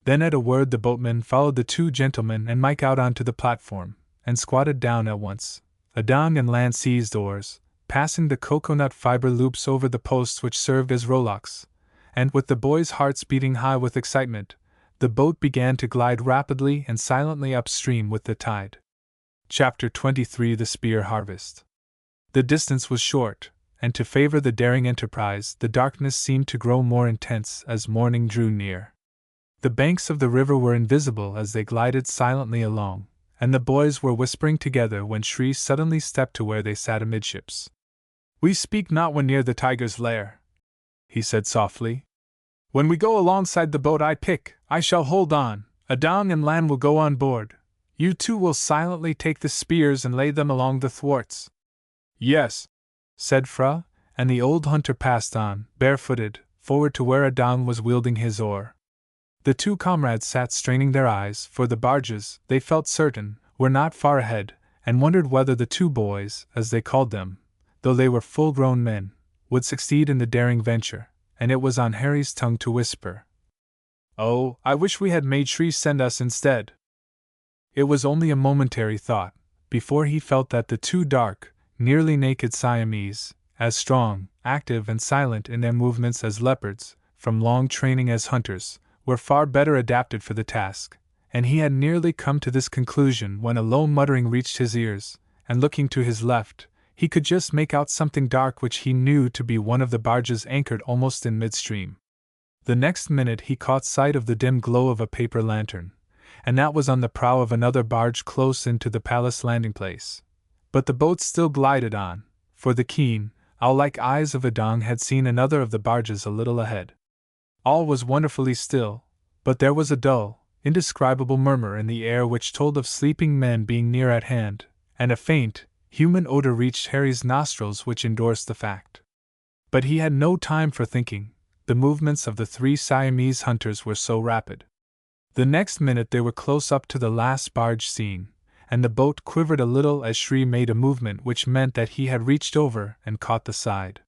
Then at a word the boatman followed the 2 gentlemen and Mike out onto the platform, and squatted down at once. Adang and Lan seized oars, passing the coconut fiber loops over the posts which served as rowlocks, and with the boys' hearts beating high with excitement, the boat began to glide rapidly and silently upstream with the tide. Chapter 23 The Spear Harvest. The distance was short, and to favor the daring enterprise, the darkness seemed to grow more intense as morning drew near. The banks of the river were invisible as they glided silently along, and the boys were whispering together when Shri suddenly stepped to where they sat amidships. We speak not when near the tiger's lair, he said softly. When we go alongside the boat I shall hold on. Adang and Lan will go on board. You 2 will silently take the spears and lay them along the thwarts. Yes, said Phra, and the old hunter passed on, barefooted, forward to where Adang was wielding his oar. The 2 comrades sat straining their eyes, for the barges, they felt certain, were not far ahead, and wondered whether the 2 boys, as they called them, though they were full-grown men, would succeed in the daring venture, and it was on Harry's tongue to whisper, Oh, I wish we had made Shri send us instead. It was only a momentary thought, before he felt that the 2 dark, nearly naked Siamese, as strong, active and silent in their movements as leopards, from long training as hunters, were far better adapted for the task, and he had nearly come to this conclusion when a low muttering reached his ears, and looking to his left, he could just make out something dark which he knew to be one of the barges anchored almost in midstream. The next minute he caught sight of the dim glow of a paper lantern, and that was on the prow of another barge close into the palace landing place. But the boat still glided on, for the keen, owl-like eyes of Adang had seen another of the barges a little ahead. All was wonderfully still, but there was a dull, indescribable murmur in the air which told of sleeping men being near at hand, and a faint, human odor reached Harry's nostrils which endorsed the fact. But he had no time for thinking. The movements of the 3 Siamese hunters were so rapid. The next minute they were close up to the last barge seen, and the boat quivered a little as Shri made a movement which meant that he had reached over and caught the side.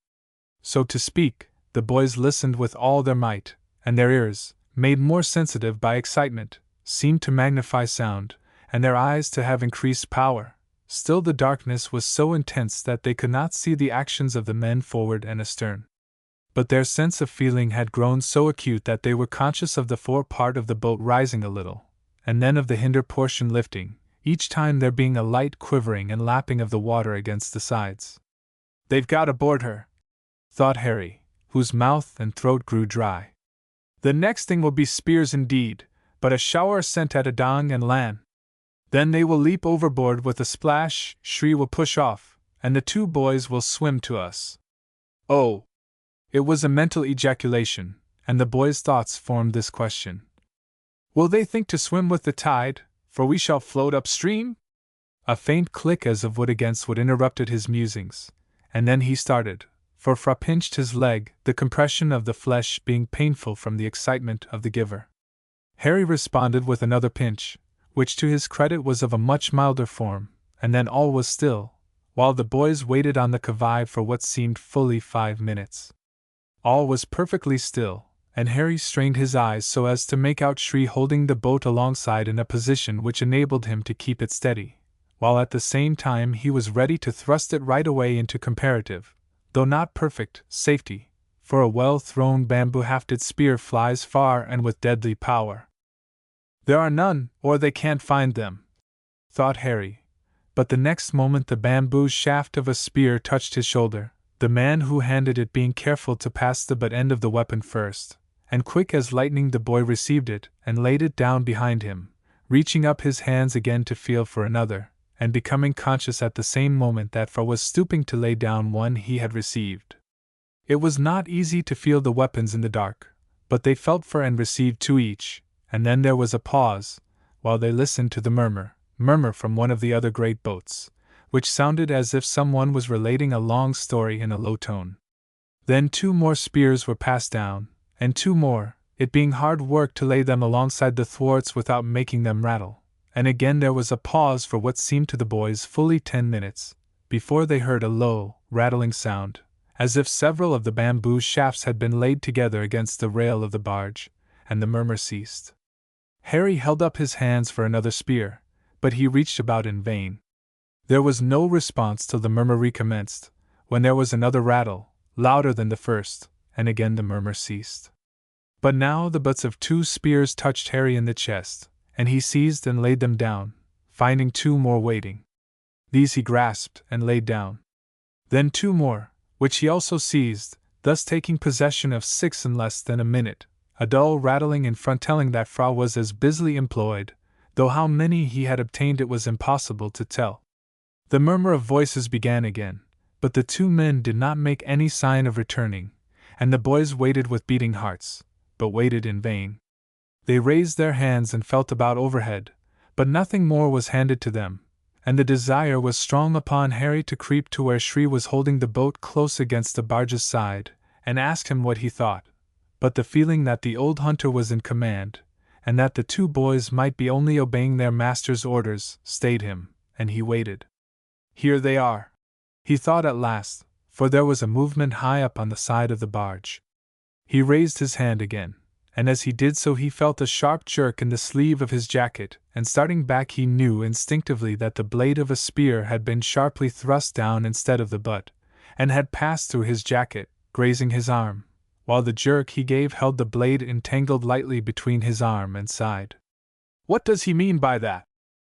So to speak, the boys listened with all their might, and their ears, made more sensitive by excitement, seemed to magnify sound, and their eyes to have increased power. Still the darkness was so intense that they could not see the actions of the men forward and astern. But their sense of feeling had grown so acute that they were conscious of the fore part of the boat rising a little, and then of the hinder portion lifting, each time there being a light quivering and lapping of the water against the sides. They've got aboard her, thought Harry, whose mouth and throat grew dry. The next thing will be spears indeed, but a shower sent at Adang and Lan. Then they will leap overboard with a splash, Shri will push off, and the 2 boys will swim to us. Oh! It was a mental ejaculation, and the boys' thoughts formed this question. Will they think to swim with the tide, for we shall float upstream? A faint click as of wood against wood interrupted his musings, and then he started, for Fra pinched his leg, the compression of the flesh being painful from the excitement of the giver. Harry responded with another pinch, which to his credit was of a much milder form, and then all was still, while the boys waited on the qui-vive for what seemed fully 5 minutes. All was perfectly still, and Harry strained his eyes so as to make out Shri holding the boat alongside in a position which enabled him to keep it steady, while at the same time he was ready to thrust it right away into comparative, though not perfect, safety, for a well-thrown bamboo-hafted spear flies far and with deadly power. There are none, or they can't find them, thought Harry, but the next moment the bamboo shaft of a spear touched his shoulder, the man who handed it being careful to pass the butt end of the weapon first, and quick as lightning the boy received it and laid it down behind him, reaching up his hands again to feel for another, and becoming conscious at the same moment that Fra was stooping to lay down one he had received. It was not easy to feel the weapons in the dark, but they felt for and received two each, and then there was a pause, while they listened to the murmur from one of the other great boats, which sounded as if someone was relating a long story in a low tone. Then 2 more spears were passed down, and 2 more, it being hard work to lay them alongside the thwarts without making them rattle, and again there was a pause for what seemed to the boys fully 10 minutes, before they heard a low, rattling sound, as if several of the bamboo shafts had been laid together against the rail of the barge, and the murmur ceased. Harry held up his hands for another spear, but he reached about in vain. There was no response till the murmur recommenced, when there was another rattle, louder than the first, and again the murmur ceased. But now the butts of 2 spears touched Harry in the chest, and he seized and laid them down, finding 2 more waiting. These he grasped and laid down. Then 2 more, which he also seized, thus taking possession of 6 in less than a minute, a dull rattling in front telling that Fra was as busily employed, though how many he had obtained it was impossible to tell. The murmur of voices began again, but the 2 men did not make any sign of returning, and the boys waited with beating hearts, but waited in vain. They raised their hands and felt about overhead, but nothing more was handed to them, and the desire was strong upon Harry to creep to where Shri was holding the boat close against the barge's side, and ask him what he thought, but the feeling that the old hunter was in command, and that the 2 boys might be only obeying their master's orders, stayed him, and he waited. Here they are, he thought at last, for there was a movement high up on the side of the barge. He raised his hand again, and as he did so he felt a sharp jerk in the sleeve of his jacket, and starting back he knew instinctively that the blade of a spear had been sharply thrust down instead of the butt, and had passed through his jacket, grazing his arm, while the jerk he gave held the blade entangled lightly between his arm and side. "What does he mean by that?"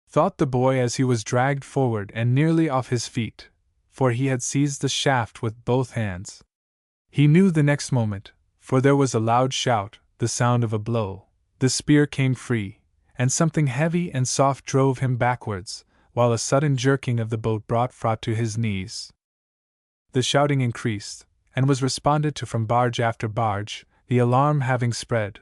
thought the boy as he was dragged forward and nearly off his feet, for he had seized the shaft with both hands. He knew the next moment, for there was a loud shout, the sound of a blow, the spear came free, and something heavy and soft drove him backwards, while a sudden jerking of the boat brought Fra to his knees. The shouting increased, and was responded to from barge after barge, the alarm having spread,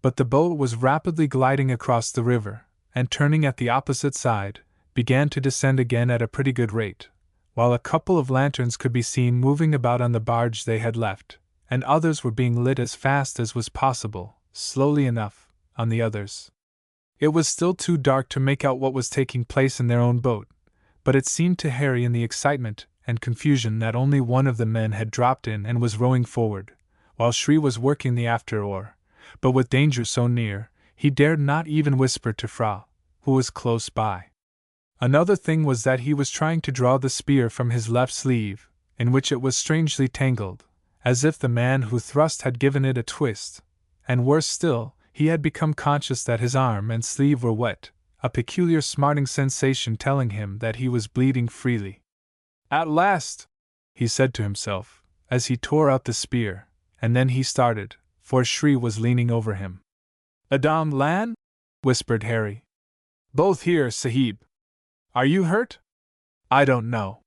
but the boat was rapidly gliding across the river, and turning at the opposite side, began to descend again at a pretty good rate, while a couple of lanterns could be seen moving about on the barge they had left, and others were being lit as fast as was possible, slowly enough, on the others. It was still too dark to make out what was taking place in their own boat, but it seemed to Harry in the excitement and confusion that only one of the men had dropped in and was rowing forward, while Shri was working the after oar, but with danger so near, he dared not even whisper to Fra, who was close by. Another thing was that he was trying to draw the spear from his left sleeve, in which it was strangely tangled, as if the man who thrust had given it a twist, and worse still, he had become conscious that his arm and sleeve were wet, a peculiar smarting sensation telling him that he was bleeding freely. "At last!" he said to himself, as he tore out the spear, and then he started, for Shri was leaning over him. "Adam Lan?" whispered Harry. "Both here, Sahib. Are you hurt?" "I don't know."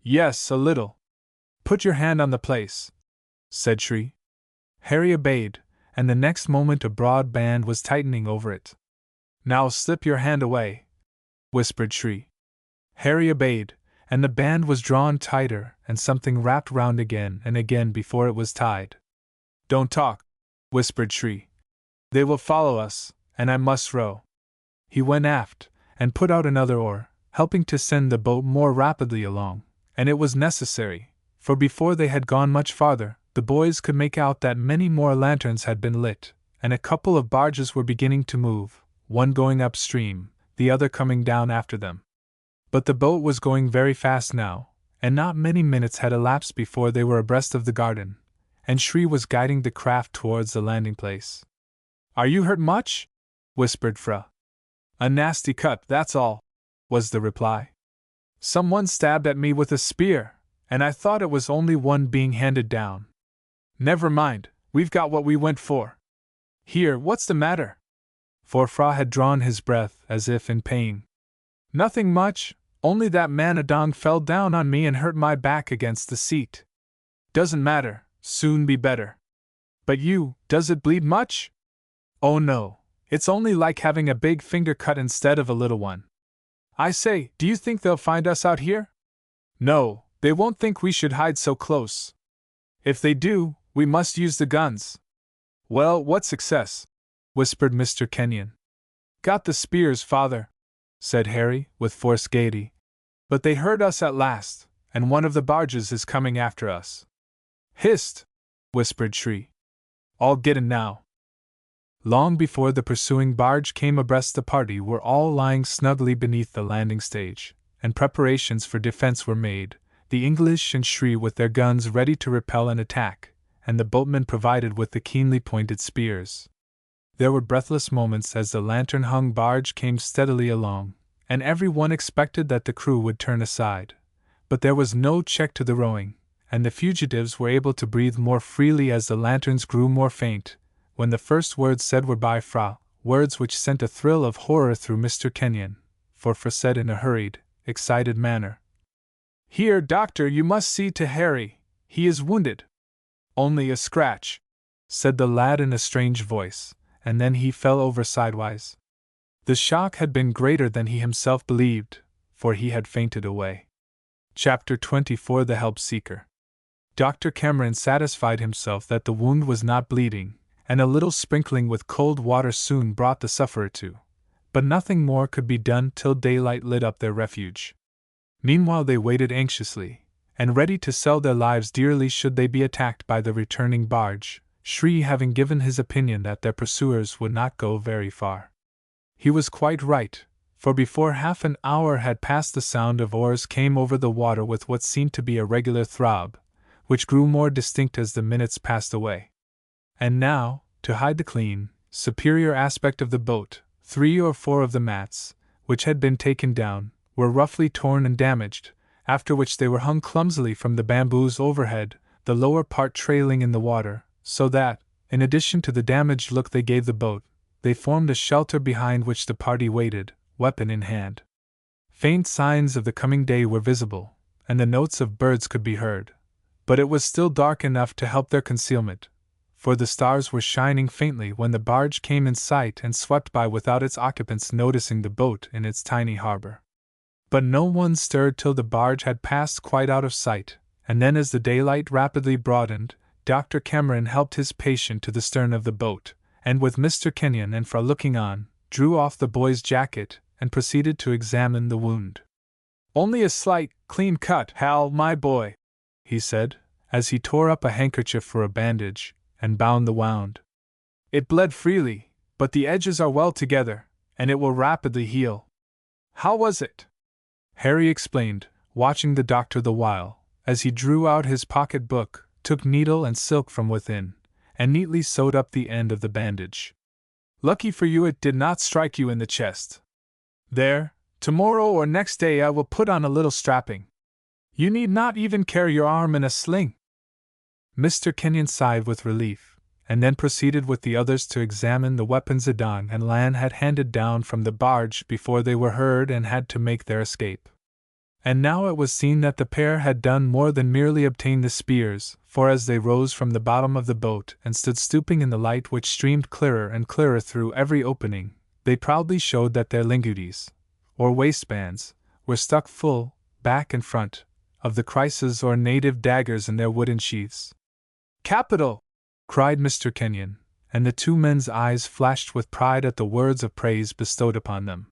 "Yes, a little." "Put your hand on the place," said Shri. Harry obeyed, and the next moment a broad band was tightening over it. "Now slip your hand away," whispered Shri. Harry obeyed, and the band was drawn tighter and something wrapped round again and again before it was tied. "Don't talk," whispered Shri. "They will follow us, and I must row." He went aft, and put out another oar, helping to send the boat more rapidly along, and it was necessary, for before they had gone much farther, the boys could make out that many more lanterns had been lit, and a couple of barges were beginning to move, one going upstream, the other coming down after them. But the boat was going very fast now, and not many minutes had elapsed before they were abreast of the garden, and Shri was guiding the craft towards the landing place. "Are you hurt much?" whispered Fra. "A nasty cut, that's all," was the reply. "Someone stabbed at me with a spear, and I thought it was only one being handed down. Never mind, we've got what we went for. Here, what's the matter?" For Fra had drawn his breath as if in pain. "Nothing much, only that Manadong fell down on me and hurt my back against the seat. Doesn't matter, soon be better. But you, does it bleed much?" "Oh no, it's only like having a big finger cut instead of a little one." "I say, do you think they'll find us out here?" "No, they won't think we should hide so close. If they do, we must use the guns." "Well, what success?" whispered Mr. Kenyon. "Got the spears, father," said Harry, with forced gaiety. "But they heard us at last, and one of the barges is coming after us." "Hist!" whispered Shri. "All get in now." Long before the pursuing barge came abreast, the party were all lying snugly beneath the landing stage, and preparations for defense were made, the English and Shri with their guns ready to repel an attack, and the boatmen provided with the keenly pointed spears. There were breathless moments as the lantern-hung barge came steadily along, and every one expected that the crew would turn aside. But there was no check to the rowing, and the fugitives were able to breathe more freely as the lanterns grew more faint, when the first words said were by Fra, words which sent a thrill of horror through Mr. Kenyon, for Fra said in a hurried, excited manner, "Here, doctor, you must see to Harry, he is wounded." "Only a scratch," said the lad in a strange voice, and then he fell over sidewise. The shock had been greater than he himself believed, for he had fainted away. Chapter 24: The Help Seeker. Dr. Cameron satisfied himself that the wound was not bleeding, and a little sprinkling with cold water soon brought the sufferer to, but nothing more could be done till daylight lit up their refuge. Meanwhile they waited anxiously, and ready to sell their lives dearly should they be attacked by the returning barge, Shri having given his opinion that their pursuers would not go very far. He was quite right, for before half an hour had passed the sound of oars came over the water with what seemed to be a regular throb, which grew more distinct as the minutes passed away. And now, to hide the clean, superior aspect of the boat, 3 or 4 of the mats, which had been taken down, were roughly torn and damaged, after which they were hung clumsily from the bamboos overhead, the lower part trailing in the water, so that, in addition to the damaged look they gave the boat, they formed a shelter behind which the party waited, weapon in hand. Faint signs of the coming day were visible, and the notes of birds could be heard, but it was still dark enough to help their concealment, for the stars were shining faintly when the barge came in sight and swept by without its occupants noticing the boat in its tiny harbor. But no one stirred till the barge had passed quite out of sight, and then as the daylight rapidly broadened, Dr. Cameron helped his patient to the stern of the boat, and with Mr. Kenyon and Fra looking on, drew off the boy's jacket and proceeded to examine the wound. "Only a slight, clean cut, Hal, my boy," he said, as he tore up a handkerchief for a bandage, and bound the wound. "It bled freely, but the edges are well together, and it will rapidly heal." "How was it?" Harry explained, watching the doctor the while, as he drew out his pocket-book, took needle and silk from within, and neatly sewed up the end of the bandage. "Lucky for you it did not strike you in the chest. There, tomorrow or next day I will put on a little strapping. You need not even carry your arm in a sling." Mr. Kenyon sighed with relief, and then proceeded with the others to examine the weapons Adang and Lan had handed down from the barge before they were heard and had to make their escape. And now it was seen that the pair had done more than merely obtain the spears, for as they rose from the bottom of the boat and stood stooping in the light which streamed clearer and clearer through every opening, they proudly showed that their lingudes, or waistbands, were stuck full, back and front, of the krises or native daggers in their wooden sheaths. "Capital!" cried Mr. Kenyon, and the two men's eyes flashed with pride at the words of praise bestowed upon them.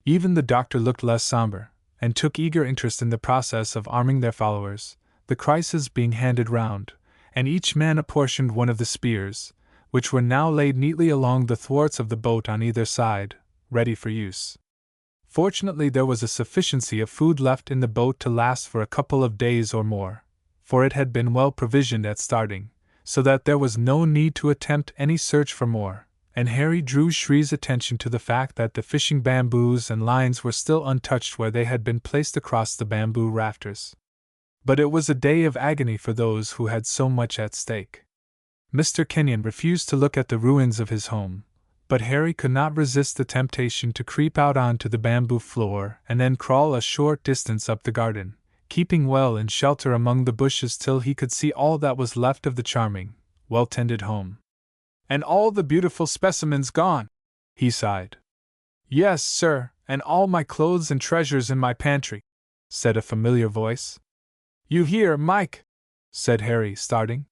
Even the doctor looked less somber, and took eager interest in the process of arming their followers, the krises being handed round, and each man apportioned one of the spears, which were now laid neatly along the thwarts of the boat on either side, ready for use. Fortunately, there was a sufficiency of food left in the boat to last for a couple of days or more, for it had been well provisioned at starting, so that there was no need to attempt any search for more, and Harry drew Shrie's attention to the fact that the fishing bamboos and lines were still untouched where they had been placed across the bamboo rafters. But it was a day of agony for those who had so much at stake. Mr. Kenyon refused to look at the ruins of his home, but Harry could not resist the temptation to creep out onto the bamboo floor and then crawl a short distance up the garden, keeping well in shelter among the bushes till he could see all that was left of the charming, well-tended home. "And all the beautiful specimens gone!" he sighed. "Yes, sir, and all my clothes and treasures in my pantry," said a familiar voice. "You here, Mike?" said Harry, starting.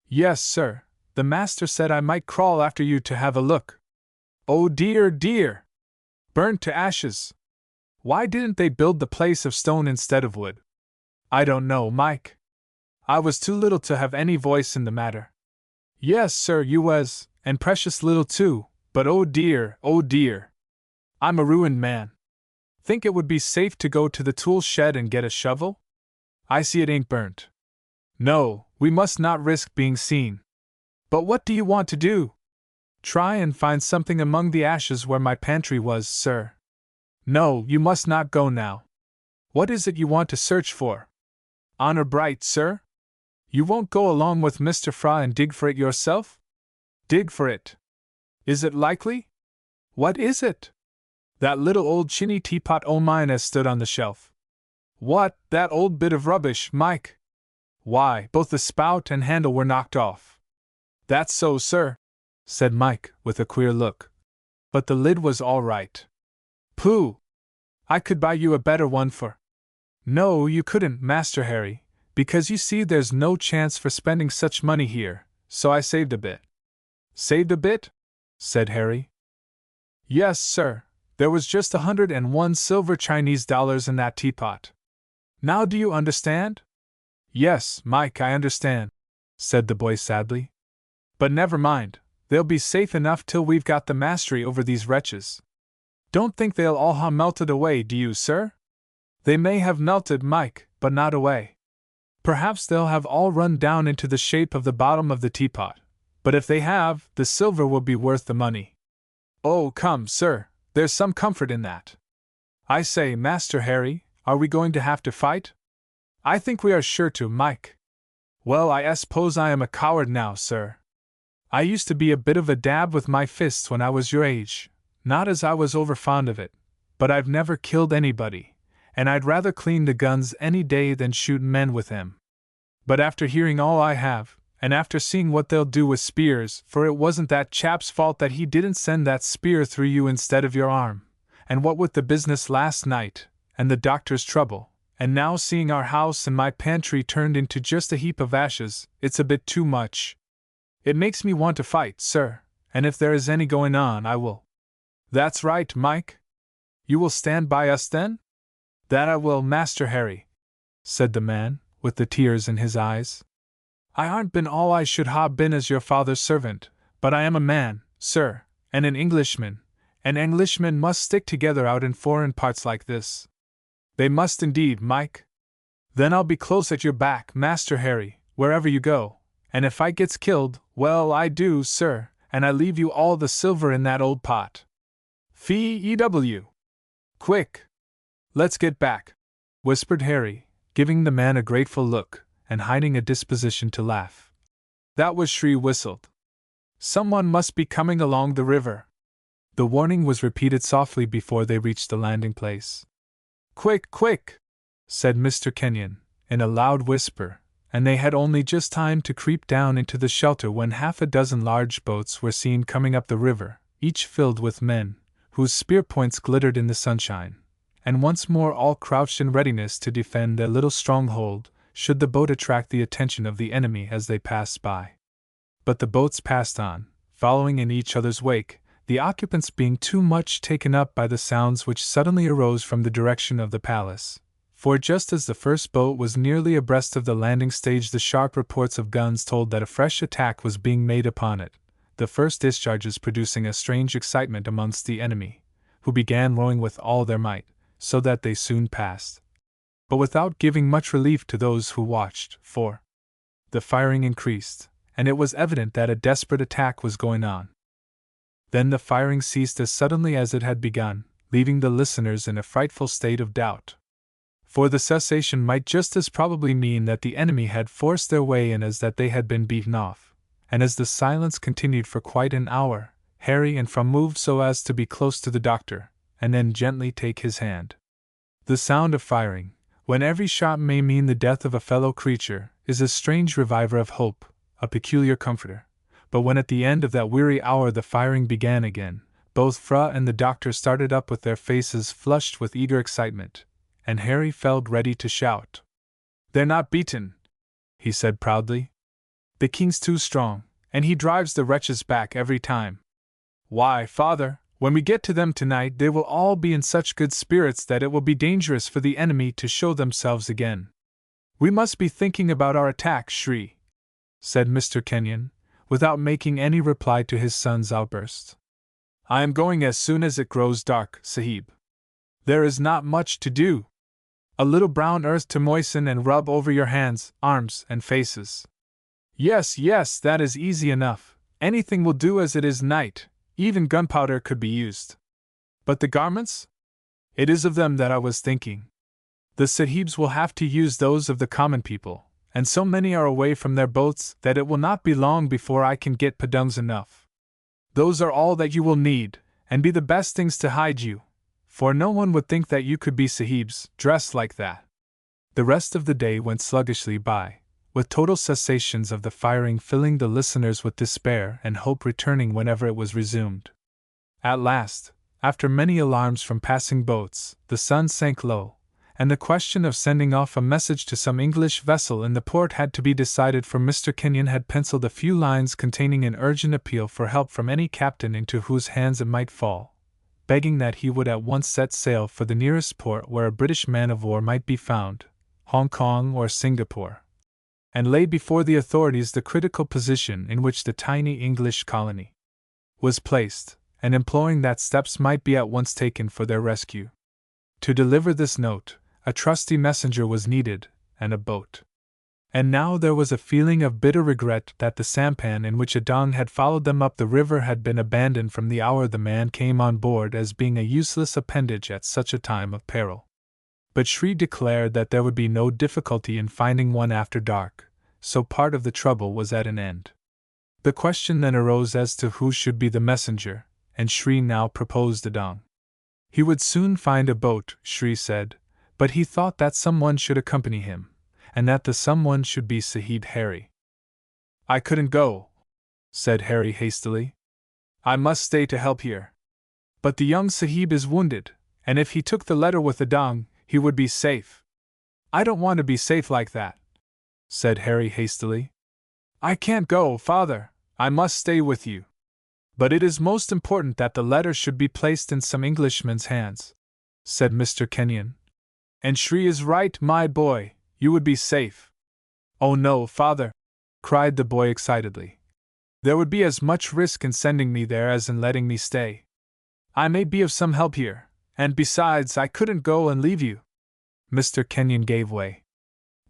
"Yes, sir, the master said I might crawl after you to have a look." "Oh dear, dear! Burnt to ashes! Why didn't they build the place of stone instead of wood?" "I don't know, Mike. I was too little to have any voice in the matter." "Yes, sir, you was, and precious little too, but oh dear, I'm a ruined man. Think it would be safe to go to the tool shed and get a shovel? I see it ain't burnt. No, we must not risk being seen. But what do you want to do?" "Try and find something among the ashes where my pantry was, sir." "No, you must not go now. What is it you want to search for?" "Honor bright, sir? You won't go along with Mr. Fra and dig for it yourself?" "Dig for it? Is it likely?" "What is it?" "That little old chiny teapot o' mine as stood on the shelf." "What, that old bit of rubbish, Mike?" "Why, both the spout and handle were knocked off." "That's so, sir," said Mike, with a queer look. "But the lid was all right." "Pooh! I could buy you a better one for—" "No, you couldn't, Master Harry, because you see there's no chance for spending such money here, so I saved a bit." "Saved a bit?" said Harry. "Yes, sir, there was just 101 silver Chinese dollars in that teapot. Now do you understand?" "Yes, Mike, I understand," said the boy sadly. "But never mind, they'll be safe enough till we've got the mastery over these wretches. Don't think they'll all ha' melted away, do you, sir?" "They may have melted, Mike, but not away. Perhaps they'll have all run down into the shape of the bottom of the teapot, but if they have, the silver will be worth the money." "Oh, come, sir, there's some comfort in that. I say, Master Harry, are we going to have to fight?" "I think we are sure to, Mike." "Well, I suppose I am a coward now, sir. I used to be a bit of a dab with my fists when I was your age, not as I was over fond of it, but I've never killed anybody, and I'd rather clean the guns any day than shoot men with them. But after hearing all I have, and after seeing what they'll do with spears, for it wasn't that chap's fault that he didn't send that spear through you instead of your arm, and what with the business last night, and the doctor's trouble, and now seeing our house and my pantry turned into just a heap of ashes, it's a bit too much. It makes me want to fight, sir, and if there is any going on, I will." "That's right, Mike. You will stand by us then?" "That I will, Master Harry," said the man, with the tears in his eyes. "I aren't been all I should ha' been as your father's servant, but I am a man, sir, and an Englishman, and Englishmen must stick together out in foreign parts like this." "They must indeed, Mike." "Then I'll be close at your back, Master Harry, wherever you go, and if I gets killed, well, I do, sir, and I leave you all the silver in that old pot. Fee-E-W! Quick! Let's get back," whispered Harry, giving the man a grateful look, and hiding a disposition to laugh. That was Shri whistled. "Someone must be coming along the river." The warning was repeated softly before they reached the landing place. "Quick, quick!" said Mr. Kenyon, in a loud whisper, and they had only just time to creep down into the shelter when half a dozen large boats were seen coming up the river, each filled with men, whose spear points glittered in the sunshine, and once more all crouched in readiness to defend their little stronghold, should the boat attract the attention of the enemy as they passed by. But the boats passed on, following in each other's wake, the occupants being too much taken up by the sounds which suddenly arose from the direction of the palace. For just as the first boat was nearly abreast of the landing stage, the sharp reports of guns told that a fresh attack was being made upon it, the first discharges producing a strange excitement amongst the enemy, who began rowing with all their might, so that they soon passed, but without giving much relief to those who watched, for the firing increased, and it was evident that a desperate attack was going on. Then the firing ceased as suddenly as it had begun, leaving the listeners in a frightful state of doubt. For the cessation might just as probably mean that the enemy had forced their way in as that they had been beaten off, and as the silence continued for quite an hour, Harry and From moved so as to be close to the doctor, and then gently take his hand. The sound of firing, when every shot may mean the death of a fellow creature, is a strange reviver of hope, a peculiar comforter. But when at the end of that weary hour the firing began again, both Fra and the doctor started up with their faces flushed with eager excitement, and Harry felt ready to shout. "They're not beaten," he said proudly. "The king's too strong, and he drives the wretches back every time. Why, father, when we get to them tonight they will all be in such good spirits that it will be dangerous for the enemy to show themselves again. We must be thinking about our attack, Shri," said Mr. Kenyon, without making any reply to his son's outburst. "I am going as soon as it grows dark, Sahib. There is not much to do. A little brown earth to moisten and rub over your hands, arms, and faces." Yes, that is easy enough. Anything will do as it is night, even gunpowder could be used. But the garments? It is of them that I was thinking. The Sahibs will have to use those of the common people, and so many are away from their boats that it will not be long before I can get padungs enough. Those are all that you will need, and be the best things to hide you, for no one would think that you could be Sahibs, dressed like that. The rest of the day went sluggishly by, with total cessations of the firing filling the listeners with despair and hope returning whenever it was resumed. At last, after many alarms from passing boats, the sun sank low, and the question of sending off a message to some English vessel in the port had to be decided, for Mr. Kenyon had penciled a few lines containing an urgent appeal for help from any captain into whose hands it might fall, begging that he would at once set sail for the nearest port where a British man-of-war might be found, Hong Kong or Singapore, and lay before the authorities the critical position in which the tiny English colony was placed, and imploring that steps might be at once taken for their rescue. To deliver this note, a trusty messenger was needed, and a boat. And now there was a feeling of bitter regret that the sampan in which Adong had followed them up the river had been abandoned from the hour the man came on board as being a useless appendage at such a time of peril. But Shri declared that there would be no difficulty in finding one after dark, so part of the trouble was at an end. The question then arose as to who should be the messenger, and Shri now proposed Adong. He would soon find a boat, Shri said, but he thought that someone should accompany him, and that the someone should be Sahib Harry. "I couldn't go," said Harry hastily. "I must stay to help here. But the young Sahib is wounded, and if he took the letter with Adong, he would be safe." "I don't want to be safe like that," said Harry hastily. "I can't go, father. I must stay with you. But it is most important that the letter should be placed in some Englishman's hands," said Mr. Kenyon. "And Shri is right, my boy, you would be safe." "Oh no, father," cried the boy excitedly. "There would be as much risk in sending me there as in letting me stay. I may be of some help here, and besides, I couldn't go and leave you." Mr. Kenyon gave way.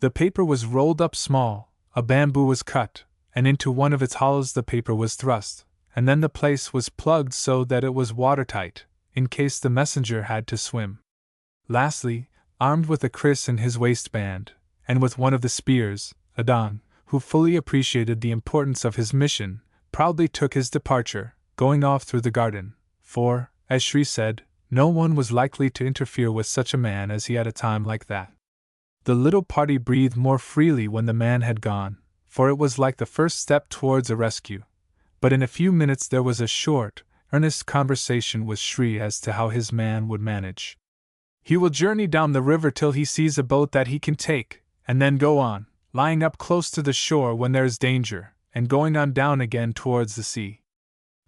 The paper was rolled up small, a bamboo was cut, and into one of its hollows the paper was thrust, and then the place was plugged so that it was watertight, in case the messenger had to swim. Lastly, armed with a kriss in his waistband, and with one of the spears, Adong, who fully appreciated the importance of his mission, proudly took his departure, going off through the garden, for, as Shri said, no one was likely to interfere with such a man as he at a time like that. The little party breathed more freely when the man had gone, for it was like the first step towards a rescue, but in a few minutes there was a short, earnest conversation with Shri as to how his man would manage. He will journey down the river till he sees a boat that he can take, and then go on, lying up close to the shore when there is danger, and going on down again towards the sea.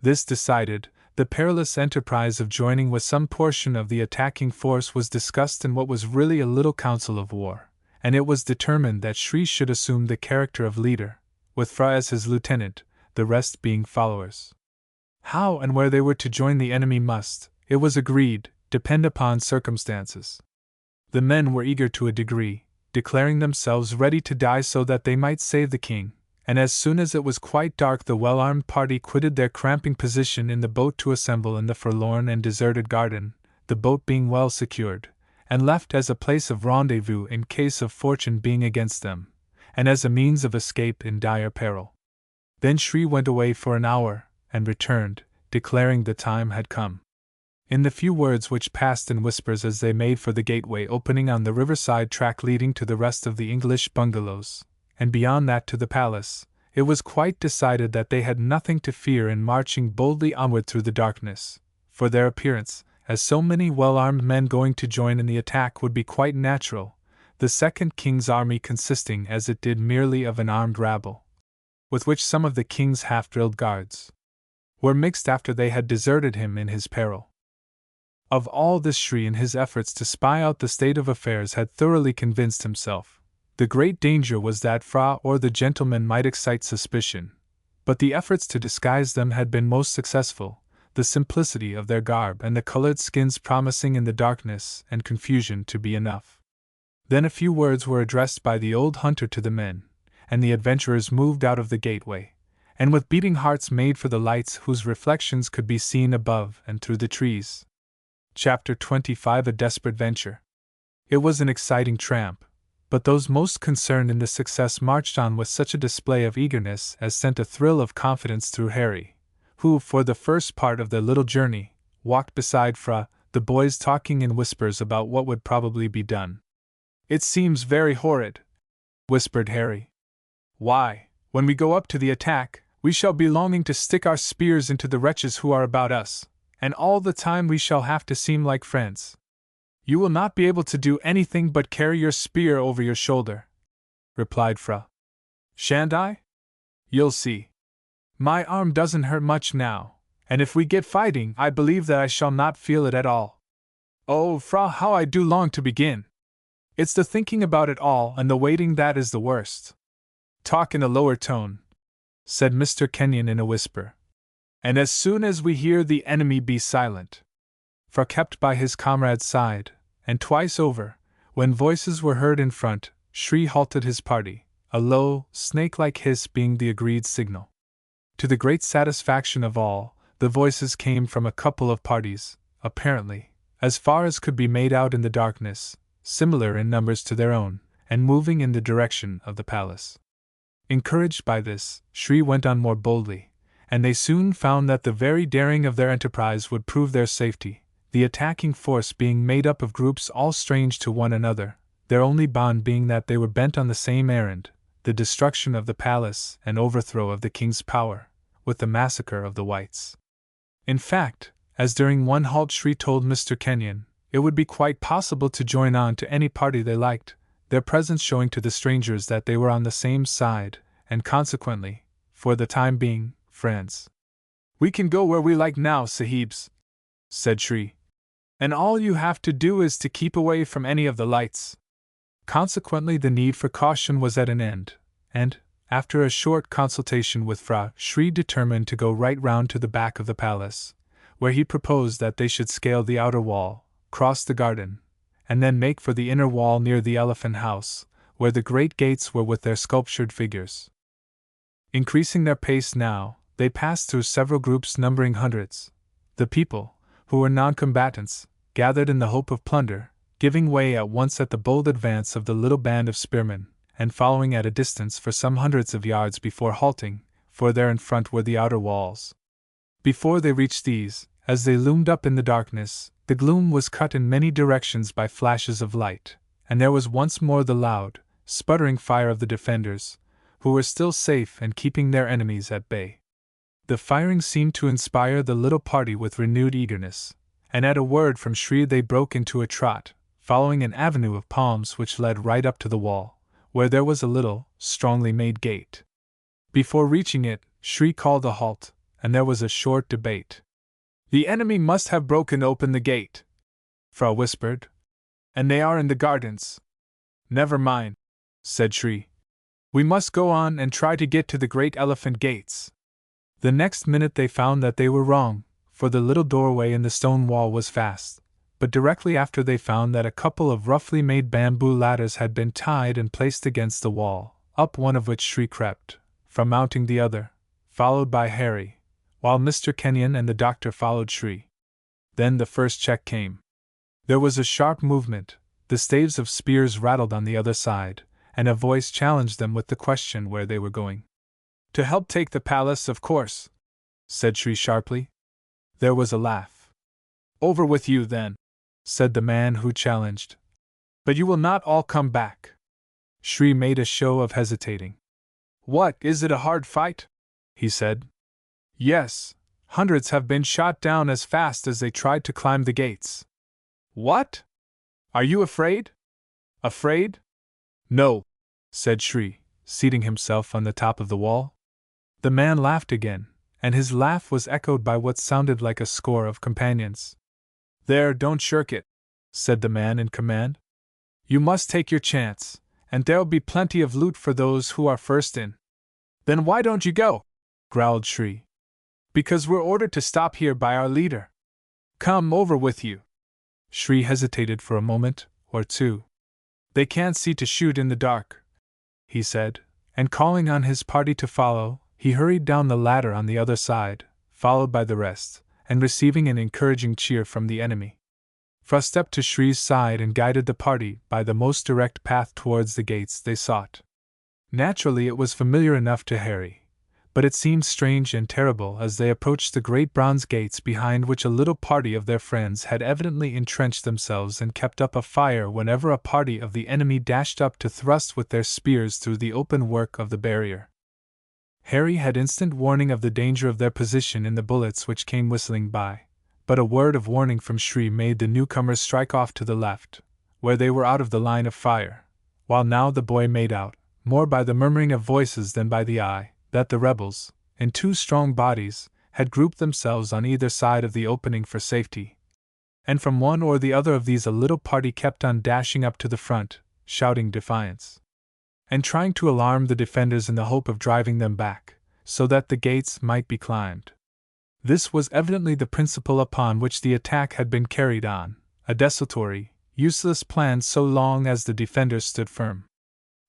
This decided, the perilous enterprise of joining with some portion of the attacking force was discussed in what was really a little council of war, and it was determined that Shri should assume the character of leader, with Fra as his lieutenant, the rest being followers. How and where they were to join the enemy must, it was agreed, depend upon circumstances. The men were eager to a degree, declaring themselves ready to die so that they might save the king, and as soon as it was quite dark the well-armed party quitted their cramping position in the boat to assemble in the forlorn and deserted garden, the boat being well secured, and left as a place of rendezvous in case of fortune being against them, and as a means of escape in dire peril. Then Shri went away for an hour, and returned, declaring the time had come. In the few words which passed in whispers as they made for the gateway opening on the riverside track leading to the rest of the English bungalows, and beyond that to the palace, it was quite decided that they had nothing to fear in marching boldly onward through the darkness, for their appearance, as so many well-armed men going to join in the attack would be quite natural, the second king's army consisting as it did merely of an armed rabble, with which some of the king's half-drilled guards were mixed after they had deserted him in his peril. Of all this Shri in his efforts to spy out the state of affairs had thoroughly convinced himself. The great danger was that Fra or the gentlemen might excite suspicion, but the efforts to disguise them had been most successful, the simplicity of their garb and the colored skins promising in the darkness and confusion to be enough. Then a few words were addressed by the old hunter to the men, and the adventurers moved out of the gateway, and with beating hearts made for the lights whose reflections could be seen above and through the trees. Chapter 25 A Desperate Venture. It was an exciting tramp, but those most concerned in the success marched on with such a display of eagerness as sent a thrill of confidence through Harry, who, for the first part of their little journey, walked beside Fra, the boys talking in whispers about what would probably be done. "It seems very horrid," whispered Harry. "Why, when we go up to the attack, we shall be longing to stick our spears into the wretches who are about us, and all the time we shall have to seem like friends." "You will not be able to do anything but carry your spear over your shoulder," replied Fra. "Shan't I? You'll see. My arm doesn't hurt much now, and if we get fighting I believe that I shall not feel it at all. Oh, Fra, how I do long to begin! It's the thinking about it all and the waiting that is the worst." "Talk in a lower tone," said Mr. Kenyon in a whisper, "and as soon as we hear the enemy be silent." Fra kept by his comrade's side, and twice over, when voices were heard in front, Shri halted his party, a low, snake-like hiss being the agreed signal. To the great satisfaction of all, the voices came from a couple of parties, apparently, as far as could be made out in the darkness, similar in numbers to their own, and moving in the direction of the palace. Encouraged by this, Shri went on more boldly, and they soon found that the very daring of their enterprise would prove their safety, the attacking force being made up of groups all strange to one another, their only bond being that they were bent on the same errand, the destruction of the palace and overthrow of the king's power, with the massacre of the whites. In fact, as during one halt Shri told Mr. Kenyon, it would be quite possible to join on to any party they liked, their presence showing to the strangers that they were on the same side, and consequently, for the time being, friends. "We can go where we like now, Sahibs," said Shri, "and all you have to do is to keep away from any of the lights." Consequently the need for caution was at an end, and, after a short consultation with Fra, Shri determined to go right round to the back of the palace, where he proposed that they should scale the outer wall, cross the garden, and then make for the inner wall near the Elephant House, where the great gates were with their sculptured figures. Increasing their pace now, they passed through several groups numbering hundreds. The people, who were non-combatants, gathered in the hope of plunder, giving way at once at the bold advance of the little band of spearmen, and following at a distance for some hundreds of yards before halting, for there in front were the outer walls. Before they reached these, as they loomed up in the darkness, the gloom was cut in many directions by flashes of light, and there was once more the loud, sputtering fire of the defenders, who were still safe and keeping their enemies at bay. The firing seemed to inspire the little party with renewed eagerness, and at a word from Shri they broke into a trot, following an avenue of palms which led right up to the wall, where there was a little, strongly made gate. Before reaching it, Shri called a halt, and there was a short debate. "The enemy must have broken open the gate," Fra whispered. "And they are in the gardens." "Never mind," said Shri. "We must go on and try to get to the great elephant gates." The next minute they found that they were wrong, for the little doorway in the stone wall was fast, but directly after they found that a couple of roughly made bamboo ladders had been tied and placed against the wall, up one of which Shri crept, from mounting the other, followed by Harry, while Mr. Kenyon and the doctor followed Shri. Then the first check came. There was a sharp movement, the staves of spears rattled on the other side, and a voice challenged them with the question where they were going. "To help take the palace, of course," said Shri sharply. There was a laugh. "Over with you, then," said the man who challenged. "But you will not all come back." Shri made a show of hesitating. "What, is it a hard fight?" he said. "Yes, hundreds have been shot down as fast as they tried to climb the gates." "What? Are you afraid?" "Afraid? No," said Shri, seating himself on the top of the wall. The man laughed again, and his laugh was echoed by what sounded like a score of companions. "There, don't shirk it," said the man in command. "You must take your chance, and there'll be plenty of loot for those who are first in." "Then why don't you go?" growled Shri. "Because we're ordered to stop here by our leader." "Come over with you." Shri hesitated for a moment or two. "They can't see to shoot in the dark," he said, and calling on his party to follow, he hurried down the ladder on the other side, followed by the rest, and receiving an encouraging cheer from the enemy. Fra stepped to Shri's side and guided the party by the most direct path towards the gates they sought. Naturally it was familiar enough to Harry, but it seemed strange and terrible as they approached the great bronze gates behind which a little party of their friends had evidently entrenched themselves and kept up a fire whenever a party of the enemy dashed up to thrust with their spears through the open work of the barrier. Harry had instant warning of the danger of their position in the bullets which came whistling by, but a word of warning from Shri made the newcomers strike off to the left, where they were out of the line of fire, while now the boy made out, more by the murmuring of voices than by the eye, that the rebels, in two strong bodies, had grouped themselves on either side of the opening for safety. And from one or the other of these a little party kept on dashing up to the front, shouting defiance, and trying to alarm the defenders in the hope of driving them back, so that the gates might be climbed. This was evidently the principle upon which the attack had been carried on, a desultory, useless plan so long as the defenders stood firm.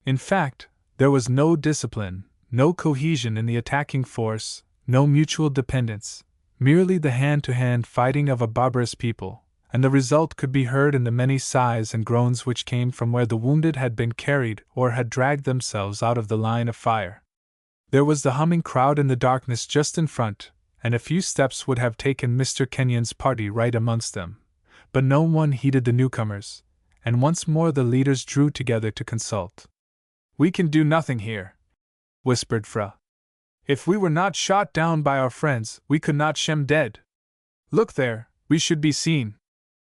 In fact, there was no discipline, no cohesion in the attacking force, no mutual dependence, merely the hand-to-hand fighting of a barbarous people, and the result could be heard in the many sighs and groans which came from where the wounded had been carried or had dragged themselves out of the line of fire. There was the humming crowd in the darkness just in front, and a few steps would have taken Mr. Kenyon's party right amongst them, but no one heeded the newcomers, and once more the leaders drew together to consult. "We can do nothing here," whispered Fra. "If we were not shot down by our friends, we could not shem dead. Look there, we should be seen."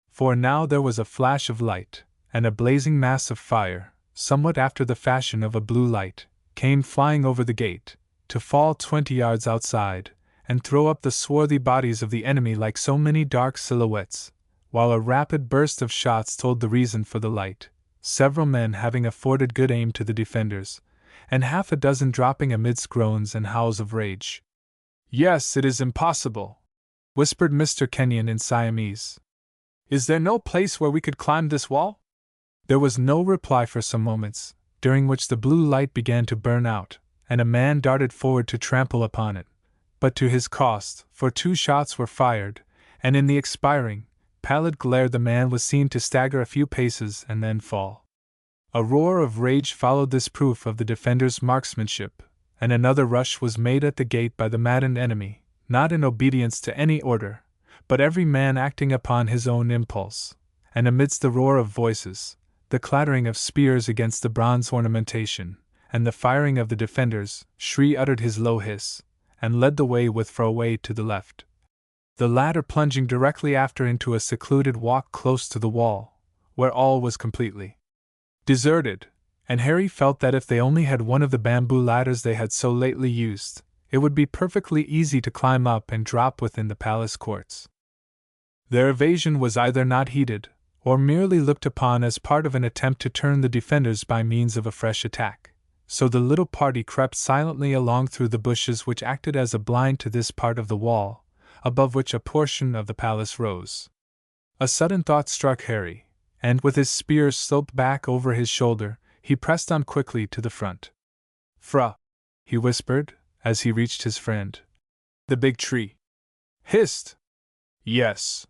For now there was a flash of light, and a blazing mass of fire, somewhat after the fashion of a blue light, came flying over the gate, to fall 20 yards outside, and throw up the swarthy bodies of the enemy like so many dark silhouettes, while a rapid burst of shots told the reason for the light, several men having afforded good aim to the defenders, and half a dozen dropping amidst groans and howls of rage. "Yes, it is impossible," whispered Mr. Kenyon in Siamese. "Is there no place where we could climb this wall?" There was no reply for some moments, during which the blue light began to burn out, and a man darted forward to trample upon it, but to his cost, for 2 shots were fired, and in the expiring, pallid glare the man was seen to stagger a few paces and then fall. A roar of rage followed this proof of the defenders' marksmanship, and another rush was made at the gate by the maddened enemy, not in obedience to any order, but every man acting upon his own impulse, and amidst the roar of voices, the clattering of spears against the bronze ornamentation, and the firing of the defenders, Shri uttered his low hiss, and led the way with Fra away to the left, the latter plunging directly after into a secluded walk close to the wall, where all was completely deserted, and Harry felt that if they only had one of the bamboo ladders they had so lately used, it would be perfectly easy to climb up and drop within the palace courts. Their evasion was either not heeded, or merely looked upon as part of an attempt to turn the defenders by means of a fresh attack, so the little party crept silently along through the bushes which acted as a blind to this part of the wall, above which a portion of the palace rose. A sudden thought struck Harry, and with his spear sloped back over his shoulder, he pressed on quickly to the front. "Fra," he whispered, as he reached his friend. "The big tree." "Hist!" "Yes."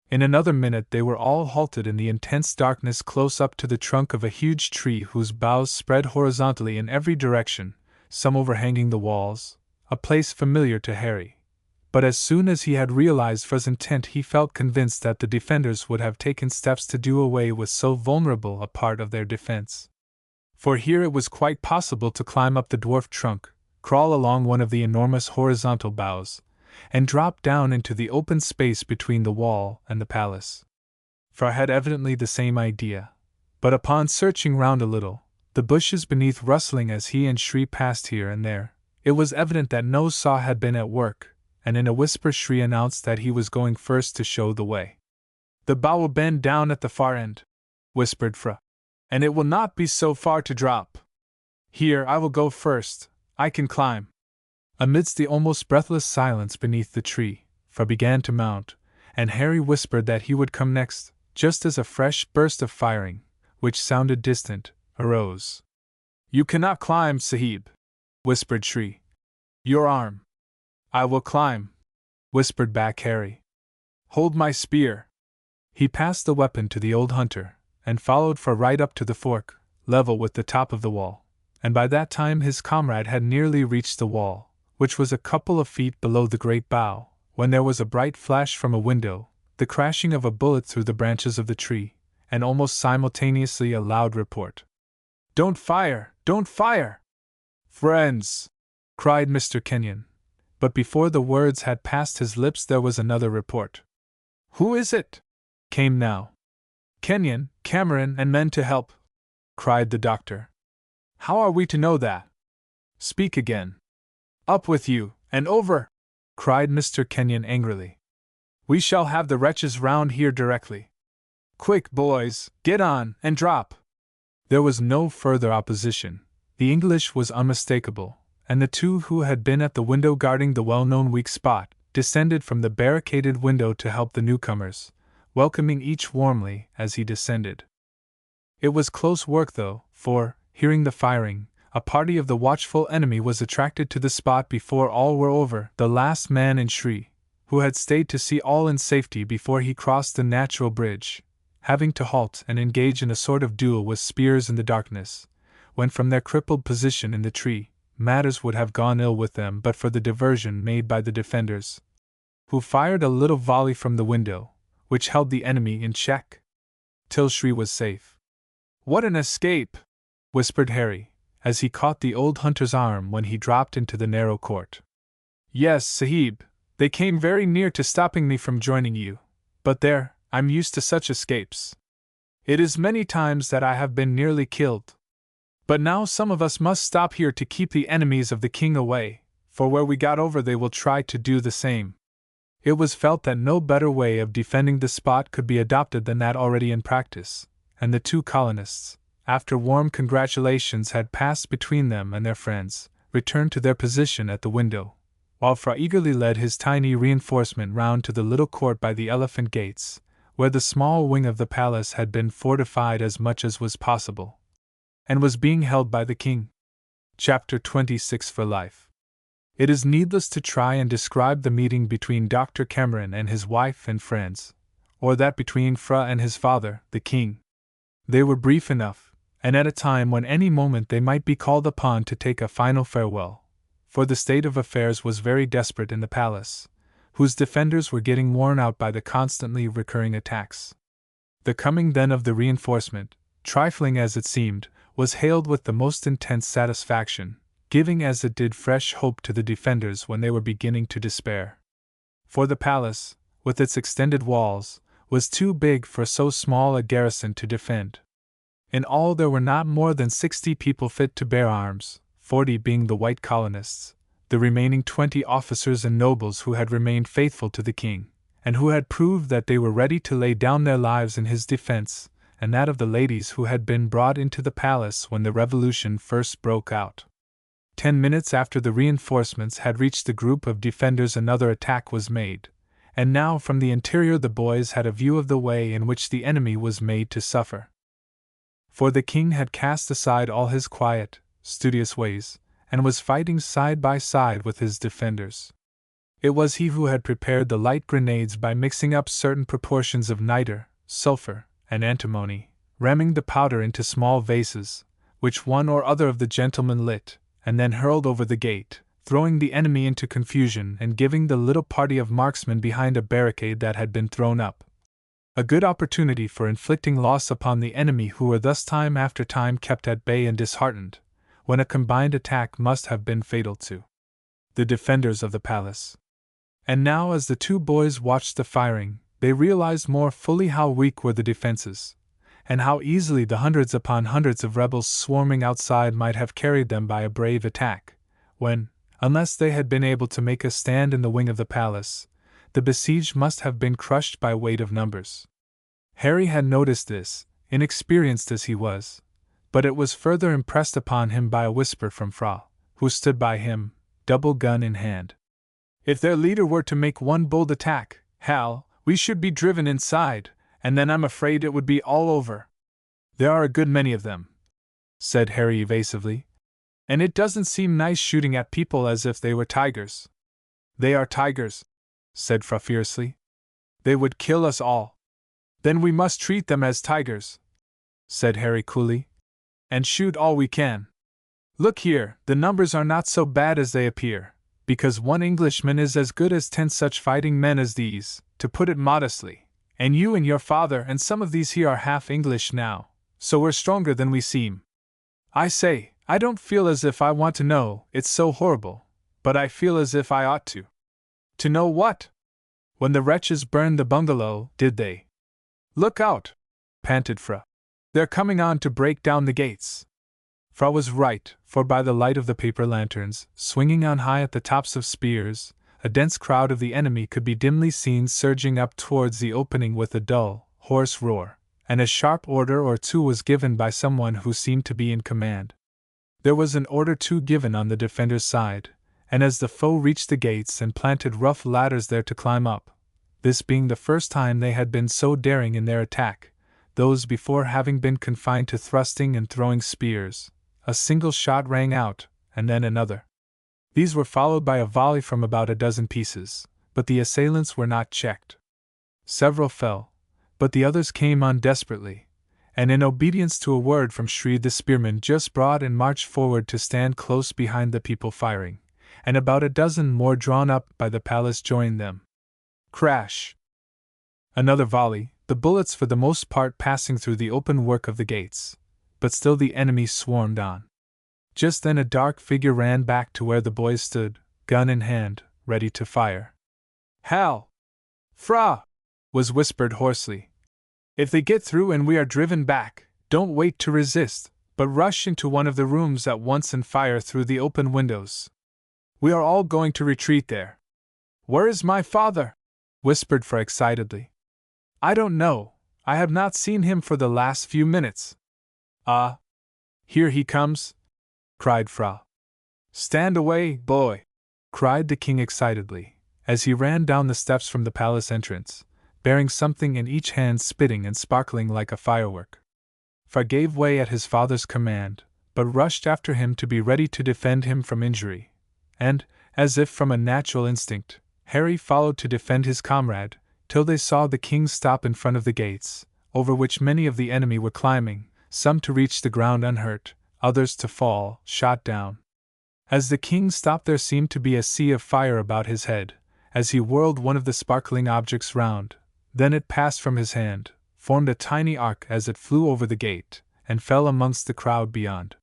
In another minute they were all halted in the intense darkness close up to the trunk of a huge tree whose boughs spread horizontally in every direction, some overhanging the walls, a place familiar to Harry. But as soon as he had realized Fra's intent, he felt convinced that the defenders would have taken steps to do away with so vulnerable a part of their defense. For here it was quite possible to climb up the dwarf trunk, crawl along one of the enormous horizontal boughs, and drop down into the open space between the wall and the palace. Fra had evidently the same idea, but upon searching round a little, the bushes beneath rustling as he and Shri passed here and there, it was evident that no saw had been at work, and in a whisper Shri announced that he was going first to show the way. "The bough will bend down at the far end," whispered Fra, "and it will not be so far to drop. Here, I will go first, I can climb." Amidst the almost breathless silence beneath the tree, Fra began to mount, and Harry whispered that he would come next, just as a fresh burst of firing, which sounded distant, arose. "You cannot climb, Sahib," whispered Shri. "Your arm." "I will climb," whispered back Harry. "Hold my spear." He passed the weapon to the old hunter, and followed Fra right up to the fork, level with the top of the wall, and by that time his comrade had nearly reached the wall, which was a couple of feet below the great bough, when there was a bright flash from a window, the crashing of a bullet through the branches of the tree, and almost simultaneously a loud report. "Don't fire! Don't fire!" "Friends!" cried Mr. Kenyon. But before the words had passed his lips there was another report. "Who is it?" came now. "Kenyon, Cameron, and men to help," cried the doctor. "How are we to know that?" "Speak again." "Up with you, and over!" cried Mr. Kenyon angrily. "We shall have the wretches round here directly. Quick, boys, get on, and drop!" There was no further opposition. The English was unmistakable, and the two who had been at the window guarding the well-known weak spot descended from the barricaded window to help the newcomers, welcoming each warmly as he descended. It was close work though, for, hearing the firing, a party of the watchful enemy was attracted to the spot before all were over. The last man in Shri, who had stayed to see all in safety before he crossed the natural bridge, having to halt and engage in a sort of duel with spears in the darkness, when from their crippled position in the tree, matters would have gone ill with them but for the diversion made by the defenders, who fired a little volley from the window, which held the enemy in check till Shri was safe. "What an escape!" whispered Harry, as he caught the old hunter's arm when he dropped into the narrow court. "Yes, Sahib, they came very near to stopping me from joining you, but there, I'm used to such escapes. It is many times that I have been nearly killed. But now some of us must stop here to keep the enemies of the king away, for where we got over they will try to do the same." It was felt that no better way of defending the spot could be adopted than that already in practice, and the two colonists, after warm congratulations had passed between them and their friends, returned to their position at the window, while Fra eagerly led his tiny reinforcement round to the little court by the elephant gates, where the small wing of the palace had been fortified as much as was possible, and was being held by the king. Chapter 26 For Life. It is needless to try and describe the meeting between Dr. Cameron and his wife and friends, or that between Fra and his father, the king. They were brief enough, and at a time when any moment they might be called upon to take a final farewell, for the state of affairs was very desperate in the palace, whose defenders were getting worn out by the constantly recurring attacks. The coming then of the reinforcement, trifling as it seemed, was hailed with the most intense satisfaction, giving as it did fresh hope to the defenders when they were beginning to despair. For the palace, with its extended walls, was too big for so small a garrison to defend. In all there were not more than 60 people fit to bear arms, 40 being the white colonists, the remaining 20 officers and nobles who had remained faithful to the king, and who had proved that they were ready to lay down their lives in his defense, and that of the ladies who had been brought into the palace when the revolution first broke out. 10 minutes after the reinforcements had reached the group of defenders another attack was made, and now from the interior the boys had a view of the way in which the enemy was made to suffer. For the king had cast aside all his quiet, studious ways, and was fighting side by side with his defenders. It was he who had prepared the light grenades by mixing up certain proportions of niter, sulfur, and antimony, ramming the powder into small vases, which one or other of the gentlemen lit, and then hurled over the gate, throwing the enemy into confusion and giving the little party of marksmen behind a barricade that had been thrown up a good opportunity for inflicting loss upon the enemy, who were thus time after time kept at bay and disheartened, when a combined attack must have been fatal to the defenders of the palace. And now, as the two boys watched the firing, they realized more fully how weak were the defenses, and how easily the hundreds upon hundreds of rebels swarming outside might have carried them by a brave attack, when, unless they had been able to make a stand in the wing of the palace, the besieged must have been crushed by weight of numbers. Harry had noticed this, inexperienced as he was, but it was further impressed upon him by a whisper from Fra, who stood by him, double gun in hand. "If their leader were to make one bold attack, Hal, we should be driven inside, and then I'm afraid it would be all over." "There are a good many of them," said Harry evasively, "and it doesn't seem nice shooting at people as if they were tigers." "They are tigers," said Fra fiercely. "They would kill us all." "Then we must treat them as tigers," said Harry coolly, "and shoot all we can. Look here, the numbers are not so bad as they appear, because one Englishman is as good as 10 such fighting men as these, to put it modestly, and you and your father and some of these here are half English now, so we're stronger than we seem. I say, I don't feel as if I want to know, it's so horrible, but I feel as if I ought to." "To know what?" "When the wretches burned the bungalow, did they?" "Look out!" panted Fra. "They're coming on to break down the gates." Fra was right, for by the light of the paper lanterns, swinging on high at the tops of spears, a dense crowd of the enemy could be dimly seen surging up towards the opening with a dull, hoarse roar, and a sharp order or two was given by someone who seemed to be in command. There was an order too given on the defender's side, and as the foe reached the gates and planted rough ladders there to climb up, this being the first time they had been so daring in their attack, those before having been confined to thrusting and throwing spears, a single shot rang out, and then another. These were followed by a volley from about a dozen pieces, but the assailants were not checked. Several fell, but the others came on desperately, and in obedience to a word from Shreed the spearman just brought and marched forward to stand close behind the people firing, and about a dozen more drawn up by the palace joined them. Crash! Another volley, the bullets for the most part passing through the open work of the gates, but still the enemy swarmed on. Just then a dark figure ran back to where the boys stood, gun in hand, ready to fire. "Hal! Fra!" was whispered hoarsely. "If they get through and we are driven back, don't wait to resist, but rush into one of the rooms at once and fire through the open windows. We are all going to retreat there." "Where is my father?" whispered Fra excitedly. "I don't know. I have not seen him for the last few minutes." "Ah! Here he comes!" cried Fra. "Stand away, boy!" cried the king excitedly, as he ran down the steps from the palace entrance, bearing something in each hand spitting and sparkling like a firework. Fra gave way at his father's command, but rushed after him to be ready to defend him from injury, and, as if from a natural instinct, Harry followed to defend his comrade, till they saw the king stop in front of the gates, over which many of the enemy were climbing, some to reach the ground unhurt, others to fall, shot down. As the king stopped there seemed to be a sea of fire about his head, as he whirled one of the sparkling objects round, then it passed from his hand, formed a tiny arc as it flew over the gate, and fell amongst the crowd beyond.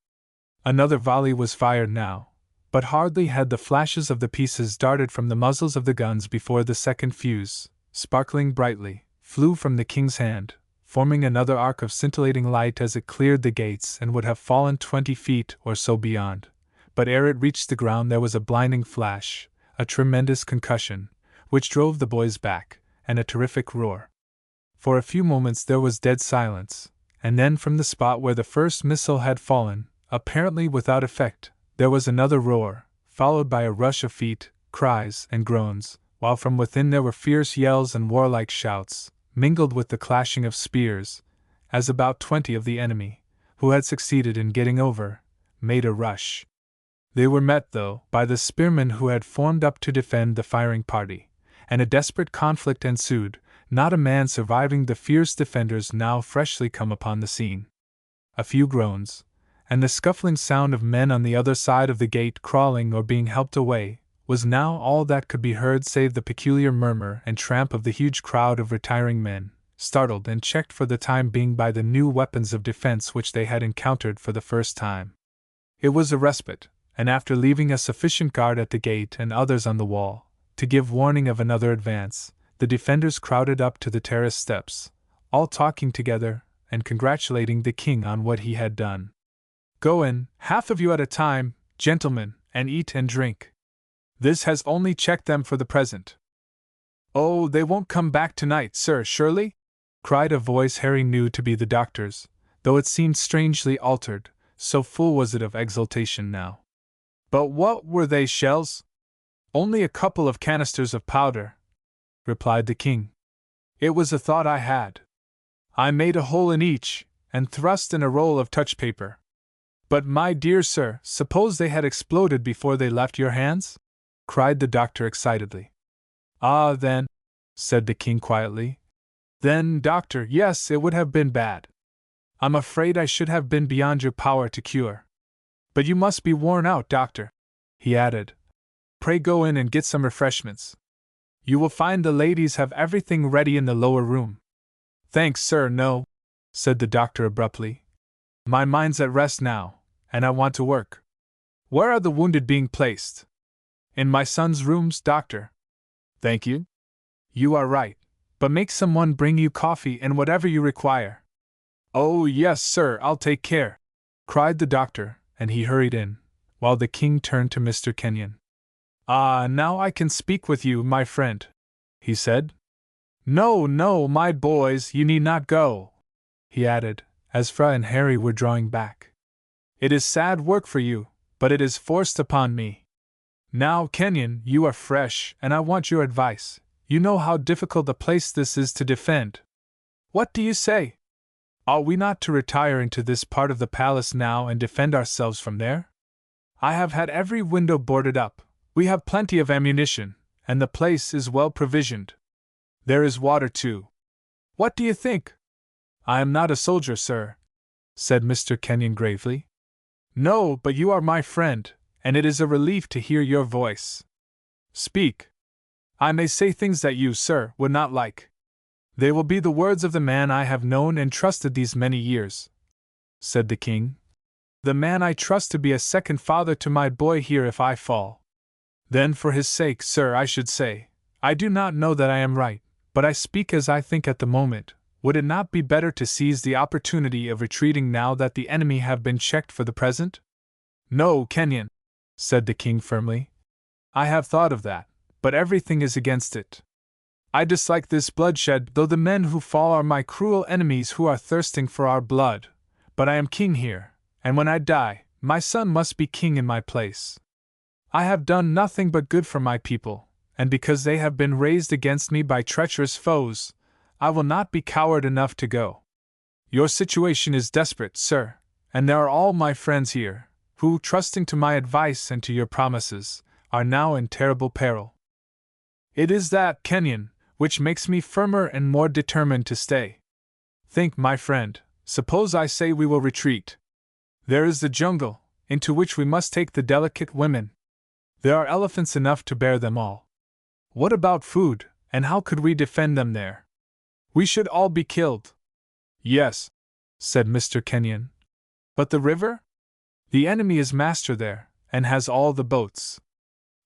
Another volley was fired now, but hardly had the flashes of the pieces darted from the muzzles of the guns before the second fuse, sparkling brightly, flew from the king's hand, forming another arc of scintillating light as it cleared the gates and would have fallen 20 feet or so beyond. But ere it reached the ground there was a blinding flash, a tremendous concussion, which drove the boys back, and a terrific roar. For a few moments there was dead silence, and then from the spot where the first missile had fallen, apparently without effect, there was another roar, followed by a rush of feet, cries, and groans, while from within there were fierce yells and warlike shouts, mingled with the clashing of spears, as about 20 of the enemy, who had succeeded in getting over, made a rush. They were met, though, by the spearmen who had formed up to defend the firing party, and a desperate conflict ensued, not a man surviving the fierce defenders now freshly come upon the scene. A few groans, and the scuffling sound of men on the other side of the gate crawling or being helped away, was now all that could be heard save the peculiar murmur and tramp of the huge crowd of retiring men, startled and checked for the time being by the new weapons of defense which they had encountered for the first time. It was a respite, and after leaving a sufficient guard at the gate and others on the wall, to give warning of another advance, the defenders crowded up to the terrace steps, all talking together and congratulating the king on what he had done. "Go in, half of you at a time, gentlemen, and eat and drink. This has only checked them for the present." "Oh, they won't come back tonight, sir, surely?" cried a voice Harry knew to be the doctor's, though it seemed strangely altered, so full was it of exultation now. "But what were they, shells?" "Only a couple of canisters of powder," replied the king. "It was a thought I had. I made a hole in each, and thrust in a roll of touch paper." "But my dear sir, suppose they had exploded before they left your hands?" cried the doctor excitedly. "Ah, then," said the king quietly. "Then, doctor, yes, it would have been bad. I'm afraid I should have been beyond your power to cure. But you must be worn out, doctor," he added. "Pray go in and get some refreshments. You will find the ladies have everything ready in the lower room." "Thanks, sir, no," said the doctor abruptly. "My mind's at rest now, and I want to work. Where are the wounded being placed?" "In my son's rooms, doctor." "Thank you. You are right, but make someone bring you coffee and whatever you require." "Oh, yes, sir, I'll take care," cried the doctor, and he hurried in, while the king turned to Mr. Kenyon. "Ah, now I can speak with you, my friend," he said. "No, no, my boys, you need not go," he added, as Fra and Harry were drawing back. "It is sad work for you, but it is forced upon me. Now, Kenyon, you are fresh, and I want your advice. You know how difficult a place this is to defend. What do you say? Are we not to retire into this part of the palace now and defend ourselves from there? I have had every window boarded up. We have plenty of ammunition, and the place is well provisioned. There is water, too. What do you think?" "I am not a soldier, sir," said Mr. Kenyon gravely. "No, but you are my friend, and it is a relief to hear your voice. Speak. I may say things that you, sir, would not like. They will be the words of the man I have known and trusted these many years," said the king. "The man I trust to be a second father to my boy here if I fall. Then for his sake, sir, I should say, I do not know that I am right, but I speak as I think at the moment. Would it not be better to seize the opportunity of retreating now that the enemy have been checked for the present?" "No, Kenyon," said the king firmly. "I have thought of that, but everything is against it. I dislike this bloodshed, though the men who fall are my cruel enemies who are thirsting for our blood. But I am king here, and when I die, my son must be king in my place. I have done nothing but good for my people, and because they have been raised against me by treacherous foes, I will not be coward enough to go. Your situation is desperate, sir, and there are all my friends here, who, trusting to my advice and to your promises, are now in terrible peril. It is that, Kenyon, which makes me firmer and more determined to stay. Think, my friend, suppose I say we will retreat. There is the jungle, into which we must take the delicate women. There are elephants enough to bear them all. What about food, and how could we defend them there? We should all be killed." "Yes," said Mr. Kenyon. "But the river? The enemy is master there, and has all the boats.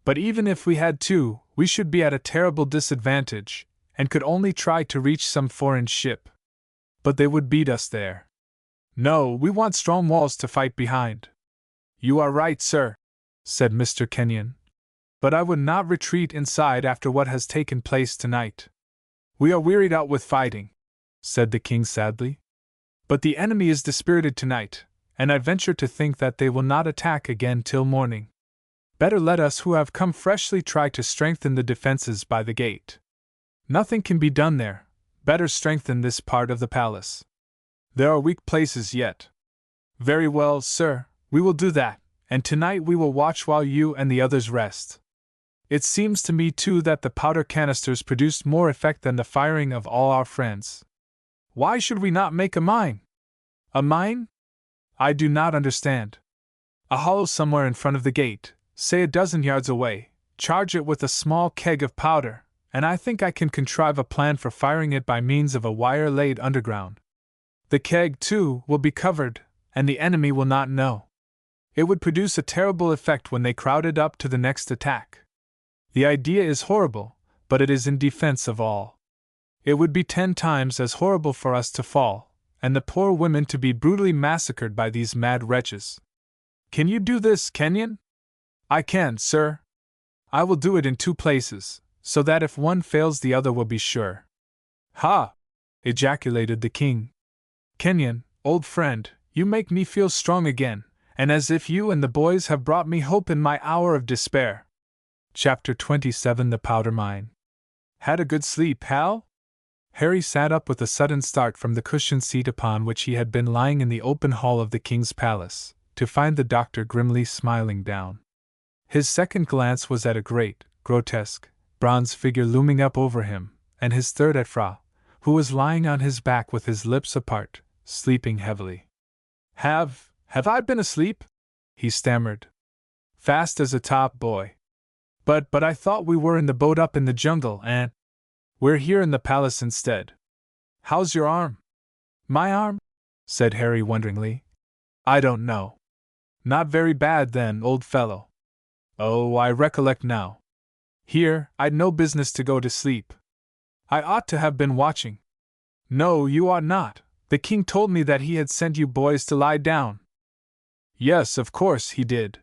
But even if we had two, we should be at a terrible disadvantage, and could only try to reach some foreign ship. But they would beat us there. No, we want strong walls to fight behind. You are right, sir, said Mr. Kenyon. But I would not retreat inside after what has taken place tonight. We are wearied out with fighting, said the king sadly. But the enemy is dispirited tonight, and I venture to think that they will not attack again till morning. Better let us who have come freshly try to strengthen the defenses by the gate. Nothing can be done there. Better strengthen this part of the palace. There are weak places yet. Very well, sir, we will do that, and tonight we will watch while you and the others rest. It seems to me too that the powder canisters produced more effect than the firing of all our friends. Why should we not make a mine? A mine? I do not understand. A hollow somewhere in front of the gate, say a dozen yards away, charge it with a small keg of powder, and I think I can contrive a plan for firing it by means of a wire laid underground. The keg, too, will be covered, and the enemy will not know. It would produce a terrible effect when they crowded up to the next attack. The idea is horrible, but it is in defense of all. It would be 10 times as horrible for us to fall, and the poor women to be brutally massacred by these mad wretches. Can you do this, Kenyon? I can, sir. I will do it in 2 places, so that if one fails the other will be sure. Ha! Ejaculated the king. Kenyon, old friend, you make me feel strong again, and as if you and the boys have brought me hope in my hour of despair. Chapter 27 The Powder Mine. Had a good sleep, Hal? Harry sat up with a sudden start from the cushioned seat upon which he had been lying in the open hall of the king's palace, to find the doctor grimly smiling down. His second glance was at a great, grotesque, bronze figure looming up over him, and his third at Fra, who was lying on his back with his lips apart, sleeping heavily. Have I been asleep? He stammered. Fast as a top, boy. But I thought we were in the boat up in the jungle, and we're here in the palace instead. How's your arm? My arm? Said Harry wonderingly. I don't know. Not very bad then, old fellow. Oh, I recollect now. Here, I'd no business to go to sleep. I ought to have been watching. No, you ought not. The king told me that he had sent you boys to lie down. Yes, of course he did,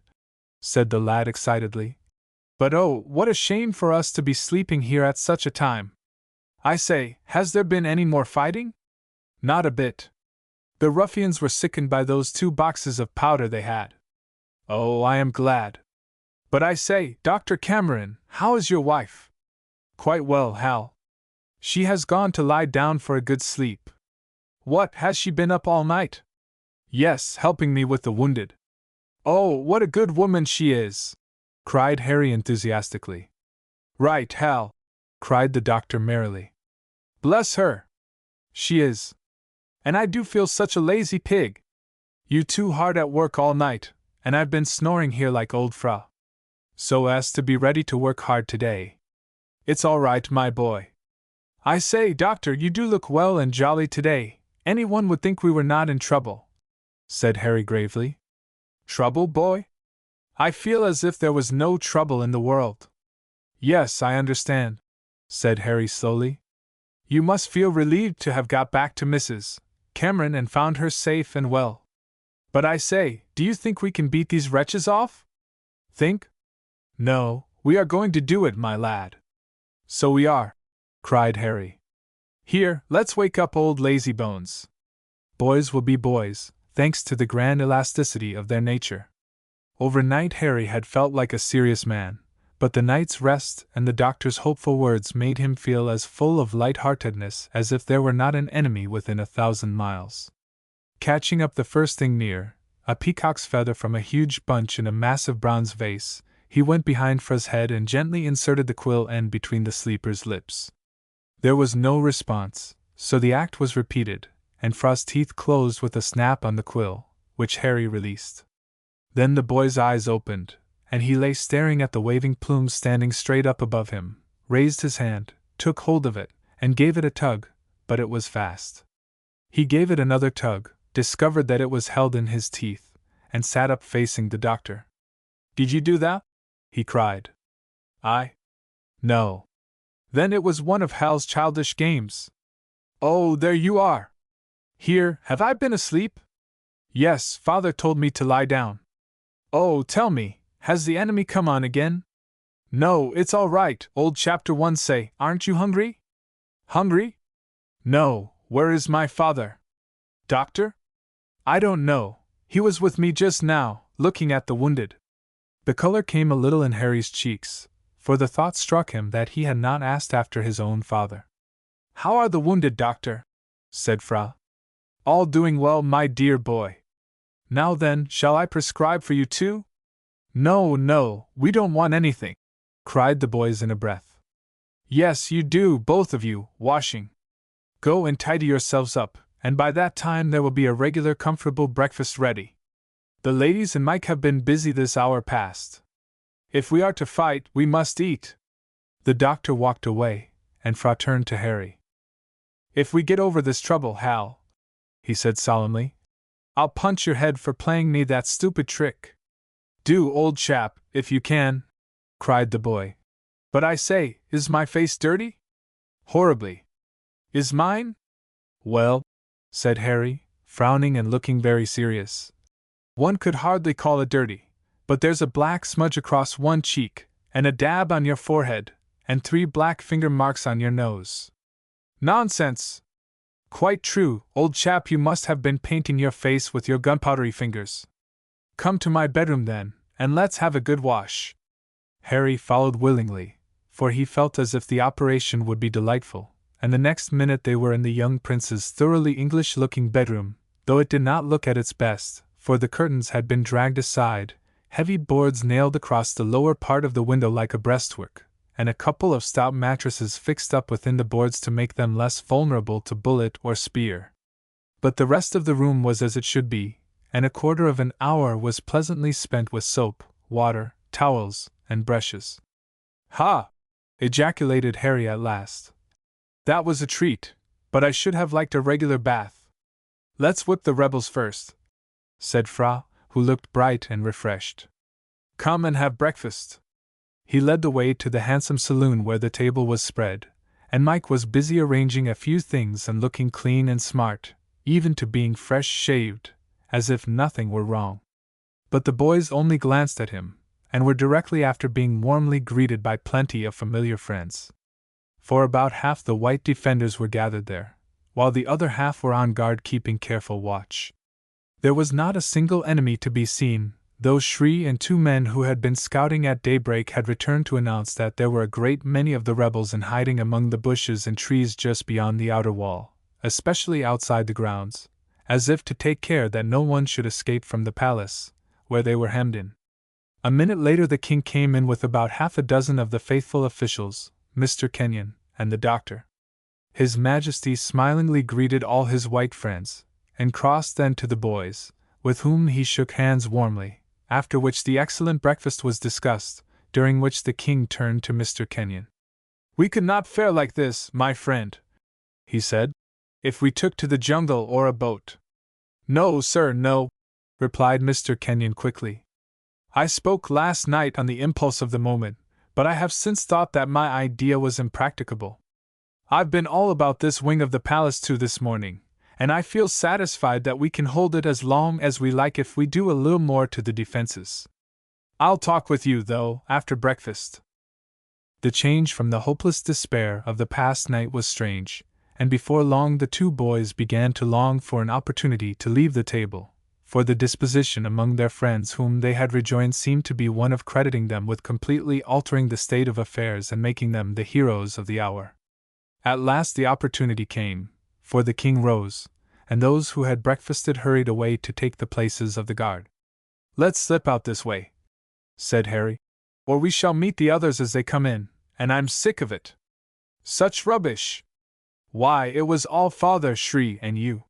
said the lad excitedly. But oh, what a shame for us to be sleeping here at such a time. I say, has there been any more fighting? Not a bit. The ruffians were sickened by those 2 boxes of powder they had. Oh, I am glad. But I say, Dr. Cameron, how is your wife? Quite well, Hal. She has gone to lie down for a good sleep. What, has she been up all night? Yes, helping me with the wounded. Oh, what a good woman she is! Cried Harry enthusiastically. Right, Hal, cried the doctor merrily. Bless her! She is. And I do feel such a lazy pig. You 2 hard at work all night, and I've been snoring here like old Fra. So as to be ready to work hard today. It's all right, my boy. I say, doctor, you do look well and jolly today. Anyone would think we were not in trouble, said Harry gravely. Trouble, boy? I feel as if there was no trouble in the world. Yes, I understand, said Harry slowly. You must feel relieved to have got back to Mrs. Cameron and found her safe and well. But I say, do you think we can beat these wretches off? Think? No, we are going to do it, my lad. So we are, cried Harry. Here, let's wake up old lazybones. Boys will be boys, thanks to the grand elasticity of their nature. Overnight Harry had felt like a serious man, but the night's rest and the doctor's hopeful words made him feel as full of light-heartedness as if there were not an enemy within 1,000 miles. Catching up the first thing near, a peacock's feather from a huge bunch in a massive bronze vase, he went behind Fra's head and gently inserted the quill end between the sleeper's lips. There was no response, so the act was repeated, and Fra's teeth closed with a snap on the quill, which Harry released. Then the boy's eyes opened, and he lay staring at the waving plumes standing straight up above him, raised his hand, took hold of it, and gave it a tug, but it was fast. He gave it another tug, discovered that it was held in his teeth, and sat up facing the doctor. Did you do that? He cried. I? No. Then it was one of Hal's childish games. Oh, there you are! Here, have I been asleep? Yes, father told me to lie down. Oh, tell me, has the enemy come on again? No, it's all right, old chapter 1 say, aren't you hungry? Hungry? No, where is my father? Doctor? I don't know, he was with me just now, looking at the wounded. The color came a little in Harry's cheeks, for the thought struck him that he had not asked after his own father. How are the wounded, doctor? Said Fra. All doing well, my dear boy. Now then, shall I prescribe for you too? No, no, we don't want anything, cried the boys in a breath. Yes, you do, both of you, washing. Go and tidy yourselves up, and by that time there will be a regular comfortable breakfast ready. The ladies and Mike have been busy this hour past. If we are to fight, we must eat. The doctor walked away, and Fra turned to Harry. If we get over this trouble, Hal, he said solemnly, I'll punch your head for playing me that stupid trick. Do, old chap, if you can, cried the boy. But I say, is my face dirty? Horribly. Is mine? Well, said Harry, frowning and looking very serious. One could hardly call it dirty, but there's a black smudge across one cheek, and a dab on your forehead, and 3 black finger marks on your nose. Nonsense! Quite true, old chap, you must have been painting your face with your gunpowdery fingers. Come to my bedroom then, and let's have a good wash. Harry followed willingly, for he felt as if the operation would be delightful, and the next minute they were in the young prince's thoroughly English-looking bedroom, though it did not look at its best, for the curtains had been dragged aside, heavy boards nailed across the lower part of the window like a breastwork, and a couple of stout mattresses fixed up within the boards to make them less vulnerable to bullet or spear. But the rest of the room was as it should be, and a quarter of an hour was pleasantly spent with soap, water, towels, and brushes. Ha! Ejaculated Harry at last. That was a treat, but I should have liked a regular bath. Let's whip the rebels first, said Fra, who looked bright and refreshed. Come and have breakfast. He led the way to the handsome saloon where the table was spread, and Mike was busy arranging a few things and looking clean and smart, even to being fresh shaved, as if nothing were wrong. But the boys only glanced at him, and were directly after being warmly greeted by plenty of familiar friends. For about half the white defenders were gathered there, while the other half were on guard keeping careful watch. There was not a single enemy to be seen, though Shri and 2 men who had been scouting at daybreak had returned to announce that there were a great many of the rebels in hiding among the bushes and trees just beyond the outer wall, especially outside the grounds, as if to take care that no one should escape from the palace, where they were hemmed in. A minute later the king came in with about half a dozen of the faithful officials, Mr. Kenyon, and the doctor. His Majesty smilingly greeted all his white friends, and crossed then to the boys, with whom he shook hands warmly, after which the excellent breakfast was discussed, during which the king turned to Mr. Kenyon. We could not fare like this, my friend, he said, if we took to the jungle or a boat. No, sir, no, replied Mr. Kenyon quickly. I spoke last night on the impulse of the moment, but I have since thought that my idea was impracticable. I've been all about this wing of the palace too this morning, and I feel satisfied that we can hold it as long as we like if we do a little more to the defenses. I'll talk with you, though, after breakfast. The change from the hopeless despair of the past night was strange, and before long the 2 boys began to long for an opportunity to leave the table, for the disposition among their friends whom they had rejoined seemed to be one of crediting them with completely altering the state of affairs and making them the heroes of the hour. At last the opportunity came, for the king rose, and those who had breakfasted hurried away to take the places of the guard. Let's slip out this way, said Harry, or we shall meet the others as they come in, and I'm sick of it. Such rubbish! Why, it was all Father Shri and you.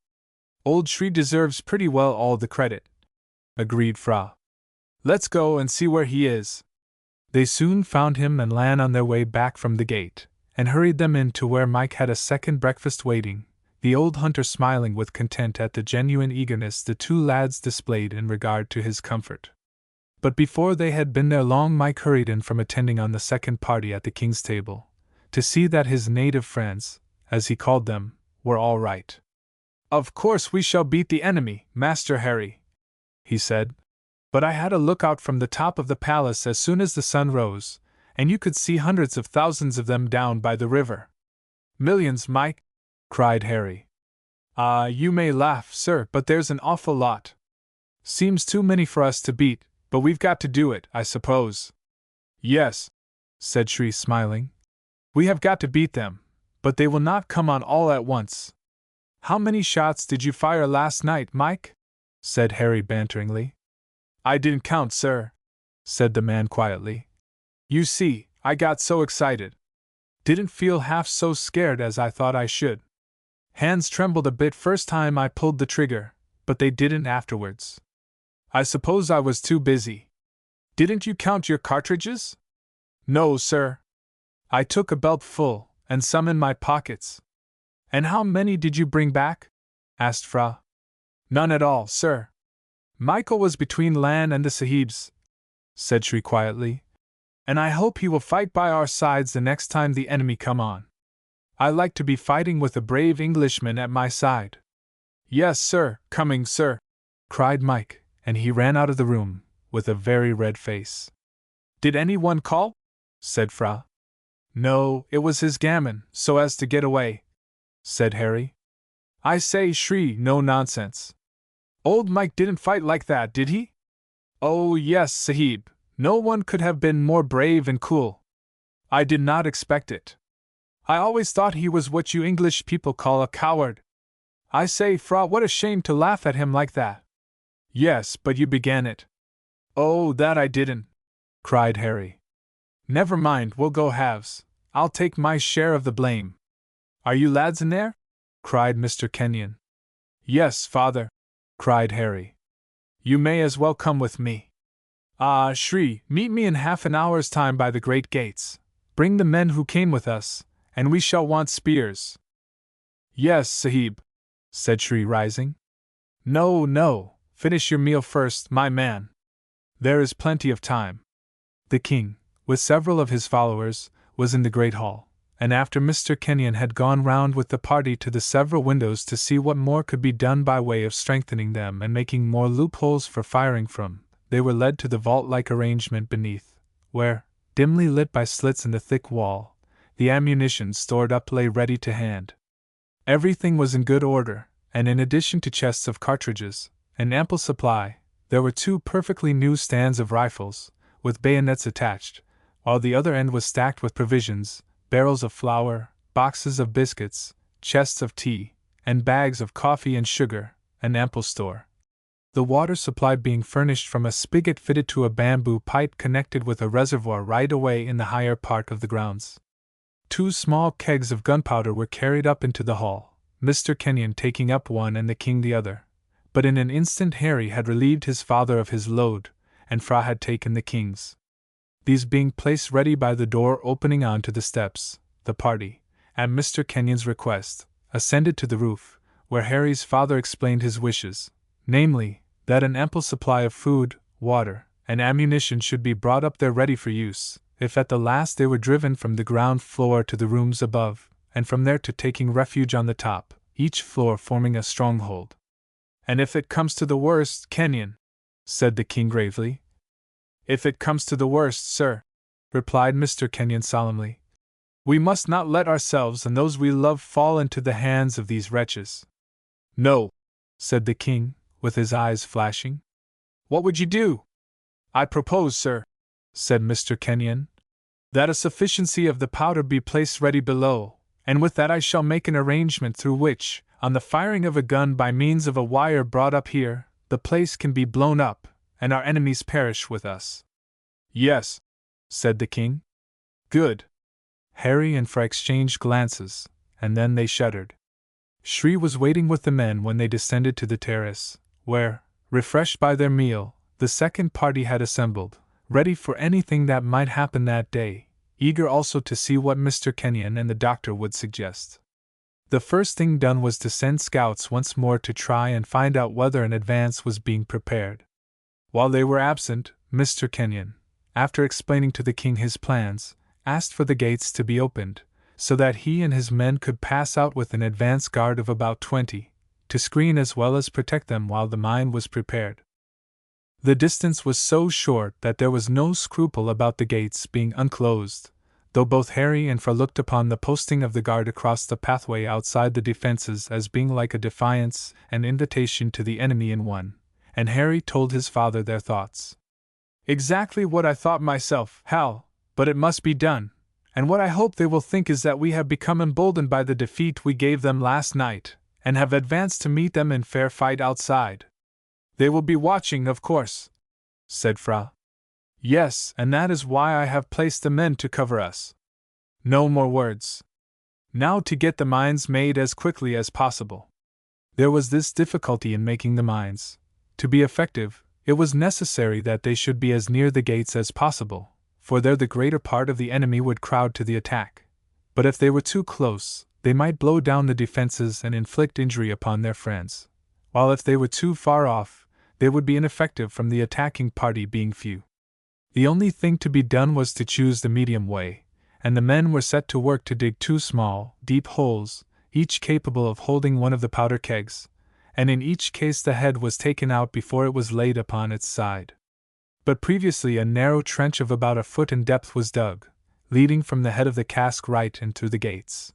Old Shri deserves pretty well all the credit, agreed Fra. Let's go and see where he is. They soon found him and ran on their way back from the gate, and hurried them in to where Mike had a second breakfast waiting, the old hunter smiling with content at the genuine eagerness the 2 lads displayed in regard to his comfort. But before they had been there long Mike hurried in from attending on the second party at the king's table, to see that his native friends, as he called them, were all right. "Of course we shall beat the enemy, Master Harry," he said. "But I had a lookout from the top of the palace as soon as the sun rose, and you could see hundreds of thousands of them down by the river." "Millions, Mike!" cried Harry. "Ah, you may laugh, sir, but there's an awful lot. Seems too many for us to beat, but we've got to do it, I suppose." "Yes," said Shri, smiling. "We have got to beat them, but they will not come on all at once." "How many shots did you fire last night, Mike?" said Harry banteringly. "I didn't count, sir," said the man quietly. "You see, I got so excited. Didn't feel half so scared as I thought I should. Hands trembled a bit first time I pulled the trigger, but they didn't afterwards. I suppose I was too busy." "Didn't you count your cartridges?" "No, sir. I took a belt full, and some in my pockets." "And how many did you bring back?" asked Fra. "None at all, sir. Michael was between Lan and the Sahibs," said Shri quietly, "and I hope he will fight by our sides the next time the enemy come on. I like to be fighting with a brave Englishman at my side." "Yes, sir, coming, sir," cried Mike, and he ran out of the room, with a very red face. "Did anyone call?" said Fra. "No, it was his gammon, so as to get away," said Harry. "I say, Shri, no nonsense. Old Mike didn't fight like that, did he?" "Oh, yes, Sahib, no one could have been more brave and cool. I did not expect it. I always thought he was what you English people call a coward. I say, Fra, what a shame to laugh at him like that." "Yes, but you began it." "Oh, that I didn't," cried Harry. "Never mind, we'll go halves. I'll take my share of the blame." "Are you lads in there?" cried Mr. Kenyon. "Yes, father," cried Harry. "You may as well come with me." "Ah, Shri, meet me in half an hour's time by the great gates. Bring the men who came with us, and we shall want spears." "Yes, Sahib," said Shri, rising. "No, no, finish your meal first, my man. There is plenty of time." The king, with several of his followers, was in the great hall, and after Mr. Kenyon had gone round with the party to the several windows to see what more could be done by way of strengthening them and making more loopholes for firing from, they were led to the vault-like arrangement beneath, where, dimly lit by slits in the thick wall, the ammunition stored up lay ready to hand. Everything was in good order, and in addition to chests of cartridges, an ample supply, there were 2 perfectly new stands of rifles, with bayonets attached, while the other end was stacked with provisions, barrels of flour, boxes of biscuits, chests of tea, and bags of coffee and sugar, an ample store. The water supply being furnished from a spigot fitted to a bamboo pipe connected with a reservoir right away in the higher part of the grounds. 2 small kegs of gunpowder were carried up into the hall, Mr. Kenyon taking up one and the king the other, but in an instant Harry had relieved his father of his load, and Fra had taken the king's. These being placed ready by the door opening on to the steps, the party, at Mr. Kenyon's request, ascended to the roof, where Harry's father explained his wishes, namely, that an ample supply of food, water, and ammunition should be brought up there ready for use, if at the last they were driven from the ground floor to the rooms above, and from there to taking refuge on the top, each floor forming a stronghold. "And if it comes to the worst, Kenyon," said the king gravely. "If it comes to the worst, sir," replied Mr. Kenyon solemnly, "we must not let ourselves and those we love fall into the hands of these wretches." "No," said the king, with his eyes flashing. "What would you do?" "I propose, sir," said Mr. Kenyon, "that a sufficiency of the powder be placed ready below, and with that I shall make an arrangement through which, on the firing of a gun by means of a wire brought up here, the place can be blown up, and our enemies perish with us." "Yes," said the king. "Good." Harry and Fra exchanged glances, and then they shuddered. Shri was waiting with the men when they descended to the terrace, where, refreshed by their meal, the second party had assembled, ready for anything that might happen that day, eager also to see what Mr. Kenyon and the doctor would suggest. The first thing done was to send scouts once more to try and find out whether an advance was being prepared. While they were absent, Mr. Kenyon, after explaining to the king his plans, asked for the gates to be opened, so that he and his men could pass out with an advance guard of about 20, to screen as well as protect them while the mine was prepared. The distance was so short that there was no scruple about the gates being unclosed, though both Harry and Fra looked upon the posting of the guard across the pathway outside the defenses as being like a defiance and invitation to the enemy in one, and Harry told his father their thoughts. "Exactly what I thought myself, Hal, but it must be done, and what I hope they will think is that we have become emboldened by the defeat we gave them last night, and have advanced to meet them in fair fight outside. They will be watching, of course," said Fra. "Yes, and that is why I have placed the men to cover us. No more words. Now to get the mines made as quickly as possible." There was this difficulty in making the mines. To be effective, it was necessary that they should be as near the gates as possible, for there the greater part of the enemy would crowd to the attack. But if they were too close, they might blow down the defenses and inflict injury upon their friends, while if they were too far off, they would be ineffective from the attacking party being few. The only thing to be done was to choose the medium way, and the men were set to work to dig 2 small, deep holes, each capable of holding one of the powder kegs, and in each case the head was taken out before it was laid upon its side. But previously a narrow trench of about a foot in depth was dug, leading from the head of the cask right in through the gates.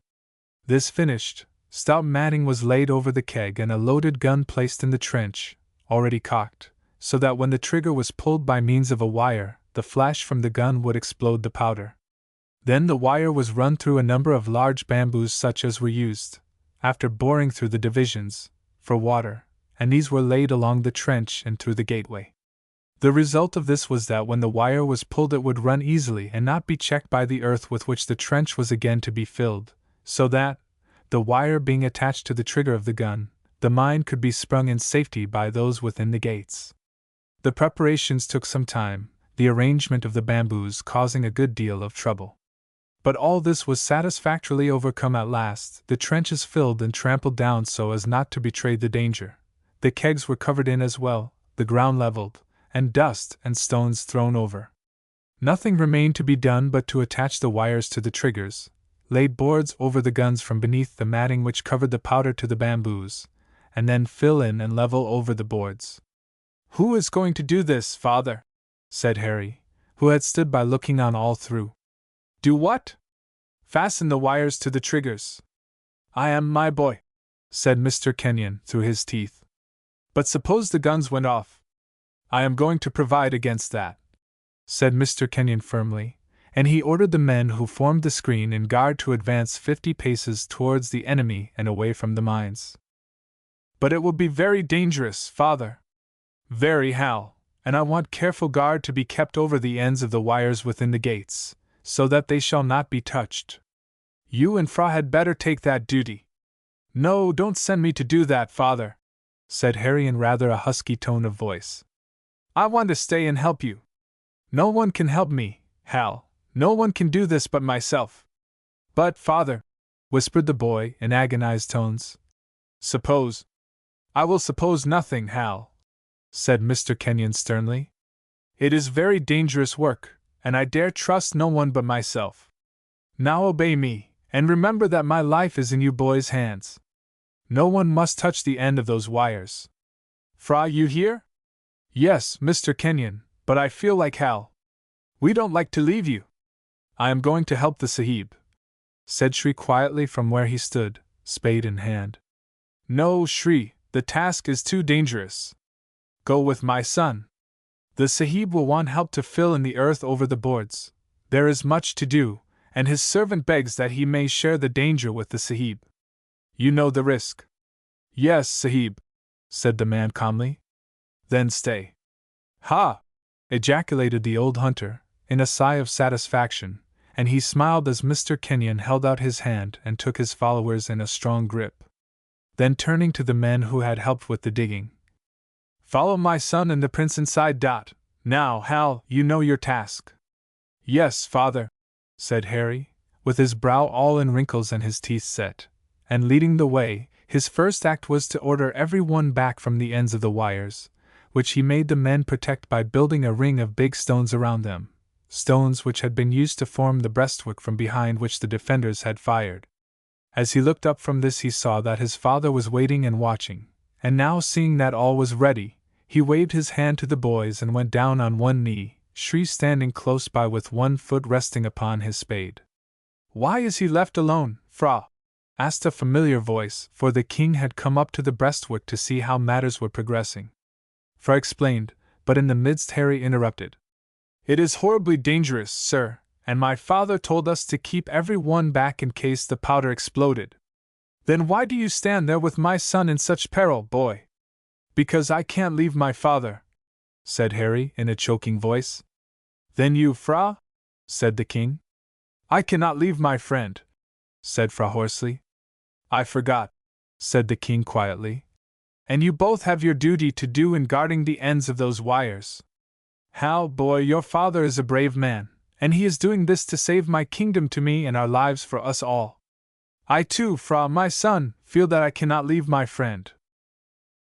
This finished, stout matting was laid over the keg and a loaded gun placed in the trench, already cocked, so that when the trigger was pulled by means of a wire, the flash from the gun would explode the powder. Then the wire was run through a number of large bamboos such as were used, after boring through the divisions, for water, and these were laid along the trench and through the gateway. The result of this was that when the wire was pulled it would run easily and not be checked by the earth with which the trench was again to be filled, so that, the wire being attached to the trigger of the gun, the mine could be sprung in safety by those within the gates. The preparations took some time, the arrangement of the bamboos causing a good deal of trouble. But all this was satisfactorily overcome at last, the trenches filled and trampled down so as not to betray the danger. The kegs were covered in as well, the ground leveled, and dust and stones thrown over. Nothing remained to be done but to attach the wires to the triggers, lay boards over the guns from beneath the matting which covered the powder to the bamboos, and then fill in and level over the boards. "Who is going to do this, father?" said Harry, who had stood by looking on all through. "Do what?" "Fasten the wires to the triggers." "I am, my boy," said Mr. Kenyon through his teeth. "But suppose the guns went off?" "I am going to provide against that," said Mr. Kenyon firmly, and he ordered the men who formed the screen and guard to advance 50 paces towards the enemy and away from the mines. "But it will be very dangerous, father." "Very, Hal, and I want careful guard to be kept over the ends of the wires within the gates, so that they shall not be touched. You and Fra had better take that duty." "No, don't send me to do that, father," said Harry in rather a husky tone of voice. "I want to stay and help you." "No one can help me, Hal, no one can do this but myself." "But, father," whispered the boy in agonized tones. "Suppose." "I will suppose nothing, Hal," said Mr. Kenyon sternly. "It is very dangerous work, and I dare trust no one but myself. Now obey me, and remember that my life is in you boys' hands. No one must touch the end of those wires. Fra, you hear?" "Yes, Mr. Kenyon, but I feel like Hal. We don't like to leave you." "I am going to help the Sahib," said Shri quietly from where he stood, spade in hand. "No, Shri, the task is too dangerous. Go with my son. The Sahib will want help to fill in the earth over the boards. There is much to do, and his servant begs that he may share the danger with the Sahib. You know the risk." "Yes, Sahib," said the man calmly. "Then stay." "Ha!" ejaculated the old hunter, in a sigh of satisfaction, and he smiled as Mr. Kenyon held out his hand and took his followers in a strong grip. Then turning to the men who had helped with the digging, "Follow my son and the prince inside. Now, Hal, you know your task." "Yes, father," said Harry, with his brow all in wrinkles and his teeth set, and leading the way, his first act was to order every one back from the ends of the wires, which he made the men protect by building a ring of big stones around them, stones which had been used to form the breastwork from behind which the defenders had fired. As he looked up from this, he saw that his father was waiting and watching, and now seeing that all was ready, he waved his hand to the boys and went down on one knee, Shri standing close by with one foot resting upon his spade. "Why is he left alone, Fra?" asked a familiar voice, for the king had come up to the breastwork to see how matters were progressing. Fra explained, but in the midst Harry interrupted. "It is horribly dangerous, sir, and my father told us to keep every one back in case the powder exploded." "Then why do you stand there with my son in such peril, boy?" "Because I can't leave my father," said Harry in a choking voice. "Then you, Fra?" said the king. "I cannot leave my friend," said Fra hoarsely. "I forgot," said the king quietly. "And you both have your duty to do in guarding the ends of those wires. Hal, boy, your father is a brave man, and he is doing this to save my kingdom to me and our lives for us all. I too, Fra, my son, feel that I cannot leave my friend."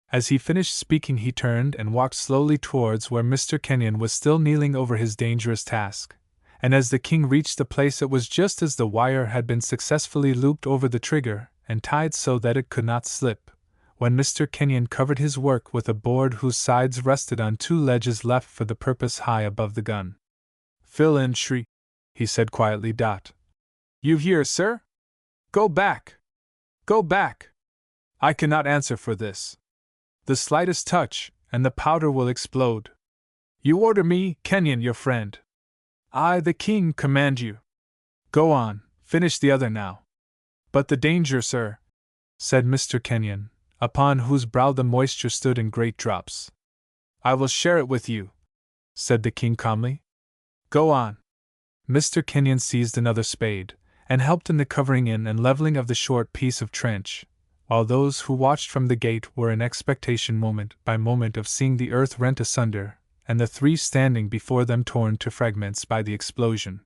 As he finished speaking, he turned and walked slowly towards where Mr. Kenyon was still kneeling over his dangerous task, and as the king reached the place, it was just as the wire had been successfully looped over the trigger and tied so that it could not slip, when Mr. Kenyon covered his work with a board whose sides rested on two ledges left for the purpose high above the gun. "Fill in, Shri," he said quietly. "You hear, sir? Go back! Go back! I cannot answer for this. The slightest touch, and the powder will explode. You order me, Kenyon, your friend. I, the king, command you. Go on, finish the other now." "But the danger, sir," said Mr. Kenyon, upon whose brow the moisture stood in great drops. "I will share it with you," said the king calmly. "Go on." Mr. Kenyon seized another spade, and helped in the covering in and leveling of the short piece of trench, while those who watched from the gate were in expectation moment by moment of seeing the earth rent asunder, and the three standing before them torn to fragments by the explosion.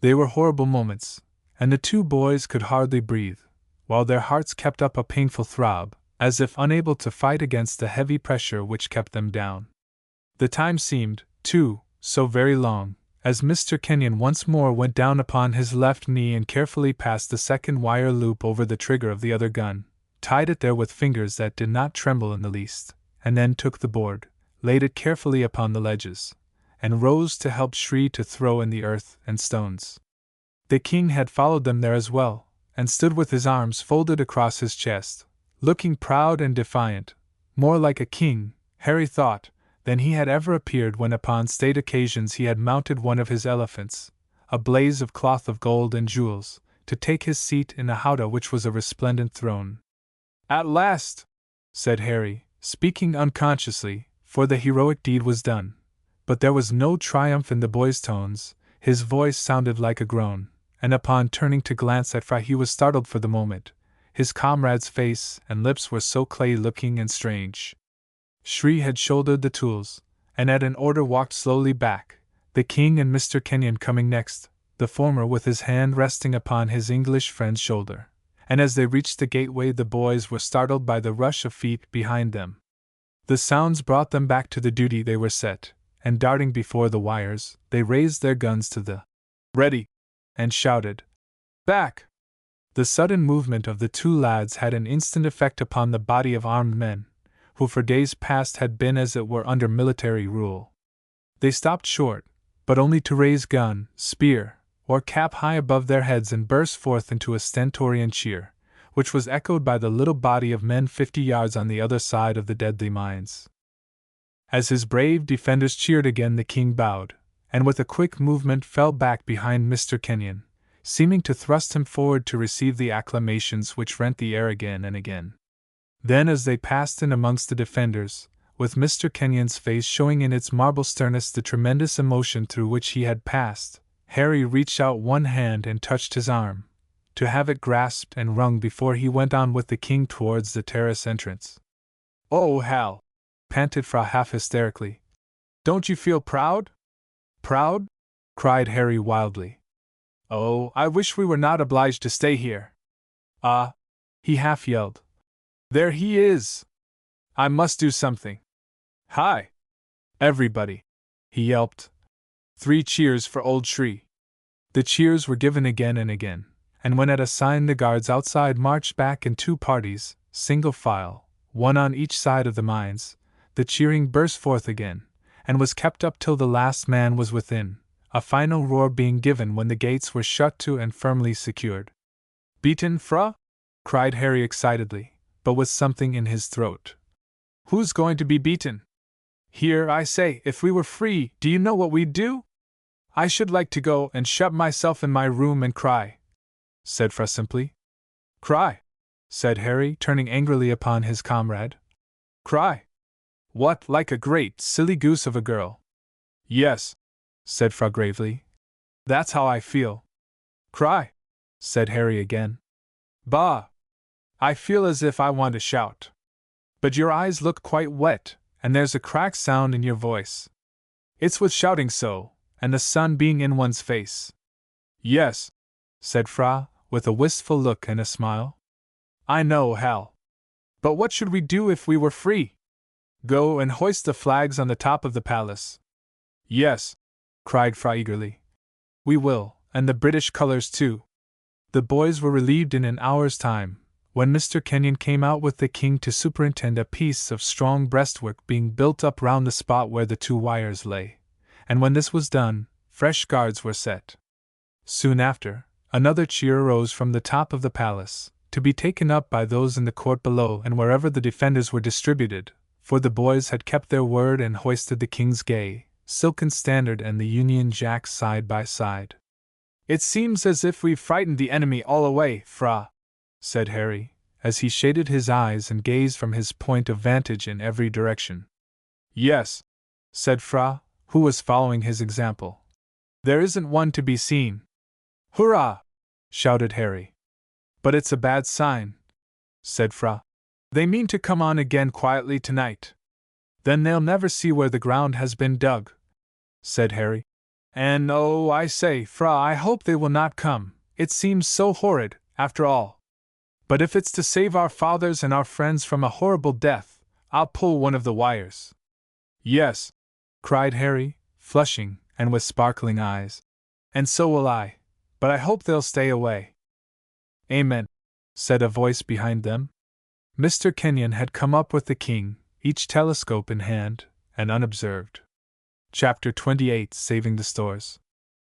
They were horrible moments, and the two boys could hardly breathe, while their hearts kept up a painful throb, as if unable to fight against the heavy pressure which kept them down. The time seemed, too, so very long, as Mr. Kenyon once more went down upon his left knee and carefully passed the second wire loop over the trigger of the other gun, tied it there with fingers that did not tremble in the least, and then took the board, laid it carefully upon the ledges, and rose to help Shri to throw in the earth and stones. The king had followed them there as well, and stood with his arms folded across his chest, looking proud and defiant, more like a king, Harry thought, than he had ever appeared when upon state occasions he had mounted one of his elephants, a blaze of cloth of gold and jewels, to take his seat in a howdah which was a resplendent throne. "At last!" said Harry, speaking unconsciously, for the heroic deed was done. But there was no triumph in the boy's tones, his voice sounded like a groan, and upon turning to glance at Fra he was startled for the moment. His comrade's face and lips were so clay-looking and strange. Shri had shouldered the tools, and at an order walked slowly back, the king and Mr. Kenyon coming next, the former with his hand resting upon his English friend's shoulder, and as they reached the gateway the boys were startled by the rush of feet behind them. The sounds brought them back to the duty they were set, and darting before the wires, they raised their guns to the "ready" and shouted, "Back!" The sudden movement of the two lads had an instant effect upon the body of armed men, who for days past had been as it were under military rule. They stopped short, but only to raise gun, spear, or cap high above their heads and burst forth into a stentorian cheer, which was echoed by the little body of men 50 yards on the other side of the deadly mines. As his brave defenders cheered again, the king bowed, and with a quick movement fell back behind Mr. Kenyon, seeming to thrust him forward to receive the acclamations which rent the air again and again. Then, as they passed in amongst the defenders, with Mr. Kenyon's face showing in its marble sternness the tremendous emotion through which he had passed, Harry reached out one hand and touched his arm, to have it grasped and wrung before he went on with the king towards the terrace entrance. "Oh, Hal!" panted Fra half hysterically. "Don't you feel proud?" "Proud?" cried Harry wildly. "Oh, I wish we were not obliged to stay here. Ah!" he half yelled. "There he is! I must do something. Hi! Everybody!" he yelped. 3 cheers for Old Tree. The cheers were given again and again, and when at a sign the guards outside marched back in 2 parties, single file, one on each side of the mines, the cheering burst forth again, and was kept up till the last man was within, a final roar being given when the gates were shut to and firmly secured. "Beaten, Fra?" cried Harry excitedly, but with something in his throat. "Who's going to be beaten? Here, I say, if we were free, do you know what we'd do?" "I should like to go and shut myself in my room and cry," said Fra simply. "Cry?" said Harry, turning angrily upon his comrade. "Cry? What, like a great, silly goose of a girl?" "Yes," said Fra gravely. "That's how I feel." "Cry?" said Harry again. "Bah! I feel as if I want to shout. But your eyes look quite wet, and there's a cracked sound in your voice. It's with shouting so, and the sun being in one's face." "Yes," said Fra, with a wistful look and a smile. "I know, Hal. But what should we do if we were free?" "Go and hoist the flags on the top of the palace." "Yes," cried Fra eagerly. "We will, and the British colors too." The boys were relieved in an hour's time, when Mr. Kenyon came out with the king to superintend a piece of strong breastwork being built up round the spot where the 2 wires lay, and when this was done, fresh guards were set. Soon after, another cheer arose from the top of the palace, to be taken up by those in the court below and wherever the defenders were distributed, for the boys had kept their word and hoisted the king's gay, silken standard and the Union Jack side by side. "It seems as if we've frightened the enemy all away, Fra," said Harry, as he shaded his eyes and gazed from his point of vantage in every direction. "Yes," said Fra, who was following his example. "There isn't one to be seen." "Hurrah!" shouted Harry. "But it's a bad sign," said Fra. "They mean to come on again quietly tonight." "Then they'll never see where the ground has been dug," said Harry. "And oh, I say, Fra, I hope they will not come. It seems so horrid, after all. But if it's to save our fathers and our friends from a horrible death, I'll pull one of the wires." "Yes," cried Harry, flushing, and with sparkling eyes. "And so will I. But I hope they'll stay away." "Amen," said a voice behind them. Mr. Kenyon had come up with the king, each telescope in hand, and unobserved. Chapter 28, Saving the Stores.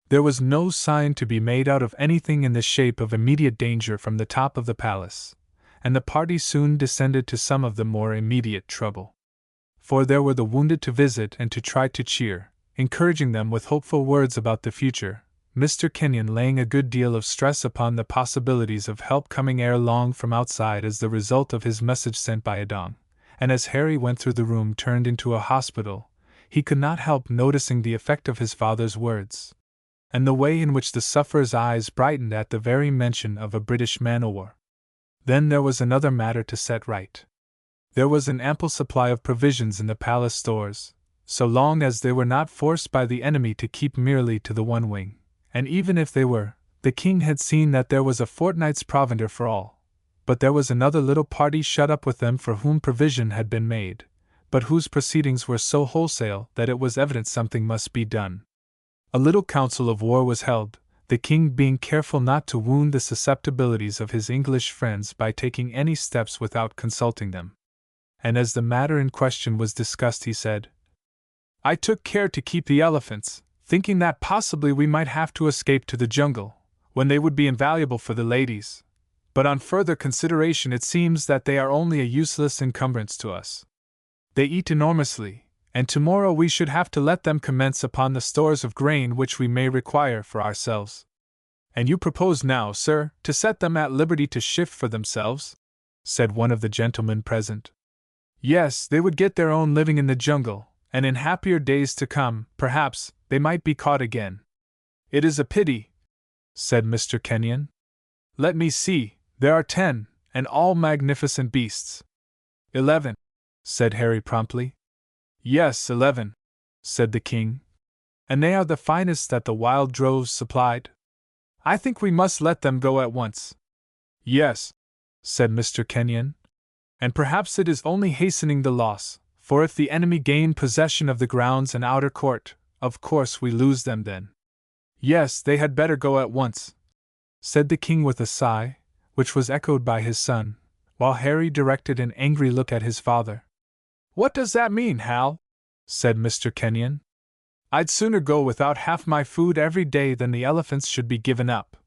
There was no sign to be made out of anything in the shape of immediate danger from the top of the palace, and the party soon descended to some of the more immediate trouble. For there were the wounded to visit and to try to cheer, encouraging them with hopeful words about the future, Mr. Kenyon laying a good deal of stress upon the possibilities of help coming ere long from outside as the result of his message sent by Adong, and as Harry went through the room turned into a hospital, he could not help noticing the effect of his father's words, and the way in which the sufferer's eyes brightened at the very mention of a British man-o'-war. Then there was another matter to set right. There was an ample supply of provisions in the palace stores, so long as they were not forced by the enemy to keep merely to the one wing, and even if they were, the king had seen that there was a fortnight's provender for all. But there was another little party shut up with them for whom provision had been made, but whose proceedings were so wholesale that it was evident something must be done. A little council of war was held, the king being careful not to wound the susceptibilities of his English friends by taking any steps without consulting them. And as the matter in question was discussed, he said, "I took care to keep the elephants, thinking that possibly we might have to escape to the jungle, when they would be invaluable for the ladies. But on further consideration it seems that they are only a useless encumbrance to us. They eat enormously, and tomorrow we should have to let them commence upon the stores of grain which we may require for ourselves." "And you propose now, sir, to set them at liberty to shift for themselves?" said one of the gentlemen present. "Yes, they would get their own living in the jungle, and in happier days to come, perhaps, they might be caught again." "It is a pity," said Mr. Kenyon. "Let me see, there are 10, and all magnificent beasts." 11, said Harry promptly. "Yes, 11, said the king. "And they are the finest that the wild droves supplied. I think we must let them go at once." "Yes," said Mr. Kenyon. "And perhaps it is only hastening the loss, for if the enemy gain possession of the grounds and outer court, Of course we lose them then. Yes, they had better go at once, said the king with a sigh, which was echoed by his son, while Harry directed an angry look at his father. What does that mean, Hal? Said Mr. Kenyon. I'd sooner go without half my food every day than the elephants should be given up,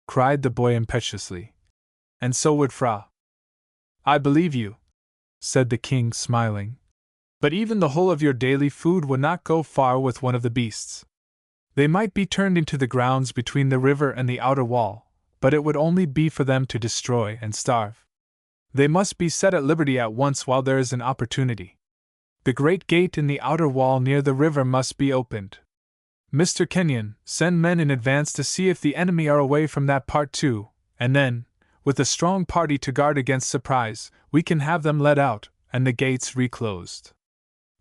cried the boy impetuously. And so would Fra. I believe you, said the king, smiling. But even the whole of your daily food would not go far with one of the beasts. They might be turned into the grounds between the river and the outer wall, but it would only be for them to destroy and starve. They must be set at liberty at once while there is an opportunity. The great gate in the outer wall near the river must be opened. Mr. Kenyon, send men in advance to see if the enemy are away from that part too, and then, with a strong party to guard against surprise, we can have them let out, and the gates reclosed.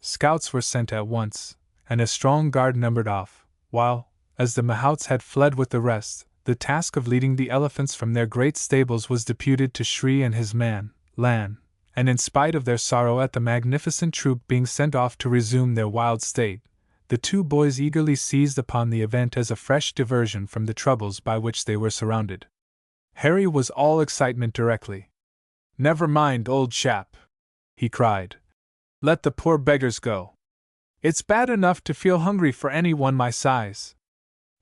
Scouts were sent at once, and a strong guard numbered off, while, as the mahouts had fled with the rest, the task of leading the elephants from their great stables was deputed to Shri and his man, Lan, and in spite of their sorrow at the magnificent troop being sent off to resume their wild state, the two boys eagerly seized upon the event as a fresh diversion from the troubles by which they were surrounded. Harry was all excitement directly. Never mind, old chap, he cried. Let the poor beggars go. It's bad enough to feel hungry for anyone my size.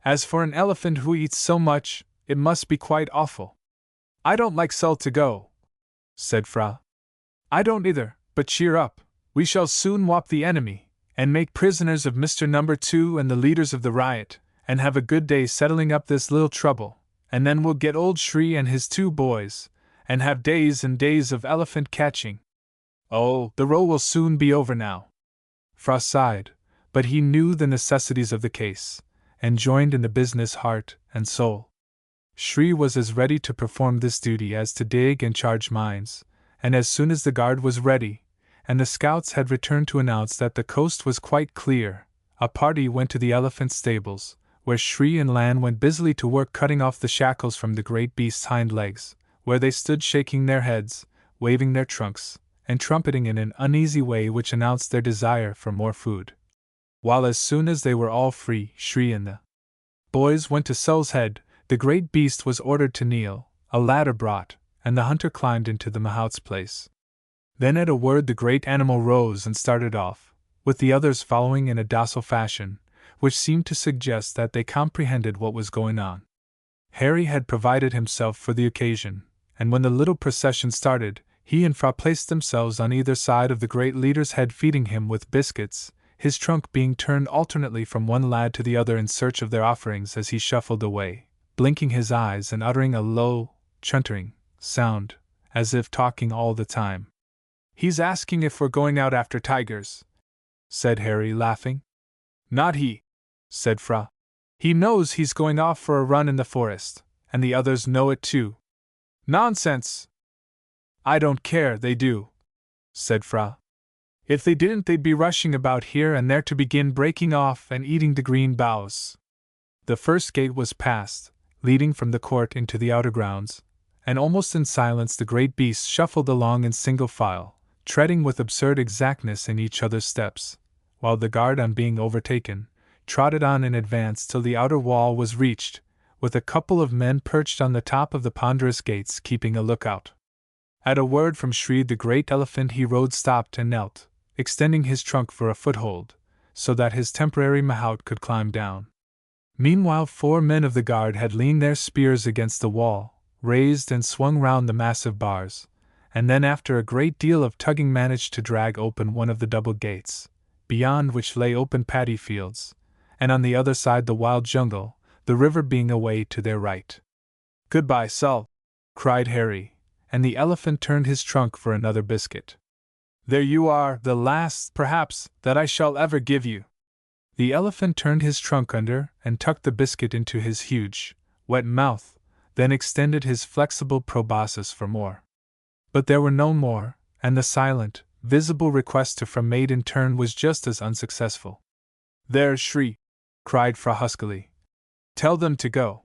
As for an elephant who eats so much, it must be quite awful. I don't like Sul to go, said Fra. I don't either, but cheer up, we shall soon whop the enemy, and make prisoners of Mr. Number 2 and the leaders of the riot, and have a good day settling up this little trouble, and then we'll get old Shri and his 2 boys, and have days and days of elephant catching. Oh, the row will soon be over now. Fra sighed, but he knew the necessities of the case, and joined in the business heart and soul. Shri was as ready to perform this duty as to dig and charge mines, and as soon as the guard was ready, and the scouts had returned to announce that the coast was quite clear, a party went to the elephant stables, where Shri and Lan went busily to work cutting off the shackles from the great beast's hind legs, where they stood shaking their heads, waving their trunks, and trumpeting in an uneasy way which announced their desire for more food. While as soon as they were all free, Shri and the boys went to Sul's head, the great beast was ordered to kneel, a ladder brought, and the hunter climbed into the mahout's place. Then at a word the great animal rose and started off, with the others following in a docile fashion, which seemed to suggest that they comprehended what was going on. Harry had provided himself for the occasion, and when the little procession started, he and Fra placed themselves on either side of the great leader's head, feeding him with biscuits, his trunk being turned alternately from one lad to the other in search of their offerings as he shuffled away, blinking his eyes and uttering a low, chuntering sound, as if talking all the time. He's asking if we're going out after tigers, said Harry, laughing. Not he, said Fra. He knows he's going off for a run in the forest, and the others know it too. Nonsense! I don't care, they do, said Fra. If they didn't, they'd be rushing about here and there to begin breaking off and eating the green boughs. The first gate was passed, leading from the court into the outer grounds, and almost in silence the great beasts shuffled along in single file, treading with absurd exactness in each other's steps, while the guard, on being overtaken, trotted on in advance till the outer wall was reached, with a couple of men perched on the top of the ponderous gates keeping a lookout. At a word from Shri, the great elephant he rode stopped and knelt, extending his trunk for a foothold, so that his temporary mahout could climb down. Meanwhile 4 men of the guard had leaned their spears against the wall, raised and swung round the massive bars, and then after a great deal of tugging managed to drag open one of the double gates, beyond which lay open paddy fields, and on the other side the wild jungle, the river being away to their right. Goodbye, Sul, cried Harry, and the elephant turned his trunk for another biscuit. There you are, the last, perhaps, that I shall ever give you. The elephant turned his trunk under and tucked the biscuit into his huge, wet mouth, then extended his flexible proboscis for more. But there were no more, and the silent, visible request to Fra made in turn was just as unsuccessful. There, Shri, cried Fra huskily. Tell them to go.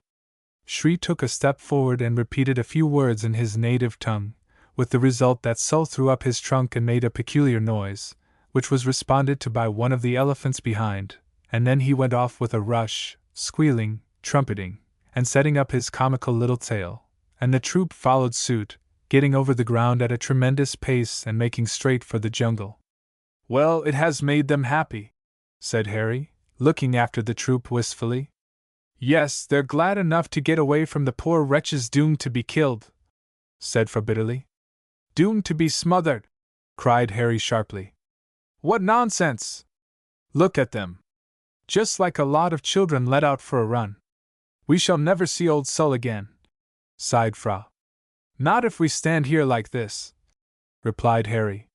Shri took a step forward and repeated a few words in his native tongue, with the result that Sul threw up his trunk and made a peculiar noise, which was responded to by one of the elephants behind, and then he went off with a rush, squealing, trumpeting, and setting up his comical little tail, and the troop followed suit, getting over the ground at a tremendous pace and making straight for the jungle. "Well, it has made them happy," said Harry, looking after the troop wistfully. "Yes, they're glad enough to get away from the poor wretches doomed to be killed," said Fra bitterly. "Doomed to be smothered!" cried Harry sharply. "What nonsense! Look at them! Just like a lot of children let out for a run. We shall never see Old Sul again," sighed Fra. "Not if we stand here like this," replied Harry.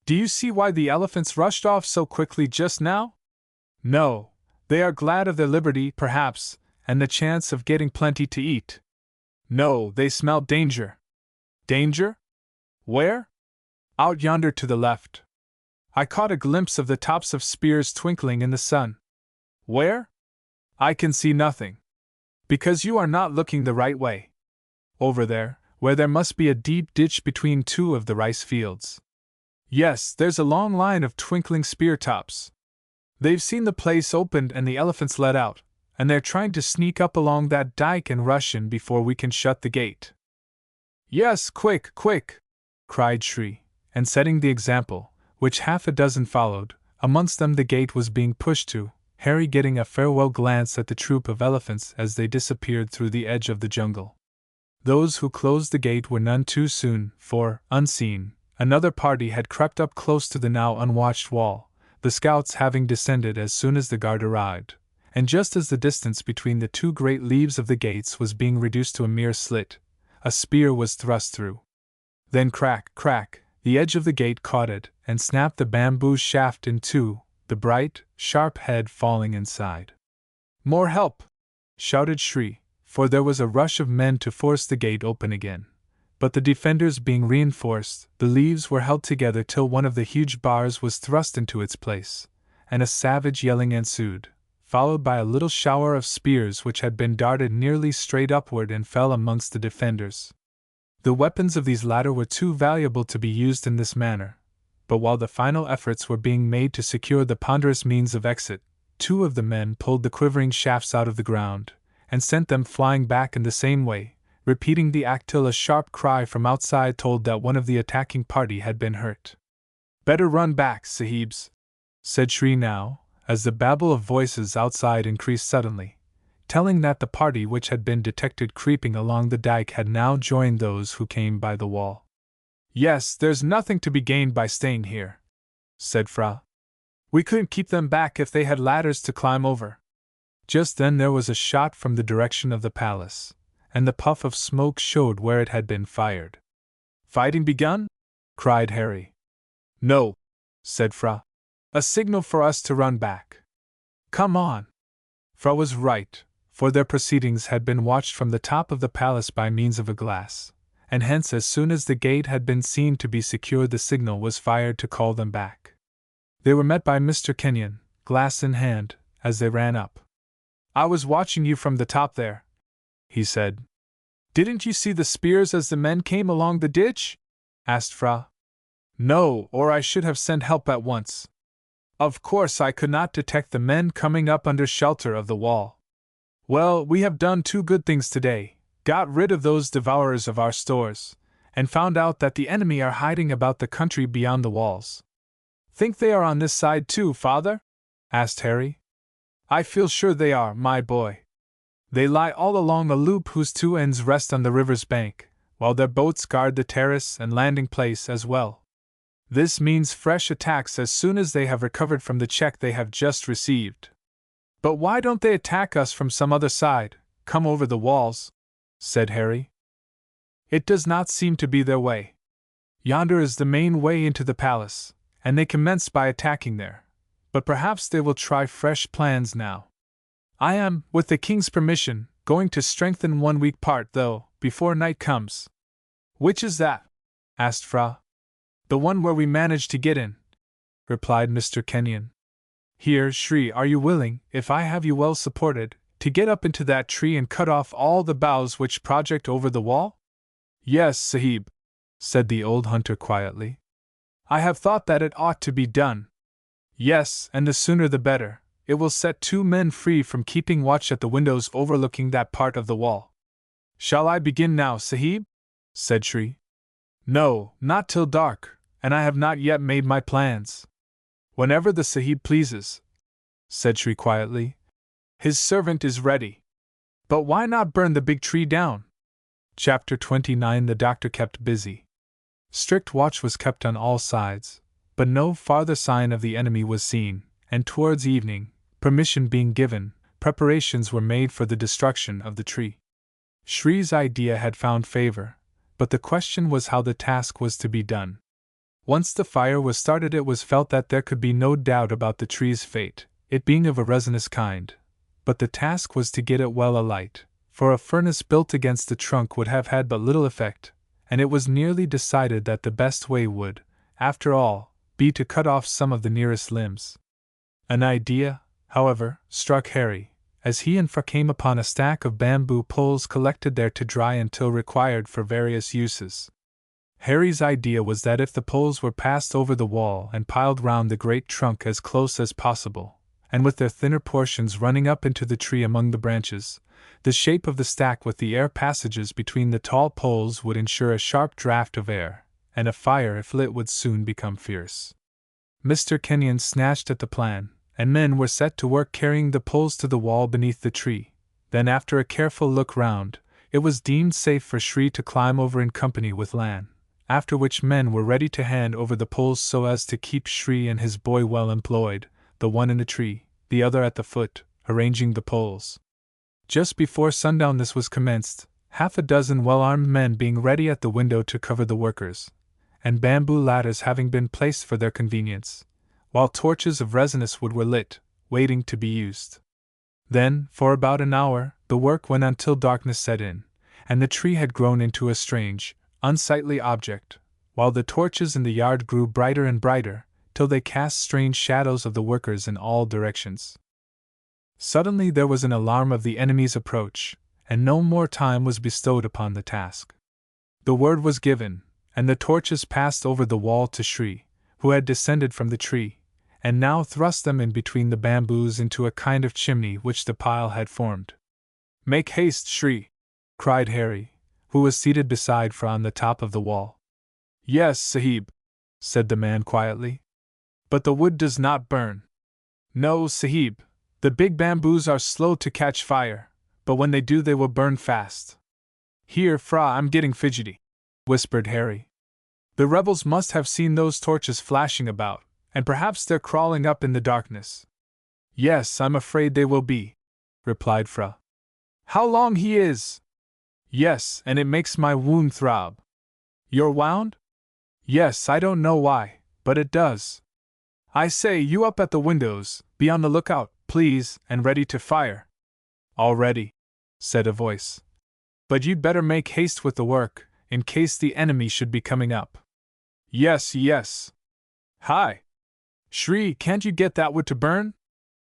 "Do you see why the elephants rushed off so quickly just now? No, they are glad of their liberty, perhaps, and the chance of getting plenty to eat. No, they smell danger." "Danger? Where?" "Out yonder to the left. I caught a glimpse of the tops of spears twinkling in the sun." "Where?" "I can see nothing. Because you are not looking the right way. Over there, where there must be a deep ditch between two of the rice fields. Yes, there's a long line of twinkling spear tops. They've seen the place opened and the elephants let out, and they're trying to sneak up along that dike and rush in before we can shut the gate." "Yes, quick, quick!" cried Shri, and setting the example, which half a dozen followed, amongst them the gate was being pushed to, Harry getting a farewell glance at the troop of elephants as they disappeared through the edge of the jungle. Those who closed the gate were none too soon, for, unseen, another party had crept up close to the now unwatched wall, the scouts having descended as soon as the guard arrived, and just as the distance between the two great leaves of the gates was being reduced to a mere slit, a spear was thrust through. Then crack, crack, the edge of the gate caught it and snapped the bamboo shaft in two, the bright, sharp head falling inside. "More help!" shouted Shri, for there was a rush of men to force the gate open again. But the defenders being reinforced, the leaves were held together till one of the huge bars was thrust into its place, and a savage yelling ensued, followed by a little shower of spears which had been darted nearly straight upward and fell amongst the defenders. The weapons of these latter were too valuable to be used in this manner, but while the final efforts were being made to secure the ponderous means of exit, two of the men pulled the quivering shafts out of the ground, and sent them flying back in the same way, repeating the act till a sharp cry from outside told that one of the attacking party had been hurt. "Better run back, Sahibs," said Shri now, as the babble of voices outside increased suddenly, telling that the party which had been detected creeping along the dike had now joined those who came by the wall. "Yes, there's nothing to be gained by staying here," said Fra. "We couldn't keep them back if they had ladders to climb over." Just then there was a shot from the direction of the palace, and the puff of smoke showed where it had been fired. "Fighting begun?" cried Harry. "No," said Fra. "A signal for us to run back. Come on." Fra was right, for their proceedings had been watched from the top of the palace by means of a glass, and hence as soon as the gate had been seen to be secured the signal was fired to call them back. They were met by Mr. Kenyon, glass in hand, as they ran up. "I was watching you from the top there," he said. "Didn't you see the spears as the men came along the ditch?" asked Fra. "No, or I should have sent help at once. Of course I could not detect the men coming up under shelter of the wall. Well, we have done two good things today, got rid of those devourers of our stores, and found out that the enemy are hiding about the country beyond the walls." "Think they are on this side too, father?" asked Harry. "I feel sure they are, my boy. They lie all along a loop whose two ends rest on the river's bank, while their boats guard the terrace and landing place as well. This means fresh attacks as soon as they have recovered from the check they have just received." "But why don't they attack us from some other side, come over the walls?" said Harry. "It does not seem to be their way. Yonder is the main way into the palace, and they commenced by attacking there, but perhaps they will try fresh plans now. I am, with the king's permission, going to strengthen one weak part, though, before night comes." "Which is that?" asked Fra. "The one where we managed to get in," replied Mr. Kenyon. "Here, Shri, are you willing, if I have you well supported, to get up into that tree and cut off all the boughs which project over the wall?" "Yes, Sahib," said the old hunter quietly. "I have thought that it ought to be done. Yes, and the sooner the better, It will set 2 men free from keeping watch at the windows overlooking that part of the wall. Shall I begin now, Sahib? Said Shri. No, not till dark, and I have not yet made my plans. Whenever the Sahib pleases, said Shri quietly. His servant is ready. But why not burn the big tree down? Chapter 29. The doctor kept busy. Strict watch was kept on all sides, but no farther sign of the enemy was seen, and towards evening, permission being given, preparations were made for the destruction of the tree. Shri's idea had found favor, but the question was how the task was to be done. Once the fire was started, it was felt that there could be no doubt about the tree's fate, it being of a resinous kind, but the task was to get it well alight, for a furnace built against the trunk would have had but little effect, and it was nearly decided that the best way would, after all, be to cut off some of the nearest limbs. An idea, however, struck Harry, as he and Fra came upon a stack of bamboo poles collected there to dry until required for various uses. Harry's idea was that if the poles were passed over the wall and piled round the great trunk as close as possible, and with their thinner portions running up into the tree among the branches, the shape of the stack with the air passages between the tall poles would ensure a sharp draught of air, and a fire if lit would soon become fierce. Mr. Kenyon snatched at the plan, and men were set to work carrying the poles to the wall beneath the tree. Then, after a careful look round, it was deemed safe for Shri to climb over in company with Lan, after which men were ready to hand over the poles so as to keep Shri and his boy well employed, the one in the tree, the other at the foot, arranging the poles. Just before sundown this was commenced, 6 well-armed men being ready at the window to cover the workers, and bamboo ladders having been placed for their convenience, while torches of resinous wood were lit, waiting to be used. Then, for about an hour, the work went on till darkness set in, and the tree had grown into a strange, unsightly object, while the torches in the yard grew brighter and brighter, till they cast strange shadows of the workers in all directions. Suddenly there was an alarm of the enemy's approach, and no more time was bestowed upon the task. The word was given, and the torches passed over the wall to Shri, who had descended from the tree, and now thrust them in between the bamboos into a kind of chimney which the pile had formed. "Make haste, Shri!" cried Harry, who was seated beside Fra on the top of the wall. "Yes, Sahib," said the man quietly. "But the wood does not burn." "No, Sahib. The big bamboos are slow to catch fire, but when they do they will burn fast." "Here, Fra, I'm getting fidgety," whispered Harry. "The rebels must have seen those torches flashing about, and perhaps they're crawling up in the darkness." "Yes, I'm afraid they will be," replied Fra. "How long he is!" "Yes, and it makes my wound throb." "You're wound?" "Yes, I don't know why, but it does." "I say, you up at the windows, be on the lookout, please, and ready to fire." "All ready," said a voice. "But you'd better make haste with the work, in case the enemy should be coming up." "Yes, yes." "Hi! Shri, can't you get that wood to burn?"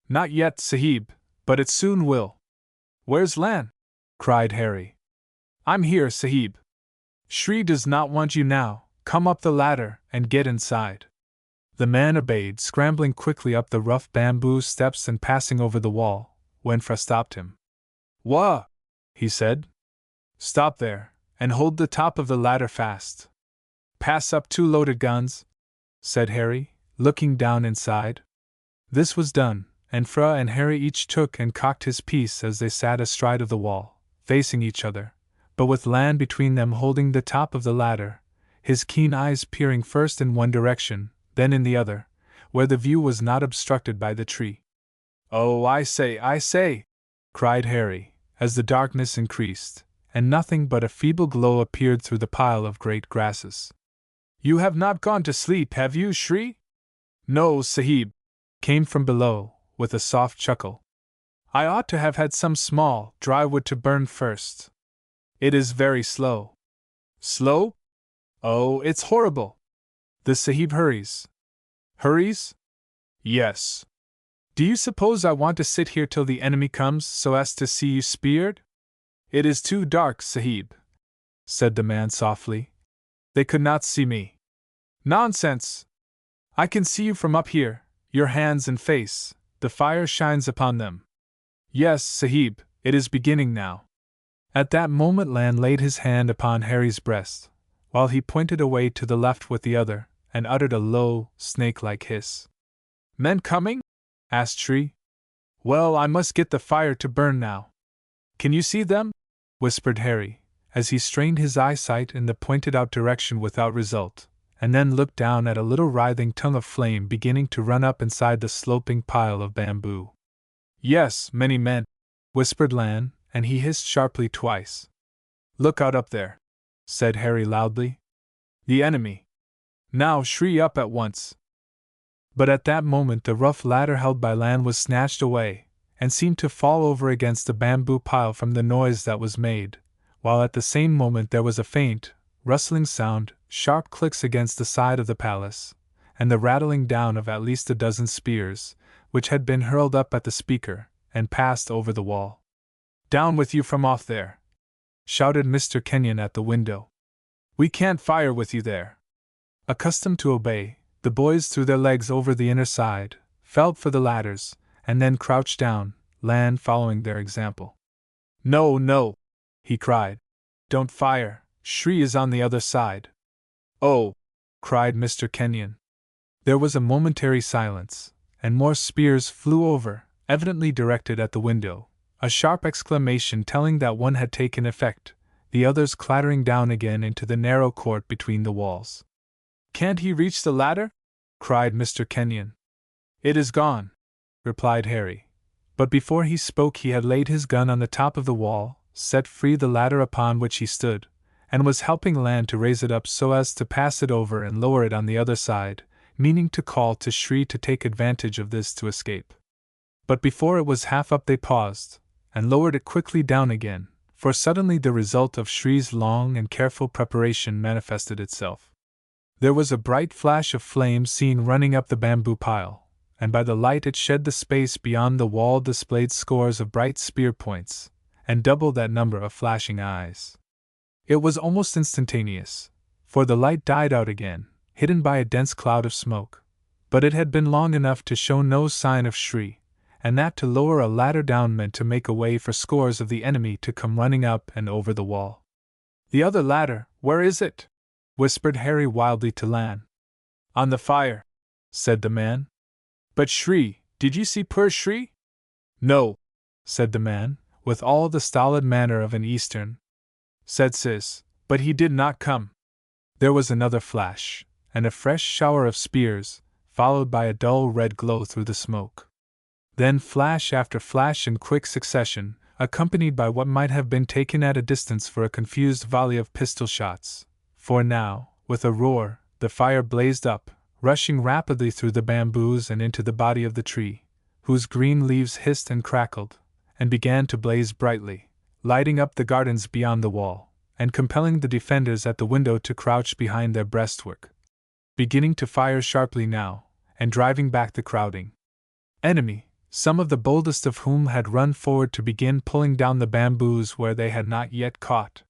"Not yet, Sahib, but it soon will." "Where's Lan?" cried Harry. "I'm here, Sahib." "Shri does not want you now, come up the ladder and get inside." The man obeyed, scrambling quickly up the rough bamboo steps and passing over the wall, when Fra stopped him. "Wha?" he said. "Stop there, and hold the top of the ladder fast." "Pass up 2 loaded guns," said Harry, looking down inside. This was done, and Fra and Harry each took and cocked his piece as they sat astride of the wall, facing each other, but with Lan between them holding the top of the ladder, his keen eyes peering first in one direction, then in the other, where the view was not obstructed by the tree. "Oh, I say!" cried Harry, as the darkness increased, and nothing but a feeble glow appeared through the pile of great grasses. "You have not gone to sleep, have you, Shri?" "No, Sahib," came from below, with a soft chuckle. "I ought to have had some small, dry wood to burn first. It is very slow." "Slow? Oh, it's horrible." "The Sahib hurries." "Hurries?" "Yes." "Do you suppose I want to sit here till the enemy comes so as to see you speared?" "It is too dark, Sahib," said the man softly. "They could not see me." "Nonsense! I can see you from up here, your hands and face, the fire shines upon them. Yes, Sahib, it is beginning now. At that moment Lan laid his hand upon Harry's breast, while he pointed away to the left with the other, and uttered a low, snake-like hiss. Men coming? Asked Shri. Well, I must get the fire to burn now. Can you see them? Whispered Harry, as he strained his eyesight in the pointed-out direction without result, and then looked down at a little writhing tongue of flame beginning to run up inside the sloping pile of bamboo. Yes, many men, whispered Lan, and he hissed sharply twice. Look out up there, said Harry loudly. The enemy. Now Shri up at once. But at that moment the rough ladder held by Lan was snatched away, and seemed to fall over against the bamboo pile from the noise that was made, while at the same moment there was a faint, rustling sound, sharp clicks against the side of the palace, and the rattling down of at least a dozen spears, which had been hurled up at the speaker, and passed over the wall. Down with you from off there! Shouted Mr. Kenyon at the window. We can't fire with you there. Accustomed to obey, the boys threw their legs over the inner side, felt for the ladders, and then crouched down, Lan following their example. No, no, he cried. Don't fire, Shri is on the other side. Oh, cried Mr. Kenyon. There was a momentary silence, and more spears flew over, evidently directed at the window, a sharp exclamation telling that one had taken effect, the others clattering down again into the narrow court between the walls. Can't he reach the ladder? Cried Mr. Kenyon. It is gone, replied Harry. But before he spoke he had laid his gun on the top of the wall, set free the ladder upon which he stood, and was helping Lan to raise it up so as to pass it over and lower it on the other side, meaning to call to Shri to take advantage of this to escape. But before it was half up they paused, and lowered it quickly down again, for suddenly the result of Shri's long and careful preparation manifested itself. There was a bright flash of flame seen running up the bamboo pile, and by the light it shed the space beyond the wall displayed scores of bright spear points, and double that number of flashing eyes. It was almost instantaneous, for the light died out again, hidden by a dense cloud of smoke, but it had been long enough to show no sign of Shri, and that to lower a ladder down meant to make a way for scores of the enemy to come running up and over the wall. The other ladder, where is it? Whispered Harry wildly to Lan. On the fire, said the man. But Shri, did you see poor Shri? No, said the man, with all the stolid manner of an Eastern. Said Sis, but he did not come. There was another flash, and a fresh shower of spears, followed by a dull red glow through the smoke. Then flash after flash in quick succession, accompanied by what might have been taken at a distance for a confused volley of pistol shots. For now, with a roar, the fire blazed up, rushing rapidly through the bamboos and into the body of the tree, whose green leaves hissed and crackled, and began to blaze brightly, lighting up the gardens beyond the wall, and compelling the defenders at the window to crouch behind their breastwork. Beginning to fire sharply now, and driving back the crowding enemy, some of the boldest of whom had run forward to begin pulling down the bamboos where they had not yet caught.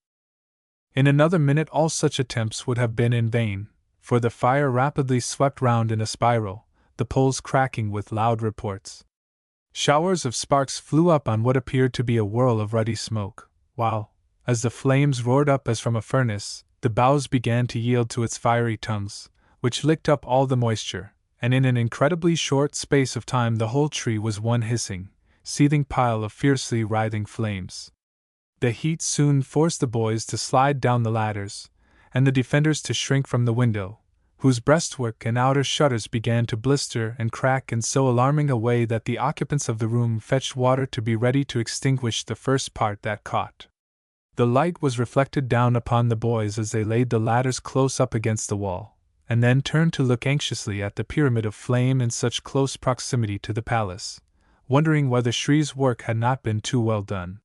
In another minute all such attempts would have been in vain, for the fire rapidly swept round in a spiral, the poles cracking with loud reports. Showers of sparks flew up on what appeared to be a whirl of ruddy smoke, while, as the flames roared up as from a furnace, the boughs began to yield to its fiery tongues, which licked up all the moisture, and in an incredibly short space of time the whole tree was one hissing, seething pile of fiercely writhing flames. The heat soon forced the boys to slide down the ladders, and the defenders to shrink from the window, whose breastwork and outer shutters began to blister and crack in so alarming a way that the occupants of the room fetched water to be ready to extinguish the first part that caught. The light was reflected down upon the boys as they laid the ladders close up against the wall, and then turned to look anxiously at the pyramid of flame in such close proximity to the palace, wondering whether Shri's work had not been too well done.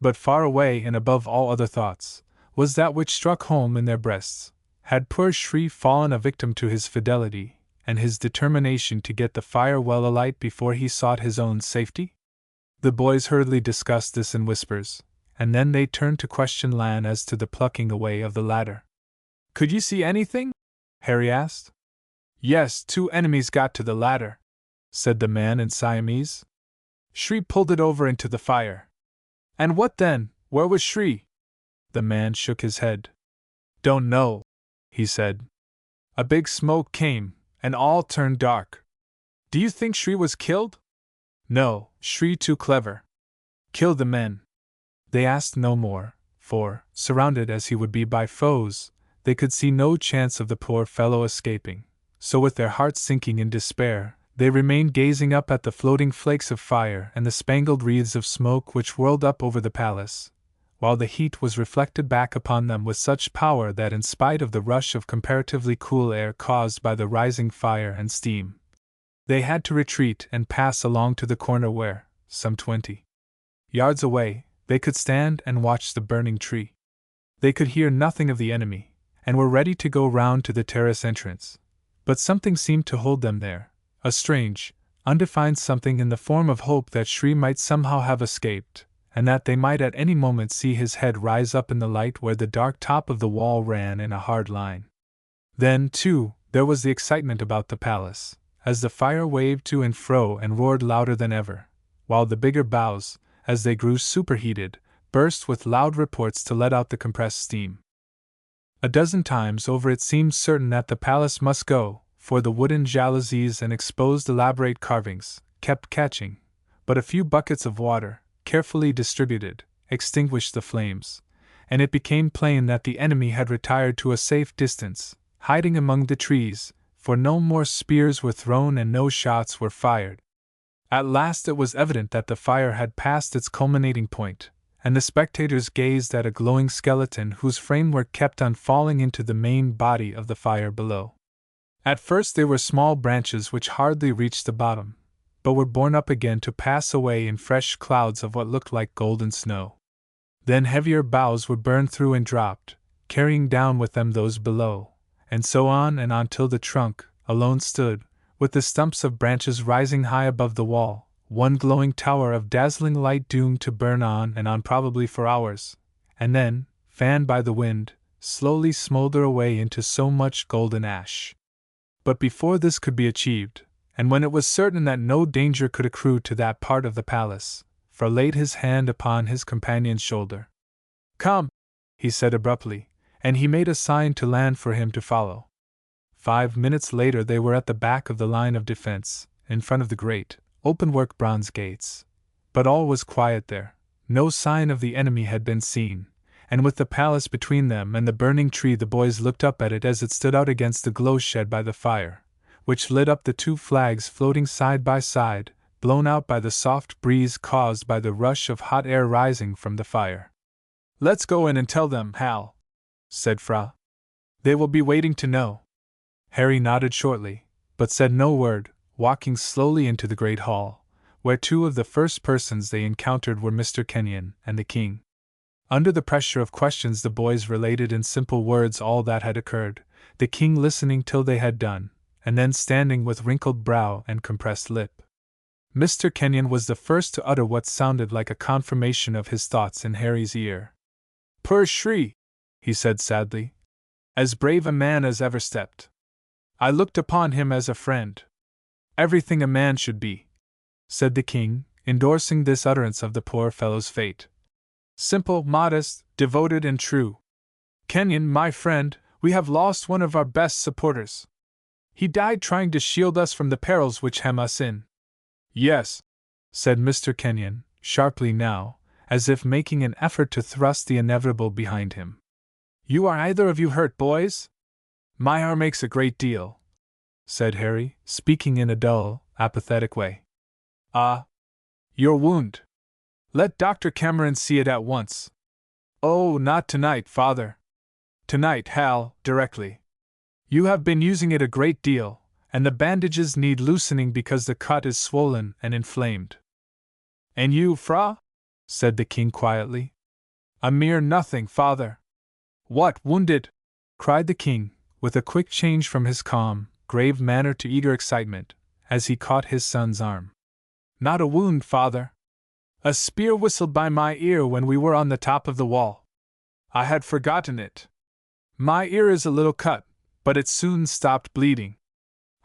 But far away and above all other thoughts, was that which struck home in their breasts. Had poor Shri fallen a victim to his fidelity, and his determination to get the fire well alight before he sought his own safety? The boys hurriedly discussed this in whispers, and then they turned to question Lan as to the plucking away of the ladder. Could you see anything? Harry asked. Yes, 2 enemies got to the ladder, said the man in Siamese. Shri pulled it over into the fire. And what then? Where was Shri? The man shook his head. Don't know, he said. A big smoke came, and all turned dark. Do you think Shri was killed? No, Shri too clever. Kill the men. They asked no more, for, surrounded as he would be by foes, they could see no chance of the poor fellow escaping. So with their hearts sinking in despair, they remained gazing up at the floating flakes of fire and the spangled wreaths of smoke which whirled up over the palace, while the heat was reflected back upon them with such power that in spite of the rush of comparatively cool air caused by the rising fire and steam, they had to retreat and pass along to the corner where, some 20 yards away, they could stand and watch the burning tree. They could hear nothing of the enemy, and were ready to go round to the terrace entrance. But something seemed to hold them there, a strange, undefined something in the form of hope that Shri might somehow have escaped, and that they might at any moment see his head rise up in the light where the dark top of the wall ran in a hard line. Then, too, there was the excitement about the palace, as the fire waved to and fro and roared louder than ever, while the bigger boughs, as they grew superheated, burst with loud reports to let out the compressed steam. A dozen times over it seemed certain that the palace must go, for the wooden jalousies and exposed elaborate carvings kept catching, but a few buckets of water, carefully distributed, extinguished the flames, and it became plain that the enemy had retired to a safe distance, hiding among the trees, for no more spears were thrown and no shots were fired. At last it was evident that the fire had passed its culminating point, and the spectators gazed at a glowing skeleton whose framework kept on falling into the main body of the fire below. At first they were small branches which hardly reached the bottom, but were borne up again to pass away in fresh clouds of what looked like golden snow. Then heavier boughs were burned through and dropped, carrying down with them those below, and so on till the trunk alone stood, with the stumps of branches rising high above the wall, one glowing tower of dazzling light doomed to burn on and on probably for hours, and then, fanned by the wind, slowly smolder away into so much golden ash. But before this could be achieved, and when it was certain that no danger could accrue to that part of the palace, Fra laid his hand upon his companion's shoulder. "Come," he said abruptly, and he made a sign to land for him to follow. 5 minutes later they were at the back of the line of defense, in front of the great, open-work bronze gates. But all was quiet there, no sign of the enemy had been seen, and with the palace between them and the burning tree the boys looked up at it as it stood out against the glow shed by the fire, which lit up the two flags floating side by side, blown out by the soft breeze caused by the rush of hot air rising from the fire. "Let's go in and tell them, Hal," said Fra. "They will be waiting to know." Harry nodded shortly, but said no word, walking slowly into the great hall, where two of the first persons they encountered were Mr. Kenyon and the king. Under the pressure of questions the boys related in simple words all that had occurred, the king listening till they had done, and then standing with wrinkled brow and compressed lip. Mr. Kenyon was the first to utter what sounded like a confirmation of his thoughts in Harry's ear. "Poor Shri," he said sadly. "As brave a man as ever stepped. I looked upon him as a friend. Everything a man should be," said the king, endorsing this utterance of the poor fellow's fate. "Simple, modest, devoted, and true. Kenyon, my friend, we have lost one of our best supporters. He died trying to shield us from the perils which hem us in." "Yes," said Mr. Kenyon, sharply now, as if making an effort to thrust the inevitable behind him. "You are either of you hurt, boys?" "My arm aches a great deal," said Harry, speaking in a dull, apathetic way. "Ah! Your wound. Let Dr. Cameron see it at once." "Oh, not tonight, father." "Tonight, Hal, directly. You have been using it a great deal, and the bandages need loosening because the cut is swollen and inflamed." "And you, Fra?" said the king quietly. "A mere nothing, father." "What, wounded?" cried the king, with a quick change from his calm, grave manner to eager excitement, as he caught his son's arm. "Not a wound, father. A spear whistled by my ear when we were on the top of the wall. I had forgotten it. My ear is a little cut, but it soon stopped bleeding."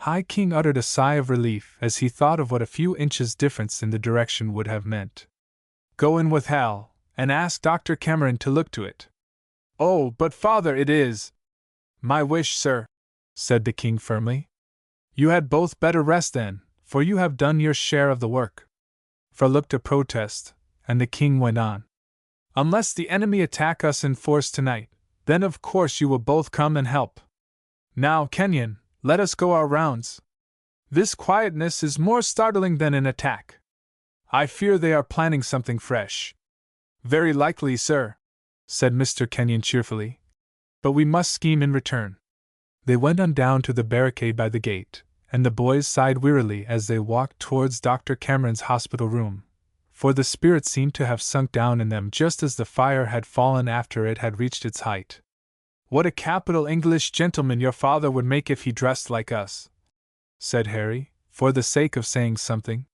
High King uttered a sigh of relief as he thought of what a few inches difference in the direction would have meant. Go in with Hal, and ask Dr. Cameron to look to it. Oh, but father, it is my wish, sir, said the king firmly. You had both better rest then, for you have done your share of the work. Fra looked a protest, and the king went on. Unless the enemy attack us in force tonight, then of course you will both come and help. Now, Kenyon, let us go our rounds. This quietness is more startling than an attack. I fear they are planning something fresh. Very likely, sir, said Mr. Kenyon cheerfully. But we must scheme in return. They went on down to the barricade by the gate, and the boys sighed wearily as they walked towards Dr. Cameron's hospital room, for the spirit seemed to have sunk down in them just as the fire had fallen after it had reached its height. What a capital English gentleman your father would make if he dressed like us, said Harry, for the sake of saying something.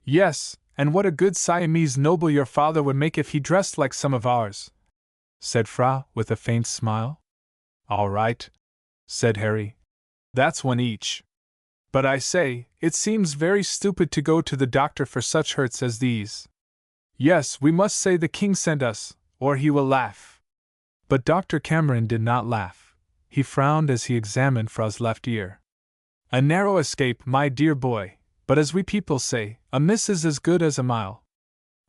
Yes, and what a good Siamese noble your father would make if he dressed like some of ours, said Fra, with a faint smile. All right, said Harry. That's one each. But I say, it seems very stupid to go to the doctor for such hurts as these. Yes, we must say the king sent us, or he will laugh. But Dr. Cameron did not laugh. He frowned as he examined Fra's left ear. A narrow escape, my dear boy, but as we people say, a miss is as good as a mile.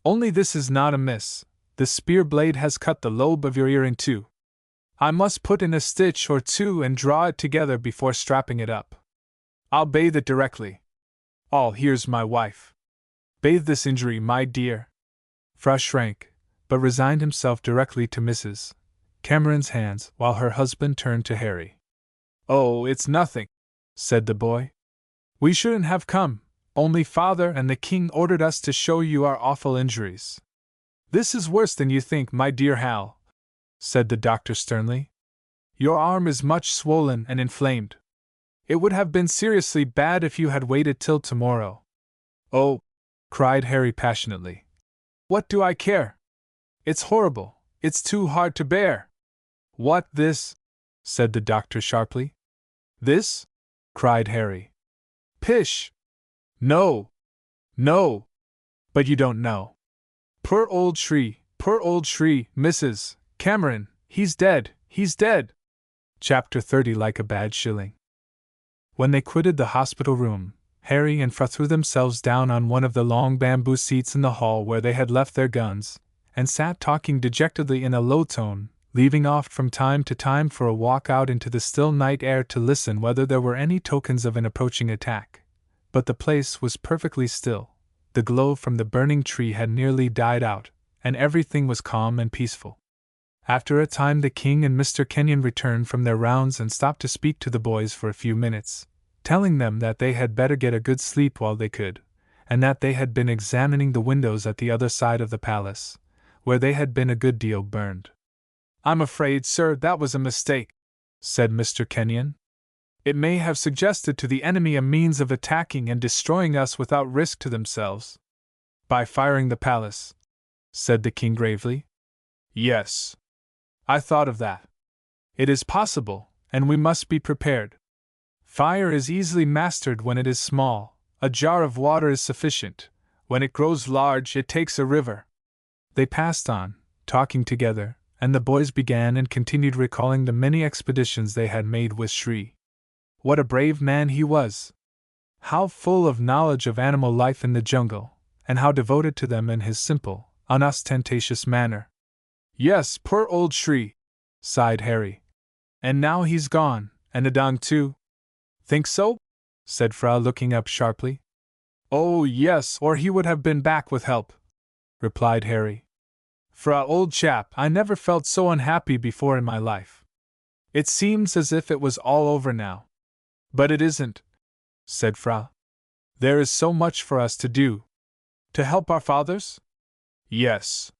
Only this is not a miss. The spear blade has cut the lobe of your ear in two. I must put in a stitch or two and draw it together before strapping it up. I'll bathe it directly. Here's my wife. Bathe this injury, my dear. Fra shrank, but resigned himself directly to Mrs. Cameron's hands while her husband turned to Harry. Oh, it's nothing, said the boy. We shouldn't have come, only father and the king ordered us to show you our awful injuries. This is worse than you think, my dear Hal, said the doctor sternly. Your arm is much swollen and inflamed. It would have been seriously bad if you had waited till tomorrow. Oh, cried Harry passionately. What do I care? It's horrible, it's too hard to bear. What, this? Said the doctor sharply. This? Cried Harry. Pish! No! No! But you don't know. Poor old Shri, Mrs. Cameron, he's dead, he's dead! Chapter 30. Like a bad shilling. When they quitted the hospital room, Harry and Fra threw themselves down on one of the long bamboo seats in the hall where they had left their guns, and sat talking dejectedly in a low tone, leaving off from time to time for a walk out into the still night air to listen whether there were any tokens of an approaching attack. But the place was perfectly still, the glow from the burning tree had nearly died out, and everything was calm and peaceful. After a time the king and Mr. Kenyon returned from their rounds and stopped to speak to the boys for a few minutes, telling them that they had better get a good sleep while they could, and that they had been examining the windows at the other side of the palace, where they had been a good deal burned. I'm afraid, sir, that was a mistake, said Mr. Kenyon. It may have suggested to the enemy a means of attacking and destroying us without risk to themselves. By firing the palace, said the king gravely. Yes. I thought of that. It is possible, and we must be prepared. Fire is easily mastered when it is small, a jar of water is sufficient. When it grows large, it takes a river. They passed on, talking together, and the boys began and continued recalling the many expeditions they had made with Shri. What a brave man he was! How full of knowledge of animal life in the jungle, and how devoted to them in his simple, unostentatious manner. Yes, poor old Shri, sighed Harry. And now he's gone, and Adang too. Think so? Said Fra, looking up sharply. Oh, yes, or he would have been back with help, replied Harry. Fra, old chap, I never felt so unhappy before in my life. It seems as if it was all over now. But it isn't, said Fra. There is so much for us to do. To help our fathers? Yes.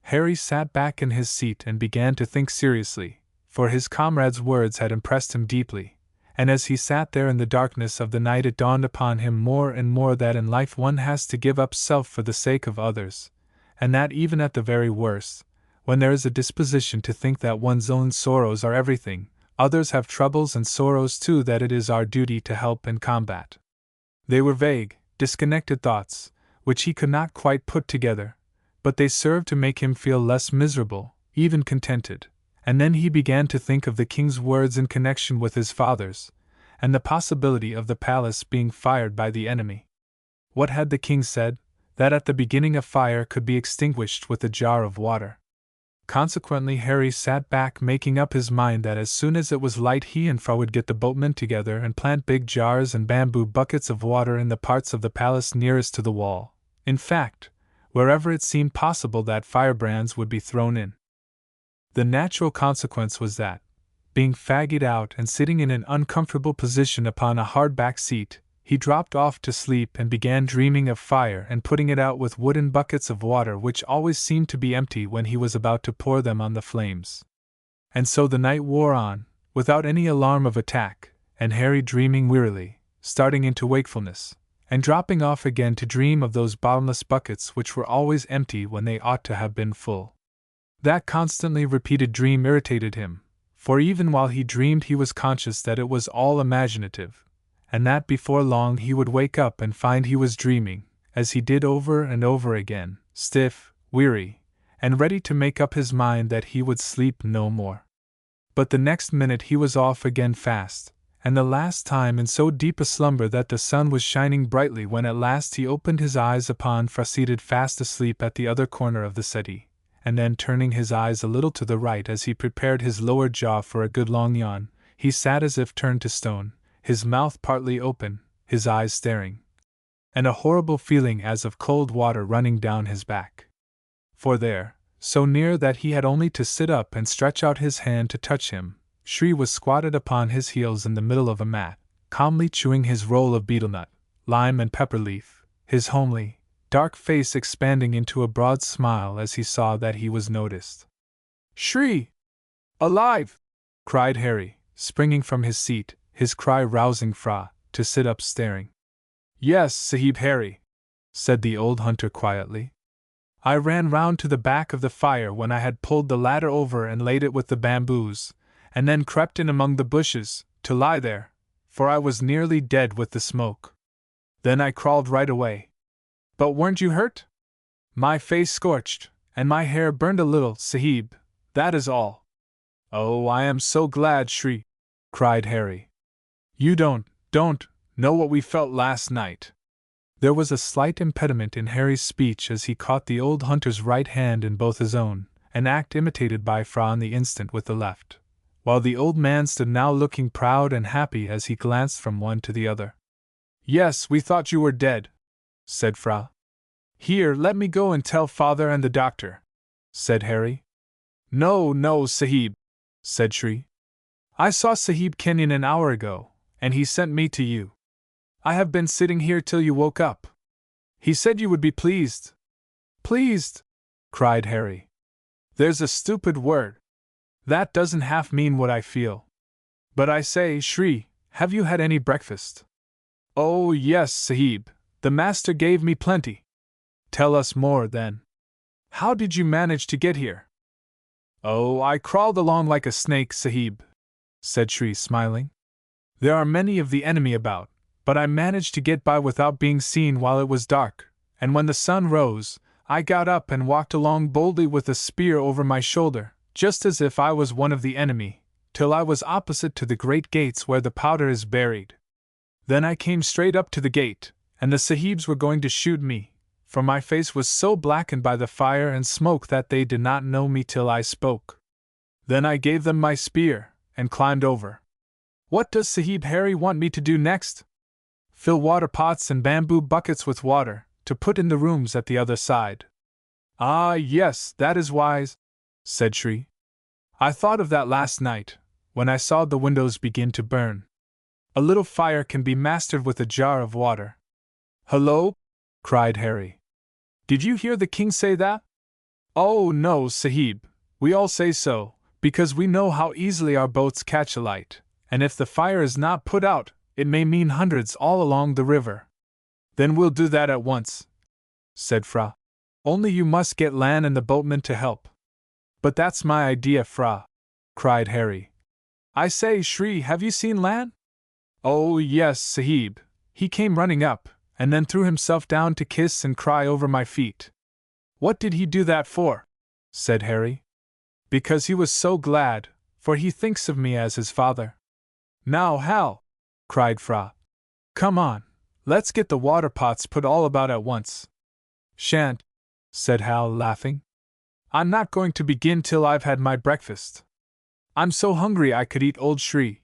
Harry sat back in his seat and began to think seriously, for his comrade's words had impressed him deeply, and as he sat there in the darkness of the night it dawned upon him more and more that in life one has to give up self for the sake of others, and that even at the very worst, when there is a disposition to think that one's own sorrows are everything, Others have troubles and sorrows too that it is our duty to help and combat. They were vague, disconnected thoughts, which he could not quite put together, but they served to make him feel less miserable, even contented. And then he began to think of the king's words in connection with his father's, and the possibility of the palace being fired by the enemy. What had the king said? That at the beginning a fire could be extinguished with a jar of water. Consequently, Harry sat back, making up his mind that as soon as it was light he and Fra would get the boatmen together and plant big jars and bamboo buckets of water in the parts of the palace nearest to the wall. In fact, wherever it seemed possible that firebrands would be thrown in. The natural consequence was that, being fagged out and sitting in an uncomfortable position upon a hard-back seat, he dropped off to sleep and began dreaming of fire and putting it out with wooden buckets of water which always seemed to be empty when he was about to pour them on the flames. And so the night wore on, without any alarm of attack, and Harry dreaming wearily, starting into wakefulness, and dropping off again to dream of those bottomless buckets which were always empty when they ought to have been full. That constantly repeated dream irritated him, for even while he dreamed he was conscious that it was all imaginative, and that before long he would wake up and find he was dreaming, as he did over and over again, stiff, weary, and ready to make up his mind that he would sleep no more. But the next minute he was off again fast, and the last time in so deep a slumber that the sun was shining brightly when at last he opened his eyes upon Fra seated fast asleep at the other corner of the settee, and then turning his eyes a little to the right as he prepared his lower jaw for a good long yawn, he sat as if turned to stone, his mouth partly open, his eyes staring, and a horrible feeling as of cold water running down his back. For there, so near that he had only to sit up and stretch out his hand to touch him, Shri was squatted upon his heels in the middle of a mat, calmly chewing his roll of betel-nut, lime and pepper leaf, his homely, dark face expanding into a broad smile as he saw that he was noticed. "Shri! Alive!" cried Harry, springing from his seat, his cry rousing Fra to sit up staring. "Yes, Sahib Harry," said the old hunter quietly. "I ran round to the back of the fire when I had pulled the ladder over and laid it with the bamboos, and then crept in among the bushes, to lie there, for I was nearly dead with the smoke. Then I crawled right away." "But weren't you hurt?" "My face scorched, and my hair burned a little, Sahib, that is all." "Oh, I am so glad, Shri!" cried Harry. "You don't know what we felt last night." There was a slight impediment in Harry's speech as he caught the old hunter's right hand in both his own, an act imitated by Fra on the instant with the left, while the old man stood now looking proud and happy as he glanced from one to the other. "Yes, we thought you were dead," said Fra. "Here, let me go and tell father and the doctor," said Harry. No, Sahib," said Shri. "I saw Sahib Kenyon an hour ago, and he sent me to you. I have been sitting here till you woke up. He said you would be pleased." "Pleased?" cried Harry. "There's a stupid word. That doesn't half mean what I feel. But I say, Shri, have you had any breakfast?" "Oh, yes, Sahib, the master gave me plenty." "Tell us more, then. How did you manage to get here?" "Oh, I crawled along like a snake, Sahib," said Shri, smiling. "There are many of the enemy about, but I managed to get by without being seen while it was dark, and when the sun rose, I got up and walked along boldly with a spear over my shoulder, just as if I was one of the enemy, till I was opposite to the great gates where the powder is buried. Then I came straight up to the gate, and the Sahibs were going to shoot me, for my face was so blackened by the fire and smoke that they did not know me till I spoke. Then I gave them my spear, and climbed over. What does Sahib Harry want me to do next? Fill water pots and bamboo buckets with water, to put in the rooms at the other side." "Ah, yes, that is wise," said Shri. "I thought of that last night, when I saw the windows begin to burn. A little fire can be mastered with a jar of water." "Hullo!" cried Harry. "Did you hear the king say that?" "Oh, no, Sahib, we all say so, because we know how easily our boats catch alight, and if the fire is not put out, it may mean hundreds all along the river." "Then we'll do that at once," said Fra. "Only you must get Lan and the boatmen to help." "But that's my idea, Fra," cried Harry. I say, Shri, have you seen Lan? Oh, yes, Sahib. He came running up, and then threw himself down to kiss and cry over my feet. What did he do that for? Said Harry. Because he was so glad, for he thinks of me as his father. Now, Hal, cried Fra. Come on, let's get the water pots put all about at once. Shan't, said Hal, laughing. I'm not going to begin till I've had my breakfast. I'm so hungry I could eat old Shri.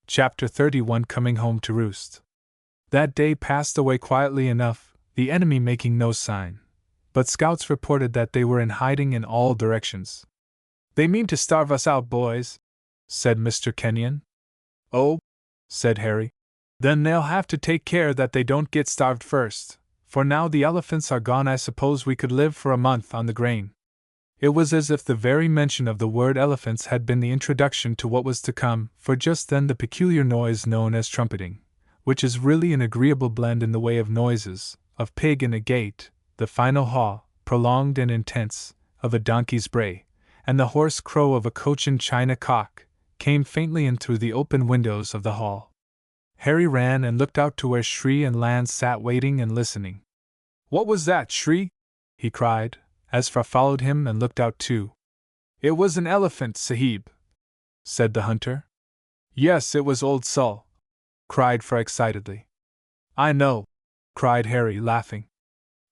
Chapter 31 Coming Home to Roost. That day passed away quietly enough, the enemy making no sign. But scouts reported that they were in hiding in all directions. They mean to starve us out, boys, said Mr. Kenyon. Oh, said Harry. Then they'll have to take care that they don't get starved first, for now the elephants are gone I suppose we could live for a month on the grain. It was as if the very mention of the word elephants had been the introduction to what was to come, for just then the peculiar noise known as trumpeting, which is really an agreeable blend in the way of noises, of pig in a gate, the final haw, prolonged and intense, of a donkey's bray, and the hoarse crow of a Cochin China cock, came faintly in through the open windows of the hall. Harry ran and looked out to where Shri and Lan sat waiting and listening. What was that, Shri? He cried, as Fra followed him and looked out too. It was an elephant, Sahib, said the hunter. Yes, it was old Sul, cried Fra excitedly. I know, cried Harry, laughing.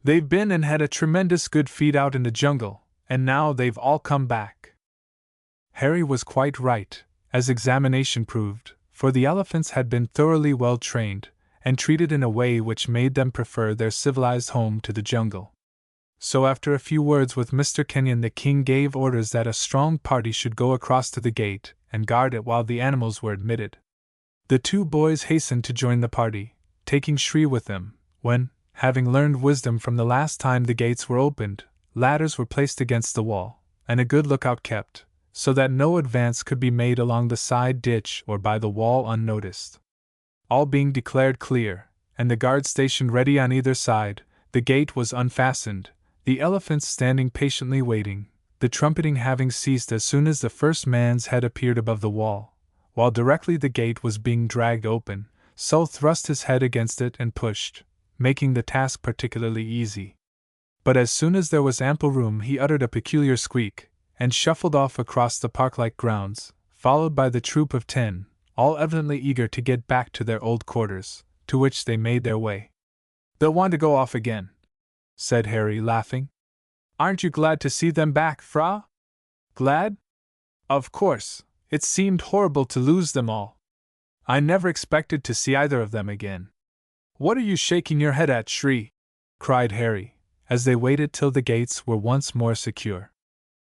They've been and had a tremendous good feed out in the jungle, and now they've all come back. Harry was quite right, as examination proved, for the elephants had been thoroughly well trained, and treated in a way which made them prefer their civilized home to the jungle. So after a few words with Mr. Kenyon, the king gave orders that a strong party should go across to the gate and guard it while the animals were admitted. The two boys hastened to join the party, taking Shri with them, when, having learned wisdom from the last time the gates were opened, ladders were placed against the wall, and a good lookout kept, so that no advance could be made along the side ditch or by the wall unnoticed. All being declared clear, and the guards stationed ready on either side, the gate was unfastened, the elephants standing patiently waiting, the trumpeting having ceased as soon as the first man's head appeared above the wall, while directly the gate was being dragged open, Sul thrust his head against it and pushed, making the task particularly easy. But as soon as there was ample room he uttered a peculiar squeak, and shuffled off across the park-like grounds, followed by the troop of 10, all evidently eager to get back to their old quarters, to which they made their way. They'll want to go off again, said Harry, laughing. Aren't you glad to see them back, Fra? Glad? Of course, it seemed horrible to lose them all. I never expected to see either of them again. What are you shaking your head at, Shri? Cried Harry, as they waited till the gates were once more secure.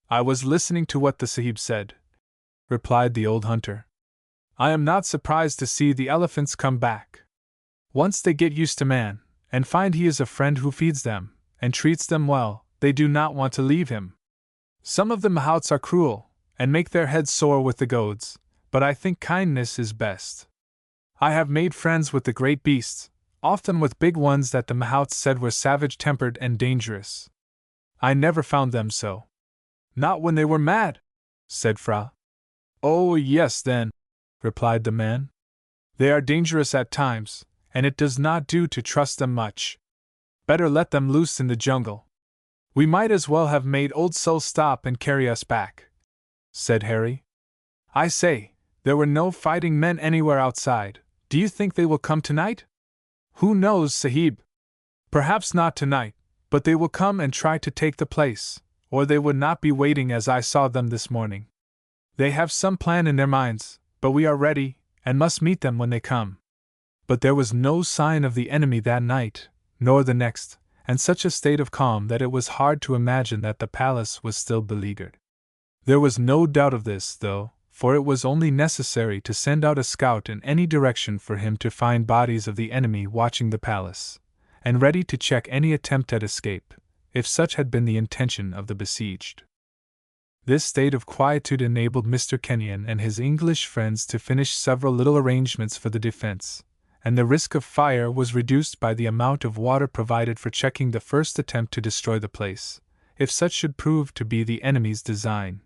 I was listening to what the Sahib said, replied the old hunter. I am not surprised to see the elephants come back. Once they get used to man, and find he is a friend who feeds them, and treats them well, they do not want to leave him. Some of the mahouts are cruel, and make their heads sore with the goads, but I think kindness is best. I have made friends with the great beasts, often with big ones that the mahouts said were savage-tempered and dangerous. I never found them so. Not when they were mad, said Fra. Oh, yes, then, replied the man. They are dangerous at times, and it does not do to trust them much. Better let them loose in the jungle. We might as well have made old Sul stop and carry us back, said Harry. I say, there were no fighting men anywhere outside. Do you think they will come tonight? Who knows, Sahib? Perhaps not tonight, but they will come and try to take the place, or they would not be waiting as I saw them this morning. They have some plan in their minds, but we are ready, and must meet them when they come. But there was no sign of the enemy that night, nor the next, and such a state of calm that it was hard to imagine that the palace was still beleaguered. There was no doubt of this, though, for it was only necessary to send out a scout in any direction for him to find bodies of the enemy watching the palace, and ready to check any attempt at escape, if such had been the intention of the besieged. This state of quietude enabled Mr. Kenyon and his English friends to finish several little arrangements for the defense, and the risk of fire was reduced by the amount of water provided for checking the first attempt to destroy the place, if such should prove to be the enemy's design.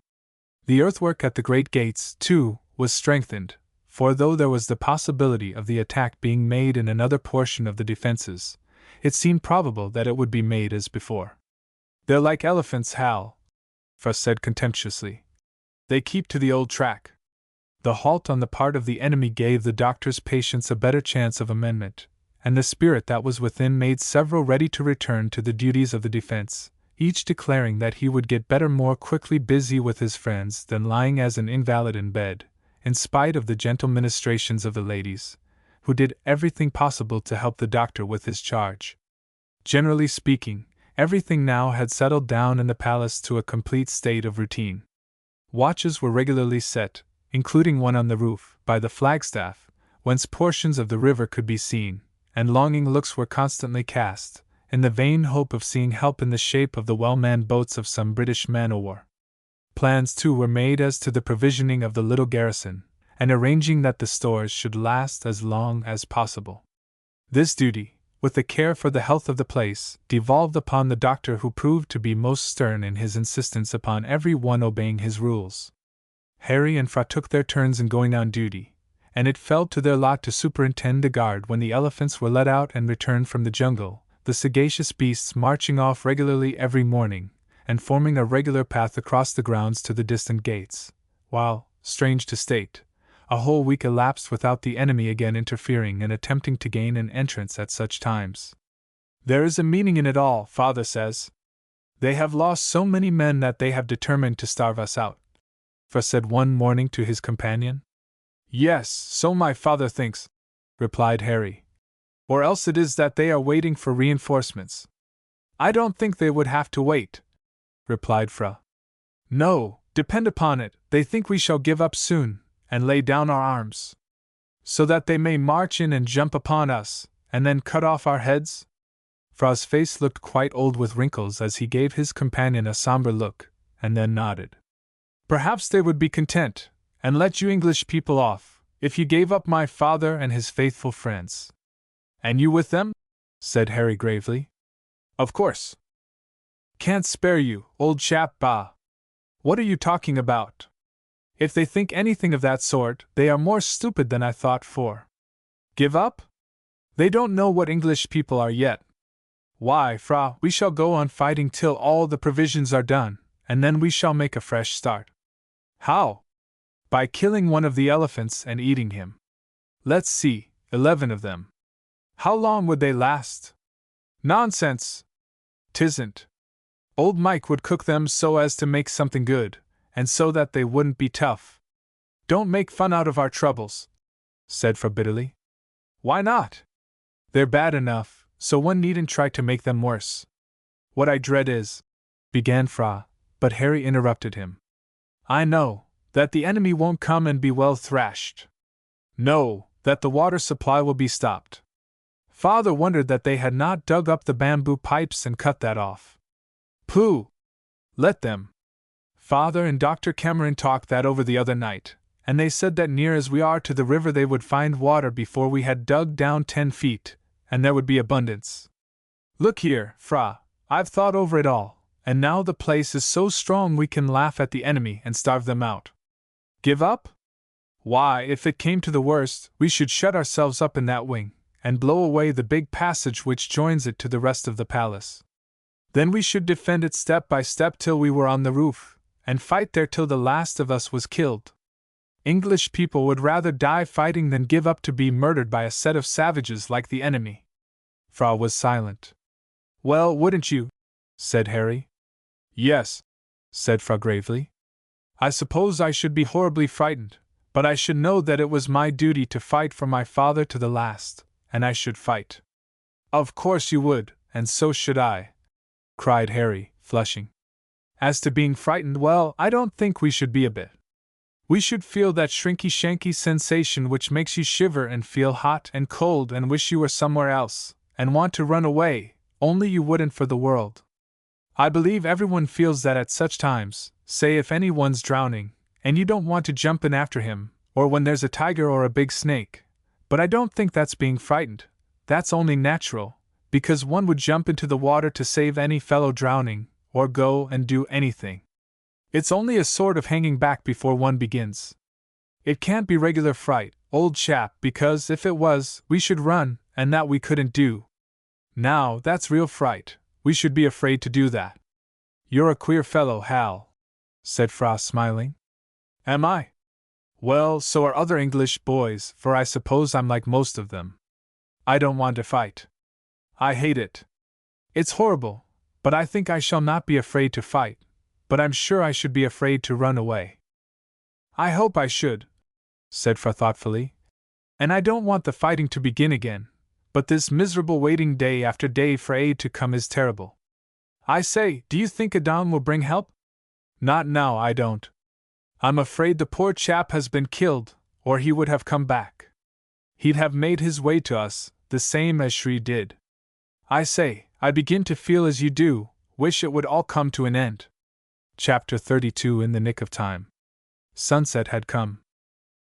The earthwork at the great gates, too, was strengthened, for though there was the possibility of the attack being made in another portion of the defenses, it seemed probable that it would be made as before. "They're like elephants, Hal," Fra said contemptuously. "They keep to the old track." The halt on the part of the enemy gave the doctor's patience a better chance of amendment, and the spirit that was within made several ready to return to the duties of the defense, each declaring that he would get better more quickly busy with his friends than lying as an invalid in bed, in spite of the gentle ministrations of the ladies, who did everything possible to help the doctor with his charge. Generally speaking, everything now had settled down in the palace to a complete state of routine. Watches were regularly set, including one on the roof, by the flagstaff, whence portions of the river could be seen, and longing looks were constantly cast, in the vain hope of seeing help in the shape of the well-manned boats of some British man-o'-war. Plans, too, were made as to the provisioning of the little garrison, and arranging that the stores should last as long as possible. This duty, with the care for the health of the place, devolved upon the doctor, who proved to be most stern in his insistence upon every one obeying his rules. Harry and Fra took their turns in going on duty, and it fell to their lot to superintend the guard when the elephants were let out and returned from the jungle, the sagacious beasts marching off regularly every morning, and forming a regular path across the grounds to the distant gates, while, strange to state, a whole week elapsed without the enemy again interfering and attempting to gain an entrance at such times. "There is a meaning in it all, Father says. They have lost so many men that they have determined to starve us out," Fra said one morning to his companion. "Yes, so my father thinks," replied Harry. "Or else it is that they are waiting for reinforcements." "I don't think they would have to wait," replied Fra. "No, depend upon it, they think we shall give up soon, and lay down our arms, so that they may march in and jump upon us, and then cut off our heads." Fra's face looked quite old with wrinkles as he gave his companion a somber look, and then nodded. "Perhaps they would be content, and let you English people off, if you gave up my father and his faithful friends." "And you with them?" said Harry gravely. "Of course. Can't spare you, old chap, bah! What are you talking about? If they think anything of that sort, they are more stupid than I thought for. Give up? They don't know what English people are yet. Why, Fra, we shall go on fighting till all the provisions are done, and then we shall make a fresh start." "How?" "By killing one of the elephants and eating him. Let's see, 11 of them. How long would they last?" "Nonsense! 'Tisn't. Old Mike would cook them so as to make something good, and so that they wouldn't be tough." "Don't make fun out of our troubles," said Fra bitterly. "Why not? They're bad enough, so one needn't try to make them worse." "What I dread is," began Fra, but Harry interrupted him. "I know that the enemy won't come and be well thrashed. No, that the water supply will be stopped. Father wondered that they had not dug up the bamboo pipes and cut that off." "Pooh! Let them. Father and Dr. Cameron talked that over the other night, and they said that near as we are to the river they would find water before we had dug down 10 feet, and there would be abundance. Look here, Fra, I've thought over it all, and now the place is so strong we can laugh at the enemy and starve them out. Give up? Why, if it came to the worst, we should shut ourselves up in that wing, and blow away the big passage which joins it to the rest of the palace. Then we should defend it step by step till we were on the roof, and fight there till the last of us was killed. English people would rather die fighting than give up to be murdered by a set of savages like the enemy." Fra was silent. "Well, wouldn't you?" said Harry. "Yes," said Fra gravely. "I suppose I should be horribly frightened, but I should know that it was my duty to fight for my father to the last, and I should fight." "Of course you would, and so should I," cried Harry, flushing. "As to being frightened, well, I don't think we should be a bit. We should feel that shrinky-shanky sensation which makes you shiver and feel hot and cold and wish you were somewhere else, and want to run away, only you wouldn't for the world. I believe everyone feels that at such times, say if anyone's drowning, and you don't want to jump in after him, or when there's a tiger or a big snake. But I don't think that's being frightened, that's only natural, because one would jump into the water to save any fellow drowning, or go and do anything. It's only a sort of hanging back before one begins." It can't be regular fright, old chap, because if it was, we should run, and that we couldn't do. Now, that's real fright. We should be afraid to do that. You're a queer fellow, Hal, said Fra, smiling. Am I? Well, so are other English boys, for I suppose I'm like most of them. I don't want to fight. I hate it. It's horrible, but I think I shall not be afraid to fight, but I'm sure I should be afraid to run away. I hope I should, said Fra thoughtfully. And I don't want the fighting to begin again, but this miserable waiting day after day for aid to come is terrible. I say, do you think Adam will bring help? Not now, I don't. I'm afraid the poor chap has been killed, or he would have come back. He'd have made his way to us, the same as Shri did. I say, I begin to feel as you do, wish it would all come to an end. Chapter 32. In the nick of time. Sunset had come.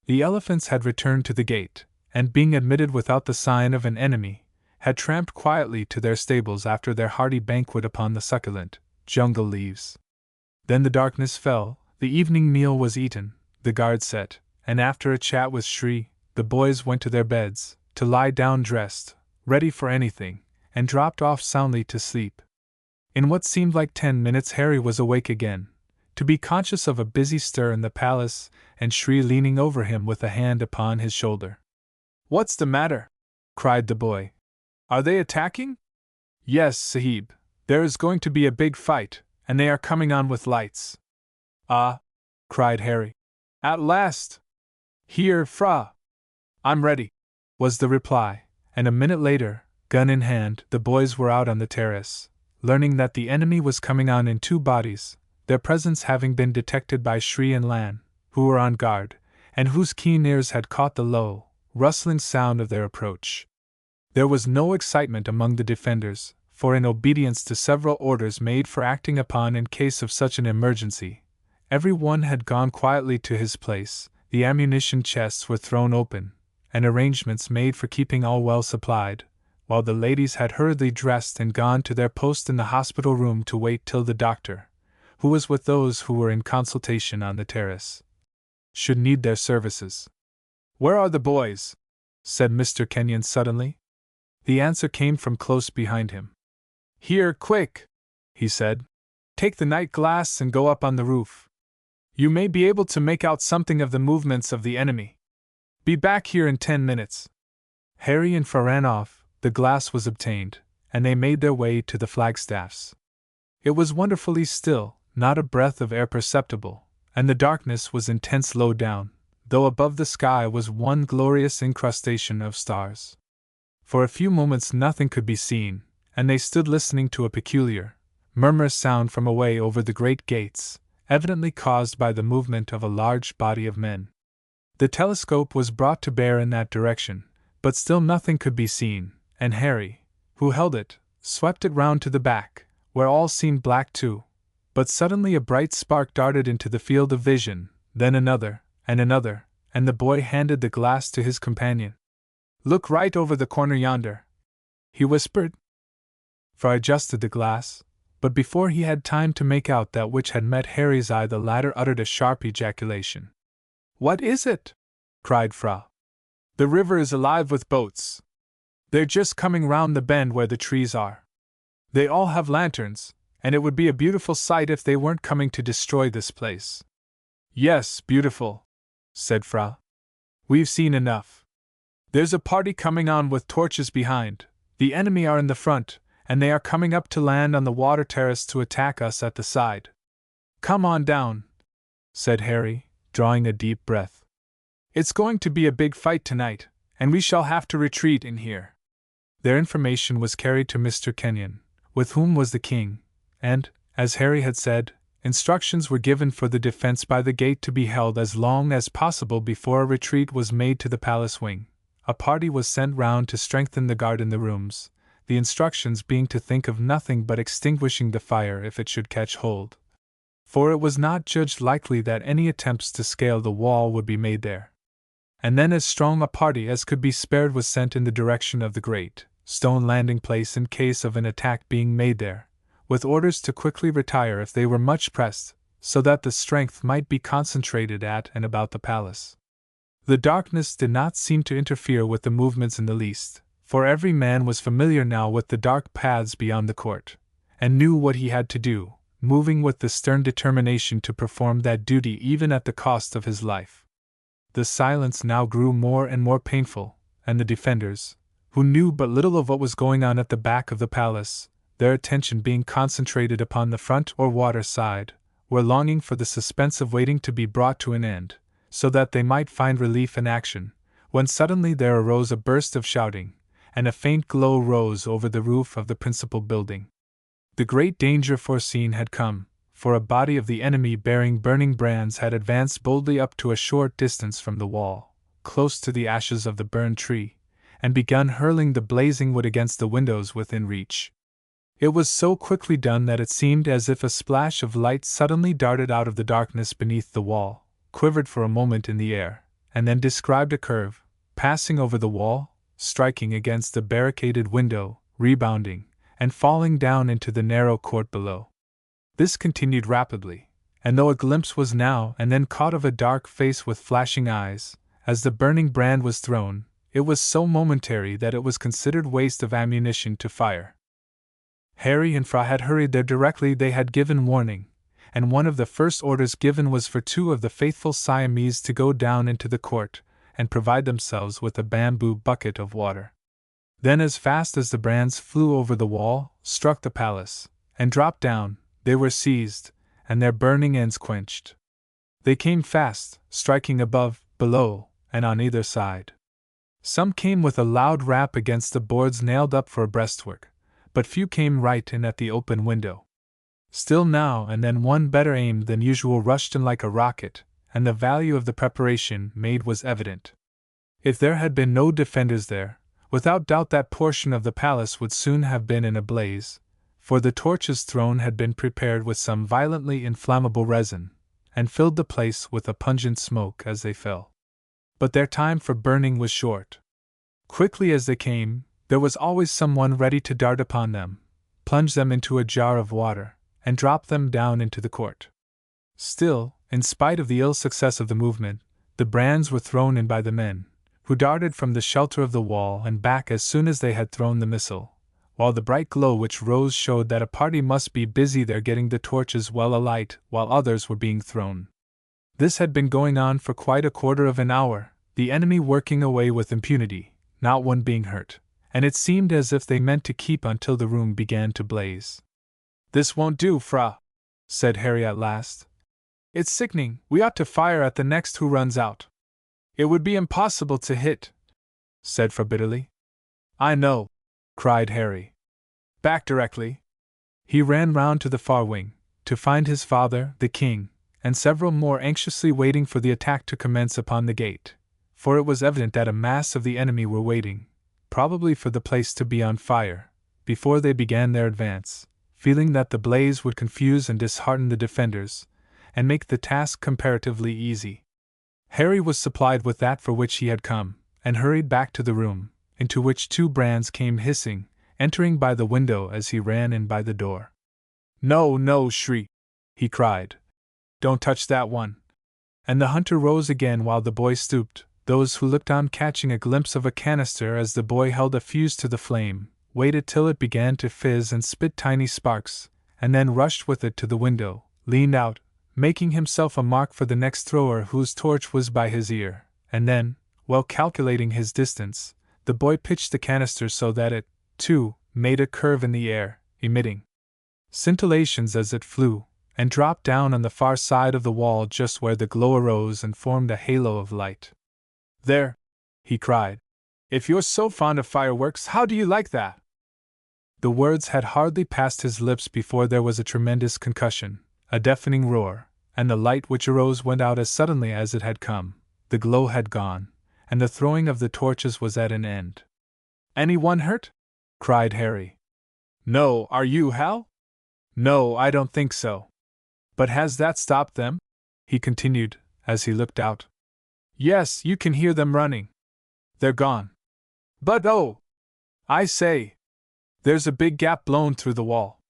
The elephants had returned to the gate, and being admitted without the sign of an enemy, had tramped quietly to their stables after their hearty banquet upon the succulent jungle leaves. Then the darkness fell, the evening meal was eaten, the guard set, and after a chat with Shri, the boys went to their beds, to lie down dressed, ready for anything, and dropped off soundly to sleep. In what seemed like 10 minutes Harry was awake again, to be conscious of a busy stir in the palace, and Shri leaning over him with a hand upon his shoulder. What's the matter? Cried the boy. Are they attacking? Yes, Sahib, there is going to be a big fight, and they are coming on with lights. Ah! Cried Harry. At last! Here, Fra! I'm ready, was the reply, and a minute later, gun in hand, the boys were out on the terrace, learning that the enemy was coming on in 2 bodies, their presence having been detected by Shri and Lan, who were on guard, and whose keen ears had caught the low, rustling sound of their approach. There was no excitement among the defenders, for in obedience to several orders made for acting upon in case of such an emergency, every one had gone quietly to his place, the ammunition chests were thrown open, and arrangements made for keeping all well supplied, while the ladies had hurriedly dressed and gone to their post in the hospital room to wait till the doctor, who was with those who were in consultation on the terrace, should need their services. Where are the boys? Said Mr. Kenyon suddenly. The answer came from close behind him. Here, quick, he said. Take the night glass and go up on the roof. You may be able to make out something of the movements of the enemy. Be back here in 10 minutes. Harry and Fra ran off, the glass was obtained, and they made their way to the flagstaffs. It was wonderfully still, not a breath of air perceptible, and the darkness was intense low down, though above the sky was one glorious incrustation of stars. For a few moments nothing could be seen, and they stood listening to a peculiar, murmurous sound from away over the great gates, evidently caused by the movement of a large body of men. The telescope was brought to bear in that direction, but still nothing could be seen, and Harry, who held it, swept it round to the back, where all seemed black too. But suddenly a bright spark darted into the field of vision, then another, and the boy handed the glass to his companion. Look right over the corner yonder, he whispered. Fra adjusted the glass, but before he had time to make out that which had met Harry's eye, the latter uttered a sharp ejaculation. What is it? Cried Fra. The river is alive with boats. They're just coming round the bend where the trees are. They all have lanterns, and it would be a beautiful sight if they weren't coming to destroy this place. Yes, beautiful, said Fra. We've seen enough. There's a party coming on with torches behind, the enemy are in the front, and they are coming up to land on the water terrace to attack us at the side. Come on down, said Harry, drawing a deep breath. It's going to be a big fight tonight, and we shall have to retreat in here. Their information was carried to Mr. Kenyon, with whom was the king, and, as Harry had said, instructions were given for the defense by the gate to be held as long as possible before a retreat was made to the palace wing. A party was sent round to strengthen the guard in the rooms, the instructions being to think of nothing but extinguishing the fire if it should catch hold. For it was not judged likely that any attempts to scale the wall would be made there. And then as strong a party as could be spared was sent in the direction of the great stone landing place in case of an attack being made there, with orders to quickly retire if they were much pressed, so that the strength might be concentrated at and about the palace. The darkness did not seem to interfere with the movements in the least, for every man was familiar now with the dark paths beyond the court, and knew what he had to do, moving with the stern determination to perform that duty even at the cost of his life. The silence now grew more and more painful, and the defenders, who knew but little of what was going on at the back of the palace, their attention being concentrated upon the front or water side, were longing for the suspense of waiting to be brought to an end, so that they might find relief in action, when suddenly there arose a burst of shouting, and a faint glow rose over the roof of the principal building. The great danger foreseen had come, for a body of the enemy bearing burning brands had advanced boldly up to a short distance from the wall, close to the ashes of the burned tree, and begun hurling the blazing wood against the windows within reach. It was so quickly done that it seemed as if a splash of light suddenly darted out of the darkness beneath the wall, quivered for a moment in the air, and then described a curve, passing over the wall, striking against the barricaded window, rebounding, and falling down into the narrow court below. This continued rapidly, and though a glimpse was now and then caught of a dark face with flashing eyes, as the burning brand was thrown, it was so momentary that it was considered waste of ammunition to fire. Harry and Fra had hurried there directly they had given warning, and one of the first orders given was for 2 of the faithful Siamese to go down into the court and provide themselves with a bamboo bucket of water. Then, as fast as the brands flew over the wall, struck the palace, and dropped down, they were seized, and their burning ends quenched. They came fast, striking above, below, and on either side. Some came with a loud rap against the boards nailed up for a breastwork, but few came right in at the open window. Still now and then one better aimed than usual rushed in like a rocket, and the value of the preparation made was evident. If there had been no defenders there, without doubt that portion of the palace would soon have been in a blaze, for the torches thrown had been prepared with some violently inflammable resin, and filled the place with a pungent smoke as they fell. But their time for burning was short. Quickly as they came, there was always someone ready to dart upon them, plunge them into a jar of water, and drop them down into the court. Still, in spite of the ill success of the movement, the brands were thrown in by the men, who darted from the shelter of the wall and back as soon as they had thrown the missile, while the bright glow which rose showed that a party must be busy there getting the torches well alight while others were being thrown. This had been going on for quite a quarter of an hour, the enemy working away with impunity, not one being hurt, and it seemed as if they meant to keep until the room began to blaze. "This won't do, Fra," said Harry at last. "It's sickening, we ought to fire at the next who runs out." "It would be impossible to hit," said Fra bitterly. "I know," cried Harry. "Back directly." He ran round to the far wing, to find his father, the king, and several more anxiously waiting for the attack to commence upon the gate, for it was evident that a mass of the enemy were waiting, probably for the place to be on fire, before they began their advance, feeling that the blaze would confuse and dishearten the defenders, and make the task comparatively easy. Harry was supplied with that for which he had come, and hurried back to the room, into which 2 brands came hissing, entering by the window as he ran in by the door. "No, no, Shri!" he cried. "Don't touch that one." And the hunter rose again while the boy stooped, those who looked on catching a glimpse of a canister as the boy held a fuse to the flame, waited till it began to fizz and spit tiny sparks, and then rushed with it to the window, leaned out, making himself a mark for the next thrower whose torch was by his ear, and then, well calculating his distance, the boy pitched the canister so that it, too, made a curve in the air, emitting scintillations as it flew, and dropped down on the far side of the wall just where the glow arose and formed a halo of light. "There!" he cried. "If you're so fond of fireworks, how do you like that?" The words had hardly passed his lips before there was a tremendous concussion, a deafening roar, and the light which arose went out as suddenly as it had come. The glow had gone, and the throwing of the torches was at an end. "Any one hurt?" cried Harry. "No, are you, Hal?" "No, I don't think so." "But has that stopped them?" he continued, as he looked out. "Yes, you can hear them running. They're gone." "But oh! I say! There's a big gap blown through the wall."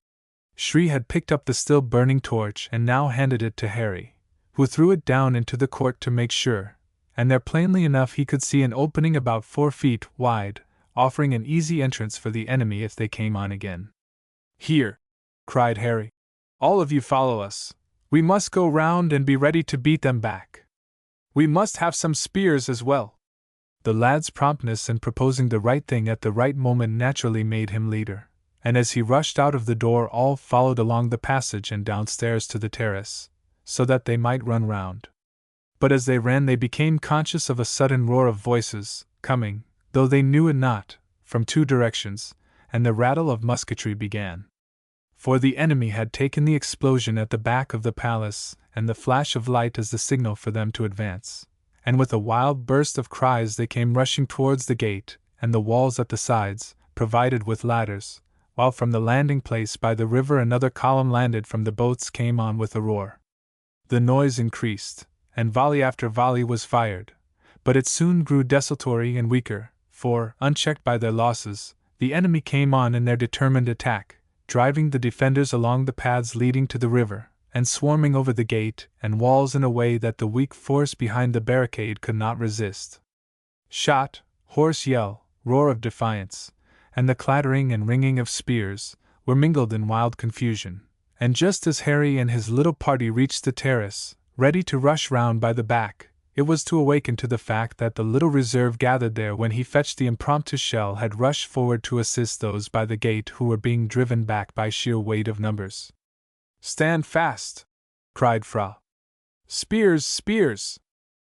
Shri had picked up the still burning torch and now handed it to Harry, who threw it down into the court to make sure, and there plainly enough he could see an opening about 4 feet wide, offering an easy entrance for the enemy if they came on again. "Here!" cried Harry. "All of you follow us. We must go round and be ready to beat them back. We must have some spears as well." The lad's promptness in proposing the right thing at the right moment naturally made him leader, and as he rushed out of the door all followed along the passage and downstairs to the terrace, so that they might run round. But as they ran they became conscious of a sudden roar of voices, coming, though they knew it not, from 2 directions, and the rattle of musketry began. For the enemy had taken the explosion at the back of the palace, and the flash of light as the signal for them to advance, and with a wild burst of cries they came rushing towards the gate, and the walls at the sides, provided with ladders, while from the landing place by the river another column landed from the boats came on with a roar. The noise increased, and volley after volley was fired, but it soon grew desultory and weaker, for, unchecked by their losses, the enemy came on in their determined attack, driving the defenders along the paths leading to the river, and swarming over the gate and walls in a way that the weak force behind the barricade could not resist. Shot, hoarse yell, roar of defiance, and the clattering and ringing of spears, were mingled in wild confusion, and just as Harry and his little party reached the terrace, ready to rush round by the back, it was to awaken to the fact that the little reserve gathered there when he fetched the impromptu shell had rushed forward to assist those by the gate who were being driven back by sheer weight of numbers. "Stand fast!" cried Fra. "Spears, spears!"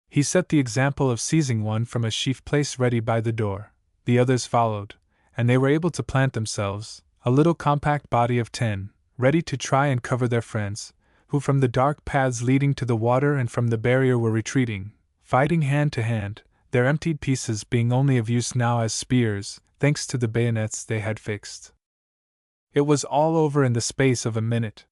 He set the example of seizing one from a sheaf placed ready by the door. The others followed, and they were able to plant themselves, a little compact body of 10, ready to try and cover their friends, who from the dark paths leading to the water and from the barrier were retreating, fighting hand to hand, their emptied pieces being only of use now as spears, thanks to the bayonets they had fixed. It was all over in the space of a minute.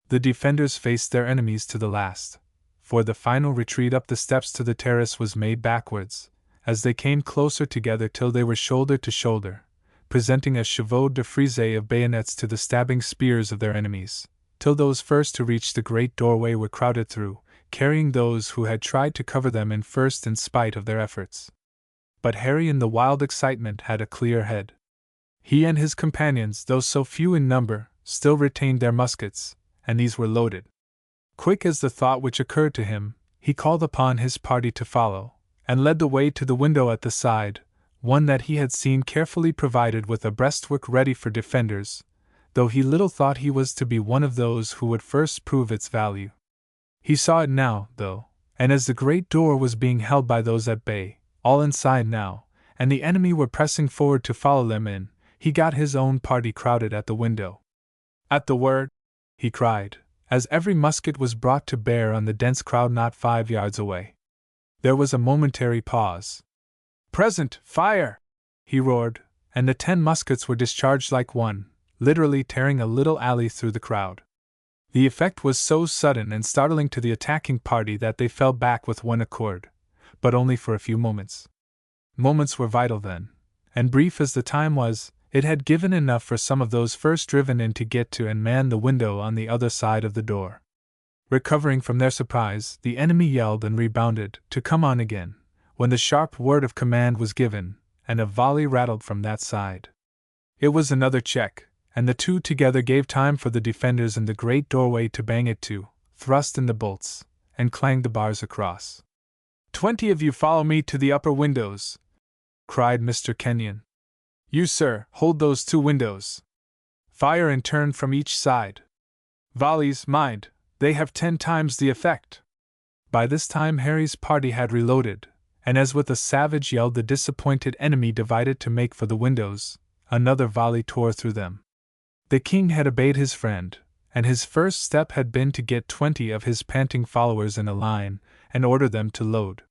The defenders faced their enemies to the last, for the final retreat up the steps to the terrace was made backwards, as they came closer together till they were shoulder to shoulder, presenting a chevaux de frise of bayonets to the stabbing spears of their enemies, till those first to reach the great doorway were crowded through, carrying those who had tried to cover them in first in spite of their efforts. But Harry in the wild excitement had a clear head. He and his companions, though so few in number, still retained their muskets, and these were loaded. Quick as the thought which occurred to him, he called upon his party to follow, and led the way to the window at the side, one that he had seen carefully provided with a breastwork ready for defenders, though he little thought he was to be one of those who would first prove its value. He saw it now, though, and as the great door was being held by those at bay, all inside now, and the enemy were pressing forward to follow them in, he got his own party crowded at the window. "At the word," he cried, as every musket was brought to bear on the dense crowd not 5 yards away. There was a momentary pause. "Present, fire!" he roared, and the 10 muskets were discharged like one, literally tearing a little alley through the crowd. The effect was so sudden and startling to the attacking party that they fell back with one accord, but only for a few moments. Moments were vital then, and brief as the time was, it had given enough for some of those first driven in to get to and man the window on the other side of the door. Recovering from their surprise, the enemy yelled and rebounded, to come on again, when the sharp word of command was given, and a volley rattled from that side. It was another check, and the two together gave time for the defenders in the great doorway to bang it to, thrust in the bolts, and clang the bars across. "20 of you follow me to the upper windows," cried Mr. Kenyon. "You, sir, hold those 2 windows. Fire in turn from each side. Volleys, mind, they have 10 times the effect." By this time Harry's party had reloaded, and as with a savage yell the disappointed enemy divided to make for the windows, another volley tore through them. The king had obeyed his friend, and his first step had been to get 20 of his panting followers in a line, and order them to load.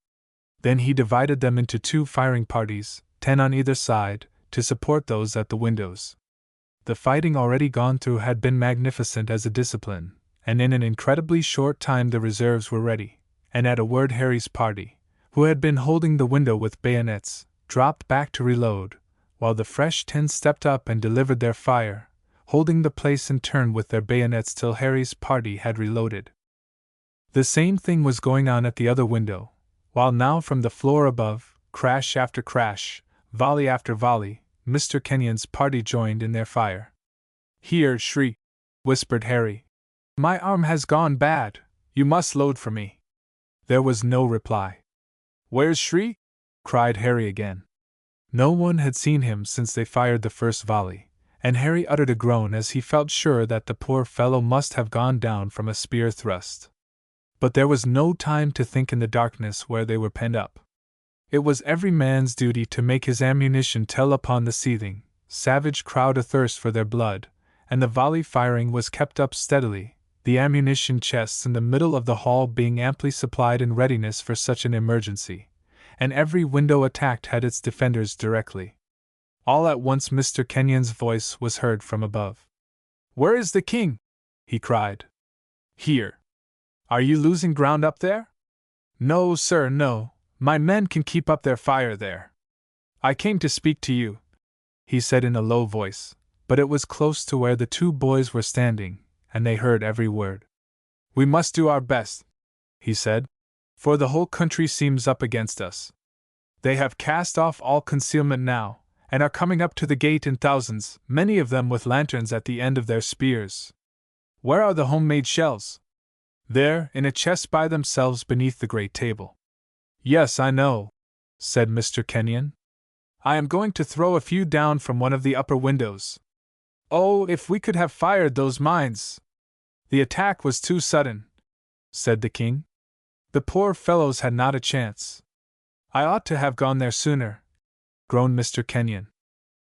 Then he divided them into 2 firing parties, 10 on either side, to support those at the windows. The fighting already gone through had been magnificent as a discipline, and in an incredibly short time the reserves were ready, and at a word Harry's party, who had been holding the window with bayonets, dropped back to reload, while the fresh 10 stepped up and delivered their fire, holding the place in turn with their bayonets till Harry's party had reloaded. The same thing was going on at the other window, while now from the floor above, crash after crash, volley after volley, Mr. Kenyon's party joined in their fire. "Here, Shri," whispered Harry. "My arm has gone bad, you must load for me." There was no reply. "Where's Shri?" cried Harry again. No one had seen him since they fired the first volley, and Harry uttered a groan as he felt sure that the poor fellow must have gone down from a spear thrust. But there was no time to think in the darkness where they were penned up. It was every man's duty to make his ammunition tell upon the seething, savage crowd athirst for their blood, and the volley firing was kept up steadily, the ammunition chests in the middle of the hall being amply supplied in readiness for such an emergency, and every window attacked had its defenders directly. All at once Mr. Kenyon's voice was heard from above. "Where is the king?" he cried. "Here." "Are you losing ground up there?" "No, sir, no. My men can keep up their fire there." "I came to speak to you," he said in a low voice, but it was close to where the two boys were standing, and they heard every word. "We must do our best," he said, "for the whole country seems up against us. They have cast off all concealment now, and are coming up to the gate in thousands, many of them with lanterns at the end of their spears. Where are the homemade shells?" "There, in a chest by themselves beneath the great table." "Yes, I know," said Mr. Kenyon. "I am going to throw a few down from one of the upper windows. Oh, if we could have fired those mines!" "The attack was too sudden," said the king. "The poor fellows had not a chance." "I ought to have gone there sooner," groaned Mr. Kenyon.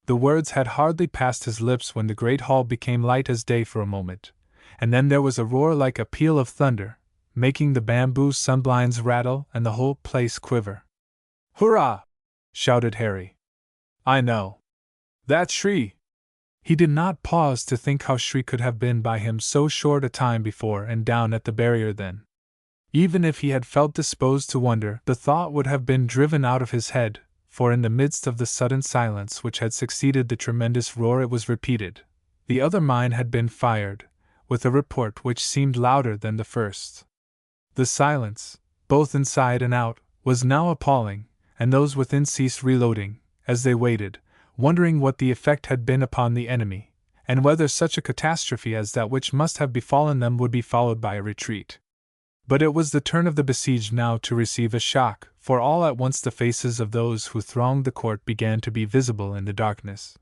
The words had hardly passed his lips when the great hall became light as day for a moment, and then there was a roar like a peal of thunder, making the bamboo sunblinds rattle and the whole place quiver. "Hurrah!" shouted Harry. "I know. That's Shri." He did not pause to think how Shri could have been by him so short a time before and down at the barrier then. Even if he had felt disposed to wonder, the thought would have been driven out of his head, for in the midst of the sudden silence which had succeeded the tremendous roar it was repeated. The other mine had been fired, with a report which seemed louder than the first. The silence, both inside and out, was now appalling, and those within ceased reloading, as they waited, wondering what the effect had been upon the enemy, and whether such a catastrophe as that which must have befallen them would be followed by a retreat. But it was the turn of the besieged now to receive a shock, for all at once the faces of those who thronged the court began to be visible in the darkness.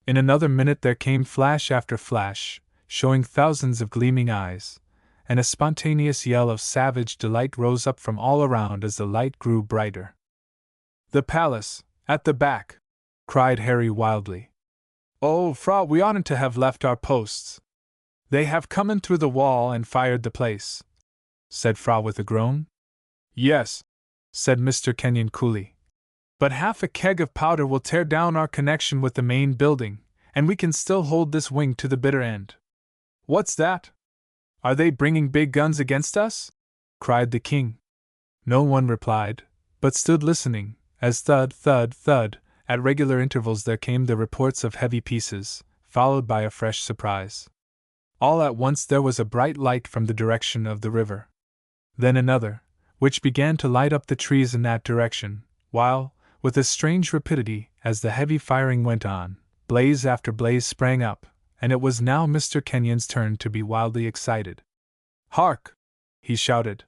In another minute there came flash after flash, showing thousands of gleaming eyes, and a spontaneous yell of savage delight rose up from all around as the light grew brighter. "The palace, at the back!" cried Harry wildly. "Oh, Fra, we oughtn't to have left our posts. They have come in through the wall and fired the place," said Fra with a groan. "Yes," said Mr. Kenyon coolly. "But half a keg of powder will tear down our connection with the main building, and we can still hold this wing to the bitter end." "What's that? Are they bringing big guns against us?" cried the king. No one replied, but stood listening, as thud, thud, thud, at regular intervals there came the reports of heavy pieces, followed by a fresh surprise. All at once there was a bright light from the direction of the river. Then another, which began to light up the trees in that direction, while, with a strange rapidity, as the heavy firing went on, blaze after blaze sprang up, and it was now Mr. Kenyon's turn to be wildly excited. "Hark!" he shouted.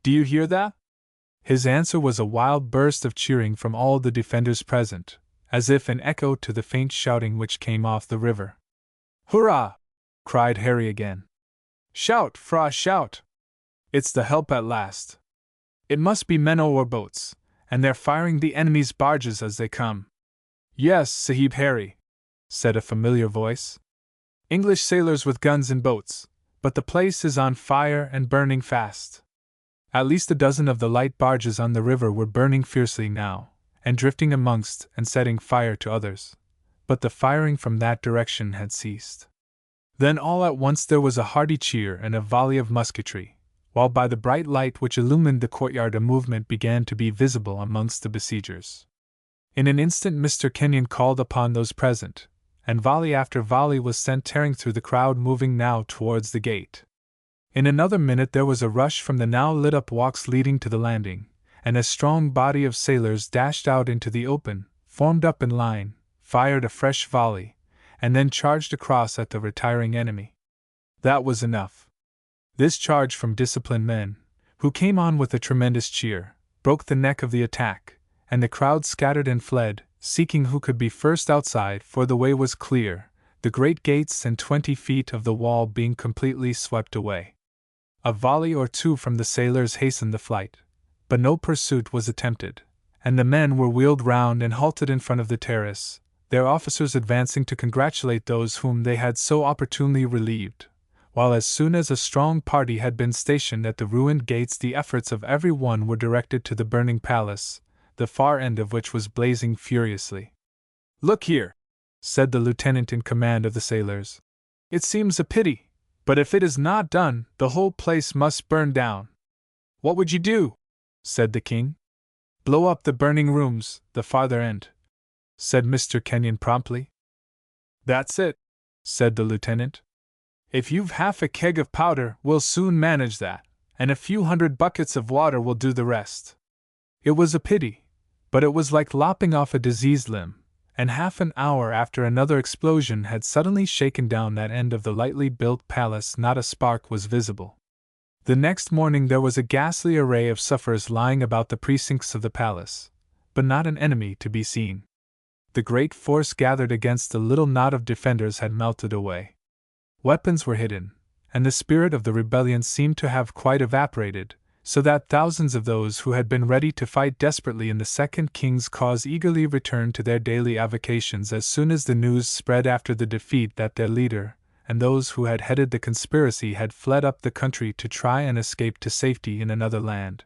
"Do you hear that?" His answer was a wild burst of cheering from all the defenders present, as if an echo to the faint shouting which came off the river. "Hurrah!" cried Harry again. "Shout, Fra, shout! It's the help at last. It must be men or boats, and they're firing the enemy's barges as they come." "Yes, Sahib Harry," said a familiar voice. "English sailors with guns and boats, but the place is on fire and burning fast." At least a dozen of the light barges on the river were burning fiercely now, and drifting amongst and setting fire to others, but the firing from that direction had ceased. Then all at once there was a hearty cheer and a volley of musketry, while by the bright light which illumined the courtyard a movement began to be visible amongst the besiegers. In an instant Mr. Kenyon called upon those present, and volley after volley was sent tearing through the crowd moving now towards the gate. In another minute there was a rush from the now lit-up walks leading to the landing, and a strong body of sailors dashed out into the open, formed up in line, fired a fresh volley, and then charged across at the retiring enemy. That was enough. This charge from disciplined men, who came on with a tremendous cheer, broke the neck of the attack, and the crowd scattered and fled, seeking who could be first outside, for the way was clear, the great gates and 20 feet of the wall being completely swept away. A volley or two from the sailors hastened the flight, but no pursuit was attempted, and the men were wheeled round and halted in front of the terrace, their officers advancing to congratulate those whom they had so opportunely relieved, while as soon as a strong party had been stationed at the ruined gates the efforts of every one were directed to the burning palace, the far end of which was blazing furiously. "Look here," said the lieutenant in command of the sailors. "It seems a pity, but if it is not done, the whole place must burn down." "What would you do?" said the king. "Blow up the burning rooms, the farther end," said Mr. Kenyon promptly. "That's it," said the lieutenant. "If you've half a keg of powder, we'll soon manage that, and a few 100 buckets of water will do the rest." It was a pity, but it was like lopping off a diseased limb, and half an hour after another explosion had suddenly shaken down that end of the lightly built palace, not a spark was visible. The next morning there was a ghastly array of sufferers lying about the precincts of the palace, but not an enemy to be seen. The great force gathered against the little knot of defenders had melted away. Weapons were hidden, and the spirit of the rebellion seemed to have quite evaporated, so that thousands of those who had been ready to fight desperately in the Second King's cause eagerly returned to their daily avocations as soon as the news spread after the defeat that their leader, and those who had headed the conspiracy had fled up the country to try and escape to safety in another land.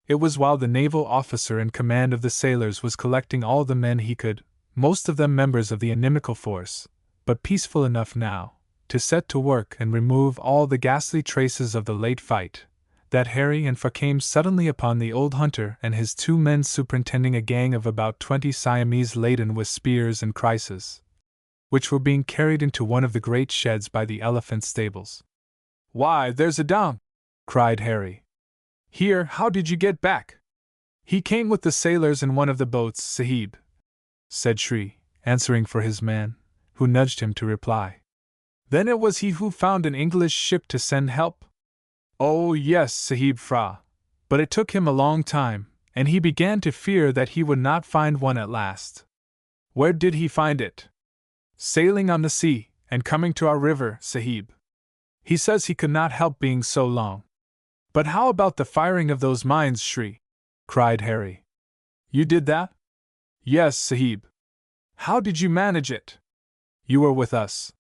It was while the naval officer in command of the sailors was collecting all the men he could, most of them members of the inimical force, but peaceful enough now, to set to work and remove all the ghastly traces of the late fight, that Harry and Fa came suddenly upon the old hunter and his 2 men superintending a gang of about 20 Siamese laden with spears and krises, which were being carried into one of the great sheds by the elephant stables. "Why, there's Adam!" cried Harry. "Here, how did you get back?" "He came with the sailors in one of the boats, Sahib," said Shri, answering for his man, who nudged him to reply. "Then it was he who found an English ship to send help?" "Oh, yes, Sahib Fra. But it took him a long time, and he began to fear that he would not find one at last." "Where did he find it?" "Sailing on the sea, and coming to our river, Sahib. He says he could not help being so long." "But how about the firing of those mines, Shri?" cried Harry. "You did that?" "Yes, Sahib." "How did you manage it?" "You were with us."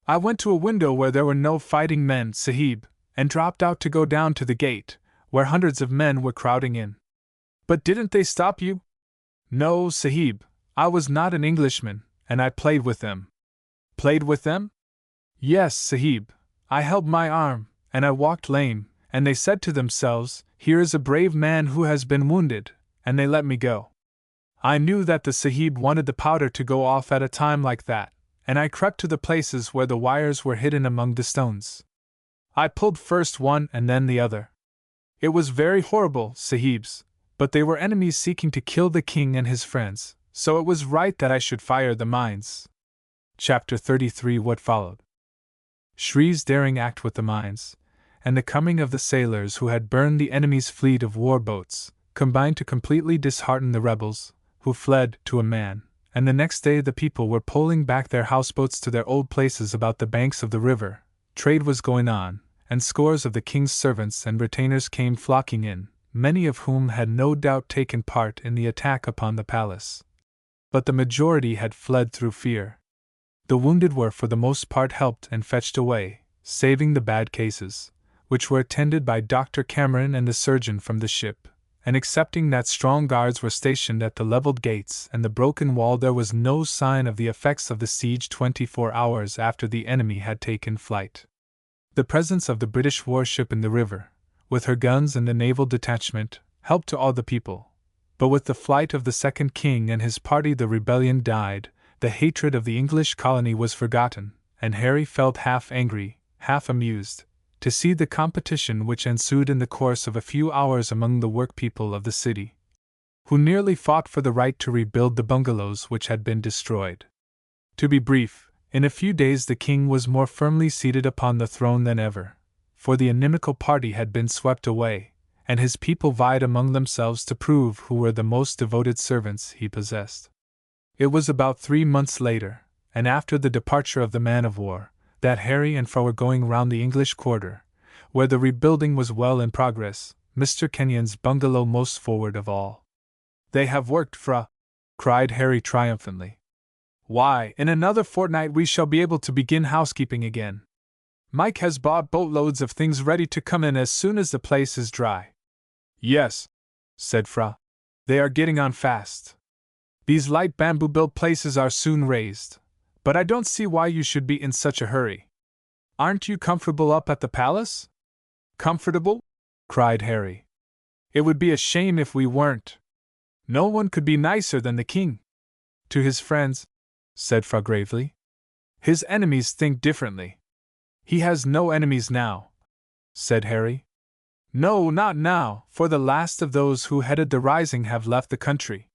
"I went to a window where there were no fighting men, Sahib, and dropped out to go down to the gate, where hundreds of men were crowding in." "But didn't they stop you?" "No, Sahib, I was not an Englishman, and I played with them." "Played with them?" "Yes, Sahib, I held my arm, and I walked lame, and they said to themselves, 'Here is a brave man who has been wounded,' and they let me go. I knew that the Sahib wanted the powder to go off at a time like that, and I crept to the places where the wires were hidden among the stones. I pulled first one and then the other. It was very horrible, Sahibs, but they were enemies seeking to kill the king and his friends, so it was right that I should fire the mines." Chapter 33. What followed. Shri's daring act with the mines, and the coming of the sailors who had burned the enemy's fleet of war boats, combined to completely dishearten the rebels, who fled to a man, and the next day the people were pulling back their houseboats to their old places about the banks of the river. Trade was going on, and scores of the king's servants and retainers came flocking in, many of whom had no doubt taken part in the attack upon the palace. But the majority had fled through fear. The wounded were for the most part helped and fetched away, saving the bad cases, which were attended by Dr. Cameron and the surgeon from the ship, and excepting that strong guards were stationed at the leveled gates and the broken wall, there was no sign of the effects of the siege 24 hours after the enemy had taken flight. The presence of the British warship in the river, with her guns and the naval detachment, helped to awe the people, but with the flight of the Second King and his party the rebellion died, the hatred of the English colony was forgotten, and Harry felt half angry, half amused, to see the competition which ensued in the course of a few hours among the workpeople of the city, who nearly fought for the right to rebuild the bungalows which had been destroyed. To be brief, in a few days the king was more firmly seated upon the throne than ever, for the inimical party had been swept away, and his people vied among themselves to prove who were the most devoted servants he possessed. It was about 3 months later, and after the departure of the man-of-war, that Harry and Fra were going round the English quarter, where the rebuilding was well in progress, Mr. Kenyon's bungalow most forward of all. "They have worked, Fra!" cried Harry triumphantly. "Why, in another fortnight we shall be able to begin housekeeping again. Mike has bought boatloads of things ready to come in as soon as the place is dry." "Yes," said Fra. "They are getting on fast. These light bamboo-built places are soon raised, but I don't see why you should be in such a hurry. Aren't you comfortable up at the palace?" "Comfortable?" cried Harry. "It would be a shame if we weren't. No one could be nicer than the king." "To his friends," said Fra gravely. "His enemies think differently." "He has no enemies now," said Harry. "No, not now, for the last of those who headed the rising have left the country."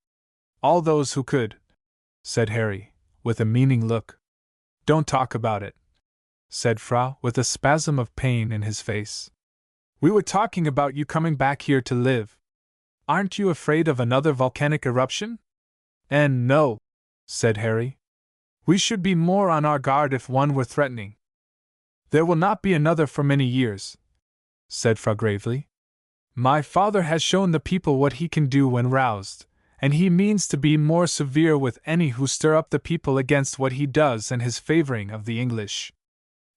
"All those who could," said Harry, with a meaning look. "Don't talk about it," said Fra, with a spasm of pain in his face. "We were talking about you coming back here to live. Aren't you afraid of another volcanic eruption?" "And no," said Harry. "We should be more on our guard if one were threatening." "There will not be another for many years," said Fra gravely. "My father has shown the people what he can do when roused, and he means to be more severe with any who stir up the people against what he does and his favoring of the English.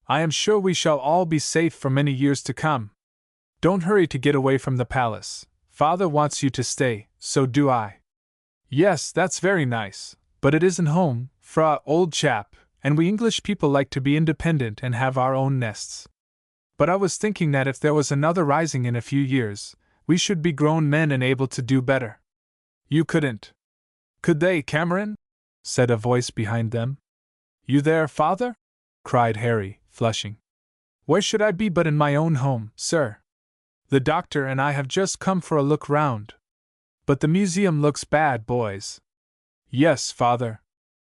I am sure we shall all be safe for many years to come. Don't hurry to get away from the palace. Father wants you to stay, so do I." "Yes, that's very nice, but it isn't home, Fra, old chap, and we English people like to be independent and have our own nests. But I was thinking that if there was another rising in a few years, we should be grown men and able to do better." "You couldn't." "Could they, Cameron?" said a voice behind them. "You there, father?" cried Harry, flushing. "Where should I be but in my own home, sir? The doctor and I have just come for a look round. But the museum looks bad, boys." "Yes, father.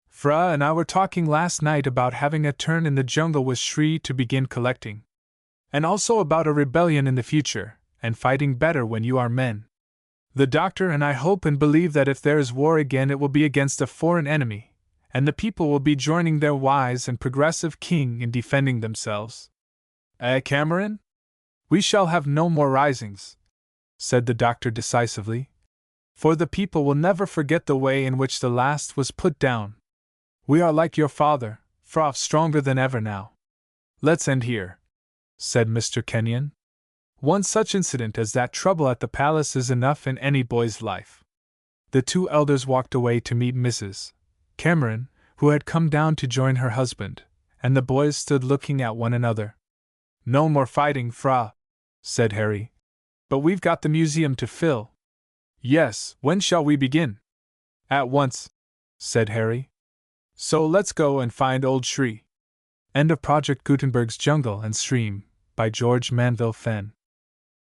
Fra and I were talking last night about having a turn in the jungle with Shri to begin collecting. And also about a rebellion in the future, and fighting better when you are men. The doctor and I hope and believe that if there is war again it will be against a foreign enemy, and the people will be joining their wise and progressive king in defending themselves." Cameron? "We shall have no more risings," said the doctor decisively, "for the people will never forget the way in which the last was put down. We are like your father, Fra, stronger than ever now." "Let's end here," said Mr. Kenyon. "One such incident as that trouble at the palace is enough in any boy's life." The two elders walked away to meet Mrs. Cameron, who had come down to join her husband, and the boys stood looking at one another. "No more fighting, Fra," said Harry. "But we've got the museum to fill." "Yes, when shall we begin?" "At once," said Harry. "So let's go and find old Shri." End of Project Gutenberg's Jungle and Stream, by George Manville Fenn.